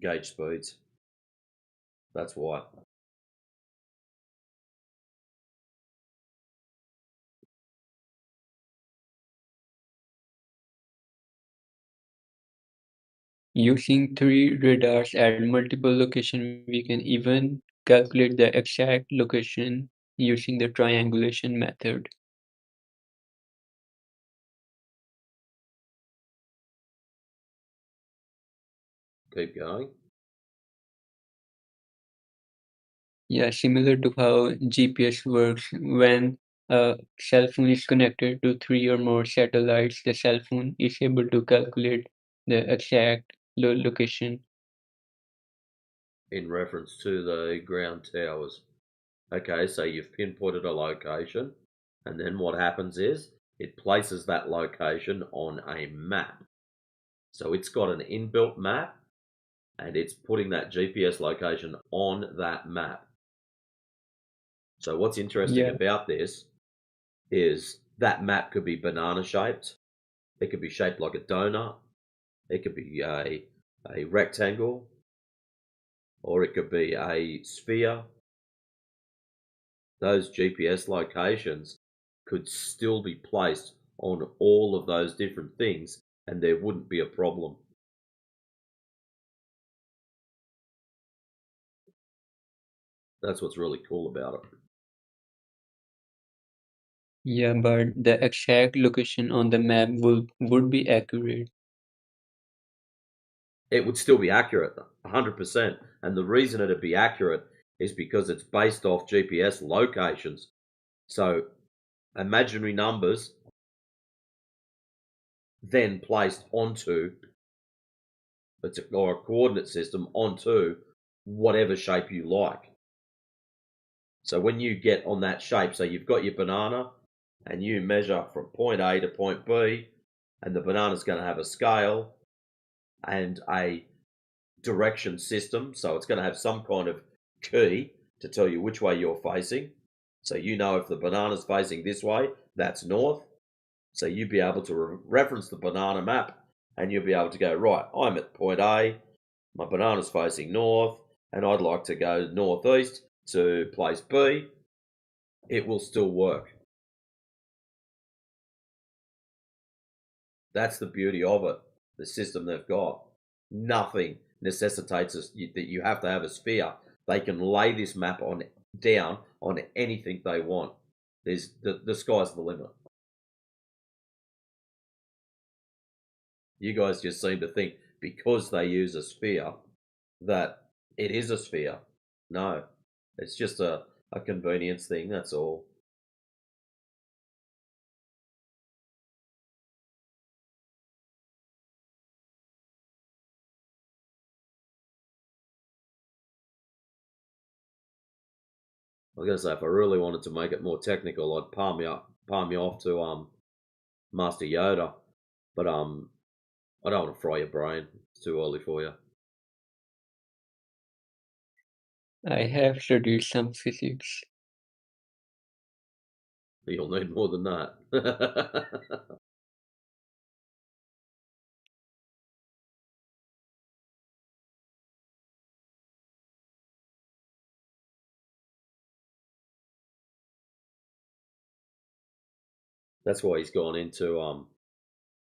gauge speeds. That's why. Using 3 radars at multiple locations, we can even calculate the exact location using the triangulation method. Keep going. Yeah, similar to how GPS works. When a cell phone is connected to 3 or more satellites, the cell phone is able to calculate the exact location. In reference to the ground towers. Okay, so you've pinpointed a location, and then what happens is it places that location on a map. So it's got an inbuilt map, and it's putting that GPS location on that map. So what's interesting Yeah. about this is that map could be banana shaped. It could be shaped like a donut. It could be a rectangle, or it could be a sphere. Those GPS locations could still be placed on all of those different things, and there wouldn't be a problem. That's what's really cool about it. Yeah, but the exact location on the map would be accurate. It would still be accurate, 100%. And the reason it'd be accurate is because it's based off GPS locations. So imaginary numbers then placed onto or a coordinate system onto whatever shape you like. So when you get on that shape, so you've got your banana and you measure from point A to point B, and the banana's going to have a scale and a direction system. So it's going to have some kind of key to tell you which way you're facing. So you know if the banana's facing this way, that's north. So you'd be able to reference the banana map and you'll be able to go, right, I'm at point A, my banana's facing north, and I'd like to go northeast to place B. It will still work. That's the beauty of it, the system they've got. Nothing necessitates us that you have to have a sphere. They can lay this map down on anything they want. There's the sky's the limit. You guys just seem to think because they use a sphere that it is a sphere. No, it's just a convenience thing, that's all. I was gonna say if I really wanted to make it more technical, I'd palm you off to Master Yoda, but I don't want to fry your brain. It's too early for you. I have studied some physics. You'll need more than that. That's why he's gone into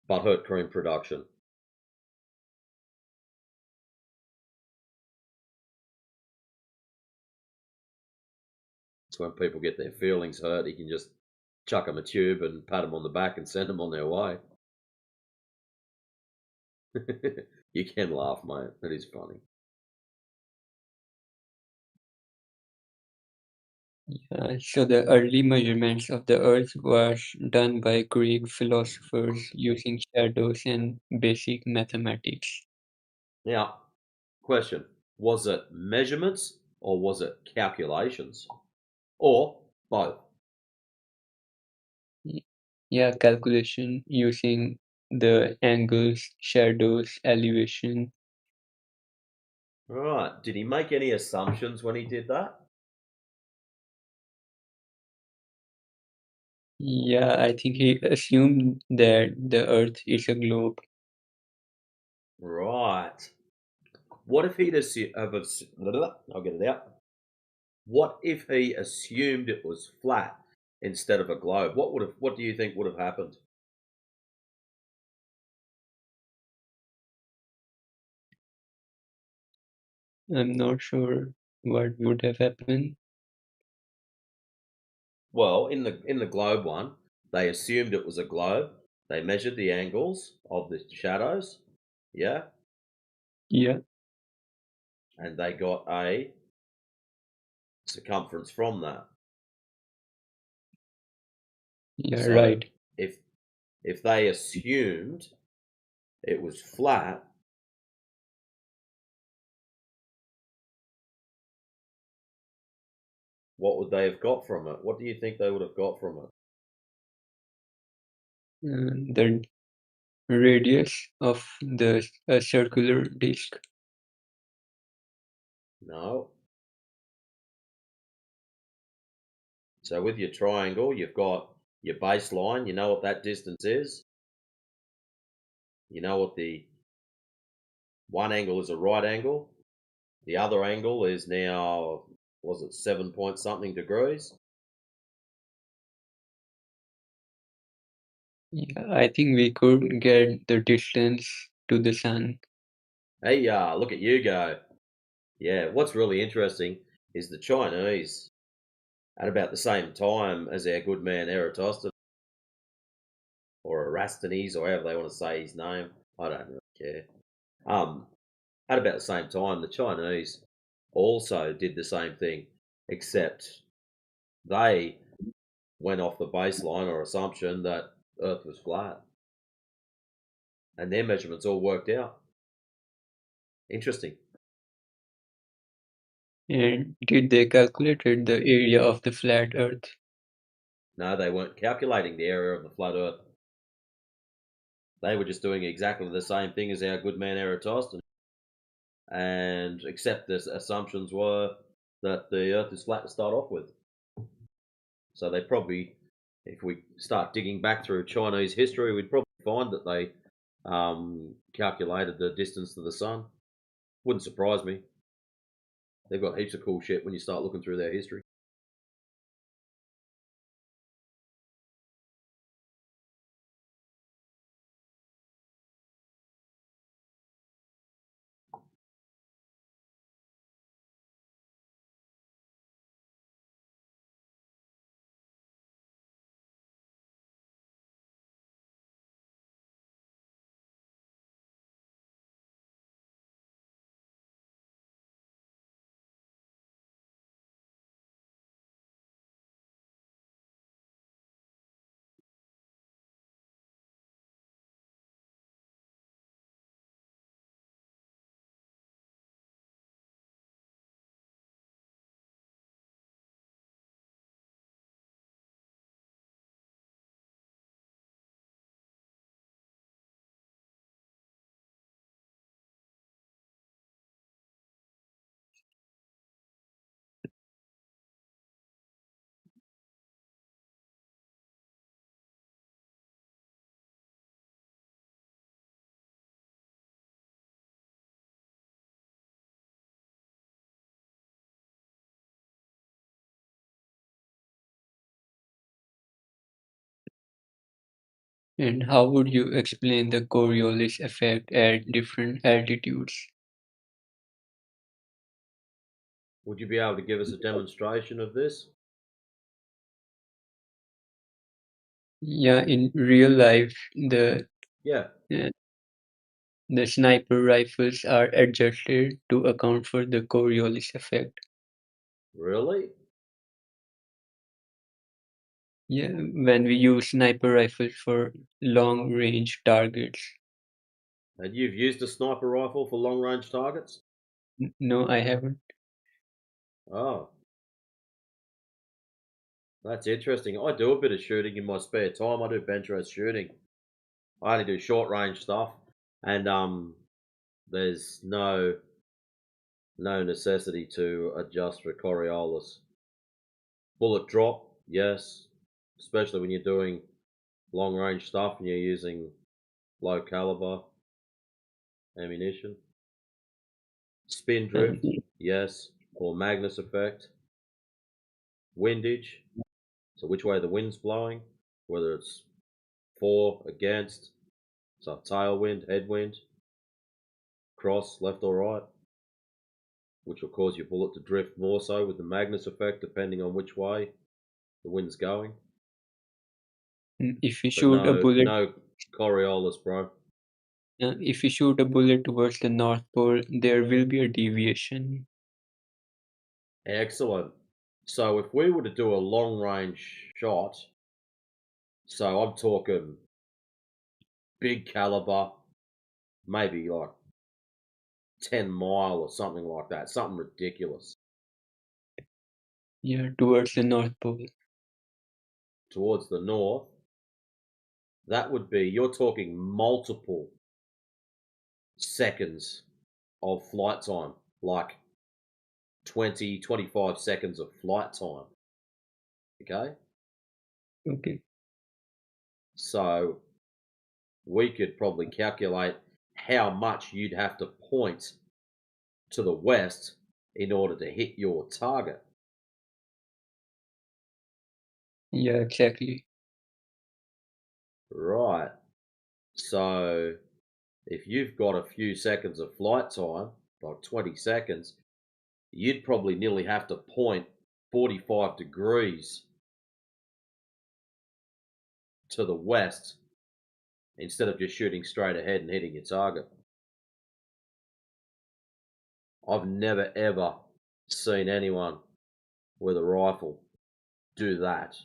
butthurt cream production. It's when people get their feelings hurt, he can just chuck them a tube and pat them on the back and send them on their way. You can laugh, mate. That is funny. So the early measurements of the Earth was done by Greek philosophers using shadows and basic mathematics. Now, question. Was it measurements or was it calculations? Or both? Yeah, calculation using the angles, shadows, elevation. Right. Did he make any assumptions when he did that? Yeah, I think he assumed that the Earth is a globe. Right. What if he'd I'll get it out. What if he assumed it was flat instead of a globe? What do you think would have happened? I'm not sure what would have happened. Well, in the globe one, they assumed it was a globe. They measured the angles of the shadows, yeah, Yeah, and they got a circumference from that. yeah, So right. if they assumed it was flat, what would they have got from it? What do you think they would have got from it? The radius of the circular disk? No. So with your triangle, you've got your baseline. You know what that distance is. You know what the one angle is a right angle. The other angle is now, was it 7 point something degrees? Yeah, I think we could get the distance to the sun. Hey, look at you go. Yeah, what's really interesting is the Chinese, at about the same time as our good man Eratosthenes, or Erasthenes, or however they want to say his name, I don't really care. At about the same time, the Chinese also did the same thing, except they went off the baseline or assumption that Earth was flat. And their measurements all worked out. Interesting. And did they calculated the area of the flat Earth? No, they weren't calculating the area of the flat Earth. They were just doing exactly the same thing as our good man Eratosthenes. And except the assumptions were that the Earth is flat to start off with. So they probably, if we start digging back through Chinese history, we'd probably find that they calculated the distance to the sun. Wouldn't surprise me. They've got heaps of cool shit when you start looking through their history. And how would you explain the Coriolis effect at different altitudes? Would you be able to give us a demonstration of this? Yeah, in real life, the Yeah. the sniper rifles are adjusted to account for the Coriolis effect. Really? Yeah, when we use sniper rifles for long range targets. And you've used a sniper rifle for long range targets? No, I haven't. Oh. That's interesting. I do a bit of shooting in my spare time. I do bench rest shooting. I only do short range stuff. And there's no necessity to adjust for Coriolis. Bullet drop, yes. Especially when you're doing long range stuff and you're using low caliber ammunition. Spin drift, yes, or Magnus effect. Windage, so which way the wind's blowing, whether it's for, against, so tailwind, headwind, cross, left or right, which will cause your bullet to drift more so with the Magnus effect depending on which way the wind's going. If you But shoot a bullet, no Coriolis, bro. if you shoot a bullet towards the North Pole, there will be a deviation. Excellent. So if we were to do a long range shot, so I'm talking big caliber, maybe like 10 mile or something like that, something ridiculous. Yeah, towards the North Pole. Towards the north, that would be, you're talking multiple seconds of flight time, like 20, 25 seconds of flight time. Okay? Okay. So we could probably calculate how much you'd have to point to the west in order to hit your target. Yeah, exactly. Right. So if you've got a few seconds of flight time, like 20 seconds, you'd probably nearly have to point 45 degrees to the west instead of just shooting straight ahead and hitting your target. I've never ever seen anyone with a rifle do that.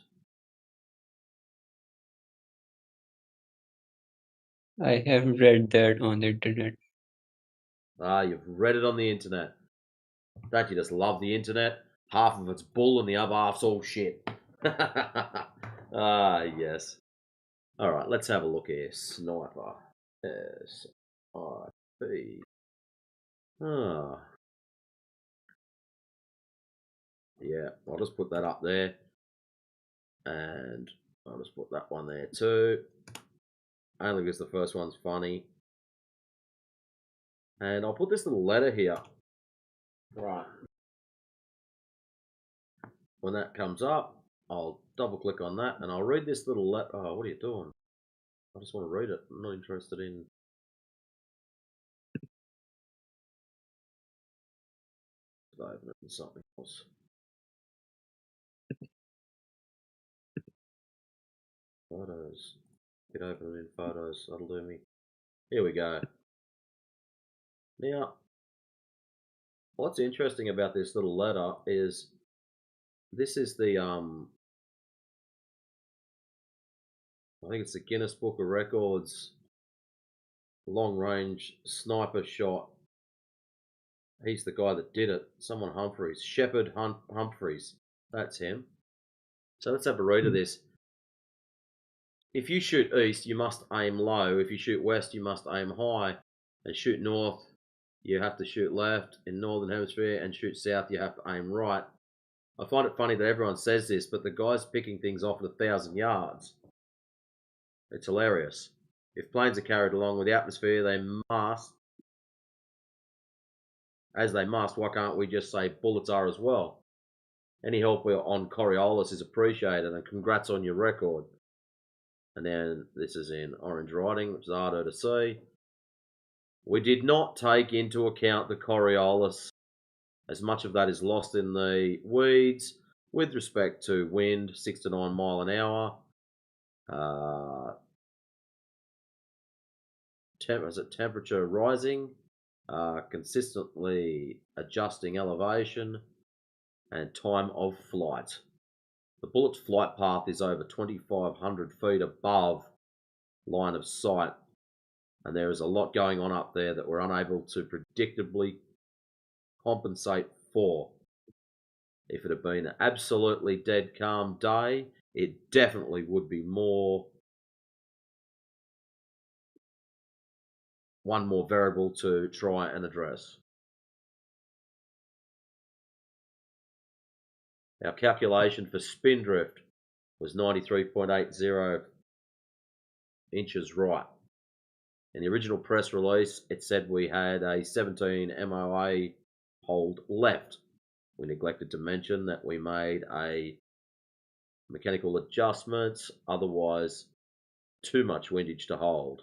I have read that on the internet. Ah, you've read it on the internet. Don't you just love the internet? Half of it's bull and the other half's all shit. Ah, yes. All right, let's have a look here. Sniper. S-I-P. Ah. Yeah, I'll just put that up there. And I'll just put that one there too. Only because the first one's funny. And I'll put this little letter here. Right. When that comes up, I'll double click on that and I'll read this little letter. Oh, what are you doing? I just want to read it. I'm not interested in. Open it in something else. Photos. Get open it in photos. That'll do me. Here we go. Now, what's interesting about this little letter is this is the I think it's the Guinness Book of Records long range sniper shot. He's the guy that did it. Someone Humphreys. Shepard Humphreys. That's him. So let's have a read of this. If you shoot east, you must aim low. If you shoot west, you must aim high. And shoot north, you have to shoot left. In northern hemisphere, and shoot south, you have to aim right. I find it funny that everyone says this, but the guy's picking things off at 1,000 yards. It's hilarious. If planes are carried along with the atmosphere, they must. As they must, why can't we just say bullets are as well? Any help on Coriolis is appreciated, and congrats on your record. And then this is in orange writing, which is harder to see. We did not take into account the Coriolis, as much of that is lost in the weeds with respect to wind, 6 to 9 mile an hour. Temperature rising, consistently adjusting elevation, and time of flight. The bullet's flight path is over 2,500 feet above line of sight, and there is a lot going on up there that we're unable to predictably compensate for. If it had been an absolutely dead calm day, it definitely would be one more variable to try and address. Our calculation for spin drift was 93.80 inches right. In the original press release, it said we had a 17 MOA hold left. We neglected to mention that we made a mechanical adjustments, otherwise too much windage to hold.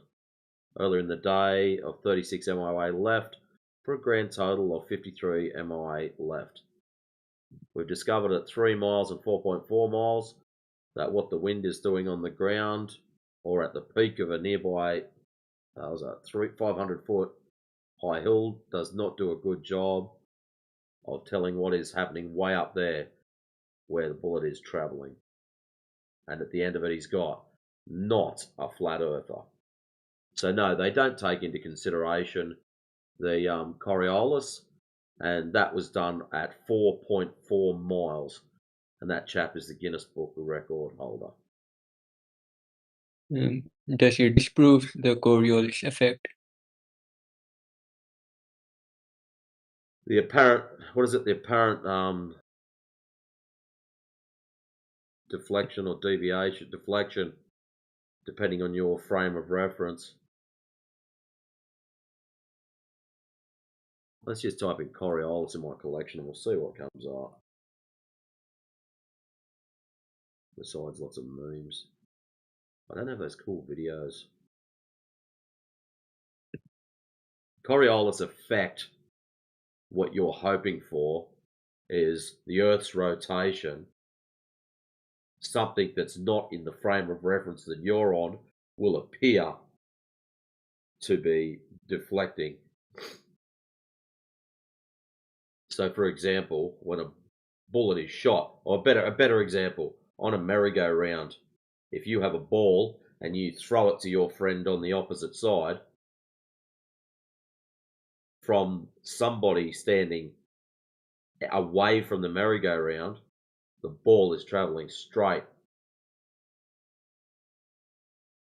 Earlier in the day of 36 MOA left for a grand total of 53 MOA left. We've discovered at 3 miles and 4.4 miles that what the wind is doing on the ground or at the peak of a nearby 500 foot high hill does not do a good job of telling what is happening way up there where the bullet is traveling. And at the end of it, he's got not a flat earther. So no, they don't take into consideration the Coriolis, and that was done at 4.4 miles, and that chap is the Guinness Book of Record holder. Does it disprove the Coriolis effect? The apparent, what is it? The apparent deflection or deviation, deflection, depending on your frame of reference. Let's just type in Coriolis in my collection and we'll see what comes up. Besides lots of memes. I don't have those cool videos. Coriolis effect, what you're hoping for is the Earth's rotation. Something that's not in the frame of reference that you're on will appear to be deflecting. So, for example, when a bullet is shot, or a better example, on a merry-go-round, if you have a ball and you throw it to your friend on the opposite side, from somebody standing away from the merry-go-round, the ball is traveling straight.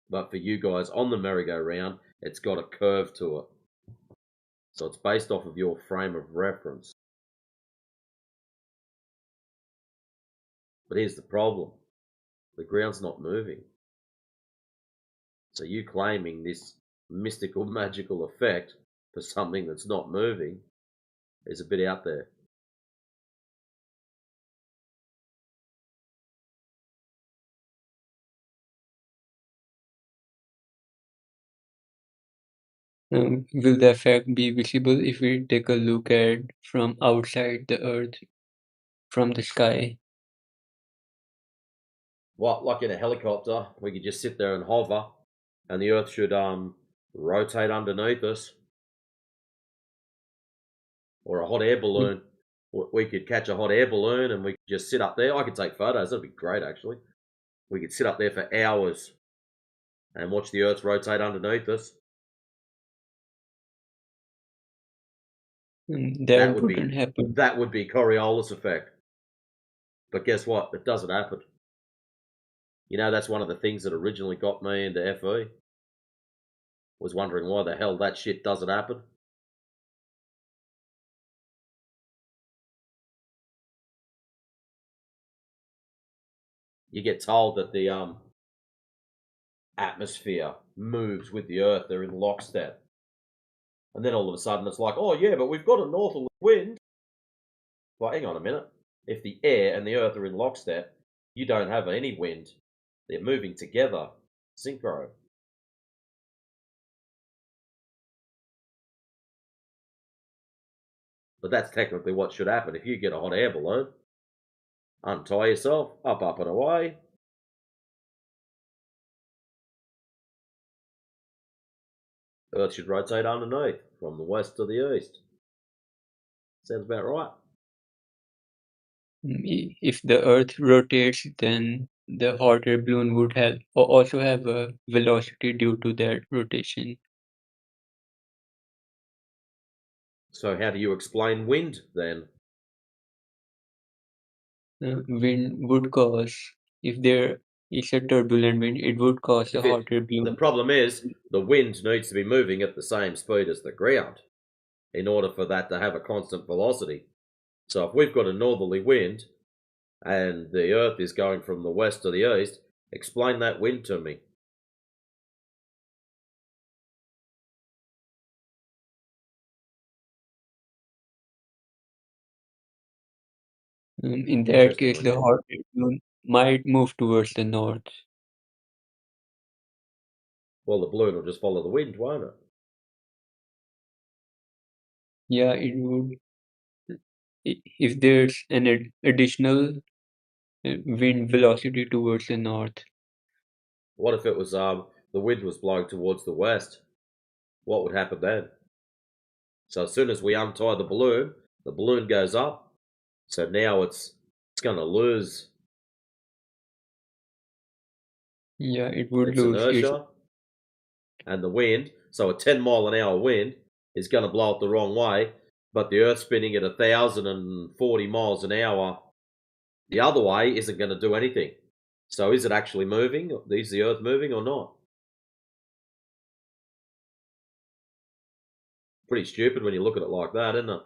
But for you guys on the merry-go-round, it's got a curve to it. So it's based off of your frame of reference. But here's the problem. The ground's not moving. So you claiming this mystical, magical effect for something that's not moving is a bit out there. Will the effect be visible if we take a look at from outside the Earth, from the sky? Well, like in a helicopter, we could just sit there and hover, and the Earth should rotate underneath us. Or a hot air balloon. We could catch a hot air balloon and we could just sit up there. I could take photos. That'd be great, actually. We could sit up there for hours and watch the Earth rotate underneath us. That wouldn't happen. That would be Coriolis effect. But guess what? It doesn't happen. You know, that's one of the things that originally got me into FE. Was wondering why the hell that shit doesn't happen. You get told that the atmosphere moves with the Earth. They're in lockstep. And then all of a sudden it's like, oh yeah, but we've got a northerly wind. Well, hang on a minute. If the air and the Earth are in lockstep, you don't have any wind. They're moving together. Synchro. But that's technically what should happen. If you get a hot air balloon, untie yourself, up and away. Earth should rotate underneath, from the west to the east. Sounds about right. If the Earth rotates, then the hot air balloon would also have a velocity due to that rotation. So how do you explain wind then? Wind would cause, if there is a turbulent wind, it would cause a hot air balloon. The problem is the wind needs to be moving at the same speed as the ground in order for that to have a constant velocity. So if we've got a northerly wind and the Earth is going from the west to the east, explain that wind to me. In that case, the hot air balloon might move towards the north. Well, the balloon will just follow the wind, won't it? Yeah, it would. If there's an additional wind velocity towards the north. What if it was the wind was blowing towards the west? What would happen then? So as soon as we untie the balloon goes up. So now it's going to lose. Yeah, it would its lose inertia and the wind. So a 10-mile-an-hour wind is going to blow it the wrong way, but the Earth spinning at 1,040 miles an hour the other way isn't going to do anything. So is it actually moving? Is the Earth moving or not? Pretty stupid when you look at it like that, isn't it?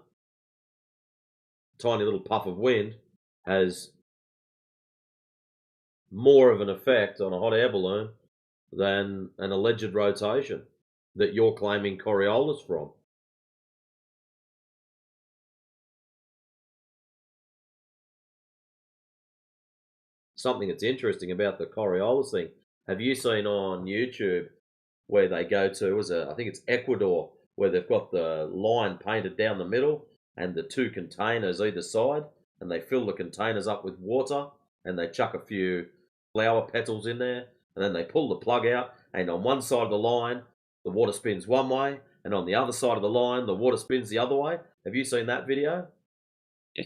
Tiny little puff of wind has more of an effect on a hot air balloon than an alleged rotation that you're claiming Coriolis from. Something that's interesting about the Coriolis thing, have you seen on YouTube where they go to, I think it's Ecuador, where they've got the line painted down the middle and the two containers either side, and they fill the containers up with water and they chuck a few flower petals in there, and then they pull the plug out, and on one side of the line the water spins one way, and on the other side of the line the water spins the other way. Have you seen that video?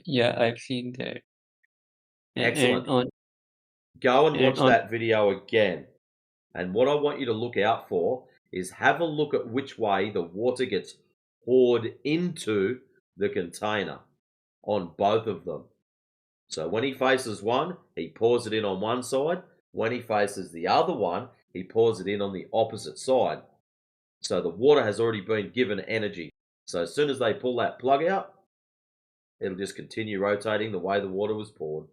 Yeah, I've seen that. Excellent. And Go and watch on that video again. And what I want you to look out for is have a look at which way the water gets poured into the container on both of them. So when he faces one, he pours it in on one side. When he faces the other one, he pours it in on the opposite side. So the water has already been given energy. So as soon as they pull that plug out, it'll just continue rotating the way the water was poured.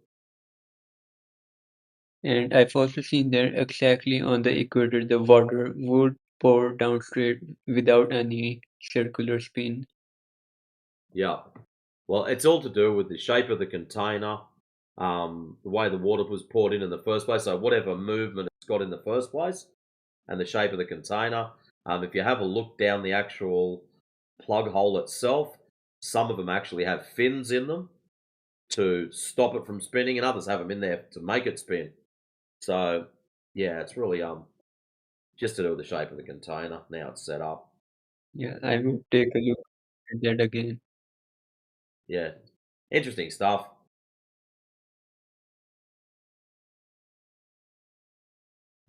And I've also seen that exactly on the equator, the water would pour down straight without any circular spin. Yeah. Well, it's all to do with the shape of the container, the way the water was poured in the first place. So whatever movement it's got in the first place, and the shape of the container. If you have a look down the actual plug hole itself, some of them actually have fins in them to stop it from spinning, and others have them in there to make it spin. So yeah, it's really just to do with the shape of the container. Now it's set up. Yeah, I would take a look at that again. Yeah, interesting stuff.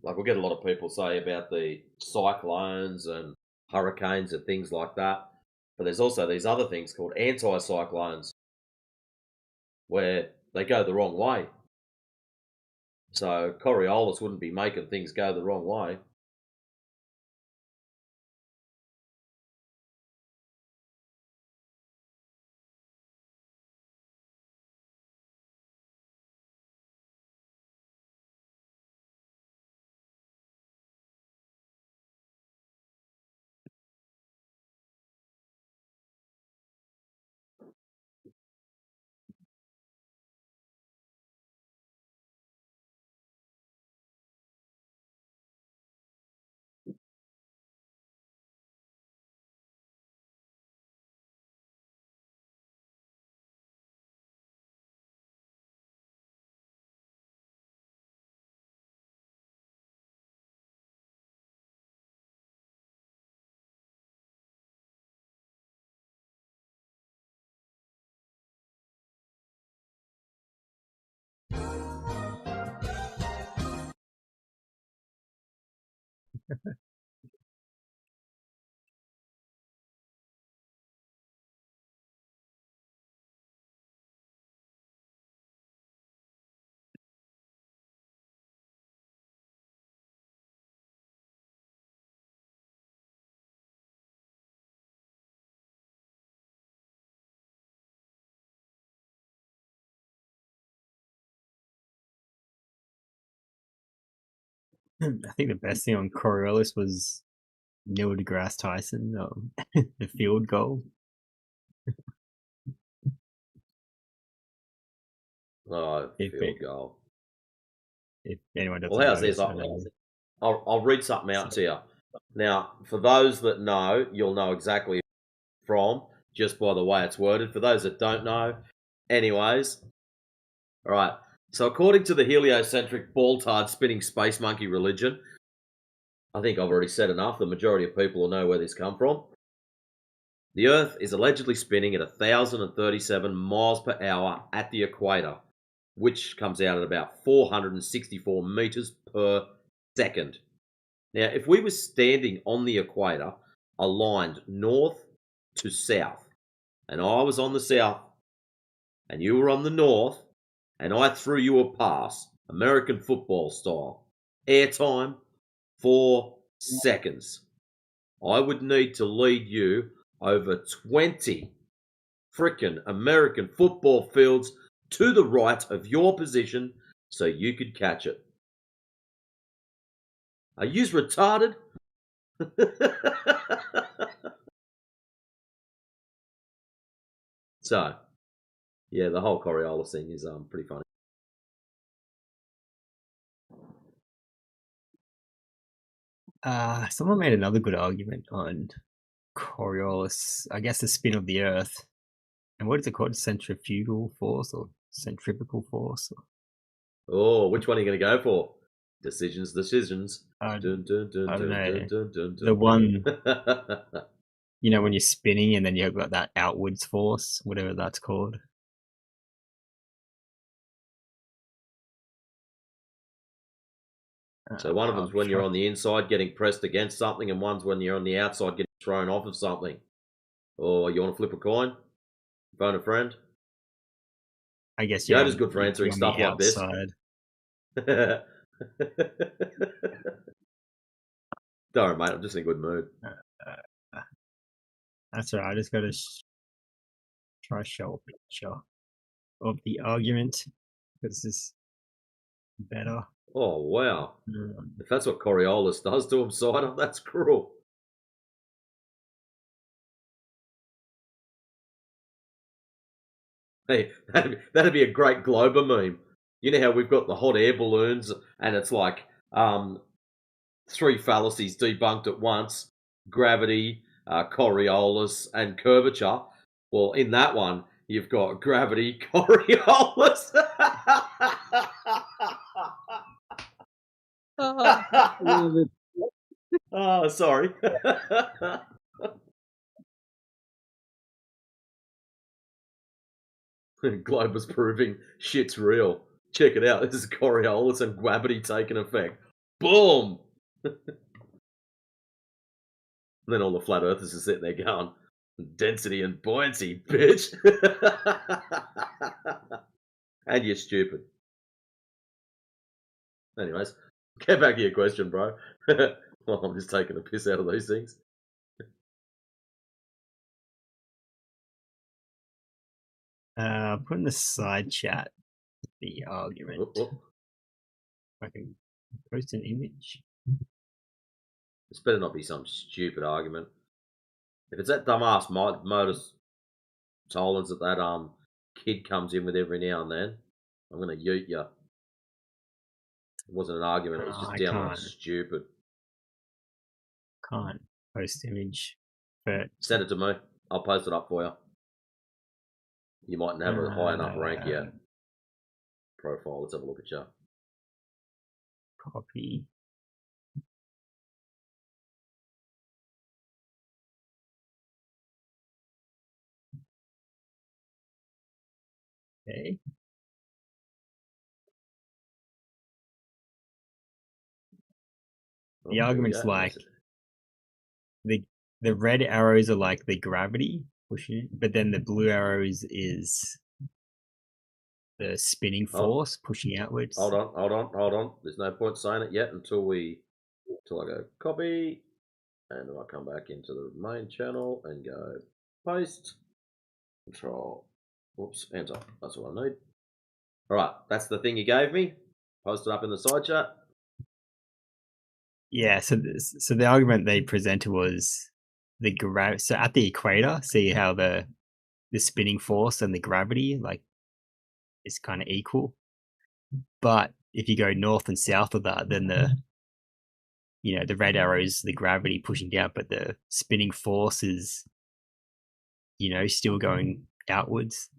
Like we'll get a lot of people say about the cyclones and hurricanes and things like that. But there's also these other things called anti-cyclones where they go the wrong way. So Coriolis wouldn't be making things go the wrong way. I think the best thing on Coriolis was Neil deGrasse Tyson, the field goal. Oh, field goal. If anyone doesn't Well, how's notice, this? I'll read something out to you. Now, for those that know, you'll know exactly from just by the way it's worded. For those that don't know, anyways. All right. So according to the heliocentric ball-tard spinning space monkey religion, I think I've already said enough. The majority of people will know where this come from. The Earth is allegedly spinning at 1,037 miles per hour at the equator, which comes out at about 464 meters per second. Now, if we were standing on the equator, aligned north to south, and I was on the south, and you were on the north, and I threw you a pass, American football style, airtime, 4 seconds. I would need to lead you over 20 frickin' American football fields to the right of your position so you could catch it. Are you retarded? So, yeah, the whole Coriolis thing is pretty funny. Someone made another good argument on Coriolis. I guess the spin of the Earth. And what is it called? Centrifugal force or centripetal force? Oh, which one are you going to go for? Decisions. I Dun, dun, dun, don't dun, know. dun, dun, dun, The dun. one, when you're spinning and then you've got that outwards force, whatever that's called. So one of them's when you're on the inside getting pressed against something, and one's when you're on the outside getting thrown off of something. Or you want to flip a coin? Phone a friend? I guess Yoda's good for answering stuff like this. Don't worry, mate. I'm just in a good mood. That's all right. I just got to try to show a picture of the argument because this is better. Oh, wow. If that's what Coriolis does to him, Cider, that's cruel. Hey, that'd be a great Glober meme. You know how we've got the hot air balloons and it's like 3 fallacies debunked at once: gravity, Coriolis, and curvature. Well, in that one, you've got gravity, Coriolis. Oh, sorry. Glober's proving shit's real. Check it out. This is Coriolis and gravity taking effect. Boom! And then all the flat earthers are sitting there going, density and buoyancy, bitch. And you're stupid. Anyways, get back to your question, bro. Well, I'm just taking a piss out of these things. Put in the side chat the argument. I can post an image. This better not be some stupid argument. If it's that dumbass Modus Tollins that kid comes in with every now and then, I'm gonna yeet you. It wasn't an argument, it was just downright stupid. Can't post image, but send it to me. I'll post it up for you. You mightn't have a high enough rank yet. Profile, let's have a look at you. Copy. Okay. The argument's like the red arrows are like the gravity pushing it, but then the blue arrows is the spinning force pushing outwards. Hold on. There's no point saying it yet until I go copy, and then I come back into the main channel and go paste, control, whoops, enter. That's what I need. All right, that's the thing you gave me. Post it up in the side chat. Yeah, so the argument they presented was so at the equator, see how the spinning force and the gravity is kind of equal. But if you go north and south of that, then the red arrow is the gravity pushing down, but the spinning force is still going outwards.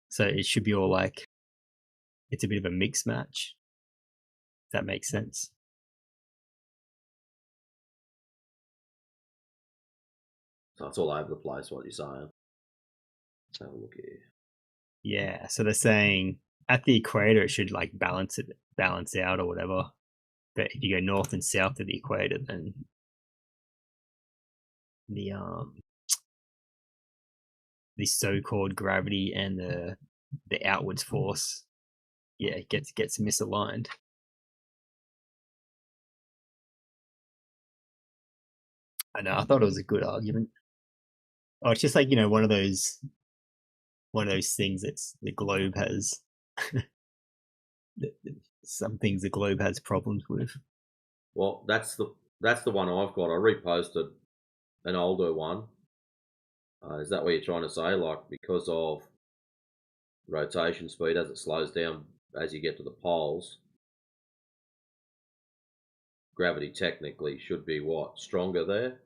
So it should be all it's a bit of a mix match. If that makes sense. So it's all over the place, what you're saying. Let's have a look here. Yeah, so they're saying at the equator it should balance out or whatever. But if you go north and south of the equator, then the so-called gravity and the outwards force, gets misaligned. I know. I thought it was a good argument. Oh, it's just like, one of those things that's the globe has. Some things the globe has problems with. Well, that's the one I've got. I reposted an older one. Is that what you're trying to say? Like, because of rotation speed as it slows down as you get to the poles, gravity technically should be what? Stronger there?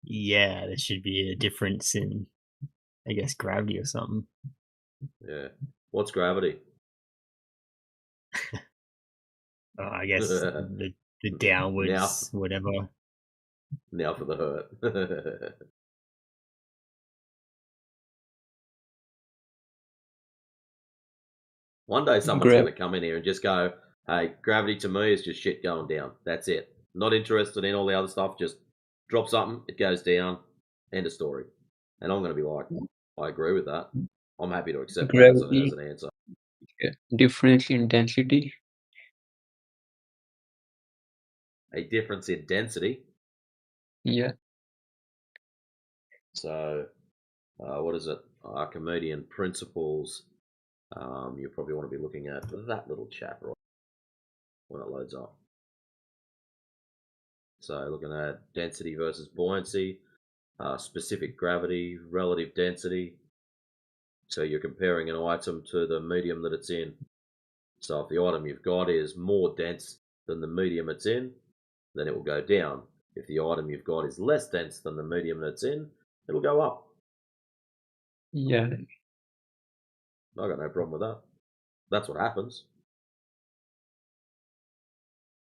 Yeah, there should be a difference in, I guess, gravity or something. Yeah. What's gravity? I guess the downwards, whatever. Now for the hurt. One day someone's going to come in here and just go, hey, gravity to me is just shit going down. That's it. Not interested in all the other stuff. Just drop something, it goes down, end of story. And I'm going to be like, I agree with that. I'm happy to accept that as an answer. Difference in density. A difference in density. Yeah. So, what is it? Archimedean principles. You probably want to be looking at that little chat right when it loads up. So, looking at density versus buoyancy, specific gravity, relative density. So, you're comparing an item to the medium that it's in. So, if the item you've got is more dense than the medium it's in, then it will go down. If the item you've got is less dense than the medium that it's in, it'll go up. Yeah. I got no problem with that. That's what happens.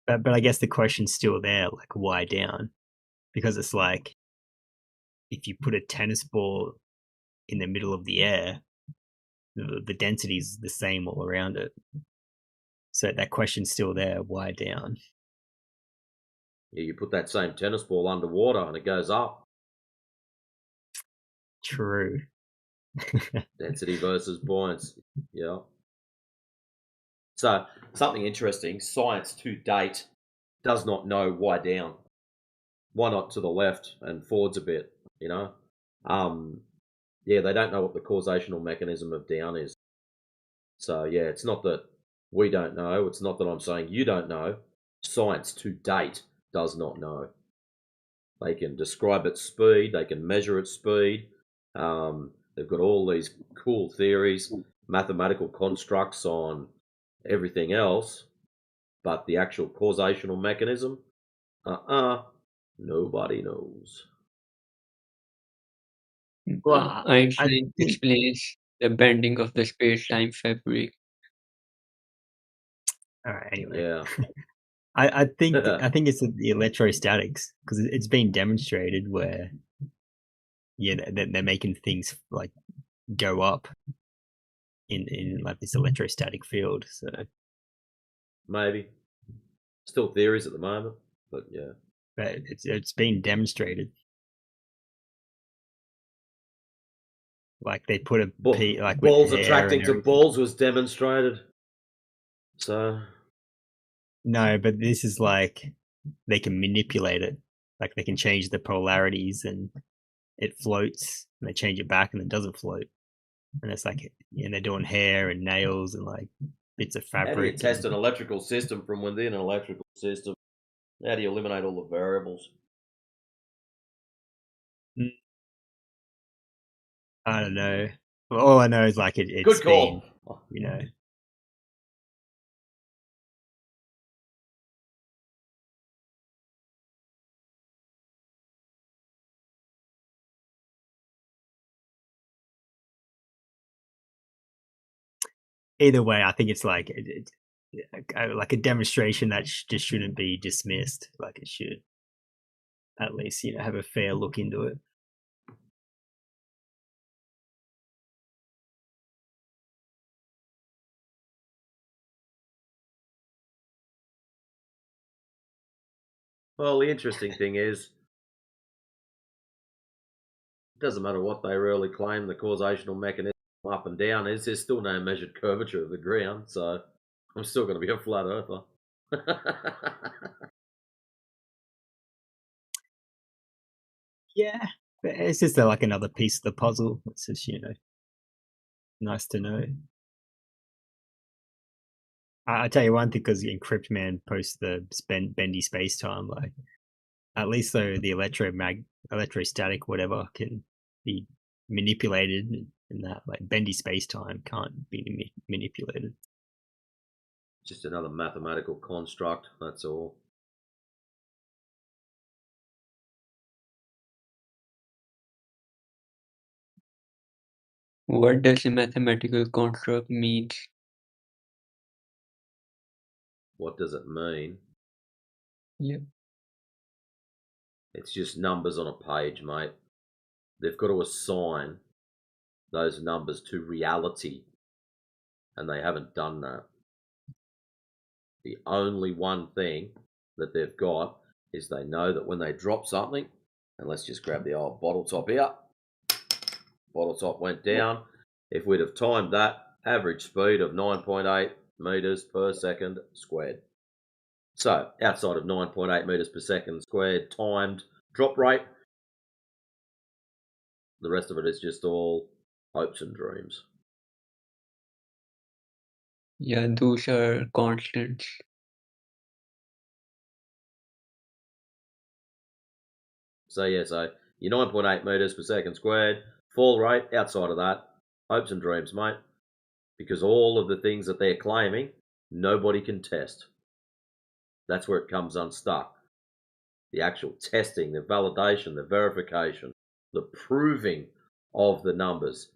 But I guess the question's still there, like, why down? Because it's like, if you put a tennis ball in the middle of the air, the density is the same all around it. So that question's still there, why down? Yeah, you put that same tennis ball underwater and it goes up. True. Density versus buoyancy. Yeah. So, something interesting, science to date does not know why down. Why not to the left and forwards a bit, Yeah, they don't know what the causational mechanism of down is. So, yeah, it's not that we don't know. It's not that I'm saying you don't know. Science to date does not know. They can describe its speed. They can measure its speed. They've got all these cool theories, mathematical constructs on everything else, but the actual causational mechanism, nobody knows. Well, Einstein explains the bending of the space-time fabric. All right. Anyway. Yeah. I think it's the electrostatics, because it's been demonstrated where, they're making things like go up in like this electrostatic field. So maybe still theories at the moment, but yeah. But it's been demonstrated. Like they put a balls attracting to balls was demonstrated. So no, but this is like they can manipulate it. Like they can change the polarities and it floats, and they change it back and it doesn't float. And it's like, they're doing hair and nails and like bits of fabric. How do you test an electrical system from within an electrical system? How do you eliminate all the variables? I don't know. Well, all I know is like it's good call. Been, Either way, I think it's like a demonstration that just shouldn't be dismissed. Like it should at least have a fair look into it. Well, the interesting thing is, it doesn't matter what they really claim the causational mechanism up and down is, there's still no measured curvature of the ground, so I'm still going to be a flat earther. Yeah, but it's just like another piece of the puzzle. It's just nice to know. I tell you one thing, because Encrypt Man posts the bendy space time, like at least though the electrostatic whatever can be manipulated, and that like bendy space time can't be manipulated. Just another mathematical construct, that's all. What does a mathematical construct mean? What does it mean? Yeah. It's just numbers on a page, mate. They've got to assign those numbers to reality, and they haven't done that. The only one thing that they've got is they know that when they drop something, and let's just grab the old bottle top here. Bottle top went down. If we'd have timed that, average speed of 9.8 meters per second squared. So outside of 9.8 meters per second squared timed drop rate, the rest of it is just all hopes and dreams. Yeah, those are constants. So yeah, so your 9.8 meters per second squared, fall rate, outside of that, hopes and dreams, mate. Because all of the things that they're claiming, nobody can test. That's where it comes unstuck. The actual testing, the validation, the verification, the proving of the numbers.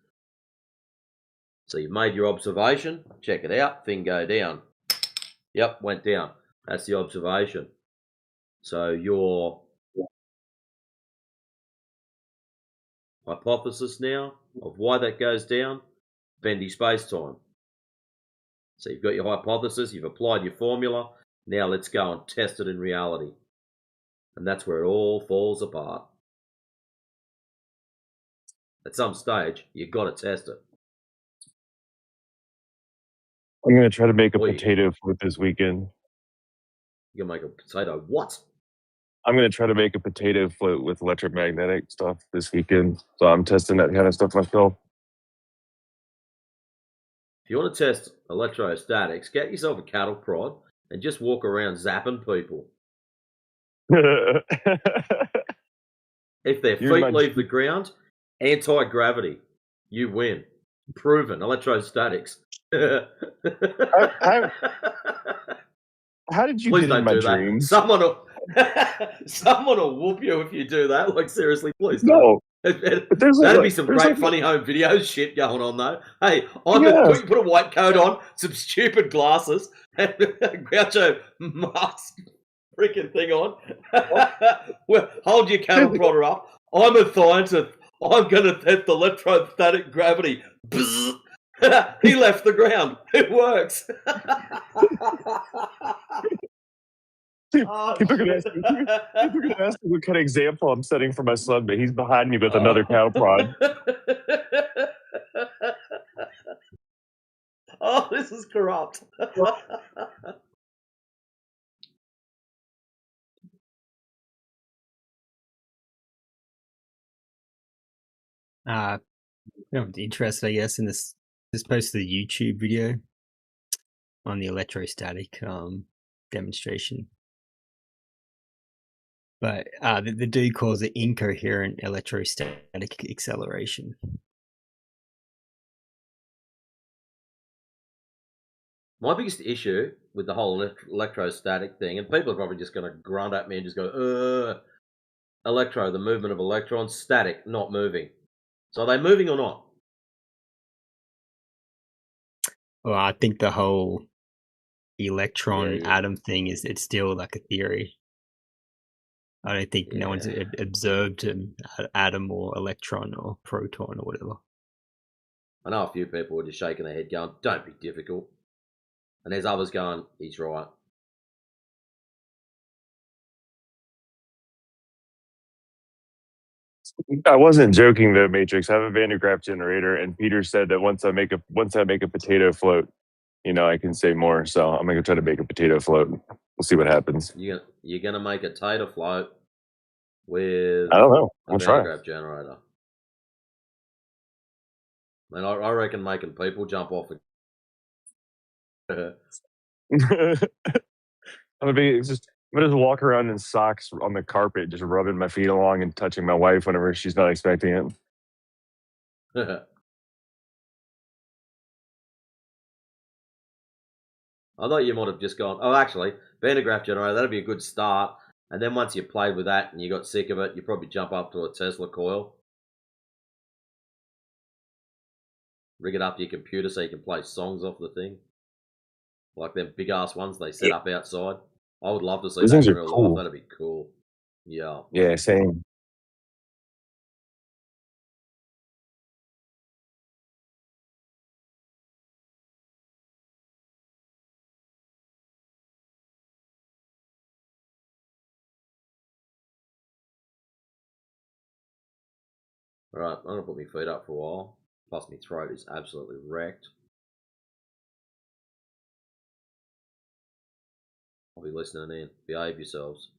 So you've made your observation, check it out, thing go down. Yep, went down. That's the observation. So your hypothesis now of why that goes down, bendy space-time. So you've got your hypothesis, you've applied your formula, now let's go and test it in reality. And that's where it all falls apart. At some stage, you've got to test it. I'm going to try to make a potato float this weekend. You're going to make a potato what? I'm going to try to make a potato float with electromagnetic stuff this weekend. So I'm testing that kind of stuff myself. If you want to test electrostatics, get yourself a cattle prod and just walk around zapping people. If their feet leave the ground, anti-gravity. You win. Proven. Electrostatics. How did you Please get don't in my do dreams? that. Someone will whoop you if you do that. Like, seriously, please don't. No. That'd be some great funny home video shit going on, though. Hey, put a white coat on, some stupid glasses, and a Groucho mask freaking thing on. Well, hold your cattle prodder up. I'm a scientist. I'm going to test electrostatic gravity. He left the ground. It works. People are going to ask me what kind of example I'm setting for my son, but he's behind me with another cattle prod. Oh, this is corrupt. Interest, I guess, in this posted a YouTube video on the electrostatic demonstration. But the dude calls it incoherent electrostatic acceleration. My biggest issue with the whole electrostatic thing, and people are probably just going to grunt at me and just go, electro, the movement of electrons, static, not moving. So are they moving or not? Well, I think the whole electron atom thing it's still like a theory. I don't think no one's observed an atom or electron or proton or whatever. I know a few people were just shaking their head going, don't be difficult. And there's others going, he's right. I wasn't joking though, Matrix. I have a Van de Graaff generator, and Peter said that once I make a potato float, I can say more. So I'm gonna try to make a potato float. We'll see what happens. You're gonna make a tater float. with I don't know. a I'll try. Vandegraaff generator. Man, I reckon making people jump off it. I'm gonna just walk around in socks on the carpet, just rubbing my feet along and touching my wife whenever she's not expecting it. I thought you might have just gone, oh, actually, Vandegraaff generator, that'd be a good start. And then once you played with that and you got sick of it, you probably jump up to a Tesla coil. Rig it up to your computer so you can play songs off the thing. Like them big ass ones they set up outside. I would love to see Those that things in are real cool. life. That'd be cool. Yeah. Yeah, same. Alright, I'm gonna put my feet up for a while. Plus my throat is absolutely wrecked. I'll be listening in. Behave yourselves.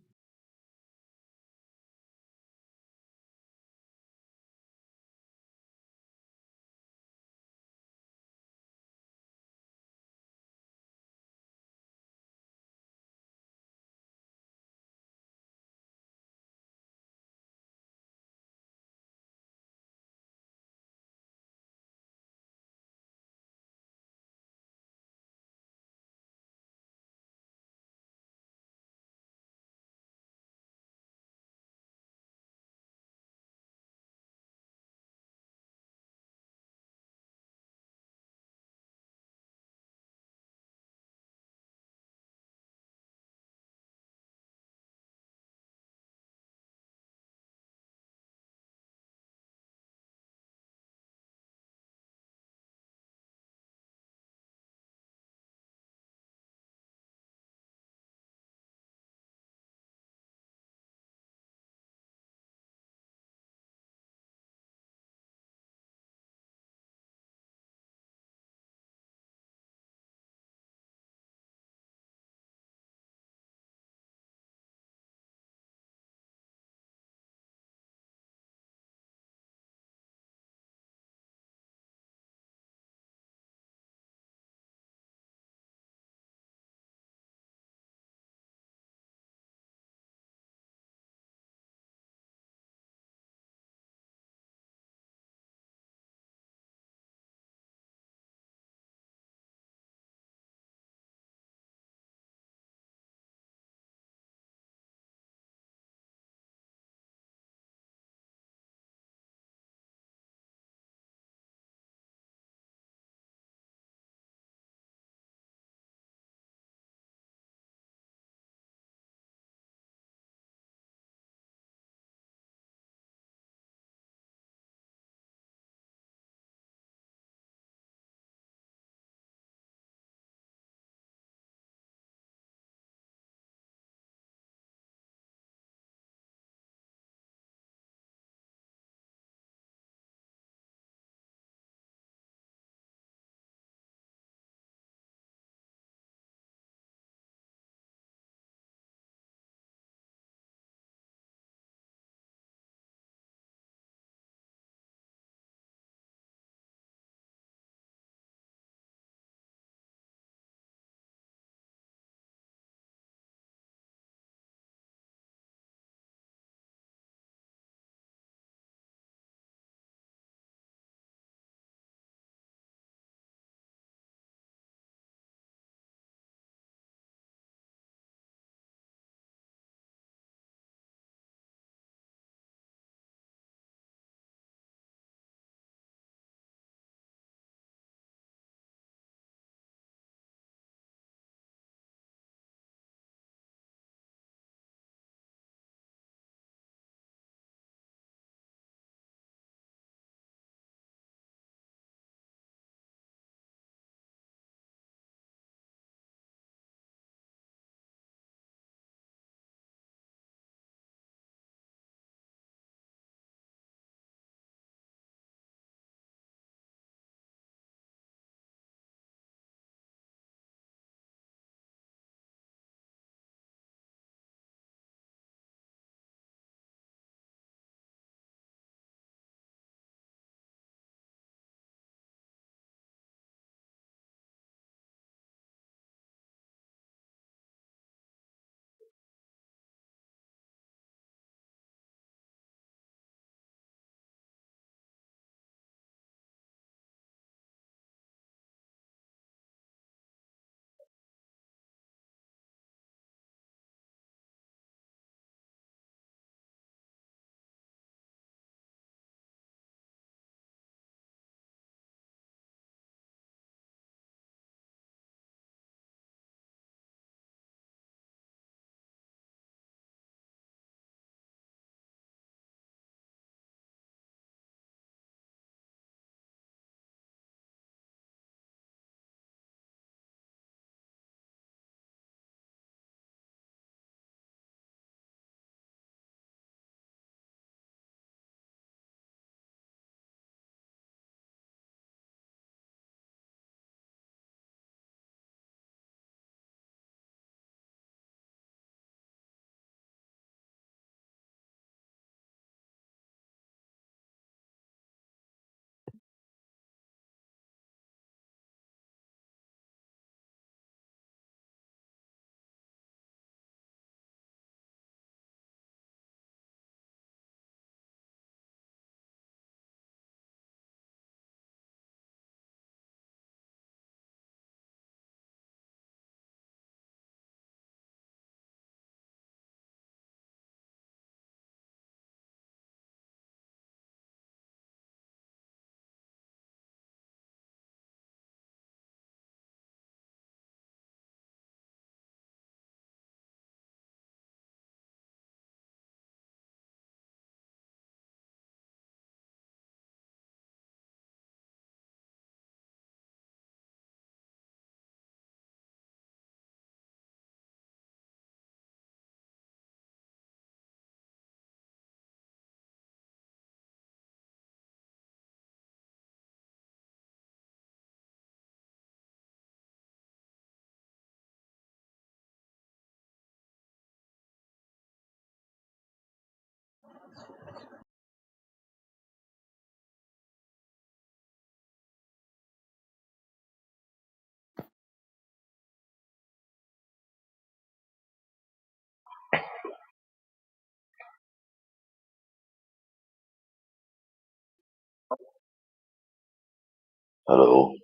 Hello.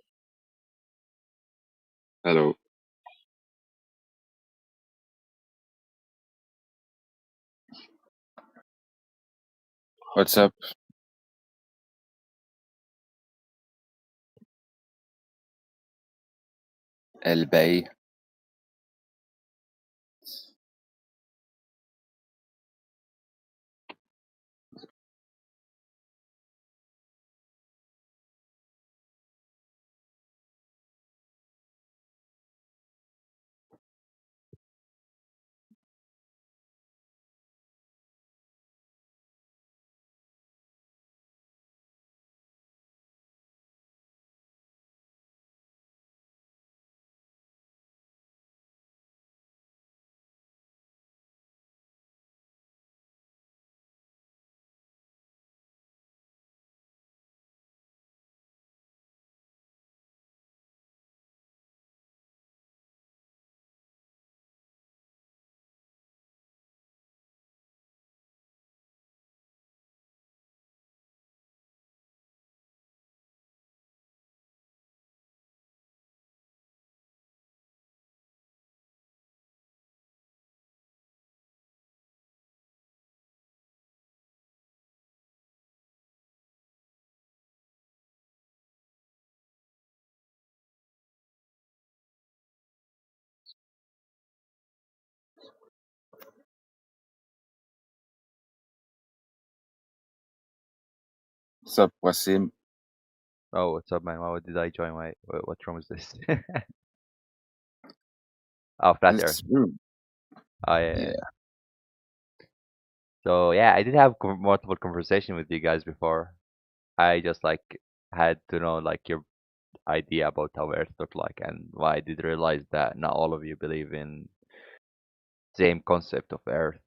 Hello. What's up? El Bay. What's up, Wasim? Oh, what's up, man? Why did I join? What room is this? Oh, Flat Earth. This room. Oh, yeah. Yeah. So, yeah, I did have multiple conversation with you guys before. I just, like, had to know, like, your idea about how Earth looked like, and why I did realize that not all of you believe in same concept of Earth.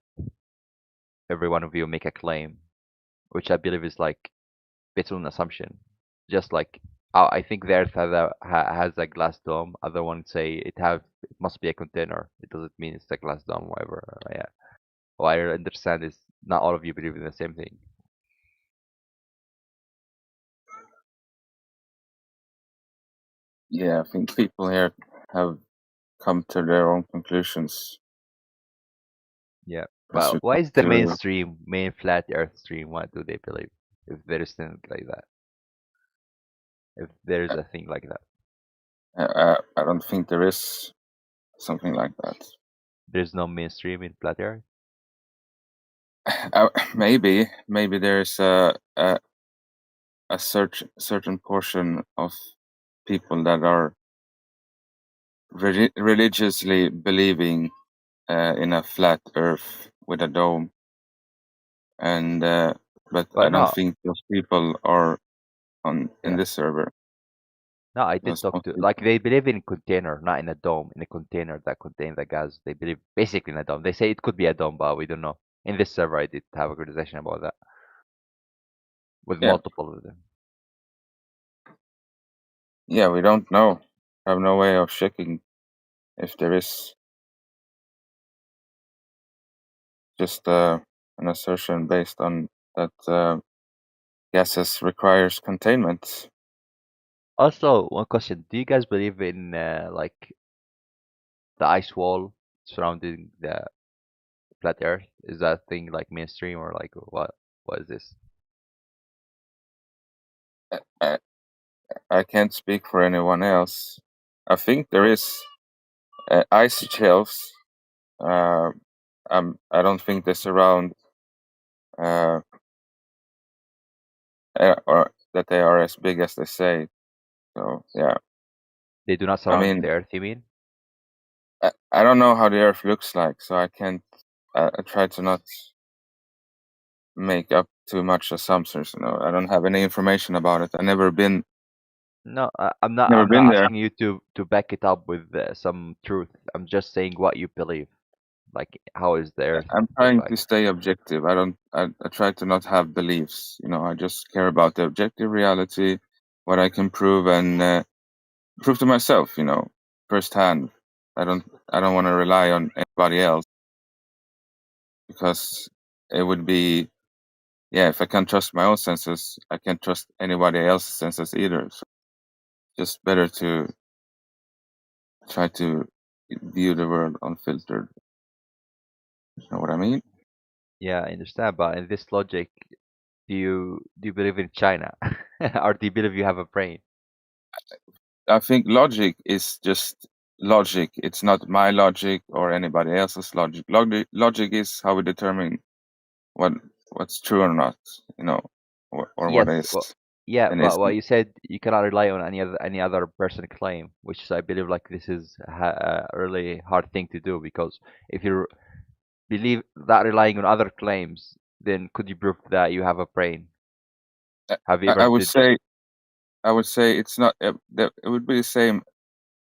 Every one of you make a claim, which I believe is, like, based on assumption. Just like I think the Earth has a glass dome. Other ones say it must be a container. It doesn't mean it's a glass dome, whatever. Yeah. What I understand is not all of you believe in the same thing. Yeah, I think people here have come to their own conclusions. Yeah. As Well, we why come is the to main flat Earth stream? What do they believe? If there is things like that, if there is a thing like that, I don't think there is something like that. there's no mainstream in flat Earth. Maybe there's a certain portion of people that are religiously believing in a flat Earth with a dome, and but I But don't no, think those people are in yeah. this server. No, I did Those talk most to, like, people. they believe in container, not in a dome, in a container that contains the gas. They believe basically in a dome. They say it could be a dome, but we don't know. In this server, I did have a conversation about that with Yeah, multiple of them. yeah, we don't know. I have no way of checking if there is. Just an assertion based on that gases requires containment. Also, one question: do you guys believe in like the ice wall surrounding the flat Earth? Is that thing like mainstream or like what? What is this? I, I can't speak for anyone else. I think there is ice shelves. I don't think they surround or that they are as big as they say. So yeah, They do not I surround mean, the Earth, you mean? I don't know how the Earth looks like, so I can't. I try to not make up too much assumptions. I don't have any information about it. I never been. No, I'm not. Never I'm been not there. asking you to back it up with some truth. I'm just saying what you believe. Like, how is the Earth I'm look trying like? to stay objective. I try to not have beliefs. I just care about the objective reality, what I can prove and prove to myself. Firsthand. I don't want to rely on anybody else because it would be, yeah. If I can't trust my own senses, I can't trust anybody else's senses either. So just better to try to view the world unfiltered. You know what I mean? Yeah, I understand. But in this logic, do you believe in China, or do you believe you have a brain? I think logic is just logic. It's not my logic or anybody else's logic. Logic is how we determine what's true or not, you know, or what Yes, is well, yeah, and but what isn't. you said, you cannot rely on any other person claim, which is, I believe, like this is a really hard thing to do, because if you believe that relying on other claims, then could you prove that you have a brain? Have you I ever would did that? say it's not. It would be the same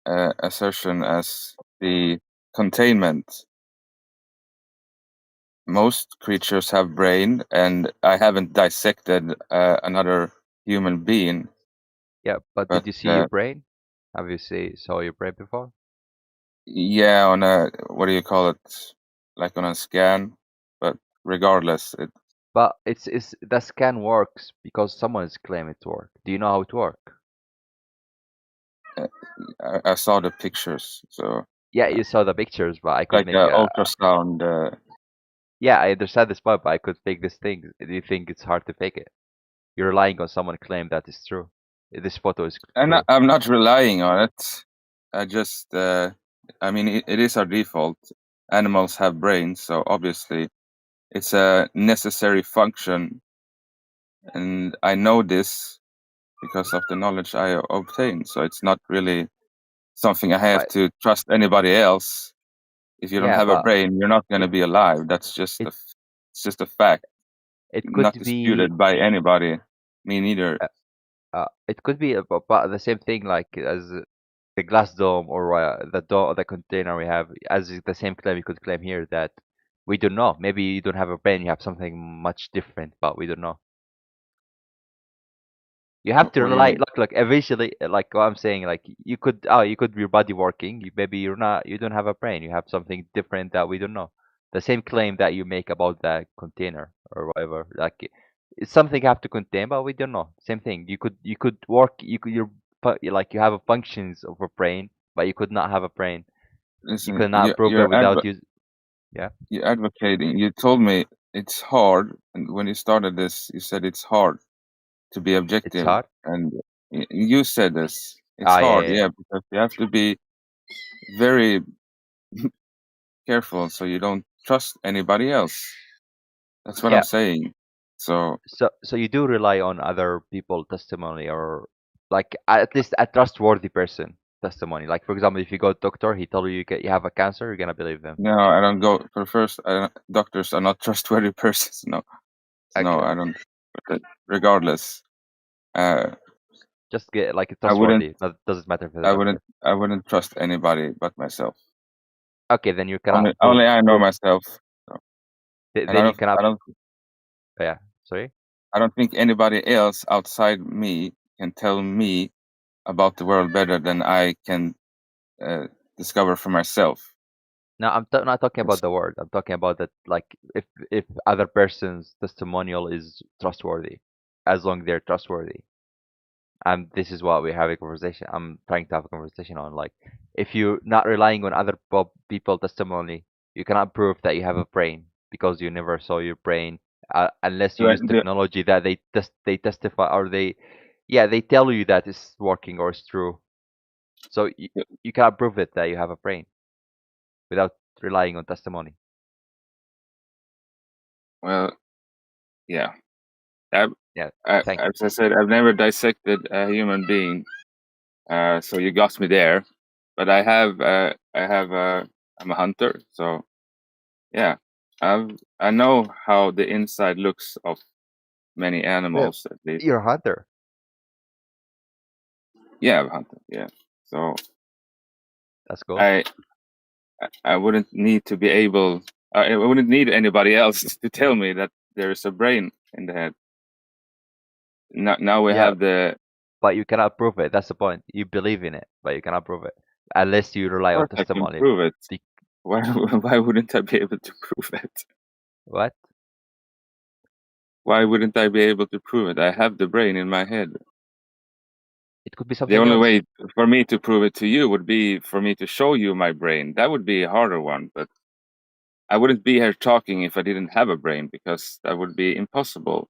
assertion as the containment. Most creatures have brain, and I haven't dissected another human being. Yeah, but did you see your brain? Have you saw your brain before? Yeah, on a what do you call it? Like on a scan, but regardless, it. But it's the scan works because someone is claiming it to work. Do you know how it works? I saw the pictures, so. Yeah, you saw the pictures, but I could Like make ultrasound. Yeah, I understand this part, but I could fake this thing. Do you think it's hard to fake it? You're relying on someone claim that is true. This photo is true. I'm not relying on it. I just, I mean, it is our default. Animals have brains, so obviously it's a necessary function. And I know this because of the knowledge I obtained. So it's not really something I have to trust anybody else. If you don't Yeah, have a but brain, you're not going to be alive. That's just it's just a fact. it Not could be disputed by anybody. Me neither. it could be but the same thing like as the glass dome or the container we have, as the same claim you could claim here that we don't know. Maybe you don't have a brain, you have something much different, but we don't know. You have to What do you rely, mean? look, eventually, like what I'm saying, like you could your body working, maybe you don't have a brain, you have something different that we don't know. The same claim that you make about that container or whatever, like it's something you have to contain, but we don't know. Same thing. You could work, like you have a functions of a brain, but you could not have a brain. You Listen, could not prove it without you. Yeah. you're advocating. You told me it's hard, and when you started this, you said it's hard to be objective, hard? and you said this. It's Ah, yeah, hard, yeah. yeah, because you have to be very careful so you don't trust anybody else. That's what I'm Yeah. saying. So So you do rely on other people testimony, or like at least a trustworthy person testimony. Like for example, if you go to doctor, he told you you have a cancer, you're gonna believe them. no, I don't go. For first, doctors are not trustworthy persons. No, no, Okay. I don't. But regardless, Just get like I wouldn't. trustworthy. That doesn't matter for the doctor. I wouldn't trust anybody but myself. Okay, then you cannot Only I know myself. So. And Then you cannot. I don't. Yeah. Sorry. I don't think anybody else outside me can tell me about the world better than I can discover for myself. No, I'm not talking about the word. I'm talking about that, like if other person's testimonial is trustworthy, as long they're trustworthy. And this is what we're having a conversation. I'm trying to have a conversation on, like, if you're not relying on other people testimony, you cannot prove that you have a brain because you never saw your brain, unless you use technology that they testify, or they tell you that it's working or it's true. So you cannot prove it that you have a brain without relying on testimony. Well, yeah. Thank As I said, I've never dissected a human being, so you got me there. But I have. I'm a hunter, so yeah. I know how the inside looks of many animals, at least. You're a hunter. Yeah, I'm a hunter. Yeah. So that's cool. I wouldn't need to be able. I wouldn't need anybody else to tell me that there is a brain in the head. Now we have the. But you cannot prove it. That's the point. You believe in it, but you cannot prove it unless you rely on I can testimony. prove it. Why wouldn't I be able to prove it? What? Why wouldn't I be able to prove it? I have the brain in my head. It could be The something only else. way for me to prove it to you would be for me to show you my brain. That would be a harder one, but I wouldn't be here talking if I didn't have a brain, because that would be impossible.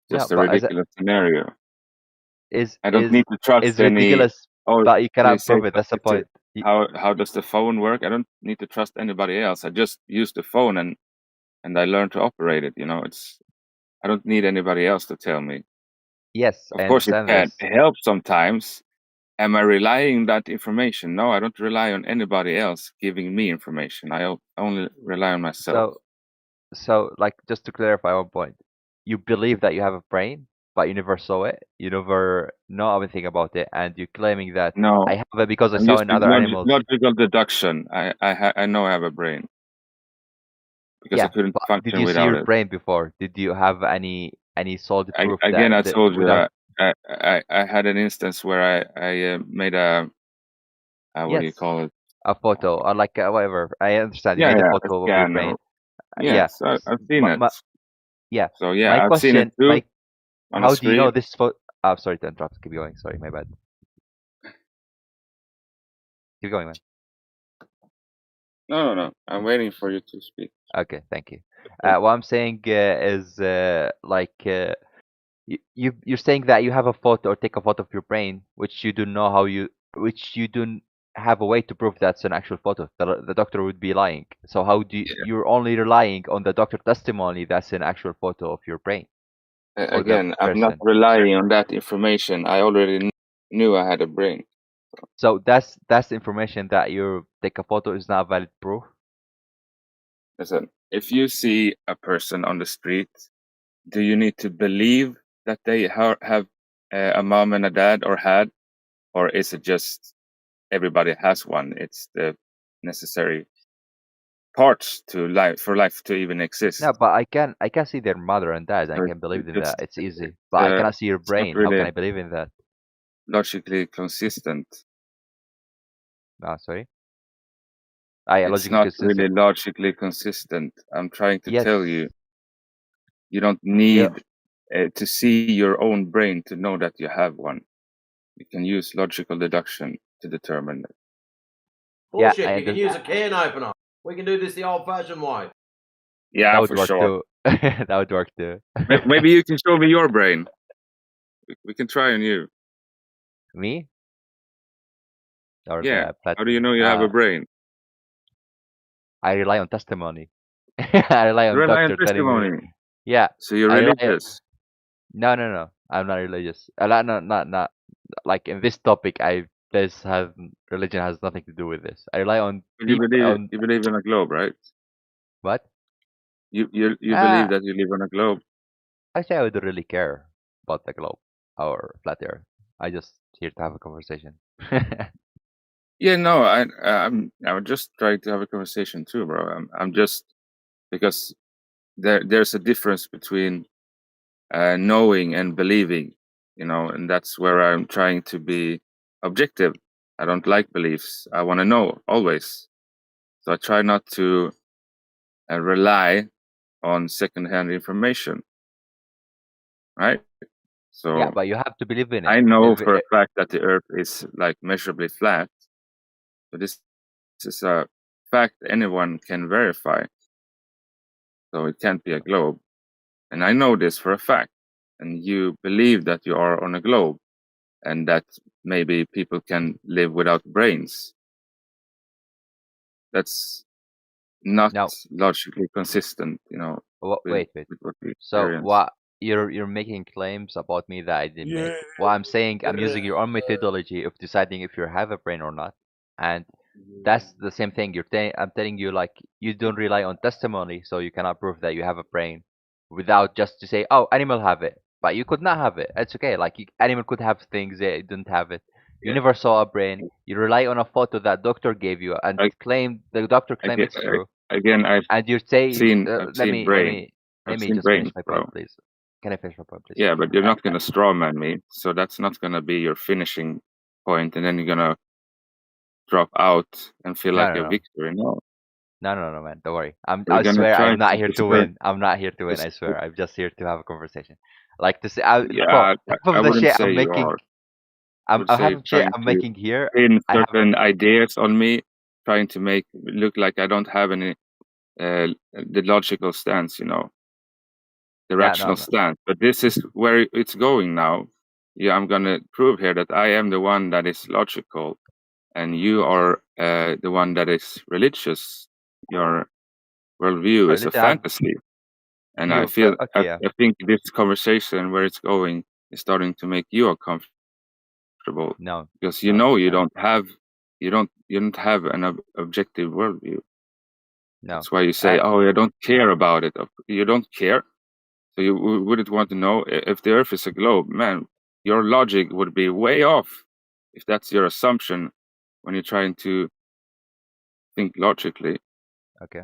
Yeah, Just a but as a, ridiculous scenario. is I don't need to trust any. ridiculous, Oh, but you they cannot say prove it. That's the point. how does the phone work? I don't need to trust anybody else. I just use the phone and I learn to operate it. You know, I don't need anybody else to tell me. Yes, Of I course, it understand can this. help sometimes. Am I relying on that information? No, I don't rely on anybody else giving me information. I only rely on myself. So like just to clarify one point, you believe that you have a brain, but you never saw it. You never know anything about it, and you're claiming that No, I have it because I I'm saw in using other animals. logical deduction. I know I have a brain because I Yeah, couldn't but did function you see without your it. brain before? Did you have any solid proof Again, I that told you without? I had an instance where I made a what do you Yes, call it? a photo or like whatever. I understand. You Yeah, made a yeah, a photo of your scan brain. or Yeah, yes, I've seen it. yeah. So yeah, My I've seen it question, too on a how do you know screen. this photo? I'm sorry to interrupt. Keep going. Sorry, my bad. Keep going, man. No. I'm waiting for you to speak. Okay, thank you. Okay. What I'm saying is like you're saying that you have a photo or take a photo of your brain, which you don't know which you don't have a way to prove that's an actual photo. The doctor would be lying. So how do you're only relying on the doctor testimony that's an actual photo of your brain or the Again, I'm not person. relying on that information. I already knew I had a brain. So that's information that you take a photo is not valid proof. Listen, if you see a person on the street, do you need to believe that they have a mom and a dad or had, or is it just everybody has one? It's the necessary parts to life for life to even exist. No, but I can see their mother and dad. I So can believe in just that. It's easy. But I cannot see your it's not brain. How can really I believe in that? logically consistent. Sorry. I It's logically not really consistent. logically consistent. I'm trying to tell Yes. you, you don't need to see your own brain to know that you have one. You can use logical deduction to determine it. Bullshit, I you can use a can opener. We can do this the old fashioned way. Yeah, that would for work sure. too. That would work too. Maybe you can show me your brain. We can try on you. Me? Or Yeah. the How do you know you have a brain? I rely on testimony. I rely You on rely on doctor telling me. testimony. Yeah. So you're I rely religious. No. I'm not religious. Not like in this topic. Religion has nothing to do with this. I rely on You people on believe in a globe, right? what? You believe that you live on a globe. Actually, I don't really care about the globe or flat earth. I just here to have a conversation. Yeah, no, I'm just trying to have a conversation too, bro. I'm just because there's a difference between knowing and believing, you know, and that's where I'm trying to be objective. I don't like beliefs. I want to know always, so I try not to rely on secondhand information, right? So Yeah, but you have to believe in it. I know for a fact that the Earth is like measurably flat, but this is a fact anyone can verify. So it can't be a globe. And I know this for a fact. And you believe that you are on a globe and that maybe people can live without brains. That's not logically consistent, you know. Wait. With what we So experience. what you're making claims about me that I didn't make. What I'm saying, I'm using your own methodology of deciding if you have a brain or not, and that's the same thing. I'm telling you, like, you don't rely on testimony, so you cannot prove that you have a brain without just to say, oh, animal have it, but you could not have it. It's okay. Like animal could have things they didn't have it. You never saw a brain. You rely on a photo that doctor gave you and the doctor claimed it's true. Again, And you're saying, I've seen brain. let I've me seen just finish brains, my bro. point, please. Can I finish my point, please? Yeah, but you're not gonna strawman me, so that's not gonna be your finishing point, and then you're gonna drop out and feel like a No. victory. No. No, man. Don't worry. We're I gonna swear try I'm not to here to disperse. win. I'm not here to win. I swear. I'm just here to have a conversation. Like to say, bro, Yeah, half I of the wouldn't shit say I'm you making, are. I would I say, have shit trying I'm to making here. pin I have certain ideas on me, trying to make it look like I don't have any the logical stance, the yeah, rational stance. But this is where it's going now. Yeah, I'm gonna prove here that I am the one that is logical, and you are the one that is religious. Your worldview is a listen, I'm fantasy, and I you feel okay, yeah. I think this conversation where it's going is starting to make you uncomfortable No, because no, you no, don't have an objective worldview. no. That's why you say, "Oh, I don't care about it." You don't care, so you wouldn't want to know if the Earth is a globe. Man, your logic would be way off if that's your assumption when you're trying to think logically. Okay.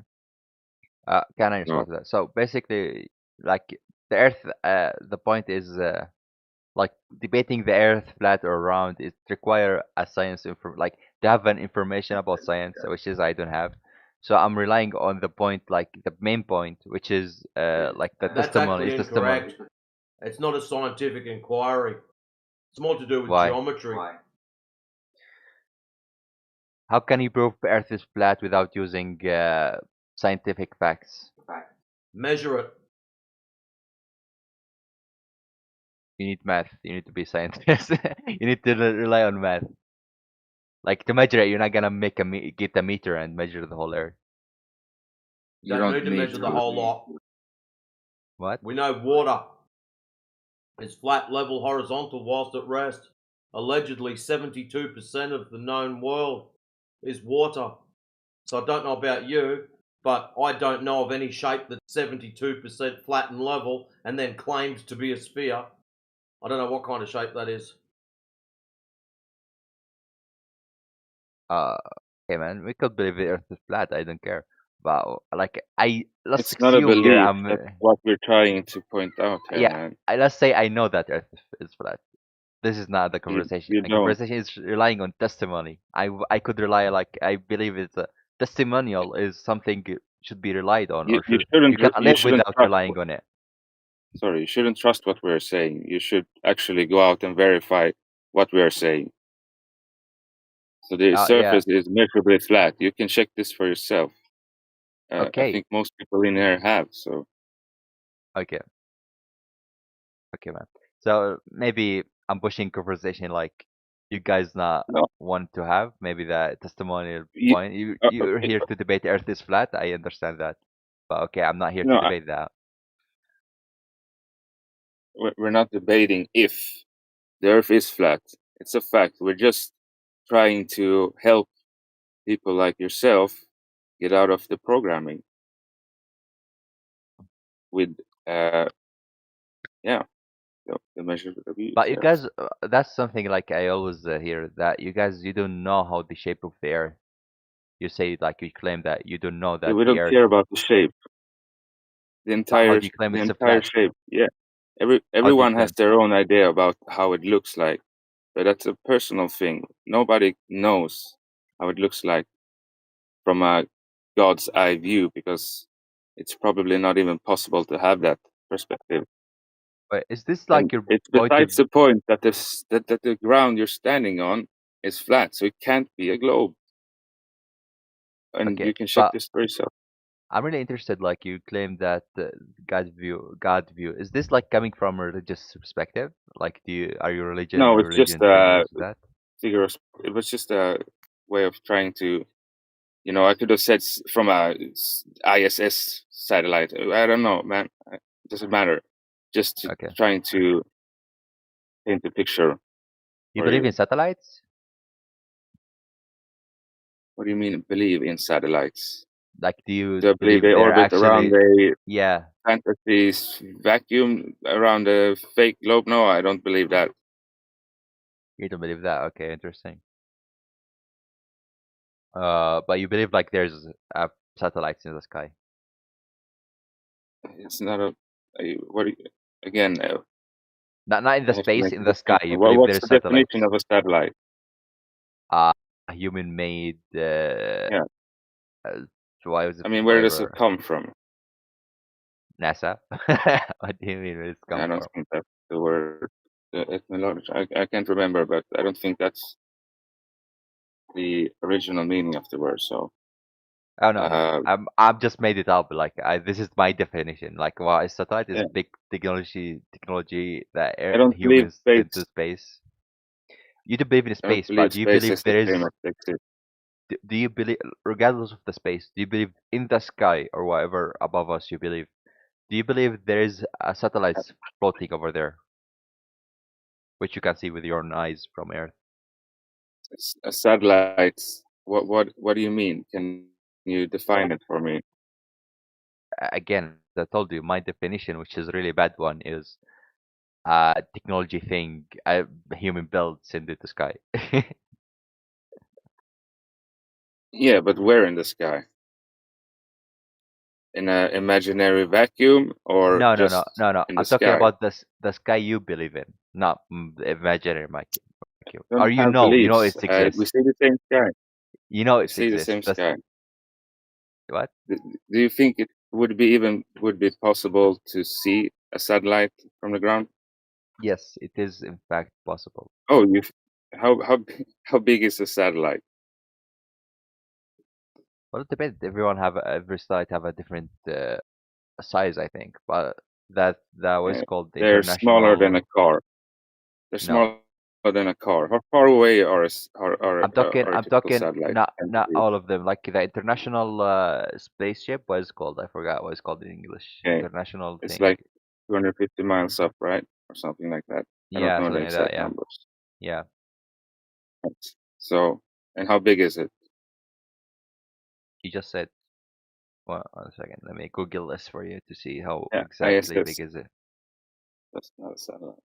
Can I respond to that? So basically, like the Earth, the point is like debating the Earth flat or round. It require a science like to have an information about science, which is I don't have. So I'm relying on the point, like the main point, which is like the That's testimony actually is testimony. incorrect. It's not a scientific inquiry. It's more to do with Why? geometry. How can you prove Earth is flat without using scientific facts? Measure it. You need math. You need to be scientist. You need to rely on math. Like to measure it, you're not gonna make get a meter and measure the whole Earth. You don't need to measure the whole lot. What? We know water is flat, level, horizontal whilst at rest. Allegedly, 72% of the known world is water. So I don't know about you, but I don't know of any shape that's 72% flat and level and then claimed to be a sphere. I don't know what kind of shape that is. Okay, man. We could believe the Earth is flat. I don't care. But like, let's It's not a assume here. belief. That's what we're trying to point out here, Yeah. man. Let's say I know that Earth is flat. This is not the You conversation. The don't. conversation is relying on testimony. I could rely like I believe it's a testimonial is something should be relied on, You or should shouldn't. you can You live shouldn't without trust. relying on it. Sorry, you shouldn't trust what we're saying. You should actually go out and verify what we are saying. So the Yeah. surface is measurably flat. You can check this for yourself. I Okay. think most people in here have. So Okay. Okay, man. So maybe I'm pushing conversation like you guys not no, want to have. Maybe that testimonial you, point. You're here to debate Earth is flat. I understand that, but okay, I'm not here to no, debate that. we're not debating if the Earth is flat. It's a fact. We're just trying to help people like yourself get out of the programming with the measure that we But you use. guys, that's something like I always hear that you guys you don't know how the shape of the Earth. You say like you claim that you don't know Yeah, that we the don't Earth. care about the shape. The But how entire do you claim the it's a entire flat? shape. Yeah. How do you Everyone has claim? their own idea about how it looks like, but that's a personal thing. Nobody knows how it looks like from a God's eye view because it's probably not even possible to have that perspective. But is this And like your it's point of? besides the point that that the ground you're standing on is flat, so it can't be a globe. And Okay, you can check but this for yourself. I'm really interested. Like you claim that God view. Is this like coming from a religious perspective? Like, are you No, your it's just religion believes that? figure. It was just a way of trying to. I could have said from a ISS satellite. I don't know, man. It doesn't matter. Just Okay. trying to paint a picture. You for believe you. in satellites? What do you mean believe in satellites? Like, do you Do I believe they they're orbit around actually? a Yeah, fantasy vacuum around a fake globe? No, I don't believe that. you don't believe that. Okay, interesting. But you believe like there's satellites in the sky. It's not what again? Not in the I have to space, make in a the sky. definition. You believe What's there's the satellites. definition of a satellite? A human-made. Yeah. Why was it? I mean, where does it come from? NASA. What do you mean where it's come I don't from? think that's the word. The etymology. I can't remember, but I don't think that's the original meaning of the word. So Oh no, I'm just made it up. Like this is my definition. Like, well, satellite is yeah, big technology that I don't believe humans send to space. space. You do believe in I don't space, believe but do you space believe is the there same is? as exists. Do you believe, regardless of the space, do you believe in the sky or whatever above us? You believe? Do you believe there is a satellites floating over there, which you can see with your own eyes from Earth? Satellites. What do you mean? Can you define it for me? Again, I told you my definition, which is a really bad one, is a technology thing a human builds into the sky. Yeah, but where in the sky? In an imaginary vacuum or No, just no. in the I'm talking sky? about the sky you believe in, not the imaginary vacuum. Don't Or you have know beliefs. it We exists. see the same sky. You know We it see the exists. same That's sky. what? Do you think it would be possible to see a satellite from the ground? Yes, it is in fact possible. Oh, how big is a satellite? Well, it depends. Every site have a different size, I think. But that was called the They're smaller than a international. car. They're No, smaller than a car. How far away are I'm talking. a typical satellite? Not all of them. Like the international spaceship. What is it called? I forgot what it's called in English. Okay, International it's thing. like 250 miles up, right, or something like that. I don't Yeah, know the something like that. exact Yeah, numbers. yeah. So, and how big is it? You just said. Well, one second. Let me Google this for you to see how Yeah, exactly ISS. big is it. That's not a satellite.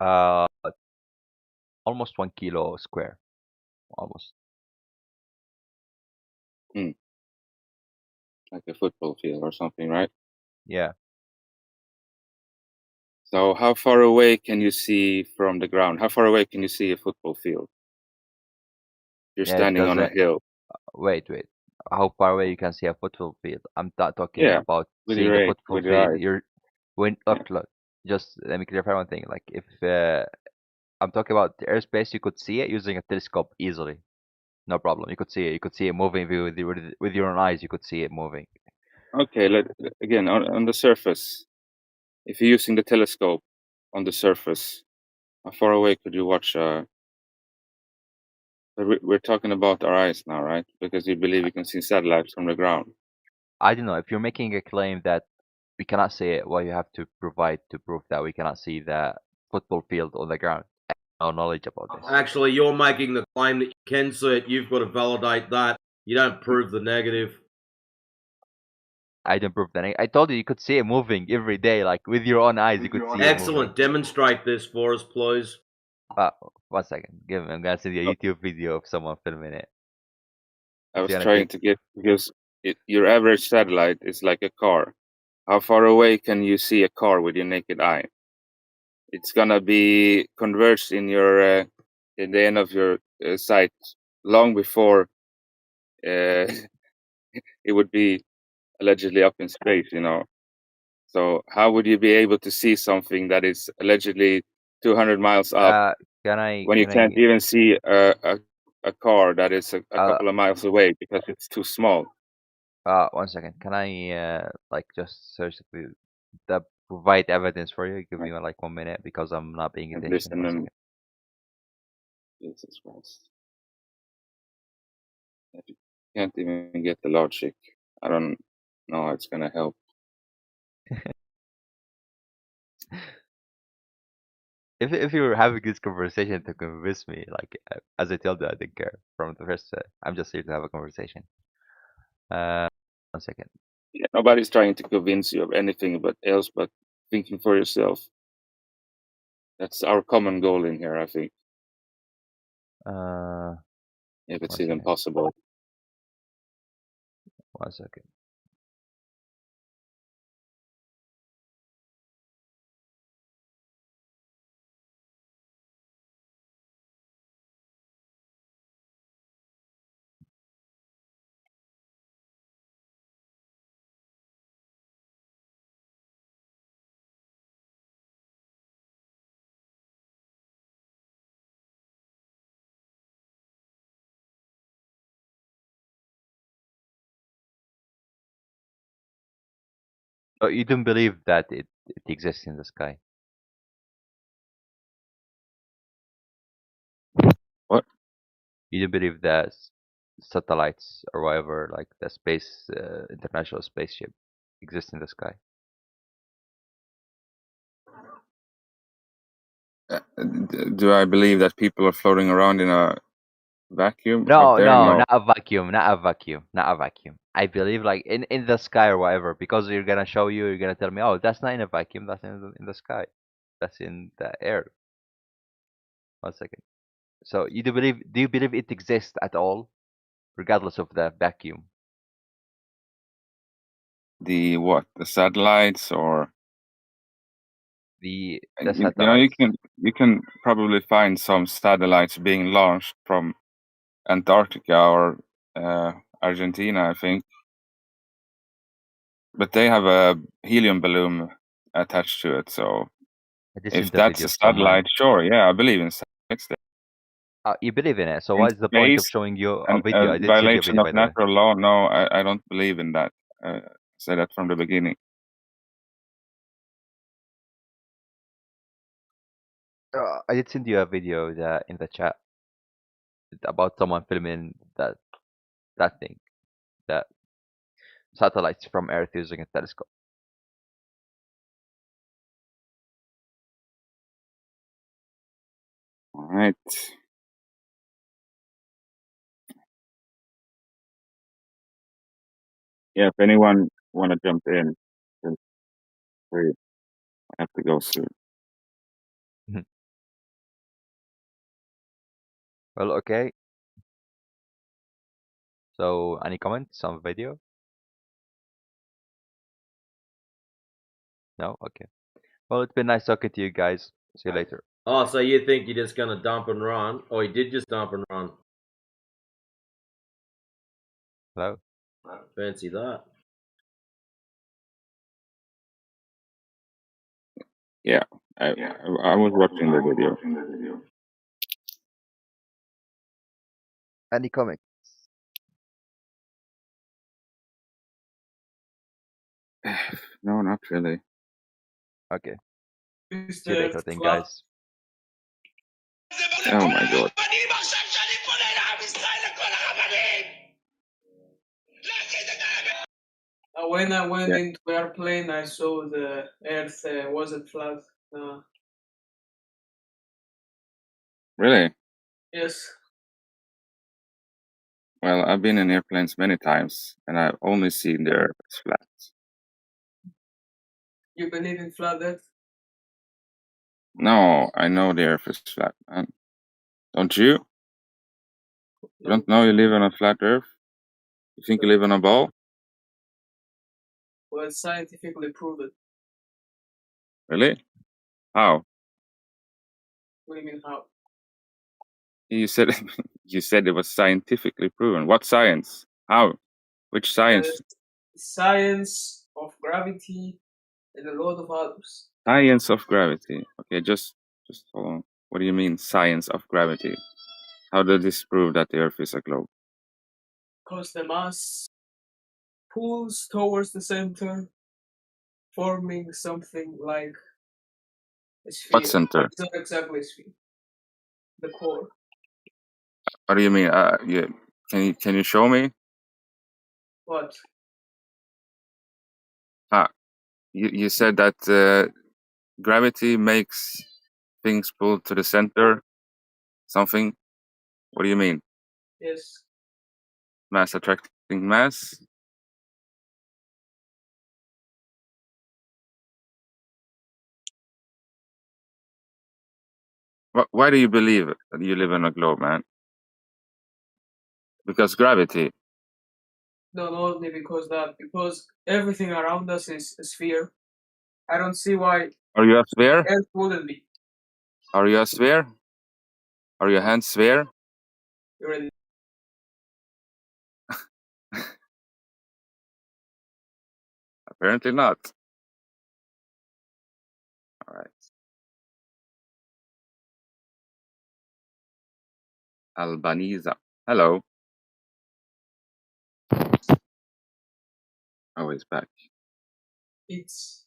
Uh, almost 1 kilo square. Almost. Hmm. Like a football field or something, right? Yeah. So, how far away can you see from the ground? How far away can you see a football field? You're Yeah, it standing on a doesn't. hill. Wait. How far away you can see a football field? I'm not talking Yeah, about with seeing a football with your field. eyes. Look. Just let me clarify one thing. Like if I'm talking about the airspace, you could see it using a telescope easily. No problem. You could see it. You could see it moving with your own eyes. You could see it moving. Okay, again on the surface. If you're using the telescope on the surface, how far away could you watch? We're talking about our eyes now, right? Because you believe you can see satellites from the ground. I don't know if you're making a claim that we cannot see it. What you have to provide to prove that we cannot see the football field on the ground. I have no knowledge about this. Actually, you're making the claim that you can see it. You've got to validate that. You don't prove the negative. I don't prove that. I told you could see it moving every day, like with your own eyes. You could see it Excellent. moving. Demonstrate this for us, please. 1 second. I'm gonna send you a YouTube video of someone filming it. I was trying to get because your average satellite is like a car. How far away can you see a car with your naked eye? It's gonna be converged in your in the end of your sight long before it would be allegedly up in space, you know. So how would you be able to see something that is allegedly 200 miles up when you can't even see a car that is a couple of miles away because it's too small? 1 second. Can I like just search the provide evidence for you? Give me like 1 minute because I'm not paying attention. Listen 1 and second. Jesus Christ. If you can't even get the logic, I don't know how it's gonna help. If you were having this conversation to convince me, like as I told you, I didn't care from the first. I'm just here to have a conversation. 1 second. Yeah, nobody's trying to convince you of anything else but thinking for yourself. That's our common goal in here, I think. If it's even possible. 1 second. Oh, you don't believe that it exists in the sky? What? You don't believe that satellites or whatever, like the space, international spaceship, exists in the sky? Do I believe that people are floating around in a vacuum up No, there? no, No. not a vacuum, not a vacuum, not a vacuum. I believe like in the sky or whatever, because you're gonna show you, you're gonna tell me, oh, that's not in a vacuum, that's in the sky, that's in the air. 1 second. So you do you believe it exists at all, regardless of the vacuum? The what? The satellites or The you know satellites. you can probably find some satellites being launched from Antarctica or Argentina, I think. But they have a helium balloon attached to it, so I just seen if the that's video a of someone. satellite, sure, yeah, I believe in satellites. You believe in it, so In what is the point of space, showing you a and video? I did see the violation video, of by the way. natural law, no, I don't believe in that. I said that from the beginning. I did send you a video in the chat about someone filming that thing, that satellites from Earth using a telescope. All right. Yeah, if anyone want to jump in, feel free. I have to go soon. Well, okay. So, any comments on the video? No? Okay. Well, it's been nice talking to you guys. See you later. Oh, so you think you're just gonna dump and run? Or you did just dump and run? Hello? Fancy that. Yeah, I was watching the video. Any comments? No, not really. Okay. See you later then, guys. Oh my god. When I went Yeah. into airplane, I saw the Earth wasn't flat. Really? Yes, Well, I've been in airplanes many times, and I've only seen the Earth flat. you believe in flat Earth? No, I know the Earth is flat, man. Don't you? You don't know you live on a flat Earth? You think you live on a ball? Well, scientifically proven. Really? How? What do you mean how? You said you said it was scientifically proven. What science? How? Which science? Science of gravity and a lot of others. Science of gravity. Okay, just hold on. What do you mean science of gravity? How does this prove that the Earth is a globe? Because the mass pulls towards the center, forming something like a sphere. What center? It's not exactly a sphere. The core. What do you mean? Yeah. Can you show me? What? You said that gravity makes things pull to the center. Something. What do you mean? Yes. Mass attracting mass? Why do you believe that you live in a globe, man? Because gravity. No, not only because that. Because everything around us is a sphere. I don't see why Are you a sphere? Earth wouldn't be. Are you a sphere? Are your hands sphere? You already. Apparently not. All right. Albanese. Hello. Oh, he's back. It's.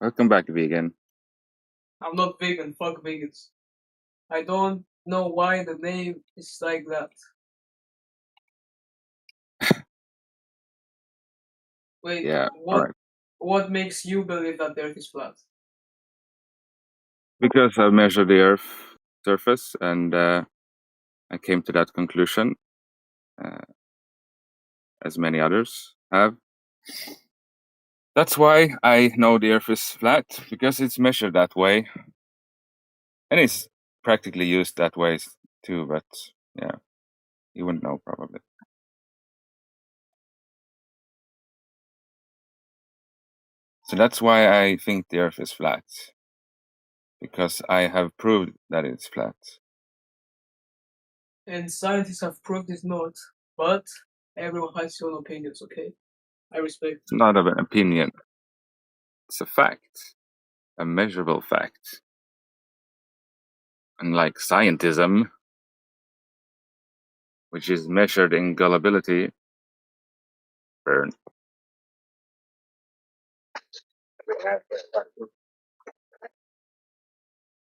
Welcome back, vegan. I'm not vegan. Fuck vegans. I don't know why the name is like that. Wait, Yeah, what? alright. What makes you believe that the Earth is flat? Because I measured the Earth surface and I came to that conclusion, as many others have. That's why I know the Earth is flat, because it's measured that way. And it's practically used that way too, but yeah, you wouldn't know probably. So that's why I think the Earth is flat, because I have proved that it's flat. And scientists have proved it's not, but everyone has their own opinions, okay? I respect. It's not an opinion. It's a fact, a measurable fact. Unlike scientism, which is measured in gullibility. Burn.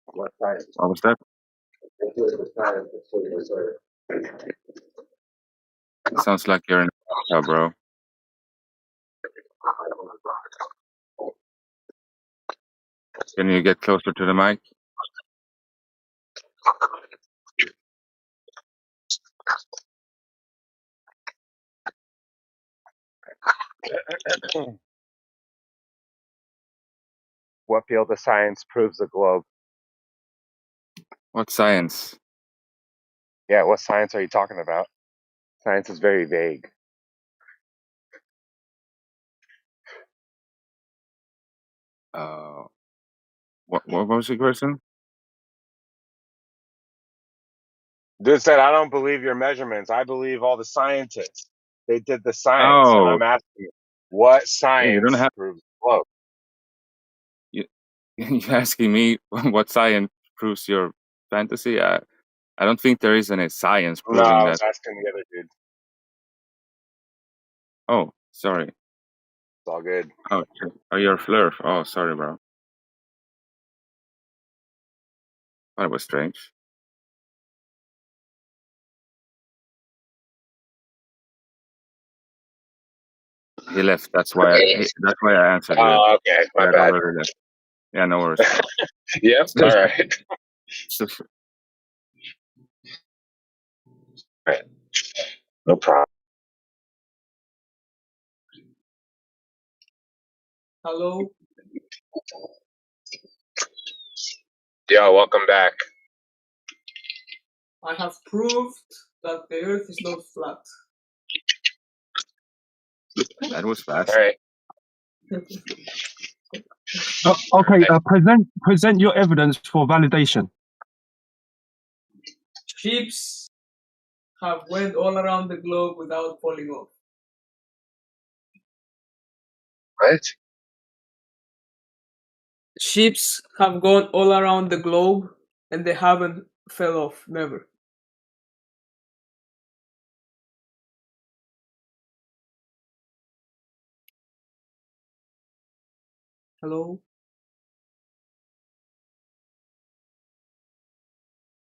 What was that? It sounds like you're in a car, bro. Can you get closer to the mic? What field of science proves the globe? What science? Yeah, what science are you talking about? Science is very vague. What was your question? Dude said, I don't believe your measurements. I believe all the scientists. They did the science. And Oh, I'm asking you, what yeah, you don't science have. proves the globe? You're asking me what science proves your fantasy? I don't think there is any science No, proving I that. was asking the other dude. Oh, sorry. It's all good. Oh, you're a flurf. Oh, sorry, bro. That was strange. He left. That's why I answered you. Oh, okay. He My had bad. already left. Yeah, no worries. Yep. All right. Right. No problem. Hello? Yo, welcome back. I have proved that the Earth is not flat. That was fast. All right. Okay, present your evidence for validation. Ships have went all around the globe without falling off. What? Ships have gone all around the globe and they haven't fell off, never. Hello?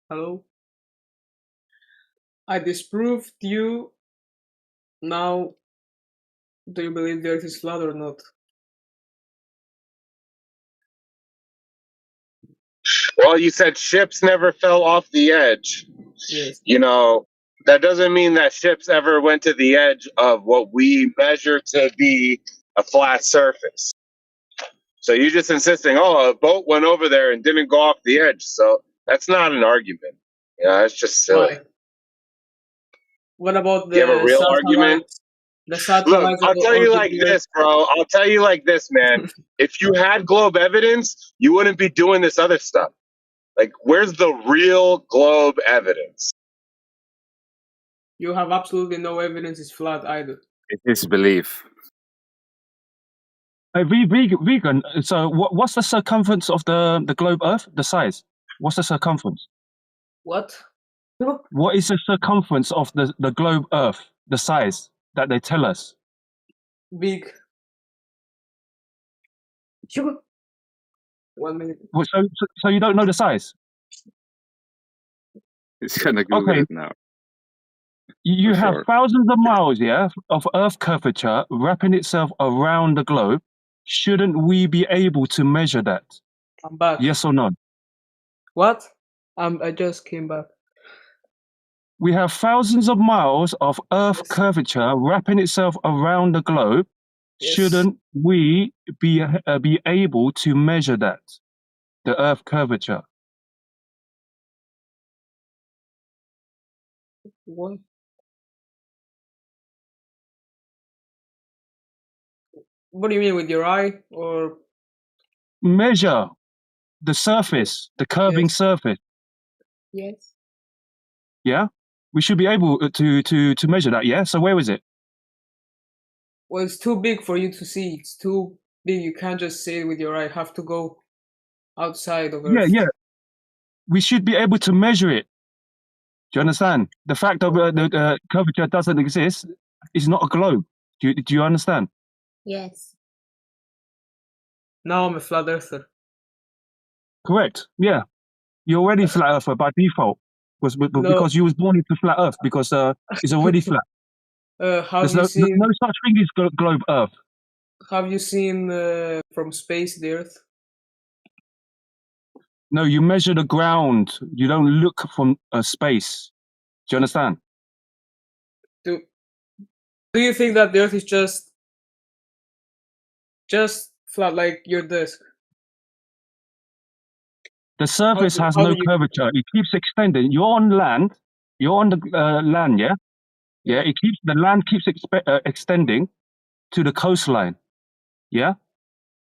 Hello? I disproved you. Now, do you believe the Earth is flat or not? Well, you said ships never fell off the edge. Yes. You know, that doesn't mean that ships ever went to the edge of what we measure to be a flat surface. So you're just insisting, oh, a boat went over there and didn't go off the edge. So that's not an argument. Yeah, it's just silly. Why? What about Do you have a the real argument? satellites? The satellites Look, that I'll go tell you like orbiting Earth? this, bro. I'll tell you like this, man. If you had globe evidence, you wouldn't be doing this other stuff. Like, where's the real globe evidence? You have absolutely no evidence it's flat either. It is belief. Vegan. So, what's the circumference of the globe Earth? The size? What's the circumference? What? What is the circumference of the globe Earth? The size that they tell us? big. 1 minute. Well, so you don't know the size? He's gonna Google Okay. it now. You For have sure. thousands of miles, yeah, of Earth curvature wrapping itself around the globe. Shouldn't we be able to measure that? I'm back. Yes or no? What? I just came back. We have thousands of miles of Earth Yes. curvature wrapping itself around the globe. Yes. Shouldn't we be able to measure that? The Earth curvature. What? What do you mean, with your eye or? Measure the surface, the curving Yes. surface. Yes. Yeah, we should be able to measure that. Yeah. So where is it? Well, it's too big for you to see. It's too big. You can't just see it with your eye. You have to go outside of Earth. Yeah. We should be able to measure it. Do you understand? The fact of the curvature doesn't exist is not a globe. Do you understand? Yes. Now I'm a flat earther. Correct. Yeah. You're already flat earther by default, No. because you was born into flat Earth, because it's already flat. Have There's you no seen? such thing as globe Earth. Have you seen from space the Earth? No, you measure the ground. You don't look from space. Do you understand? Do you think that the Earth is just flat like your desk? The surface has no curvature. It keeps extending. You're on land. You're on the land, yeah? Yeah. The land keeps extending to the coastline. Yeah.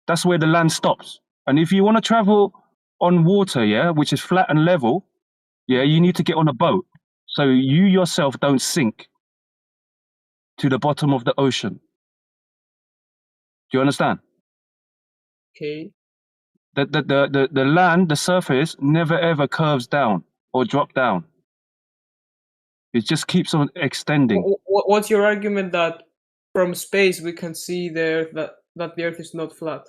That's where the land stops. And if you want to travel on water, yeah, which is flat and level, yeah, you need to get on a boat. So you yourself don't sink to the bottom of the ocean. Do you understand? Okay. The land, the surface, never ever curves down or drop down. It just keeps on extending. What's your argument that from space we can see the Earth, that the Earth is not flat,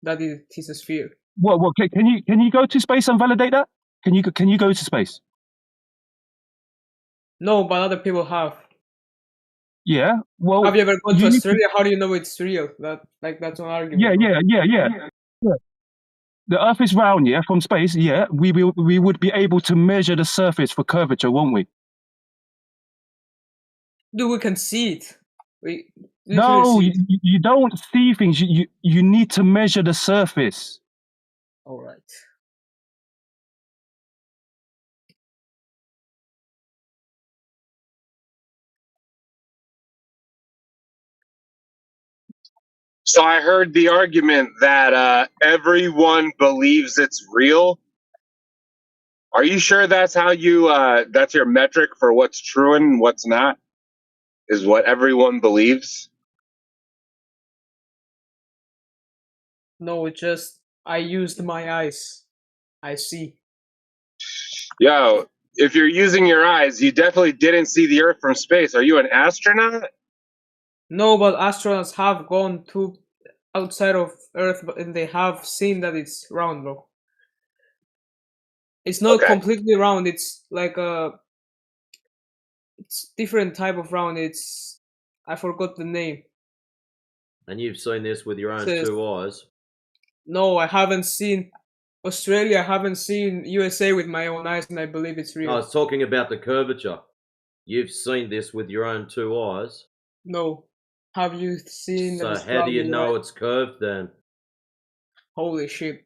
that it is a sphere? Well, can you go to space and validate that? Can you go to space? No, but other people have. Yeah. Well, have you ever gone to Australia? How do you know it's real? That's an argument. Yeah. The Earth is round, yeah, from space, yeah. We would be able to measure the surface for curvature, won't we? Dude, we can see it. We No, see it. you don't see things. You need to measure the surface. All right. So I heard the argument that everyone believes it's real. Are you sure that's how that's your metric for what's true and what's not? Is what everyone believes? No, it just I used my eyes. I see. Yo, if you're using your eyes, you definitely didn't see the Earth from space. Are you an astronaut? No, but astronauts have gone to outside of Earth, and they have seen that it's round, bro. It's not completely round. It's like it's different type of round. I forgot the name. And you've seen this with your own Says- 2 eyes. No, I haven't seen Australia. I haven't seen USA with my own eyes, and I believe it's real. I was talking about the curvature. You've seen this with your own 2 eyes. No. Have you seen? So how do you know it's curved then? Holy shit.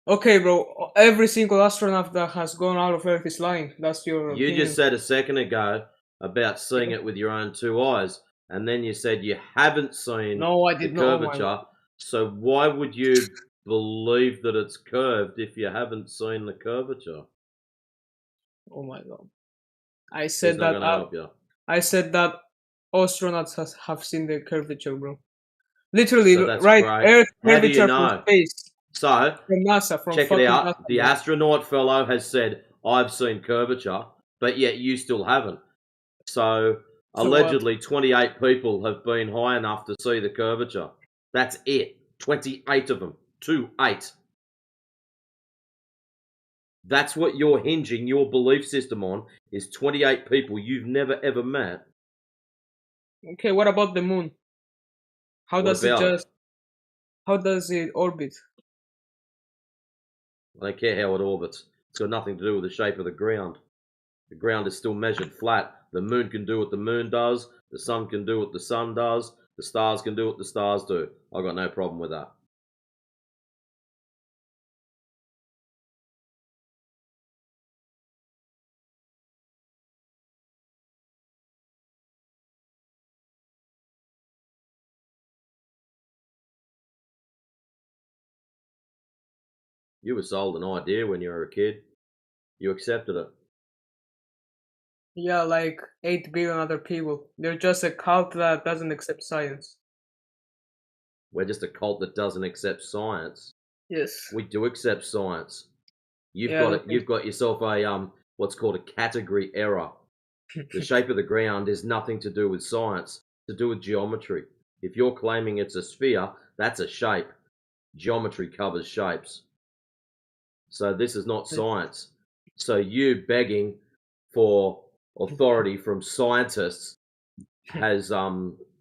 Okay, bro. Every single astronaut that has gone out of Earth is lying. That's your You opinion. just said a second ago about seeing it with your own 2 eyes, and then you said you haven't seen No, I the did not. curvature. So why would you believe that it's curved if you haven't seen the curvature? Oh my god. I said He's not that gonna help you. I said that astronauts have seen the curvature, bro. Literally, So that's right? great. Earth How do you curvature know? from space. So From NASA, from check it fucking out. NASA, The bro. astronaut fellow has said, I've seen curvature, but yet you still haven't. So So what? Allegedly, 28 people have been high enough to see the curvature. That's it. 28 of them. 2-8. That's what you're hinging your belief system on, is 28 people you've never ever met. Okay, what about the moon? How What does it about it? how does it orbit? I don't care how it orbits. It's got nothing to do with the shape of the ground. The ground is still measured flat. The moon can do what the moon does. The sun can do what the sun does. The stars can do what the stars do. I've got no problem with that. You were sold an idea when you were a kid. You accepted it. Yeah, like 8 billion other people. They're just a cult that doesn't accept science. We're just a cult that doesn't accept science. Yes. We do accept science. You've Yeah, I got don't it. think You've got yourself a what's called a category error. The shape of the ground is nothing to do with science. It's to do with geometry. If you're claiming it's a sphere, that's a shape. Geometry covers shapes. So this is not science. So you begging for authority from scientists has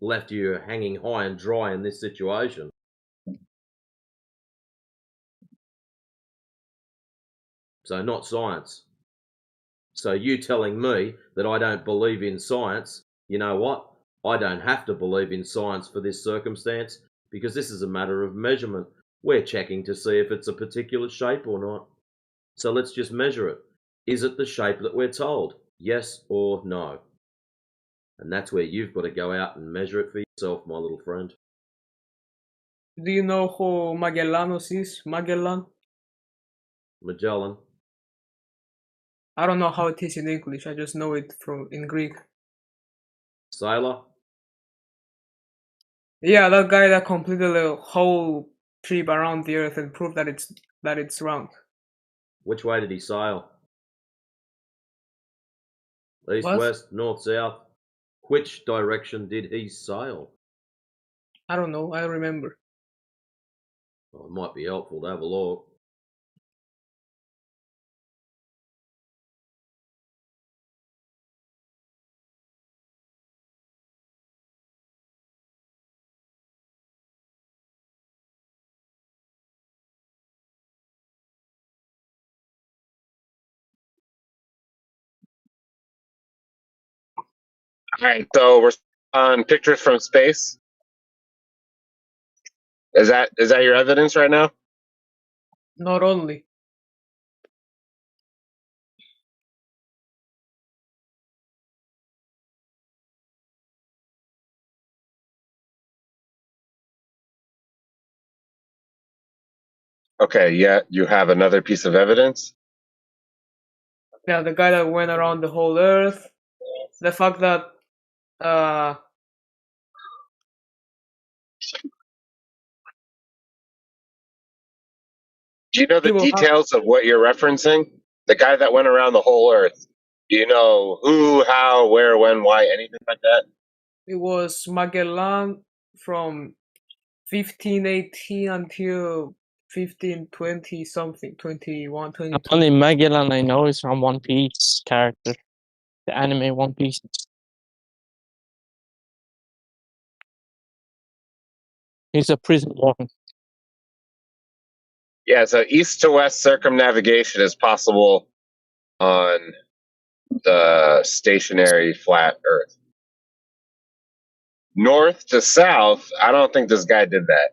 left you hanging high and dry in this situation. So not science. So you telling me that I don't believe in science, you know what? I don't have to believe in science for this circumstance, because this is a matter of measurement. We're checking to see if it's a particular shape or not. So let's just measure it. Is it the shape that we're told? Yes or no? And that's where you've got to go out and measure it for yourself, my little friend. Do you know who Magellanos is? Magellan? Magellan. I don't know how it is in English. I just know it from in Greek. Sailor. Yeah, that guy that completed the whole trip around the Earth and proved that it's round. Which way did he sail? East, What? west, north, south? Which direction did he sail? I don't know. I don't remember. Well, it might be helpful to have a look. Alright, so we're on pictures from space. Is that your evidence right now? Not only. Okay, yeah, you have another piece of evidence. Yeah, the guy that went around the whole Earth. The fact that Do you know the people have details of what you're referencing? The guy that went around the whole Earth. Do you know who, how, where, when, why, anything like that? it was Magellan from 1518 until 1520 something, 21, 22. Only Magellan I know is from One Piece character, the anime One Piece. He's a prison warden. Yeah, so east to west circumnavigation is possible on the stationary flat Earth. North to south, I don't think this guy did that.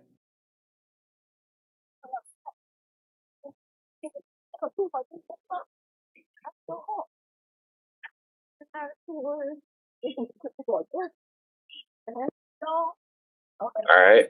All right.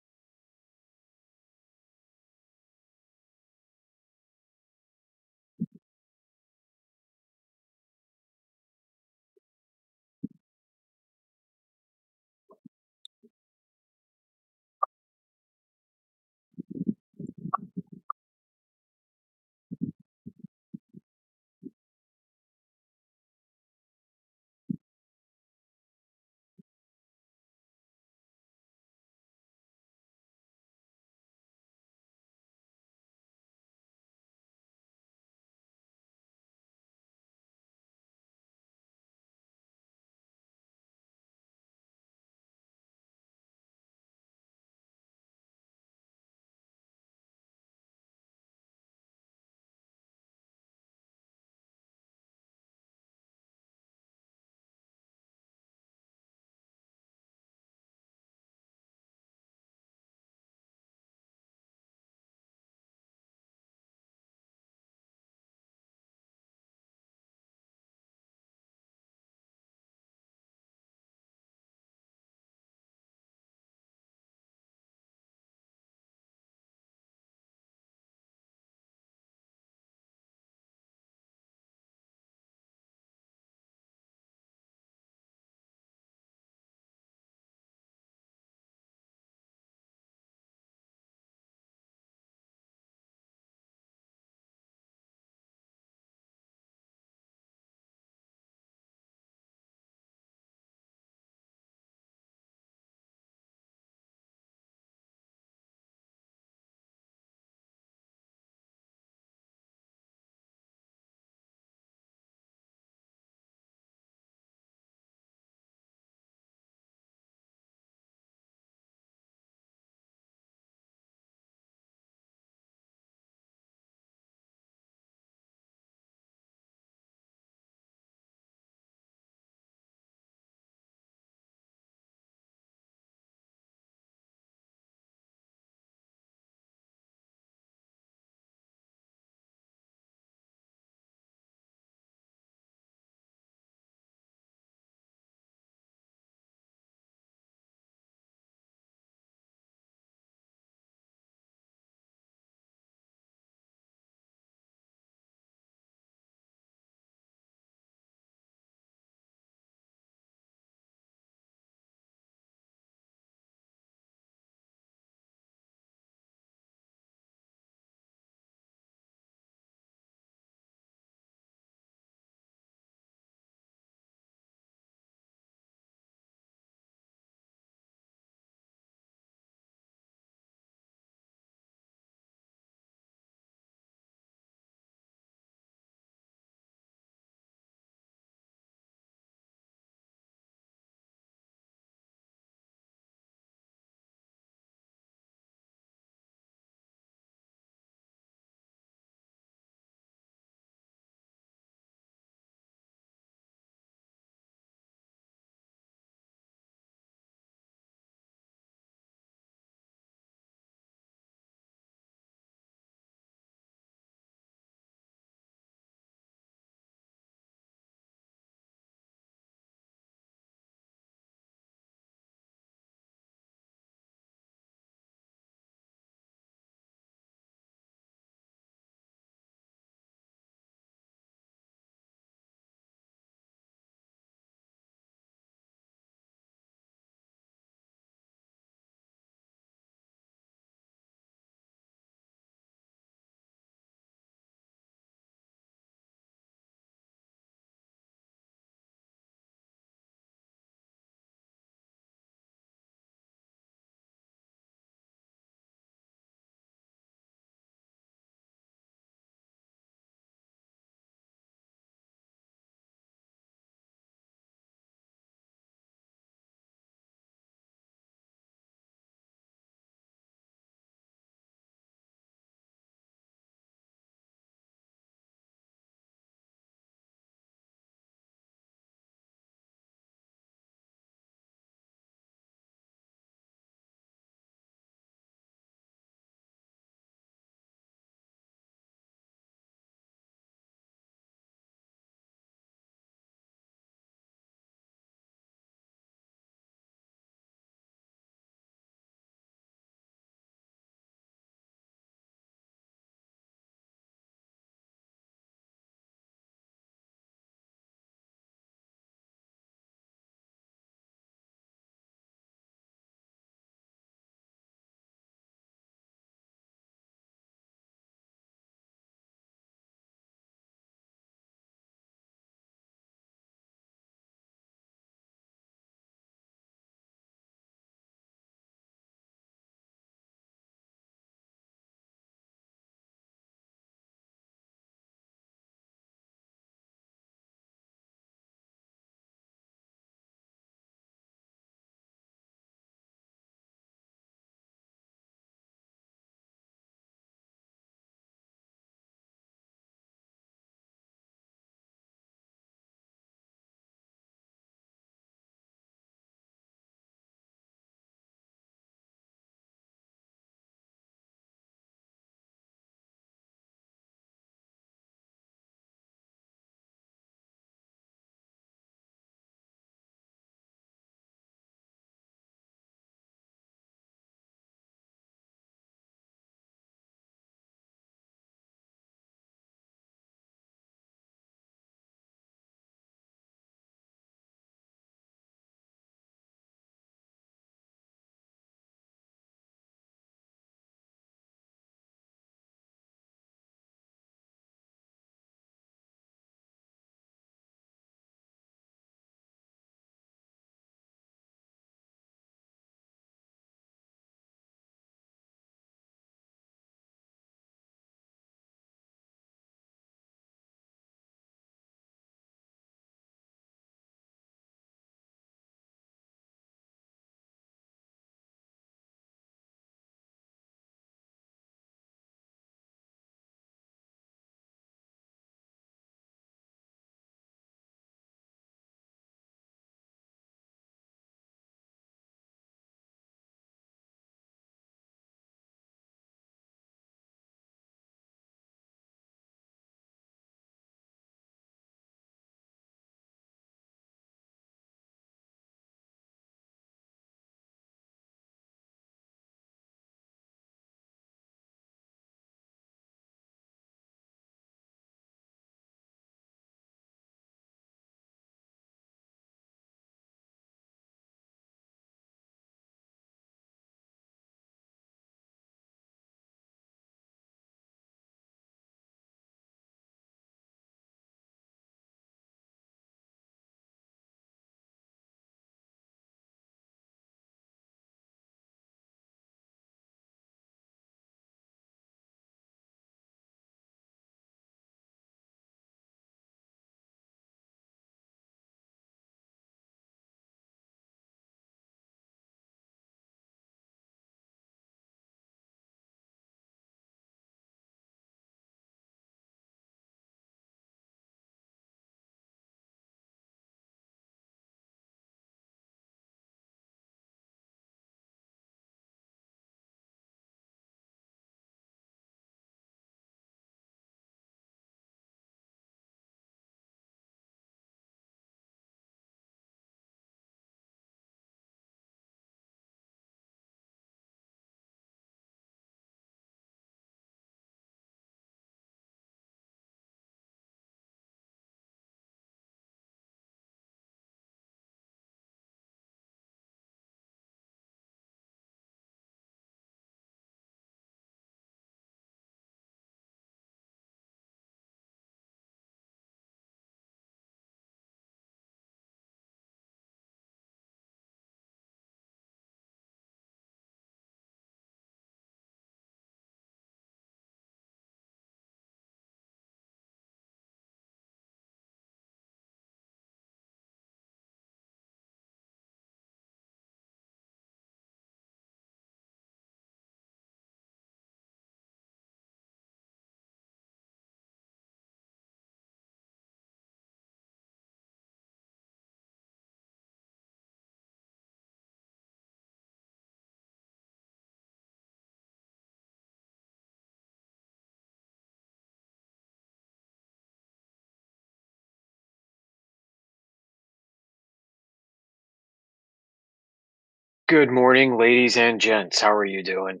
Good morning, ladies and gents. How are you doing?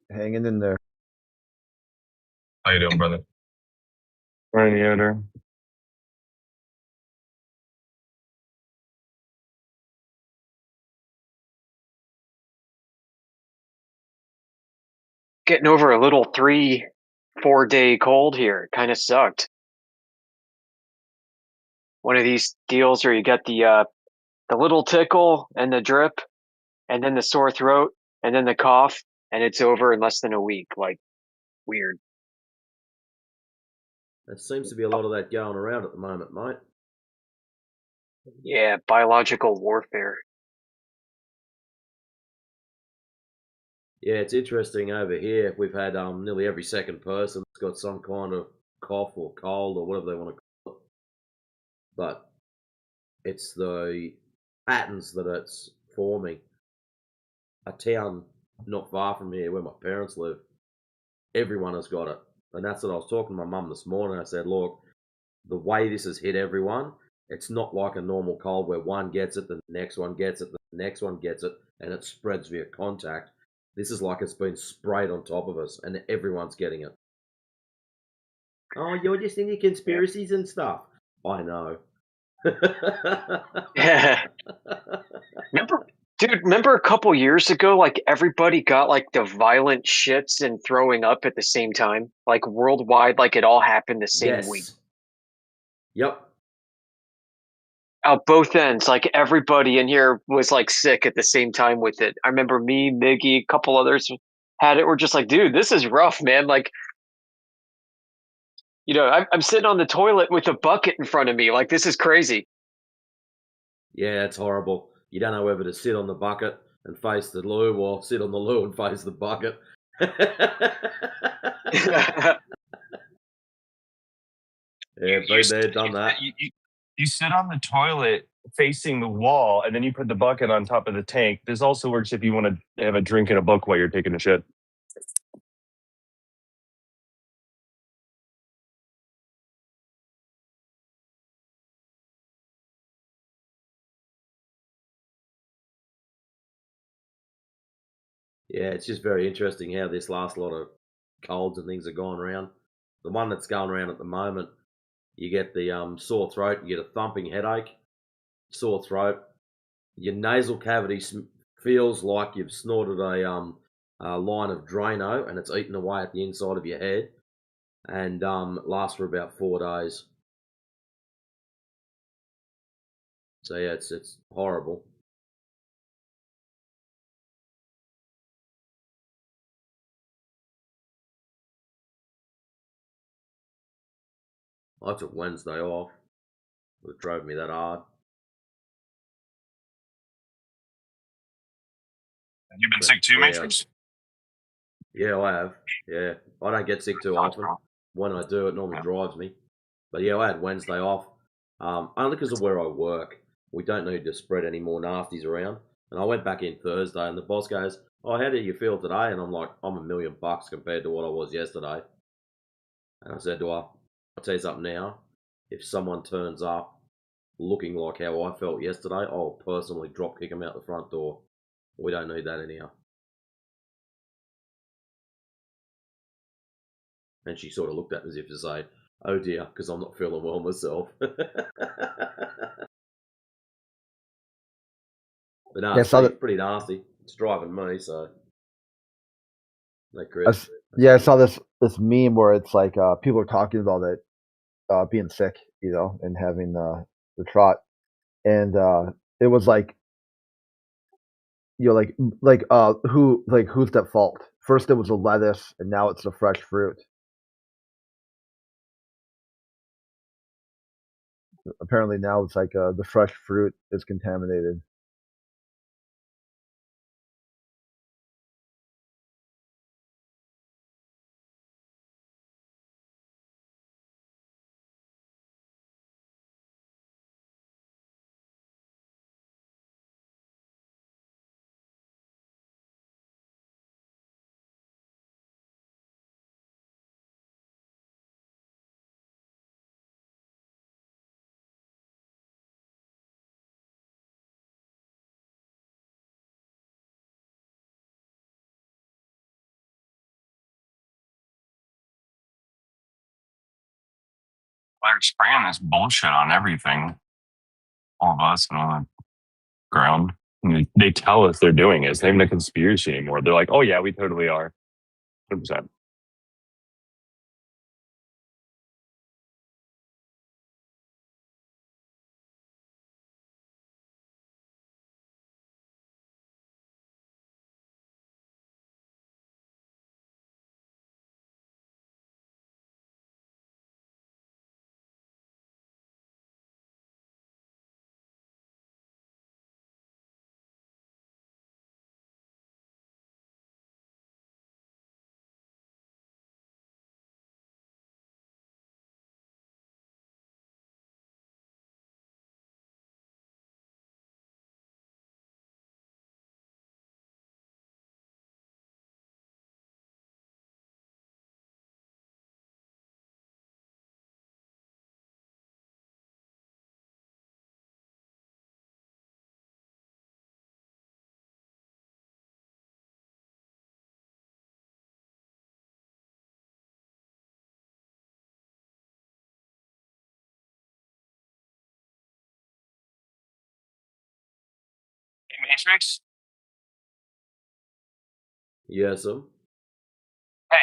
Hanging in there. How you doing, brother? Right, Yoder. Getting over a little 3-4 day cold here. Kind of sucked. One of these deals where you get the little tickle and the drip, and then the sore throat, and then the cough, and it's over in less than a week. Like, weird. There seems to be a lot of that going around at the moment, mate. Yeah, biological warfare. Yeah, it's interesting over here. We've had nearly every second person that's got some kind of cough or cold or whatever they want to call it. But it's the patterns that it's forming. A town not far from here where my parents live, everyone has got it. And that's what I was talking to my mum this morning. I said, look, the way this has hit everyone, it's not like a normal cold where one gets it, the next one gets it, the next one gets it, and it spreads via contact. This is like it's been sprayed on top of us, and everyone's getting it. Oh, you're just into conspiracies and stuff. I know. Yeah. Remember a couple years ago, like everybody got like the violent shits and throwing up at the same time, like worldwide, like it all happened the same week. Yes. Yep. Out both ends, like everybody in here was like sick at the same time with it. I remember me, Miggy, a couple others had it. We're just like, dude, this is rough, man. Like, you know, I'm sitting on the toilet with a bucket in front of me. Like, this is crazy. Yeah, it's horrible. You don't know whether to sit on the bucket and face the loo or sit on the loo and face the bucket. Yeah, been there, done that. You sit on the toilet facing the wall, and then you put the bucket on top of the tank. This also works if you want to have a drink and a book while you're taking a shit. Yeah, it's just very interesting how this last lot of colds and things are going around. The one that's going around at the moment, you get the sore throat, you get a thumping headache, sore throat. Your nasal cavity feels like you've snorted a line of Drano and it's eaten away at the inside of your head, and it lasts for about 4 days. So yeah, it's horrible. I took Wednesday off. It drove me that hard. You've been sick too, Matrix? Yeah, I have. Yeah, I don't get sick too often. When I do, it normally drives me. But yeah, I had Wednesday off, only because of where I work. We don't need to spread any more nasties around. And I went back in Thursday, and the boss goes, "Oh, how do you feel today?" And I'm like, "I'm $1,000,000 compared to what I was yesterday." And I said, I'll tell you something now. If someone turns up looking like how I felt yesterday, I'll personally drop kick them out the front door. We don't need that anyhow." And she sort of looked at me as if to say, "Oh dear," because I'm not feeling well myself. But no, Yeah, it's pretty nasty. It's driving me, so. Like Chris. I saw this meme where it's like people are talking about it being sick, and having the trot, and it was like, who's at fault? First it was the lettuce, and now it's the fresh fruit. Apparently now it's like the fresh fruit is contaminated. They're spraying this bullshit on everything. All of us and on the ground. And they tell us they're doing it. It's not even a conspiracy anymore. They're like, oh yeah, we totally are. 100%. Matrix? Yes, sir. Hey,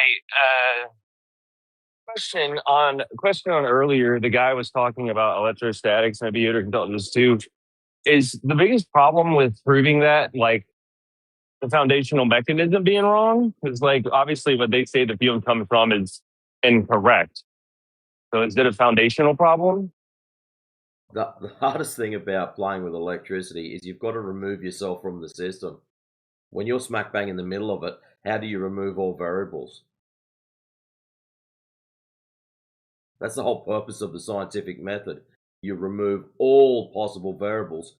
question on earlier, the guy was talking about electrostatics, maybe you'd have this too. Is the biggest problem with proving that like the foundational mechanism being wrong? Because like obviously what they say the field comes from is incorrect. So is it a foundational problem? The hardest thing about playing with electricity is you've got to remove yourself from the system. When you're smack bang in the middle of it, how do you remove all variables? That's the whole purpose of the scientific method. You remove all possible variables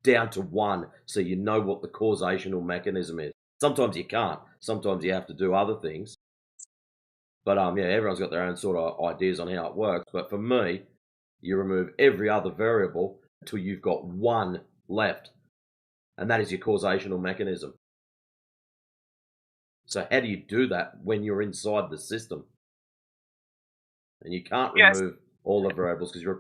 down to one so you know what the causational mechanism is. Sometimes you can't. Sometimes you have to do other things. But yeah, everyone's got their own sort of ideas on how it works. But for me, you remove every other variable until you've got one left. And that is your causational mechanism. So how do you do that when you're inside the system? And you can't remove all the variables because you're